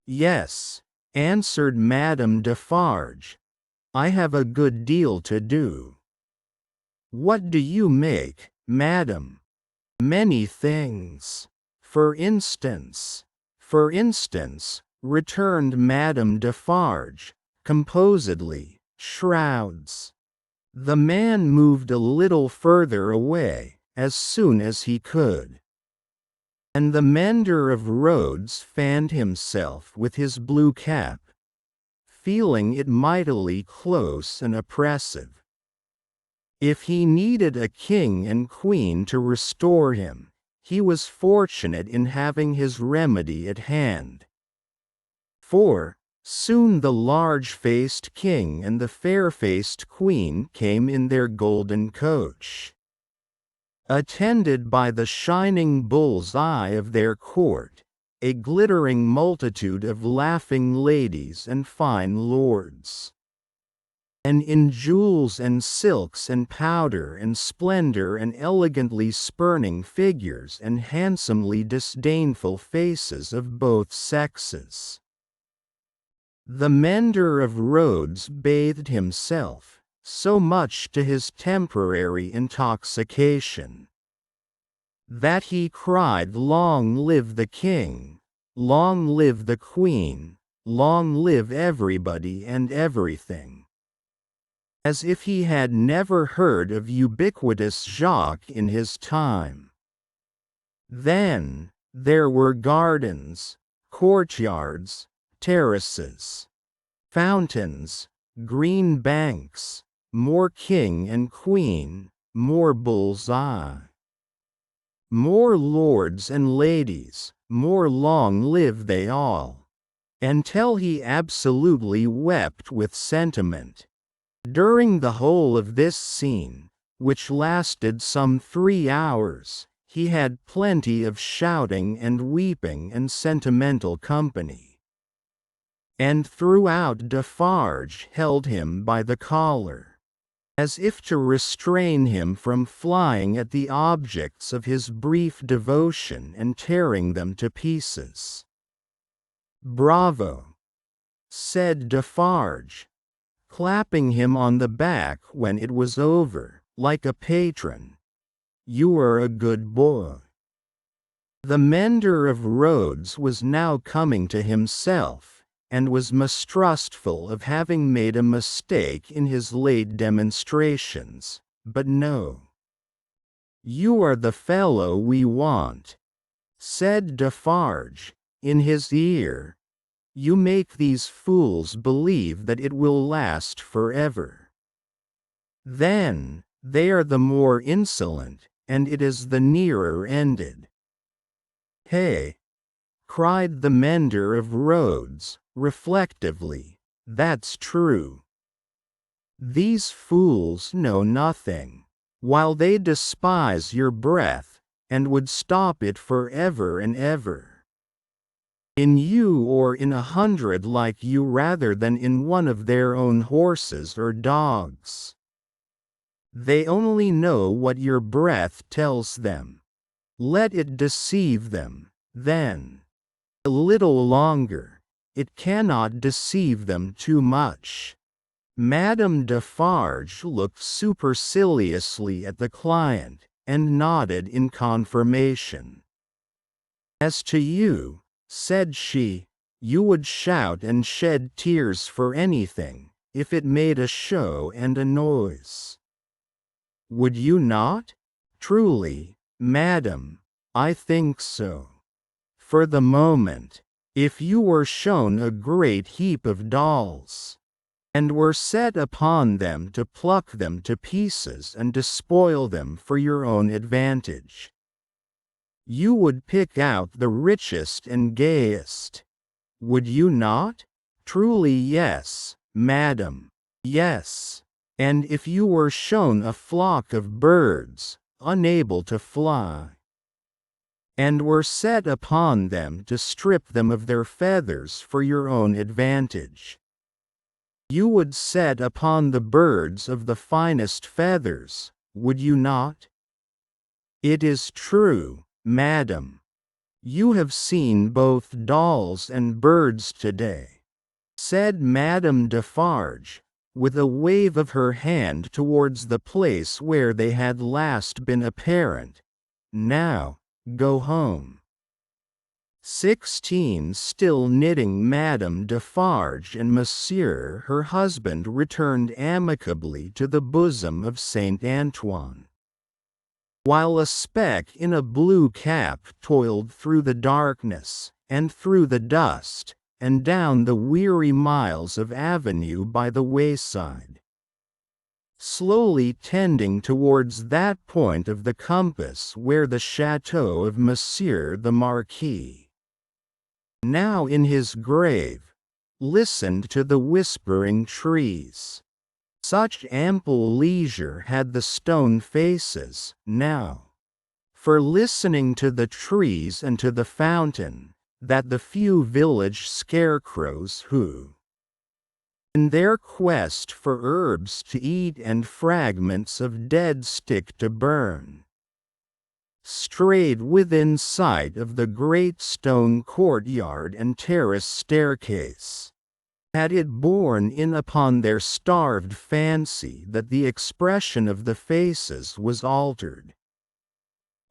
"Yes," answered Madame Defarge, "I have a good deal to do." "What do you make, Madame?" "Many things. For instance," returned Madame Defarge, composedly, "shrouds." The man moved a little further away, as soon as he could, and the mender of roads fanned himself with his blue cap, feeling it mightily close and oppressive. If he needed a king and queen to restore him, he was fortunate in having his remedy at hand. For, soon the large-faced king and the fair-faced queen came in their golden coach, attended by the shining bull's-eye of their court, a glittering multitude of laughing ladies and fine lords, and in jewels and silks and powder and splendor and elegantly spurning figures and handsomely disdainful faces of both sexes. The mender of roads bathed himself, so much to his temporary intoxication, that he cried, "Long live the King! Long live the Queen! Long live everybody and everything!" as if he had never heard of ubiquitous Jacques in his time. Then, there were gardens, courtyards, terraces, fountains, green banks, more king and queen, more bull's-eye, more lords and ladies, more long live they all, until he absolutely wept with sentiment. During the whole of this scene, which lasted some 3 hours, he had plenty of shouting and weeping and sentimental company. And throughout Defarge held him by the collar, as if to restrain him from flying at the objects of his brief devotion and tearing them to pieces. "Bravo!" said Defarge, clapping him on the back when it was over, like a patron. "You are a good boy." The mender of roads was now coming to himself, and was mistrustful of having made a mistake in his late demonstrations, but no. "You are the fellow we want," said Defarge, in his ear. "You make these fools believe that it will last forever. Then, they are the more insolent, and it is the nearer ended." "Hey!" cried the mender of roads, reflectively, "that's true. These fools know nothing, while they despise your breath, and would stop it forever and ever. In you or in 100 like you rather than in one of their own horses or dogs. They only know what your breath tells them. Let it deceive them, then. A little longer, it cannot deceive them too much. Madame Defarge looked superciliously at the client, and nodded in confirmation. "As to you," said she, "you would shout and shed tears for anything, if it made a show and a noise. Would you not? Truly, madam, I think so. For the moment, if you were shown a great heap of dolls, and were set upon them to pluck them to pieces and to spoil them for your own advantage, you would pick out the richest and gayest. Would you not? Truly yes, madam, yes. And if you were shown a flock of birds, unable to fly, and were set upon them to strip them of their feathers for your own advantage, you would set upon the birds of the finest feathers, would you not? It is true, madam. You have seen both dolls and birds today," said Madame Defarge, with a wave of her hand towards the place where they had last been apparent. "Now, go home." 16 Still knitting, Madame Defarge and Monsieur her husband returned amicably to the bosom of Saint Antoine, while a speck in a blue cap toiled through the darkness, and through the dust, and down the weary miles of avenue by the wayside, slowly tending towards that point of the compass where the chateau of Monsieur the Marquis, now in his grave, listened to the whispering trees. Such ample leisure had the stone faces, now, for listening to the trees and to the fountain, that the few village scarecrows who, in their quest for herbs to eat and fragments of dead stick to burn, strayed within sight of the great stone courtyard and terrace staircase, had it borne in upon their starved fancy that the expression of the faces was altered.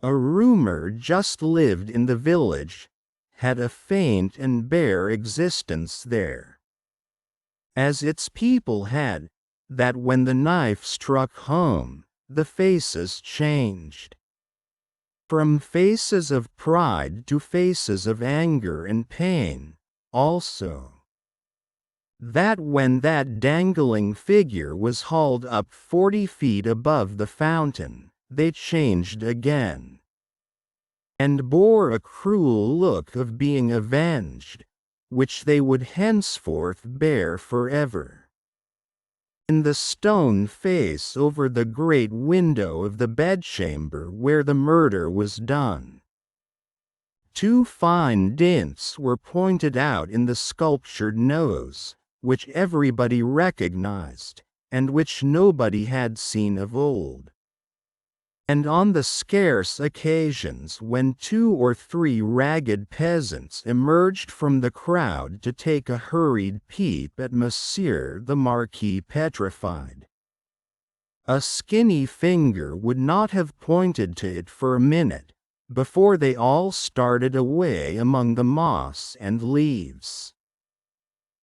A rumour just lived in the village had a faint and bare existence there, as its people had, that when the knife struck home, the faces changed from faces of pride to faces of anger and pain, also. That when that dangling figure was hauled up 40 feet above the fountain, they changed again, and bore a cruel look of being avenged, which they would henceforth bear forever. In the stone face over the great window of the bedchamber where the murder was done, 2 fine dints were pointed out in the sculptured nose, which everybody recognized, and which nobody had seen of old. And on the scarce occasions when 2 or 3 ragged peasants emerged from the crowd to take a hurried peep at Monsieur the Marquis petrified, a skinny finger would not have pointed to it for a minute, before they all started away among the moss and leaves,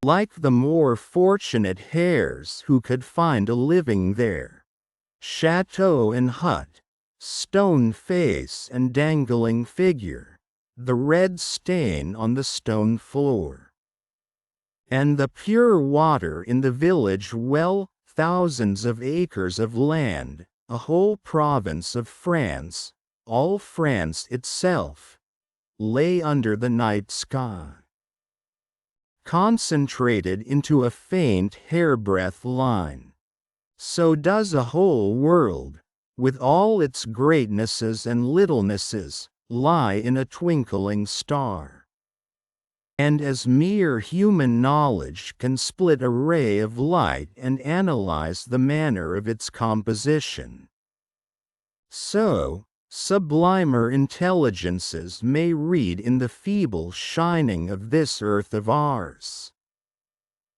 like the more fortunate hares who could find a living there. Chateau and hut, stone face and dangling figure, the red stain on the stone floor, and the pure water in the village well, thousands of acres of land, a whole province of France, all France itself, lay under the night sky, concentrated into a faint hairbreadth line. So does a whole world, with all its greatnesses and littlenesses, lie in a twinkling star. And as mere human knowledge can split a ray of light and analyze the manner of its composition, so, Sublimer intelligences may read in the feeble shining of this earth of ours.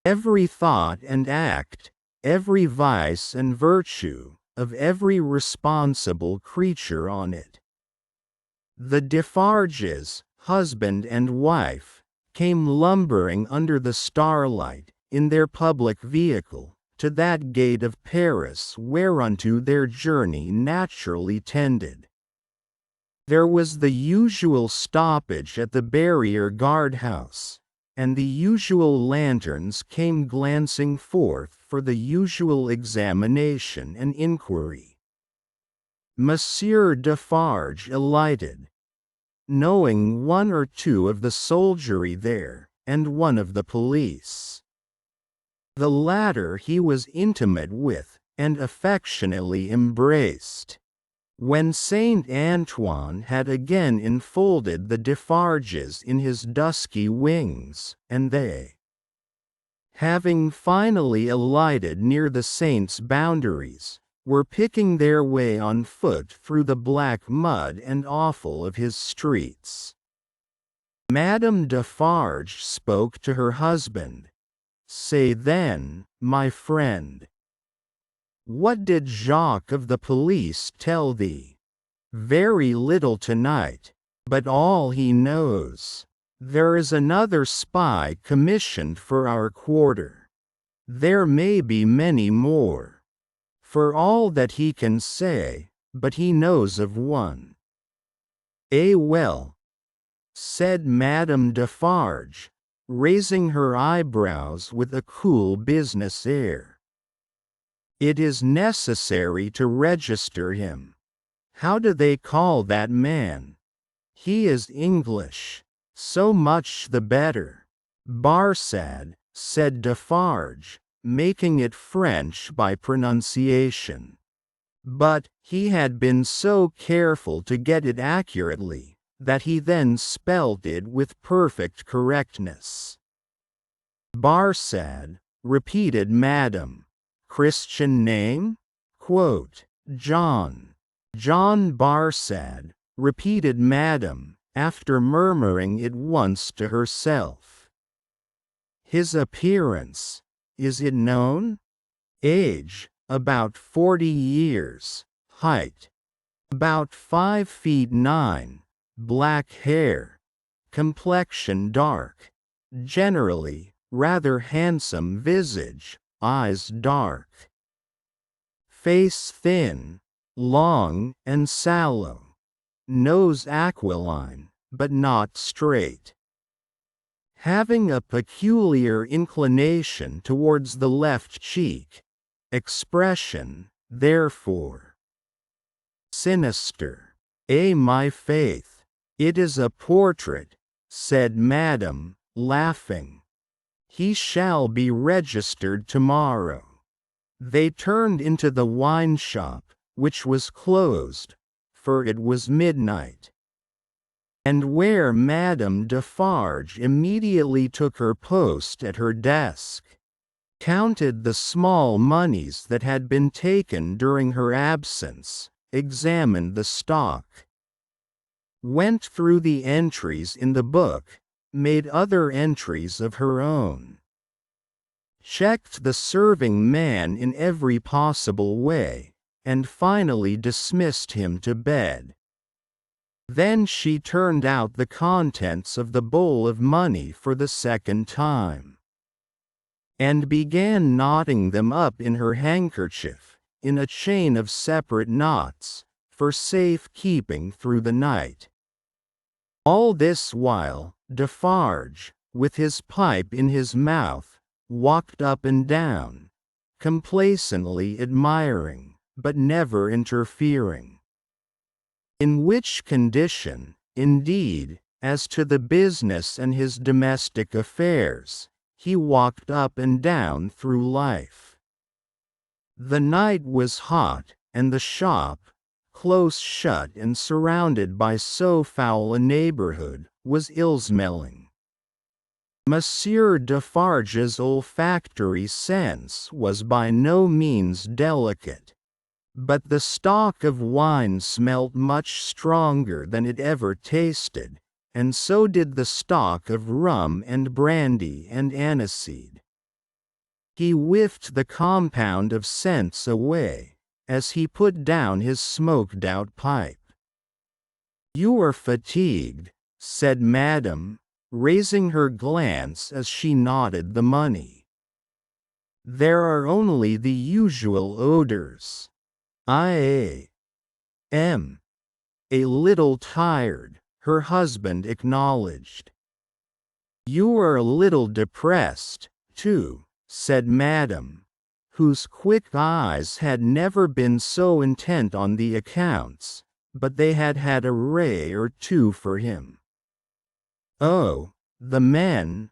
Every thought and act, every vice and virtue, of every responsible creature on it. The Defarges, husband and wife, came lumbering under the starlight, in their public vehicle, to that gate of Paris whereunto their journey naturally tended. There was the usual stoppage at the barrier guardhouse, and the usual lanterns came glancing forth for the usual examination and inquiry. Monsieur Defarge alighted, knowing one or two of the soldiery there, and one of the police. The latter he was intimate with, and affectionately embraced. When Saint Antoine had again enfolded the Defarges in his dusky wings, and they, having finally alighted near the saint's boundaries, were picking their way on foot through the black mud and offal of his streets, Madame Defarge spoke to her husband. "Say then, my friend, what did Jacques of the police tell thee?" "Very little tonight, but all he knows. There is another spy commissioned for our quarter. There may be many more. For all that he can say, but he knows of one." "Eh well," said Madame Defarge, raising her eyebrows with a cool business air. "It is necessary to register him. How do they call that man?" "He is English." "So much the better." "Barsad," said Defarge, making it French by pronunciation. But he had been so careful to get it accurately, that he then spelt it with perfect correctness. "Barsad," repeated Madame. "Christian name?" "Quote, John." "John Barsad," repeated Madame, after murmuring it once to herself. "His appearance, is it known?" "Age, about 40 years. Height, about 5 feet 9. Black hair. Complexion dark. Generally, rather handsome visage, eyes dark. Face thin, long and sallow. Nose aquiline, but not straight. Having a peculiar inclination towards the left cheek. Expression, therefore, sinister." My faith, it is a portrait," said Madame, laughing. "He shall be registered tomorrow." They turned into the wine shop, which was closed, for it was midnight, and where Madame Defarge immediately took her post at her desk, counted the small moneys that had been taken during her absence, examined the stock, went through the entries in the book, made other entries of her own, checked the serving man in every possible way, and finally dismissed him to bed. Then she turned out the contents of the bowl of money for the second time, and began knotting them up in her handkerchief, in a chain of separate knots, for safe keeping through the night. All this while, Defarge, with his pipe in his mouth, walked up and down, complacently admiring, but never interfering. In which condition, indeed, as to the business and his domestic affairs, he walked up and down through life. The night was hot, and the shop, close shut and surrounded by so foul a neighborhood, was ill-smelling. Monsieur Defarge's olfactory sense was by no means delicate, But the stock of wine smelt much stronger than it ever tasted, and so did the stock of rum and brandy and aniseed. He whiffed the compound of scents away, as he put down his smoked-out pipe. "You are fatigued," said Madame, raising her glance as she nodded the money. "There are only the usual odors. I am a little tired," her husband acknowledged. "You are a little depressed, too," said Madame, whose quick eyes had never been so intent on the accounts, but they had had a ray or two for him. "Oh, the men.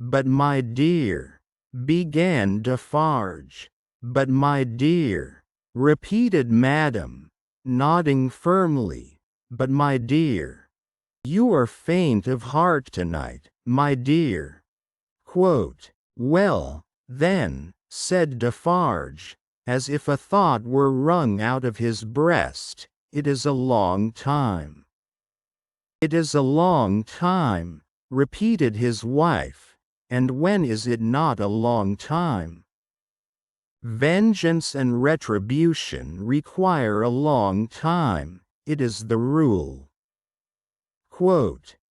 But my dear," began Defarge. "But my dear," repeated Madame, nodding firmly. "But my dear, you are faint of heart tonight, my dear." "Well, then," said Defarge, as if a thought were wrung out of his breast, "it is a long time." "It is a long time," repeated his wife, "and when is it not a long time? Vengeance and retribution require a long time, it is the rule."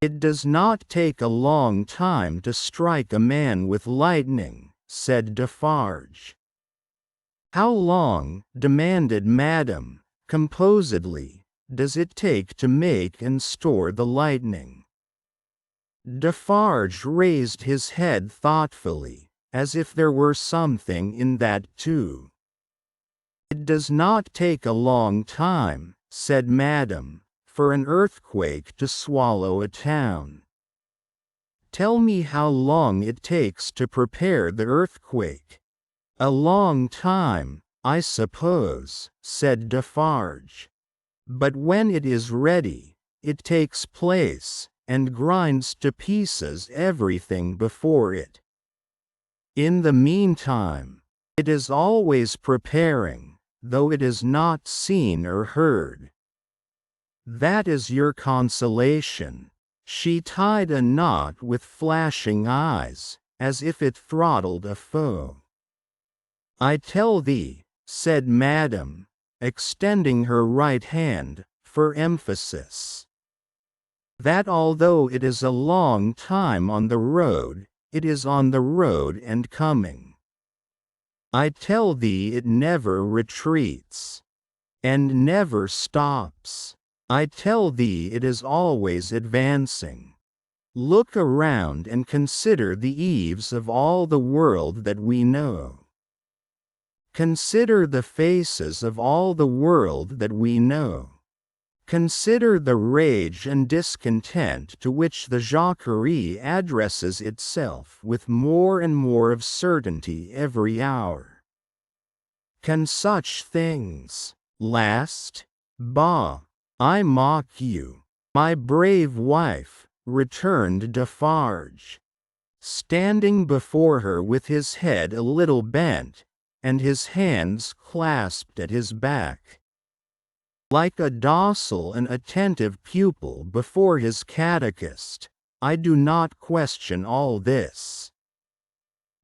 "It does not take a long time to strike a man with lightning," said Defarge. "How long," demanded Madame, composedly, "does it take to make and store the lightning?" Defarge raised his head thoughtfully, as if there were something in that too. "It does not take a long time," said Madame, "for an earthquake to swallow a town." "Tell me how long it takes to prepare the earthquake." "A long time, I suppose," said Defarge. "But when it is ready, it takes place, and grinds to pieces everything before it. In the meantime, it is always preparing, though it is not seen or heard. That is your consolation." She tied a knot with flashing eyes, as if it throttled a foe. "I tell thee," said Madame, extending her right hand, for emphasis, "that although it is a long time on the road, it is on the road and coming. I tell thee it never retreats, and never stops. I tell thee it is always advancing. Look around and consider the eves of all the world that we know. Consider the faces of all the world that we know. Consider the rage and discontent to which the Jacquerie addresses itself with more and more of certainty every hour. Can such things last? Bah! I mock you, my brave wife," returned Defarge, standing before her with his head a little bent, and his hands clasped at his back. Like a docile and attentive pupil before his catechist, "I do not question all this.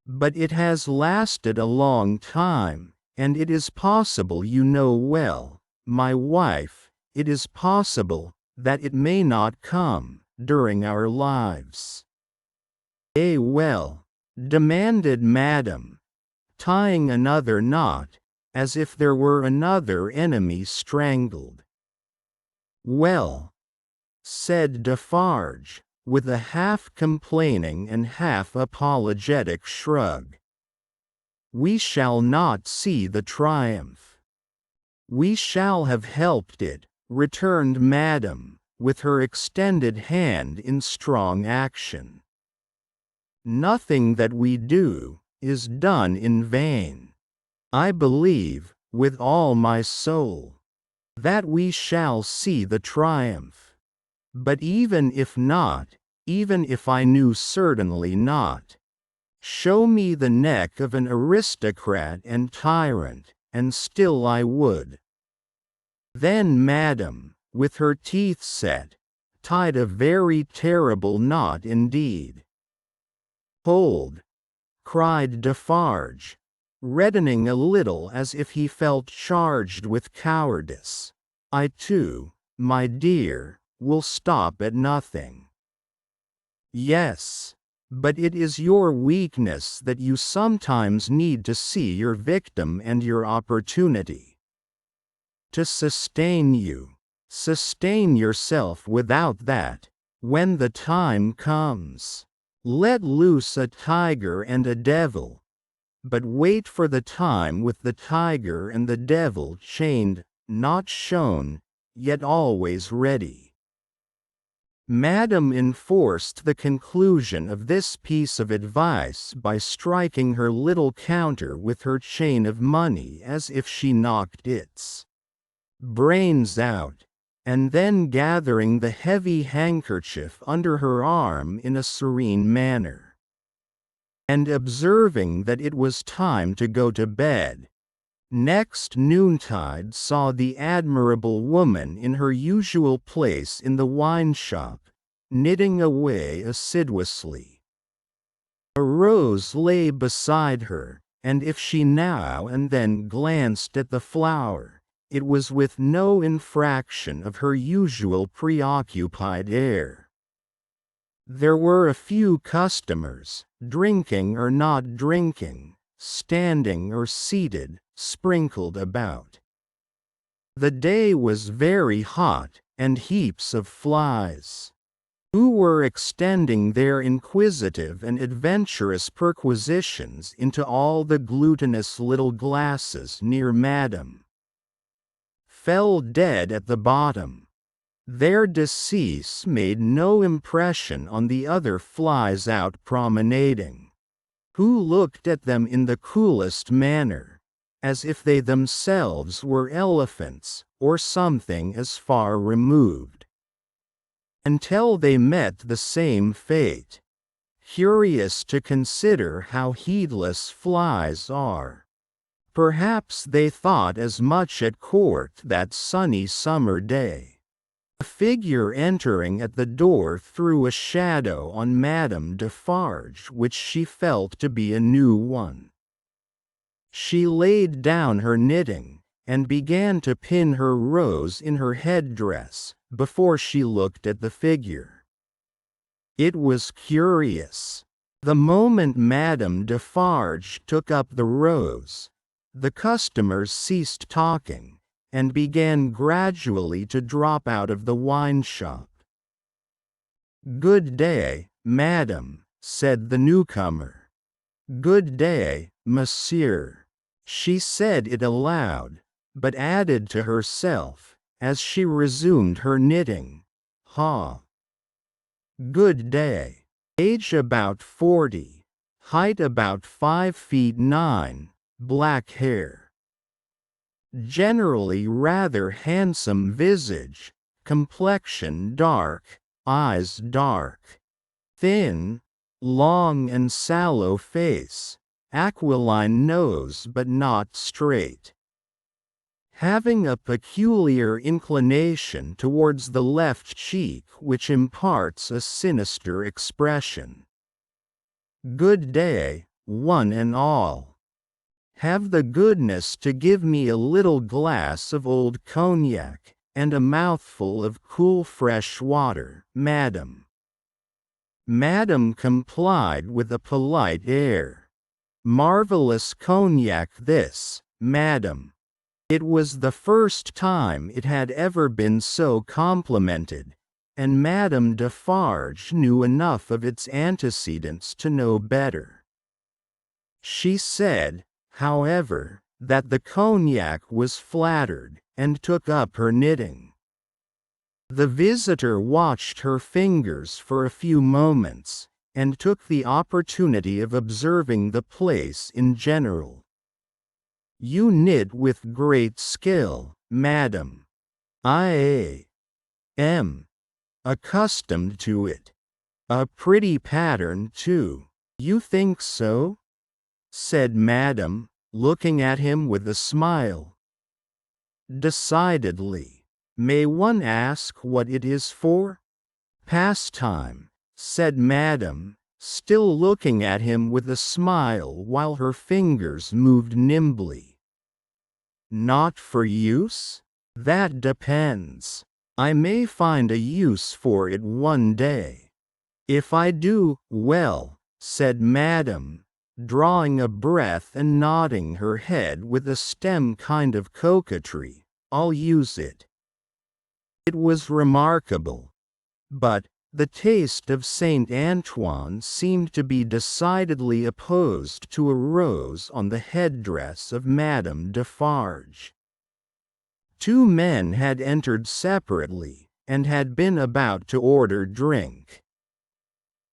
But it has lasted a long time, and it is possible you know well, my wife, it is possible that it may not come during our lives." "Well?" demanded Madame, tying another knot, as if there were another enemy strangled. "Well," said Defarge, with a half-complaining and half-apologetic shrug, "we shall not see the triumph." "We shall have helped it," returned Madame, with her extended hand in strong action. "Nothing that we do is done in vain. I believe, with all my soul, that we shall see the triumph. But even if not, even if I knew certainly not, show me the neck of an aristocrat and tyrant, and still I would. Then Madame, with her teeth set, tied a very terrible knot indeed. Hold! Cried Defarge, reddening a little as if he felt charged with cowardice. I too, my dear, will stop at nothing. Yes, but it is your weakness that you sometimes need to see your victim and your opportunity. To sustain yourself without that, when the time comes. Let loose a tiger and a devil, but wait for the time with the tiger and the devil chained, not shown, yet always ready. Madame enforced the conclusion of this piece of advice by striking her little counter with her chain of money as if she knocked its brains out, and then gathering the heavy handkerchief under her arm in a serene manner, and observing that it was time to go to bed. Next noontide saw the admirable woman in her usual place in the wine shop, knitting away assiduously. A rose lay beside her, and if she now and then glanced at the flower, it was with no infraction of her usual preoccupied air. There were a few customers, drinking or not drinking, standing or seated, sprinkled about. The day was very hot, and heaps of flies, who were extending their inquisitive and adventurous perquisitions into all the glutinous little glasses near Madame, fell dead at the bottom. Their decease made no impression on the other flies out promenading, who looked at them in the coolest manner, as if they themselves were elephants, or something as far removed, until they met the same fate. Curious to consider how heedless flies are. Perhaps they thought as much at court that sunny summer day. A figure entering at the door threw a shadow on Madame Defarge which she felt to be a new one. She laid down her knitting, and began to pin her rose in her headdress, before she looked at the figure. It was curious. The moment Madame Defarge took up the rose, the customers ceased talking, and began gradually to drop out of the wine shop. "Good day, madam," said the newcomer. "Good day, monsieur." She said it aloud, but added to herself, as she resumed her knitting, "Ha! Good day. Age about 40, height about 5 feet 9, black hair. Generally rather handsome visage, complexion dark, eyes dark, thin, long and sallow face, aquiline nose but not straight. Having a peculiar inclination towards the left cheek which imparts a sinister expression. Good day, one and all. Have the goodness to give me a little glass of old cognac, and a mouthful of cool fresh water, madam." Madam complied with a polite air. "Marvelous cognac this, madam." It was the first time it had ever been so complimented, and Madame Defarge knew enough of its antecedents to know better. She said, however, that the cognac was flattered, and took up her knitting. The visitor watched her fingers for a few moments, and took the opportunity of observing the place in general. "You knit with great skill, madam." "I am accustomed to it. A pretty pattern too." "You think so?" said Madame, looking at him with a smile. Decidedly. May one ask what it is for? Pastime, said Madame, still looking at him with a smile while her fingers moved nimbly. Not for use? That depends. I may find a use for it one day. If I do, well, said Madame, drawing a breath and nodding her head with a stem kind of coquetry, I'll use it. It was remarkable. But the taste of Saint Antoine seemed to be decidedly opposed to a rose on the headdress of Madame Defarge. Two men had entered separately, and had been about to order drink.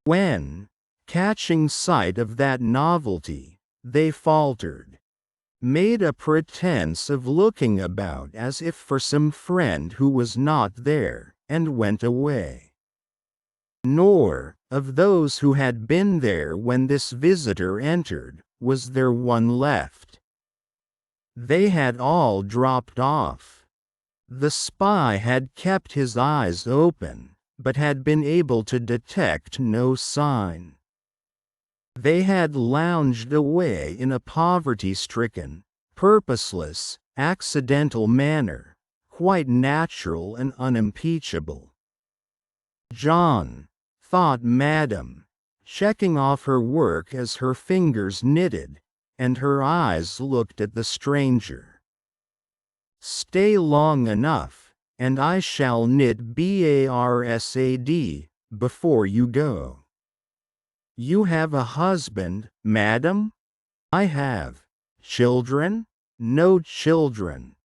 When, catching sight of that novelty, they faltered, made a pretense of looking about as if for some friend who was not there, and went away. Nor, of those who had been there when this visitor entered, was there one left. They had all dropped off. The spy had kept his eyes open, but had been able to detect no sign. They had lounged away in a poverty-stricken, purposeless, accidental manner, quite natural and unimpeachable. John, thought Madame, checking off her work as her fingers knitted, and her eyes looked at the stranger. Stay long enough, and I shall knit BARSAD, before you go. You have a husband, Madam? I have. Children? No children.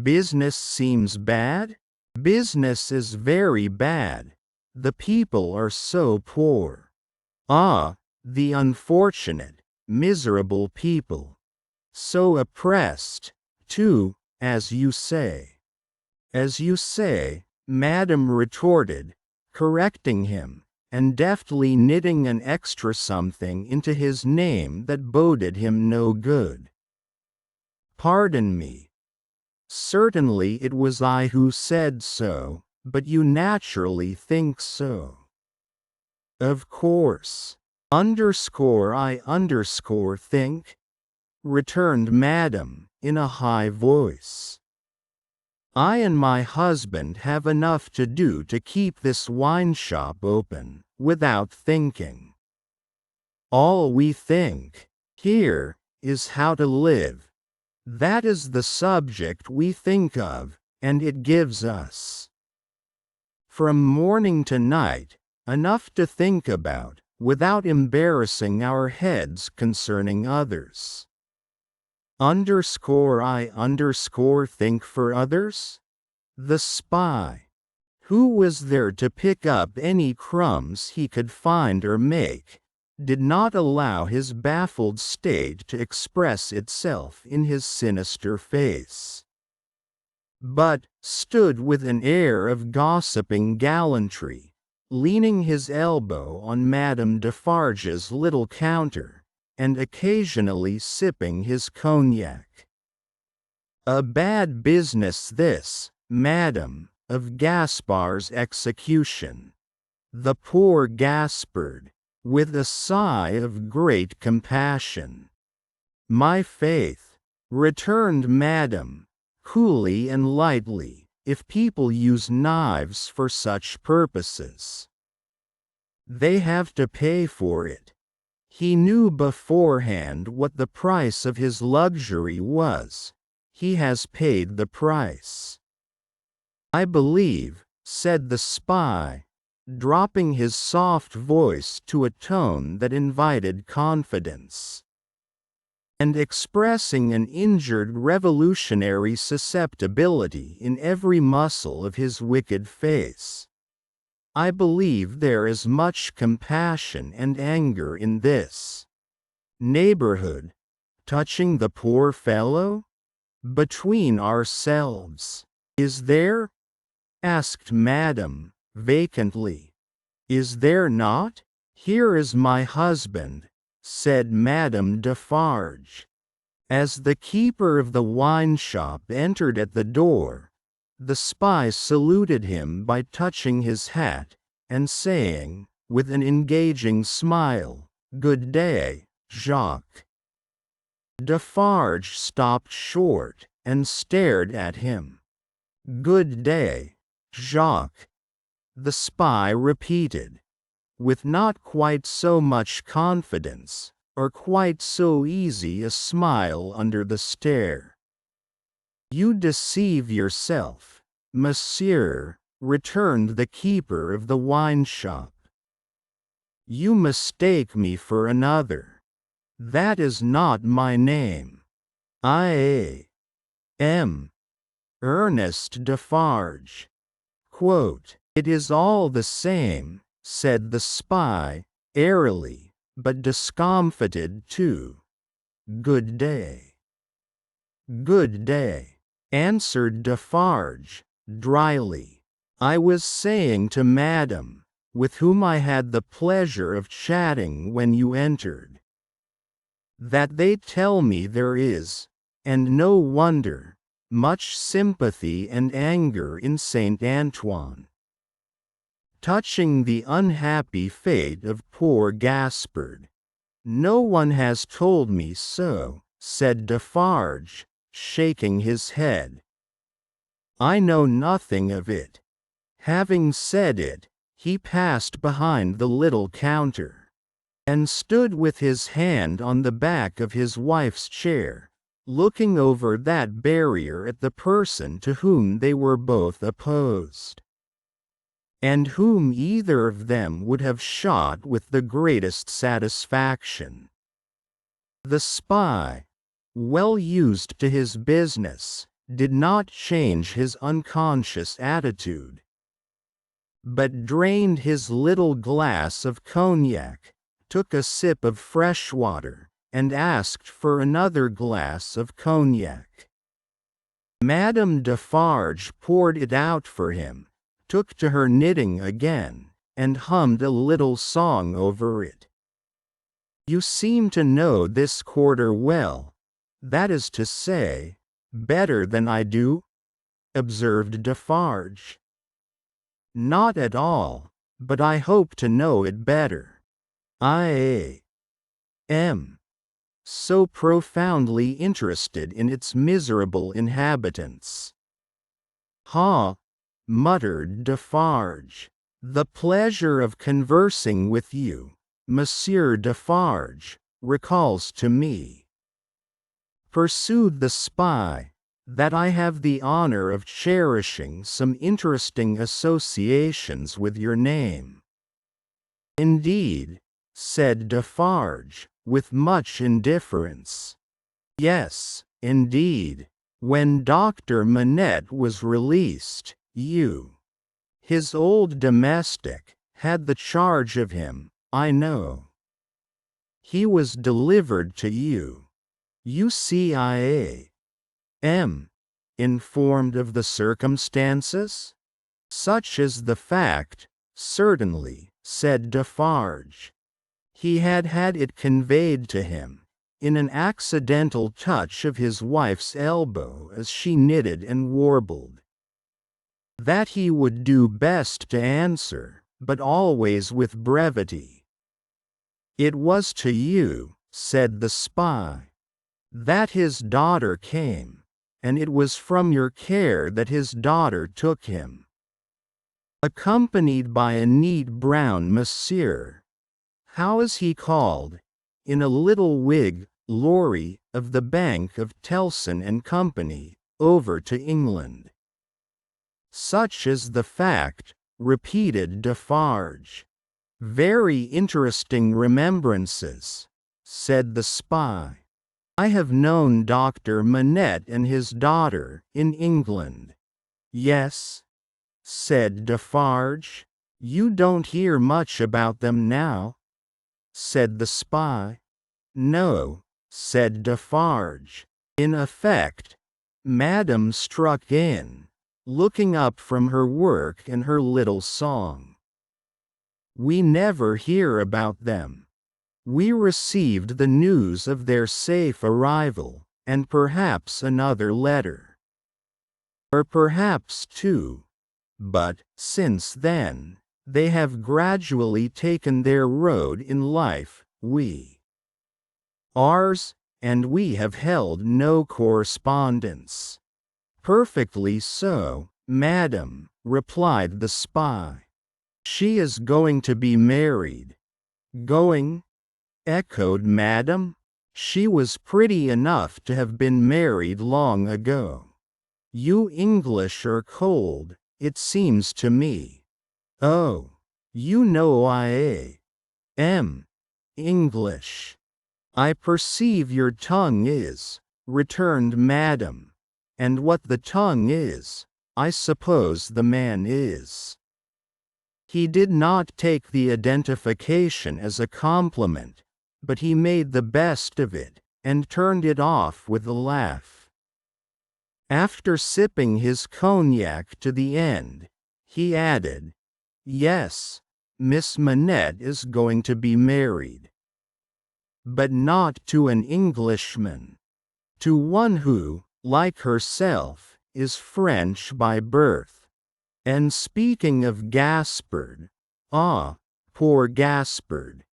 Business seems bad? Business is very bad. The people are so poor. Ah, the unfortunate, miserable people. So oppressed, too, as you say. As you say, Madame retorted, correcting him, and deftly knitting an extra something into his name that boded him no good. Pardon me. Certainly it was I who said so, but you naturally think so. Of course. I think, returned Madame, in a high voice. I and my husband have enough to do to keep this wine shop open, without thinking. All we think, here, is how to live. That is the subject we think of, and it gives us, from morning to night, enough to think about, without embarrassing our heads concerning others. I think for others? The spy. Who was there to pick up any crumbs he could find or make, did not allow his baffled state to express itself in his sinister face, but stood with an air of gossiping gallantry, leaning his elbow on Madame Defarge's little counter, and occasionally sipping his cognac. A bad business this, Madame, of Gaspard's execution. The poor Gaspard, with a sigh of great compassion. My faith, returned Madame, coolly and lightly, if people use knives for such purposes, they have to pay for it. He knew beforehand what the price of his luxury was. He has paid the price. I believe, said the spy, dropping his soft voice to a tone that invited confidence, and expressing an injured revolutionary susceptibility in every muscle of his wicked face. I believe there is much compassion and anger in this neighborhood, touching the poor fellow? Between ourselves, is there? Asked Madame, vacantly. Is there not? Here is my husband, said Madame Defarge. As the keeper of the wine shop entered at the door, the spy saluted him by touching his hat, and saying, with an engaging smile, "Good day, Jacques." Defarge stopped short, and stared at him. "Good day, Jacques," the spy repeated, with not quite so much confidence, or quite so easy a smile under the stare. "You deceive yourself, monsieur," returned the keeper of the wine shop. "You mistake me for another. That is not my name. I am Ernest Defarge." "It is all the same," said the spy, airily, but discomfited too. "Good day." "Good day," answered Defarge, dryly. "I was saying to Madame, with whom I had the pleasure of chatting when you entered, that they tell me there is, and no wonder, much sympathy and anger in Saint Antoine, touching the unhappy fate of poor Gaspard." "No one has told me so," said Defarge, shaking his head. "I know nothing of it." Having said it, he passed behind the little counter, and stood with his hand on the back of his wife's chair, looking over that barrier at the person to whom they were both opposed, and whom either of them would have shot with the greatest satisfaction. The spy, well used to his business, did not change his unconscious attitude, but drained his little glass of cognac, took a sip of fresh water, and asked for another glass of cognac. Madame Defarge poured it out for him, took to her knitting again, and hummed a little song over it. "You seem to know this quarter well, that is to say, better than I do?" observed Defarge. "Not at all, but I hope to know it better. I am so profoundly interested in its miserable inhabitants." "Ha!" muttered Defarge. "The pleasure of conversing with you, Monsieur Defarge, recalls to me," pursued the spy, "that I have the honor of cherishing some interesting associations with your name." "Indeed," said Defarge, with much indifference. "Yes, indeed. When Dr. Manette was released, you, his old domestic, had the charge of him, I know. He was delivered to you. You see I am informed of the circumstances?" "Such is the fact, certainly," said Defarge. He had had it conveyed to him, in an accidental touch of his wife's elbow as she knitted and warbled, that he would do best to answer, but always with brevity. "It was to you," said the spy, "that his daughter came, and it was from your care that his daughter took him, accompanied by a neat brown monsieur, how is he called, in a little wig, lorry, of the Bank of Telson and Company, over to England." "Such is the fact," repeated Defarge. "Very interesting remembrances," said the spy. "I have known Dr. Manette and his daughter, in England." "Yes?" said Defarge. "You don't hear much about them now?" said the spy. "No," said Defarge. In effect, Madame struck in, looking up from her work and her little song. "We never hear about them. We received the news of their safe arrival, and perhaps another letter. Or perhaps two. But, since then, they have gradually taken their road in life, ours, and we have held no correspondence. Perfectly so, madam, replied the spy. She is going to be married. Going? Echoed madam. She was pretty enough to have been married long ago. You English are cold, it seems to me. Oh, you know I am English. I perceive your tongue is, returned madam. And what the tongue is, I suppose the man is. He did not take the identification as a compliment, but he made the best of it, and turned it off with a laugh. After sipping his cognac to the end, he added, "Yes, Miss Manette is going to be married. But not to an Englishman. To one who, like herself, is French by birth. And speaking of Gaspard, ah, poor Gaspard.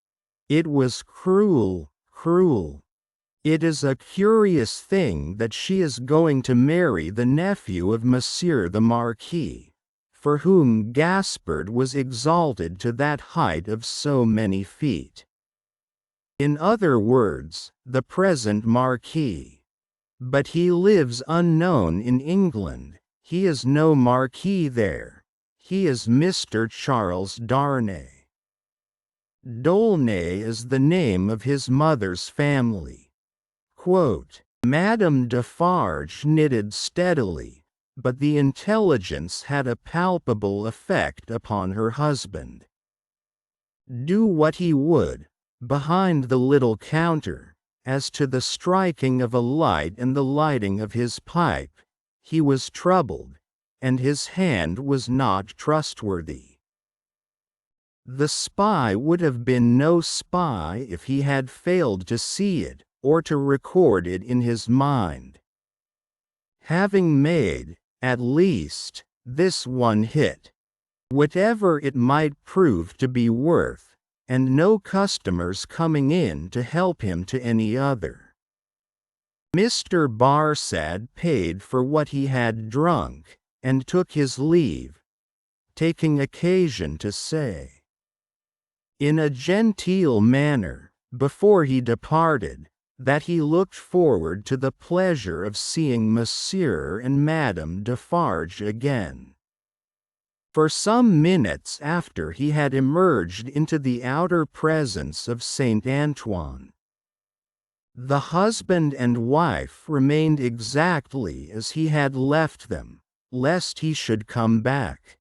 It was cruel, cruel. It is a curious thing that she is going to marry the nephew of Monsieur the Marquis, for whom Gaspard was exalted to that height of so many feet. In other words, the present Marquis. But he lives unknown in England, he is no Marquis there, he is Mr. Charles Darnay. D'Aulnay is the name of his mother's family." Quote, Madame Defarge knitted steadily, but the intelligence had a palpable effect upon her husband. Do what he would, behind the little counter, as to the striking of a light and the lighting of his pipe, he was troubled, and his hand was not trustworthy. The spy would have been no spy if he had failed to see it, or to record it in his mind. Having made, at least, this one hit, whatever it might prove to be worth, and no customers coming in to help him to any other, Mr. Barsad paid for what he had drunk, and took his leave, taking occasion to say, in a genteel manner, before he departed, that he looked forward to the pleasure of seeing Monsieur and Madame Defarge again. For some minutes after he had emerged into the outer presence of Saint Antoine, the husband and wife remained exactly as he had left them, lest he should come back.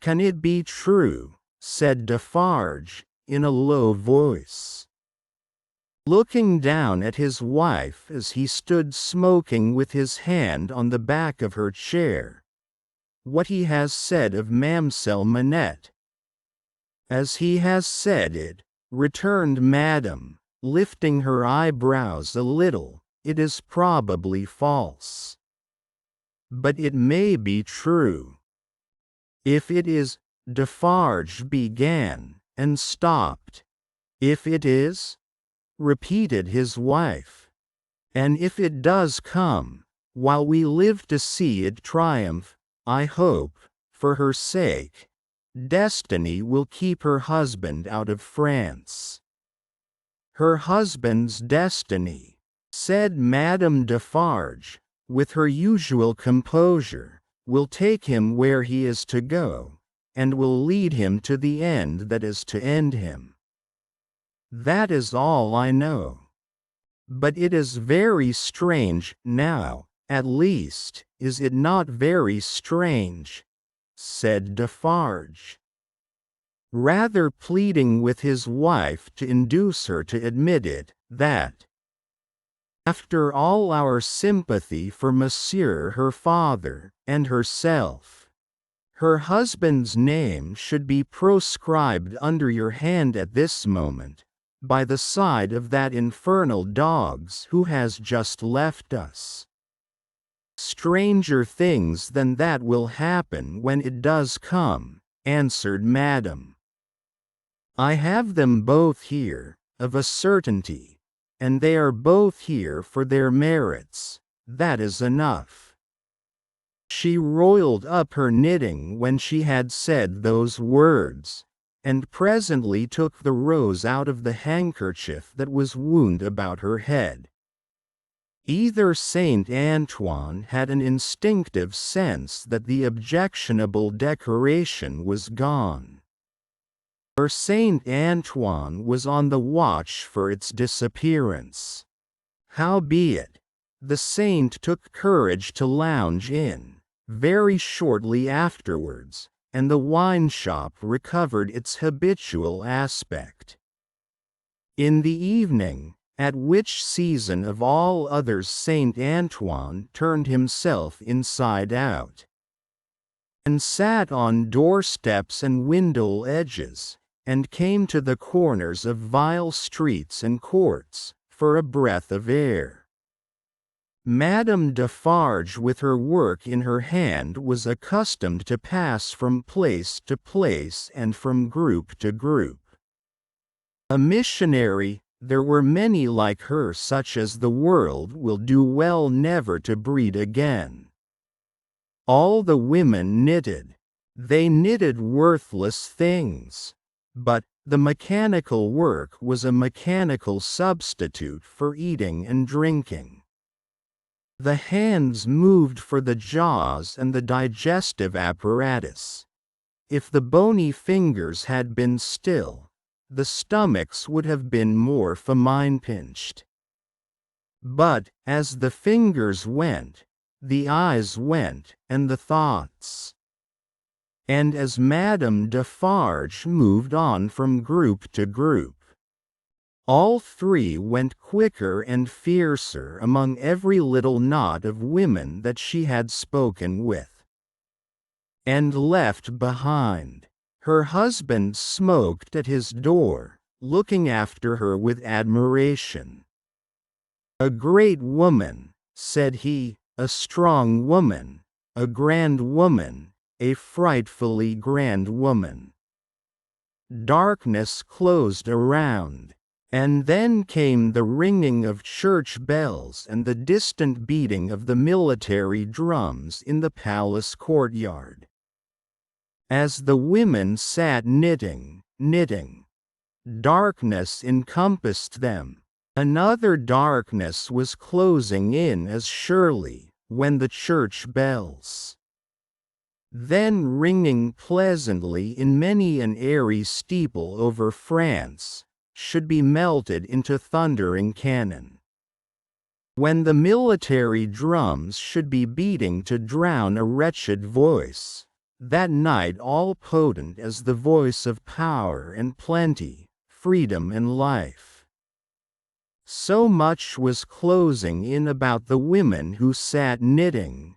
"Can it be true?" said Defarge, in a low voice, looking down at his wife as he stood smoking with his hand on the back of her chair, "what he has said of Mamselle Manette?" "As he has said it," returned Madame, lifting her eyebrows a little, "it is probably false. But it may be true." "If it is," Defarge began, and stopped. "If it is?" repeated his wife. "And if it does come, while we live to see it triumph, I hope, for her sake, Destiny will keep her husband out of France." "Her husband's destiny," said Madame Defarge, with her usual composure, "will take him where he is to go, and will lead him to the end that is to end him. That is all I know. But it is very strange, now, at least, is it not very strange?" said Defarge, rather pleading with his wife to induce her to admit it, that, after all our sympathy for Monsieur her father, and herself, her husband's name should be proscribed under your hand at this moment, by the side of that infernal dogs who has just left us. Stranger things than that will happen when it does come, answered Madame. I have them both here, of a certainty, and they are both here for their merits, that is enough. She rolled up her knitting when she had said those words, and presently took the rose out of the handkerchief that was wound about her head. Either Saint Antoine had an instinctive sense that the objectionable decoration was gone, or Saint Antoine was on the watch for its disappearance. Howbeit, the saint took courage to lounge in, very shortly afterwards, and the wine-shop recovered its habitual aspect. In the evening, at which season of all others Saint Antoine turned himself inside out, and sat on doorsteps and window edges, and came to the corners of vile streets and courts, for a breath of air. Madame Defarge with her work in her hand was accustomed to pass from place to place and from group to group. A missionary, there were many like her such as the world will do well never to breed again. All the women knitted. They knitted worthless things. But the mechanical work was a mechanical substitute for eating and drinking. The hands moved for the jaws and the digestive apparatus. If the bony fingers had been still, the stomachs would have been more famine-pinched. But, as the fingers went, the eyes went, and the thoughts. And as Madame Defarge moved on from group to group, all three went quicker and fiercer among every little knot of women that she had spoken with, and left behind. Her husband smoked at his door, looking after her with admiration. "A great woman," said he, "a strong woman, a grand woman, a frightfully grand woman." Darkness closed around, and then came the ringing of church bells and the distant beating of the military drums in the palace courtyard. As the women sat knitting, darkness encompassed them. Another darkness was closing in as surely, when the church bells, then ringing pleasantly in many an airy steeple over France, should be melted into thundering cannon. When the military drums should be beating to drown a wretched voice, that night all potent as the voice of power and plenty, freedom and life. So much was closing in about the women who sat knitting,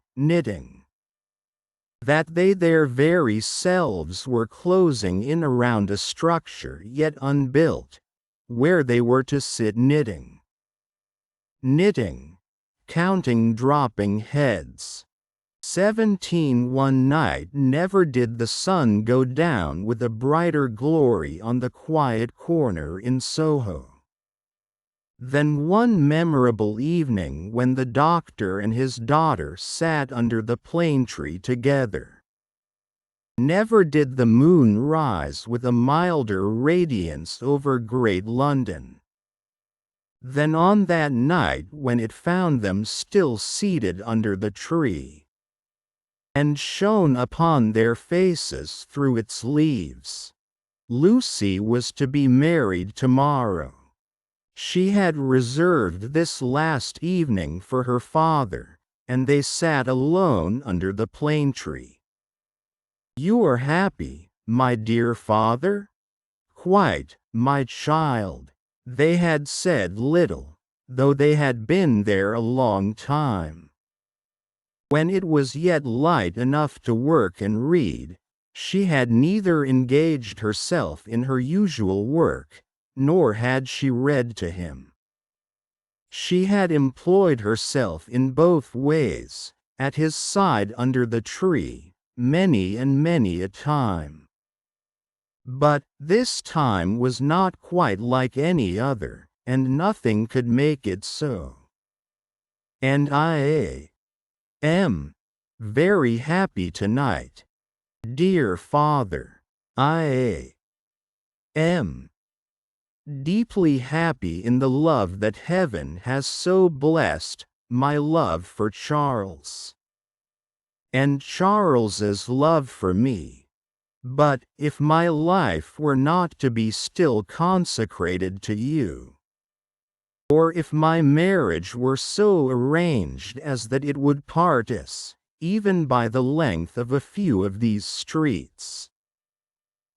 that they their very selves were closing in around a structure yet unbuilt, where they were to sit knitting, counting dropping heads. 17 One night never did the sun go down with a brighter glory on the quiet corner in Soho than one memorable evening when the doctor and his daughter sat under the plane tree together. Never did the moon rise with a milder radiance over great London than on that night when it found them still seated under the tree, and shone upon their faces through its leaves. Lucy was to be married tomorrow. She had reserved this last evening for her father, and they sat alone under the plane tree. "You are happy, my dear father?" "Quite, my child." They had said little, though they had been there a long time. When it was yet light enough to work and read, she had neither engaged herself in her usual work, nor had she read to him. She had employed herself in both ways, at his side under the tree, many and many a time. But this time was not quite like any other, and nothing could make it so. And I am very happy tonight, dear father. I am deeply happy in the love that heaven has so blessed my love for Charles, and Charles's love for me. But if my life were not to be still consecrated to you, or if my marriage were so arranged as that it would part us, even by the length of a few of these streets,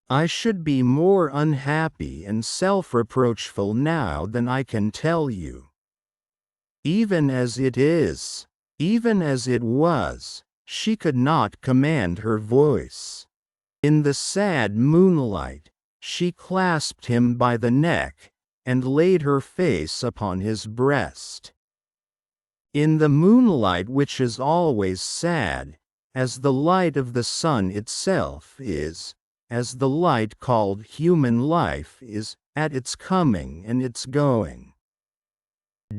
I should be more unhappy and self-reproachful now than I can tell you. Even as it is, even as it was, she could not command her voice. In the sad moonlight, she clasped him by the neck, and laid her face upon his breast. In the moonlight, which is always sad, as the light of the sun itself is, as the light called human life is, at its coming and its going.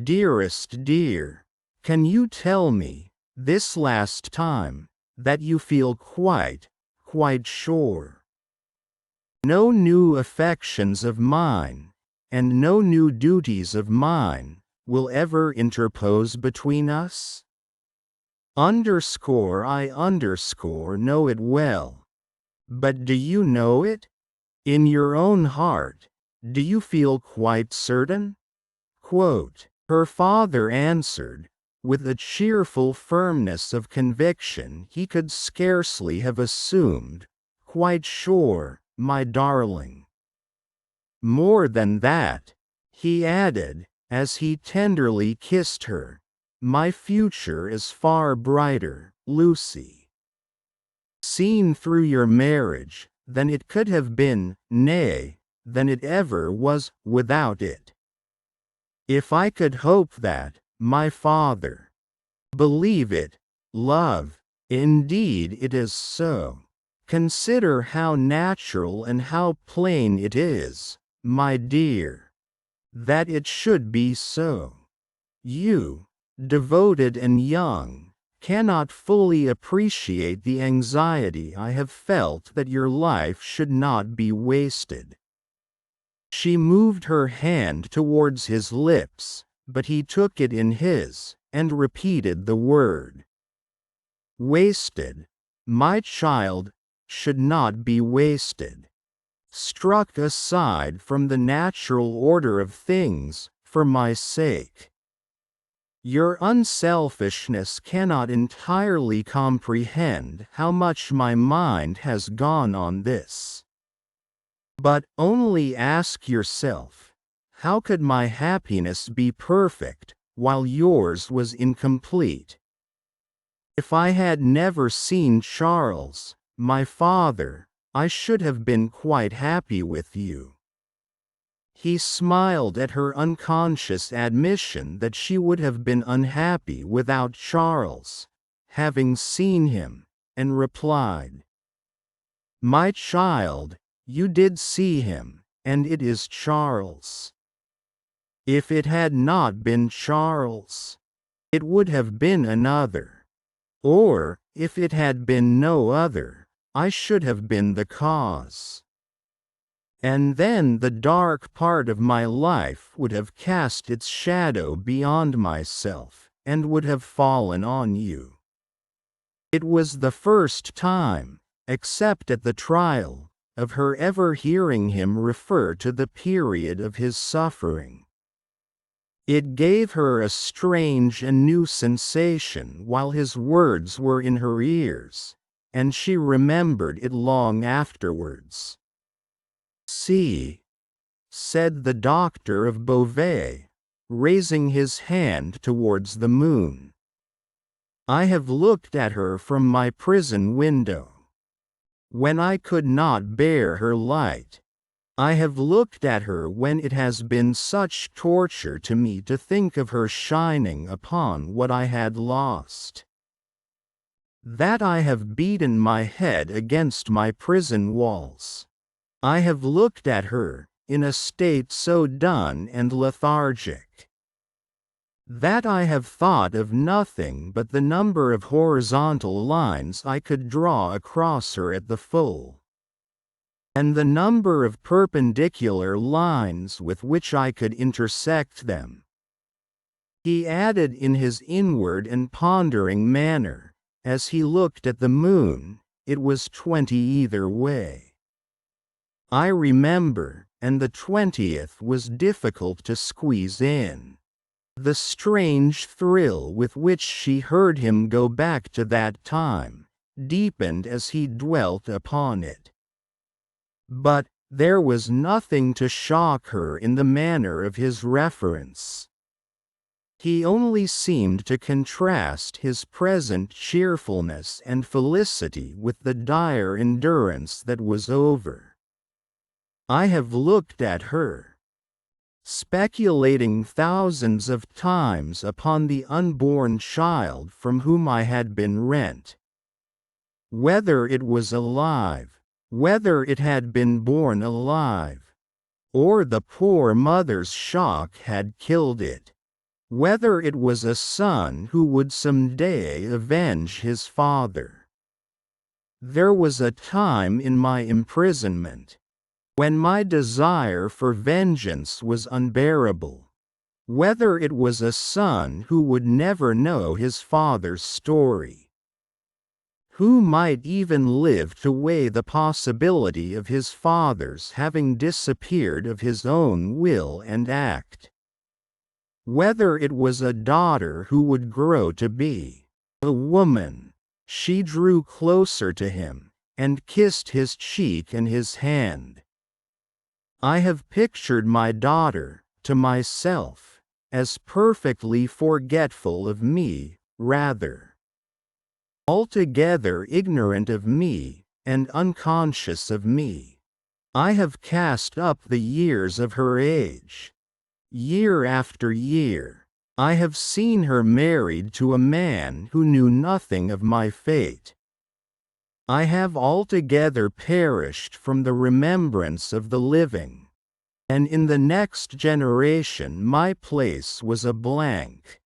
Dearest dear, can you tell me, this last time, that you feel quite sure? No new affections of mine, and no new duties of mine, will ever interpose between us? I know it well. But do you know it? In your own heart, do you feel quite certain? Her father answered, with a cheerful firmness of conviction he could scarcely have assumed, quite sure, my darling. More than that, he added, as he tenderly kissed her, my future is far brighter, Lucy, seen through your marriage, than it could have been, nay, than it ever was without it. If I could hope that, my father. Believe it, love, indeed it is so. Consider how natural and how plain it is, my dear, that it should be so. You, devoted and young, cannot fully appreciate the anxiety I have felt that your life should not be wasted. She moved her hand towards his lips, but he took it in his, and repeated the word. Wasted, my child, should not be wasted. Struck aside from the natural order of things, for my sake. Your unselfishness cannot entirely comprehend how much my mind has gone on this. But only ask yourself, how could my happiness be perfect, while yours was incomplete? If I had never seen Charles, my father, I should have been quite happy with you. He smiled at her unconscious admission that she would have been unhappy without Charles, having seen him, and replied, my child, you did see him, and it is Charles. If it had not been Charles, it would have been another. Or, if it had been no other, I should have been the cause. And then the dark part of my life would have cast its shadow beyond myself, and would have fallen on you. It was the first time, except at the trial, of her ever hearing him refer to the period of his suffering. It gave her a strange and new sensation while his words were in her ears, and she remembered it long afterwards. See, said the doctor of Beauvais, raising his hand towards the moon. I have looked at her from my prison window. When I could not bear her light, I have looked at her when it has been such torture to me to think of her shining upon what I had lost, that I have beaten my head against my prison walls. I have looked at her, in a state so done and lethargic, that I have thought of nothing but the number of horizontal lines I could draw across her at the full, and the number of perpendicular lines with which I could intersect them. He added in his inward and pondering manner, as he looked at the moon, it was 20 either way. I remember, and the 20th was difficult to squeeze in. The strange thrill with which she heard him go back to that time, deepened as he dwelt upon it. But there was nothing to shock her in the manner of his reference. He only seemed to contrast his present cheerfulness and felicity with the dire endurance that was over. I have looked at her, speculating thousands of times upon the unborn child from whom I had been rent. Whether it was alive, whether it had been born alive, or the poor mother's shock had killed it, whether it was a son who would some day avenge his father. There was a time in my imprisonment when my desire for vengeance was unbearable, whether it was a son who would never know his father's story, who might even live to weigh the possibility of his father's having disappeared of his own will and act, whether it was a daughter who would grow to be a woman. She drew closer to him, and kissed his cheek and his hand. I have pictured my daughter, to myself, as perfectly forgetful of me, rather altogether ignorant of me, and unconscious of me. I have cast up the years of her age. Year after year, I have seen her married to a man who knew nothing of my fate. I have altogether perished from the remembrance of the living, and in the next generation my place was a blank.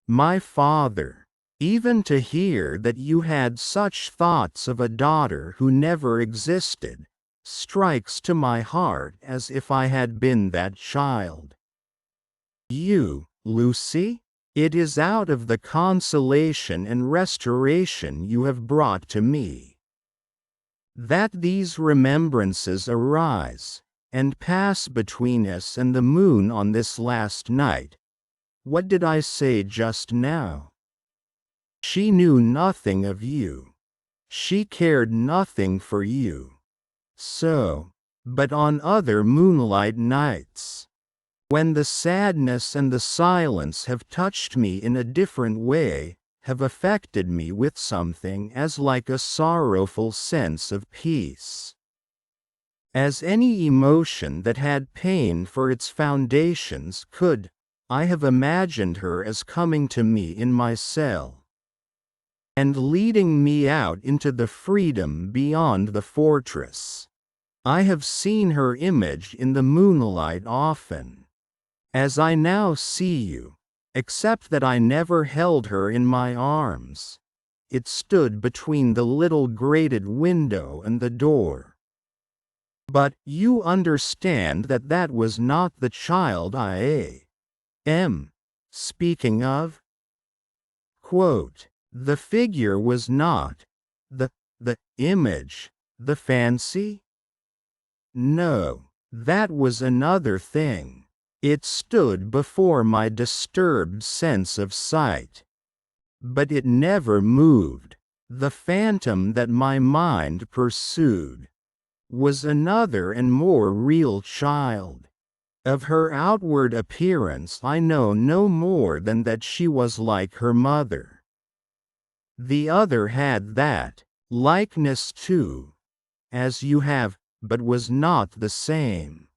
My father, even to hear that you had such thoughts of a daughter who never existed, strikes to my heart as if I had been that child. You, Lucy? It is out of the consolation and restoration you have brought to me that these remembrances arise, and pass between us and the moon on this last night. What did I say just now? She knew nothing of you. She cared nothing for you. So, but on other moonlight nights, when the sadness and the silence have touched me in a different way, have affected me with something as like a sorrowful sense of peace as any emotion that had pain for its foundations could, I have imagined her as coming to me in my cell, and leading me out into the freedom beyond the fortress. I have seen her image in the moonlight often, as I now see you, except that I never held her in my arms. It stood between the little grated window and the door. But you understand that that was not the child I am speaking of? Quote, the figure was not the image, the fancy? No, that was another thing. It stood before my disturbed sense of sight. But it never moved. The phantom that my mind pursued was another and more real child. Of her outward appearance I know no more than that she was like her mother. The other had that likeness too, as you have but was not the same.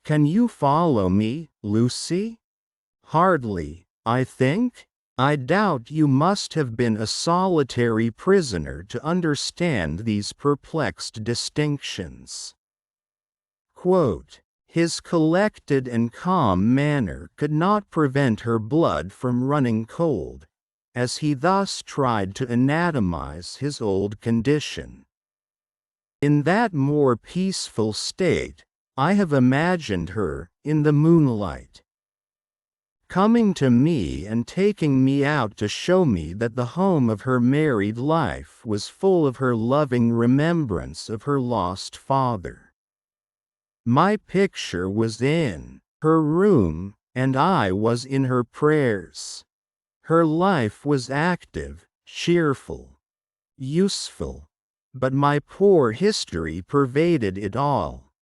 Can you follow me, Lucy? Hardly, I think. I doubt you must have been a solitary prisoner to understand these perplexed distinctions. Quote, his collected and calm manner could not prevent her blood from running cold, as he thus tried to anatomize his old condition. In that more peaceful state, I have imagined her, in the moonlight, coming to me and taking me out to show me that the home of her married life was full of her loving remembrance of her lost father. My picture was in her room, and I was in her prayers. Her life was active, cheerful, useful, but my poor history pervaded it all.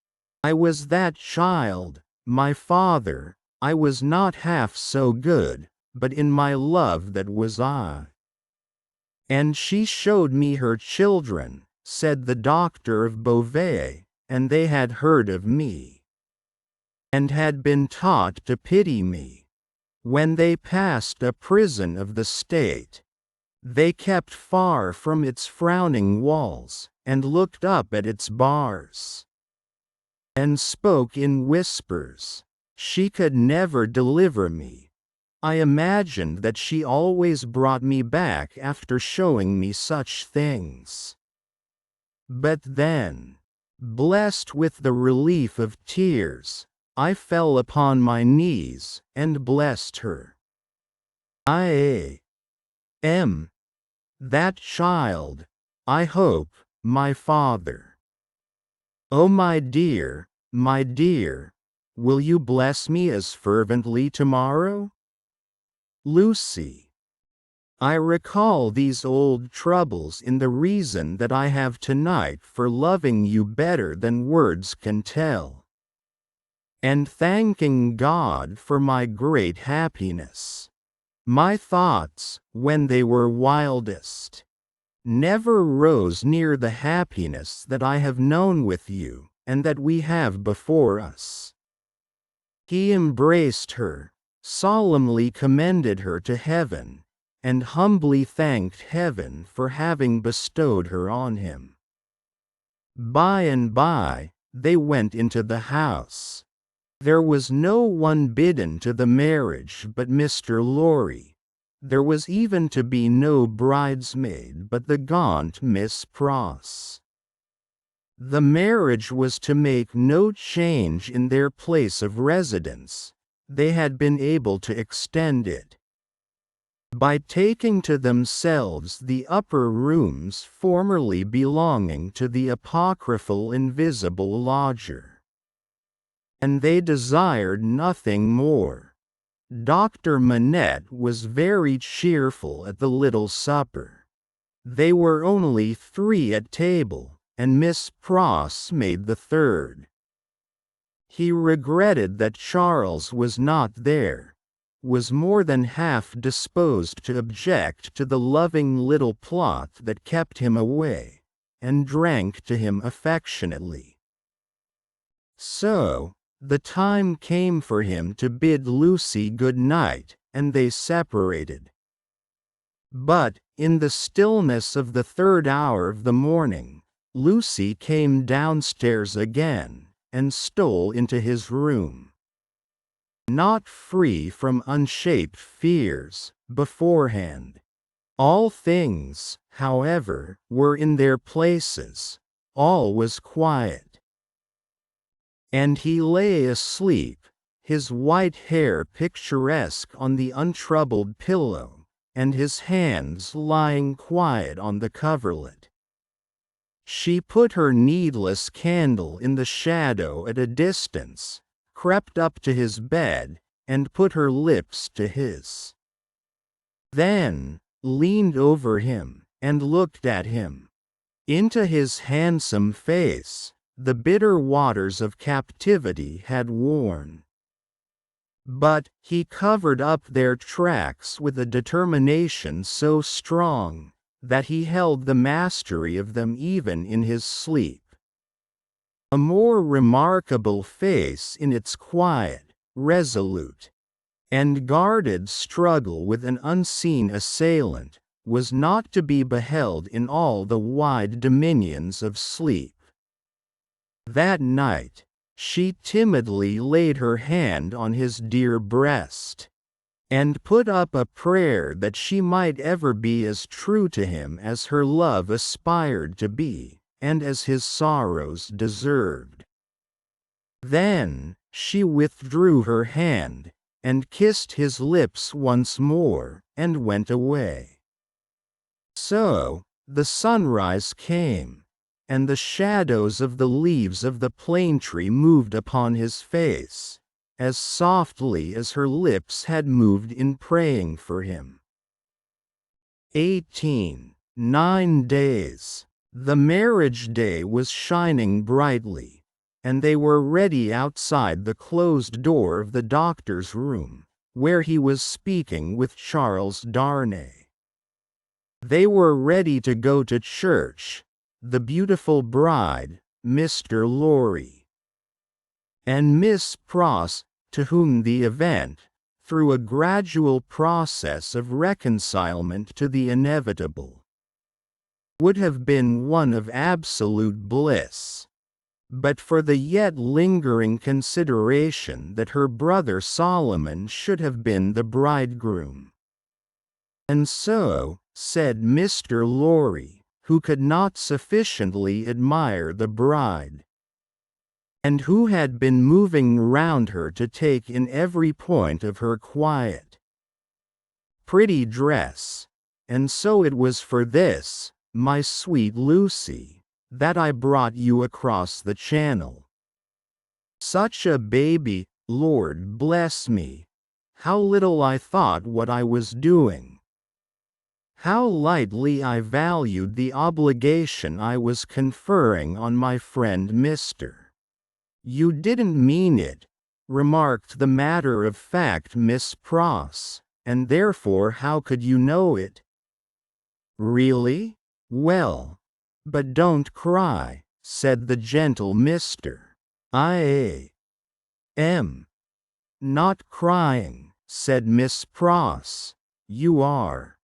I was that child, my father. I was not half so good, but in my love that was I. And she showed me her children, said the doctor of Beauvais, and they had heard of me, and had been taught to pity me. When they passed a prison of the state, they kept far from its frowning walls, and looked up at its bars, and spoke in whispers. She could never deliver me. I imagined that she always brought me back after showing me such things. But then, blessed with the relief of tears, I fell upon my knees and blessed her. I am that child, I hope, my father. Oh my dear, will you bless me as fervently tomorrow? Lucy. I recall these old troubles in the reason that I have tonight for loving you better than words can tell, and thanking God for my great happiness. My thoughts, when they were wildest, never rose near the happiness that I have known with you, and that we have before us. He embraced her, solemnly commended her to heaven, and humbly thanked heaven for having bestowed her on him. By and by, they went into the house. There was no one bidden to the marriage but Mr. Lorry. There was even to be no bridesmaid but the gaunt Miss Pross. The marriage was to make no change in their place of residence. They had been able to extend it by taking to themselves the upper rooms formerly belonging to the apocryphal invisible lodger. And they desired nothing more. Dr. Manette was very cheerful at the little supper. They were only 3 at table, and Miss Pross made the 3rd. He regretted that Charles was not there, was more than half disposed to object to the loving little plot that kept him away, and drank to him affectionately. So, the time came for him to bid Lucy good night, and they separated. But, in the stillness of the 3rd hour of the morning, Lucy came downstairs again, and stole into his room. Not free from unshaped fears, beforehand. All things, however, were in their places, all was quiet. And he lay asleep, his white hair picturesque on the untroubled pillow, and his hands lying quiet on the coverlet. She put her needless candle in the shadow at a distance, crept up to his bed, and put her lips to his. Then, leaned over him, and looked at him. Into his handsome face, the bitter waters of captivity had worn. But, he covered up their tracks with a determination so strong, that he held the mastery of them even in his sleep. A more remarkable face in its quiet, resolute, and guarded struggle with an unseen assailant was not to be beheld in all the wide dominions of sleep. That night, she timidly laid her hand on his dear breast, and put up a prayer that she might ever be as true to him as her love aspired to be, and as his sorrows deserved. Then, she withdrew her hand, and kissed his lips once more, and went away. So, the sunrise came, and the shadows of the leaves of the plane tree moved upon his face, as softly as her lips had moved in praying for him. 9 days. The marriage day was shining brightly, and they were ready outside the closed door of the doctor's room, where he was speaking with Charles Darnay. They were ready to go to church, the beautiful bride, Mr. Lorry, and Miss Pross, to whom the event, through a gradual process of reconcilement to the inevitable, would have been one of absolute bliss, but for the yet lingering consideration that her brother Solomon should have been the bridegroom. And so, said Mr. Lorry, who could not sufficiently admire the bride, and who had been moving round her to take in every point of her quiet, pretty dress, and so it was for this, my sweet Lucy, that I brought you across the channel. Such a baby, Lord bless me! How little I thought what I was doing! How lightly I valued the obligation I was conferring on my friend Mr. You didn't mean it, remarked the matter-of-fact Miss Pross, and therefore how could you know it? Really? Well, but don't cry, said the gentle Mr. I am not crying, said Miss Pross. You are.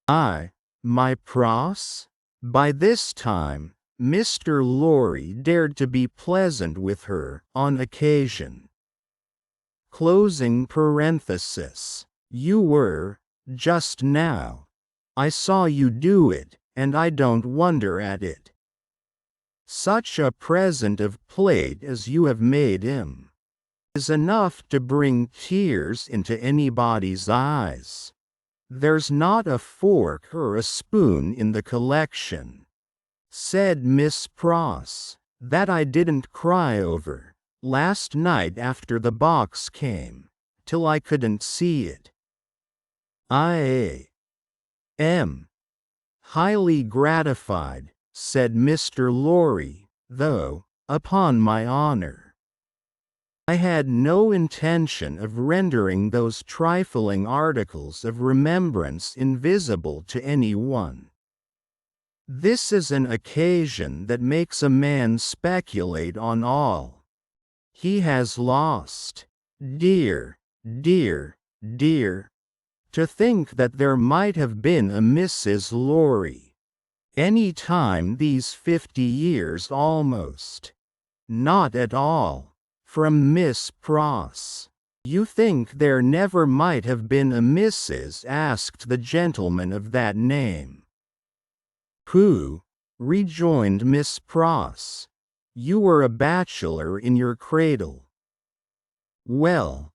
My Pross? By this time, Mr. Lorry dared to be pleasant with her, on occasion. Closing parenthesis. You were, just now. I saw you do it, and I don't wonder at it. Such a present of plate as you have made him is enough to bring tears into anybody's eyes. There's not a fork or a spoon in the collection, said Miss Pross, that I didn't cry over, last night after the box came, till I couldn't see it. I am highly gratified, said Mr. Lorry, though, upon my honor, I had no intention of rendering those trifling articles of remembrance invisible to any one. This is an occasion that makes a man speculate on all he has lost. Dear, dear, dear, to think that there might have been a Mrs. Lorry any time these 50 years almost. Not at all. From Miss Pross. You think there never might have been a Mrs. asked the gentleman of that name. Who? Rejoined Miss Pross. You were a bachelor in your cradle. Well,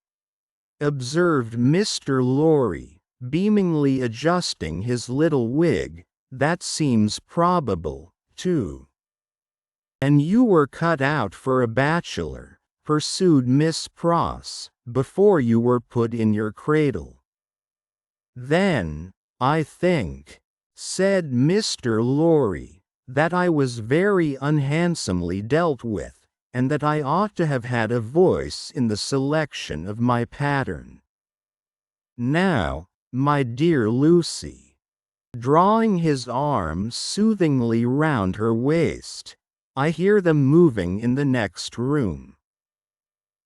observed Mr. Lorry, beamingly adjusting his little wig, that seems probable, too. And you were cut out for a bachelor, pursued Miss Pross, before you were put in your cradle. Then, I think, said Mr. Lorry, that I was very unhandsomely dealt with, and that I ought to have had a voice in the selection of my pattern. Now, my dear Lucy, drawing his arm soothingly round her waist, I hear them moving in the next room.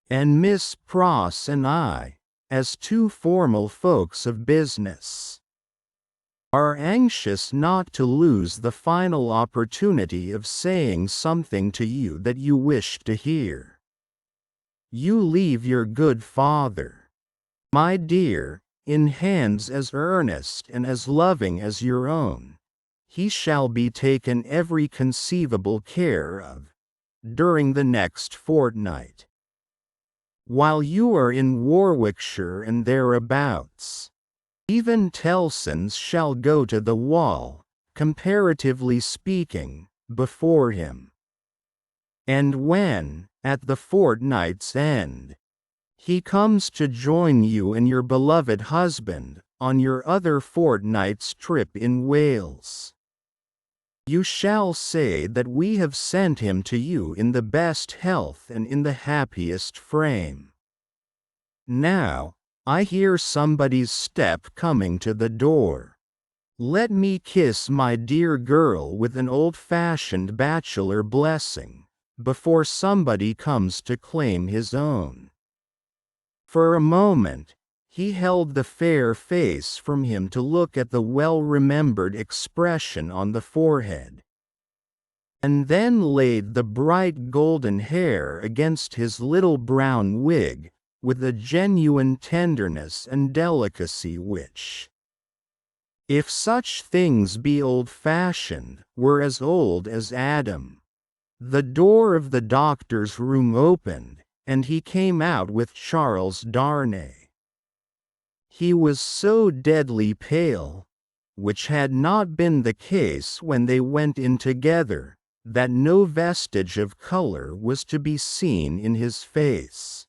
And Miss Pross and I, as two formal folks of business, are anxious not to lose the final opportunity of saying something to you that you wish to hear. You leave your good father, my dear, in hands as earnest and as loving as your own. He shall be taken every conceivable care of during the next fortnight, while you are in Warwickshire and thereabouts. Even Tellson's shall go to the wall, comparatively speaking, before him. And when, at the fortnight's end, he comes to join you and your beloved husband on your other fortnight's trip in Wales, you shall say that we have sent him to you in the best health and in the happiest frame. Now, I hear somebody's step coming to the door. Let me kiss my dear girl with an old-fashioned bachelor blessing, before somebody comes to claim his own. For a moment, he held the fair face from him to look at the well-remembered expression on the forehead, and then laid the bright golden hair against his little brown wig, with a genuine tenderness and delicacy which, if such things be old-fashioned, were as old as Adam. The door of the doctor's room opened, and he came out with Charles Darnay. He was so deadly pale, which had not been the case when they went in together, that no vestige of color was to be seen in his face.